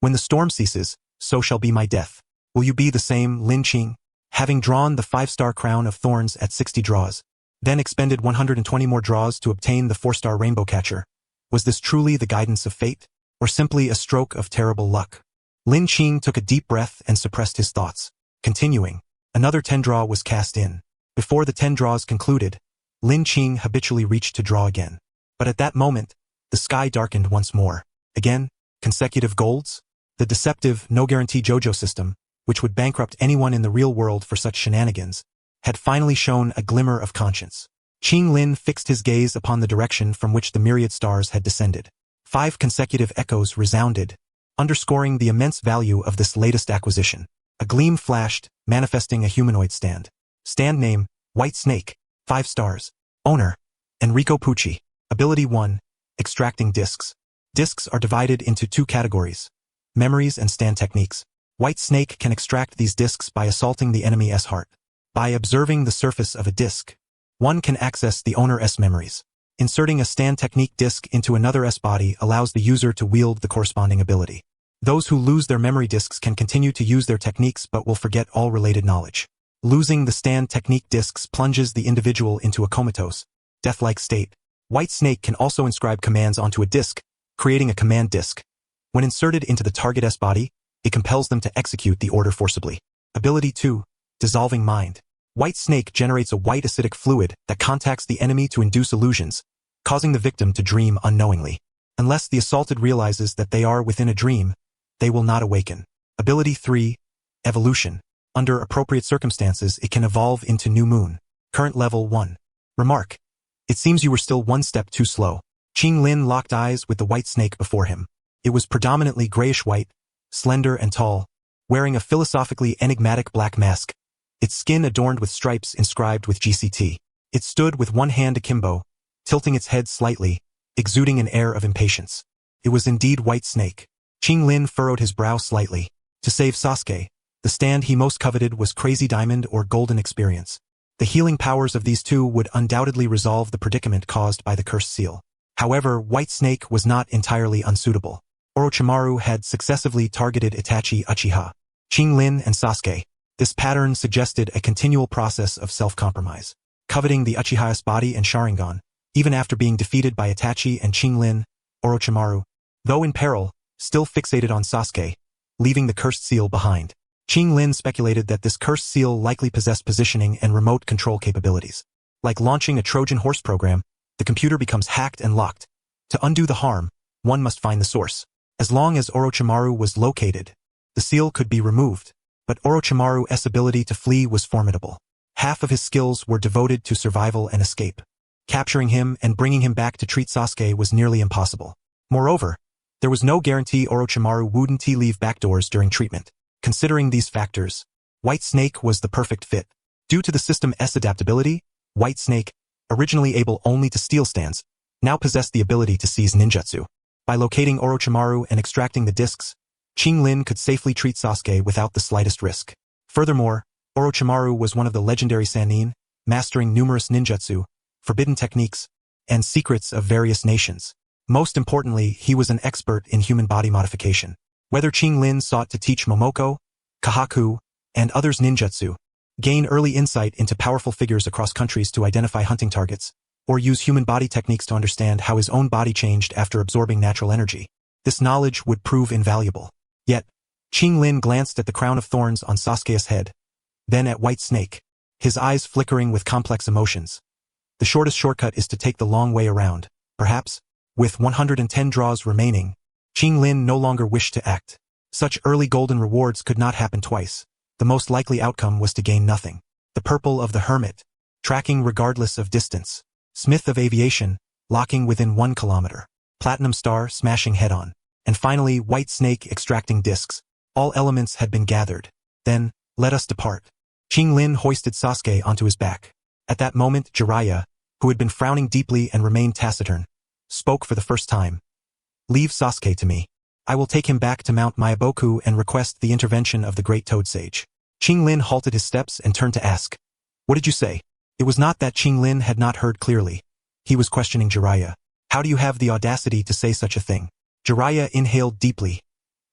Speaker 1: When the storm ceases, so shall be my death. Will you be the same, Lin Qing? Having drawn the 5-star crown of thorns at 60 draws, then expended 120 more draws to obtain the 4-star Rainbow Catcher. Was this truly the guidance of fate, or simply a stroke of terrible luck? Lin Qing took a deep breath and suppressed his thoughts. Continuing, another 10 draw was cast in. Before the 10 draws concluded, Lin Qing habitually reached to draw again. But at that moment, the sky darkened once more. Again, consecutive golds? The deceptive, no-guarantee JOJO system, which would bankrupt anyone in the real world for such shenanigans, had finally shown a glimmer of conscience. Qing Lin fixed his gaze upon the direction from which the myriad stars had descended. 5 consecutive echoes resounded, underscoring the immense value of this latest acquisition. A gleam flashed, manifesting a humanoid stand. Stand name, White Snake. 5 stars. Owner, Enrico Pucci. Ability 1, Extracting Discs. Discs are divided into 2 categories: memories and stand techniques. White Snake can extract these discs by assaulting the enemy's heart. By observing the surface of a disc, one can access the owner's memories. Inserting a stand technique disc into another's body allows the user to wield the corresponding ability. Those who lose their memory discs can continue to use their techniques but will forget all related knowledge. Losing the stand technique discs plunges the individual into a comatose, death-like state. White Snake can also inscribe commands onto a disc, creating a command disc. When inserted into the target's body, it compels them to execute the order forcibly. Ability 2, Dissolving Mind. White Snake generates a white acidic fluid that contacts the enemy to induce illusions, causing the victim to dream unknowingly. Unless the assaulted realizes that they are within a dream, they will not awaken. Ability 3, Evolution. Under appropriate circumstances, it can evolve into New Moon. Current level 1. Remark. It seems you were still one step too slow. Qing Lin locked eyes with the White Snake before him. It was predominantly grayish-white, slender and tall, wearing a philosophically enigmatic black mask, its skin adorned with stripes inscribed with GCT. It stood with one hand akimbo, tilting its head slightly, exuding an air of impatience. It was indeed White Snake. Qinglin furrowed his brow slightly. To save Sasuke, the stand he most coveted was Crazy Diamond or Golden Experience. The healing powers of these two would undoubtedly resolve the predicament caused by the cursed seal. However, White Snake was not entirely unsuitable. Orochimaru had successively targeted Itachi Uchiha, Qinglin and Sasuke. This pattern suggested a continual process of self-compromise. Coveting the Uchiha's body and Sharingan, even after being defeated by Itachi and Qinglin, Orochimaru, though in peril, still fixated on Sasuke, leaving the cursed seal behind. Qinglin speculated that this cursed seal likely possessed positioning and remote control capabilities. Like launching a Trojan horse program, the computer becomes hacked and locked. To undo the harm, one must find the source. As long as Orochimaru was located, the seal could be removed, but Orochimaru's ability to flee was formidable. Half of his skills were devoted to survival and escape. Capturing him and bringing him back to treat Sasuke was nearly impossible. Moreover, there was no guarantee Orochimaru wouldn't leave backdoors during treatment. Considering these factors, White Snake was the perfect fit. Due to the system's adaptability, White Snake, originally able only to steal stands, now possessed the ability to seize ninjutsu. By locating Orochimaru and extracting the discs, Qinglin could safely treat Sasuke without the slightest risk. Furthermore, Orochimaru was one of the legendary Sannin, mastering numerous ninjutsu, forbidden techniques, and secrets of various nations. Most importantly, he was an expert in human body modification. Whether Qinglin sought to teach Momoko, Kahaku, and others ninjutsu, gain early insight into powerful figures across countries to identify hunting targets, or use human body techniques to understand how his own body changed after absorbing natural energy, this knowledge would prove invaluable. Yet, Qinglin glanced at the crown of thorns on Sasuke's head, then at White Snake, his eyes flickering with complex emotions. The shortest shortcut is to take the long way around, perhaps. With 110 draws remaining, Qinglin no longer wished to act. Such early golden rewards could not happen twice. The most likely outcome was to gain nothing. The purple of the hermit, tracking regardless of distance. Smith of aviation, locking within 1 kilometer. Platinum star smashing head-on. And finally, White Snake extracting discs. All elements had been gathered. Then, let us depart. Qinglin hoisted Sasuke onto his back. At that moment, Jiraiya, who had been frowning deeply and remained taciturn, spoke for the first time. Leave Sasuke to me. I will take him back to Mount Myaboku and request the intervention of the great Toad Sage. Qinglin halted his steps and turned to ask, "What did you say?" It was not that Qinglin had not heard clearly. He was questioning Jiraiya. "How do you have the audacity to say such a thing?" Jiraiya inhaled deeply.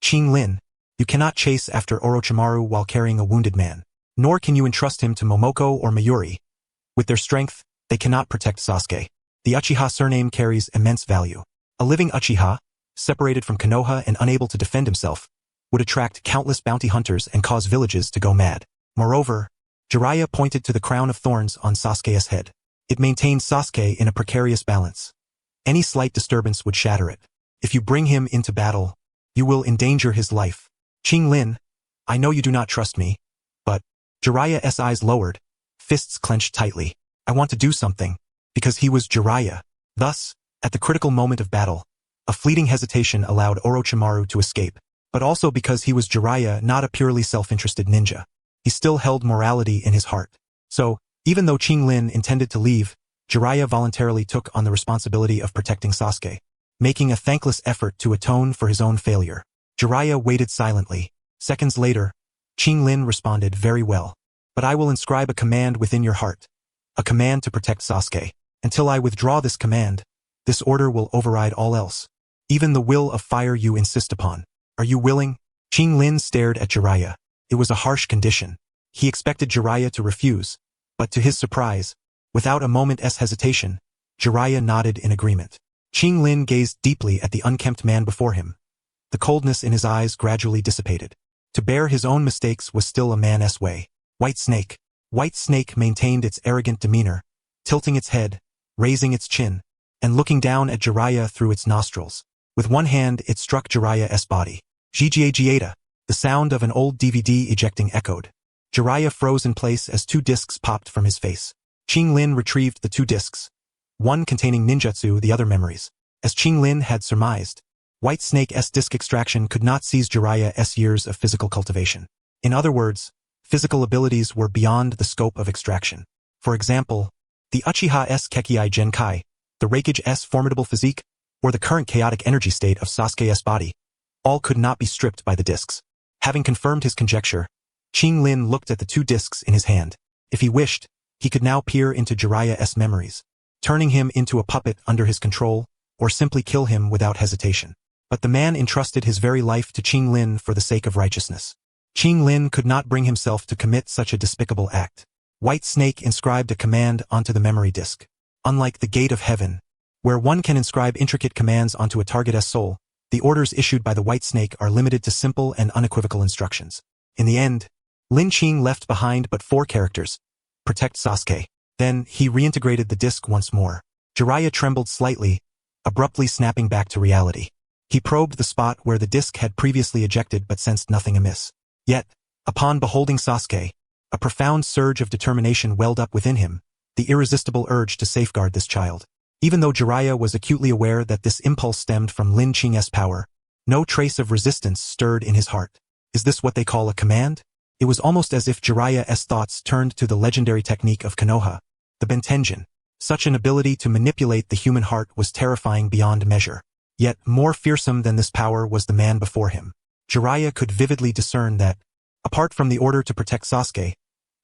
Speaker 1: "Qinglin, you cannot chase after Orochimaru while carrying a wounded man. Nor can you entrust him to Momoko or Mayuri. With their strength, they cannot protect Sasuke. The Uchiha surname carries immense value. A living Uchiha, separated from Konoha and unable to defend himself, would attract countless bounty hunters and cause villages to go mad. Moreover, Jiraiya pointed to the crown of thorns on Sasuke's head. It maintained Sasuke in a precarious balance. Any slight disturbance would shatter it. If you bring him into battle, you will endanger his life. Qinglin, I know you do not trust me, but Jiraiya's eyes lowered, fists clenched tightly. I want to do something, because he was Jiraiya. Thus, at the critical moment of battle, a fleeting hesitation allowed Orochimaru to escape, but also because he was Jiraiya, not a purely self-interested ninja. He still held morality in his heart. So, even though Qinglin intended to leave, Jiraiya voluntarily took on the responsibility of protecting Sasuke, making a thankless effort to atone for his own failure. Jiraiya waited silently. Seconds later, Qinglin responded, "Very well. But I will inscribe a command within your heart. A command to protect Sasuke. Until I withdraw this command, this order will override all else. Even the will of fire you insist upon. Are you willing?" Qinglin stared at Jiraiya. It was a harsh condition. He expected Jiraiya to refuse, but to his surprise, without a moment's hesitation, Jiraiya nodded in agreement. Qinglin gazed deeply at the unkempt man before him. The coldness in his eyes gradually dissipated. To bear his own mistakes was still a man's way. White Snake maintained its arrogant demeanor, tilting its head, raising its chin, and looking down at Jiraiya through its nostrils. With one hand it struck Jiraiya's body. Gigiata, the sound of an old DVD ejecting echoed. Jiraiya froze in place as 2 discs popped from his face. Qinglin retrieved the 2 discs, one containing ninjutsu, the other memories. As Qinglin had surmised, White Snake's disc extraction could not seize Jiraiya's years of physical cultivation. In other words, physical abilities were beyond the scope of extraction. For example, the Uchiha's Kekkei Genkai, the Raikage's formidable physique, or the current chaotic energy state of Sasuke's body, all could not be stripped by the discs. Having confirmed his conjecture, Qinglin looked at the two discs in his hand. If he wished, he could now peer into Jiraiya's memories, turning him into a puppet under his control, or simply kill him without hesitation. But the man entrusted his very life to Qinglin for the sake of righteousness. Qinglin could not bring himself to commit such a despicable act. White Snake inscribed a command onto the memory disk. Unlike the Gate of Heaven, where one can inscribe intricate commands onto a target's soul, the orders issued by the White Snake are limited to simple and unequivocal instructions. In the end, Lin Qing left behind but 4 characters: protect Sasuke. Then, he reintegrated the disk once more. Jiraiya trembled slightly, abruptly snapping back to reality. He probed the spot where the disk had previously ejected but sensed nothing amiss. Yet, upon beholding Sasuke, a profound surge of determination welled up within him, the irresistible urge to safeguard this child. Even though Jiraiya was acutely aware that this impulse stemmed from Lin Qing's power, no trace of resistance stirred in his heart. Is this what they call a command? It was almost as if Jiraiya's thoughts turned to the legendary technique of Konoha, the Bentenjin. Such an ability to manipulate the human heart was terrifying beyond measure. Yet, more fearsome than this power was the man before him. Jiraiya could vividly discern that, apart from the order to protect Sasuke,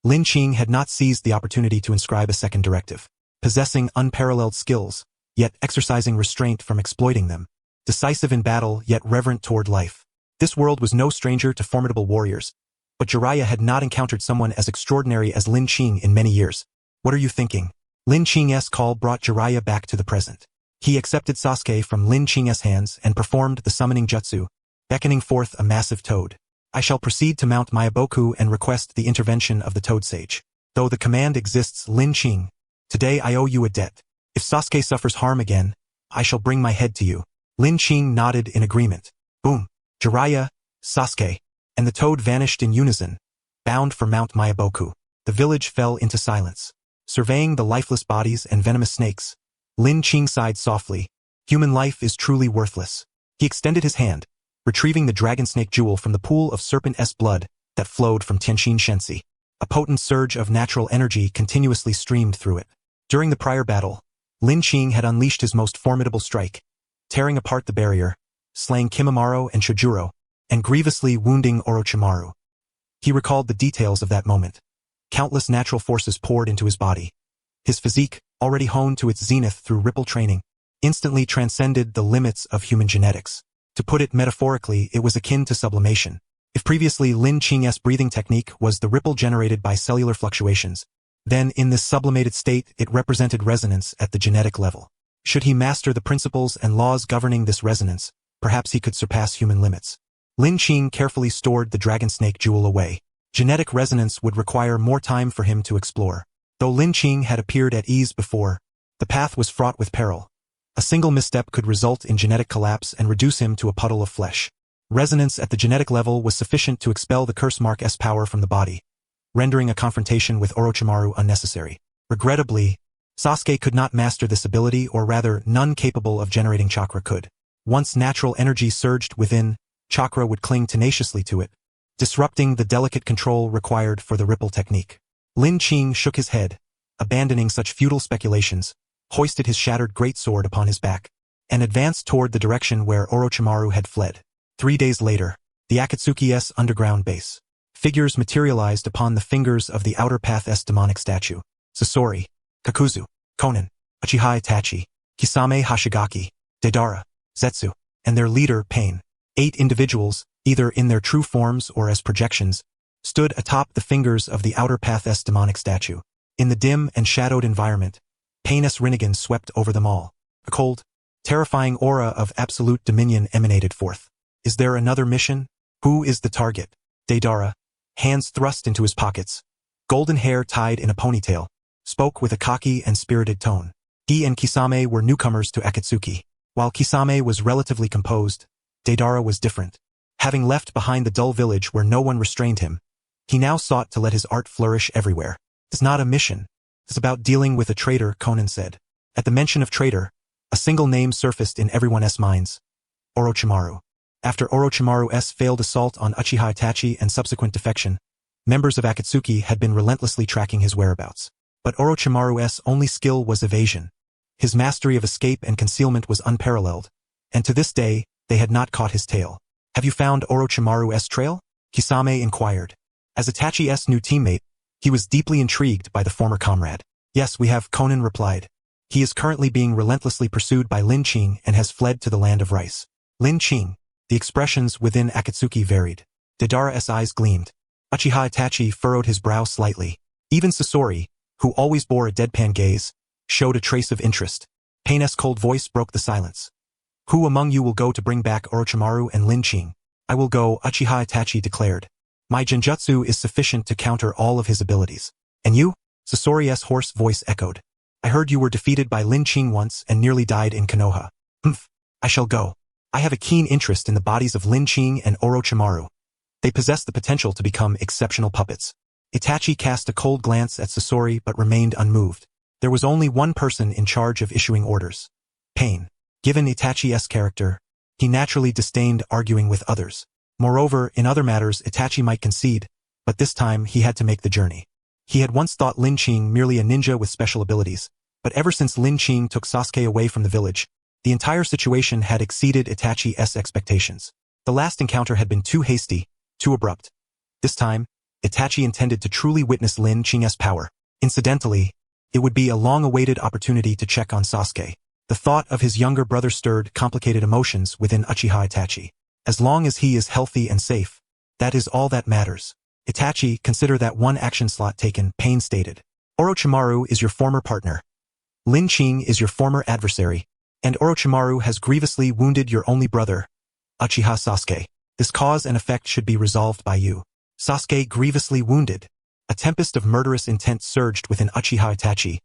Speaker 1: Lin Qing had not seized the opportunity to inscribe a second directive. Possessing unparalleled skills, yet exercising restraint from exploiting them. Decisive in battle, yet reverent toward life. This world was no stranger to formidable warriors, but Jiraiya had not encountered someone as extraordinary as Lin Qing in many years. What are you thinking? Lin Qing's call brought Jiraiya back to the present. He accepted Sasuke from Lin Qing's hands and performed the summoning jutsu, beckoning forth a massive toad. I shall proceed to Mount Myaboku and request the intervention of the Toad Sage. Though the command exists, Lin Qing, today I owe you a debt. If Sasuke suffers harm again, I shall bring my head to you. Lin Qing nodded in agreement. Boom! Jiraiya, Sasuke, and the toad vanished in unison, bound for Mount Myaboku. The village fell into silence. Surveying the lifeless bodies and venomous snakes, Lin Qing sighed softly. Human life is truly worthless. He extended his hand, retrieving the dragon snake jewel from the pool of serpent-s blood that flowed from Tianqin Shensi. A potent surge of natural energy continuously streamed through it. During the prior battle, Lin Qing had unleashed his most formidable strike, tearing apart the barrier, slaying Kimimaro and Chojuro, and grievously wounding Orochimaru. He recalled the details of that moment. Countless natural forces poured into his body. His physique, already honed to its zenith through Ripple training, instantly transcended the limits of human genetics. To put it metaphorically, it was akin to sublimation. If previously Lin Qing's breathing technique was the ripple generated by cellular fluctuations, then in this sublimated state it represented resonance at the genetic level. Should he master the principles and laws governing this resonance, perhaps he could surpass human limits. Lin Qing carefully stored the dragon snake jewel away. Genetic resonance would require more time for him to explore. Though Lin Qing had appeared at ease before, the path was fraught with peril. A single misstep could result in genetic collapse and reduce him to a puddle of flesh. Resonance at the genetic level was sufficient to expel the curse mark's power from the body, rendering a confrontation with Orochimaru unnecessary. Regrettably, Sasuke could not master this ability, or rather, none capable of generating chakra could. Once natural energy surged within, chakra would cling tenaciously to it, disrupting the delicate control required for the ripple technique. Lin Qing shook his head, abandoning such futile speculations, hoisted his shattered greatsword upon his back, and advanced toward the direction where Orochimaru had fled. 3 days later, the Akatsuki's underground base. Figures materialized upon the fingers of the Outer Path's demonic statue. Sasori, Kakuzu, Konan, Uchiha Itachi, Kisame Hashigaki, Deidara, Zetsu, and their leader, Pain. 8 individuals, either in their true forms or as projections, stood atop the fingers of the Outer Path's demonic statue. In the dim and shadowed environment, Pain's Rinnegan swept over them all. A cold, terrifying aura of absolute dominion emanated forth. Is there another mission? Who is the target? Deidara, hands thrust into his pockets, golden hair tied in a ponytail, spoke with a cocky and spirited tone. He and Kisame were newcomers to Akatsuki. While Kisame was relatively composed, Deidara was different. Having left behind the dull village where no one restrained him, he now sought to let his art flourish everywhere. It's not a mission. It's about dealing with a traitor, Konan said. At the mention of traitor, a single name surfaced in everyone's minds. Orochimaru. After Orochimaru's failed assault on Uchiha Itachi and subsequent defection, members of Akatsuki had been relentlessly tracking his whereabouts. But Orochimaru's only skill was evasion. His mastery of escape and concealment was unparalleled, and to this day, they had not caught his tail. Have you found Orochimaru's trail? Kisame inquired. As Itachi's new teammate, he was deeply intrigued by the former comrade. Yes, we have, Conan replied. He is currently being relentlessly pursued by Lin Qing and has fled to the land of rice. Lin Qing. The expressions within Akatsuki varied. Deidara's eyes gleamed. Uchiha Itachi furrowed his brow slightly. Even Sasori, who always bore a deadpan gaze, showed a trace of interest. Pain's cold voice broke the silence. Who among you will go to bring back Orochimaru and Lin Qing? I will go, Uchiha Itachi declared. My genjutsu is sufficient to counter all of his abilities. And you? Sasori's hoarse voice echoed. I heard you were defeated by Lin Qing once and nearly died in Konoha. Humph. I shall go. I have a keen interest in the bodies of Lin Qing and Orochimaru. They possess the potential to become exceptional puppets. Itachi cast a cold glance at Sasori but remained unmoved. There was only one person in charge of issuing orders. Pain. Given Itachi's character, he naturally disdained arguing with others. Moreover, in other matters Itachi might concede, but this time he had to make the journey. He had once thought Lin Qing merely a ninja with special abilities, but ever since Lin Qing took Sasuke away from the village, the entire situation had exceeded Itachi's expectations. The last encounter had been too hasty, too abrupt. This time, Itachi intended to truly witness Lin Qing's power. Incidentally, it would be a long-awaited opportunity to check on Sasuke. The thought of his younger brother stirred complicated emotions within Uchiha Itachi. As long as he is healthy and safe, that is all that matters. Itachi, consider that one action slot taken, Pain stated. Orochimaru is your former partner. Lin Qing is your former adversary, and Orochimaru has grievously wounded your only brother, Uchiha Sasuke. This cause and effect should be resolved by you. Sasuke grievously wounded. A tempest of murderous intent surged within Uchiha Itachi,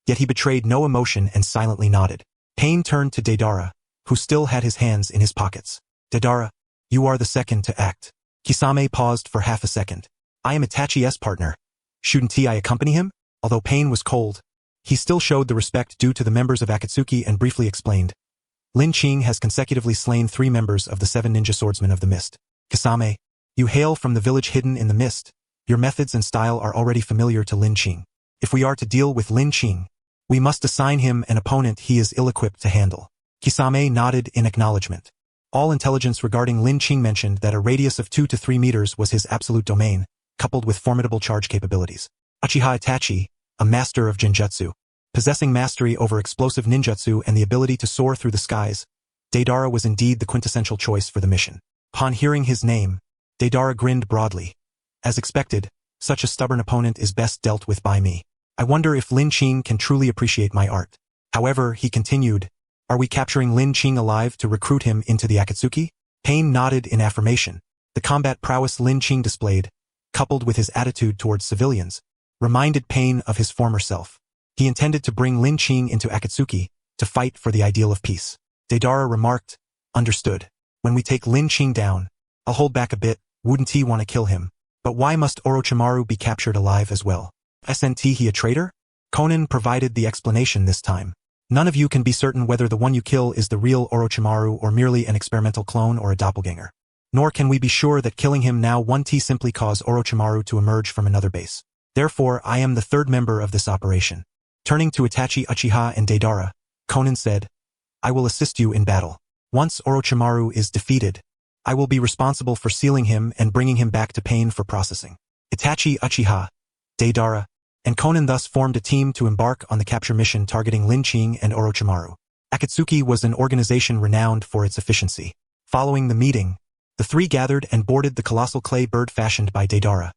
Speaker 1: yet he betrayed no emotion and silently nodded. Pain turned to Deidara, who still had his hands in his pockets. Deidara, you are the second to act. Kisame paused for half a second. I am Itachi's partner. Shouldn't I accompany him? Although Pain was cold, he still showed the respect due to the members of Akatsuki and briefly explained. Lin Qing has consecutively slain 3 members of the 7 ninja swordsmen of the mist. Kisame, you hail from the village hidden in the mist. Your methods and style are already familiar to Lin Qing. If we are to deal with Lin Qing, we must assign him an opponent he is ill-equipped to handle. Kisame nodded in acknowledgement. All intelligence regarding Lin Qing mentioned that a radius of 2 to 3 meters was his absolute domain, coupled with formidable charge capabilities. Uchiha Itachi, a master of genjutsu, possessing mastery over explosive ninjutsu and the ability to soar through the skies, Deidara was indeed the quintessential choice for the mission. Upon hearing his name, Deidara grinned broadly. As expected, such a stubborn opponent is best dealt with by me. I wonder if Lin Qing can truly appreciate my art. However, he continued, are we capturing Lin Qing alive to recruit him into the Akatsuki? Pain nodded in affirmation. The combat prowess Lin Qing displayed, coupled with his attitude towards civilians, reminded Pain of his former self. He intended to bring Lin Qing into Akatsuki to fight for the ideal of peace. Deidara remarked, understood. When we take Lin Qing down, I'll hold back a bit, wouldn't he want to kill him? But why must Orochimaru be captured alive as well? Isn't he a traitor? Conan provided the explanation this time. None of you can be certain whether the one you kill is the real Orochimaru or merely an experimental clone or a doppelganger. Nor can we be sure that killing him now won't simply cause Orochimaru to emerge from another base. Therefore, I am the third member of this operation. Turning to Itachi, Uchiha, and Deidara, Conan said, I will assist you in battle. Once Orochimaru is defeated, I will be responsible for sealing him and bringing him back to Pain for processing. Itachi, Uchiha, Deidara, and Conan thus formed a team to embark on the capture mission targeting Lin Qing and Orochimaru. Akatsuki was an organization renowned for its efficiency. Following the meeting, the 3 gathered and boarded the colossal clay bird fashioned by Deidara,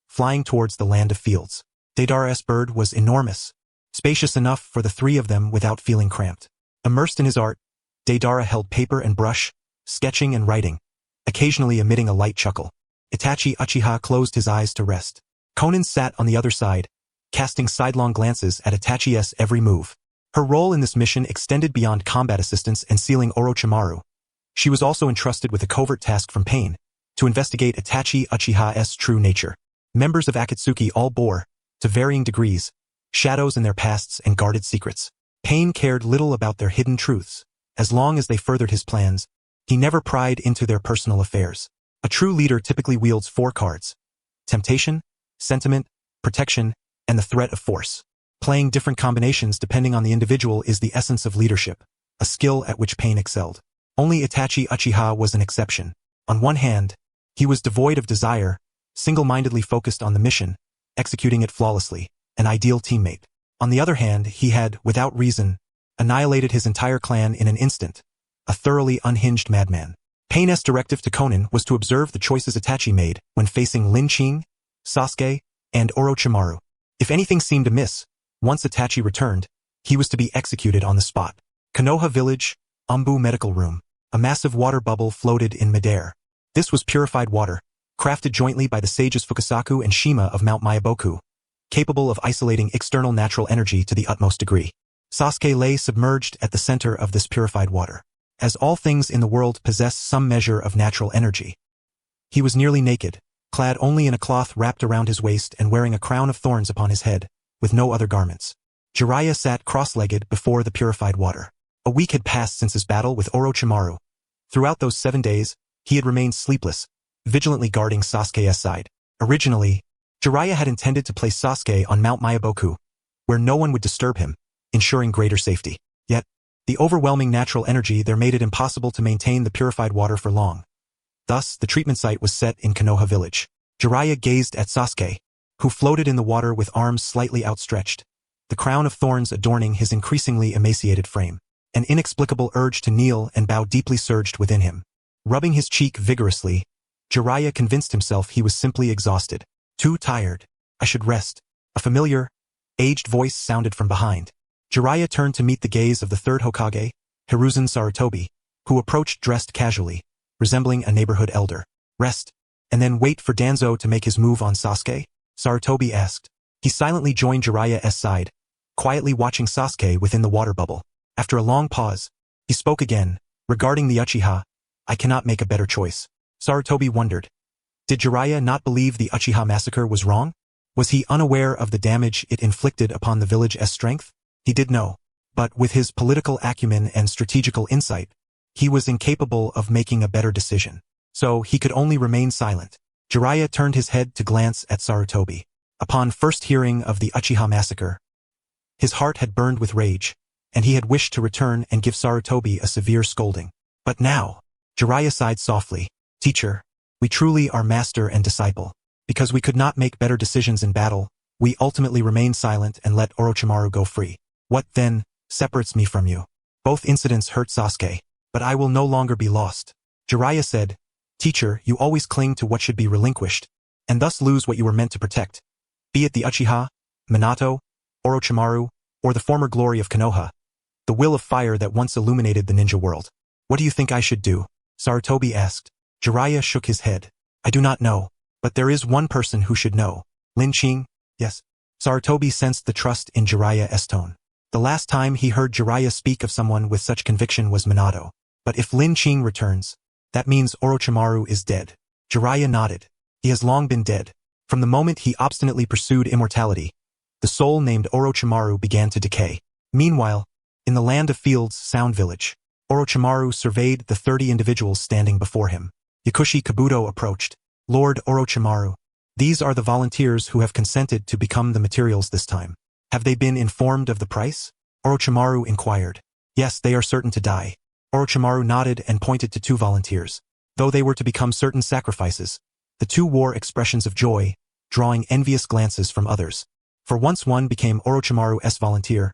Speaker 1: flying towards the land of fields. Deidara's bird was enormous, spacious enough for the 3 of them without feeling cramped. Immersed in his art, Deidara held paper and brush, sketching and writing, occasionally emitting a light chuckle. Itachi Uchiha closed his eyes to rest. Conan sat on the other side, casting sidelong glances at Itachi's every move. Her role in this mission extended beyond combat assistance and sealing Orochimaru. She was also entrusted with a covert task from Pain, to investigate Itachi Uchiha's true nature. Members of Akatsuki all bore, to varying degrees, shadows in their pasts and guarded secrets. Pain cared little about their hidden truths. As long as they furthered his plans, he never pried into their personal affairs. A true leader typically wields 4 cards: temptation, sentiment, protection, and the threat of force. Playing different combinations depending on the individual is the essence of leadership, a skill at which Pain excelled. Only Itachi Uchiha was an exception. On one hand, he was devoid of desire, single-mindedly focused on the mission, executing it flawlessly, an ideal teammate. On the other hand, he had, without reason, annihilated his entire clan in an instant, a thoroughly unhinged madman. Pain's directive to Konan was to observe the choices Itachi made when facing Lin Qing, Sasuke, and Orochimaru. If anything seemed amiss, once Itachi returned, he was to be executed on the spot. Konoha Village, Umbu Medical Room. A massive water bubble floated in midair. This was purified water, crafted jointly by the sages Fukasaku and Shima of Mount Myaboku, capable of isolating external natural energy to the utmost degree. Sasuke lay submerged at the center of this purified water. As all things in the world possess some measure of natural energy. He was nearly naked, clad only in a cloth wrapped around his waist and wearing a crown of thorns upon his head, with no other garments. Jiraiya sat cross-legged before the purified water. A week had passed since his battle with Orochimaru. Throughout those 7 days, he had remained sleepless, vigilantly guarding Sasuke's side. Originally, Jiraiya had intended to place Sasuke on Mount Myaboku, where no one would disturb him, ensuring greater safety. Yet, the overwhelming natural energy there made it impossible to maintain the purified water for long. Thus, the treatment site was set in Konoha Village. Jiraiya gazed at Sasuke, who floated in the water with arms slightly outstretched, the crown of thorns adorning his increasingly emaciated frame. An inexplicable urge to kneel and bow deeply surged within him. Rubbing his cheek vigorously, Jiraiya convinced himself he was simply exhausted. Too tired. I should rest. A familiar, aged voice sounded from behind. Jiraiya turned to meet the gaze of the third Hokage, Hiruzen Sarutobi, who approached dressed casually, resembling a neighborhood elder. Rest, and then wait for Danzo to make his move on Sasuke? Sarutobi asked. He silently joined Jiraiya's side, quietly watching Sasuke within the water bubble. After a long pause, he spoke again. Regarding the Uchiha, I cannot make a better choice. Sarutobi wondered. Did Jiraiya not believe the Uchiha massacre was wrong? Was he unaware of the damage it inflicted upon the village's strength? He did know, but with his political acumen and strategical insight, he was incapable of making a better decision. So he could only remain silent. Jiraiya turned his head to glance at Sarutobi. Upon first hearing of the Uchiha massacre, his heart had burned with rage, and he had wished to return and give Sarutobi a severe scolding. But now, Jiraiya sighed softly. Teacher, we truly are master and disciple. Because we could not make better decisions in battle, we ultimately remained silent and let Orochimaru go free. What, then, separates me from you? Both incidents hurt Sasuke, but I will no longer be lost. Jiraiya said, Teacher, you always cling to what should be relinquished, and thus lose what you were meant to protect. Be it the Uchiha, Minato, Orochimaru, or the former glory of Konoha, the will of fire that once illuminated the ninja world. What do you think I should do? Sarutobi asked. Jiraiya shook his head. I do not know, but there is one person who should know. Lin Qing? Yes. Sarutobi sensed the trust in Jiraiya's tone. The last time he heard Jiraiya speak of someone with such conviction was Minato. But if Lin Qing returns, that means Orochimaru is dead. Jiraiya nodded. He has long been dead. From the moment he obstinately pursued immortality, the soul named Orochimaru began to decay. Meanwhile, in the Land of Fields Sound Village, Orochimaru surveyed the 30 individuals standing before him. Yakushi Kabuto approached. Lord Orochimaru, these are the volunteers who have consented to become the materials this time. Have they been informed of the price? Orochimaru inquired. Yes, they are certain to die. Orochimaru nodded and pointed to 2 volunteers. Though they were to become certain sacrifices, the 2 wore expressions of joy, drawing envious glances from others. For once one became Orochimaru's volunteer,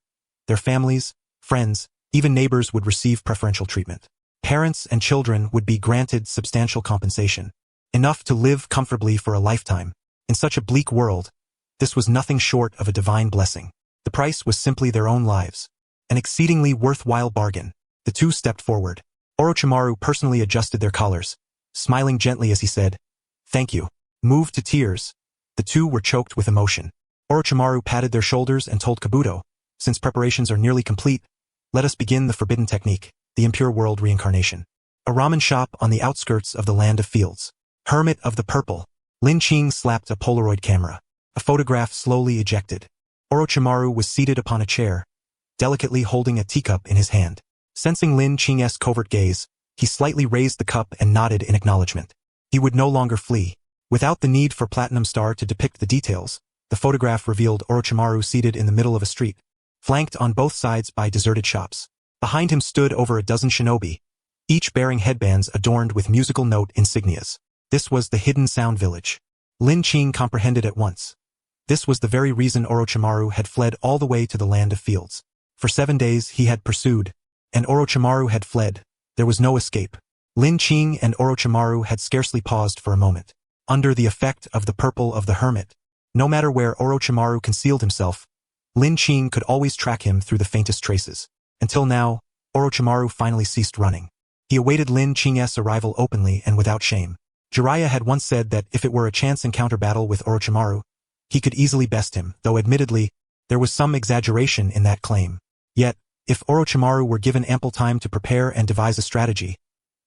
Speaker 1: their families, friends, even neighbors would receive preferential treatment. Parents and children would be granted substantial compensation, enough to live comfortably for a lifetime. In such a bleak world, this was nothing short of a divine blessing. The price was simply their own lives. An exceedingly worthwhile bargain. The 2 stepped forward. Orochimaru personally adjusted their collars, smiling gently as he said, Thank you. Moved to tears, the 2 were choked with emotion. Orochimaru patted their shoulders and told Kabuto, Since preparations are nearly complete, let us begin the forbidden technique, the impure world reincarnation. A ramen shop on the outskirts of the Land of Fields. Hermit of the Purple. Lin Qing slapped a Polaroid camera. A photograph slowly ejected. Orochimaru was seated upon a chair, delicately holding a teacup in his hand. Sensing Lin Qing's covert gaze, he slightly raised the cup and nodded in acknowledgement. He would no longer flee. Without the need for Platinum Star to depict the details, The photograph revealed Orochimaru seated in the middle of a street, flanked on both sides by deserted shops. Behind him stood over a dozen shinobi, each bearing headbands adorned with musical note insignias. This was the Hidden Sound Village. Lin Qing comprehended at once. This was the very reason Orochimaru had fled all the way to the land of fields. For 7 days he had pursued, and Orochimaru had fled. There was no escape. Lin Qing and Orochimaru had scarcely paused for a moment. Under the effect of the purple of the hermit, no matter where Orochimaru concealed himself, Lin Qing could always track him through the faintest traces. Until now, Orochimaru finally ceased running. He awaited Lin Qing's arrival openly and without shame. Jiraiya had once said that if it were a chance encounter battle with Orochimaru, he could easily best him, though admittedly, there was some exaggeration in that claim. Yet, if Orochimaru were given ample time to prepare and devise a strategy,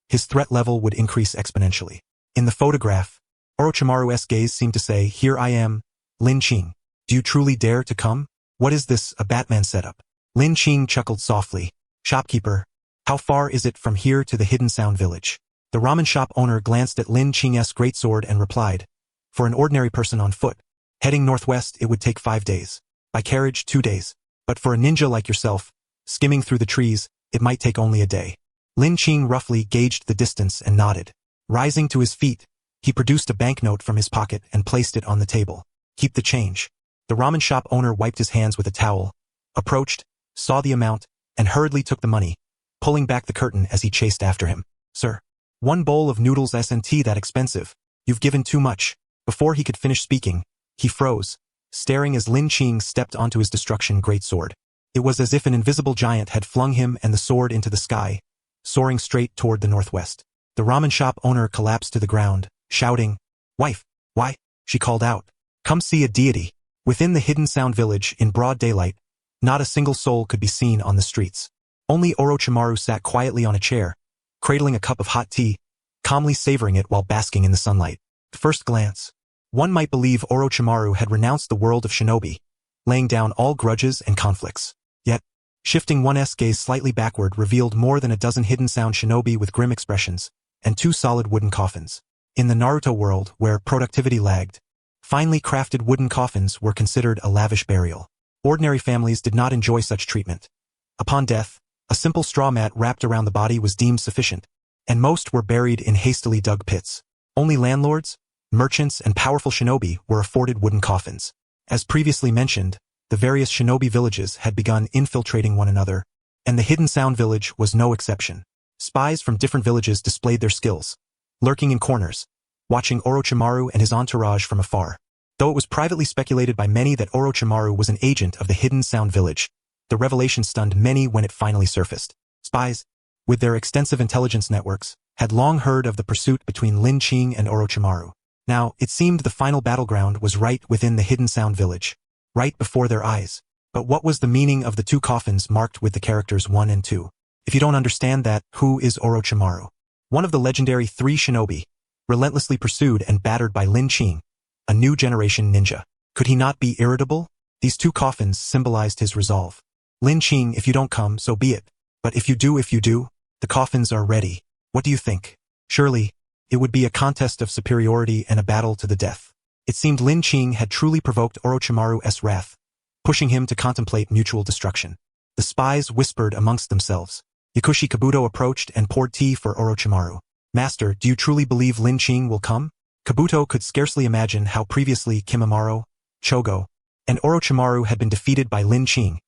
Speaker 1: his threat level would increase exponentially. In the photograph, Orochimaru's gaze seemed to say, "Here I am, Lin Qing. Do you truly dare to come? What is this, a Batman setup?" Lin Qing chuckled softly. "Shopkeeper, how far is it from here to the Hidden Sound Village?" The ramen shop owner glanced at Lin Qing's greatsword and replied, "For an ordinary person on foot, heading northwest it would take 5 days. By carriage 2 days. But for a ninja like yourself, skimming through the trees, it might take only a day." Lin Qing roughly gauged the distance and nodded. Rising to his feet, he produced a banknote from his pocket and placed it on the table. "Keep the change." The ramen shop owner wiped his hands with a towel, approached, saw the amount, and hurriedly took the money, pulling back the curtain as he chased after him. "Sir, 1 bowl of noodles S&T that expensive? You've given too much." Before he could finish speaking, he froze, staring as Lin Qing stepped onto his destruction greatsword. It was as if an invisible giant had flung him and the sword into the sky, soaring straight toward the northwest. The ramen shop owner collapsed to the ground, shouting, "Wife, why?" She called out, "Come see a deity." Within the Hidden Sound Village, in broad daylight, not a single soul could be seen on the streets. Only Orochimaru sat quietly on a chair, cradling a cup of hot tea, calmly savoring it while basking in the sunlight. At first glance, one might believe Orochimaru had renounced the world of shinobi, laying down all grudges and conflicts. Yet, shifting one's gaze slightly backward revealed more than a dozen hidden sound shinobi with grim expressions, and 2 solid wooden coffins. In the Naruto world, where productivity lagged, finely crafted wooden coffins were considered a lavish burial. Ordinary families did not enjoy such treatment. Upon death, a simple straw mat wrapped around the body was deemed sufficient, and most were buried in hastily dug pits. Only landlords, merchants, and powerful shinobi were afforded wooden coffins. As previously mentioned, the various shinobi villages had begun infiltrating one another, and the Hidden Sound Village was no exception. Spies from different villages displayed their skills, lurking in corners, watching Orochimaru and his entourage from afar. Though it was privately speculated by many that Orochimaru was an agent of the Hidden Sound Village, the revelation stunned many when it finally surfaced. Spies, with their extensive intelligence networks, had long heard of the pursuit between Lin Qing and Orochimaru. Now, it seemed the final battleground was right within the Hidden Sound Village, right before their eyes. But what was the meaning of the 2 coffins marked with the characters 1 and 2? If you don't understand that, who is Orochimaru? One of the legendary 3 shinobi, relentlessly pursued and battered by Lin Qing, a new generation ninja. Could he not be irritable? These 2 coffins symbolized his resolve. Lin Qing, if you don't come, so be it. But if you do, the coffins are ready. What do you think? Surely, it would be a contest of superiority and a battle to the death. It seemed Lin Qing had truly provoked Orochimaru's wrath, pushing him to contemplate mutual destruction. The spies whispered amongst themselves. Yakushi Kabuto approached and poured tea for Orochimaru. "Master, do you truly believe Lin Qing will come?" Kabuto could scarcely imagine how previously Kimimaro, Chogo, and Orochimaru had been defeated by Lin Qing.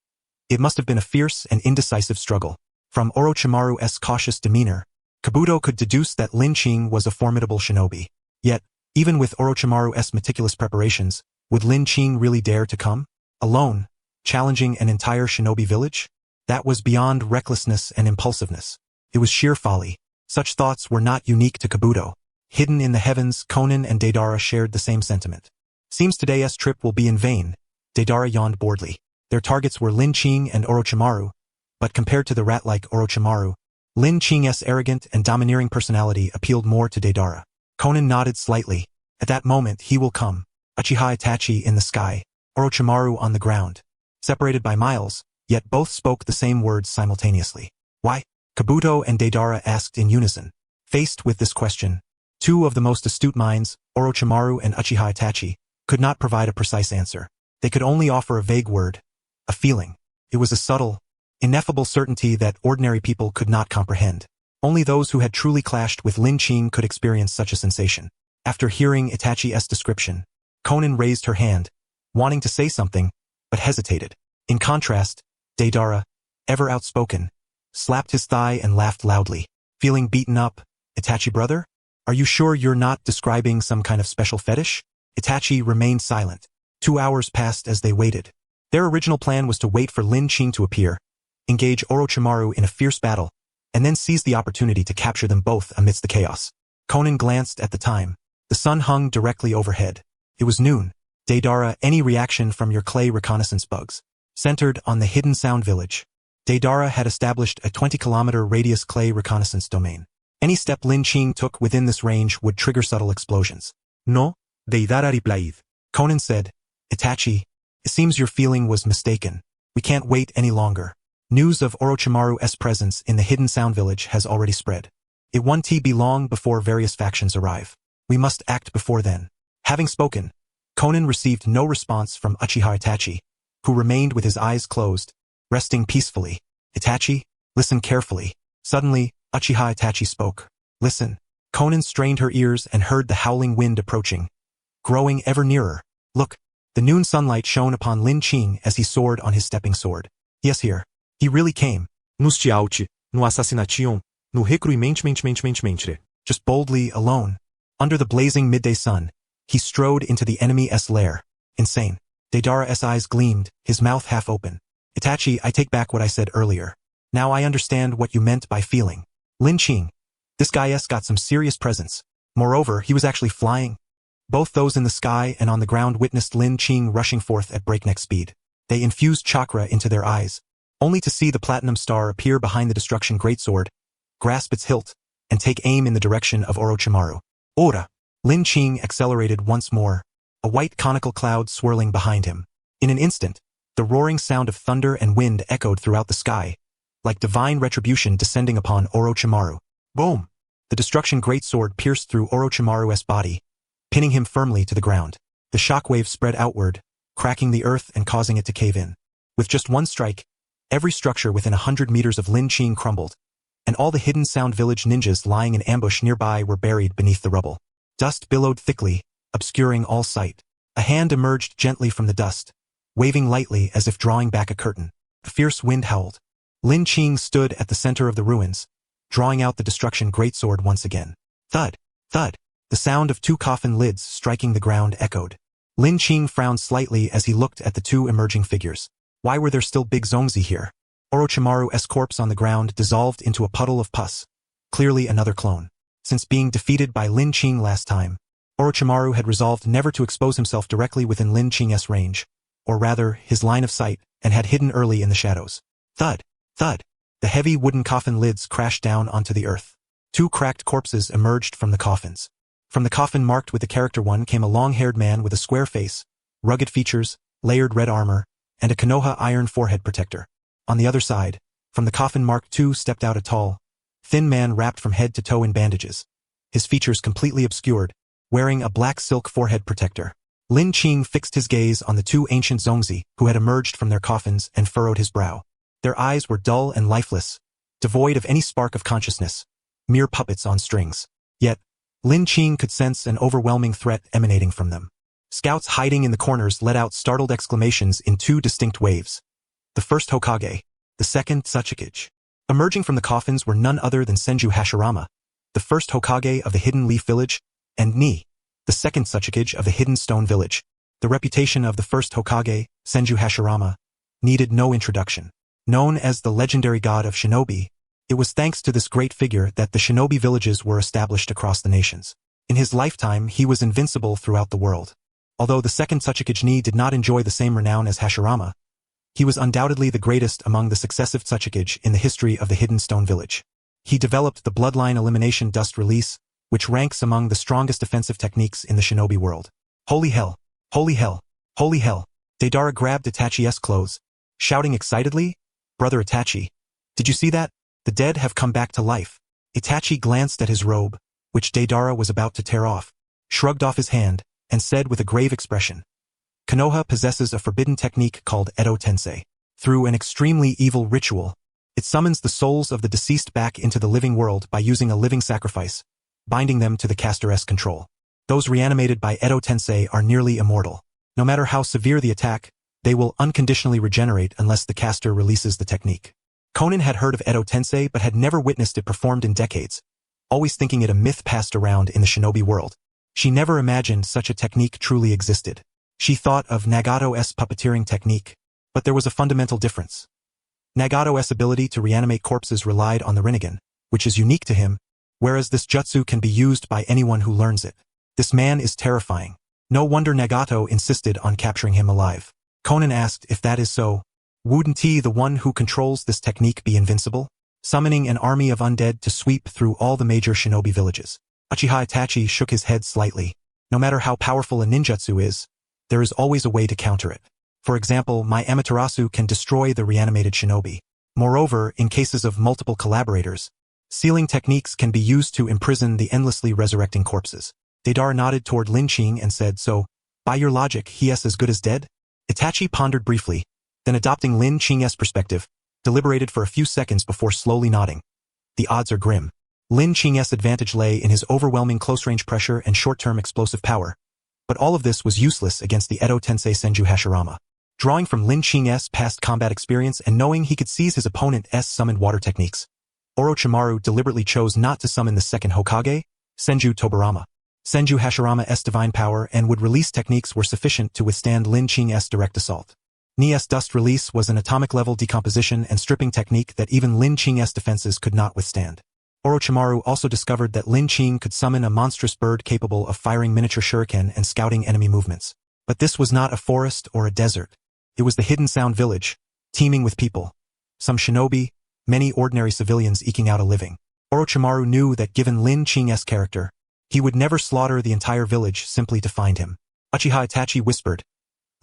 Speaker 1: It must have been a fierce and indecisive struggle. From Orochimaru's cautious demeanor, Kabuto could deduce that Lin Qing was a formidable shinobi. Yet, even with Orochimaru's meticulous preparations, would Lin Qing really dare to come? Alone, challenging an entire shinobi village? That was beyond recklessness and impulsiveness. It was sheer folly. Such thoughts were not unique to Kabuto. Hidden in the heavens, Conan and Deidara shared the same sentiment. "Seems today's trip will be in vain," Deidara yawned boredly. Their targets were Lin Qing and Orochimaru, but compared to the rat-like Orochimaru, Lin Qing's arrogant and domineering personality appealed more to Deidara. Conan nodded slightly. At that moment he will come. Uchiha Itachi in the sky, Orochimaru on the ground. Separated by miles, yet both spoke the same words simultaneously. "Why?" Kabuto and Deidara asked in unison. Faced with this question, 2 of the most astute minds, Orochimaru and Uchiha Itachi, could not provide a precise answer. They could only offer a vague word, a feeling. It was a subtle, ineffable certainty that ordinary people could not comprehend. Only those who had truly clashed with Lin Qing could experience such a sensation. After hearing Itachi's description, Konan raised her hand, wanting to say something, but hesitated. In contrast, Deidara, ever outspoken, slapped his thigh and laughed loudly. Feeling beaten up, Itachi brother? Are you sure you're not describing some kind of special fetish? Itachi remained silent. 2 hours passed as they waited. Their original plan was to wait for Lin Qing to appear, engage Orochimaru in a fierce battle, and then seize the opportunity to capture them both amidst the chaos. Konan glanced at the time. The sun hung directly overhead. It was noon. Deidara, any reaction from your clay reconnaissance bugs? Centered on the hidden sound village, Deidara had established a 20-kilometer radius clay reconnaissance domain. Any step Lin Qing took within this range would trigger subtle explosions.
Speaker 3: No, Deidara replied.
Speaker 1: Konan said, Itachi, it seems your feeling was mistaken. We can't wait any longer. News of Orochimaru's presence in the hidden sound village has already spread. It won't be long before various factions arrive. We must act before then. Having spoken, Konan received no response from Uchiha Itachi, who remained with his eyes closed, resting peacefully. Itachi, listen carefully. Suddenly, Uchiha Itachi spoke. Listen. Konan strained her ears and heard the howling wind approaching, growing ever nearer. Look, the noon sunlight shone upon Lin Qing as he soared on his stepping sword. Yes, here. He really came.
Speaker 3: Nos Tiaut, no assassination, no recruitment.
Speaker 1: Just boldly, alone. Under the blazing midday sun, he strode into the enemy's lair. Insane. Deidara's eyes gleamed, his mouth half open. Itachi, I take back what I said earlier. Now I understand what you meant by feeling. Lin Qing. This guy's got some serious presence. Moreover, he was actually flying. Both those in the sky and on the ground witnessed Lin Qing rushing forth at breakneck speed. They infused chakra into their eyes, only to see the platinum star appear behind the destruction greatsword, grasp its hilt, and take aim in the direction of Orochimaru. Ora! Lin Qing accelerated once more, a white conical cloud swirling behind him. In an instant, the roaring sound of thunder and wind echoed throughout the sky, like divine retribution descending upon Orochimaru. Boom! The destruction greatsword pierced through Orochimaru's body, pinning him firmly to the ground. The shockwave spread outward, cracking the earth and causing it to cave in. With just one strike, every structure within 100 meters of Lin Qing crumbled, and all the hidden sound village ninjas lying in ambush nearby were buried beneath the rubble. Dust billowed thickly, obscuring all sight. A hand emerged gently from the dust, waving lightly as if drawing back a curtain. A fierce wind howled. Lin Qing stood at the center of the ruins, drawing out the destruction greatsword once again. Thud! Thud! The sound of 2 coffin lids striking the ground echoed. Lin Qing frowned slightly as he looked at the 2 emerging figures. Why were there still big zongzi here? Orochimaru's corpse on the ground dissolved into a puddle of pus. Clearly another clone. Since being defeated by Lin Qing last time, Orochimaru had resolved never to expose himself directly within Lin Qing's range, or rather, his line of sight, and had hidden early in the shadows. Thud! Thud! The heavy wooden coffin lids crashed down onto the earth. 2 cracked corpses emerged from the coffins. From the coffin marked with the character 1 came a long-haired man with a square face, rugged features, layered red armor, and a Konoha iron forehead protector. On the other side, from the coffin marked 2 stepped out a tall, thin man wrapped from head to toe in bandages, his features completely obscured, wearing a black silk forehead protector. Lin Qing fixed his gaze on the 2 ancient zongzi who had emerged from their coffins and furrowed his brow. Their eyes were dull and lifeless, devoid of any spark of consciousness, mere puppets on strings. Yet, Lin Qing could sense an overwhelming threat emanating from them. Scouts hiding in the corners let out startled exclamations in 2 distinct waves. The first Hokage, the second Tsuchikage. Emerging from the coffins were none other than Senju Hashirama, the first Hokage of the Hidden Leaf Village, and Ni, the second Tsuchikage of the Hidden Stone Village. The reputation of the first Hokage, Senju Hashirama, needed no introduction. Known as the legendary god of shinobi, it was thanks to this great figure that the shinobi villages were established across the nations. In his lifetime, he was invincible throughout the world. Although the second Tsuchikage Ni did not enjoy the same renown as Hashirama, he was undoubtedly the greatest among the successive Tsuchikage in the history of the Hidden Stone Village. He developed the Bloodline Elimination Dust Release, which ranks among the strongest defensive techniques in the Shinobi world. Holy hell! Holy hell! Holy hell! Deidara grabbed Itachi's clothes, shouting excitedly, "Brother Itachi, did you see that? The dead have come back to life." Itachi glanced at his robe, which Deidara was about to tear off, shrugged off his hand, and said with a grave expression, "Konoha possesses a forbidden technique called Edo Tensei. Through an extremely evil ritual, it summons the souls of the deceased back into the living world by using a living sacrifice, binding them to the caster's control. Those reanimated by Edo Tensei are nearly immortal. No matter how severe the attack, they will unconditionally regenerate unless the caster releases the technique." Conan had heard of Edo Tensei but had never witnessed it performed in decades, always thinking it a myth passed around in the shinobi world. She never imagined such a technique truly existed. She thought of Nagato's puppeteering technique, but there was a fundamental difference. Nagato's ability to reanimate corpses relied on the Rinnegan, which is unique to him, whereas this jutsu can be used by anyone who learns it. This man is terrifying. No wonder Nagato insisted on capturing him alive. Conan asked if that is so, wouldn't he, the one who controls this technique, be invincible? Summoning an army of undead to sweep through all the major shinobi villages. Uchiha Itachi shook his head slightly. No matter how powerful a ninjutsu is, there is always a way to counter it. For example, my Amaterasu can destroy the reanimated shinobi. Moreover, in cases of multiple collaborators, sealing techniques can be used to imprison the endlessly resurrecting corpses. Deidara nodded toward Lin Qing and said, "So, by your logic, he is as good as dead?" Itachi pondered briefly, then adopting Lin Qing's perspective, deliberated for a few seconds before slowly nodding. The odds are grim. Lin Qing's advantage lay in his overwhelming close-range pressure and short-term explosive power, but all of this was useless against the Edo Tensei Senju Hashirama. Drawing from Lin Qing's past combat experience and knowing he could seize his opponent's summoned water techniques, Orochimaru deliberately chose not to summon the second Hokage, Senju Tobarama. Senju Hashirama's divine power and would release techniques were sufficient to withstand Lin Qing's direct assault. Ni's dust release was an atomic-level decomposition and stripping technique that even Lin Qing's defenses could not withstand. Orochimaru also discovered that Lin Qing could summon a monstrous bird capable of firing miniature shuriken and scouting enemy movements. But this was not a forest or a desert. It was the hidden sound village, teeming with people. Some shinobi, many ordinary civilians eking out a living. Orochimaru knew that given Lin Qing's character, he would never slaughter the entire village simply to find him. Uchiha Itachi whispered,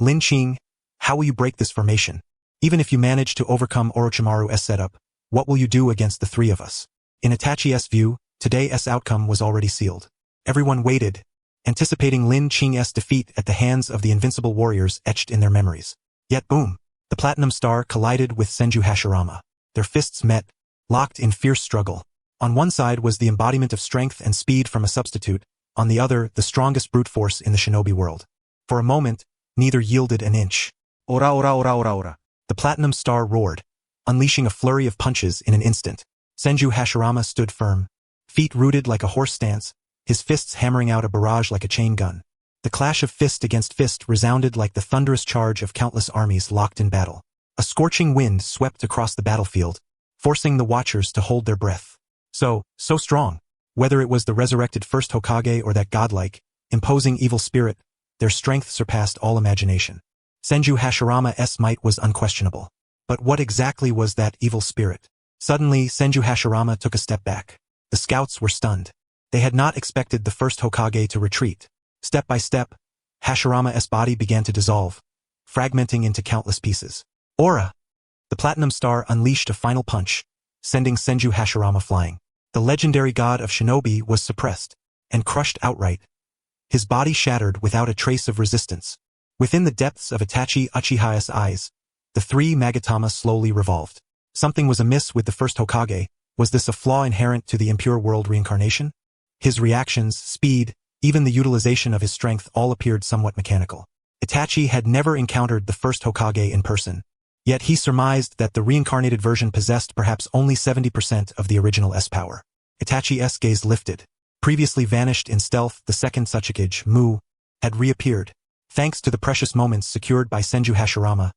Speaker 1: "Lin Qing, how will you break this formation? Even if you manage to overcome Orochimaru's setup, what will you do against the three of us?" In Itachi's view, today's outcome was already sealed. Everyone waited, anticipating Lin Qing's defeat at the hands of the invincible warriors etched in their memories. Yet boom! The Platinum Star collided with Senju Hashirama. Their fists met, locked in fierce struggle. On one side was the embodiment of strength and speed from a substitute, on the other the strongest brute force in the shinobi world. For a moment, neither yielded an inch. "Ora ora ora ora ora!" The Platinum Star roared, unleashing a flurry of punches in an instant. Senju Hashirama stood firm, feet rooted like a horse stance, his fists hammering out a barrage like a chain gun. The clash of fist against fist resounded like the thunderous charge of countless armies locked in battle. A scorching wind swept across the battlefield, forcing the watchers to hold their breath. So strong. Whether it was the resurrected first Hokage or that godlike, imposing evil spirit, their strength surpassed all imagination. Senju Hashirama's might was unquestionable. But what exactly was that evil spirit? Suddenly, Senju Hashirama took a step back. The scouts were stunned. They had not expected the first Hokage to retreat. Step by step, Hashirama's body began to dissolve, fragmenting into countless pieces. "Aura!" The Platinum Star unleashed a final punch, sending Senju Hashirama flying. The legendary god of shinobi was suppressed and crushed outright, his body shattered without a trace of resistance. Within the depths of Itachi Uchiha's eyes, the three Magatama slowly revolved. Something was amiss with the first Hokage. Was this a flaw inherent to the impure world reincarnation? His reactions, speed, even the utilization of his strength all appeared somewhat mechanical. Itachi had never encountered the first Hokage in person, yet he surmised that the reincarnated version possessed perhaps only 70% of the original S-power. Itachi's gaze lifted. Previously vanished in stealth, the second Tsuchikage, Mu, had reappeared. Thanks to the precious moments secured by Senju Hashirama,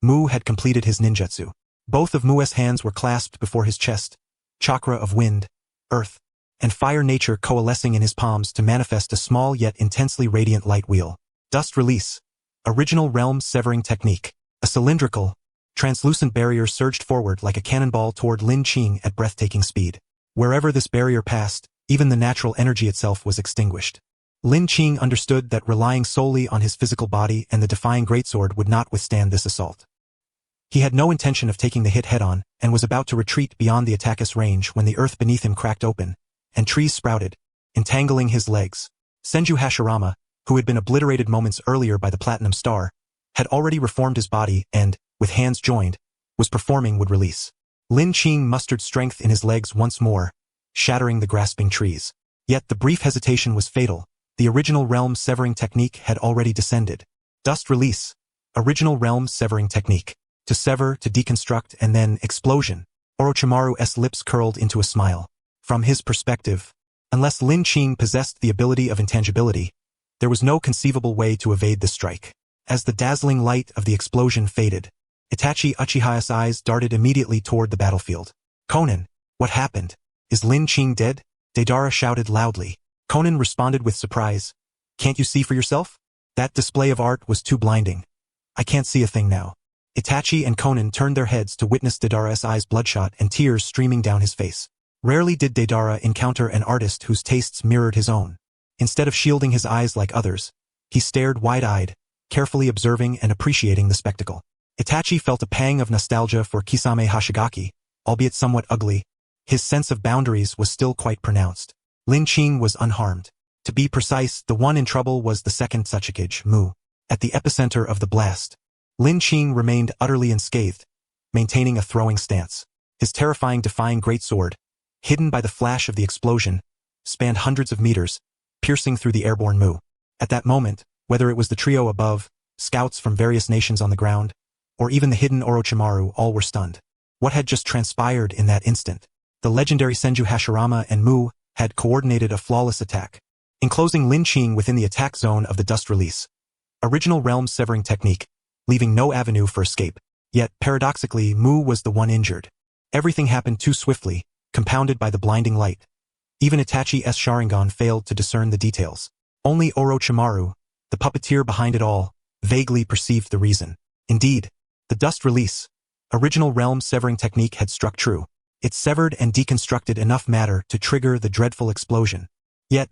Speaker 1: Mu had completed his ninjutsu. Both of Mu's hands were clasped before his chest, chakra of wind, earth, and fire nature coalescing in his palms to manifest a small yet intensely radiant light wheel. Dust release. Original realm severing technique. A cylindrical, translucent barrier surged forward like a cannonball toward Lin Qing at breathtaking speed. Wherever this barrier passed, even the natural energy itself was extinguished. Lin Qing understood that relying solely on his physical body and the defying greatsword would not withstand this assault. He had no intention of taking the hit head-on, and was about to retreat beyond the attack's range when the earth beneath him cracked open, and trees sprouted, entangling his legs. Senju Hashirama, who had been obliterated moments earlier by the Platinum Star, had already reformed his body and, with hands joined, was performing would release. Lin Qing mustered strength in his legs once more, shattering the grasping trees. Yet the brief hesitation was fatal. The original realm severing technique had already descended. Dust release. Original realm severing technique. To sever, to deconstruct, and then explosion. Orochimaru's lips curled into a smile. From his perspective, unless Lin Qing possessed the ability of intangibility, there was no conceivable way to evade this strike. As the dazzling light of the explosion faded, Itachi Uchiha's eyes darted immediately toward the battlefield. Conan, what happened? Is Lin Qing dead? Deidara shouted loudly. Conan responded with surprise. Can't you see for yourself? That display of art was too blinding. I can't see a thing now. Itachi and Conan turned their heads to witness Deidara's eyes bloodshot and tears streaming down his face. Rarely did Deidara encounter an artist whose tastes mirrored his own. Instead of shielding his eyes like others, he stared wide-eyed, carefully observing and appreciating the spectacle. Itachi felt a pang of nostalgia for Kisame Hashigaki, albeit somewhat ugly. His sense of boundaries was still quite pronounced. Lin Qing was unharmed. To be precise, the one in trouble was the second Tsuchikage, Mu. At the epicenter of the blast, Lin Qing remained utterly unscathed, maintaining a throwing stance. His terrifying defying greatsword, hidden by the flash of the explosion, spanned hundreds of meters, piercing through the airborne Mu. At that moment, whether it was the trio above, scouts from various nations on the ground, or even the hidden Orochimaru, all were stunned. What had just transpired in that instant? The legendary Senju Hashirama and Mu had coordinated a flawless attack, enclosing Lin Qing within the attack zone of the dust release. Original realm severing technique, leaving no avenue for escape. Yet, paradoxically, Mu was the one injured. Everything happened too swiftly, compounded by the blinding light. Even Itachi's Sharingan failed to discern the details. Only Orochimaru, the puppeteer behind it all, vaguely perceived the reason. Indeed, the dust release, original realm severing technique had struck true. It severed and deconstructed enough matter to trigger the dreadful explosion. Yet,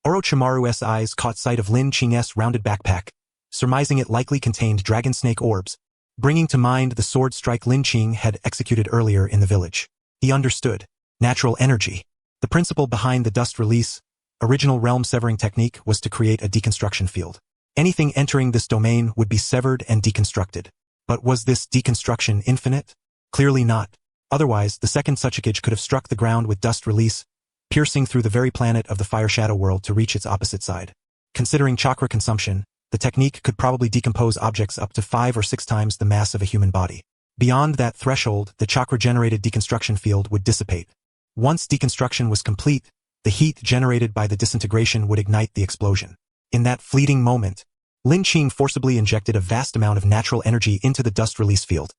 Speaker 1: Orochimaru's eyes caught sight of Lin Qing's rounded backpack, surmising it likely contained dragon snake orbs, bringing to mind the sword strike Lin Qing had executed earlier in the village. He understood. Natural energy. The principle behind the dust release, original realm severing technique was to create a deconstruction field. Anything entering this domain would be severed and deconstructed. But was this deconstruction infinite? Clearly not. Otherwise, the second Tsuchikage could have struck the ground with dust release, piercing through the very planet of the Fire Shadow World to reach its opposite side. Considering chakra consumption, the technique could probably decompose objects up to 5 or 6 times the mass of a human body. Beyond that threshold, the chakra-generated deconstruction field would dissipate. Once deconstruction was complete, the heat generated by the disintegration would ignite the explosion. In that fleeting moment, Lin Qing forcibly injected a vast amount of natural energy into the dust release field,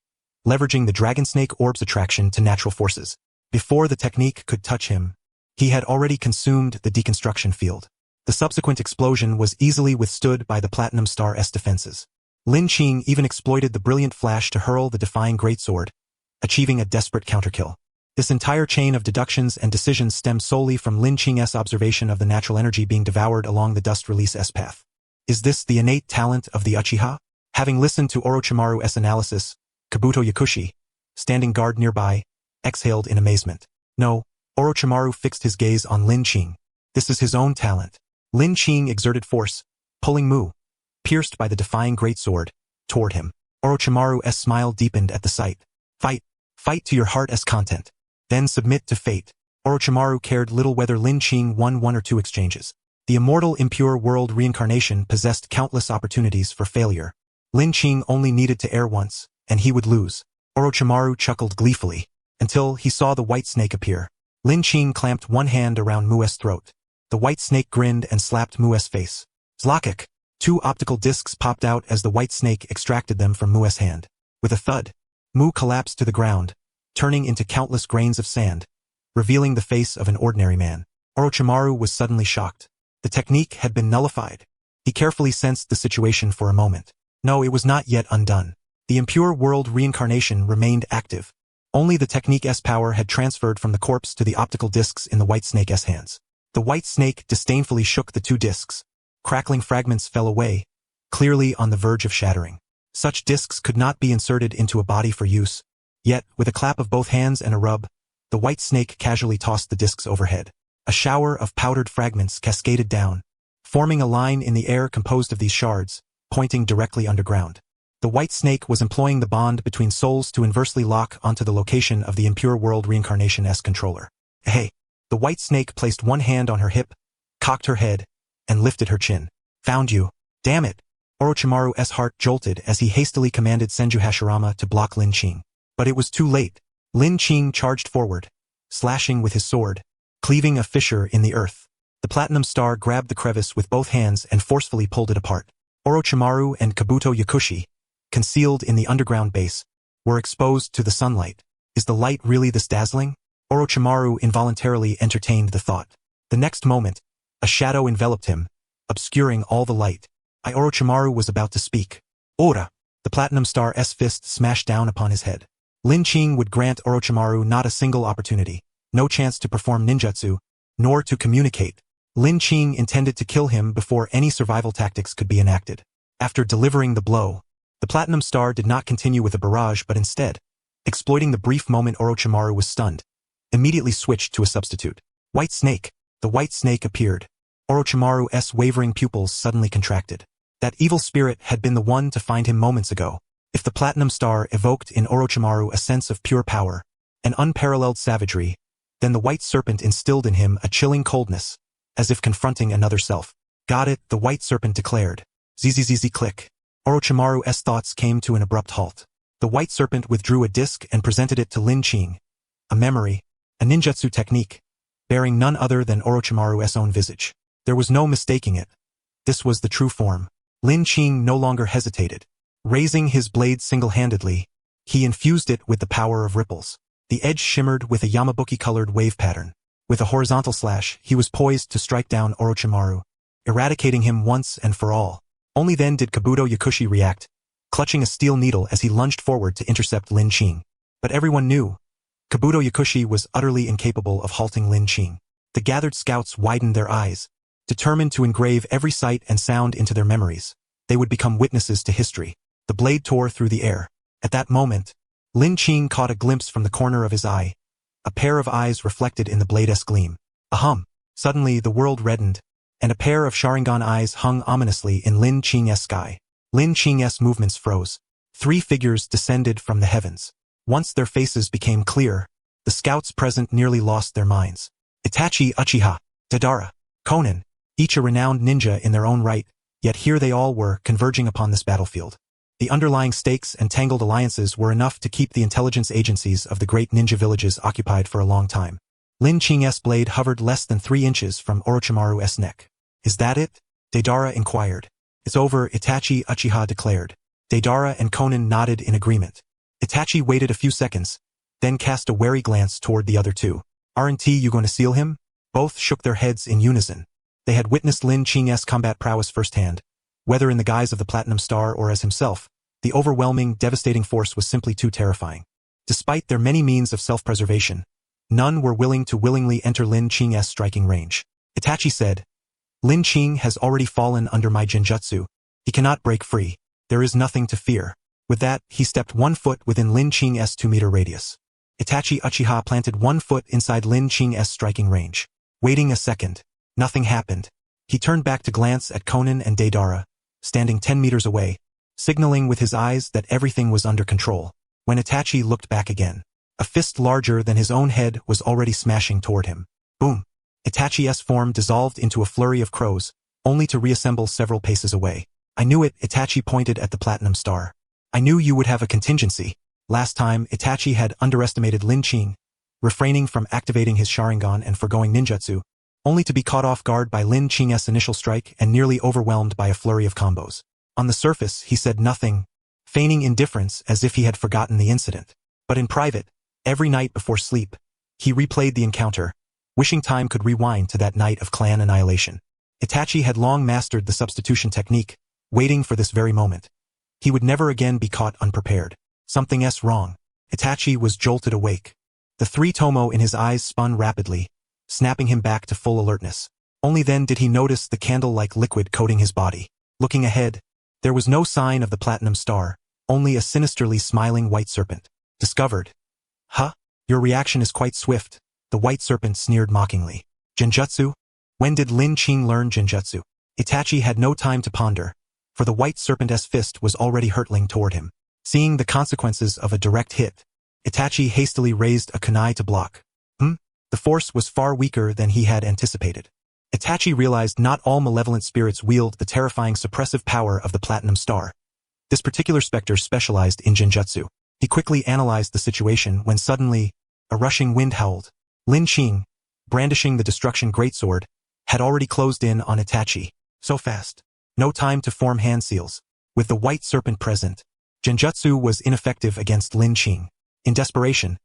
Speaker 1: leveraging the dragon snake orb's attraction to natural forces. Before the technique could touch him, he had already consumed the deconstruction field. The subsequent explosion was easily withstood by the Platinum Star's defenses. Lin Qing even exploited the brilliant flash to hurl the defying greatsword, achieving a desperate counterkill. This entire chain of deductions and decisions stemmed solely from Lin Qing's observation of the natural energy being devoured along the dust release path. Is this the innate talent of the Uchiha? Having listened to Orochimaru's analysis, Kabuto Yakushi, standing guard nearby, exhaled in amazement. No, Orochimaru fixed his gaze on Lin Qing. This is his own talent. Lin Qing exerted force, pulling Mu, pierced by the defying greatsword, toward him. Orochimaru's smile deepened at the sight. Fight. Fight to your heart's content. Then submit to fate. Orochimaru cared little whether Lin Qing won 1 or 2 exchanges. The immortal impure world reincarnation possessed countless opportunities for failure. Lin Qing only needed to err once, and he would lose. Orochimaru chuckled gleefully, until he saw the white snake appear. Lin Qing clamped one hand around Mu's throat. The white snake grinned and slapped Mu's face. Zlakik! 2 optical discs popped out as the white snake extracted them from Mu's hand. With a thud, Mu collapsed to the ground, turning into countless grains of sand, revealing the face of an ordinary man. Orochimaru was suddenly shocked. The technique had been nullified. He carefully sensed the situation for a moment. No, it was not yet undone. The impure world reincarnation remained active. Only the technique's power had transferred from the corpse to the optical discs in the white snake's hands. The white snake disdainfully shook the 2 discs. Crackling fragments fell away, clearly on the verge of shattering. Such discs could not be inserted into a body for use. Yet, with a clap of both hands and a rub, the white snake casually tossed the discs overhead. A shower of powdered fragments cascaded down, forming a line in the air composed of these shards, pointing directly underground. The white snake was employing the bond between souls to inversely lock onto the location of the impure world reincarnation S controller. Hey! The white snake placed one hand on her hip, cocked her head, and lifted her chin. Found you. Damn it! Orochimaru's heart jolted as he hastily commanded Senju Hashirama to block Lin Qing. But it was too late. Lin Qing charged forward, slashing with his sword, cleaving a fissure in the earth. The Platinum Star grabbed the crevice with both hands and forcefully pulled it apart. Orochimaru and Kabuto Yakushi, concealed in the underground base, were exposed to the sunlight. Is the light really this dazzling? Orochimaru involuntarily entertained the thought. The next moment, a shadow enveloped him, obscuring all the light. Orochimaru was about to speak. Ora! The Platinum Star's fist smashed down upon his head. Lin Qing would grant Orochimaru not a single opportunity, no chance to perform ninjutsu, nor to communicate. Lin Qing intended to kill him before any survival tactics could be enacted. After delivering the blow, the Platinum Star did not continue with a barrage but instead, exploiting the brief moment Orochimaru was stunned, immediately switched to a substitute. White Snake. The White Snake appeared. Orochimaru's wavering pupils suddenly contracted. That evil spirit had been the one to find him moments ago. If the Platinum Star evoked in Orochimaru a sense of pure power, an unparalleled savagery, then the White Serpent instilled in him a chilling coldness, as if confronting another self. Got it, the White Serpent declared. Zzz click. Orochimaru's thoughts came to an abrupt halt. The White Serpent withdrew a disc and presented it to Lin Qing. A memory, a ninjutsu technique, bearing none other than Orochimaru's own visage. There was no mistaking it. This was the true form. Lin Qing no longer hesitated. Raising his blade single-handedly, he infused it with the power of ripples. The edge shimmered with a Yamabuki-colored wave pattern. With a horizontal slash, he was poised to strike down Orochimaru, eradicating him once and for all. Only then did Kabuto Yakushi react, clutching a steel needle as he lunged forward to intercept Lin Qing. But everyone knew, Kabuto Yakushi was utterly incapable of halting Lin Qing. The gathered scouts widened their eyes, determined to engrave every sight and sound into their memories. They would become witnesses to history. The blade tore through the air. At that moment, Lin Qing caught a glimpse from the corner of his eye. A pair of eyes reflected in the blade's gleam. Ahum! Suddenly the world reddened, and a pair of Sharingan eyes hung ominously in Lin Qing's sky. Lin Qing's movements froze. 3 figures descended from the heavens. Once their faces became clear, the scouts present nearly lost their minds. Itachi, Uchiha, Madara, Konan, each a renowned ninja in their own right, yet here they all were converging upon this battlefield. The underlying stakes and tangled alliances were enough to keep the intelligence agencies of the great ninja villages occupied for a long time. Lin Qing's blade hovered less than 3 inches from Orochimaru's neck. Is that it? Madara inquired. It's over, Itachi, Uchiha declared. Madara and Konan nodded in agreement. Itachi waited a few seconds, then cast a wary glance toward the other two. Aren't you going to seal him? Both shook their heads in unison. They had witnessed Lin Qing's combat prowess firsthand. Whether in the guise of the Platinum Star or as himself, the overwhelming, devastating force was simply too terrifying. Despite their many means of self-preservation, none were willing to willingly enter Lin Qing's striking range. Itachi said, Lin Qing has already fallen under my genjutsu. He cannot break free. There is nothing to fear. With that, he stepped 1 foot within Lin Qing's 2-meter radius. Itachi Uchiha planted 1 foot inside Lin Qing's striking range. Waiting a second. Nothing happened. He turned back to glance at Konan and Madara, standing 10 meters away, signaling with his eyes that everything was under control. When Itachi looked back again, a fist larger than his own head was already smashing toward him. Boom! Itachi's form dissolved into a flurry of crows, only to reassemble several paces away. I knew it, Itachi pointed at the Platinum Star. I knew you would have a contingency. Last time, Itachi had underestimated Lin Qing, refraining from activating his Sharingan and foregoing ninjutsu, only to be caught off guard by Lin Qing's initial strike and nearly overwhelmed by a flurry of combos. On the surface, he said nothing, feigning indifference as if he had forgotten the incident. But in private, every night before sleep, he replayed the encounter, wishing time could rewind to that night of clan annihilation. Itachi had long mastered the substitution technique, waiting for this very moment. He would never again be caught unprepared. Something's wrong. Itachi was jolted awake. The 3 tomo in his eyes spun rapidly, snapping him back to full alertness. Only then did he notice the candle-like liquid coating his body. Looking ahead, there was no sign of the Platinum Star, only a sinisterly smiling White Serpent. Discovered. Huh? Your reaction is quite swift, the White Serpent sneered mockingly. Genjutsu? When did Lin Qing learn genjutsu? Itachi had no time to ponder, for the white serpent's fist was already hurtling toward him. Seeing the consequences of a direct hit, Itachi hastily raised a kunai to block. The force was far weaker than he had anticipated. Itachi realized not all malevolent spirits wield the terrifying suppressive power of the Platinum Star. This particular specter specialized in genjutsu. He quickly analyzed the situation when suddenly, a rushing wind howled. Lin Qing, brandishing the destruction greatsword, had already closed in on Itachi. So fast. No time to form hand seals. With the white serpent present, genjutsu was ineffective against Lin Qing. In desperation,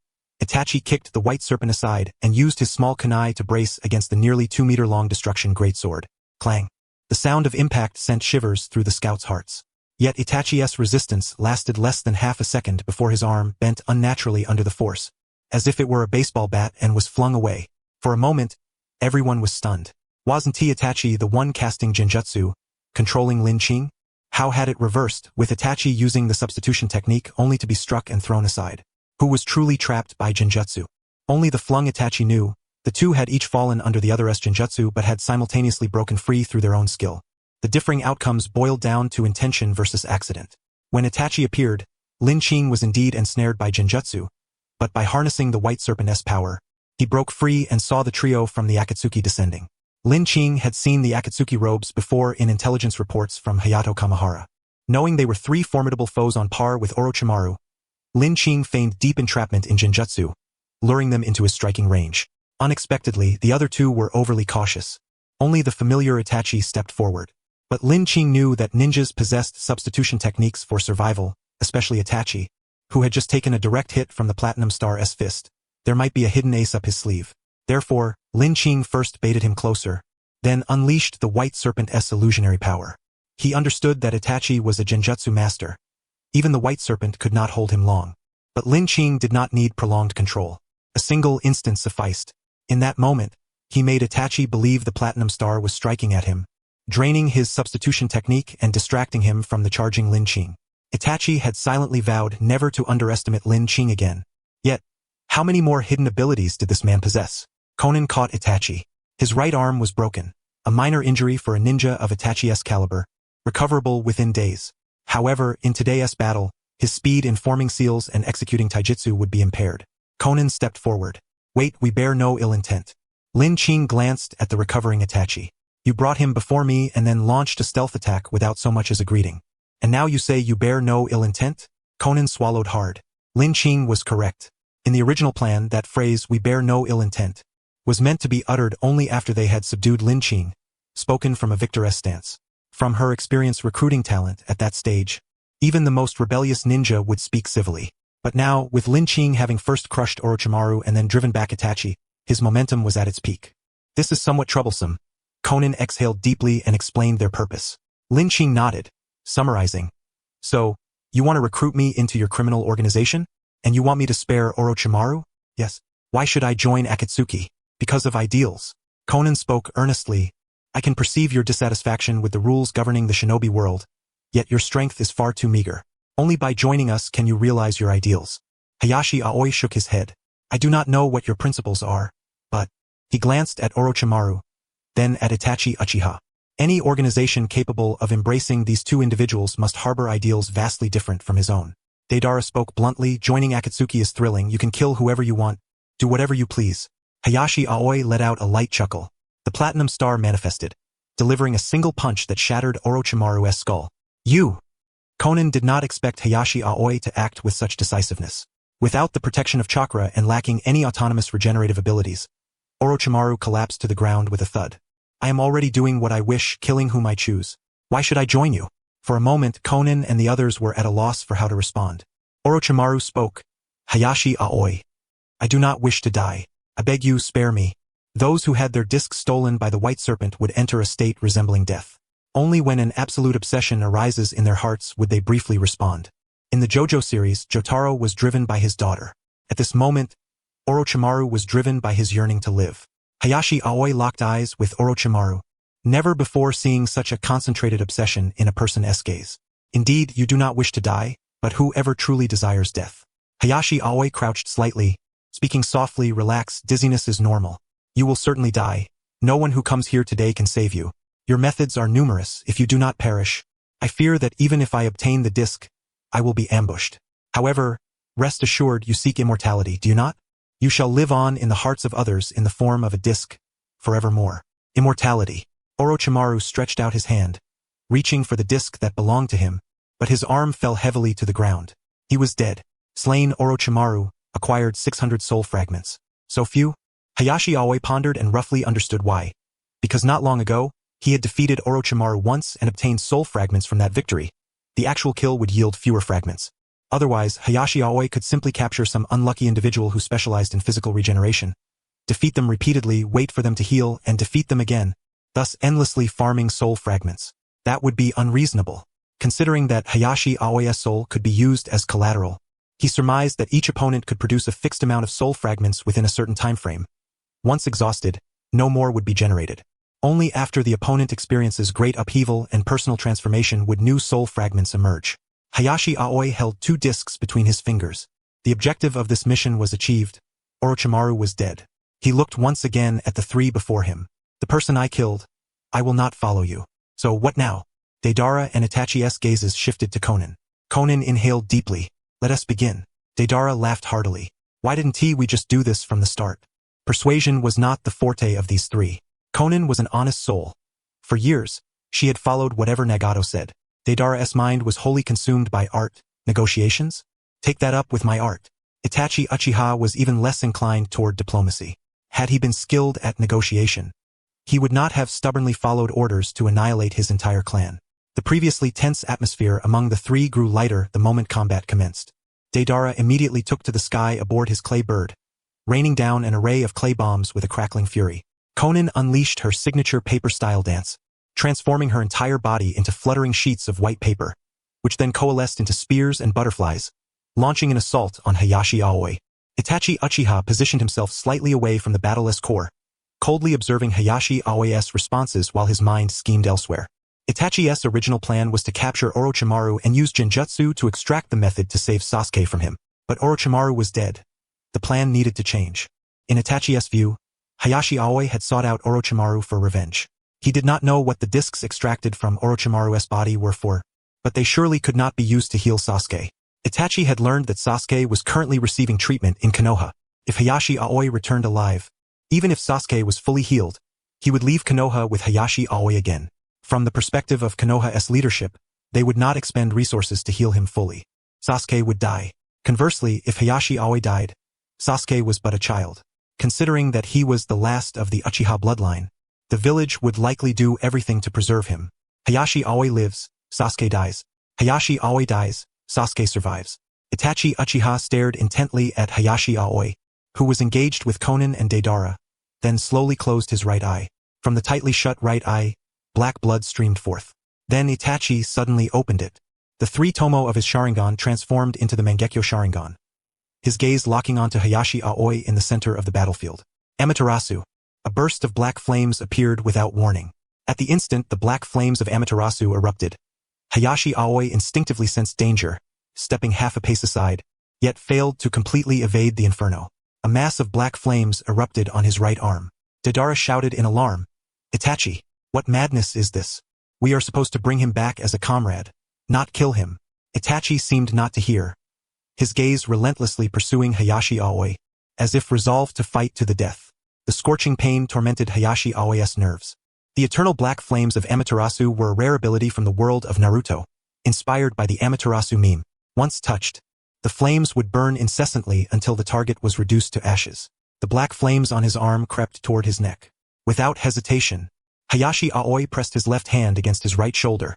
Speaker 1: Itachi kicked the white serpent aside and used his small kunai to brace against the nearly 2-meter-long destruction greatsword. Clang. The sound of impact sent shivers through the scouts' hearts. Yet Itachi's resistance lasted less than half a second before his arm bent unnaturally under the force, as if it were a baseball bat, and was flung away. For a moment, everyone was stunned. Wasn't Itachi the one casting genjutsu, controlling Lin Qing? How had it reversed, with Itachi using the substitution technique only to be struck and thrown aside? Who was truly trapped by genjutsu? Only the flung Itachi knew. The two had each fallen under the other's genjutsu but had simultaneously broken free through their own skill. The differing outcomes boiled down to intention versus accident. When Itachi appeared, Lin Qing was indeed ensnared by genjutsu, but by harnessing the white serpent's power, he broke free and saw the trio from the Akatsuki descending. Lin Qing had seen the Akatsuki robes before in intelligence reports from Hayato Kamihara. Knowing they were 3 formidable foes on par with Orochimaru, Lin Qing feigned deep entrapment in genjutsu, luring them into his striking range. Unexpectedly, the other 2 were overly cautious. Only the familiar Itachi stepped forward. But Lin Qing knew that ninjas possessed substitution techniques for survival, especially Itachi, who had just taken a direct hit from the Platinum Star's fist. There might be a hidden ace up his sleeve. Therefore, Lin Qing first baited him closer, then unleashed the white serpent's illusionary power. He understood that Itachi was a genjutsu master. Even the white serpent could not hold him long. But Lin Qing did not need prolonged control. A single instant sufficed. In that moment, he made Itachi believe the Platinum Star was striking at him, draining his substitution technique and distracting him from the charging Lin Qing. Itachi had silently vowed never to underestimate Lin Qing again. Yet, how many more hidden abilities did this man possess? Konan caught Itachi. His right arm was broken, a minor injury for a ninja of Itachi's caliber, recoverable within days. However, in today's battle, his speed in forming seals and executing taijutsu would be impaired. Konan stepped forward. Wait, we bear no ill intent. Lin Qing glanced at the recovering Itachi. You brought him before me and then launched a stealth attack without so much as a greeting. And now you say you bear no ill intent? Konan swallowed hard. Lin Qing was correct. In the original plan, that phrase, we bear no ill intent, was meant to be uttered only after they had subdued Lin Qing, spoken from a victor's stance. From her experienced recruiting talent at that stage, even the most rebellious ninja would speak civilly. But now, with Lin Qing having first crushed Orochimaru and then driven back Itachi, his momentum was at its peak. This is somewhat troublesome. Konan exhaled deeply and explained their purpose. Lin Qing nodded, summarizing. So, you want to recruit me into your criminal organization? And you want me to spare Orochimaru? Yes. Why should I join Akatsuki? Because of ideals. Konan spoke earnestly. I can perceive your dissatisfaction with the rules governing the Shinobi World, yet your strength is far too meager. Only by joining us can you realize your ideals. Hayashi Aoi shook his head. I do not know what your principles are, but... He glanced at Orochimaru, then at Itachi Uchiha. Any organization capable of embracing these 2 individuals must harbor ideals vastly different from his own. Deidara spoke bluntly, joining Akatsuki is thrilling, you can kill whoever you want, do whatever you please. Hayashi Aoi let out a light chuckle. The Platinum Star manifested, delivering a single punch that shattered Orochimaru's skull. You! Konan did not expect Hayashi Aoi to act with such decisiveness. Without the protection of chakra and lacking any autonomous regenerative abilities, Orochimaru collapsed to the ground with a thud. I am already doing what I wish, killing whom I choose. Why should I join you? For a moment, Konan and the others were at a loss for how to respond. Orochimaru spoke. Hayashi Aoi. I do not wish to die. I beg you, spare me. Those who had their discs stolen by the White Serpent would enter a state resembling death. Only when an absolute obsession arises in their hearts would they briefly respond. In the JOJO series, Jotaro was driven by his daughter. At this moment, Orochimaru was driven by his yearning to live. Hayashi Aoi locked eyes with Orochimaru, never before seeing such a concentrated obsession in a person's gaze. Indeed, you do not wish to die, but whoever truly desires death. Hayashi Aoi crouched slightly, speaking softly. Relax, dizziness is normal. You will certainly die. No one who comes here today can save you. Your methods are numerous. If you do not perish, I fear that even if I obtain the disc, I will be ambushed. However, rest assured you seek immortality, do you not? You shall live on in the hearts of others in the form of a disc, forevermore. Immortality. Orochimaru stretched out his hand, reaching for the disc that belonged to him, but his arm fell heavily to the ground. He was dead. Slain Orochimaru acquired 600 soul fragments. So few? Hayashi Aoi pondered and roughly understood why. Because not long ago, he had defeated Orochimaru once and obtained soul fragments from that victory. The actual kill would yield fewer fragments. Otherwise, Hayashi Aoi could simply capture some unlucky individual who specialized in physical regeneration, defeat them repeatedly, wait for them to heal, and defeat them again, thus endlessly farming soul fragments. That would be unreasonable. Considering that Hayashi Aoi's soul could be used as collateral, he surmised that each opponent could produce a fixed amount of soul fragments within a certain time frame. Once exhausted, no more would be generated. Only after the opponent experiences great upheaval and personal transformation would new soul fragments emerge. Hayashi Aoi held 2 discs between his fingers. The objective of this mission was achieved. Orochimaru was dead. He looked once again at the 3 before him. The person I killed. I will not follow you. So what now? Deidara and Itachi's gazes shifted to Konan. Konan inhaled deeply. Let us begin. Deidara laughed heartily. Why didn't we just do this from the start? Persuasion was not the forte of these 3. Konan was an honest soul. For years, she had followed whatever Nagato said. Deidara's mind was wholly consumed by art. Negotiations? Take that up with my art. Itachi Uchiha was even less inclined toward diplomacy. Had he been skilled at negotiation, he would not have stubbornly followed orders to annihilate his entire clan. The previously tense atmosphere among the 3 grew lighter the moment combat commenced. Deidara immediately took to the sky aboard his clay bird, raining down an array of clay bombs with a crackling fury. Konan unleashed her signature paper-style dance, transforming her entire body into fluttering sheets of white paper, which then coalesced into spears and butterflies, launching an assault on Hayashi Aoi. Itachi Uchiha positioned himself slightly away from the battleless core, coldly observing Hayashi Aoi's responses while his mind schemed elsewhere. Itachi's original plan was to capture Orochimaru and use Genjutsu to extract the method to save Sasuke from him. But Orochimaru was dead. The plan needed to change. In Itachi's view, Hayashi Aoi had sought out Orochimaru for revenge. He did not know what the discs extracted from Orochimaru's body were for, but they surely could not be used to heal Sasuke. Itachi had learned that Sasuke was currently receiving treatment in Konoha. If Hayashi Aoi returned alive, even if Sasuke was fully healed, he would leave Konoha with Hayashi Aoi again. From the perspective of Konoha's leadership, they would not expend resources to heal him fully. Sasuke would die. Conversely, if Hayashi Aoi died, Sasuke was but a child. Considering that he was the last of the Uchiha bloodline, the village would likely do everything to preserve him. Hayashi Aoi lives, Sasuke dies. Hayashi Aoi dies, Sasuke survives. Itachi Uchiha stared intently at Hayashi Aoi, who was engaged with Konan and Deidara, then slowly closed his right eye. From the tightly shut right eye, black blood streamed forth. Then Itachi suddenly opened it. The 3 tomo of his Sharingan transformed into the Mangekyo Sharingan, his gaze locking onto Hayashi Aoi in the center of the battlefield. Amaterasu. A burst of black flames appeared without warning. At the instant the black flames of Amaterasu erupted, Hayashi Aoi instinctively sensed danger, stepping half a pace aside, yet failed to completely evade the inferno. A mass of black flames erupted on his right arm. Deidara shouted in alarm, "Itachi, what madness is this? We are supposed to bring him back as a comrade, not kill him." Itachi seemed not to hear, his gaze relentlessly pursuing Hayashi Aoi, as if resolved to fight to the death. The scorching pain tormented Hayashi Aoi's nerves. The eternal black flames of Amaterasu were a rare ability from the world of Naruto, inspired by the Amaterasu meme. Once touched, the flames would burn incessantly until the target was reduced to ashes. The black flames on his arm crept toward his neck. Without hesitation, Hayashi Aoi pressed his left hand against his right shoulder.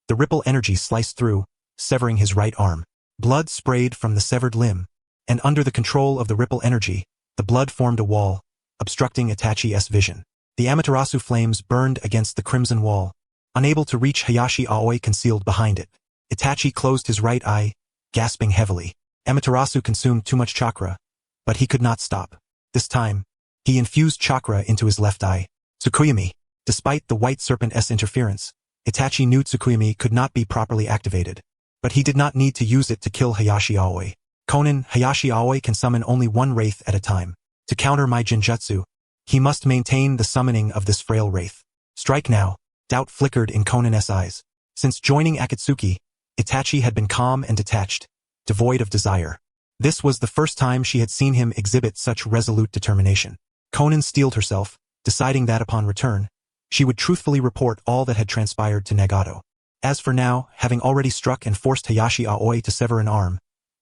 Speaker 1: The ripple energy sliced through, severing his right arm. Blood sprayed from the severed limb, and under the control of the ripple energy, the blood formed a wall, obstructing Itachi's vision. The Amaterasu flames burned against the crimson wall, unable to reach Hayashi Aoi concealed behind it. Itachi closed his right eye, gasping heavily. Amaterasu consumed too much chakra, but he could not stop. This time, he infused chakra into his left eye. Tsukuyomi. Despite the White Serpent's interference, Itachi knew Tsukuyomi could not be properly activated, but he did not need to use it to kill Hayashi Aoi. Konan, Hayashi Aoi can summon only one wraith at a time. To counter my Genjutsu, he must maintain the summoning of this frail wraith. Strike now. Doubt flickered in Konin's eyes. Since joining Akatsuki, Itachi had been calm and detached, devoid of desire. This was the first time she had seen him exhibit such resolute determination. Konin steeled herself, deciding that upon return, she would truthfully report all that had transpired to Nagato. As for now, having already struck and forced Hayashi Aoi to sever an arm,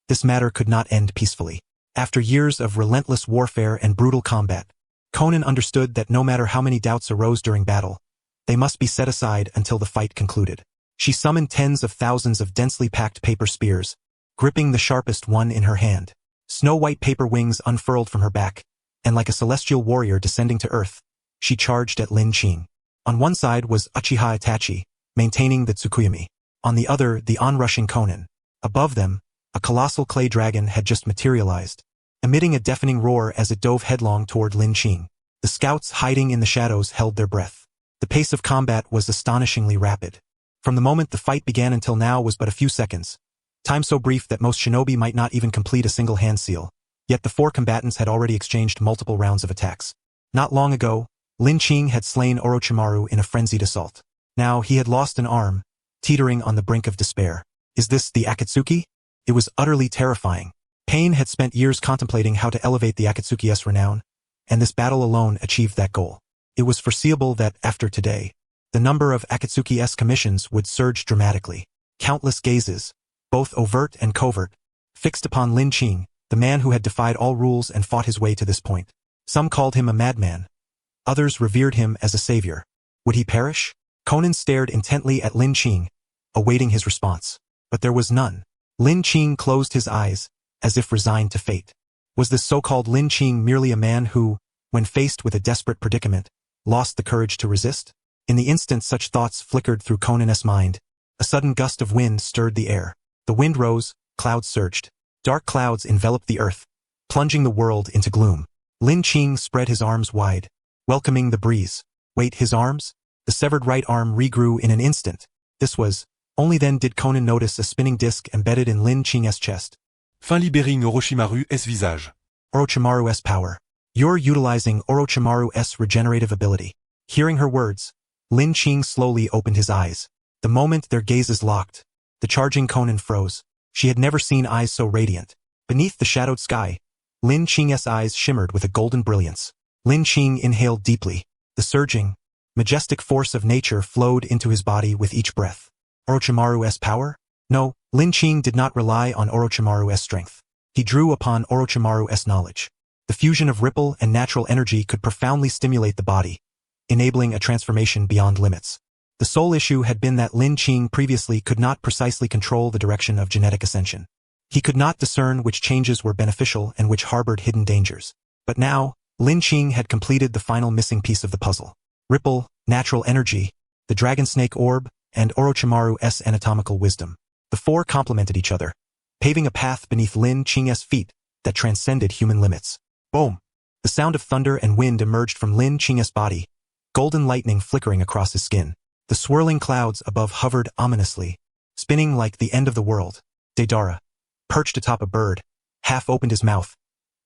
Speaker 1: this matter could not end peacefully. After years of relentless warfare and brutal combat, Konin understood that no matter how many doubts arose during battle, they must be set aside until the fight concluded. She summoned tens of thousands of densely packed paper spears, gripping the sharpest one in her hand. Snow-white paper wings unfurled from her back, and like a celestial warrior descending to earth, she charged at Lin Qing. On one side was Uchiha Itachi, maintaining the Tsukuyomi. On the other, the onrushing Konin. Above them, a colossal clay dragon had just materialized, emitting a deafening roar as it dove headlong toward Lin Qing. The scouts hiding in the shadows held their breath. The pace of combat was astonishingly rapid. From the moment the fight began until now was but a few seconds, time so brief that most shinobi might not even complete a single hand seal, yet the four combatants had already exchanged multiple rounds of attacks. Not long ago, Lin Qing had slain Orochimaru in a frenzied assault. Now he had lost an arm, teetering on the brink of despair. Is this the Akatsuki? It was utterly terrifying. Pain had spent years contemplating how to elevate the Akatsuki's renown, and this battle alone achieved that goal. It was foreseeable that, after today, the number of Akatsuki's commissions would surge dramatically. Countless gazes, both overt and covert, fixed upon Lin Qing, the man who had defied all rules and fought his way to this point. Some called him a madman. Others revered him as a savior. Would he perish? Konin stared intently at Lin Qing, awaiting his response. But there was none. Lin Qing closed his eyes, as if resigned to fate. Was this so-called Lin Qing merely a man who, when faced with a desperate predicament, lost the courage to resist? In the instant such thoughts flickered through Konin's mind, a sudden gust of wind stirred the air. The wind rose, clouds surged. Dark clouds enveloped the earth, plunging the world into gloom. Lin Qing spread his arms wide, welcoming the breeze. Wait, his arms? The severed right arm regrew in an instant. This was. Only then did Konin notice a spinning disc embedded in Lin Qing's chest.
Speaker 2: Fin libéring Orochimaru's visage.
Speaker 1: Orochimaru's power. You're utilizing Orochimaru's regenerative ability. Hearing her words, Lin Qing slowly opened his eyes. The moment their gazes locked, the charging Konin froze. She had never seen eyes so radiant. Beneath the shadowed sky, Lin Qing's eyes shimmered with a golden brilliance. Lin Qing inhaled deeply. The surging, majestic force of nature flowed into his body with each breath. Orochimaru's power? No, Lin Qing did not rely on Orochimaru's strength. He drew upon Orochimaru's knowledge. The fusion of ripple and natural energy could profoundly stimulate the body, enabling a transformation beyond limits. The sole issue had been that Lin Qing previously could not precisely control the direction of genetic ascension. He could not discern which changes were beneficial and which harbored hidden dangers. But now, Lin Qing had completed the final missing piece of the puzzle. Ripple, natural energy, the dragon snake orb, and Orochimaru's anatomical wisdom. The four complemented each other, paving a path beneath Lin Qing's feet that transcended human limits. Boom! The sound of thunder and wind emerged from Lin Qing's body, golden lightning flickering across his skin. The swirling clouds above hovered ominously, spinning like the end of the world. Deidara, perched atop a bird, half opened his mouth.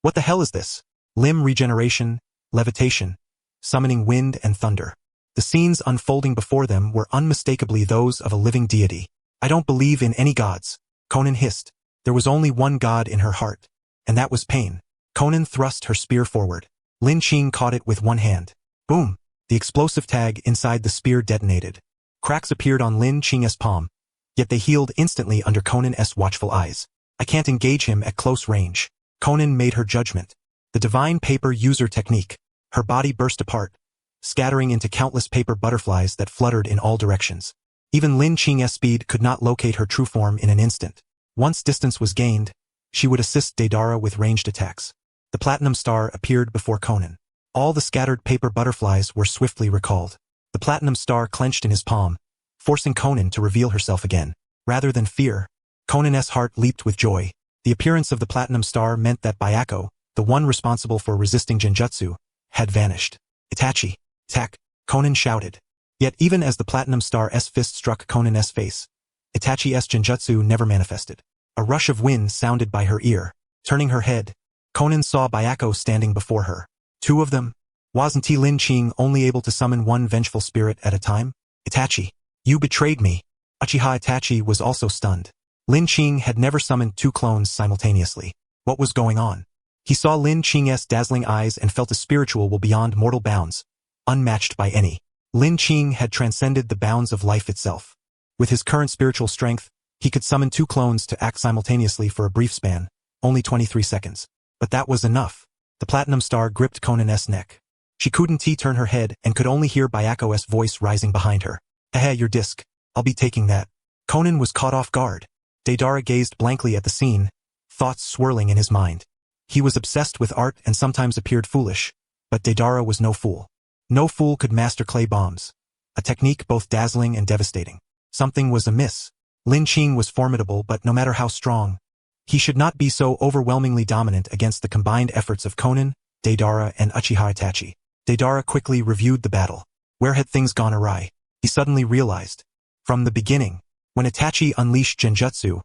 Speaker 1: What the hell is this? Limb regeneration, levitation, summoning wind and thunder. The scenes unfolding before them were unmistakably those of a living deity. I don't believe in any gods, Konin hissed. There was only one god in her heart, and that was pain. Konin thrust her spear forward. Lin Qing caught it with one hand. Boom! The explosive tag inside the spear detonated. Cracks appeared on Lin Qing's palm, yet they healed instantly under Konin's watchful eyes. I can't engage him at close range. Konin made her judgment. The divine paper user technique. Her body burst apart, scattering into countless paper butterflies that fluttered in all directions. Even Lin Qing's speed could not locate her true form in an instant. Once distance was gained, she would assist Deidara with ranged attacks. The platinum star appeared before Konin. All the scattered paper butterflies were swiftly recalled. The platinum star clenched in his palm, forcing Konin to reveal herself again. Rather than fear, Konin's heart leaped with joy. The appearance of the platinum star meant that Byako, the one responsible for resisting genjutsu, had vanished. Itachi! Attack! Konin shouted. Yet even as the platinum star's fist struck Konin's face, Itachi's genjutsu never manifested. A rush of wind sounded by her ear. Turning her head, Konin saw Byako standing before her. Two of them? Wasn't Lin Qing only able to summon one vengeful spirit at a time? Itachi, you betrayed me. Uchiha Itachi was also stunned. Lin Qing had never summoned two clones simultaneously. What was going on? He saw Lin Qing's dazzling eyes and felt a spiritual will beyond mortal bounds, unmatched by any. Lin Qing had transcended the bounds of life itself. With his current spiritual strength, he could summon two clones to act simultaneously for a brief span, only 23 seconds. But that was enough. The platinum star gripped Conan's neck. She couldn't turn her head and could only hear Byaku's voice rising behind her. Your disc. I'll be taking that. Conan was caught off guard. Deidara gazed blankly at the scene, thoughts swirling in his mind. He was obsessed with art and sometimes appeared foolish, but Deidara was no fool. No fool could master clay bombs, a technique both dazzling and devastating. Something was amiss. Lin Qing was formidable, but no matter how strong, he should not be so overwhelmingly dominant against the combined efforts of Conan, Deidara, and Uchiha Itachi. Deidara quickly reviewed the battle. Where had things gone awry? He suddenly realized. From the beginning, when Itachi unleashed Genjutsu,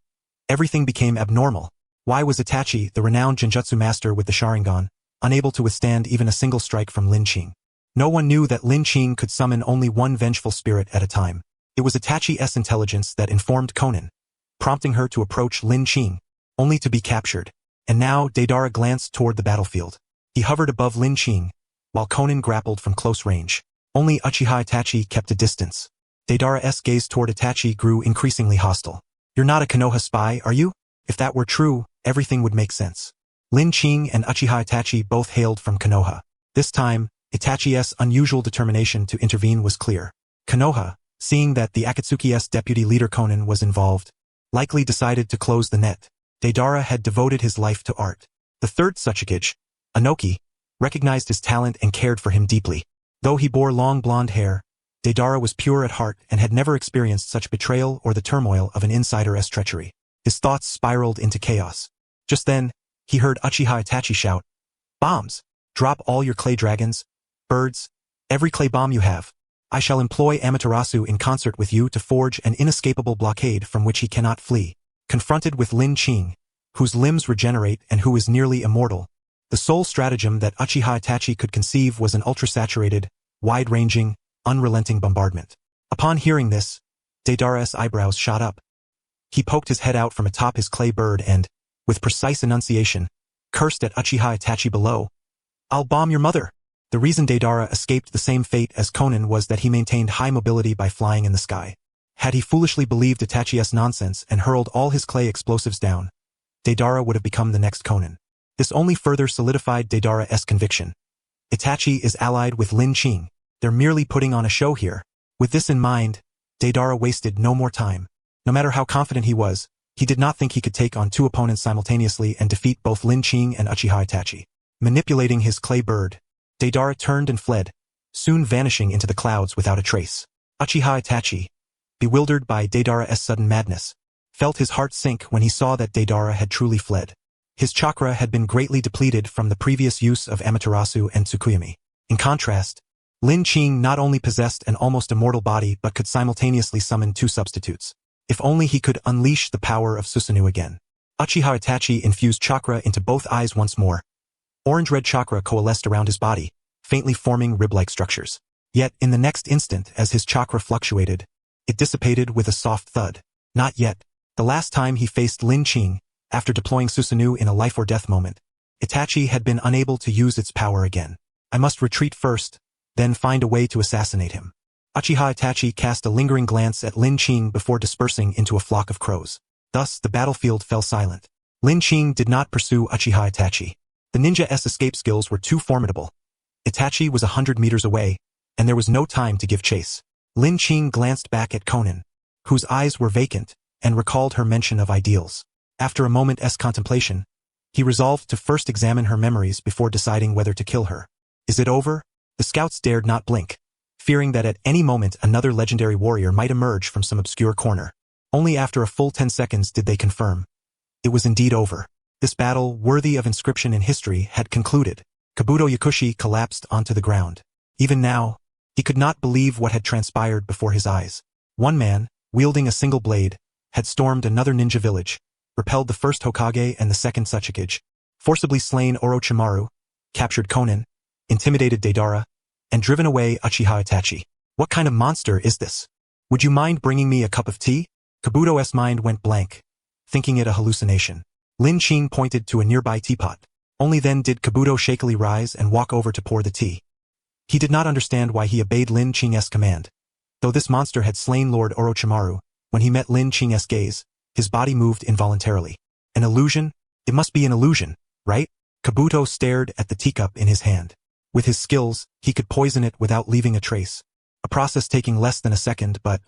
Speaker 1: everything became abnormal. Why was Itachi, the renowned Genjutsu master with the Sharingan, unable to withstand even a single strike from Lin Qing? No one knew that Lin Qing could summon only one vengeful spirit at a time. It was Itachi's intelligence that informed Conan, prompting her to approach Lin Qing, only to be captured. And now Deidara glanced toward the battlefield. He hovered above Lin Qing, while Conan grappled from close range. Only Uchiha Itachi kept a distance. Deidara's gaze toward Itachi grew increasingly hostile. You're not a Konoha spy, are you? If that were true, everything would make sense. Lin Qing and Uchiha Itachi both hailed from Konoha. This time, Itachi's unusual determination to intervene was clear. Konoha, seeing that the Akatsuki's deputy leader Conan was involved, likely decided to close the net. Deidara had devoted his life to art. The third Tsuchikage, Anoki, recognized his talent and cared for him deeply. Though he bore long blonde hair, Deidara was pure at heart and had never experienced such betrayal or the turmoil of an insider's treachery. His thoughts spiraled into chaos. Just then, he heard Uchiha Itachi shout, "Bombs! Drop all your clay dragons, birds, every clay bomb you have. I shall employ Amaterasu in concert with you to forge an inescapable blockade from which he cannot flee." Confronted with Lin Qing, whose limbs regenerate and who is nearly immortal, the sole stratagem that Uchiha Itachi could conceive was an ultra-saturated, wide-ranging, unrelenting bombardment. Upon hearing this, Deidara's eyebrows shot up. He poked his head out from atop his clay bird and, with precise enunciation, cursed at Uchiha Itachi below. "I'll bomb your mother." The reason Deidara escaped the same fate as Conan was that he maintained high mobility by flying in the sky. Had he foolishly believed Itachi's nonsense and hurled all his clay explosives down, Deidara would have become the next Conan. This only further solidified Deidara's conviction. Itachi is allied with Lin Qing. They're merely putting on a show here. With this in mind, Deidara wasted no more time. No matter how confident he was, he did not think he could take on two opponents simultaneously and defeat both Lin Qing and Uchiha Itachi. Manipulating his clay bird, Deidara turned and fled, soon vanishing into the clouds without a trace. Uchiha Itachi, bewildered by Deidara's sudden madness, felt his heart sink when he saw that Deidara had truly fled. His chakra had been greatly depleted from the previous use of Amaterasu and Tsukuyomi. In contrast, Lin Qing not only possessed an almost immortal body but could simultaneously summon two substitutes. If only he could unleash the power of Susanoo again. Uchiha Itachi infused chakra into both eyes once more. Orange-red chakra coalesced around his body, faintly forming rib-like structures. Yet, in the next instant, as his chakra fluctuated, it dissipated with a soft thud. Not yet. The last time he faced Lin Qing, after deploying Susanoo in a life-or-death moment, Itachi had been unable to use its power again. I must retreat first, then find a way to assassinate him. Uchiha Itachi cast a lingering glance at Lin Qing before dispersing into a flock of crows. Thus, the battlefield fell silent. Lin Qing did not pursue Uchiha Itachi. The ninja's escape skills were too formidable. Itachi was 100 meters away, and there was no time to give chase. Lin Qing glanced back at Conan, whose eyes were vacant, and recalled her mention of ideals. After a moment's contemplation, he resolved to first examine her memories before deciding whether to kill her. Is it over? The scouts dared not blink, fearing that at any moment another legendary warrior might emerge from some obscure corner. Only after a full 10 seconds did they confirm. It was indeed over. This battle, worthy of inscription in history, had concluded. Kabuto Yakushi collapsed onto the ground. Even now, he could not believe what had transpired before his eyes. One man, wielding a single blade, had stormed another ninja village, repelled the first Hokage and the second Tsuchikage, forcibly slain Orochimaru, captured Conan, intimidated Deidara, and driven away Uchiha Itachi. What kind of monster is this? Would you mind bringing me a cup of tea? Kabuto's mind went blank, thinking it a hallucination. Lin Qing pointed to a nearby teapot. Only then did Kabuto shakily rise and walk over to pour the tea. He did not understand why he obeyed Lin Qing's command. Though this monster had slain Lord Orochimaru, when he met Lin Qing's gaze, his body moved involuntarily. An illusion? It must be an illusion, right? Kabuto stared at the teacup in his hand. With his skills, he could poison it without leaving a trace. A process taking less than a second, but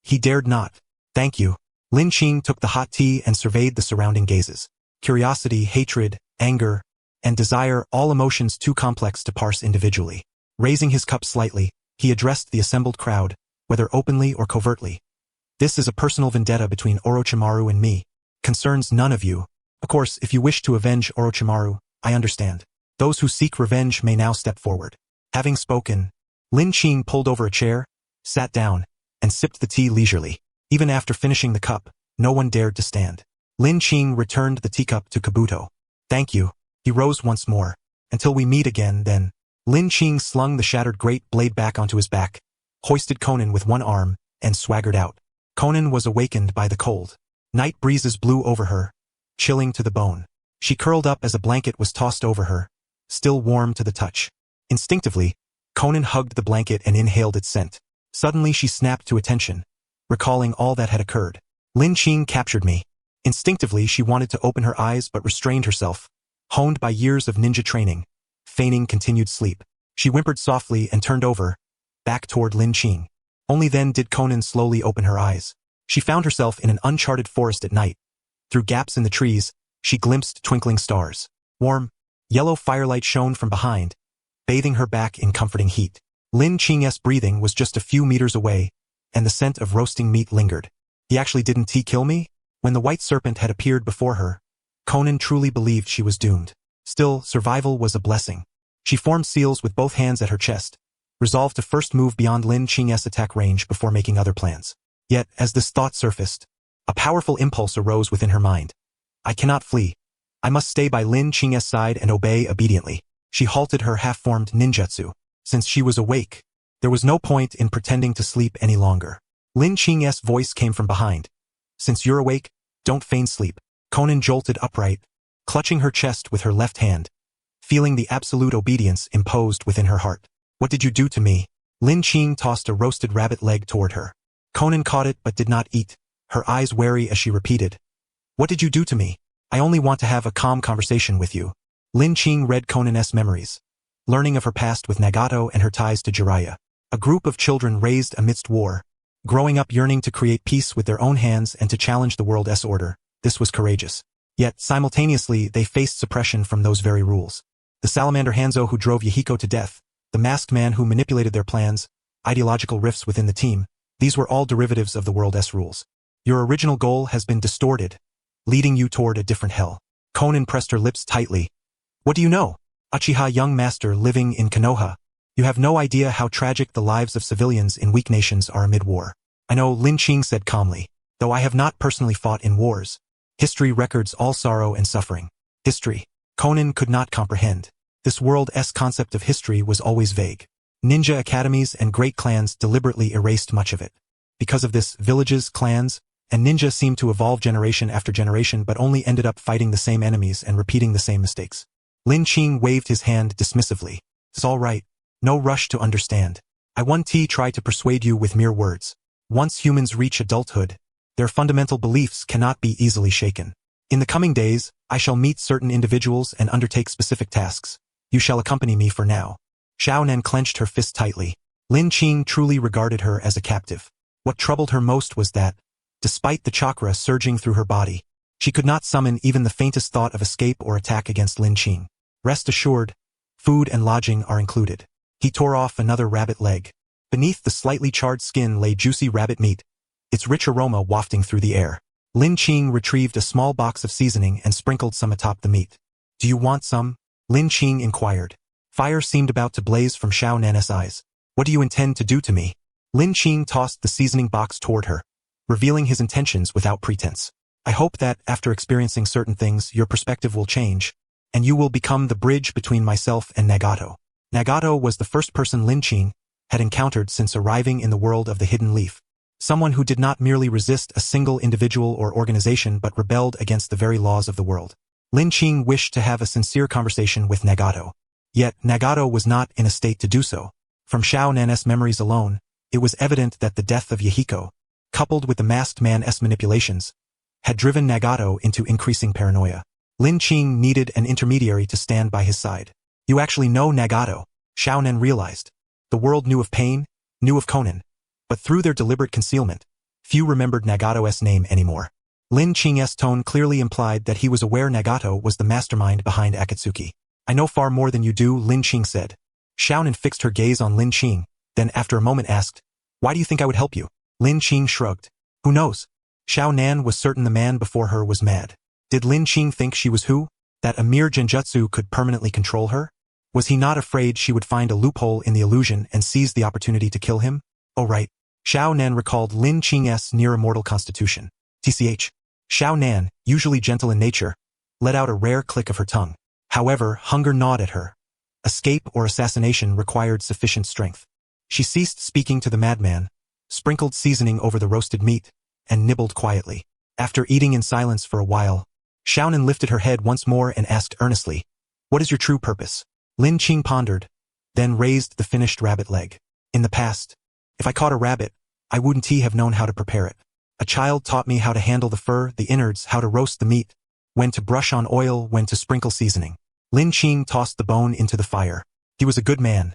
Speaker 1: he dared not. Thank you. Lin Qing took the hot tea and surveyed the surrounding gazes. Curiosity, hatred, anger, and desire, all emotions too complex to parse individually. Raising his cup slightly, he addressed the assembled crowd, whether openly or covertly. This is a personal vendetta between Orochimaru and me. Concerns none of you. Of course, if you wish to avenge Orochimaru, I understand. Those who seek revenge may now step forward. Having spoken, Lin Qing pulled over a chair, sat down, and sipped the tea leisurely. Even after finishing the cup, no one dared to stand. Lin Qing returned the teacup to Kabuto. Thank you. He rose once more. Until we meet again, then. Lin Qing slung the shattered great blade back onto his back, hoisted Conan with one arm, and swaggered out. Conan was awakened by the cold. Night breezes blew over her, chilling to the bone. She curled up as a blanket was tossed over her, still warm to the touch. Instinctively, Conan hugged the blanket and inhaled its scent. Suddenly she snapped to attention, recalling all that had occurred. Lin Qing captured me. Instinctively she wanted to open her eyes but restrained herself, honed by years of ninja training, feigning continued sleep. She whimpered softly and turned over, back toward Lin Qing. Only then did Conan slowly open her eyes. She found herself in an uncharted forest at night. Through gaps in the trees, she glimpsed twinkling stars. Warm, yellow firelight shone from behind, bathing her back in comforting heat. Lin Qing's breathing was just a few meters away, and the scent of roasting meat lingered. He actually didn't kill me? When the white serpent had appeared before her, Conan truly believed she was doomed. Still, survival was a blessing. She formed seals with both hands at her chest, resolved to first move beyond Lin Qing's attack range before making other plans. Yet, as this thought surfaced, a powerful impulse arose within her mind. I cannot flee. I must stay by Lin Qing's side and obey obediently. She halted her half-formed ninjutsu. Since she was awake, there was no point in pretending to sleep any longer. Lin Qing's voice came from behind. Since you're awake, don't feign sleep. Conan jolted upright, clutching her chest with her left hand, feeling the absolute obedience imposed within her heart. What did you do to me? Lin Qing tossed a roasted rabbit leg toward her. Conan caught it but did not eat, her eyes wary as she repeated. What did you do to me? I only want to have a calm conversation with you. Lin Qing read Conan's memories, learning of her past with Nagato and her ties to Jiraiya. A group of children raised amidst war, growing up yearning to create peace with their own hands and to challenge the world's order. This was courageous. Yet, simultaneously, they faced suppression from those very rules. The salamander Hanzo who drove Yahiko to death, the masked man who manipulated their plans, ideological rifts within the team, these were all derivatives of the world's rules. Your original goal has been distorted, leading you toward a different hell. Conan pressed her lips tightly. What do you know? Uchiha young master living in Konoha. You have no idea how tragic the lives of civilians in weak nations are amid war. I know, Lin Qing said calmly. Though I have not personally fought in wars, history records all sorrow and suffering. History. Conan could not comprehend. This world's concept of history was always vague. Ninja academies and great clans deliberately erased much of it. Because of this, villages, clans, and ninja seemed to evolve generation after generation but only ended up fighting the same enemies and repeating the same mistakes. Lin Qing waved his hand dismissively. It's all right. No rush to understand. I won't try to persuade you with mere words. Once humans reach adulthood, their fundamental beliefs cannot be easily shaken. In the coming days, I shall meet certain individuals and undertake specific tasks. You shall accompany me for now. Xiao Nan clenched her fist tightly. Lin Qing truly regarded her as a captive. What troubled her most was that, despite the chakra surging through her body, she could not summon even the faintest thought of escape or attack against Lin Qing. Rest assured, food and lodging are included. He tore off another rabbit leg. Beneath the slightly charred skin lay juicy rabbit meat, its rich aroma wafting through the air. Lin Qing retrieved a small box of seasoning and sprinkled some atop the meat. Do you want some? Lin Qing inquired. Fire seemed about to blaze from Xiao Nan's eyes. What do you intend to do to me? Lin Qing tossed the seasoning box toward her, revealing his intentions without pretense. I hope that, after experiencing certain things, your perspective will change, and you will become the bridge between myself and Nagato. Nagato was the first person Lin Qing, had encountered since arriving in the world of the Hidden Leaf. Someone who did not merely resist a single individual or organization but rebelled against the very laws of the world. Lin Qing wished to have a sincere conversation with Nagato. Yet, Nagato was not in a state to do so. From Xiao Nan's memories alone, it was evident that the death of Yahiko, coupled with the masked man's manipulations, had driven Nagato into increasing paranoia. Lin Qing needed an intermediary to stand by his side. You actually know Nagato, Xiao Nan realized. The world knew of Pain, knew of Conan, but through their deliberate concealment, few remembered Nagato's name anymore. Lin Qing's tone clearly implied that he was aware Nagato was the mastermind behind Akatsuki. I know far more than you do, Lin Qing said. Xiao Nan fixed her gaze on Lin Qing, then after a moment asked, Why do you think I would help you? Lin Qing shrugged. Who knows? Xiao Nan was certain the man before her was mad. Did Lin Qing think she was who? That a mere genjutsu could permanently control her? Was he not afraid she would find a loophole in the illusion and seize the opportunity to kill him? Oh right. Xiao Nan recalled Lin Qing's near-immortal constitution. TCH. Xiao Nan, usually gentle in nature, let out a rare click of her tongue. However, hunger gnawed at her. Escape or assassination required sufficient strength. She ceased speaking to the madman, sprinkled seasoning over the roasted meat, and nibbled quietly. After eating in silence for a while, Xiao Nan lifted her head once more and asked earnestly, What is your true purpose? Lin Qing pondered, then raised the finished rabbit leg. In the past, if I caught a rabbit, I wouldn't have known how to prepare it. A child taught me how to handle the fur, the innards, how to roast the meat, when to brush on oil, when to sprinkle seasoning. Lin Qing tossed the bone into the fire. He was a good man,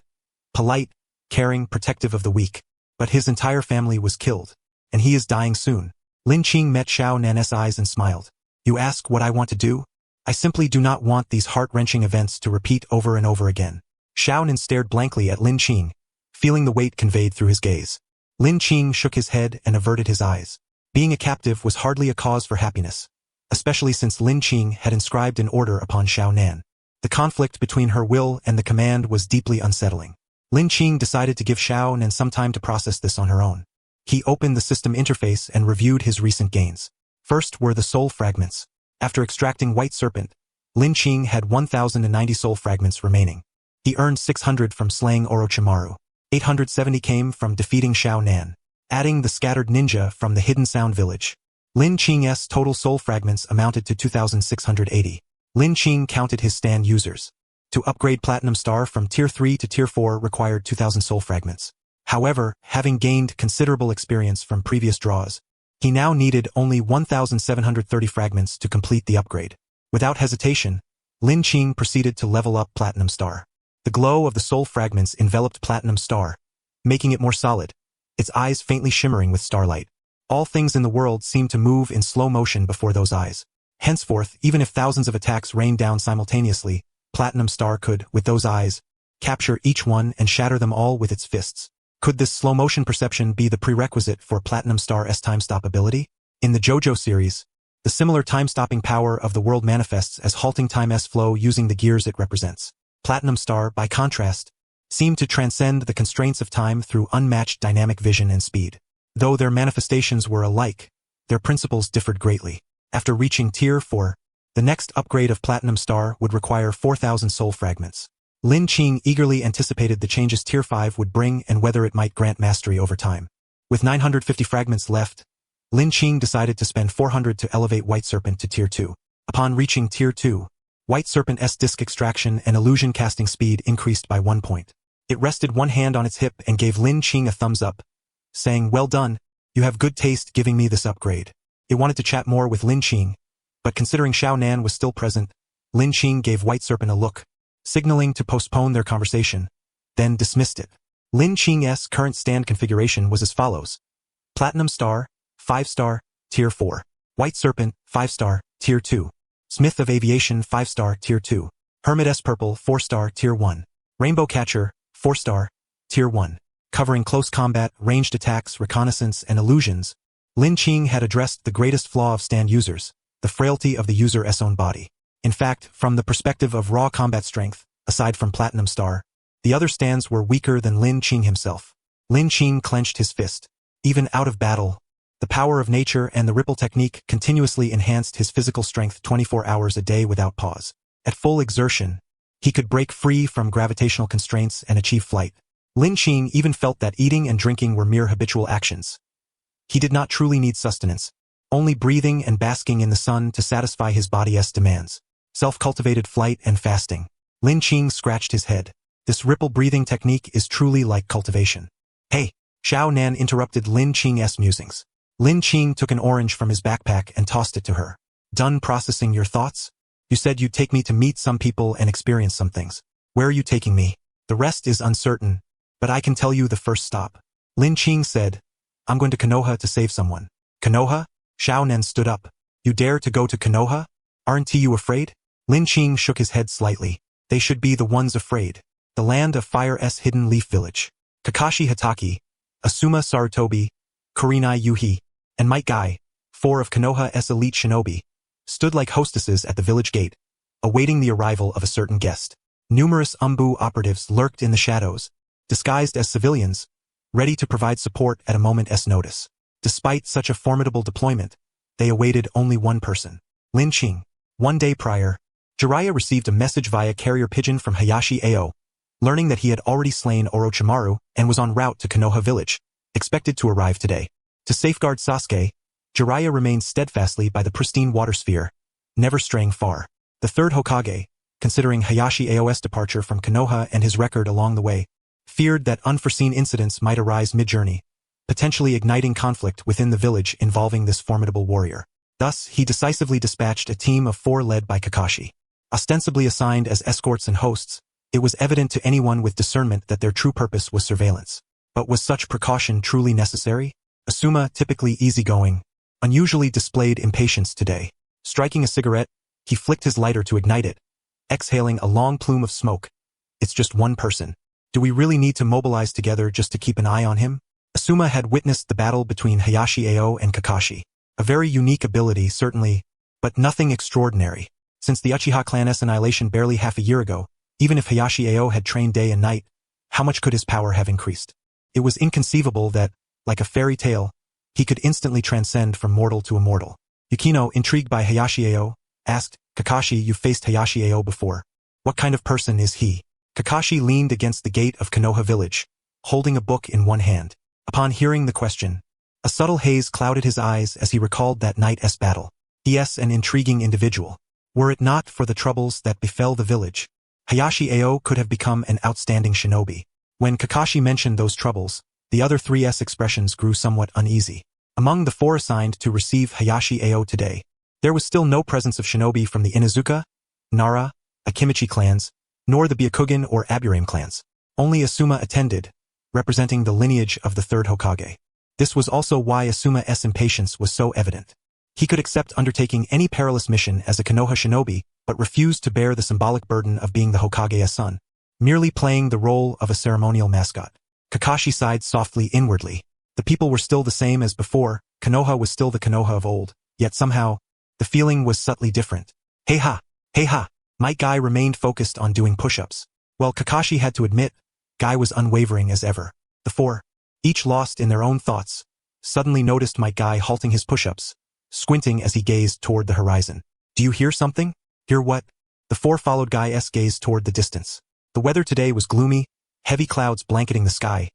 Speaker 1: polite, caring, protective of the weak. But his entire family was killed, and he is dying soon. Lin Qing met Xiao Nan's eyes and smiled. You ask what I want to do? I simply do not want these heart-wrenching events to repeat over and over again. Xiao Nan stared blankly at Lin Qing, feeling the weight conveyed through his gaze. Lin Qing shook his head and averted his eyes. Being a captive was hardly a cause for happiness, especially since Lin Qing had inscribed an order upon Xiao Nan. The conflict between her will and the command was deeply unsettling. Lin Qing decided to give Xiao Nan some time to process this on her own. He opened the system interface and reviewed his recent gains. First were the soul fragments. After extracting White Serpent, Lin Qing had 1,090 soul fragments remaining. He earned 600 from slaying Orochimaru. 870 came from defeating Xiao Nan, adding the scattered ninja from the Hidden Sound Village. Lin Qing's total soul fragments amounted to 2,680. Lin Qing counted his stand users. To upgrade Platinum Star from Tier 3 to Tier 4 required 2,000 soul fragments. However, having gained considerable experience from previous draws, he now needed only 1,730 fragments to complete the upgrade. Without hesitation, Lin Qing proceeded to level up Platinum Star. The glow of the soul fragments enveloped Platinum Star, making it more solid, its eyes faintly shimmering with starlight. All things in the world seemed to move in slow motion before those eyes. Henceforth, even if thousands of attacks rained down simultaneously, Platinum Star could, with those eyes, capture each one and shatter them all with its fists. Could this slow-motion perception be the prerequisite for Platinum Star's time-stop ability? In the JOJO series, the similar time-stopping power of the world manifests as halting time's flow using the gears it represents. Platinum Star, by contrast, seemed to transcend the constraints of time through unmatched dynamic vision and speed. Though their manifestations were alike, their principles differed greatly. After reaching Tier 4, the next upgrade of Platinum Star would require 4,000 soul fragments. Lin Qing eagerly anticipated the changes Tier 5 would bring and whether it might grant mastery over time. With 950 fragments left, Lin Qing decided to spend 400 to elevate White Serpent to Tier 2. Upon reaching Tier 2, White Serpent's disc extraction and illusion casting speed increased by 1 point. It rested one hand on its hip and gave Lin Qing a thumbs up, saying, Well done, you have good taste giving me this upgrade. It wanted to chat more with Lin Qing, but considering Xiao Nan was still present, Lin Qing gave White Serpent a look, signaling to postpone their conversation, then dismissed it. Lin Qing's current stand configuration was as follows. Platinum Star, 5-star, Tier 4. White Serpent, 5-star, Tier 2. Smith of Aviation, 5-star, Tier 2. Hermit S Purple, 4-star, Tier 1. Rainbow Catcher, 4-star, Tier 1. Covering close combat, ranged attacks, reconnaissance, and illusions, Lin Qing had addressed the greatest flaw of stand users, the frailty of the user's own body. In fact, from the perspective of raw combat strength, aside from Platinum Star, the other stands were weaker than Lin Qing himself. Lin Qing clenched his fist. Even out of battle, the power of nature and the ripple technique continuously enhanced his physical strength 24 hours a day without pause. At full exertion, he could break free from gravitational constraints and achieve flight. Lin Qing even felt that eating and drinking were mere habitual actions. He did not truly need sustenance, only breathing and basking in the sun to satisfy his body's demands. Self-cultivated flight and fasting. Lin Qing scratched his head. This ripple breathing technique is truly like cultivation. Hey, Xiao Nan interrupted Lin Qing's musings. Lin Qing took an orange from his backpack and tossed it to her. Done processing your thoughts? You said you'd take me to meet some people and experience some things. Where are you taking me? The rest is uncertain, but I can tell you the first stop. Lin Qing said, I'm going to Konoha to save someone. Konoha? Xiao Nan stood up. You dare to go to Konoha? Aren't you afraid? Lin Qing shook his head slightly. They should be the ones afraid. The land of Fire's hidden leaf village. Kakashi Hatake, Asuma Sarutobi, Kurenai Yuhi, and Might Guy, 4 of Konoha's elite shinobi, stood like hostesses at the village gate, awaiting the arrival of a certain guest. Numerous Umbu operatives lurked in the shadows, disguised as civilians, ready to provide support at a moment's notice. Despite such a formidable deployment, they awaited only one person. Lin Qing. One day prior, Jiraiya received a message via carrier pigeon from Hayashi Ao, learning that he had already slain Orochimaru and was en route to Konoha village, expected to arrive today. To safeguard Sasuke, Jiraiya remained steadfastly by the pristine water sphere, never straying far. The third Hokage, considering Hayashi Ao's departure from Konoha and his record along the way, feared that unforeseen incidents might arise mid-journey, potentially igniting conflict within the village involving this formidable warrior. Thus, he decisively dispatched a team of 4 led by Kakashi. Ostensibly assigned as escorts and hosts, it was evident to anyone with discernment that their true purpose was surveillance. But was such precaution truly necessary? Asuma, typically easygoing, unusually displayed impatience today. Striking a cigarette, he flicked his lighter to ignite it, exhaling a long plume of smoke. It's just one person. Do we really need to mobilize together just to keep an eye on him? Asuma had witnessed the battle between Hayashi Ao and Kakashi. A very unique ability, certainly, but nothing extraordinary. Since the Uchiha clan's annihilation barely half a year ago, even if Hayashi Ao had trained day and night, how much could his power have increased? It was inconceivable that, like a fairy tale, he could instantly transcend from mortal to immortal. Yukino, intrigued by Hayashi Ao, asked, Kakashi, you've faced Hayashi Ao before. What kind of person is he? Kakashi leaned against the gate of Konoha village, holding a book in one hand. Upon hearing the question, a subtle haze clouded his eyes as he recalled that night's battle. He*s an intriguing individual. Were it not for the troubles that befell the village, Hayashi Ao could have become an outstanding shinobi. When Kakashi mentioned those troubles, the other 3's expressions grew somewhat uneasy. Among the 4 assigned to receive Hayashi Ao today, there was still no presence of shinobi from the Inuzuka, Nara, Akimichi clans, nor the Byakugan or Aburame clans. Only Asuma attended, representing the lineage of the third Hokage. This was also why Asuma's impatience was so evident. He could accept undertaking any perilous mission as a Konoha shinobi, but refused to bear the symbolic burden of being the Hokage's son, merely playing the role of a ceremonial mascot. Kakashi sighed softly inwardly. The people were still the same as before, Konoha was still the Konoha of old, yet somehow, the feeling was subtly different. Hey ha! Hey ha! Might Guy remained focused on doing push-ups. While Kakashi had to admit, Guy was unwavering as ever. The 4, each lost in their own thoughts, suddenly noticed Might Guy halting his push-ups, squinting as he gazed toward the horizon. Do you hear something? Hear what? The 4 followed Guy's gaze toward the distance. The weather today was gloomy, heavy clouds blanketing the sky,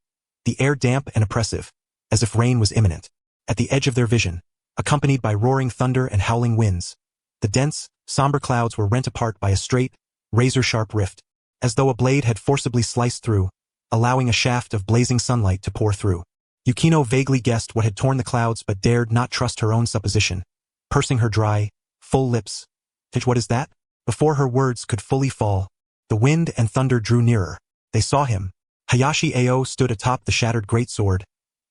Speaker 1: the air damp and oppressive, as if rain was imminent. At the edge of their vision, accompanied by roaring thunder and howling winds, the dense, somber clouds were rent apart by a straight, razor-sharp rift, as though a blade had forcibly sliced through, allowing a shaft of blazing sunlight to pour through. Yukino vaguely guessed what had torn the clouds but dared not trust her own supposition, pursing her dry, full lips. What is that? Before her words could fully fall, the wind and thunder drew nearer. They saw him. Hayashi Ao stood atop the shattered greatsword,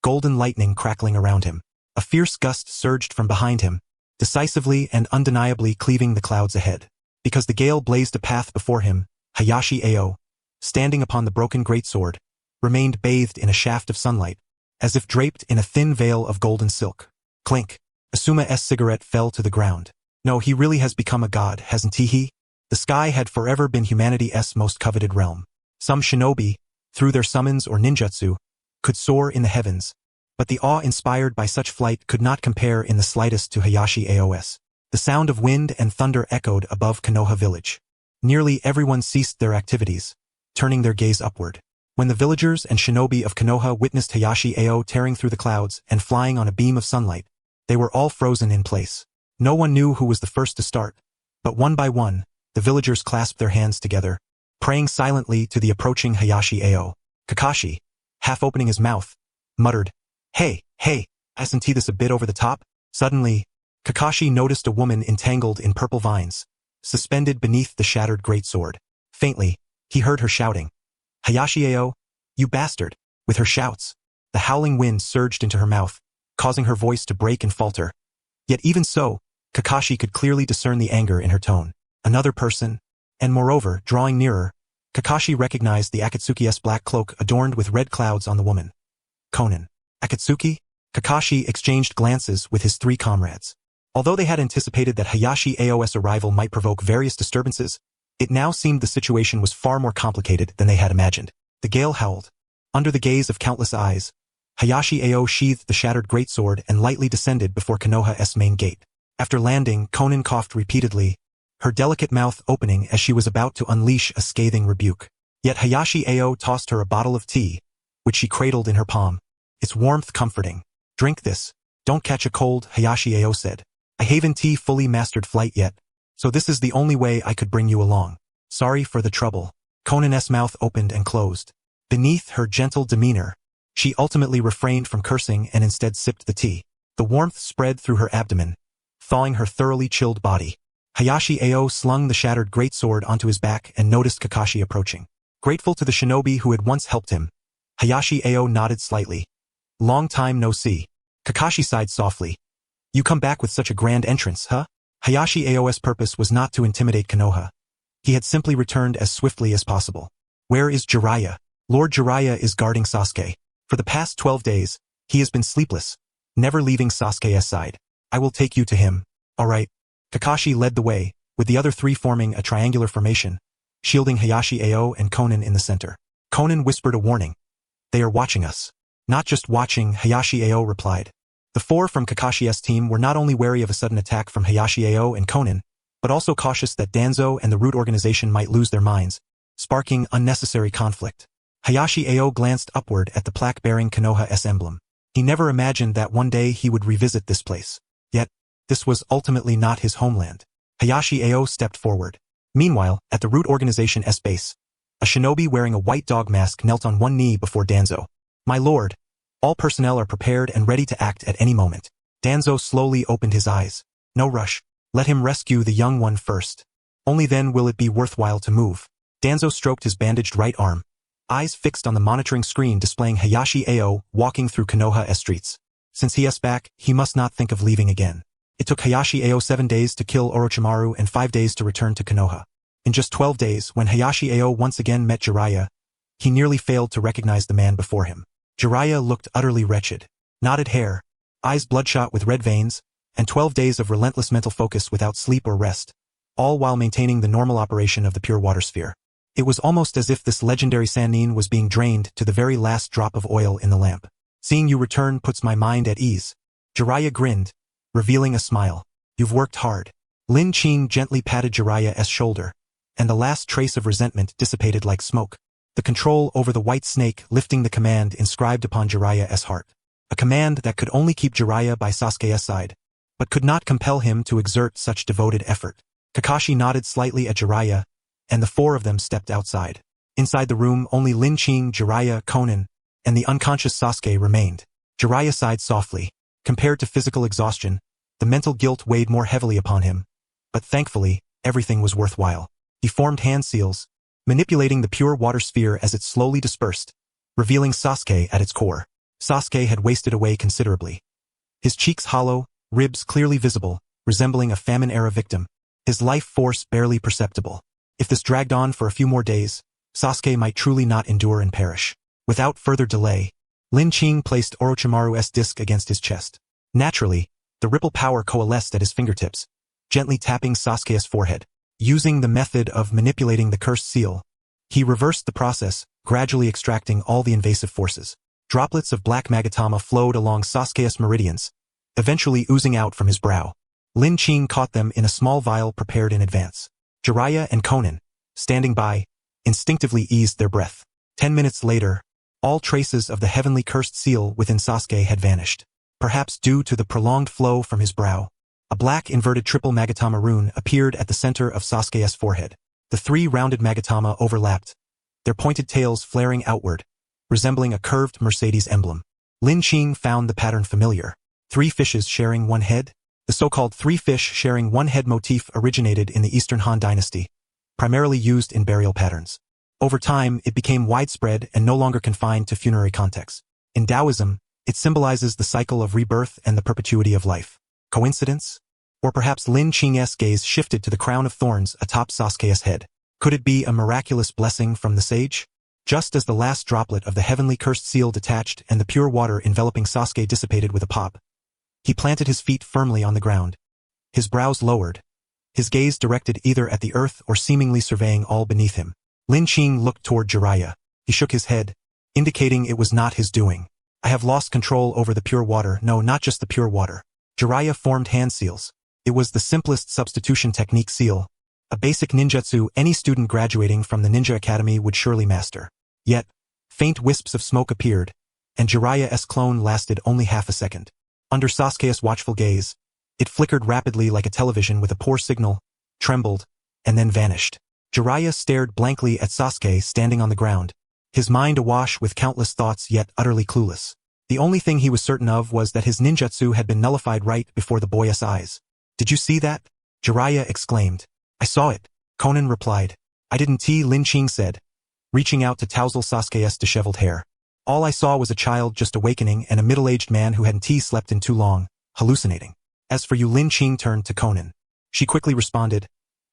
Speaker 1: golden lightning crackling around him. A fierce gust surged from behind him, decisively and undeniably cleaving the clouds ahead. Because the gale blazed a path before him, Hayashi Ao, standing upon the broken greatsword, remained bathed in a shaft of sunlight, as if draped in a thin veil of golden silk. Clink. Asuma's cigarette fell to the ground. No, he really has become a god, hasn't he? The sky had forever been humanity's most coveted realm. Some shinobi, through their summons or ninjutsu, could soar in the heavens, but the awe inspired by such flight could not compare in the slightest to Hayashi Ao's. The sound of wind and thunder echoed above Konoha village. Nearly everyone ceased their activities, turning their gaze upward. When the villagers and shinobi of Konoha witnessed Hayashi Ao tearing through the clouds and flying on a beam of sunlight, they were all frozen in place. No one knew who was the first to start, but one by one, the villagers clasped their hands together, praying silently to the approaching Hayashi Ao. Kakashi, half opening his mouth, muttered, Hey, isn't this a bit over the top? Suddenly, Kakashi noticed a woman entangled in purple vines, suspended beneath the shattered greatsword. Faintly, he heard her shouting, Hayashi Ao, you bastard! With her shouts, the howling wind surged into her mouth, causing her voice to break and falter. Yet even so, Kakashi could clearly discern the anger in her tone. Another person, and moreover, drawing nearer, Kakashi recognized the Akatsuki's black cloak adorned with red clouds on the woman. Conan. Akatsuki? Kakashi exchanged glances with his three comrades. Although they had anticipated that Hayashi Ao's arrival might provoke various disturbances, it now seemed the situation was far more complicated than they had imagined. The gale howled. Under the gaze of countless eyes, Hayashi Ao sheathed the shattered greatsword and lightly descended before Konoha's main gate. After landing, Conan coughed repeatedly, her delicate mouth opening as she was about to unleash a scathing rebuke. Yet Hayashi Ao tossed her a bottle of tea, which she cradled in her palm. Its warmth comforting. Drink this. Don't catch a cold, Hayashi Ao said. I haven't fully mastered flight yet, so this is the only way I could bring you along. Sorry for the trouble. Conan's mouth opened and closed. Beneath her gentle demeanor, she ultimately refrained from cursing and instead sipped the tea. The warmth spread through her abdomen, thawing her thoroughly chilled body. Hayashi Ao slung the shattered greatsword onto his back and noticed Kakashi approaching. Grateful to the shinobi who had once helped him, Hayashi Ao nodded slightly. Long time no see. Kakashi sighed softly. You come back with such a grand entrance, huh? Hayashi Ao's purpose was not to intimidate Konoha. He had simply returned as swiftly as possible. Where is Jiraiya? Lord Jiraiya is guarding Sasuke. For the past 12 days, he has been sleepless, never leaving Sasuke's side. I will take you to him. All right. Kakashi led the way, with the other three forming a triangular formation, shielding Hayashi Ao and Conan in the center. Conan whispered a warning. They are watching us. Not just watching, Hayashi Ao replied. The four from Kakashi's team were not only wary of a sudden attack from Hayashi Ao and Conan, but also cautious that Danzo and the Root organization might lose their minds, sparking unnecessary conflict. Hayashi Ao glanced upward at the plaque bearing Konoha's emblem. He never imagined that one day he would revisit this place. Yet, this was ultimately not his homeland. Hayashi Ao stepped forward. Meanwhile, at the Root organization's base, a shinobi wearing a white dog mask knelt on one knee before Danzo. My lord, all personnel are prepared and ready to act at any moment. Danzo slowly opened his eyes. No rush. Let him rescue the young one first. Only then will it be worthwhile to move. Danzo stroked his bandaged right arm, eyes fixed on the monitoring screen displaying Hayashi Ao walking through Konoha's streets. Since he is back, he must not think of leaving again. It took Hayashi Ao 7 days to kill Orochimaru and 5 days to return to Konoha. In just 12 days, when Hayashi Ao once again met Jiraiya, he nearly failed to recognize the man before him. Jiraiya looked utterly wretched. Knotted hair, eyes bloodshot with red veins, and 12 days of relentless mental focus without sleep or rest, all while maintaining the normal operation of the pure water sphere. It was almost as if this legendary Sannin was being drained to the very last drop of oil in the lamp. Seeing you return puts my mind at ease. Jiraiya grinned, revealing a smile. You've worked hard. Lin Qing gently patted Jiraiya's shoulder, and the last trace of resentment dissipated like smoke. The control over the white snake lifting the command inscribed upon Jiraiya's heart. A command that could only keep Jiraiya by Sasuke's side, but could not compel him to exert such devoted effort. Kakashi nodded slightly at Jiraiya, and the four of them stepped outside. Inside the room, only Lin Qing, Jiraiya, Conan, and the unconscious Sasuke remained. Jiraiya sighed softly. Compared to physical exhaustion, the mental guilt weighed more heavily upon him. But thankfully, everything was worthwhile. He formed hand seals, manipulating the pure water sphere as it slowly dispersed, revealing Sasuke at its core. Sasuke had wasted away considerably. His cheeks hollow, ribs clearly visible, resembling a famine-era victim, his life force barely perceptible. If this dragged on for a few more days, Sasuke might truly not endure and perish. Without further delay, Lin Qing placed Orochimaru's disc against his chest. Naturally, the ripple power coalesced at his fingertips, gently tapping Sasuke's forehead. Using the method of manipulating the cursed seal, he reversed the process, gradually extracting all the invasive forces. Droplets of black magatama flowed along Sasuke's meridians, eventually oozing out from his brow. Lin Qing caught them in a small vial prepared in advance. Jiraiya and Conan, standing by, instinctively eased their breath. 10 minutes later, all traces of the heavenly cursed seal within Sasuke had vanished. Perhaps due to the prolonged flow from his brow, a black inverted triple Magatama rune appeared at the center of Sasuke's forehead. The 3 rounded Magatama overlapped, their pointed tails flaring outward, resembling a curved Mercedes emblem. Lin Qing found the pattern familiar. 3 fishes sharing one head? The so-called 3 fish sharing one head motif originated in the Eastern Han Dynasty, primarily used in burial patterns. Over time, it became widespread and no longer confined to funerary contexts. In Taoism, it symbolizes the cycle of rebirth and the perpetuity of life. Coincidence? Or perhaps Lin Qing's gaze shifted to the crown of thorns atop Sasuke's head. Could it be a miraculous blessing from the sage? Just as the last droplet of the heavenly cursed seal detached and the pure water enveloping Sasuke dissipated with a pop, he planted his feet firmly on the ground. His brows lowered, his gaze directed either at the earth or seemingly surveying all beneath him. Lin Qing looked toward Jiraiya. He shook his head, indicating it was not his doing. I have lost control over the pure water. No, not just the pure water. Jiraiya formed hand seals. It was the simplest substitution technique seal, a basic ninjutsu any student graduating from the ninja academy would surely master. Yet, faint wisps of smoke appeared, and Jiraiya's clone lasted only half a second. Under Sasuke's watchful gaze, it flickered rapidly like a television with a poor signal, trembled, and then vanished. Jiraiya stared blankly at Sasuke standing on the ground, his mind awash with countless thoughts yet utterly clueless. The only thing he was certain of was that his ninjutsu had been nullified right before the boy's eyes. Did you see that? Jiraiya exclaimed. I saw it, Conan replied. I didn't. Lin Qing said, reaching out to tousle Sasuke's disheveled hair. All I saw was a child just awakening and a middle-aged man who hadn't slept in too long, hallucinating. As for you, Lin Qing turned to Conan. She quickly responded,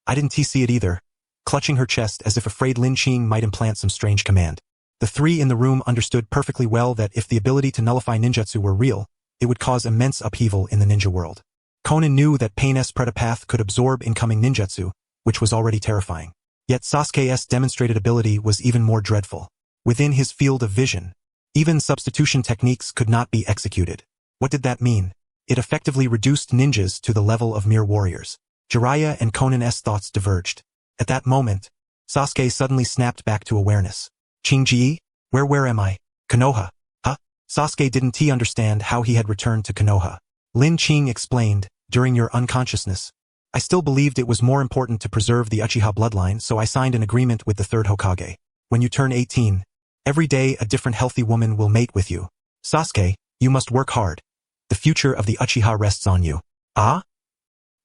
Speaker 1: I didn't see it either, clutching her chest as if afraid Lin Qing might implant some strange command. The 3 in the room understood perfectly well that if the ability to nullify ninjutsu were real, it would cause immense upheaval in the ninja world. Conan knew that Pain's Predapath could absorb incoming ninjutsu, which was already terrifying. Yet Sasuke's demonstrated ability was even more dreadful. Within his field of vision, even substitution techniques could not be executed. What did that mean? It effectively reduced ninjas to the level of mere warriors. Jiraiya and Conan's thoughts diverged. At that moment, Sasuke suddenly snapped back to awareness. Qingji? Where am I? Konoha. Huh? Sasuke didn't understand how he had returned to Konoha. Lin Qing explained, during your unconsciousness. I still believed it was more important to preserve the Uchiha bloodline, so I signed an agreement with the 3rd Hokage. When you turn 18, every day a different healthy woman will mate with you. Sasuke, you must work hard. The future of the Uchiha rests on you. Ah?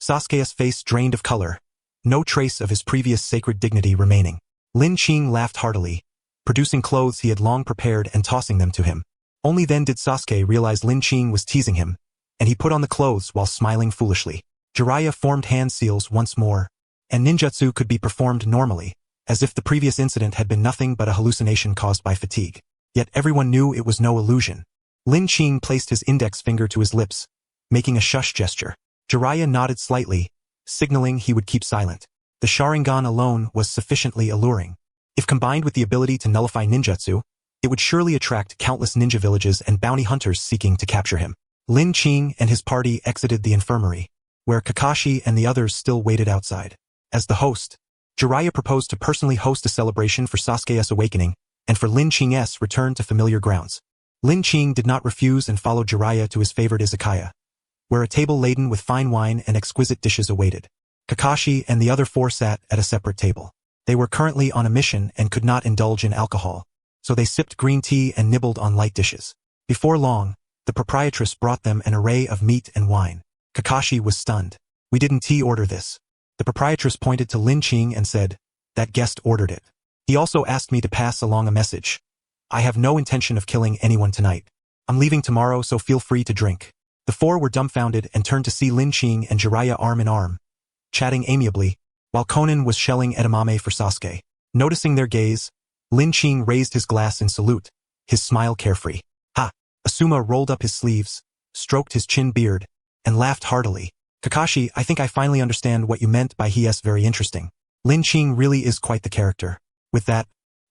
Speaker 1: Sasuke's face drained of color, no trace of his previous sacred dignity remaining. Lin Qing laughed heartily, producing clothes he had long prepared and tossing them to him. Only then did Sasuke realize Lin Qing was teasing him, and he put on the clothes while smiling foolishly. Jiraiya formed hand seals once more, and ninjutsu could be performed normally, as if the previous incident had been nothing but a hallucination caused by fatigue. Yet everyone knew it was no illusion. Lin Qing placed his index finger to his lips, making a shush gesture. Jiraiya nodded slightly, signaling he would keep silent. The Sharingan alone was sufficiently alluring. If combined with the ability to nullify ninjutsu, it would surely attract countless ninja villages and bounty hunters seeking to capture him. Lin Qing and his party exited the infirmary, where Kakashi and the others still waited outside. As the host, Jiraiya proposed to personally host a celebration for Sasuke's awakening and for Lin Qing's return to familiar grounds. Lin Qing did not refuse and followed Jiraiya to his favorite izakaya, where a table laden with fine wine and exquisite dishes awaited. Kakashi and the other 4 sat at a separate table. They were currently on a mission and could not indulge in alcohol, so they sipped green tea and nibbled on light dishes. Before long, the proprietress brought them an array of meat and wine. Kakashi was stunned. We didn't order this. The proprietress pointed to Lin Qing and said, that guest ordered it. He also asked me to pass along a message. I have no intention of killing anyone tonight. I'm leaving tomorrow, so feel free to drink. The 4 were dumbfounded and turned to see Lin Qing and Jiraiya arm in arm, chatting amiably, while Conan was shelling edamame for Sasuke. Noticing their gaze, Lin Qing raised his glass in salute, his smile carefree. Ha! Asuma rolled up his sleeves, stroked his chin beard, and laughed heartily. Kakashi, I think I finally understand what you meant by he is very interesting. Lin Qing really is quite the character. With that,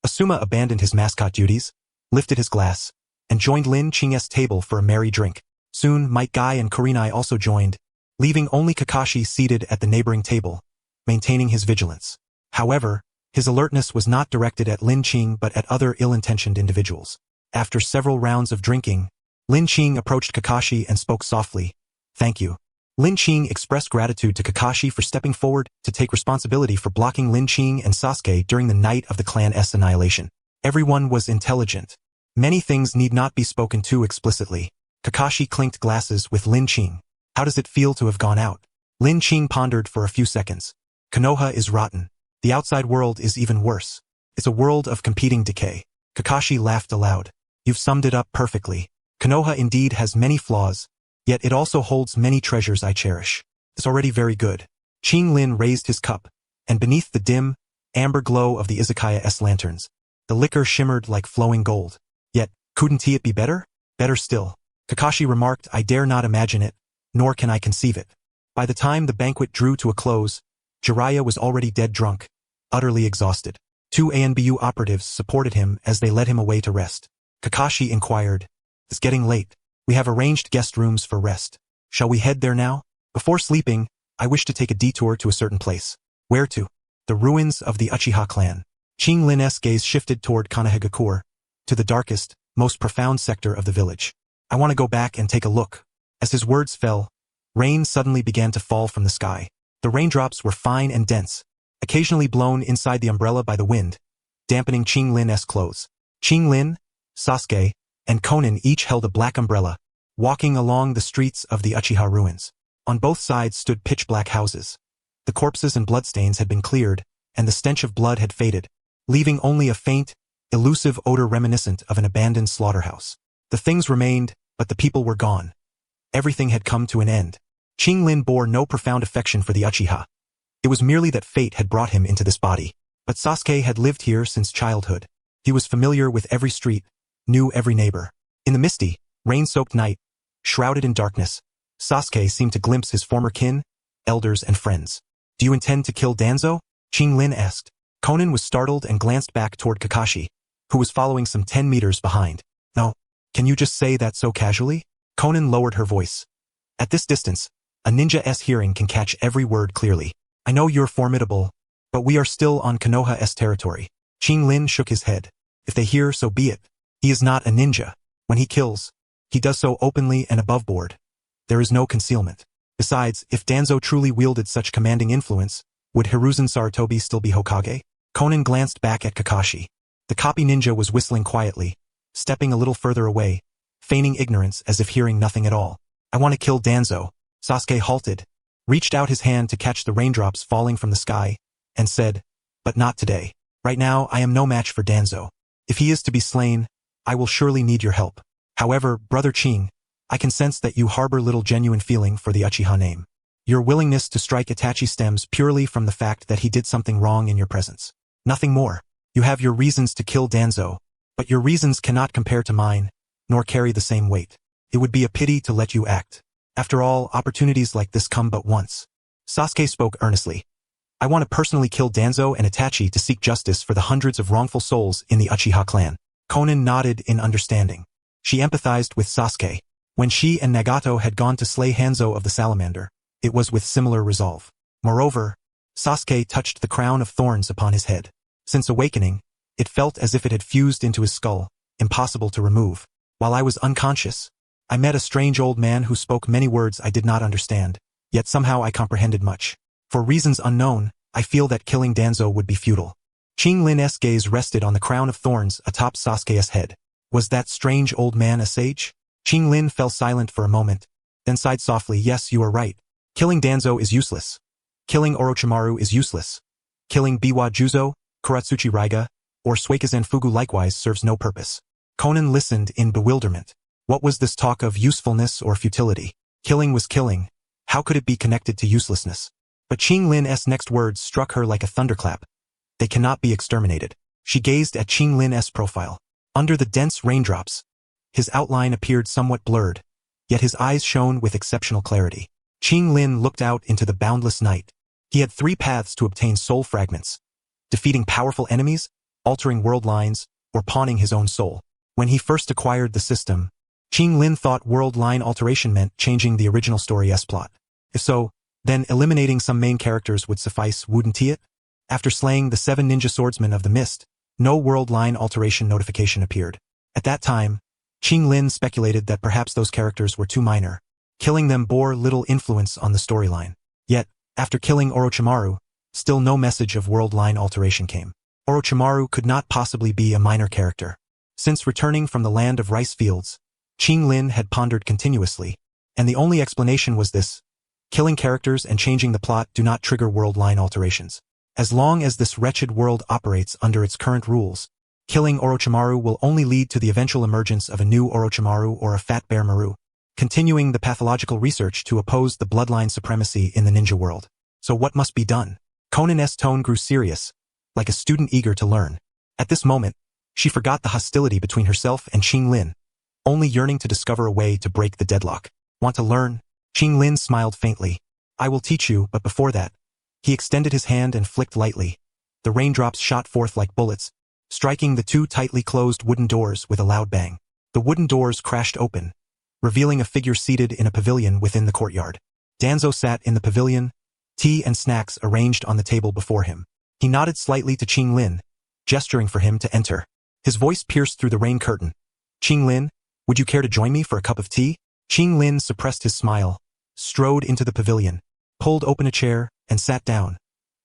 Speaker 1: Asuma abandoned his mascot duties, lifted his glass, and joined Lin Qing's table for a merry drink. Soon, Might Guy and Kurenai also joined, leaving only Kakashi seated at the neighboring table, maintaining his vigilance. However, His alertness was not directed at Lin Qing but at other ill-intentioned individuals. After several rounds of drinking, Lin Qing approached Kakashi and spoke softly. "Thank you." Lin Qing expressed gratitude to Kakashi for stepping forward to take responsibility for blocking Lin Qing and Sasuke during the night of the clan's annihilation. Everyone was intelligent. Many things need not be spoken to explicitly. Kakashi clinked glasses with Lin Qing. "How does it feel to have gone out?" Lin Qing pondered for a few seconds. "Konoha is rotten. The outside world is even worse. It's a world of competing decay." Kakashi laughed aloud. "You've summed it up perfectly. Konoha indeed has many flaws, yet it also holds many treasures I cherish. It's already very good." Qing Lin raised his cup, and beneath the dim, amber glow of the izakaya's lanterns, the liquor shimmered like flowing gold. "Yet, couldn't it be better? Better still." Kakashi remarked, "I dare not imagine it, nor can I conceive it." By the time the banquet drew to a close, Jiraiya was already dead drunk, utterly exhausted. 2 ANBU operatives supported him as they led him away to rest. Kakashi inquired, "It's getting late. We have arranged guest rooms for rest. Shall we head there now? Before sleeping, I wish to take a detour to a certain place." "Where to?" "The ruins of the Uchiha clan." Qing Lin's gaze shifted toward Kirigakure, to the darkest, most profound sector of the village. "I want to go back and take a look." As his words fell, rain suddenly began to fall from the sky. The raindrops were fine and dense, occasionally blown inside the umbrella by the wind, dampening Qing Lin's clothes. Qing Lin, Sasuke, and Konan each held a black umbrella, walking along the streets of the Uchiha ruins. On both sides stood pitch-black houses. The corpses and bloodstains had been cleared, and the stench of blood had faded, leaving only a faint, elusive odor reminiscent of an abandoned slaughterhouse. The things remained, but the people were gone. Everything had come to an end. Qing Lin bore no profound affection for the Uchiha. It was merely that fate had brought him into this body. But Sasuke had lived here since childhood. He was familiar with every street, knew every neighbor. In the misty, rain-soaked night, shrouded in darkness, Sasuke seemed to glimpse his former kin, elders and friends. "Do you intend to kill Danzo?" Qing Lin asked. Konan was startled and glanced back toward Kakashi, who was following some 10 meters behind. "No. Can you just say that so casually?" Konan lowered her voice. "At this distance, a ninja's hearing can catch every word clearly. I know you're formidable, but we are still on Konoha's territory." Qing Lin shook his head. "If they hear, so be it. He is not a ninja. When he kills, he does so openly and above board. There is no concealment. Besides, if Danzo truly wielded such commanding influence, would Hiruzen Sarutobi still be Hokage?" Konan glanced back at Kakashi. The copy ninja was whistling quietly, stepping a little further away, feigning ignorance as if hearing nothing at all. "I want to kill Danzo." Sasuke halted, reached out his hand to catch the raindrops falling from the sky, and said, "But not today. Right now I am no match for Danzo. If he is to be slain, I will surely need your help. However, Brother Qing, I can sense that you harbor little genuine feeling for the Uchiha name. Your willingness to strike Itachi stems purely from the fact that he did something wrong in your presence. Nothing more. You have your reasons to kill Danzo, but your reasons cannot compare to mine, nor carry the same weight. It would be a pity to let you act. After all, opportunities like this come but once." Sasuke spoke earnestly. "I want to personally kill Danzo and Itachi to seek justice for the hundreds of wrongful souls in the Uchiha clan." Konan nodded in understanding. She empathized with Sasuke. When she and Nagato had gone to slay Hanzo of the Salamander, it was with similar resolve. Moreover, Sasuke touched the crown of thorns upon his head. Since awakening, it felt as if it had fused into his skull, impossible to remove. "While I was unconscious, I met a strange old man who spoke many words I did not understand, yet somehow I comprehended much. For reasons unknown, I feel that killing Danzo would be futile." Qing Lin's gaze rested on the crown of thorns atop Sasuke's head. Was that strange old man a sage? Qing Lin fell silent for a moment, then sighed softly. "Yes, you are right. Killing Danzo is useless. Killing Orochimaru is useless. Killing Biwa Juzo, Kuratsuchi Raiga, or Suikazan Fugu likewise serves no purpose." Konan listened in bewilderment. What was this talk of usefulness or futility? Killing was killing. How could it be connected to uselessness? But Qing Lin's next words struck her like a thunderclap. "They cannot be exterminated." She gazed at Qing Lin's profile. Under the dense raindrops, his outline appeared somewhat blurred, yet his eyes shone with exceptional clarity. Qing Lin looked out into the boundless night. He had 3 paths to obtain soul fragments: defeating powerful enemies, altering world lines, or pawning his own soul. When he first acquired the system, Qing Lin thought world line alteration meant changing the original story's plot. If so, then eliminating some main characters would suffice, wouldn't it? After slaying the 7 ninja swordsmen of the mist, no world line alteration notification appeared. At that time, Qing Lin speculated that perhaps those characters were too minor. Killing them bore little influence on the storyline. Yet, after killing Orochimaru, still no message of world line alteration came. Orochimaru could not possibly be a minor character. Since returning from the land of rice fields, Qing Lin had pondered continuously, and the only explanation was this: killing characters and changing the plot do not trigger world line alterations. As long as this wretched world operates under its current rules, killing Orochimaru will only lead to the eventual emergence of a new Orochimaru or a Fat Bear Maru, continuing the pathological research to oppose the bloodline supremacy in the ninja world. So what must be done? Conan's tone grew serious, like a student eager to learn. At this moment, she forgot the hostility between herself and Qing Lin, only yearning to discover a way to break the deadlock. Want to learn? Qing Lin smiled faintly. I will teach you, but before that. He extended his hand and flicked lightly. The raindrops shot forth like bullets, striking the 2 tightly closed wooden doors with a loud bang. The wooden doors crashed open, revealing a figure seated in a pavilion within the courtyard. Danzo sat in the pavilion, tea and snacks arranged on the table before him. He nodded slightly to Qing Lin, gesturing for him to enter. His voice pierced through the rain curtain. Qing Lin, would you care to join me for a cup of tea? Qing Lin suppressed his smile, strode into the pavilion, pulled open a chair, and sat down,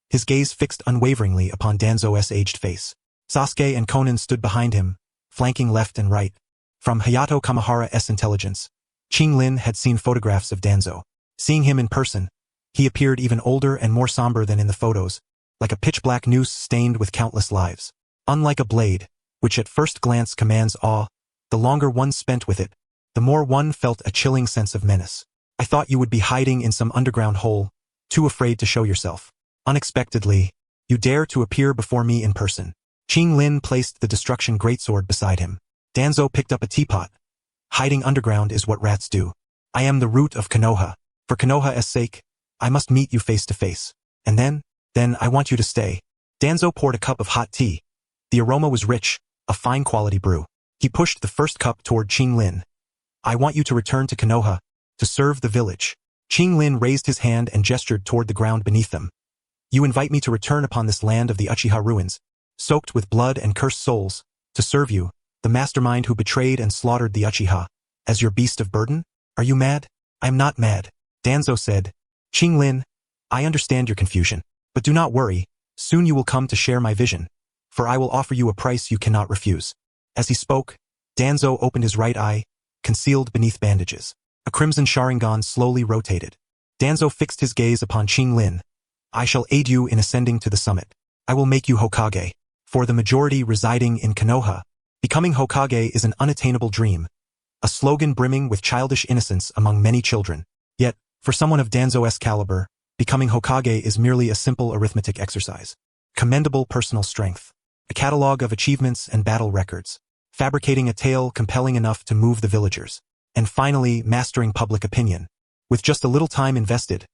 Speaker 1: his gaze fixed unwaveringly upon Danzo's aged face. Sasuke and Conan stood behind him, flanking left and right. From Hayato Kamihara's intelligence, Qing Lin had seen photographs of Danzo. Seeing him in person, he appeared even older and more somber than in the photos, like a pitch-black noose stained with countless lives. Unlike a blade, which at first glance commands awe, the longer one spent with it, the more one felt a chilling sense of menace. I thought you would be hiding in some underground hole, too afraid to show yourself. Unexpectedly, you dare to appear before me in person. Qing Lin placed the destruction greatsword beside him. Danzo picked up a teapot. Hiding underground is what rats do. I am the root of Konoha. For Konoha's sake, I must meet you face to face. And then I want you to stay. Danzo poured a cup of hot tea. The aroma was rich, a fine quality brew. He pushed the first cup toward Qing Lin. I want you to return to Konoha, to serve the village. Qing Lin raised his hand and gestured toward the ground beneath them. You invite me to return upon this land of the Uchiha ruins, soaked with blood and cursed souls, to serve you, the mastermind who betrayed and slaughtered the Uchiha, as your beast of burden? Are you mad? I am not mad, Danzo said. Qing Lin, I understand your confusion, but do not worry, soon you will come to share my vision, for I will offer you a price you cannot refuse. As he spoke, Danzo opened his right eye, concealed beneath bandages. A crimson Sharingan slowly rotated. Danzo fixed his gaze upon Qing Lin. I shall aid you in ascending to the summit. I will make you Hokage. For the majority residing in Konoha, becoming Hokage is an unattainable dream, a slogan brimming with childish innocence among many children. Yet, for someone of Danzo's caliber, becoming Hokage is merely a simple arithmetic exercise. Commendable personal strength, a catalog of achievements and battle records, fabricating a tale compelling enough to move the villagers, and finally mastering public opinion. With just a little time invested,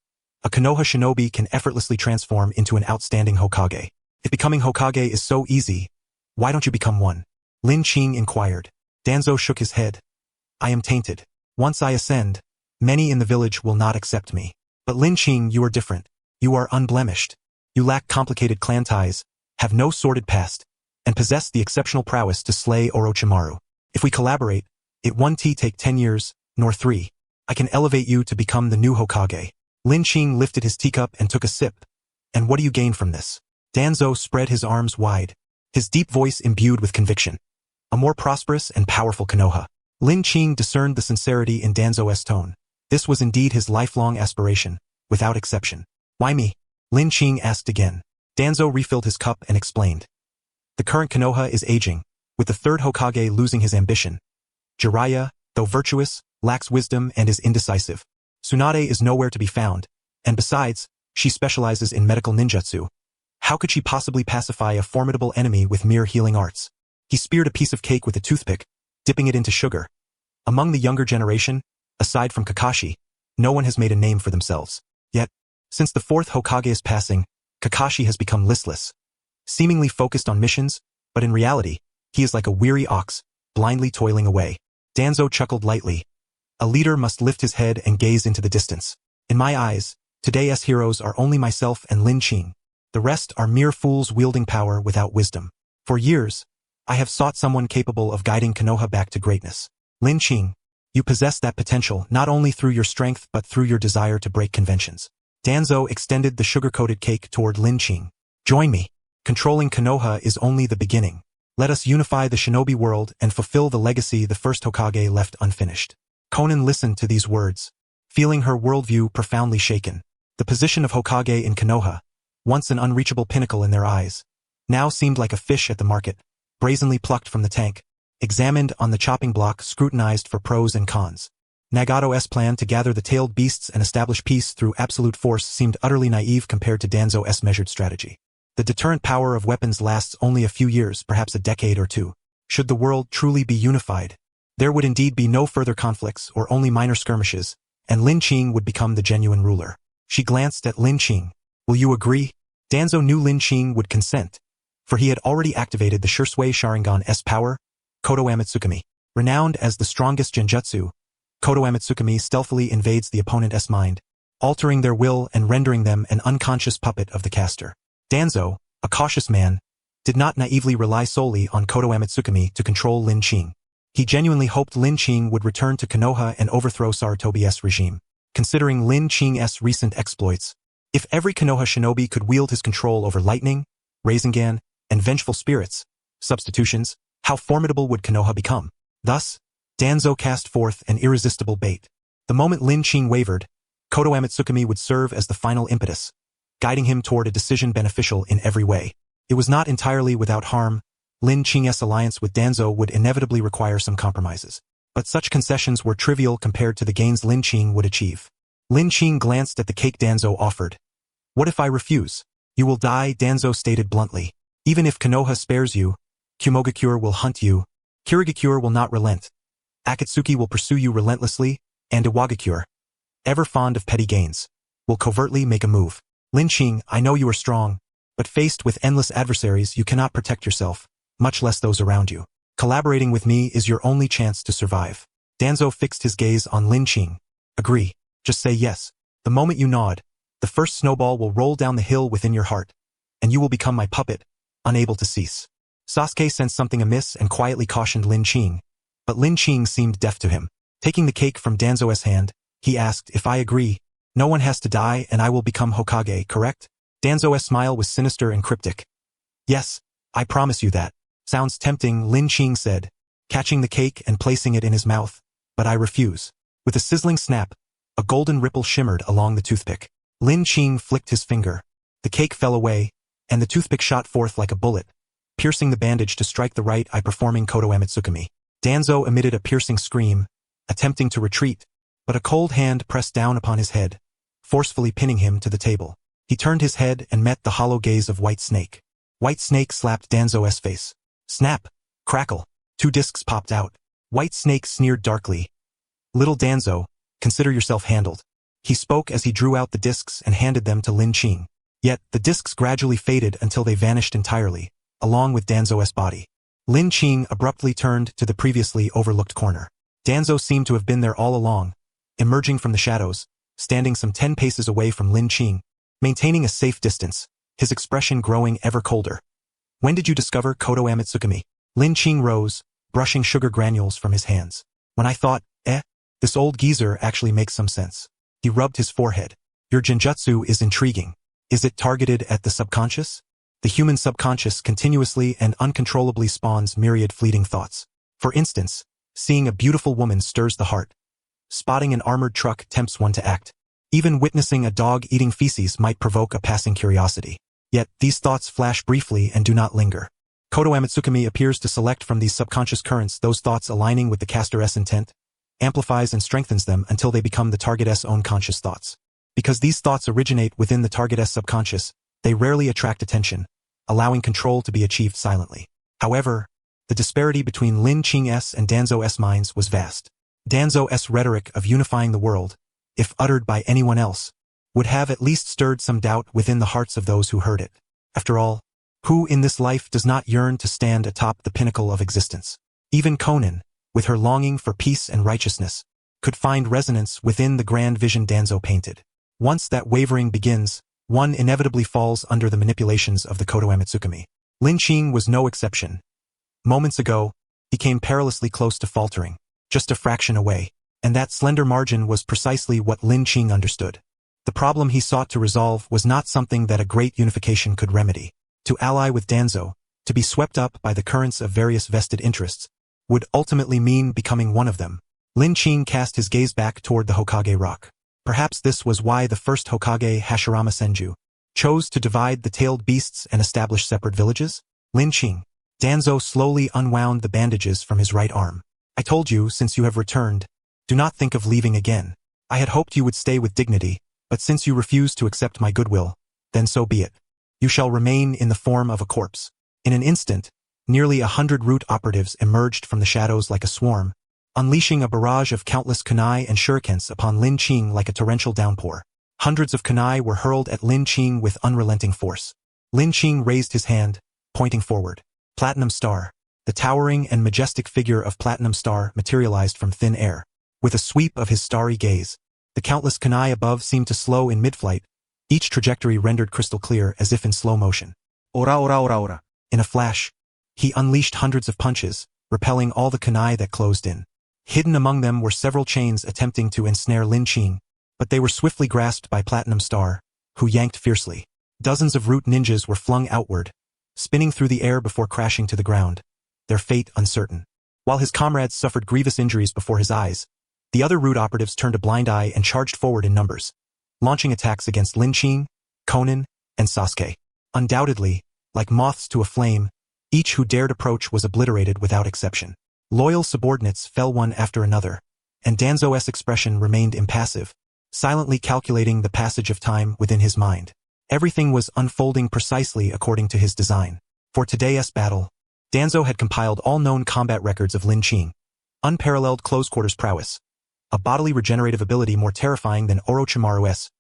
Speaker 1: a Konoha shinobi can effortlessly transform into an outstanding Hokage. If becoming Hokage is so easy, why don't you become one? Lin Qing inquired. Danzo shook his head. I am tainted. Once I ascend, many in the village will not accept me. But Lin Qing, you are different. You are unblemished. You lack complicated clan ties, have no sordid past, and possess the exceptional prowess to slay Orochimaru. If we collaborate, it won't take 10 years, nor 3. I can elevate you to become the new Hokage. Lin Qing lifted his teacup and took a sip. And what do you gain from this? Danzo spread his arms wide, his deep voice imbued with conviction. A more prosperous and powerful Konoha. Lin Qing discerned the sincerity in Danzo's tone. This was indeed his lifelong aspiration, without exception. Why me? Lin Qing asked again. Danzo refilled his cup and explained. The current Konoha is aging, with the 3rd Hokage losing his ambition. Jiraiya, though virtuous, lacks wisdom and is indecisive. Tsunade is nowhere to be found, and besides, she specializes in medical ninjutsu. How could she possibly pacify a formidable enemy with mere healing arts? He speared a piece of cake with a toothpick, dipping it into sugar. Among the younger generation, aside from Kakashi, no one has made a name for themselves. Yet, since the 4th Hokage's passing, Kakashi has become listless, seemingly focused on missions, but in reality, he is like a weary ox, blindly toiling away. Danzo chuckled lightly. A leader must lift his head and gaze into the distance. In my eyes, today's heroes are only myself and Lin Qing. The rest are mere fools wielding power without wisdom. For years, I have sought someone capable of guiding Konoha back to greatness. Lin Qing, you possess that potential not only through your strength but through your desire to break conventions. Danzo extended the sugar-coated cake toward Lin Qing. Join me. Controlling Konoha is only the beginning. Let us unify the Shinobi world and fulfill the legacy the first Hokage left unfinished. Konan listened to these words, feeling her worldview profoundly shaken. The position of Hokage in Konoha, once an unreachable pinnacle in their eyes, now seemed like a fish at the market, brazenly plucked from the tank, examined on the chopping block, scrutinized for pros and cons. Nagato's plan to gather the tailed beasts and establish peace through absolute force seemed utterly naive compared to Danzo's measured strategy. The deterrent power of weapons lasts only a few years, perhaps a decade or two. Should the world truly be unified, there would indeed be no further conflicts or only minor skirmishes, and Lin Qing would become the genuine ruler. She glanced at Lin Qing. Will you agree? Danzo knew Lin Qing would consent, for he had already activated the Shursui Sharingan's power, Kodo Amatsukami. Renowned as the strongest genjutsu, Kodo Amatsukami stealthily invades the opponent's mind, altering their will and rendering them an unconscious puppet of the caster. Danzo, a cautious man, did not naively rely solely on Kodo Amatsukami to control Lin Qing. He genuinely hoped Lin Qing would return to Konoha and overthrow Sarutobi's regime. Considering Lin Qing's recent exploits, if every Konoha shinobi could wield his control over lightning, Rasengan, and vengeful spirits, substitutions, how formidable would Konoha become? Thus, Danzo cast forth an irresistible bait. The moment Lin Qing wavered, Kodo Amatsukami would serve as the final impetus, guiding him toward a decision beneficial in every way. It was not entirely without harm. Lin Qing's alliance with Danzo would inevitably require some compromises. But such concessions were trivial compared to the gains Lin Qing would achieve. Lin Qing glanced at the cake Danzo offered. What if I refuse? You will die, Danzo stated bluntly. Even if Konoha spares you, Kumogakure will hunt you, Kirigakure will not relent, Akatsuki will pursue you relentlessly, and Iwagakure, ever fond of petty gains, will covertly make a move. Lin Qing, I know you are strong, but faced with endless adversaries you cannot protect yourself, much less those around you. Collaborating with me is your only chance to survive. Danzo fixed his gaze on Lin Qing. Agree. Just say yes. The moment you nod, the first snowball will roll down the hill within your heart, and you will become my puppet, unable to cease. Sasuke sensed something amiss and quietly cautioned Lin Qing, but Lin Qing seemed deaf to him. Taking the cake from Danzo's hand, he asked, if I agree, no one has to die and I will become Hokage, correct? Danzo's smile was sinister and cryptic. Yes, I promise you that. Sounds tempting, Lin Qing said, catching the cake and placing it in his mouth, but I refuse. With a sizzling snap, a golden ripple shimmered along the toothpick. Lin Qing flicked his finger. The cake fell away, and the toothpick shot forth like a bullet, piercing the bandage to strike the right eye, performing Kodo Amatsukami. Danzo emitted a piercing scream, attempting to retreat, but a cold hand pressed down upon his head, forcefully pinning him to the table. He turned his head and met the hollow gaze of White Snake. White Snake slapped Danzo's face. Snap, crackle, 2 discs popped out. White Snake sneered darkly. Little Danzo, consider yourself handled. He spoke as he drew out the discs and handed them to Lin Qing. Yet, the discs gradually faded until they vanished entirely, along with Danzo's body. Lin Qing abruptly turned to the previously overlooked corner. Danzo seemed to have been there all along, emerging from the shadows, standing some 10 paces away from Lin Qing, maintaining a safe distance, his expression growing ever colder. When did you discover Kodo Amatsukami? Lin Qing rose, brushing sugar granules from his hands. When I thought, this old geezer actually makes some sense. He rubbed his forehead. Your genjutsu is intriguing. Is it targeted at the subconscious? The human subconscious continuously and uncontrollably spawns myriad fleeting thoughts. For instance, seeing a beautiful woman stirs the heart. Spotting an armored truck tempts one to act. Even witnessing a dog eating feces might provoke a passing curiosity. Yet, these thoughts flash briefly and do not linger. Kodo Amatsukami appears to select from these subconscious currents those thoughts aligning with the caster's intent, amplifies and strengthens them until they become the target's own conscious thoughts. Because these thoughts originate within the target's subconscious, they rarely attract attention, allowing control to be achieved silently. However, the disparity between Lin Qing's and Danzo's minds was vast. Danzo's rhetoric of unifying the world, if uttered by anyone else, would have at least stirred some doubt within the hearts of those who heard it. After all, who in this life does not yearn to stand atop the pinnacle of existence? Even Konan, with her longing for peace and righteousness, could find resonance within the grand vision Danzo painted. Once that wavering begins, one inevitably falls under the manipulations of the Kodoha Mitsukami. Lin Qing was no exception. Moments ago, he came perilously close to faltering, just a fraction away, and that slender margin was precisely what Lin Qing understood. The problem he sought to resolve was not something that a great unification could remedy. To ally with Danzo, to be swept up by the currents of various vested interests, would ultimately mean becoming one of them. Lin Qing cast his gaze back toward the Hokage rock. Perhaps this was why the first Hokage, Hashirama Senju, chose to divide the tailed beasts and establish separate villages? Lin Qing. Danzo slowly unwound the bandages from his right arm. I told you, since you have returned, do not think of leaving again. I had hoped you would stay with dignity, but since you refuse to accept my goodwill, then so be it. You shall remain in the form of a corpse. In an instant, nearly 100 Root operatives emerged from the shadows like a swarm, unleashing a barrage of countless kunai and shurikens upon Lin Qing like a torrential downpour. Hundreds of kunai were hurled at Lin Qing with unrelenting force. Lin Qing raised his hand, pointing forward. Platinum Star. The towering and majestic figure of Platinum Star materialized from thin air. With a sweep of his starry gaze, the countless kunai above seemed to slow in mid-flight, each trajectory rendered crystal clear as if in slow motion. Ora ora ora ora. In a flash, he unleashed hundreds of punches, repelling all the kunai that closed in. Hidden among them were several chains attempting to ensnare Lin Qing, but they were swiftly grasped by Platinum Star, who yanked fiercely. Dozens of Root ninjas were flung outward, spinning through the air before crashing to the ground, their fate uncertain. While his comrades suffered grievous injuries before his eyes, the other Root operatives turned a blind eye and charged forward in numbers, launching attacks against Lin Qing, Konan, and Sasuke. Undoubtedly, like moths to a flame, each who dared approach was obliterated without exception. Loyal subordinates fell one after another, and Danzo's expression remained impassive, silently calculating the passage of time within his mind. Everything was unfolding precisely according to his design. For today's battle, Danzo had compiled all known combat records of Lin Qing, unparalleled close-quarters prowess, a bodily regenerative ability more terrifying than Orochimaru's,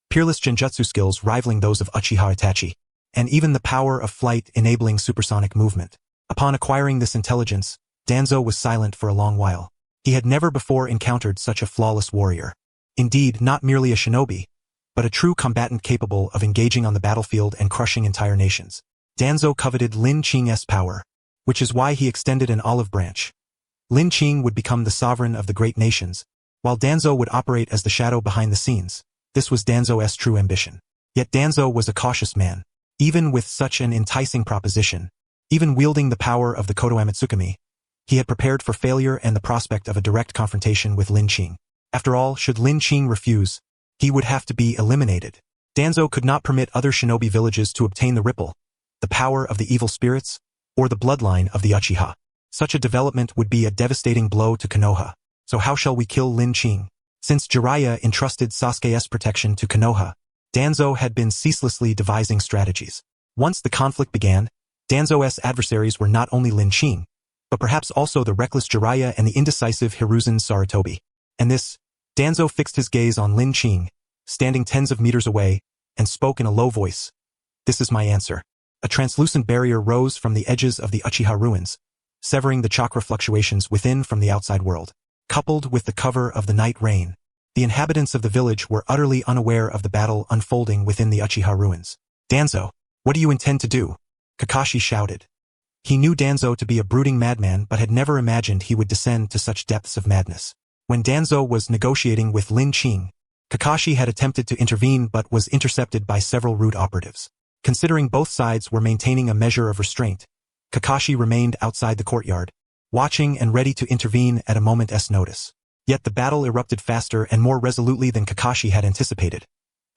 Speaker 1: peerless genjutsu skills rivaling those of Uchiha Itachi, and even the power of flight enabling supersonic movement. Upon acquiring this intelligence, Danzo was silent for a long while. He had never before encountered such a flawless warrior. Indeed, not merely a shinobi, but a true combatant capable of engaging on the battlefield and crushing entire nations. Danzo coveted Lin Qing's power, which is why he extended an olive branch. Lin Qing would become the sovereign of the great nations, while Danzo would operate as the shadow behind the scenes. This was Danzo's true ambition. Yet Danzo was a cautious man. Even with such an enticing proposition, even wielding the power of the Kodoha Mitsukami, he had prepared for failure and the prospect of a direct confrontation with Lin Qing. After all, should Lin Qing refuse, he would have to be eliminated. Danzo could not permit other shinobi villages to obtain the ripple, the power of the evil spirits, or the bloodline of the Uchiha. Such a development would be a devastating blow to Konoha. So how shall we kill Lin Qing? Since Jiraiya entrusted Sasuke's protection to Konoha, Danzo had been ceaselessly devising strategies. Once the conflict began, Danzo's adversaries were not only Lin Qing, but perhaps also the reckless Jiraiya and the indecisive Hiruzen Sarutobi. And this, Danzo fixed his gaze on Lin Qing, standing tens of meters away, and spoke in a low voice. This is my answer. A translucent barrier rose from the edges of the Uchiha ruins, severing the chakra fluctuations within from the outside world. Coupled with the cover of the night rain, the inhabitants of the village were utterly unaware of the battle unfolding within the Uchiha ruins. Danzo, what do you intend to do? Kakashi shouted. He knew Danzo to be a brooding madman but had never imagined he would descend to such depths of madness. When Danzo was negotiating with Lin Qing, Kakashi had attempted to intervene but was intercepted by several Root operatives. Considering both sides were maintaining a measure of restraint, Kakashi remained outside the courtyard, watching and ready to intervene at a moment's notice. Yet the battle erupted faster and more resolutely than Kakashi had anticipated.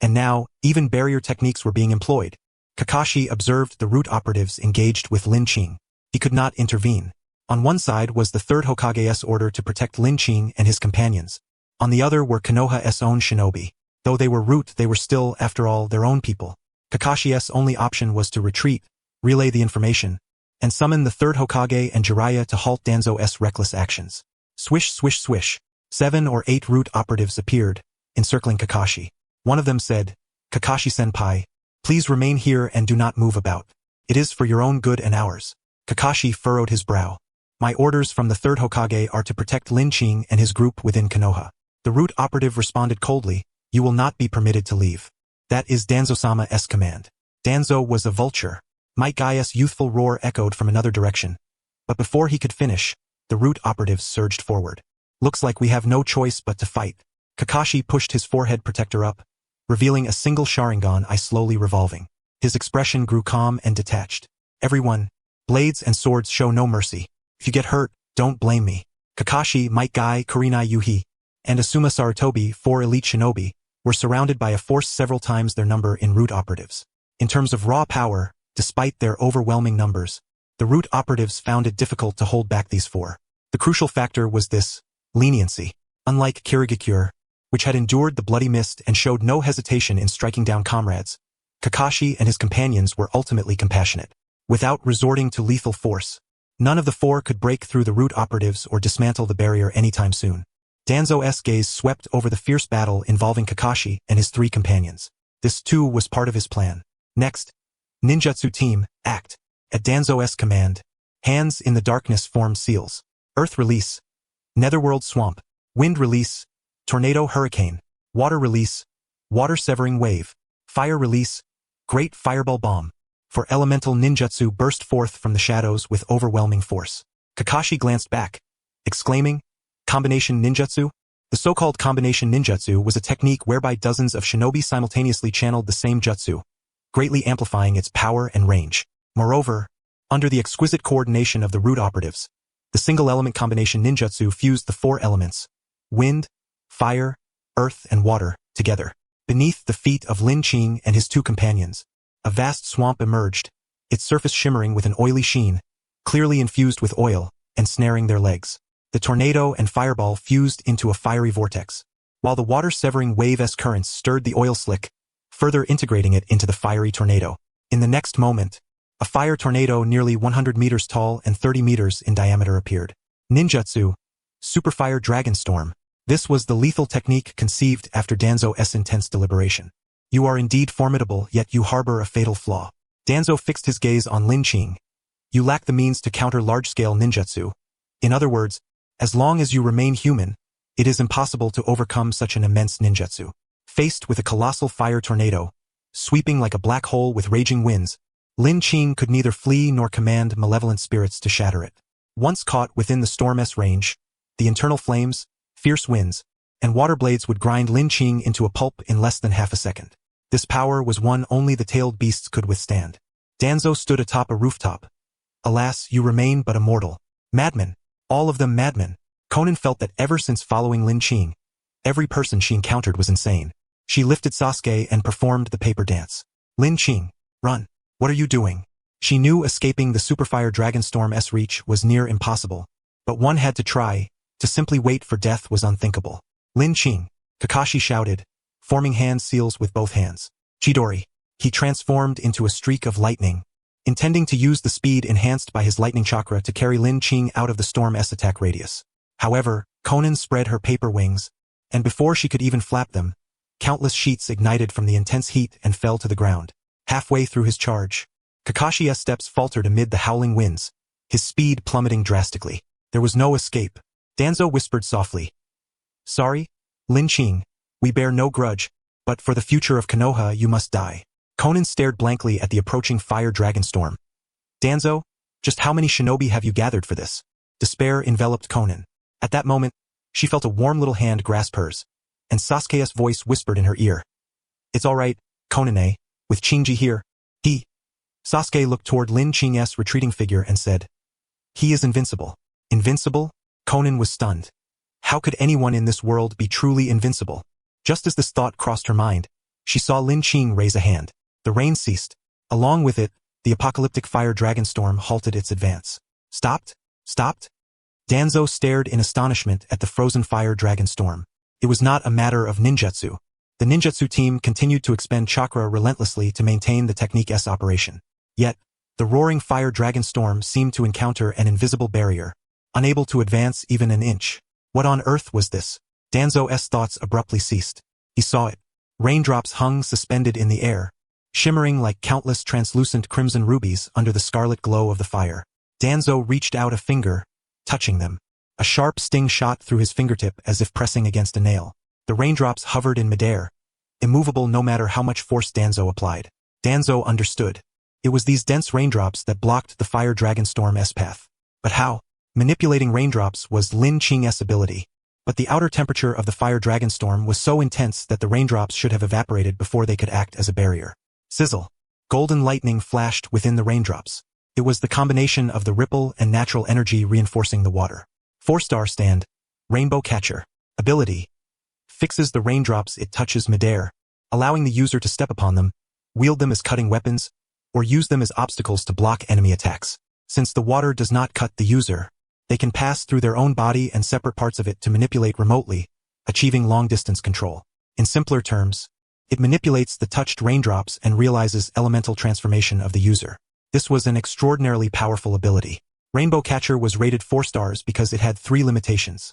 Speaker 1: And now, even barrier techniques were being employed. Kakashi observed the Root operatives engaged with Lin Qing. He could not intervene. On one side was the third Hokage's order to protect Lin Qing and his companions. On the other were Konoha's own shinobi. Though they were Root, they were still, after all, their own people. Kakashi's only option was to retreat, relay the information, and summon the third Hokage and Jiraiya to halt Danzo's reckless actions. Swish, swish, swish. 7 or 8 Root operatives appeared, encircling Kakashi. One of them said, Kakashi-senpai, please remain here and do not move about. It is for your own good and ours. Kakashi furrowed his brow. My orders from the third Hokage are to protect Lin Qing and his group within Konoha. The Root operative responded coldly, you will not be permitted to leave. That is Danzo-sama-'s command. Danzo was a vulture. Might Guy's youthful roar echoed from another direction. But before he could finish, the Root operatives surged forward. Looks like we have no choice but to fight. Kakashi pushed his forehead protector up, revealing a single Sharingan eye slowly revolving. His expression grew calm and detached. Everyone, blades and swords show no mercy. If you get hurt, don't blame me. Kakashi, Might Guy, Kurenai Yuhi, and Asuma Sarutobi, 4 elite shinobi, were surrounded by a force several times their number in Root operatives. In terms of raw power, despite their overwhelming numbers, the Root operatives found it difficult to hold back these 4. The crucial factor was this: leniency. Unlike Kirigakure, which had endured the bloody mist and showed no hesitation in striking down comrades, Kakashi and his companions were ultimately compassionate. Without resorting to lethal force, none of the 4 could break through the Root operatives or dismantle the barrier anytime soon. Danzo's gaze swept over the fierce battle involving Kakashi and his 3 companions. This too was part of his plan. Next, Ninjutsu Team, act. At Danzo's command, hands in the darkness formed seals. Earth release, Netherworld swamp. Wind release, tornado hurricane. Water release, water severing wave. Fire release, great fireball bomb. 4 elemental ninjutsu burst forth from the shadows with overwhelming force. Kakashi glanced back, exclaiming, "Combination ninjutsu?" The so-called combination ninjutsu was a technique whereby dozens of shinobi simultaneously channeled the same jutsu, greatly amplifying its power and range. Moreover, under the exquisite coordination of the Root operatives, the single-element combination ninjutsu fused the 4 elements, wind, fire, earth, and water, together. Beneath the feet of Lin Qing and his 2 companions, a vast swamp emerged, its surface shimmering with an oily sheen, clearly infused with oil, and snaring their legs. The tornado and fireball fused into a fiery vortex, while the water-severing wave-esque currents stirred the oil slick, further integrating it into the fiery tornado. In the next moment, a fire tornado nearly 100 meters tall and 30 meters in diameter appeared. Ninjutsu, Superfire Dragon Storm. This was the lethal technique conceived after Danzo's intense deliberation. You are indeed formidable, yet you harbor a fatal flaw. Danzo fixed his gaze on Lin Qing. You lack the means to counter large-scale ninjutsu. In other words, as long as you remain human, it is impossible to overcome such an immense ninjutsu. Faced with a colossal fire tornado, sweeping like a black hole with raging winds, Lin Qing could neither flee nor command malevolent spirits to shatter it. Once caught within the storm's range, the internal flames, fierce winds, and water blades would grind Lin Qing into a pulp in less than half a second. This power was one only the tailed beasts could withstand. Danzo stood atop a rooftop. Alas, you remain but a mortal. Madmen. All of them madmen. Konan felt that ever since following Lin Qing, every person she encountered was insane. She lifted Sasuke and performed the paper dance. Lin Qing, run. What are you doing? She knew escaping the Superfire Dragonstorm's reach was near impossible, but one had to try. To simply wait for death was unthinkable. Lin Qing, Kakashi shouted, forming hand seals with both hands. Chidori. He transformed into a streak of lightning, intending to use the speed enhanced by his lightning chakra to carry Lin Qing out of the storm's attack radius. However, Konan spread her paper wings, and before she could even flap them, countless sheets ignited from the intense heat and fell to the ground. Halfway through his charge, Kakashi's steps faltered amid the howling winds, his speed plummeting drastically. There was no escape. Danzo whispered softly. Sorry, Lin Qing, we bear no grudge, but for the future of Konoha you must die. Konan stared blankly at the approaching fire dragon storm. Danzo, just how many shinobi have you gathered for this? Despair enveloped Konan. At that moment, she felt a warm little hand grasp hers, and Sasuke's voice whispered in her ear. It's all right, Konan-e, with Qingji here. Sasuke looked toward Lin Qing's retreating figure and said, he is invincible. Invincible? Konan was stunned. How could anyone in this world be truly invincible? Just as this thought crossed her mind, she saw Lin Qing raise a hand. The rain ceased. Along with it, the apocalyptic fire dragon storm halted its advance. Stopped? Stopped? Danzo stared in astonishment at the frozen fire dragon storm. It was not a matter of ninjutsu. The ninjutsu team continued to expend chakra relentlessly to maintain the technique's operation. Yet, the roaring fire dragon storm seemed to encounter an invisible barrier, unable to advance even an inch. What on earth was this? Danzo's thoughts abruptly ceased. He saw it. Raindrops hung suspended in the air, shimmering like countless translucent crimson rubies under the scarlet glow of the fire. Danzo reached out a finger, touching them. A sharp sting shot through his fingertip as if pressing against a nail. The raindrops hovered in midair, immovable no matter how much force Danzo applied. Danzo understood. It was these dense raindrops that blocked the Fire Dragon Storm's path. But how? Manipulating raindrops was Lin Qing's ability. But the outer temperature of the Fire Dragon Storm was so intense that the raindrops should have evaporated before they could act as a barrier. Sizzle. Golden lightning flashed within the raindrops. It was the combination of the ripple and natural energy reinforcing the water. 4-star stand. Rainbow Catcher. Ability. Fixes the raindrops it touches midair, allowing the user to step upon them, wield them as cutting weapons, or use them as obstacles to block enemy attacks. Since the water does not cut the user, they can pass through their own body and separate parts of it to manipulate remotely, achieving long-distance control. In simpler terms, it manipulates the touched raindrops and realizes elemental transformation of the user. This was an extraordinarily powerful ability. Rainbow Catcher was rated 4 stars because it had 3 limitations.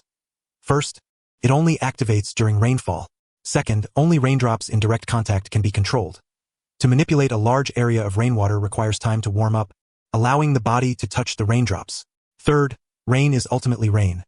Speaker 1: First, it only activates during rainfall. Second, only raindrops in direct contact can be controlled. To manipulate a large area of rainwater requires time to warm up, allowing the body to touch the raindrops. Third, rain is ultimately rain.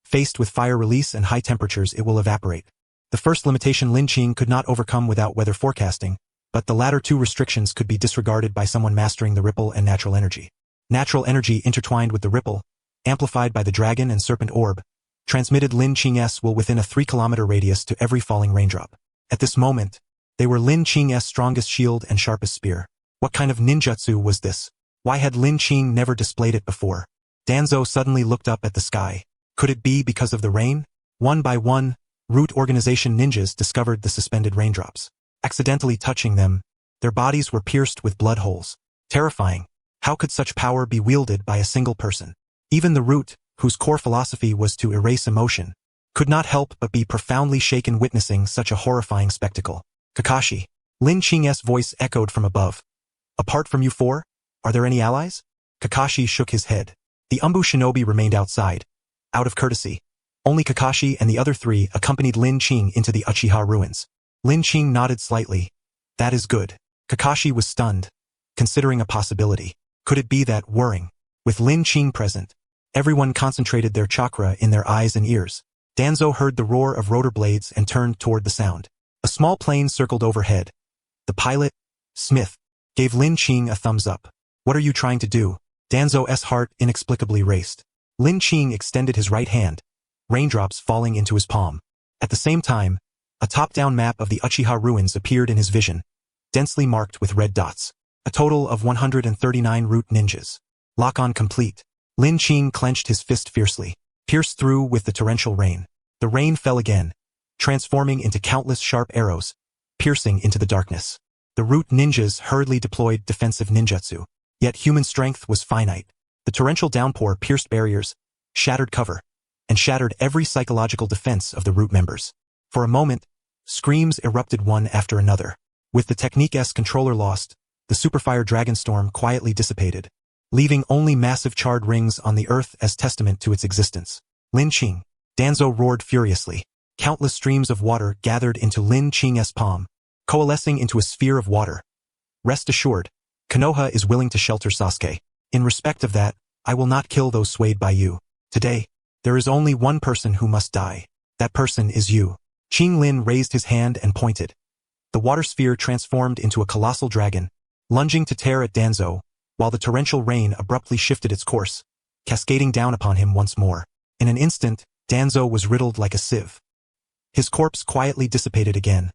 Speaker 1: Faced with fire release and high temperatures, it will evaporate. The first limitation Lin Qing could not overcome without weather forecasting, but the latter 2 restrictions could be disregarded by someone mastering the ripple and natural energy. Natural energy intertwined with the ripple, amplified by the dragon and serpent orb, transmitted Lin Qing's will within a 3-kilometer radius to every falling raindrop. At this moment, they were Lin Qing's strongest shield and sharpest spear. What kind of ninjutsu was this? Why had Lin Qing never displayed it before? Danzo suddenly looked up at the sky. Could it be because of the rain? One by one, Root Organization ninjas discovered the suspended raindrops. Accidentally touching them, their bodies were pierced with blood holes. Terrifying. How could such power be wielded by a single person? Even the Root, whose core philosophy was to erase emotion, could not help but be profoundly shaken witnessing such a horrifying spectacle. Kakashi. Lin Qing's voice echoed from above. Apart from you 4, are there any allies? Kakashi shook his head. The Umbu shinobi remained outside. Out of courtesy, only Kakashi and the other 3 accompanied Lin Qing into the Uchiha ruins. Lin Qing nodded slightly. That is good. Kakashi was stunned, considering a possibility. Could it be that, whirring, with Lin Qing present, everyone concentrated their chakra in their eyes and ears? Danzo heard the roar of rotor blades and turned toward the sound. A small plane circled overhead. The pilot, Smith, gave Lin Qing a thumbs up. What are you trying to do? Danzo's heart inexplicably raced. Lin Qing extended his right hand, raindrops falling into his palm. At the same time, a top-down map of the Uchiha ruins appeared in his vision, densely marked with red dots. A total of 139 root ninjas. Lock-on complete. Lin Qing clenched his fist fiercely, pierced through with the torrential rain. The rain fell again, transforming into countless sharp arrows, piercing into the darkness. The root ninjas hurriedly deployed defensive ninjutsu. Yet human strength was finite. The torrential downpour pierced barriers, shattered cover, and shattered every psychological defense of the root members. For a moment, screams erupted one after another. With the Technique's controller lost, the Superfire Dragon Storm quietly dissipated, leaving only massive charred rings on the earth as testament to its existence. Lin Qing. Danzo roared furiously. Countless streams of water gathered into Lin Qing's palm, coalescing into a sphere of water. Rest assured, Konoha is willing to shelter Sasuke. In respect of that, I will not kill those swayed by you. Today, there is only one person who must die. That person is you. Qing Lin raised his hand and pointed. The water sphere transformed into a colossal dragon, lunging to tear at Danzo, while the torrential rain abruptly shifted its course, cascading down upon him once more. In an instant, Danzo was riddled like a sieve. His corpse quietly dissipated again,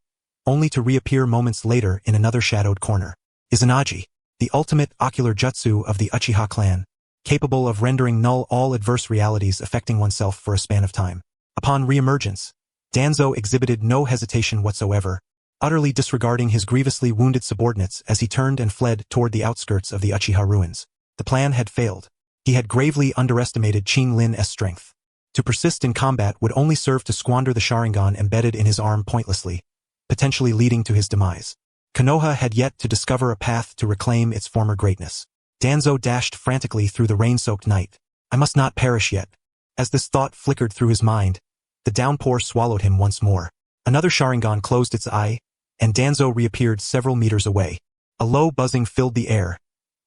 Speaker 1: only to reappear moments later in another shadowed corner. Izanagi, the ultimate ocular jutsu of the Uchiha clan, capable of rendering null all adverse realities affecting oneself for a span of time. Upon reemergence, Danzo exhibited no hesitation whatsoever, utterly disregarding his grievously wounded subordinates as he turned and fled toward the outskirts of the Uchiha ruins. The plan had failed. He had gravely underestimated Qing Lin's strength. To persist in combat would only serve to squander the Sharingan embedded in his arm pointlessly, potentially leading to his demise. Konoha had yet to discover a path to reclaim its former greatness. Danzo dashed frantically through the rain-soaked night. I must not perish yet. As this thought flickered through his mind, the downpour swallowed him once more. Another Sharingan closed its eye, and Danzo reappeared several meters away. A low buzzing filled the air,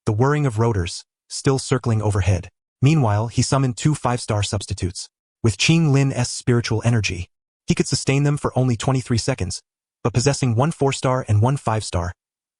Speaker 1: the whirring of rotors, still circling overhead. Meanwhile, he summoned 2 5-star substitutes. With Qing Lin's spiritual energy, he could sustain them for only 23 seconds, but possessing one 4-star and one 5-star,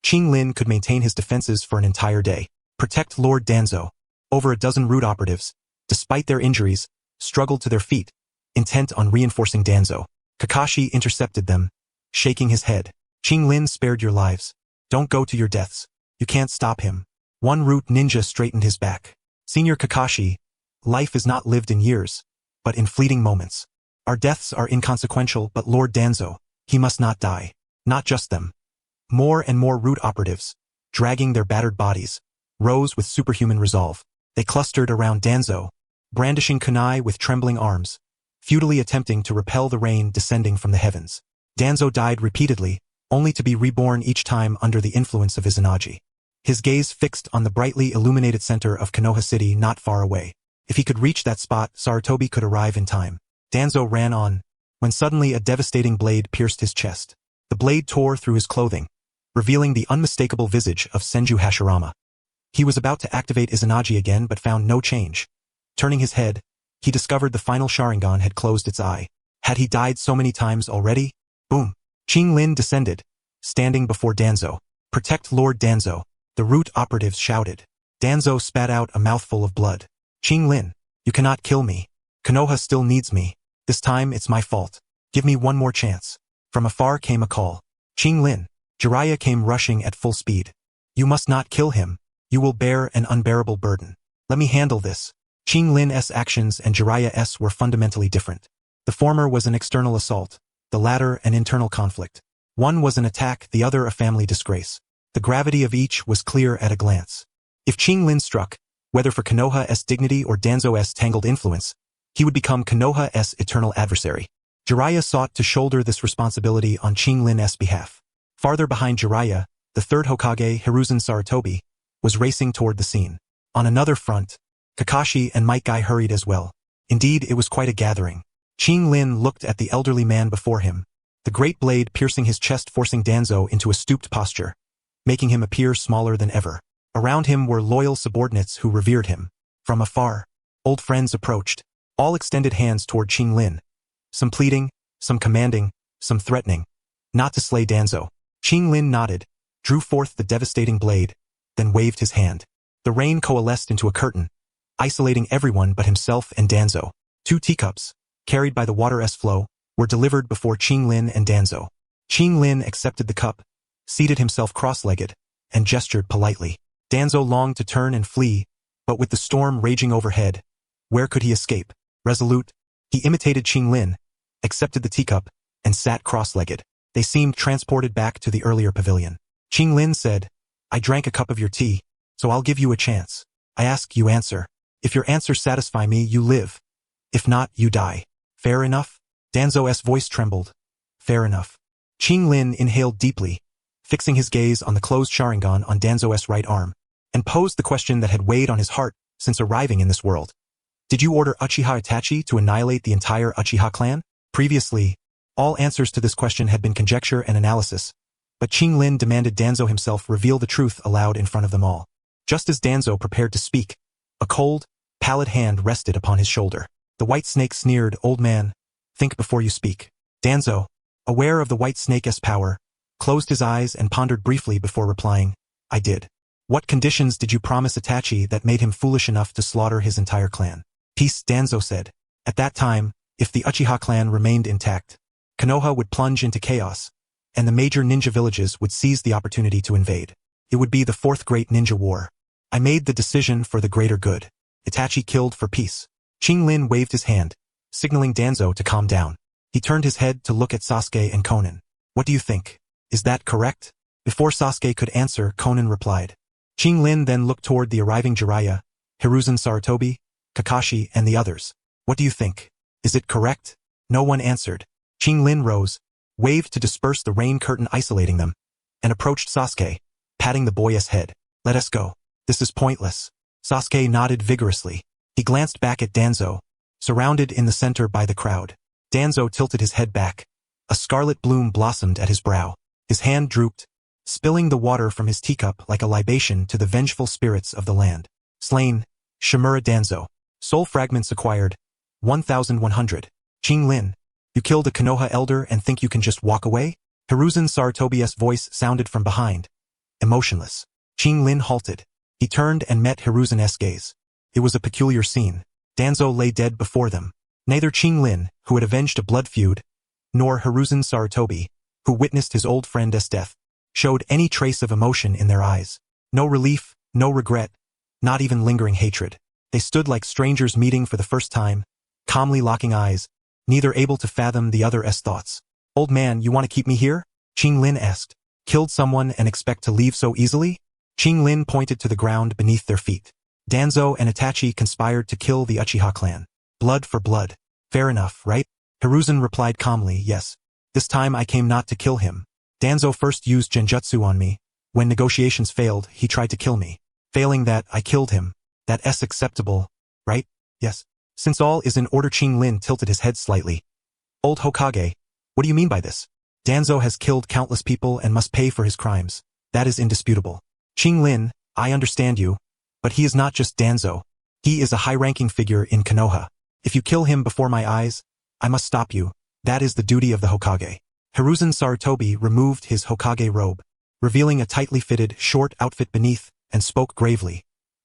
Speaker 1: Qing Lin could maintain his defenses for an entire day. Protect Lord Danzo. Over a dozen Root operatives, despite their injuries, struggled to their feet, intent on reinforcing Danzo. Kakashi intercepted them, shaking his head. Qing Lin spared your lives. Don't go to your deaths. You can't stop him. One Root ninja straightened his back. Senior Kakashi, life is not lived in years, but in fleeting moments. Our deaths are inconsequential, but Lord Danzo, he must not die. Not just them. More and more Root operatives, dragging their battered bodies, rose with superhuman resolve. They clustered around Danzo, brandishing kunai with trembling arms, futilely attempting to repel the rain descending from the heavens. Danzo died repeatedly, only to be reborn each time under the influence of Izanagi. His gaze fixed on the brightly illuminated center of Konoha City not far away. If he could reach that spot, Sarutobi could arrive in time. Danzo ran on, when suddenly a devastating blade pierced his chest. The blade tore through his clothing, revealing the unmistakable visage of Senju Hashirama. He was about to activate Izanagi again but found no change. Turning his head, he discovered the final Sharingan had closed its eye. Had he died so many times already? Boom! Qing Lin descended, standing before Danzo. Protect Lord Danzo, the Root operatives shouted. Danzo spat out a mouthful of blood. Qing Lin, you cannot kill me. Konoha still needs me. This time it's my fault. Give me one more chance. From afar came a call. Qing Lin. Jiraiya came rushing at full speed. You must not kill him. You will bear an unbearable burden. Let me handle this. Qing Lin's actions and Jiraiya's were fundamentally different. The former was an external assault, the latter an internal conflict. One was an attack, the other a family disgrace. The gravity of each was clear at a glance. If Qing Lin struck, whether for Konoha's dignity or Danzo's tangled influence, he would become Konoha's eternal adversary. Jiraiya sought to shoulder this responsibility on Qing Lin's behalf. Farther behind Jiraiya, the third Hokage, Hiruzen Sarutobi, was racing toward the scene. On another front, Kakashi and Might Guy hurried as well. Indeed, it was quite a gathering. Qing Lin looked at the elderly man before him, the great blade piercing his chest, forcing Danzo into a stooped posture, making him appear smaller than ever. Around him were loyal subordinates who revered him. From afar, old friends approached. All extended hands toward Qing Lin. Some pleading, some commanding, some threatening. Not to slay Danzo. Qing Lin nodded, drew forth the devastating blade, then waved his hand. The rain coalesced into a curtain, isolating everyone but himself and Danzo. 2 teacups, carried by the water's flow, were delivered before Qing Lin and Danzo. Qing Lin accepted the cup, seated himself cross-legged, and gestured politely. Danzo longed to turn and flee, but with the storm raging overhead, where could he escape? Resolute, he imitated Qing Lin, accepted the teacup, and sat cross-legged. They seemed transported back to the earlier pavilion. Qing Lin said, I drank a cup of your tea, so I'll give you a chance. I ask, you answer. If your answers satisfy me, you live. If not, you die. Fair enough? Danzo's voice trembled. Fair enough. Qing Lin inhaled deeply, fixing his gaze on the closed Sharingan on Danzo's right arm, and posed the question that had weighed on his heart since arriving in this world. Did you order Uchiha Itachi to annihilate the entire Uchiha clan? Previously, all answers to this question had been conjecture and analysis, but Qing Lin demanded Danzo himself reveal the truth aloud in front of them all. Just as Danzo prepared to speak, a cold, pallid hand rested upon his shoulder. The white snake sneered, Old man, think before you speak. Danzo, aware of the white snake's power, closed his eyes and pondered briefly before replying, I did. What conditions did you promise Itachi that made him foolish enough to slaughter his entire clan? Peace, Danzo said. At that time, if the Uchiha clan remained intact, Konoha would plunge into chaos, and the major ninja villages would seize the opportunity to invade. It would be the 4th Great Ninja War. I made the decision for the greater good. Itachi killed for peace. Qing Lin waved his hand, signaling Danzo to calm down. He turned his head to look at Sasuke and Konan. What do you think? Is that correct? Before Sasuke could answer, Konan replied. Qing Lin then looked toward the arriving Jiraiya, Hiruzen Sarutobi, Kakashi, and the others. What do you think? Is it correct? No one answered. Qing Lin rose, waved to disperse the rain curtain isolating them, and approached Sasuke, patting the boy's head. Let us go. This is pointless. Sasuke nodded vigorously. He glanced back at Danzo, surrounded in the center by the crowd. Danzo tilted his head back. A scarlet bloom blossomed at his brow. His hand drooped, spilling the water from his teacup like a libation to the vengeful spirits of the land. Slain, Shimura Danzo. Soul fragments acquired, 1,100. Qing Lin, you killed a Konoha elder and think you can just walk away? Hiruzen Sarutobi's voice sounded from behind. Emotionless. Qinglin halted. He turned and met Hiruzen's gaze. It was a peculiar scene. Danzo lay dead before them. Neither Qinglin, who had avenged a blood feud, nor Hiruzen Sarutobi, who witnessed his old friend's death, showed any trace of emotion in their eyes. No relief, no regret, not even lingering hatred. They stood like strangers meeting for the first time, calmly locking eyes, neither able to fathom the other's thoughts. "Old man, you want to keep me here?" Qinglin asked. "Killed someone and expect to leave so easily?" Qinglin pointed to the ground beneath their feet. Danzo and Itachi conspired to kill the Uchiha clan. Blood for blood. Fair enough, right? Hiruzen replied calmly, "Yes. This time I came not to kill him. Danzo first used genjutsu on me. When negotiations failed, he tried to kill me. Failing that, I killed him. That's acceptable, right?" "Yes." Since all is in order, Qinglin tilted his head slightly. "Old Hokage, what do you mean by this?" "Danzo has killed countless people and must pay for his crimes. That is indisputable." "Qinglin, I understand you, but he is not just Danzo. He is a high-ranking figure in Konoha. If you kill him before my eyes, I must stop you. That is the duty of the Hokage." Hiruzen Sarutobi removed his Hokage robe, revealing a tightly fitted, short outfit beneath, and spoke gravely.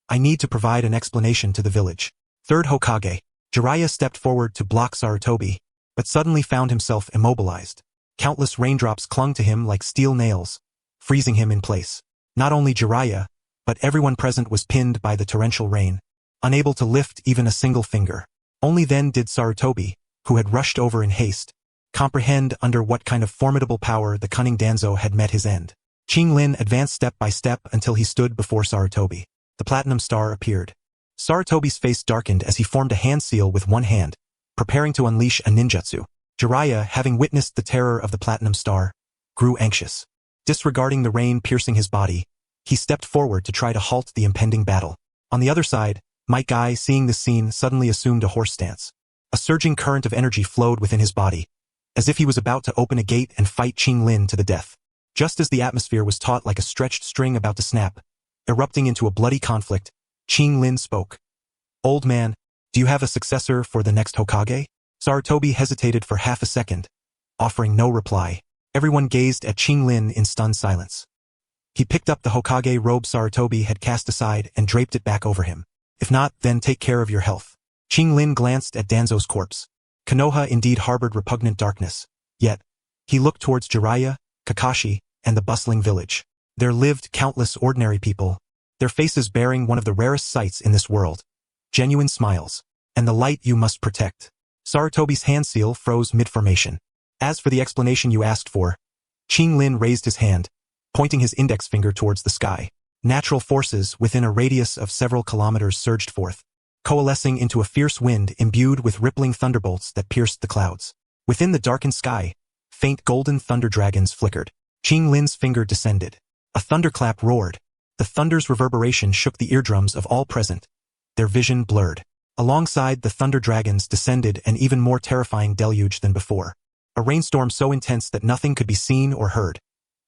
Speaker 1: "I need to provide an explanation to the village." Third Hokage, Jiraiya stepped forward to block Sarutobi, but suddenly found himself immobilized. Countless raindrops clung to him like steel nails, freezing him in place. Not only Jiraiya, but everyone present was pinned by the torrential rain, unable to lift even a single finger. Only then did Sarutobi, who had rushed over in haste, comprehend under what kind of formidable power the cunning Danzo had met his end. Qinglin advanced step by step until he stood before Sarutobi. The platinum star appeared. Sarutobi's face darkened as he formed a hand seal with one hand, preparing to unleash a ninjutsu. Jiraiya, having witnessed the terror of the platinum star, grew anxious. Disregarding the rain piercing his body, he stepped forward to try to halt the impending battle. On the other side, Might Guy, seeing this scene, suddenly assumed a horse stance. A surging current of energy flowed within his body, as if he was about to open a gate and fight Qinglin to the death. Just as the atmosphere was taut like a stretched string about to snap, erupting into a bloody conflict, Qinglin spoke. "Old man, do you have a successor for the next Hokage?" Sarutobi hesitated for half a second, offering no reply. Everyone gazed at Qinglin in stunned silence. He picked up the Hokage robe Sarutobi had cast aside and draped it back over him. "If not, then take care of your health." Qinglin glanced at Danzo's corpse. Konoha indeed harbored repugnant darkness, yet he looked towards Jiraiya, Kakashi, and the bustling village. There lived countless ordinary people, their faces bearing one of the rarest sights in this world. Genuine smiles. And the light you must protect. Sarutobi's hand seal froze mid-formation. "As for the explanation you asked for," Qinglin raised his hand, pointing his index finger towards the sky. Natural forces within a radius of several kilometers surged forth, coalescing into a fierce wind imbued with rippling thunderbolts that pierced the clouds. Within the darkened sky, faint golden thunder dragons flickered. Qinglin's finger descended. A thunderclap roared. The thunder's reverberation shook the eardrums of all present. Their vision blurred. Alongside the thunder dragons descended an even more terrifying deluge than before. A rainstorm so intense that nothing could be seen or heard.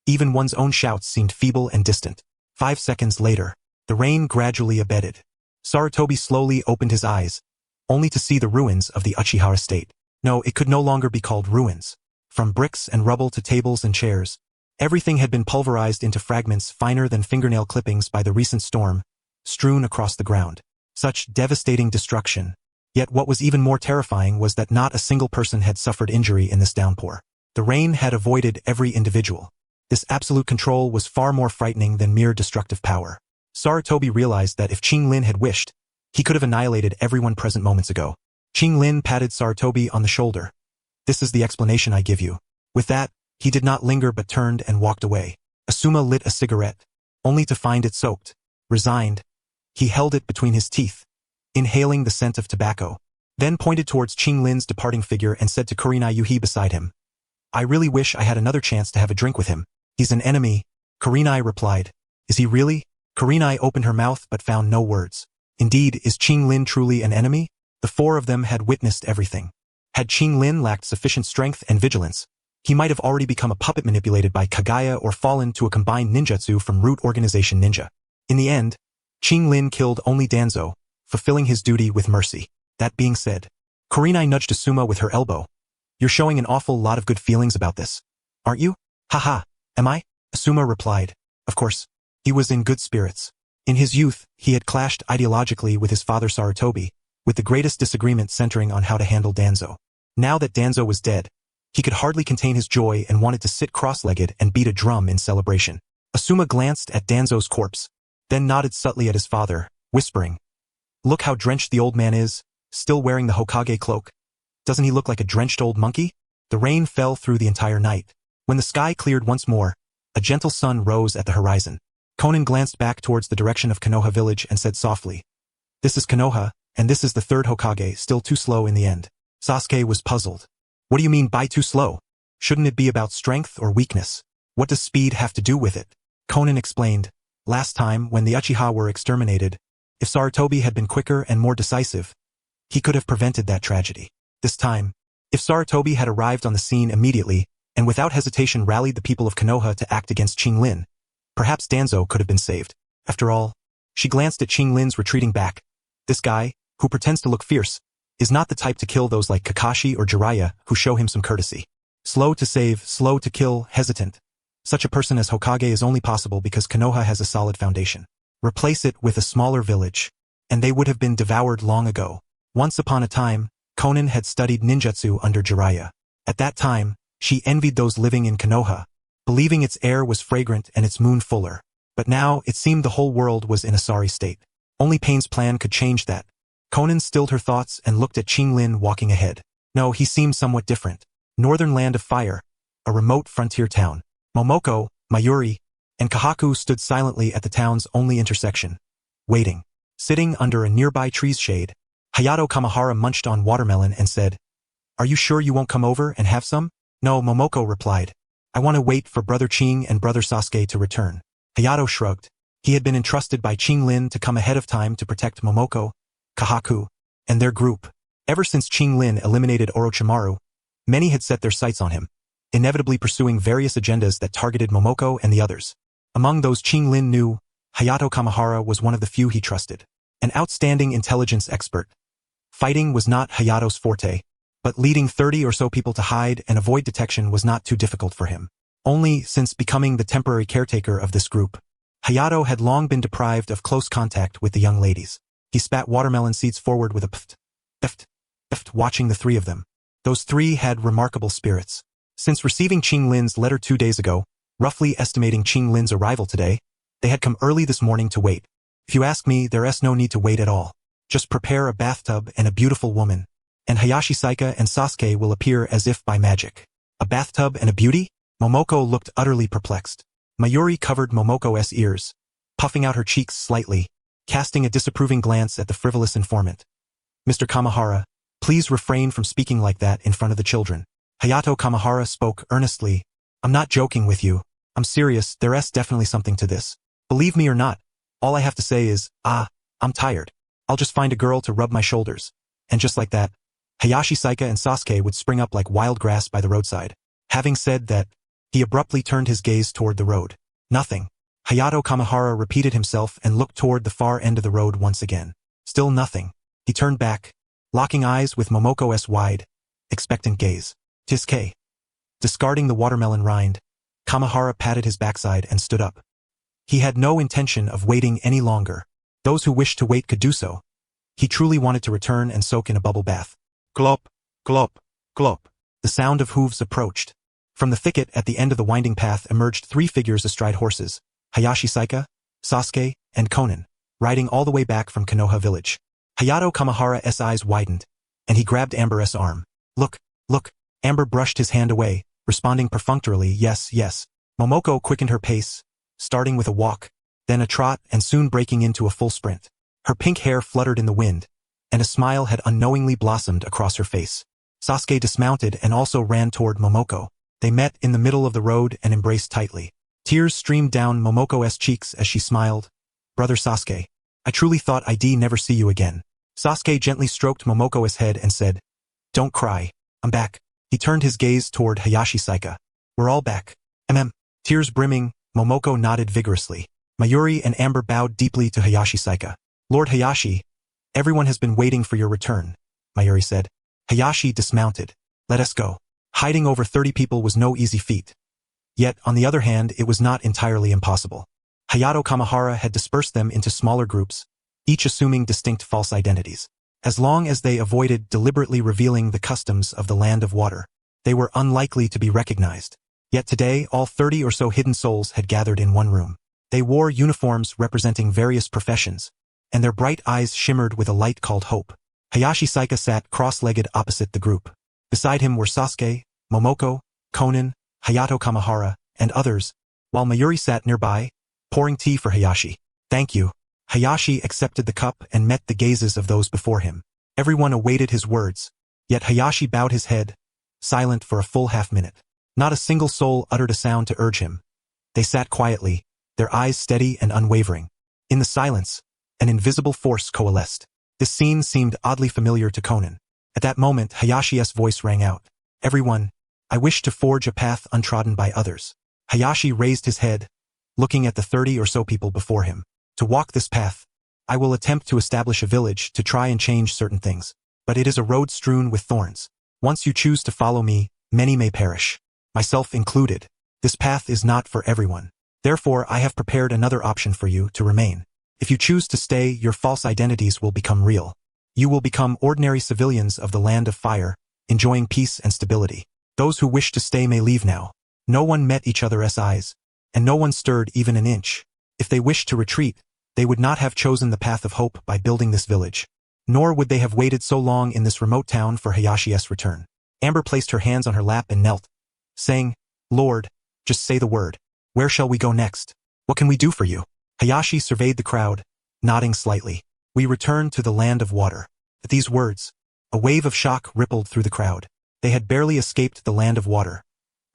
Speaker 1: Even one's own shouts seemed feeble and distant. 5 seconds later, the rain gradually abated. Sarutobi slowly opened his eyes, only to see the ruins of the Uchiha estate. No, it could no longer be called ruins. From bricks and rubble to tables and chairs, everything had been pulverized into fragments finer than fingernail clippings by the recent storm, strewn across the ground. Such devastating destruction. Yet what was even more terrifying was that not a single person had suffered injury in this downpour. The rain had avoided every individual. This absolute control was far more frightening than mere destructive power. Sarutobi realized that if Qinglin had wished, he could have annihilated everyone present moments ago. Qinglin patted Sarutobi on the shoulder. "This is the explanation I give you." With that, he did not linger but turned and walked away. Asuma lit a cigarette, only to find it soaked. Resigned, he held it between his teeth, inhaling the scent of tobacco, then pointed towards Qinglin's departing figure and said to Kurenai Yuhi beside him, "I really wish I had another chance to have a drink with him. He's an enemy." Kurenai replied, "Is he really?" Kurenai opened her mouth but found no words. Indeed, is Qinglin truly an enemy? The four of them had witnessed everything. Had Qinglin lacked sufficient strength and vigilance, he might have already become a puppet manipulated by Kagaya or fallen to a combined ninjutsu from Root Organization Ninja. In the end, Qinglin killed only Danzo, fulfilling his duty with mercy. That being said, Kurenai nudged Asuma with her elbow. "You're showing an awful lot of good feelings about this, aren't you?" Haha, am I? Asuma replied. Of course. He was in good spirits. In his youth, he had clashed ideologically with his father Sarutobi, with the greatest disagreement centering on how to handle Danzo. Now that Danzo was dead, he could hardly contain his joy and wanted to sit cross-legged and beat a drum in celebration. Asuma glanced at Danzo's corpse, then nodded subtly at his father, whispering, "Look how drenched the old man is, still wearing the Hokage cloak. Doesn't he look like a drenched old monkey?" The rain fell through the entire night. When the sky cleared once more, a gentle sun rose at the horizon. Konan glanced back towards the direction of Konoha village and said softly, "This is Konoha, and this is the third Hokage, still too slow in the end." Sasuke was puzzled. "What do you mean by too slow? Shouldn't it be about strength or weakness? What does speed have to do with it?" Konan explained, "Last time, when the Uchiha were exterminated, if Sarutobi had been quicker and more decisive, he could have prevented that tragedy. This time, if Sarutobi had arrived on the scene immediately, and without hesitation rallied the people of Konoha to act against Qinglin, perhaps Danzo could have been saved. After all," she glanced at Qinglin's retreating back, "this guy, who pretends to look fierce, is not the type to kill those like Kakashi or Jiraiya who show him some courtesy. Slow to save, slow to kill, hesitant. Such a person as Hokage is only possible because Konoha has a solid foundation. Replace it with a smaller village, and they would have been devoured long ago." Once upon a time, Konan had studied ninjutsu under Jiraiya. At that time, she envied those living in Konoha, believing its air was fragrant and its moon fuller. But now it seemed the whole world was in a sorry state. Only Pain's plan could change that. Konan stilled her thoughts and looked at Qinglin walking ahead. No, he seemed somewhat different. Northern Land of Fire, a remote frontier town. Momoko, Mayuri, and Kahaku stood silently at the town's only intersection, waiting. Sitting under a nearby tree's shade, Hayato Kamahara munched on watermelon and said, "Are you sure you won't come over and have some?" "No," Momoko replied. "I want to wait for Brother Qing and Brother Sasuke to return." Hayato shrugged. He had been entrusted by Qinglin to come ahead of time to protect Momoko, Kahaku, and their group. Ever since Qinglin eliminated Orochimaru, many had set their sights on him, inevitably pursuing various agendas that targeted Momoko and the others. Among those Qinglin knew, Hayato Kamahara was one of the few he trusted. An outstanding intelligence expert. Fighting was not Hayato's forte, but leading 30 or so people to hide and avoid detection was not too difficult for him. Only since becoming the temporary caretaker of this group, Hayato had long been deprived of close contact with the young ladies. He spat watermelon seeds forward with a pft, pft, pft, watching the three of them. Those three had remarkable spirits. Since receiving Qinglin's letter 2 days ago, roughly estimating Qinglin's arrival today, they had come early this morning to wait. If you ask me, there's no need to wait at all. Just prepare a bathtub and a beautiful woman, and Hayashi Saika and Sasuke will appear as if by magic. A bathtub and a beauty? Momoko looked utterly perplexed. Mayuri covered Momoko's ears, puffing out her cheeks slightly, casting a disapproving glance at the frivolous informant. "Mr. Kamahara, please refrain from speaking like that in front of the children." Hayato Kamahara spoke earnestly. "I'm not joking with you. I'm serious, there's definitely something to this. Believe me or not, all I have to say is, I'm tired. I'll just find a girl to rub my shoulders." And just like that, Hayashi Saika and Sasuke would spring up like wild grass by the roadside. Having said that, he abruptly turned his gaze toward the road. Nothing. Hayato Kamahara repeated himself and looked toward the far end of the road once again. Still nothing. He turned back, locking eyes with Momoko's wide, expectant gaze. "Tiske." Discarding the watermelon rind, Kamahara patted his backside and stood up. He had no intention of waiting any longer. Those who wished to wait could do so. He truly wanted to return and soak in a bubble bath. Glop, glop, glop. The sound of hooves approached. From the thicket at the end of the winding path emerged 3 figures astride horses, Hayashi Saika, Sasuke, and Konan, riding all the way back from Konoha village. Hayato Kamahara's eyes widened, and he grabbed Amber's arm. Look, look." Amber brushed his hand away, responding perfunctorily, "Yes, yes." Momoko quickened her pace, starting with a walk, then a trot and soon breaking into a full sprint. Her pink hair fluttered in the wind, and a smile had unknowingly blossomed across her face. Sasuke dismounted and also ran toward Momoko. They met in the middle of the road and embraced tightly. Tears streamed down Momoko's cheeks as she smiled. "Brother Sasuke, I truly thought I'd never see you again." Sasuke gently stroked Momoko's head and said, "Don't cry, I'm back." He turned his gaze toward Hayashi Saika. "We're all back." Tears brimming, Momoko nodded vigorously. Mayuri and Amber bowed deeply to Hayashi Saika. "Lord Hayashi, everyone has been waiting for your return," Mayuri said. Hayashi dismounted. "Let us go." Hiding over 30 people was no easy feat. Yet, on the other hand, it was not entirely impossible. Hayato Kamihara had dispersed them into smaller groups, each assuming distinct false identities. As long as they avoided deliberately revealing the customs of the land of water, they were unlikely to be recognized. Yet today, all 30 or so hidden souls had gathered in one room. They wore uniforms representing various professions, and their bright eyes shimmered with a light called hope. Hayashi Saika sat cross-legged opposite the group. Beside him were Sasuke, Momoko, Konan, Hayato Kamihara, and others, while Mayuri sat nearby, pouring tea for Hayashi. "Thank you." Hayashi accepted the cup and met the gazes of those before him. Everyone awaited his words, yet Hayashi bowed his head, silent for a full half-minute. Not a single soul uttered a sound to urge him. They sat quietly, their eyes steady and unwavering. In the silence, an invisible force coalesced. This scene seemed oddly familiar to Konan. At that moment, Hayashi's voice rang out. "Everyone, I wish to forge a path untrodden by others." Hayashi raised his head, looking at the 30 or so people before him. "To walk this path, I will attempt to establish a village to try and change certain things. But it is a road strewn with thorns. Once you choose to follow me, many may perish, myself included. This path is not for everyone. Therefore, I have prepared another option for you to remain. If you choose to stay, your false identities will become real. You will become ordinary civilians of the land of fire, enjoying peace and stability. Those who wish to stay may leave now." No one met each other's eyes, and no one stirred even an inch. If they wished to retreat, they would not have chosen the path of hope by building this village. Nor would they have waited so long in this remote town for Hayashi's return. Amber placed her hands on her lap and knelt, saying, "Lord, just say the word. Where shall we go next? What can we do for you?" Hayashi surveyed the crowd, nodding slightly. "We return to the land of water." At these words, a wave of shock rippled through the crowd. They had barely escaped the land of water.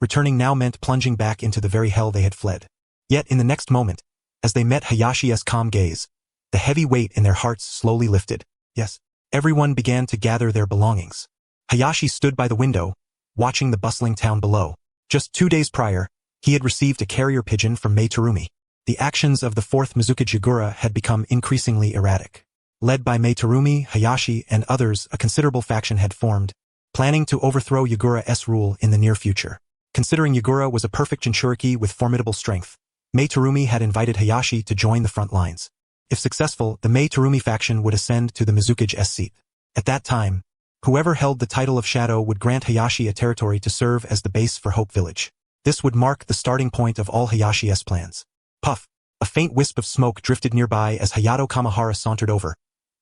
Speaker 1: Returning now meant plunging back into the very hell they had fled. Yet in the next moment, as they met Hayashi's calm gaze, the heavy weight in their hearts slowly lifted. Yes, everyone began to gather their belongings. Hayashi stood by the window, watching the bustling town below. Just 2 days prior, he had received a carrier pigeon from Mei Terumi. The actions of the 4th Mizuka Jigura had become increasingly erratic. Led by Mei Terumi, Hayashi, and others, a considerable faction had formed, planning to overthrow Yagura's rule in the near future. Considering Yagura was a perfect Jinchuriki with formidable strength, Mei Terumi had invited Hayashi to join the front lines. If successful, the Mei Terumi faction would ascend to the Mizukage's seat. At that time, whoever held the title of Shadow would grant Hayashi a territory to serve as the base for Hope Village. This would mark the starting point of all Hayashi's plans. Puff! A faint wisp of smoke drifted nearby as Hayato Kamihara sauntered over,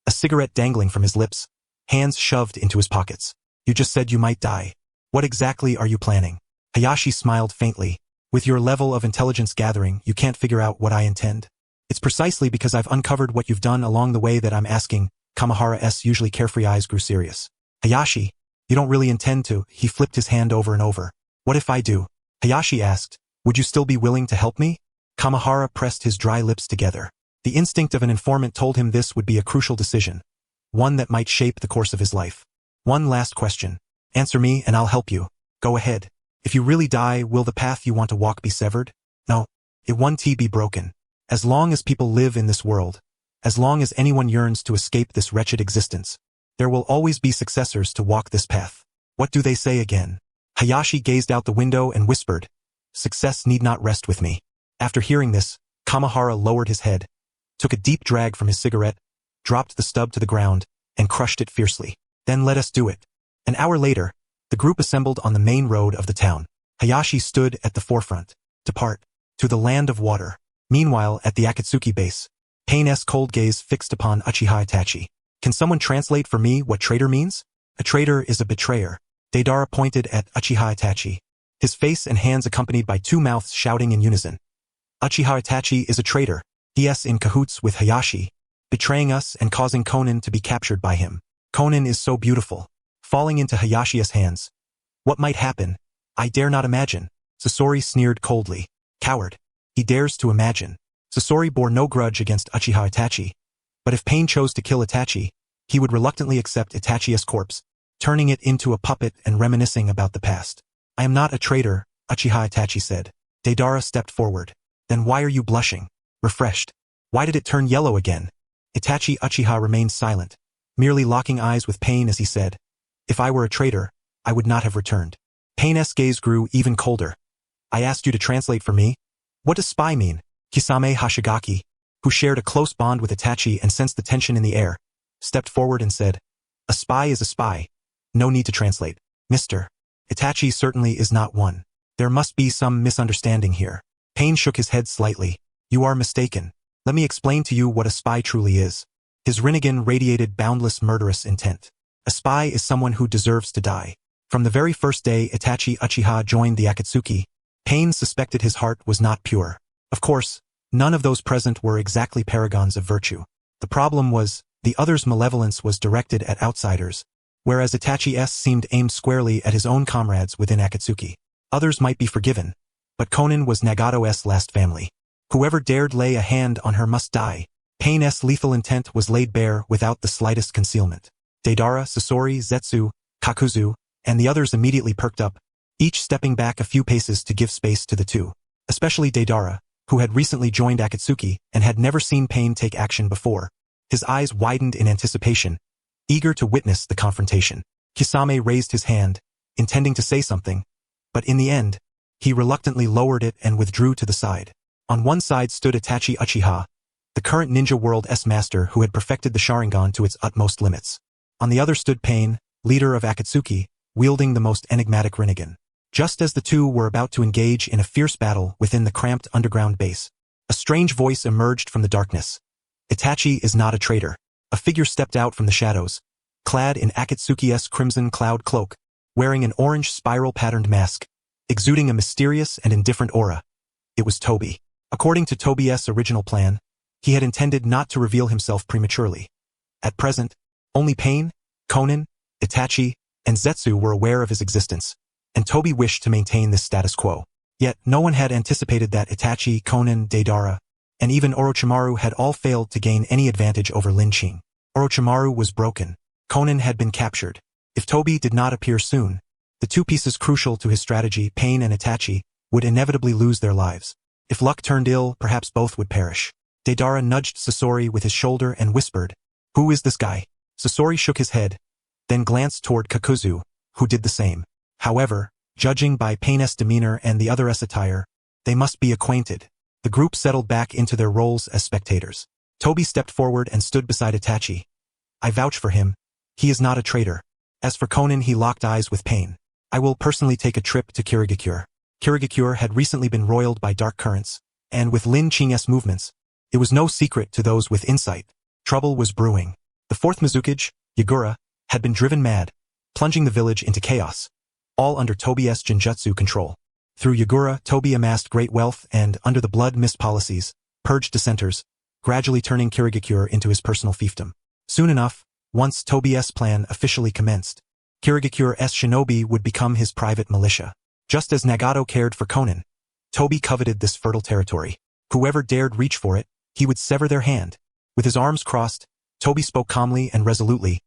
Speaker 1: a cigarette dangling from his lips, hands shoved into his pockets. "You just said you might die. What exactly are you planning?" Hayashi smiled faintly. "With your level of intelligence gathering, you can't figure out what I intend? It's precisely because I've uncovered what you've done along the way that I'm asking." Kamihara's usually carefree eyes grew serious. "Hayashi, you don't really intend to?" He flipped his hand over and over. "What if I do?" Hayashi asked. "Would you still be willing to help me?" Kamihara pressed his dry lips together. The instinct of an informant told him this would be a crucial decision, one that might shape the course of his life. "One last question. Answer me and I'll help you. Go ahead. If you really die, will the path you want to walk be severed? No. It won't be broken. As long as people live in this world, as long as anyone yearns to escape this wretched existence, there will always be successors to walk this path." "What do they say again?" Hayashi gazed out the window and whispered, "Success need not rest with me." After hearing this, Kamihara lowered his head, took a deep drag from his cigarette, dropped the stub to the ground, and crushed it fiercely. "Then let us do it." An hour later, the group assembled on the main road of the town. Hayashi stood at the forefront. "Depart. To the land of water." Meanwhile, at the Akatsuki base, Pain's cold gaze fixed upon Uchiha Itachi. "Can someone translate for me what traitor means?" "A traitor is a betrayer." Deidara pointed at Uchiha Itachi, his face and hands accompanied by 2 mouths shouting in unison. "Uchiha Itachi is a traitor. He is in cahoots with Hayashi, betraying us and causing Konan to be captured by him. Konan is so beautiful." Falling into Hayashi's hands. "What might happen? I dare not imagine." Sasori sneered coldly. "Coward. He dares to imagine." Sasori bore no grudge against Uchiha Itachi, but if Pain chose to kill Itachi, he would reluctantly accept Itachi's corpse, turning it into a puppet and reminiscing about the past. "I am not a traitor," Uchiha Itachi said. Deidara stepped forward. "Then why are you blushing? Refreshed? Why did it turn yellow again?" Itachi Uchiha remained silent, merely locking eyes with Pain as he said, "If I were a traitor, I would not have returned." Pain's gaze grew even colder. I asked you to translate for me? What does spy mean? Kisame Hashigaki, who shared a close bond with Itachi and sensed the tension in the air, stepped forward and said, a spy is a spy. No need to translate. Mr. Itachi certainly is not one. There must be some misunderstanding here. Pain shook his head slightly. You are mistaken. Let me explain to you what a spy truly is. His Rinnegan radiated boundless murderous intent. A spy is someone who deserves to die. From the very first day Itachi Uchiha joined the Akatsuki, Pain suspected his heart was not pure. Of course, none of those present were exactly paragons of virtue. The problem was, the other's malevolence was directed at outsiders, whereas Itachi's seemed aimed squarely at his own comrades within Akatsuki. Others might be forgiven, but Konan was Nagato's last family. Whoever dared lay a hand on her must die. Pain's lethal intent was laid bare without the slightest concealment. Deidara, Sasori, Zetsu, Kakuzu, and the others immediately perked up, each stepping back a few paces to give space to the two. Especially Deidara, who had recently joined Akatsuki and had never seen Pain take action before. His eyes widened in anticipation, eager to witness the confrontation. Kisame raised his hand, intending to say something, but in the end, he reluctantly lowered it and withdrew to the side. On one side stood Itachi Uchiha, the current Ninja World's master who had perfected the Sharingan to its utmost limits. On the other stood Pain, leader of Akatsuki, wielding the most enigmatic Rinnegan. Just as the two were about to engage in a fierce battle within the cramped underground base, a strange voice emerged from the darkness. Itachi is not a traitor. A figure stepped out from the shadows, clad in Akatsuki's crimson cloud cloak, wearing an orange spiral-patterned mask, exuding a mysterious and indifferent aura. It was Tobi. According to Tobi's original plan, he had intended not to reveal himself prematurely. At present, only Pain, Konan, Itachi, and Zetsu were aware of his existence, and Tobi wished to maintain this status quo. Yet no one had anticipated that Itachi, Konan, Deidara, and even Orochimaru had all failed to gain any advantage over Lin Qing. Orochimaru was broken. Konan had been captured. If Tobi did not appear soon, the two pieces crucial to his strategy, Pain and Itachi, would inevitably lose their lives. If luck turned ill, perhaps both would perish. Deidara nudged Sasori with his shoulder and whispered, "Who is this guy?" Sasori shook his head, then glanced toward Kakuzu, who did the same. However, judging by Pain's demeanor and the other's attire, they must be acquainted. The group settled back into their roles as spectators. Tobi stepped forward and stood beside Itachi. "I vouch for him. He is not a traitor." As for Konan, he locked eyes with Pain. "I will personally take a trip to Kirigakure." Kirigakure had recently been roiled by dark currents, and with Lin Qing's movements, it was no secret to those with insight. Trouble was brewing. The fourth Mizukage, Yagura, had been driven mad, plunging the village into chaos, all under Tobi's Genjutsu control. Through Yagura, Tobi amassed great wealth and, under the blood mist policies, purged dissenters, gradually turning Kirigakure into his personal fiefdom. Soon enough, once Tobi's plan officially commenced, Kirigakure's shinobi would become his private militia. Just as Nagato cared for Konan, Tobi coveted this fertile territory. Whoever dared reach for it, he would sever their hand. With his arms crossed, Tobi spoke calmly and resolutely,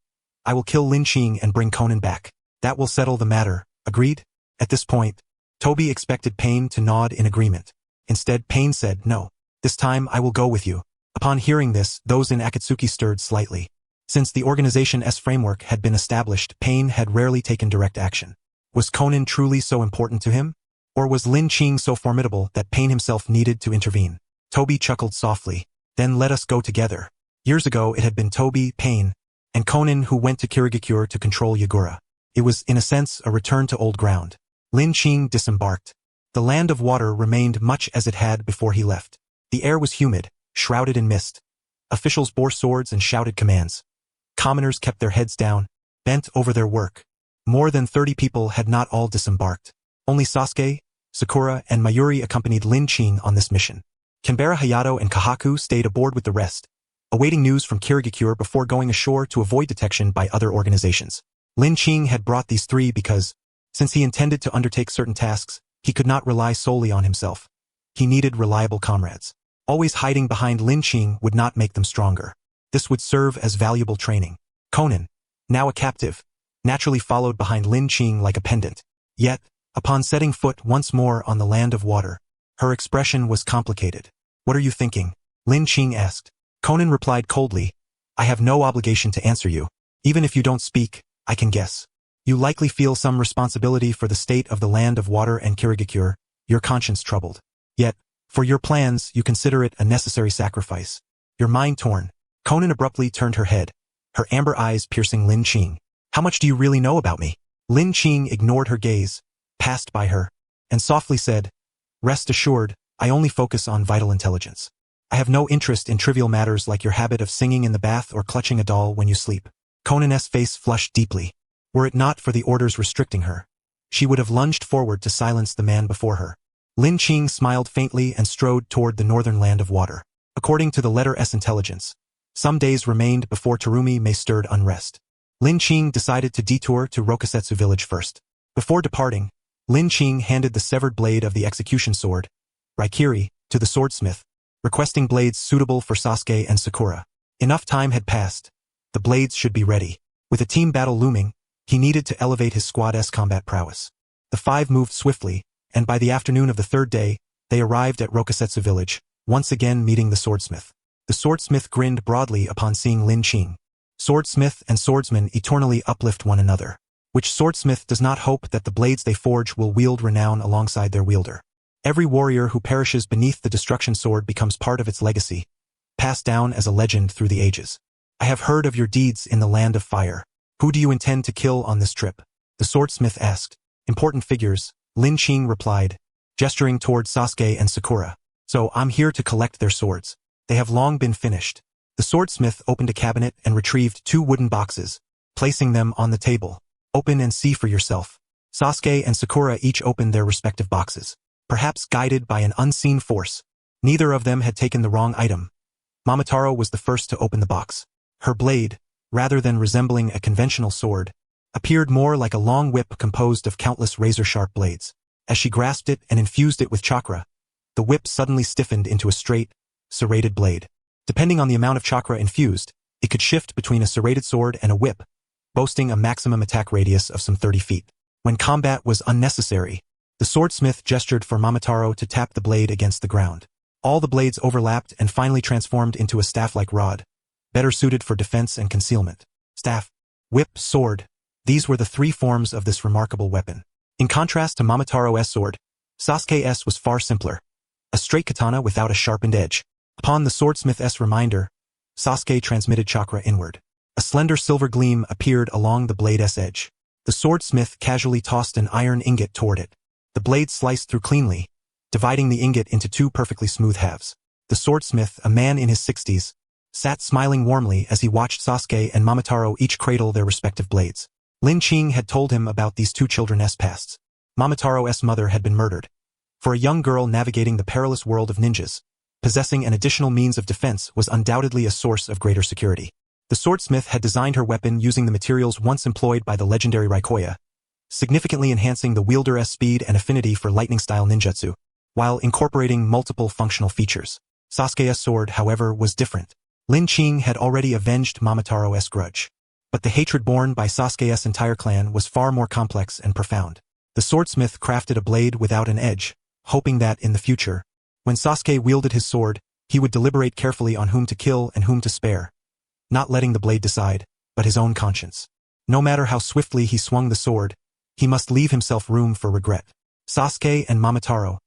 Speaker 1: "I will kill Lin Qing and bring Konan back. That will settle the matter, agreed?" At this point, Tobi expected Pain to nod in agreement. Instead, Pain said, "No. This time I will go with you." Upon hearing this, those in Akatsuki stirred slightly. Since the organization's framework had been established, Pain had rarely taken direct action. Was Konan truly so important to him? Or was Lin Qing so formidable that Pain himself needed to intervene? Tobi chuckled softly. "Then let us go together." Years ago it had been Tobi, Pain, and Konan who went to Kirigakure to control Yagura. It was, in a sense, a return to old ground. Lin Qing disembarked. The land of water remained much as it had before he left. The air was humid, shrouded in mist. Officials bore swords and shouted commands. Commoners kept their heads down, bent over their work. More than 30 people had not all disembarked. Only Sasuke, Sakura, and Mayuri accompanied Lin Qing on this mission. Canberra Hayato and Kahaku stayed aboard with the rest, awaiting news from Kirigakure before going ashore to avoid detection by other organizations. Lin Qing had brought these three because, since he intended to undertake certain tasks, he could not rely solely on himself. He needed reliable comrades. Always hiding behind Lin Qing would not make them stronger. This would serve as valuable training. Konan, now a captive, naturally followed behind Lin Qing like a pendant. Yet, upon setting foot once more on the land of water, her expression was complicated. "What are you thinking?" Lin Qing asked. Konan replied coldly, "I have no obligation to answer you. Even if you don't speak, I can guess. You likely feel some responsibility for the state of the land of water and Kirigakure. your conscience troubled. Yet, for your plans, you consider it a necessary sacrifice. Your mind torn. Conan abruptly turned her head, her amber eyes piercing Lin Qing. How much do you really know about me? Lin Qing ignored her gaze, passed by her, and softly said, Rest assured, I only focus on vital intelligence. I have no interest in trivial matters like your habit of singing in the bath or clutching a doll when you sleep. Conan's face flushed deeply. Were it not for the orders restricting her, she would have lunged forward to silence the man before her. Lin Qing smiled faintly and strode toward the northern land of water. According to the letter S intelligence, some days remained before Terumi may stirred unrest. Lin Qing decided to detour to Rokusetsu village first. Before departing, Lin Qing handed the severed blade of the execution sword, Raikiri, to the swordsmith, requesting blades suitable for Sasuke and Sakura. Enough time had passed. The blades should be ready. With a team battle looming, he needed to elevate his squad's combat prowess. The five moved swiftly, and by the afternoon of the third day, they arrived at Rokusetsu village, once again meeting the swordsmith. The swordsmith grinned broadly upon seeing Lin Qing. Swordsmith and swordsman eternally uplift one another. Which swordsmith does not hope that the blades they forge will wield renown alongside their wielder? Every warrior who perishes beneath the destruction sword becomes part of its legacy, passed down as a legend through the ages. I have heard of your deeds in the land of fire. Who do you intend to kill on this trip? The swordsmith asked. Important figures, Lin Qing replied, gesturing toward Sasuke and Sakura. So I'm here to collect their swords. They have long been finished. The swordsmith opened a cabinet and retrieved 2 wooden boxes, placing them on the table. Open and see for yourself. Sasuke and Sakura each opened their respective boxes. Perhaps guided by an unseen force, neither of them had taken the wrong item. Momotaro was the first to open the box. Her blade, rather than resembling a conventional sword, appeared more like a long whip composed of countless razor-sharp blades. As she grasped it and infused it with chakra, the whip suddenly stiffened into a straight, serrated blade. Depending on the amount of chakra infused, it could shift between a serrated sword and a whip, boasting a maximum attack radius of some 30 feet. When combat was unnecessary, the swordsmith gestured for Momotaro to tap the blade against the ground. All the blades overlapped and finally transformed into a staff-like rod, better suited for defense and concealment. Staff, whip, sword. These were the 3 forms of this remarkable weapon. In contrast to Momotaro's sword, Sasuke's was far simpler. A straight katana without a sharpened edge. Upon the swordsmith's reminder, Sasuke transmitted chakra inward. A slender silver gleam appeared along the blade's edge. The swordsmith casually tossed an iron ingot toward it. The blade sliced through cleanly, dividing the ingot into 2 perfectly smooth halves. The swordsmith, a man in his 60s, sat smiling warmly as he watched Sasuke and Momotaro each cradle their respective blades. Lin Qing had told him about these 2 children's pasts. Momotaro's mother had been murdered. For a young girl navigating the perilous world of ninjas, possessing an additional means of defense was undoubtedly a source of greater security. The swordsmith had designed her weapon using the materials once employed by the legendary Raikoya, significantly enhancing the wielder's speed and affinity for lightning-style ninjutsu, while incorporating multiple functional features. Sasuke's sword, however, was different. Lin Qing had already avenged Momotaro's grudge. But the hatred borne by Sasuke's entire clan was far more complex and profound. The swordsmith crafted a blade without an edge, hoping that, in the future, when Sasuke wielded his sword, he would deliberate carefully on whom to kill and whom to spare, not letting the blade decide, but his own conscience. No matter how swiftly he swung the sword, he must leave himself room for regret. Sasuke and Momotaro,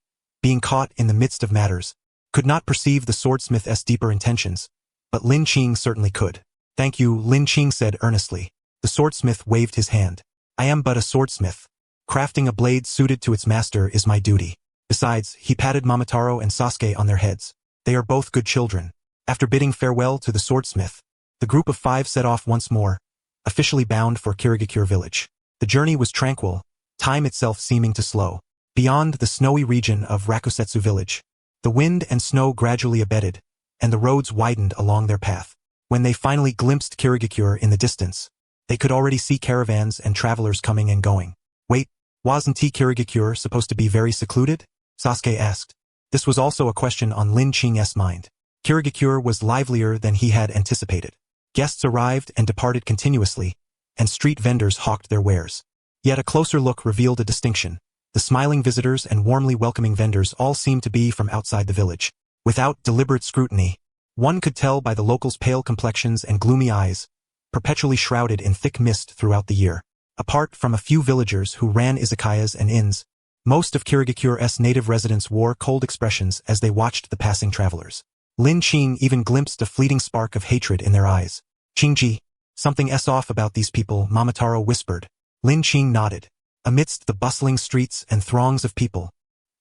Speaker 1: being caught in the midst of matters, could not perceive the swordsmith's deeper intentions, but Lin Qing certainly could. Thank you, Lin Qing said earnestly. The swordsmith waved his hand. I am but a swordsmith. Crafting a blade suited to its master is my duty. Besides, he patted Momotaro and Sasuke on their heads. They are both good children. After bidding farewell to the swordsmith, the group of 5 set off once more, officially bound for Kirigakure village. The journey was tranquil, time itself seeming to slow. Beyond the snowy region of Rokusetsu village, the wind and snow gradually abated, and the roads widened along their path. When they finally glimpsed Kirigakure in the distance, they could already see caravans and travelers coming and going. Wait, wasn't Kirigakure supposed to be very secluded? Sasuke asked. This was also a question on Lin Qing's mind. Kirigakure was livelier than he had anticipated. Guests arrived and departed continuously, and street vendors hawked their wares. Yet a closer look revealed a distinction. The smiling visitors and warmly welcoming vendors all seemed to be from outside the village. Without deliberate scrutiny, one could tell by the locals' pale complexions and gloomy eyes, perpetually shrouded in thick mist throughout the year. Apart from a few villagers who ran izakayas and inns, Most of Kirigakure native residents wore cold expressions as they watched the passing travelers. Lin Qing even glimpsed a fleeting spark of hatred in their eyes. "Qingji, something's off about these people," Momotaro whispered. Lin Qing nodded. Amidst the bustling streets and throngs of people,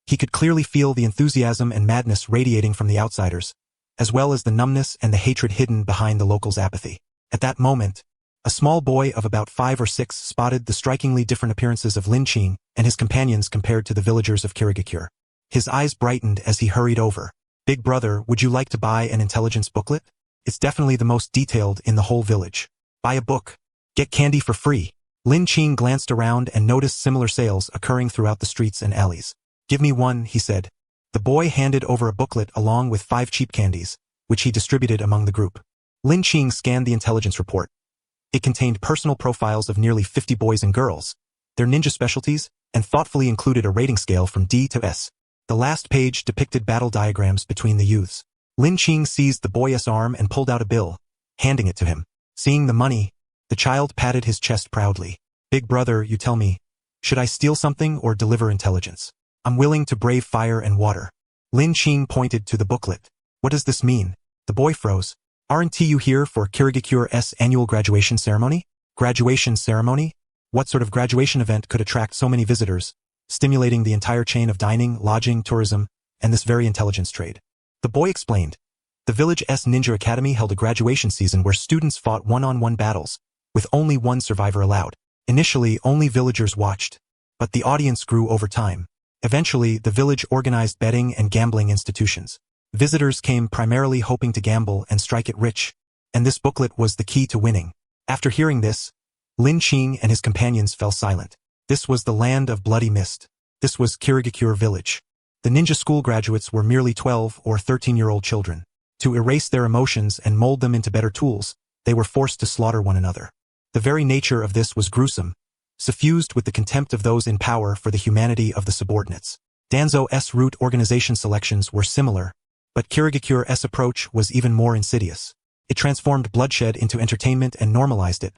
Speaker 1: he could clearly feel the enthusiasm and madness radiating from the outsiders, as well as the numbness and the hatred hidden behind the locals' apathy. At that moment, a small boy of about 5 or 6 spotted the strikingly different appearances of Lin Qing and his companions compared to the villagers of Kirigakure. His eyes brightened as he hurried over. "Big brother, would you like to buy an intelligence booklet? It's definitely the most detailed in the whole village. Buy a book. Get candy for free." Lin Qing glanced around and noticed similar sales occurring throughout the streets and alleys. "Give me one," he said. The boy handed over a booklet along with 5 cheap candies, which he distributed among the group. Lin Qing scanned the intelligence report. It contained personal profiles of nearly 50 boys and girls, their ninja specialties, and thoughtfully included a rating scale from D to S. The last page depicted battle diagrams between the youths. Lin Qing seized the boy's arm and pulled out a bill, handing it to him. Seeing the money, the child patted his chest proudly. "Big brother, you tell me, should I steal something or deliver intelligence? I'm willing to brave fire and water." Lin Qing pointed to the booklet. "What does this mean?" The boy froze. "Aren't you here for Kirigakure annual graduation ceremony?" "Graduation ceremony? What sort of graduation event could attract so many visitors, stimulating the entire chain of dining, lodging, tourism, and this very intelligence trade?" The boy explained. The village's ninja academy held a graduation season where students fought one-on-one battles, with only one survivor allowed. Initially, only villagers watched, but the audience grew over time. Eventually, the village organized betting and gambling institutions. Visitors came primarily hoping to gamble and strike it rich, and this booklet was the key to winning. After hearing this, Lin Qing and his companions fell silent. This was the land of bloody mist. This was Kirigakure village. The ninja school graduates were merely 12 or 13-year-old children. To erase their emotions and mold them into better tools, they were forced to slaughter one another. The very nature of this was gruesome, suffused with the contempt of those in power for the humanity of the subordinates. Danzo's root organization selections were similar, but Kirigakure's approach was even more insidious. It transformed bloodshed into entertainment and normalized it,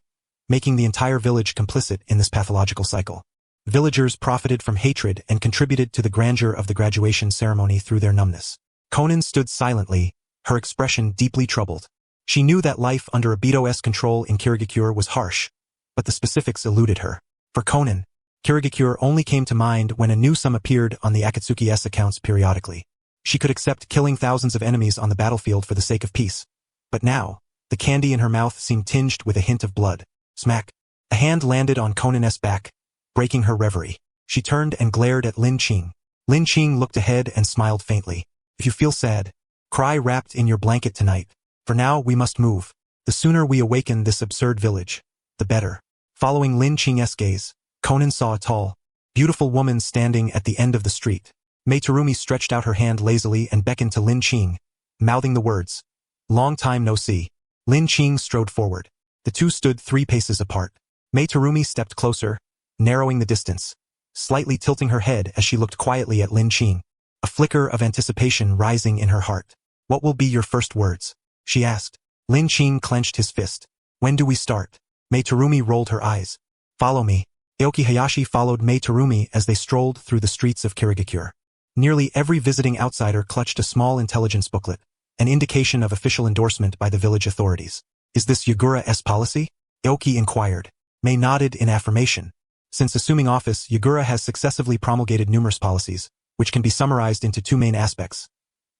Speaker 1: making the entire village complicit in this pathological cycle. Villagers profited from hatred and contributed to the grandeur of the graduation ceremony through their numbness. Konan stood silently, her expression deeply troubled. She knew that life under Obito's control in Kirigakure was harsh, but the specifics eluded her. For Konan, Kirigakure only came to mind when a new sum appeared on the Akatsuki's accounts periodically. She could accept killing thousands of enemies on the battlefield for the sake of peace. But now, the candy in her mouth seemed tinged with a hint of blood. Smack! A hand landed on Konan's back, breaking her reverie. She turned and glared at Lin Qing. Lin Qing looked ahead and smiled faintly. "If you feel sad, cry wrapped in your blanket tonight. For now, we must move. The sooner we awaken this absurd village, the better." Following Lin Qing's gaze, Konan saw a tall, beautiful woman standing at the end of the street. Mei Terumi stretched out her hand lazily and beckoned to Lin Qing, mouthing the words, "Long time no see." Lin Qing strode forward. The two stood 3 paces apart. Mei Terumi stepped closer, narrowing the distance, slightly tilting her head as she looked quietly at Lin Qing, a flicker of anticipation rising in her heart. "What will be your first words?" she asked. Lin Qing clenched his fist. "When do we start?" Mei Terumi rolled her eyes. "Follow me." Aoki Hayashi followed Mei Terumi as they strolled through the streets of Kirigakure. Nearly every visiting outsider clutched a small intelligence booklet, an indication of official endorsement by the village authorities. "Is this Yagura's policy?" Aoki inquired. Mei nodded in affirmation. Since assuming office, Yagura has successively promulgated numerous policies, which can be summarized into 2 main aspects: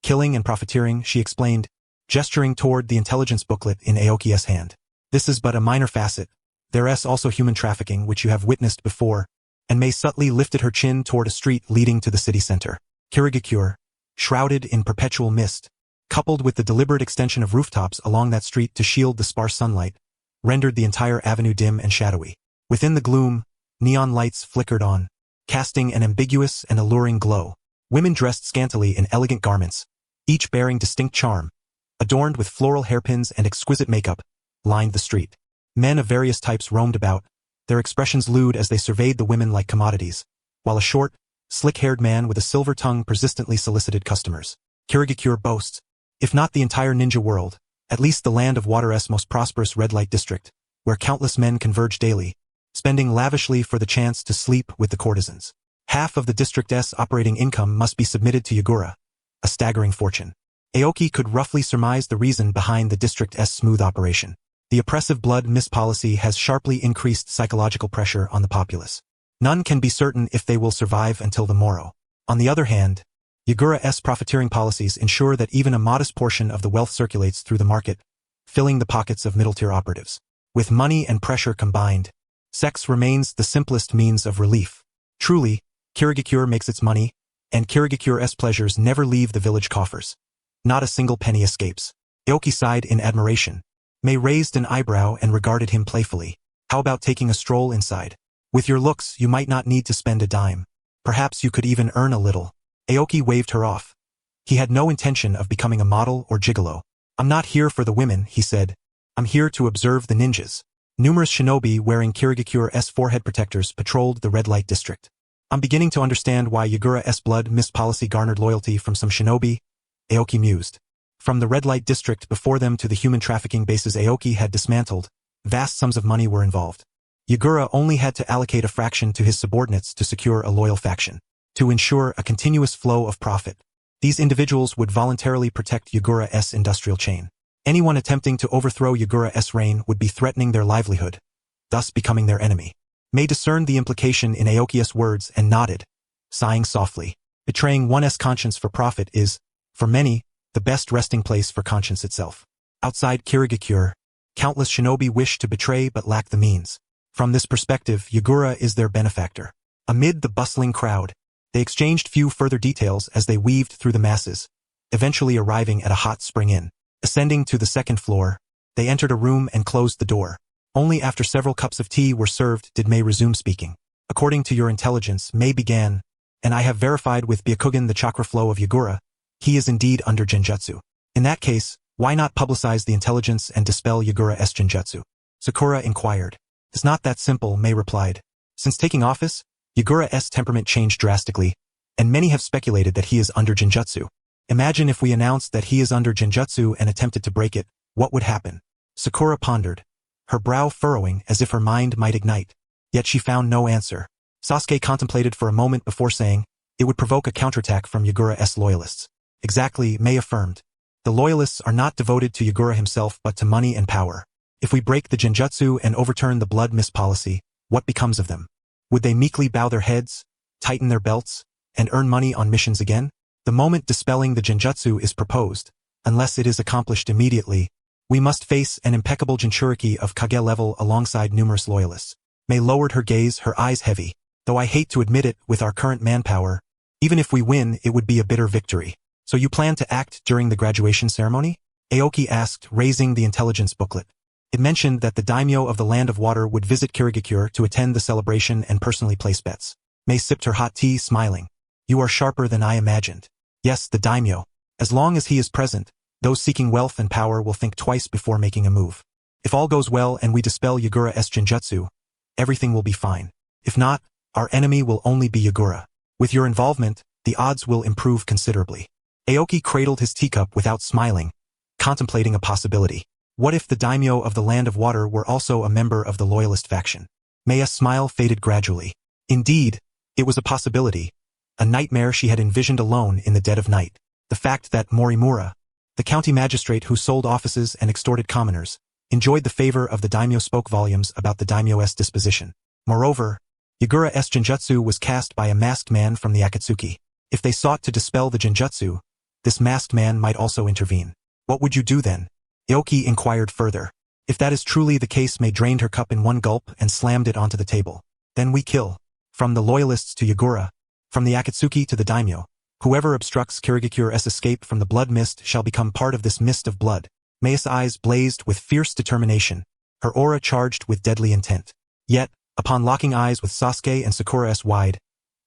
Speaker 1: killing and profiteering, she explained, gesturing toward the intelligence booklet in Aoki's hand. "This is but a minor facet. There's also human trafficking, which you have witnessed before," and Mei subtly lifted her chin toward a street leading to the city center. Kirigakure, shrouded in perpetual mist, coupled with the deliberate extension of rooftops along that street to shield the sparse sunlight, rendered the entire avenue dim and shadowy. Within the gloom, neon lights flickered on, casting an ambiguous and alluring glow. Women dressed scantily in elegant garments, each bearing distinct charm, adorned with floral hairpins and exquisite makeup, lined the street. Men of various types roamed about, their expressions lewd as they surveyed the women like commodities, while a short, slick-haired man with a silver tongue persistently solicited customers. Kirigakure boasts, if not the entire ninja world, at least the land of Water's most prosperous red-light district, where countless men converge daily, spending lavishly for the chance to sleep with the courtesans. Half of the District's operating income must be submitted to Yagura, a staggering fortune. Aoki could roughly surmise the reason behind the District's smooth operation. The oppressive blood mist policy has sharply increased psychological pressure on the populace. None can be certain if they will survive until the morrow. On the other hand, Yagura's profiteering policies ensure that even a modest portion of the wealth circulates through the market, filling the pockets of middle-tier operatives. With money and pressure combined, sex remains the simplest means of relief. Truly, Kirigakure makes its money, and Kirigakure's pleasures never leave the village coffers. Not a single penny escapes. Aoki sighed in admiration. Mei raised an eyebrow and regarded him playfully. How about taking a stroll inside? With your looks, you might not need to spend a dime. Perhaps you could even earn a little. Aoki waved her off. He had no intention of becoming a model or gigolo. I'm not here for the women, he said. I'm here to observe the ninjas. Numerous shinobi wearing Kirigakure's forehead protectors patrolled the red light district. I'm beginning to understand why Yagura's blood mist policy garnered loyalty from some shinobi, Aoki mused. From the red light district before them to the human trafficking bases Aoki had dismantled, vast sums of money were involved. Yagura only had to allocate a fraction to his subordinates to secure a loyal faction. To ensure a continuous flow of profit, these individuals would voluntarily protect Yagura's industrial chain. Anyone attempting to overthrow Yagura's reign would be threatening their livelihood, thus becoming their enemy. Mei discerned the implication in Aoki's words and nodded, sighing softly. Betraying one's conscience for profit is, for many, the best resting place for conscience itself. Outside Kirigakure, countless shinobi wish to betray but lack the means. From this perspective, Yagura is their benefactor. Amid the bustling crowd, they exchanged few further details as they weaved through the masses, eventually arriving at a hot spring inn. Ascending to the second floor, they entered a room and closed the door. Only after several cups of tea were served did Mei resume speaking. According to your intelligence, Mei began, and I have verified with Byakugan the chakra flow of Yagura. He is indeed under genjutsu. In that case, why not publicize the intelligence and dispel Yagura's genjutsu? Sakura inquired. It's not that simple, Mei replied. Since taking office, Yagura's temperament changed drastically, and many have speculated that he is under genjutsu. Imagine if we announced that he is under genjutsu and attempted to break it, what would happen? Sakura pondered, her brow furrowing as if her mind might ignite. Yet she found no answer. Sasuke contemplated for a moment before saying, it would provoke a counterattack from Yagura's loyalists. Exactly, Mei affirmed. The loyalists are not devoted to Yagura himself but to money and power. If we break the genjutsu and overturn the blood mist policy, what becomes of them? Would they meekly bow their heads, tighten their belts, and earn money on missions again? The moment dispelling the genjutsu is proposed, unless it is accomplished immediately, we must face an impeccable jinchuriki of Kage level alongside numerous loyalists. Mei lowered her gaze, her eyes heavy. Though I hate to admit it, with our current manpower, even if we win, it would be a bitter victory. So you plan to act during the graduation ceremony? Aoki asked, raising the intelligence booklet. It mentioned that the daimyo of the Land of Water would visit Kirigakure to attend the celebration and personally place bets. Mei sipped her hot tea, smiling. You are sharper than I imagined. Yes, the daimyo. As long as he is present, those seeking wealth and power will think twice before making a move. If all goes well and we dispel Yagura's genjutsu, everything will be fine. If not, our enemy will only be Yagura. With your involvement, the odds will improve considerably. Aoki cradled his teacup without smiling, contemplating a possibility. What if the daimyo of the Land of Water were also a member of the loyalist faction? Mei's smile faded gradually. Indeed, it was a possibility, a nightmare she had envisioned alone in the dead of night. The fact that Morimura, the county magistrate who sold offices and extorted commoners, enjoyed the favor of the daimyo spoke volumes about the daimyo's disposition. Moreover, Yagura's genjutsu was cast by a masked man from the Akatsuki. If they sought to dispel the genjutsu, this masked man might also intervene. What would you do then? Aoki inquired further. If that is truly the case, Mei drained her cup in one gulp and slammed it onto the table. Then we kill. From the loyalists to Yagura, from the Akatsuki to the daimyo, whoever obstructs Kirigakure's escape from the blood mist shall become part of this mist of blood. Mei's eyes blazed with fierce determination, her aura charged with deadly intent. Yet, upon locking eyes with Sasuke and Sakura's wide,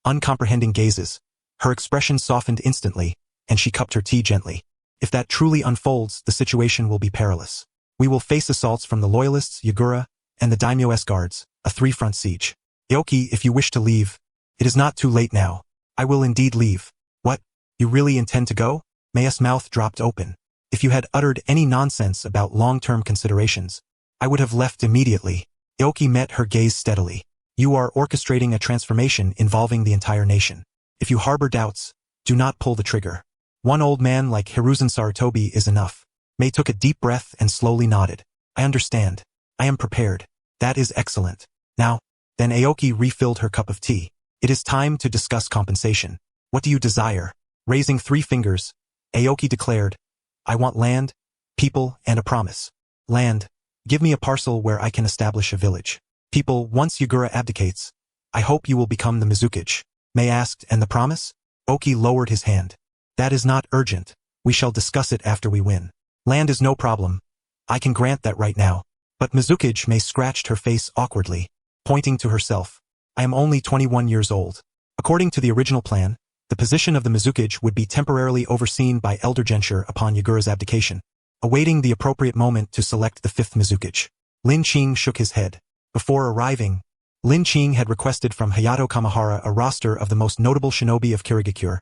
Speaker 1: uncomprehending gazes, her expression softened instantly, and she cupped her tea gently. If that truly unfolds, the situation will be perilous. We will face assaults from the loyalists, Yagura, and the daimyo's guards, a three-front siege. Aoki, if you wish to leave, it is not too late now. I will indeed leave. What? You really intend to go? Mei's mouth dropped open. If you had uttered any nonsense about long-term considerations, I would have left immediately. Aoki met her gaze steadily. You are orchestrating a transformation involving the entire nation. If you harbor doubts, do not pull the trigger. One old man like Hiruzen Sarutobi is enough. Mei took a deep breath and slowly nodded. I understand. I am prepared. That is excellent. Now, then Aoki refilled her cup of tea. It is time to discuss compensation. What do you desire? Raising 3 fingers, Aoki declared, I want land, people, and a promise. Land. Give me a parcel where I can establish a village. People, once Yagura abdicates, I hope you will become the Mizukage. Mei asked, and the promise? Oki lowered his hand. That is not urgent. We shall discuss it after we win. Land is no problem. I can grant that right now. But Mizukage Mei scratched her face awkwardly, pointing to herself. I am only 21 years old. According to the original plan, the position of the Mizukage would be temporarily overseen by Elder Genshin upon Yagura's abdication, awaiting the appropriate moment to select the 5th Mizukage. Lin Qing shook his head. Before arriving, Lin Qing had requested from Hayato Kamihara a roster of the most notable shinobi of Kirigakure,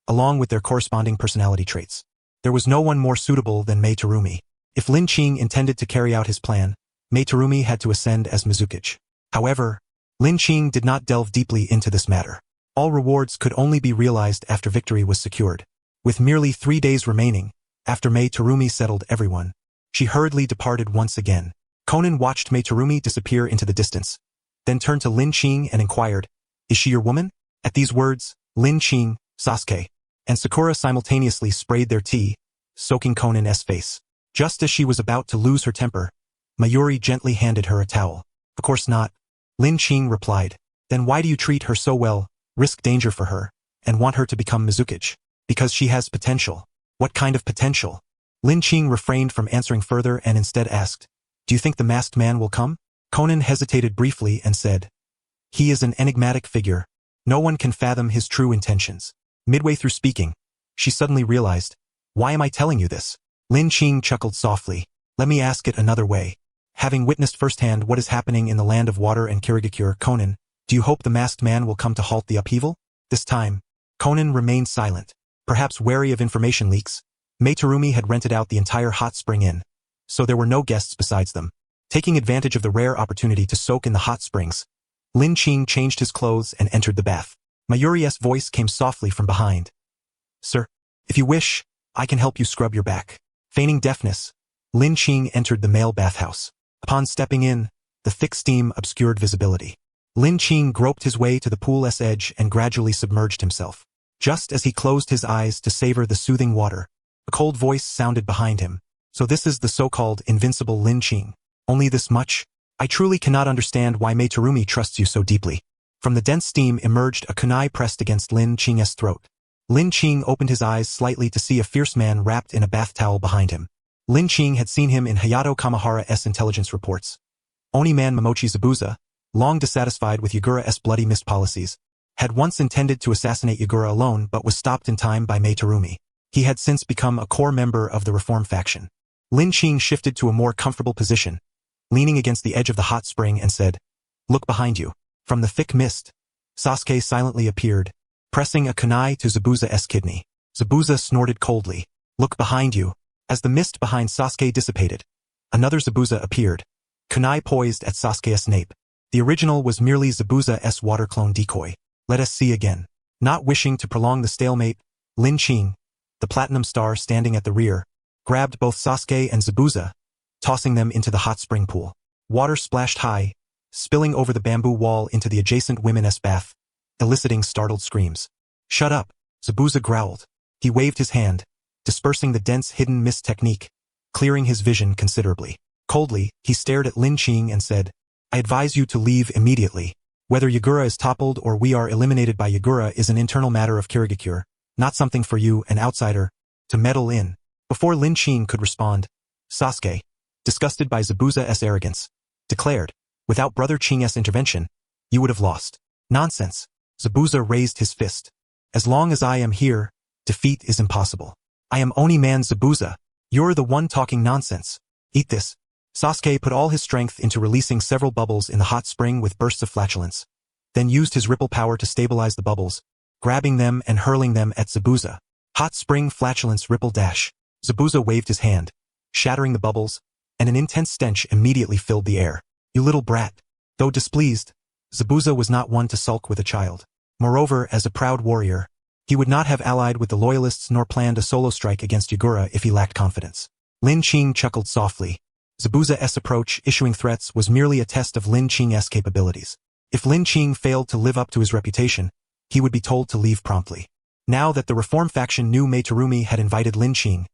Speaker 1: along with their corresponding personality traits. There was no one more suitable than Mei Terumi. If Lin Qing intended to carry out his plan, Mei Terumi had to ascend as Mizukage. However, Lin Qing did not delve deeply into this matter. All rewards could only be realized after victory was secured. With merely 3 days remaining, after Mei Terumi settled everyone, she hurriedly departed once again. Conan watched Mei Terumi disappear into the distance, then turned to Lin Qing and inquired, Is she your woman? At these words, Lin Qing, Sasuke, and Sakura simultaneously sprayed their tea, soaking Conan's face. Just as she was about to lose her temper, Mayuri gently handed her a towel. Of course not. Lin Qing replied. Then why do you treat her so well, risk danger for her, and want her to become Mizukage? Because she has potential. What kind of potential? Lin Qing refrained from answering further and instead asked, Do you think the masked man will come? Conan hesitated briefly and said, He is an enigmatic figure. No one can fathom his true intentions. Midway through speaking, she suddenly realized, Why am I telling you this? Lin Qing chuckled softly. Let me ask it another way. Having witnessed firsthand what is happening in the land of water and Kirigakure, Conan, do you hope the masked man will come to halt the upheaval? This time, Conan remained silent. Perhaps wary of information leaks, Mei Terumi had rented out the entire hot spring inn, so there were no guests besides them. Taking advantage of the rare opportunity to soak in the hot springs, Lin Qing changed his clothes and entered the bath. Mayuri's voice came softly from behind. Sir, if you wish, I can help you scrub your back. Feigning deafness, Lin Qing entered the male bathhouse. Upon stepping in, the thick steam obscured visibility. Lin Qing groped his way to the pool's edge and gradually submerged himself. Just as he closed his eyes to savor the soothing water, a cold voice sounded behind him. So this is the so-called invincible Lin Qing. Only this much? I truly cannot understand why Mei Terumi trusts you so deeply. From the dense steam emerged a kunai pressed against Lin Qing's throat. Lin Qing opened his eyes slightly to see a fierce man wrapped in a bath towel behind him. Lin Qing had seen him in Hayato Kamihara's intelligence reports. Oni-man Momochi Zabuza, long dissatisfied with Yagura's bloody mist policies, had once intended to assassinate Yagura alone but was stopped in time by Mei Terumi. He had since become a core member of the Reform faction. Lin Qing shifted to a more comfortable position, leaning against the edge of the hot spring and said, Look behind you. From the thick mist, Sasuke silently appeared, pressing a kunai to Zabuza's kidney. Zabuza snorted coldly. Look behind you. As the mist behind Sasuke dissipated, another Zabuza appeared, kunai poised at Sasuke's nape. The original was merely Zabuza's water clone decoy. Let us see again. Not wishing to prolong the stalemate, Lin Qing, the platinum star standing at the rear, grabbed both Sasuke and Zabuza, tossing them into the hot spring pool. Water splashed high, spilling over the bamboo wall into the adjacent women's bath, eliciting startled screams. Shut up, Zabuza growled. He waved his hand, dispersing the dense hidden mist technique, clearing his vision considerably. Coldly, he stared at Lin Qing and said, I advise you to leave immediately. Whether Yagura is toppled or we are eliminated by Yagura is an internal matter of Kirigakure, not something for you, an outsider, to meddle in. Before Lin Qing could respond, Sasuke, disgusted by Zabuza's arrogance, declared, Without Brother Qing's intervention, you would have lost. Nonsense. Zabuza raised his fist. As long as I am here, defeat is impossible. I am Oni-man Zabuza. You're the one talking nonsense. Eat this. Sasuke put all his strength into releasing several bubbles in the hot spring with bursts of flatulence, then used his ripple power to stabilize the bubbles, grabbing them and hurling them at Zabuza. Hot spring flatulence ripple dash. Zabuza waved his hand, shattering the bubbles, and an intense stench immediately filled the air. You little brat. Though displeased, Zabuza was not one to sulk with a child. Moreover, as a proud warrior, he would not have allied with the loyalists nor planned a solo strike against Yagura if he lacked confidence. Lin Qing chuckled softly. Zabuza's approach, issuing threats, was merely a test of Lin Qing's capabilities. If Lin Qing failed to live up to his reputation, he would be told to leave promptly. Now that the reform faction knew Meitarumi had invited Lin Qing,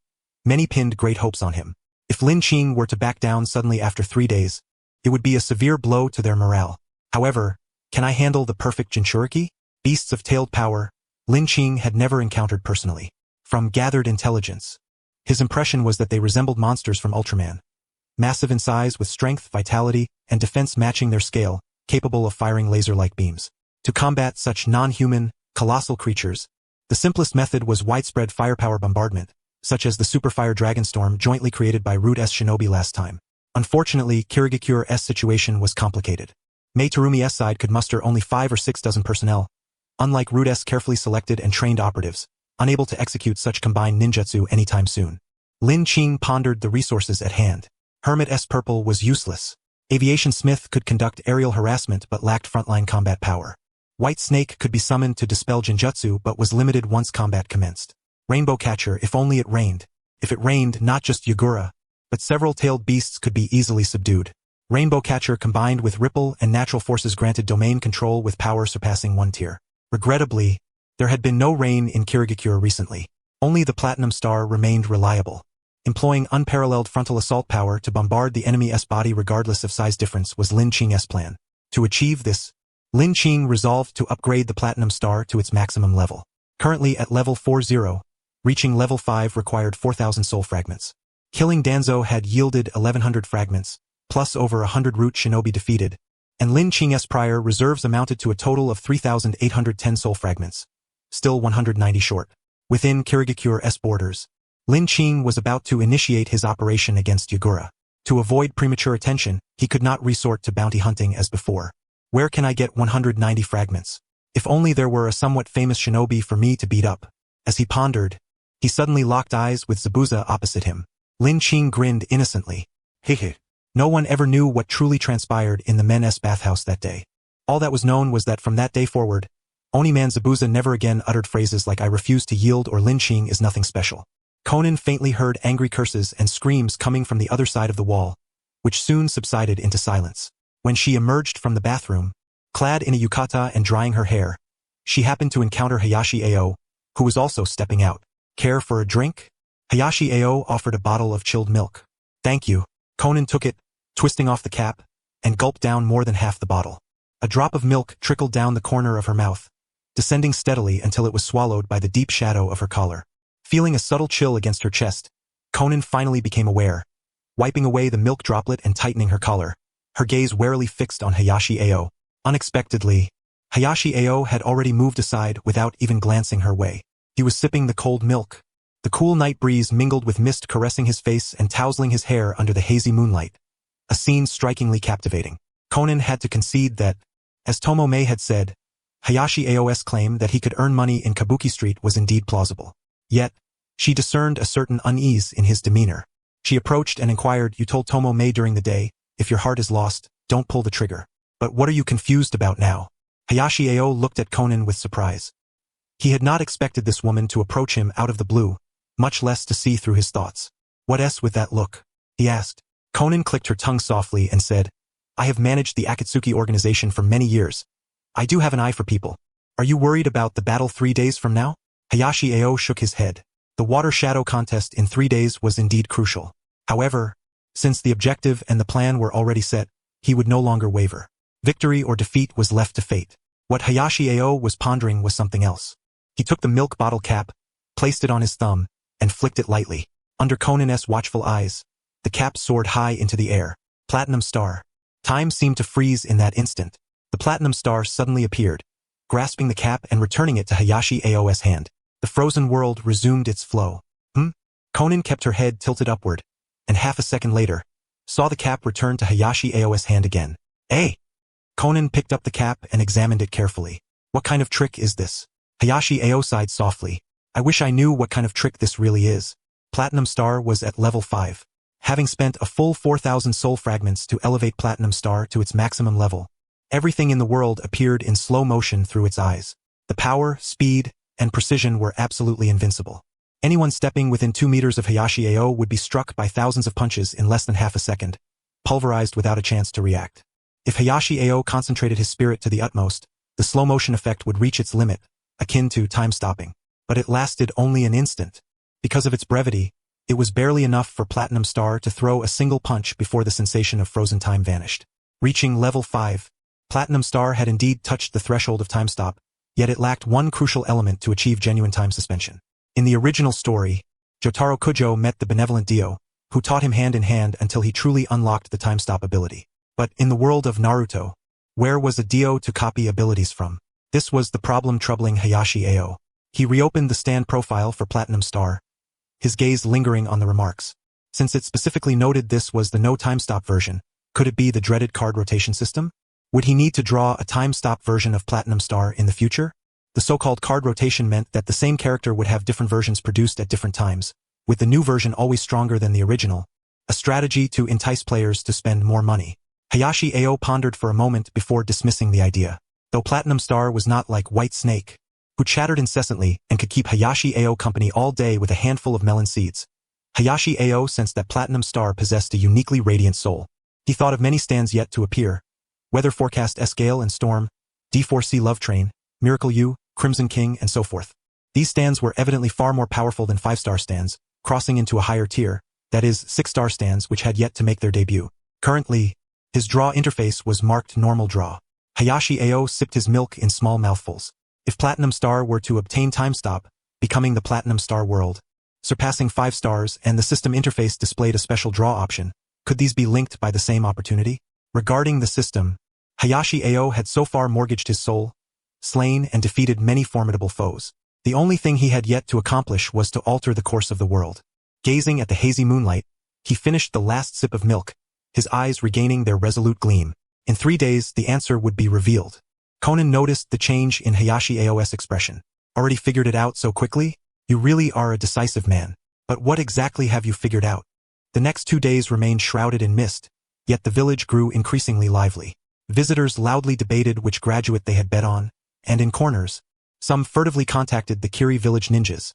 Speaker 1: many pinned great hopes on him. If Lin Qing were to back down suddenly after 3 days, it would be a severe blow to their morale. However, can I handle the perfect Jinchuriki? Beasts of tailed power, Lin Qing had never encountered personally. From gathered intelligence, his impression was that they resembled monsters from Ultraman. Massive in size with strength, vitality, and defense matching their scale, capable of firing laser-like beams. To combat such non-human, colossal creatures, the simplest method was widespread firepower bombardment, such as the Superfire Dragonstorm jointly created by Root's Shinobi last time. Unfortunately, Kirigukure's situation was complicated. Meitarumi's side could muster only 5 or 6 dozen personnel, unlike Root's carefully selected and trained operatives, unable to execute such combined ninjutsu anytime soon. Lin Qing pondered the resources at hand. Hermit's purple was useless. Aviation Smith could conduct aerial harassment but lacked frontline combat power. White Snake could be summoned to dispel Genjutsu but was limited once combat commenced. Rainbow Catcher, if only it rained. If it rained, not just Yagura, but several tailed beasts could be easily subdued. Rainbow Catcher combined with Ripple and Natural Forces granted domain control with power surpassing 1 tier. Regrettably, there had been no rain in Kirigakure recently. Only the Platinum Star remained reliable, employing unparalleled frontal assault power to bombard the enemy's body regardless of size difference was Lin Qing's plan. To achieve this, Lin Qing resolved to upgrade the Platinum Star to its maximum level. Currently at level 40, reaching level 5 required 4,000 soul fragments. Killing Danzo had yielded 1,100 fragments, plus over 100 Root Shinobi defeated, and Lin Qing's prior reserves amounted to a total of 3,810 soul fragments, still 190 short. Within Kirigukure's borders, Lin Qing was about to initiate his operation against Yagura. To avoid premature attention, he could not resort to bounty hunting as before. Where can I get 190 fragments? If only there were a somewhat famous shinobi for me to beat up. As he pondered, he suddenly locked eyes with Zabuza opposite him. Lin Qing grinned innocently. Hehe. No one ever knew what truly transpired in the men's bathhouse that day. All that was known was that from that day forward, Oniman Zabuza never again uttered phrases like I refuse to yield or Lin Qing is nothing special. Conan faintly heard angry curses and screams coming from the other side of the wall, which soon subsided into silence. When she emerged from the bathroom, clad in a yukata and drying her hair, she happened to encounter Hayashi Ao, who was also stepping out. Care for a drink? Hayashi Ao offered a bottle of chilled milk. Thank you. Conan took it, twisting off the cap, and gulped down more than half the bottle. A drop of milk trickled down the corner of her mouth, descending steadily until it was swallowed by the deep shadow of her collar. Feeling a subtle chill against her chest, Conan finally became aware, wiping away the milk droplet and tightening her collar, her gaze warily fixed on Hayashi Ao. Unexpectedly, Hayashi Ao had already moved aside without even glancing her way. He was sipping the cold milk. The cool night breeze mingled with mist caressing his face and tousling his hair under the hazy moonlight, a scene strikingly captivating. Conan had to concede that, as Tomo Mei had said, Hayashi Ao's claim that he could earn money in Kabuki Street was indeed plausible. Yet, she discerned a certain unease in his demeanor. She approached and inquired, you told Tomo Mei during the day, if your heart is lost, don't pull the trigger. But what are you confused about now? Hayashi Ao looked at Conan with surprise. He had not expected this woman to approach him out of the blue, much less to see through his thoughts. What s with that look? He asked. Conan clicked her tongue softly and said, I have managed the Akatsuki organization for many years. I do have an eye for people. Are you worried about the battle 3 days from now? Hayashi Ao shook his head. The water shadow contest in 3 days was indeed crucial. However, since the objective and the plan were already set, he would no longer waver. Victory or defeat was left to fate. What Hayashi Ao was pondering was something else. He took the milk bottle cap, placed it on his thumb, and flicked it lightly. Under Conan's watchful eyes, the cap soared high into the air. Platinum Star. Time seemed to freeze in that instant. The Platinum Star suddenly appeared, grasping the cap and returning it to Hayashi Ao's hand. The frozen world resumed its flow. Conan kept her head tilted upward, and half a second later, saw the cap return to Hayashi Ao's hand again. Hey! Conan picked up the cap and examined it carefully. What kind of trick is this? Hayashi Ao sighed softly. I wish I knew what kind of trick this really is. Platinum Star was at level 5. Having spent a full 4,000 soul fragments to elevate Platinum Star to its maximum level, Everything in the world appeared in slow motion through its eyes. The power, speed, and precision were absolutely invincible. Anyone stepping within 2 meters of Hayashi Ao would be struck by thousands of punches in less than half a second, pulverized without a chance to react. If Hayashi Ao concentrated his spirit to the utmost, the slow motion effect would reach its limit, akin to time stopping. But it lasted only an instant. Because of its brevity, it was barely enough for Platinum Star to throw a single punch before the sensation of frozen time vanished. Reaching level 5, Platinum Star had indeed touched the threshold of time stop, yet it lacked one crucial element to achieve genuine time suspension. In the original story, Jotaro Kujo met the benevolent Dio, who taught him hand in hand until he truly unlocked the time stop ability. But in the world of Naruto, where was a Dio to copy abilities from? This was the problem troubling Hayashi Ao. He reopened the stand profile for Platinum Star, his gaze lingering on the remarks. Since it specifically noted this was the no time stop version, could it be the dreaded card rotation system? Would he need to draw a time stop version of Platinum Star in the future? The so-called card rotation meant that the same character would have different versions produced at different times, with the new version always stronger than the original, a strategy to entice players to spend more money. Hayashi Ao pondered for a moment before dismissing the idea. Though Platinum Star was not like White Snake, who chattered incessantly and could keep Hayashi Ao company all day with a handful of melon seeds, Hayashi Ao sensed that Platinum Star possessed a uniquely radiant soul. He thought of many stands yet to appear: Weather Forecast Escale and Storm, D4C Love Train, Miracle U, Crimson King, and so forth. These stands were evidently far more powerful than 5-star stands, crossing into a higher tier, that is, 6-star stands which had yet to make their debut. Currently, his draw interface was marked Normal Draw. Hayashi Ao sipped his milk in small mouthfuls. If Platinum Star were to obtain time stop, becoming the Platinum Star World, surpassing 5 stars, and the system interface displayed a special draw option, could these be linked by the same opportunity? Regarding the system, Hayashi Ao had so far mortgaged his soul, slain and defeated many formidable foes. The only thing he had yet to accomplish was to alter the course of the world. Gazing at the hazy moonlight, he finished the last sip of milk, his eyes regaining their resolute gleam. In 3 days, the answer would be revealed. Conan noticed the change in Hayashi Ao's expression. Already figured it out so quickly? You really are a decisive man. But what exactly have you figured out? The next 2 days remained shrouded in mist, yet the village grew increasingly lively. Visitors loudly debated which graduate they had bet on, and in corners, some furtively contacted the Kiri village ninjas,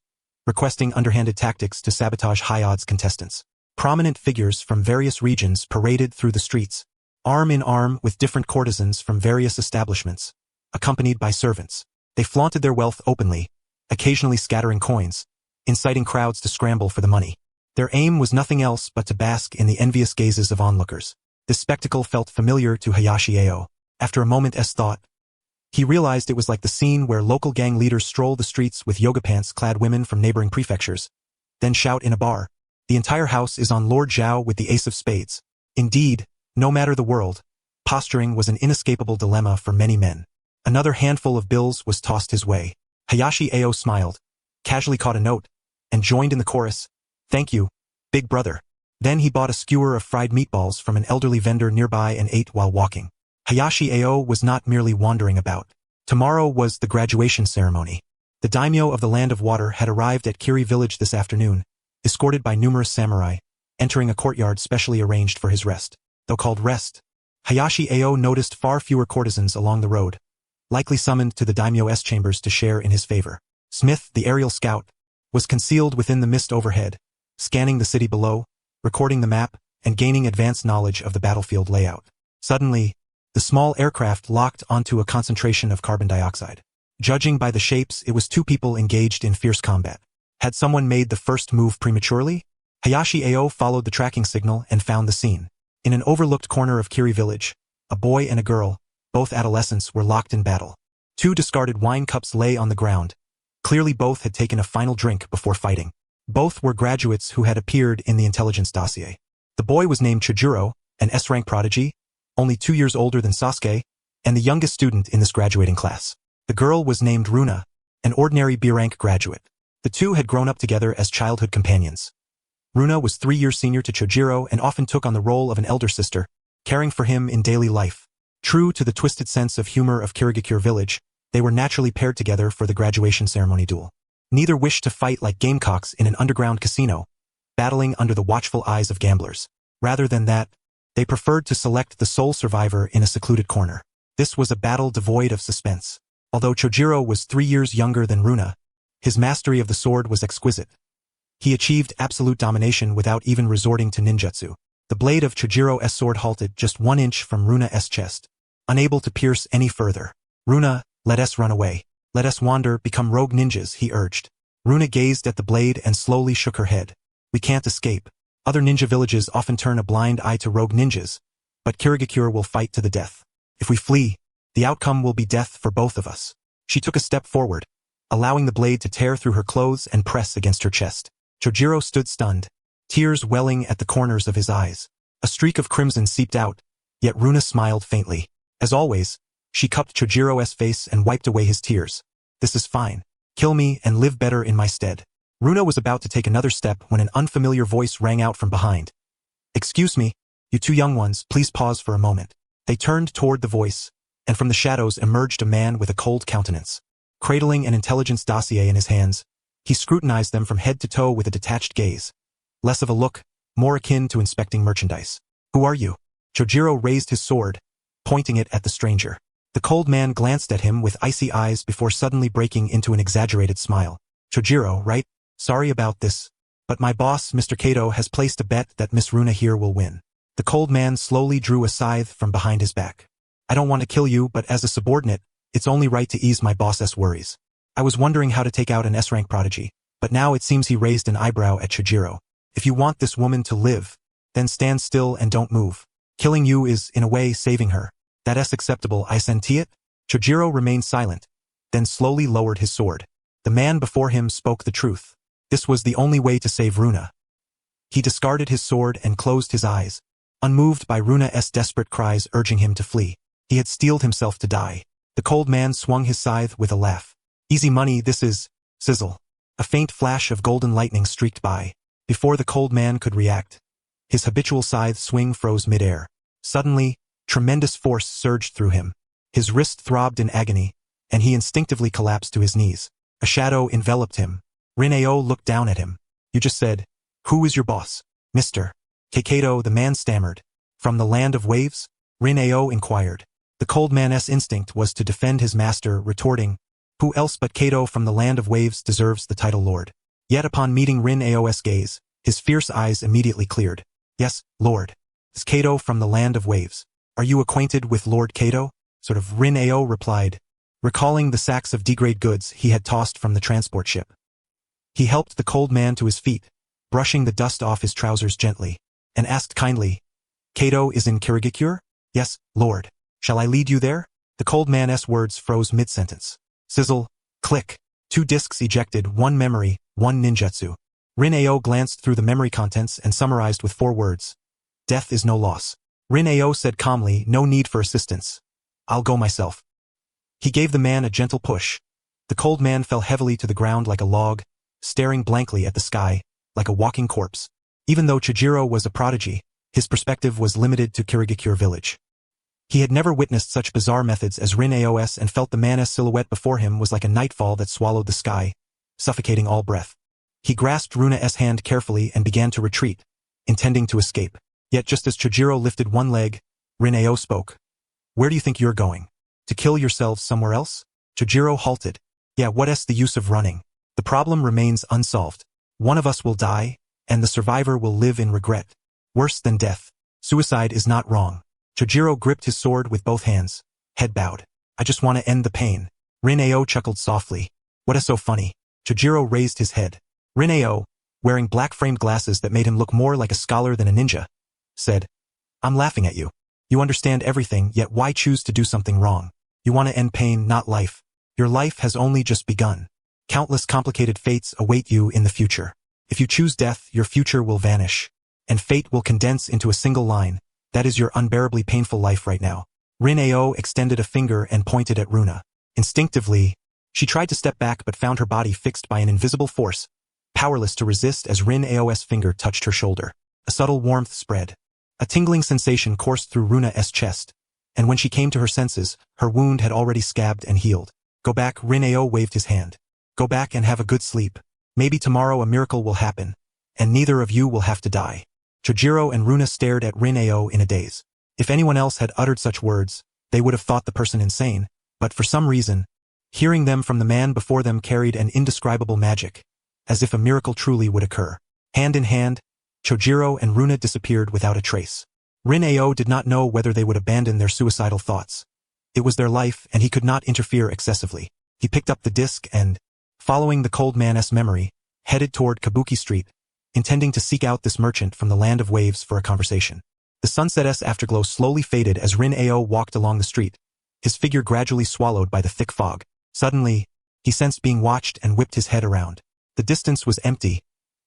Speaker 1: requesting underhanded tactics to sabotage high-odds contestants. Prominent figures from various regions paraded through the streets, arm in arm with different courtesans from various establishments, accompanied by servants. They flaunted their wealth openly, occasionally scattering coins, inciting crowds to scramble for the money. Their aim was nothing else but to bask in the envious gazes of onlookers. This spectacle felt familiar to Hayashi Ao. After a moment's thought, he realized it was like the scene where local gang leaders stroll the streets with yoga pants-clad women from neighboring prefectures, then shout in a bar, "The entire house is on Lord Zhao with the ace of spades." Indeed, no matter the world, posturing was an inescapable dilemma for many men. Another handful of bills was tossed his way. Hayashi Ao smiled, casually caught a note, and joined in the chorus, "Thank you, big brother." Then he bought a skewer of fried meatballs from an elderly vendor nearby and ate while walking. Hayashi Ao was not merely wandering about. Tomorrow was the graduation ceremony. The daimyo of the Land of Water had arrived at Kiri village this afternoon, escorted by numerous samurai, entering a courtyard specially arranged for his rest. Though called rest, Hayashi Ao noticed far fewer courtesans along the road, likely summoned to the daimyo's chambers to share in his favor. Smith, the aerial scout, was concealed within the mist overhead, scanning the city below, recording the map, and gaining advanced knowledge of the battlefield layout. Suddenly, the small aircraft locked onto a concentration of carbon dioxide. Judging by the shapes, it was 2 people engaged in fierce combat. Had someone made the first move prematurely? Hayashi Ao followed the tracking signal and found the scene. In an overlooked corner of Kiri village, a boy and a girl, both adolescents, were locked in battle. 2 discarded wine cups lay on the ground. Clearly both had taken a final drink before fighting. Both were graduates who had appeared in the intelligence dossier. The boy was named Chijuro, an S-rank prodigy, only 2 years older than Sasuke, and the youngest student in this graduating class. The girl was named Runa, an ordinary B-rank graduate. The 2 had grown up together as childhood companions. Runa was 3 years senior to Chojiro and often took on the role of an elder sister, caring for him in daily life. True to the twisted sense of humor of Kirigakure village, they were naturally paired together for the graduation ceremony duel. Neither wished to fight like gamecocks in an underground casino, battling under the watchful eyes of gamblers. Rather than that, they preferred to select the sole survivor in a secluded corner. This was a battle devoid of suspense. Although Chojiro was 3 years younger than Runa, his mastery of the sword was exquisite. He achieved absolute domination without even resorting to ninjutsu. The blade of Chojiro's sword halted just 1 inch from Runa's chest, unable to pierce any further. Runa, let us run away. Let us wander, become rogue ninjas, he urged. Runa gazed at the blade and slowly shook her head. We can't escape. Other ninja villages often turn a blind eye to rogue ninjas, but Kirigakure will fight to the death. If we flee, the outcome will be death for both of us. She took a step forward, allowing the blade to tear through her clothes and press against her chest. Chojiro stood stunned, tears welling at the corners of his eyes. A streak of crimson seeped out, yet Runa smiled faintly. As always, she cupped Chojiro's face and wiped away his tears. This is fine. Kill me and live better in my stead. Runa was about to take another step when an unfamiliar voice rang out from behind. Excuse me, you two young ones, please pause for a moment. They turned toward the voice, and from the shadows emerged a man with a cold countenance. Cradling an intelligence dossier in his hands, he scrutinized them from head to toe with a detached gaze. Less of a look, more akin to inspecting merchandise. Who are you? Chojiro raised his sword, pointing it at the stranger. The cold man glanced at him with icy eyes before suddenly breaking into an exaggerated smile. Chojiro, right? Sorry about this, but my boss, Mr. Kato, has placed a bet that Miss Runa here will win. The cold man slowly drew a scythe from behind his back. I don't want to kill you, but as a subordinate, it's only right to ease my boss's worries. I was wondering how to take out an S-rank prodigy, but now it seems he raised an eyebrow at Chojiro. If you want this woman to live, then stand still and don't move. Killing you is, in a way, saving her. That's acceptable, I senti it? Chojiro remained silent, then slowly lowered his sword. The man before him spoke the truth. This was the only way to save Runa. He discarded his sword and closed his eyes, unmoved by Runa's desperate cries urging him to flee. He had steeled himself to die. The cold man swung his scythe with a laugh. Easy money this is. Sizzle. A faint flash of golden lightning streaked by. Before the cold man could react, his habitual scythe swing froze midair. Suddenly, tremendous force surged through him. His wrist throbbed in agony, and he instinctively collapsed to his knees. A shadow enveloped him. Rineo looked down at him. You just said, who is your boss? Mr. Keikato, the man stammered. From the land of waves? Rineo inquired. The cold man's instinct was to defend his master, retorting, who else but Kato from the land of waves deserves the title Lord? Yet upon meeting Rin-Ao's gaze, his fierce eyes immediately cleared. Yes, Lord. Is Kato from the land of waves. Are you acquainted with Lord Kato? Sort of, Rin-Ao replied, recalling the sacks of degrade goods he had tossed from the transport ship. He helped the cold man to his feet, brushing the dust off his trousers gently, and asked kindly, Kato is in Kirigakure? Yes, Lord. Shall I lead you there? The cold man's words froze mid-sentence. Sizzle, click. 2 discs ejected, 1 memory, 1 ninjutsu. Rin-Ao glanced through the memory contents and summarized with 4 words. Death is no loss. Rin-Ao said calmly, no need for assistance. I'll go myself. He gave the man a gentle push. The cold man fell heavily to the ground like a log, staring blankly at the sky, like a walking corpse. Even though Chojiro was a prodigy, his perspective was limited to Kirigakure village. He had never witnessed such bizarre methods as Rin-Ao's and felt the man's silhouette before him was like a nightfall that swallowed the sky, suffocating all breath. He grasped Runa's hand carefully and began to retreat, intending to escape. Yet just as Chojiro lifted one leg, Rin-Ao spoke. Where do you think you're going? To kill yourselves somewhere else? Chojiro halted. Yeah, what's the use of running? The problem remains unsolved. One of us will die, and the survivor will live in regret. Worse than death. Suicide is not wrong. Chojiro gripped his sword with both hands, head bowed. I just want to end the pain. Rin-Ao chuckled softly. What is so funny? Chojiro raised his head. Rin-Ao, wearing black-framed glasses that made him look more like a scholar than a ninja, said, I'm laughing at you. You understand everything, yet why choose to do something wrong? You want to end pain, not life. Your life has only just begun. Countless complicated fates await you in the future. If you choose death, your future will vanish, and fate will condense into a single line. That is your unbearably painful life right now. Rin-Ao extended a finger and pointed at Runa. Instinctively, she tried to step back but found her body fixed by an invisible force, powerless to resist as Rin-Ao's finger touched her shoulder. A subtle warmth spread. A tingling sensation coursed through Runa's chest, and when she came to her senses, her wound had already scabbed and healed. Go back, Rin-Ao waved his hand. Go back and have a good sleep. Maybe tomorrow a miracle will happen, and neither of you will have to die. Chojiro and Runa stared at Rin-Ao in a daze. If anyone else had uttered such words, they would have thought the person insane, but for some reason, hearing them from the man before them carried an indescribable magic, as if a miracle truly would occur. Hand in hand, Chojiro and Runa disappeared without a trace. Rin-Ao did not know whether they would abandon their suicidal thoughts. It was their life and he could not interfere excessively. He picked up the disc and, following the cold man's memory, headed toward Kabuki Street, intending to seek out this merchant from the land of waves for a conversation. The sunset's afterglow slowly faded as Rin-Ao walked along the street, his figure gradually swallowed by the thick fog. Suddenly, he sensed being watched and whipped his head around. The distance was empty,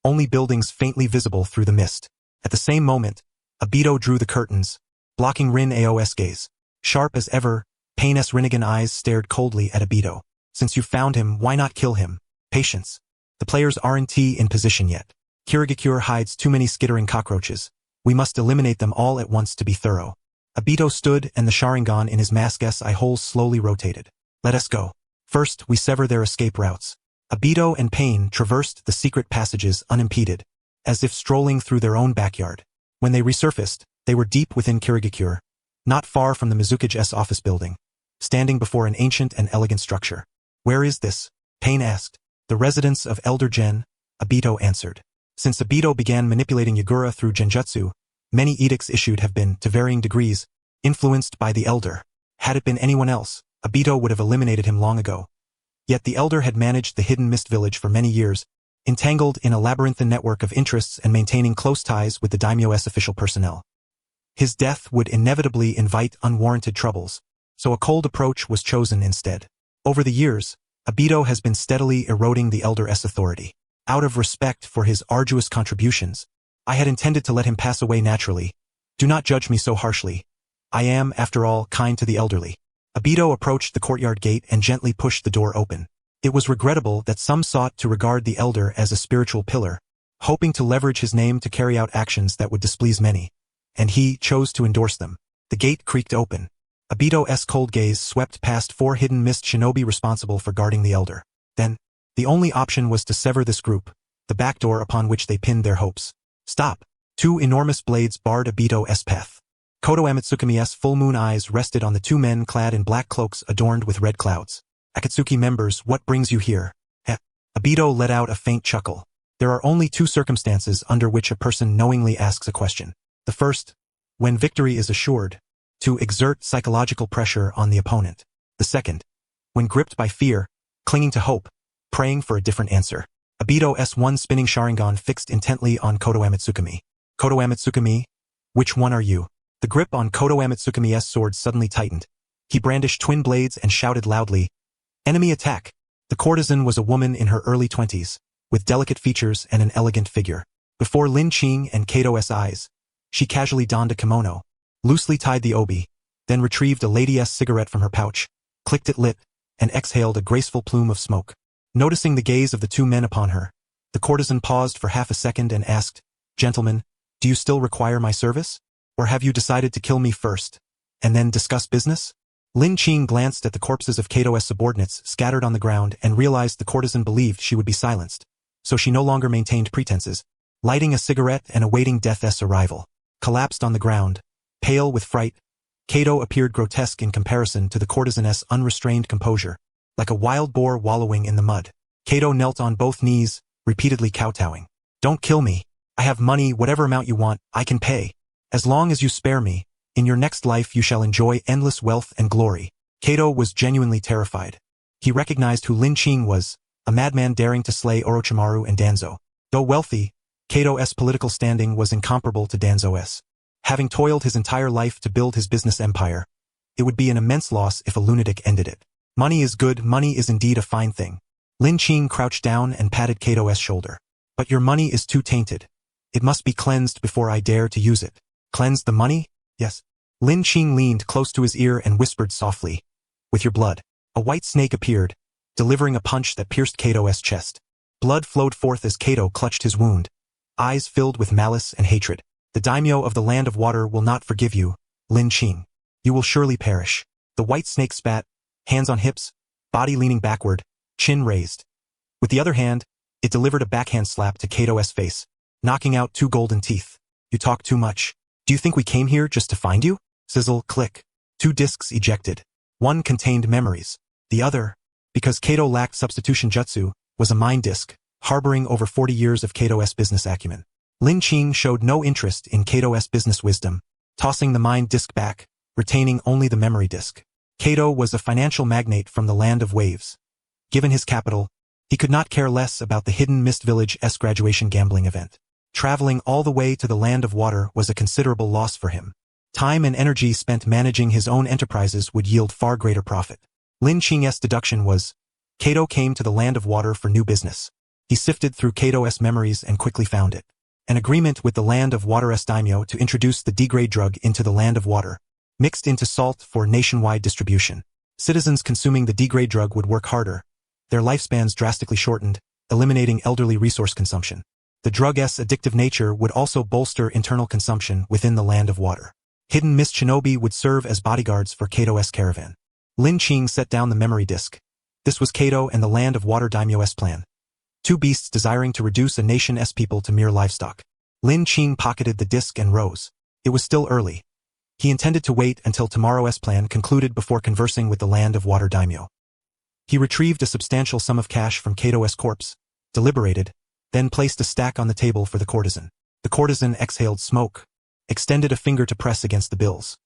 Speaker 1: only buildings faintly visible through the mist. At the same moment, Obito drew the curtains, blocking Rin-Ao's gaze. Sharp as ever, Pain's Rinnegan eyes stared coldly at Obito. Since you found him, why not kill him? Patience. The players aren't in position yet. Kirigakure hides too many skittering cockroaches. We must eliminate them all at once to be thorough. Obito stood and the Sharingan in his mask's eye holes slowly rotated. Let us go. First, we sever their escape routes. Obito and Pain traversed the secret passages unimpeded, as if strolling through their own backyard. When they resurfaced, they were deep within Kirigakure, not far from the Mizukage's office building, standing before an ancient and elegant structure. Where is this? Pain asked. The residence of Elder Gen, Obito answered. Since Obito began manipulating Yagura through genjutsu, many edicts issued have been, to varying degrees, influenced by the Elder. Had it been anyone else, Obito would have eliminated him long ago. Yet the Elder had managed the hidden mist village for many years, entangled in a labyrinthine network of interests and maintaining close ties with the daimyo's official personnel. His death would inevitably invite unwarranted troubles, so a cold approach was chosen instead. Over the years, Obito has been steadily eroding the Elder's authority. Out of respect for his arduous contributions, I had intended to let him pass away naturally. Do not judge me so harshly. I am, after all, kind to the elderly. Obito approached the courtyard gate and gently pushed the door open. It was regrettable that some sought to regard the elder as a spiritual pillar, hoping to leverage his name to carry out actions that would displease many, and he chose to endorse them. The gate creaked open. Obito's cold gaze swept past 4 hidden mist shinobi responsible for guarding the elder. Then, the only option was to sever this group, the back door upon which they pinned their hopes. Stop! 2 enormous blades barred Obito's path. Konoha Mitsukumi's full moon eyes rested on the 2 men clad in black cloaks adorned with red clouds. Akatsuki members, what brings you here? Obito let out a faint chuckle. There are only 2 circumstances under which a person knowingly asks a question. The first, when victory is assured, to exert psychological pressure on the opponent. The second, when gripped by fear, clinging to hope, praying for a different answer. Obito's one spinning Sharingan fixed intently on Konoha Mitsukumi. Konoha Mitsukumi, which one are you? The grip on Konoha Mitsukumi's sword suddenly tightened. He brandished twin blades and shouted loudly, "Enemy attack!" The courtesan was a woman in her early 20s, with delicate features and an elegant figure. Before Lin Qing and Kato's eyes, she casually donned a kimono, loosely tied the obi, then retrieved a lady's cigarette from her pouch, clicked it lit, and exhaled a graceful plume of smoke. Noticing the gaze of the 2 men upon her, the courtesan paused for half a second and asked, "Gentlemen, do you still require my service? Or have you decided to kill me first, and then discuss business?" Lin Qing glanced at the corpses of Kato's subordinates scattered on the ground and realized the courtesan believed she would be silenced, so she no longer maintained pretenses. Lighting a cigarette and awaiting death's arrival. Collapsed on the ground, pale with fright, Kato appeared grotesque in comparison to the courtesan's unrestrained composure, like a wild boar wallowing in the mud. Kato knelt on both knees, repeatedly kowtowing. "Don't kill me. I have money, whatever amount you want, I can pay. As long as you spare me, in your next life you shall enjoy endless wealth and glory." Kato was genuinely terrified. He recognized who Lin Qing was, a madman daring to slay Orochimaru and Danzo. Though wealthy, Kato's political standing was incomparable to Danzo's. Having toiled his entire life to build his business empire, it would be an immense loss if a lunatic ended it. Money is good, money is indeed a fine thing. Lin Qing crouched down and patted Kato's shoulder. But your money is too tainted. It must be cleansed before I dare to use it. Cleanse the money? Yes. Lin Qing leaned close to his ear and whispered softly, "With your blood." A white snake appeared, delivering a punch that pierced Kato's chest. Blood flowed forth as Kato clutched his wound, eyes filled with malice and hatred. "The daimyo of the land of water will not forgive you, Lin Qing. You will surely perish." The white snake spat, hands on hips, body leaning backward, chin raised. With the other hand, it delivered a backhand slap to Kato's face, knocking out 2 golden teeth. "You talk too much. Do you think we came here just to find you?" Sizzle, click. 2 discs ejected. One contained memories. The other, because Kato lacked substitution jutsu, was a mind disc, harboring over 40 years of Kato's business acumen. Lin Qing showed no interest in Kato's business wisdom, tossing the mind disc back, retaining only the memory disc. Kato was a financial magnate from the land of waves. Given his capital, he could not care less about the hidden Mist Village's graduation gambling event. Traveling all the way to the land of water was a considerable loss for him. Time and energy spent managing his own enterprises would yield far greater profit. Lin Qing's deduction was, Kato came to the land of water for new business. He sifted through Kato's memories and quickly found it. An agreement with the land of water's daimyo to introduce the degrade drug into the land of water, mixed into salt for nationwide distribution. Citizens consuming the degrade drug would work harder, their lifespans drastically shortened, eliminating elderly resource consumption. The drug's addictive nature would also bolster internal consumption within the land of water. Hidden Mist Shinobi would serve as bodyguards for Kato's caravan. Lin Qing set down the memory disc. This was Kato and the land of water daimyo's plan. 2 beasts desiring to reduce a nation's people to mere livestock. Lin Qing pocketed the disc and rose. It was still early. He intended to wait until tomorrow's plan concluded before conversing with the land of water daimyo. He retrieved a substantial sum of cash from Kato's corpse, deliberated, then placed a stack on the table for the courtesan. The courtesan exhaled smoke, extended a finger to press against the bills.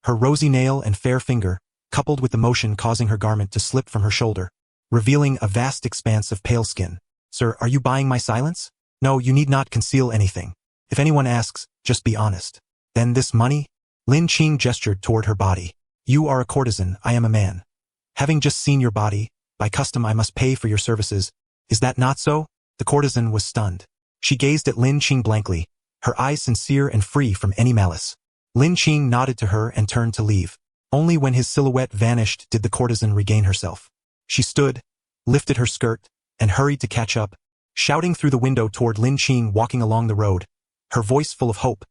Speaker 1: Her rosy nail and fair finger, coupled with the motion causing her garment to slip from her shoulder, revealing a vast expanse of pale skin. Sir, are you buying my silence? No, you need not conceal anything. If anyone asks, just be honest. Then this money? Lin Qing gestured toward her body. You are a courtesan, I am a man. Having just seen your body, by custom I must pay for your services. Is that not so? The courtesan was stunned. She gazed at Lin Qing blankly, her eyes sincere and free from any malice. Lin Qing nodded to her and turned to leave. Only when his silhouette vanished did the courtesan regain herself. She stood, lifted her skirt, and hurried to catch up, shouting through the window toward Lin Qing walking along the road, her voice full of hope.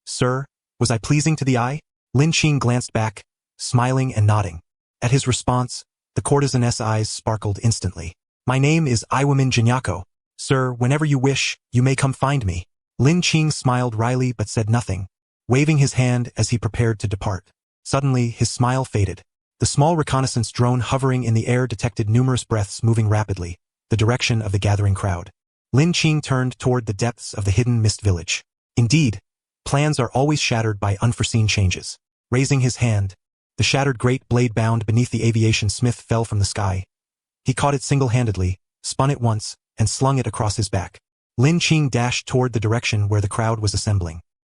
Speaker 1: Sir, was I pleasing to the eye? Lin Qing glanced back, smiling and nodding. At his response, the courtesan's eyes sparkled instantly. My name is Iwamin Jinyako. Sir, whenever you wish, you may come find me. Lin Qing smiled wryly but said nothing, waving his hand as he prepared to depart. Suddenly, his smile faded. The small reconnaissance drone hovering in the air detected numerous breaths moving rapidly, the direction of the gathering crowd. Lin Qing turned toward the depths of the hidden mist village. Indeed, plans are always shattered by unforeseen changes. Raising his hand, the shattered great blade bound beneath the aviation smith fell from the sky. He caught it single-handedly, spun it once, and slung it across his back. Lin Qing dashed toward the direction where the crowd was assembling.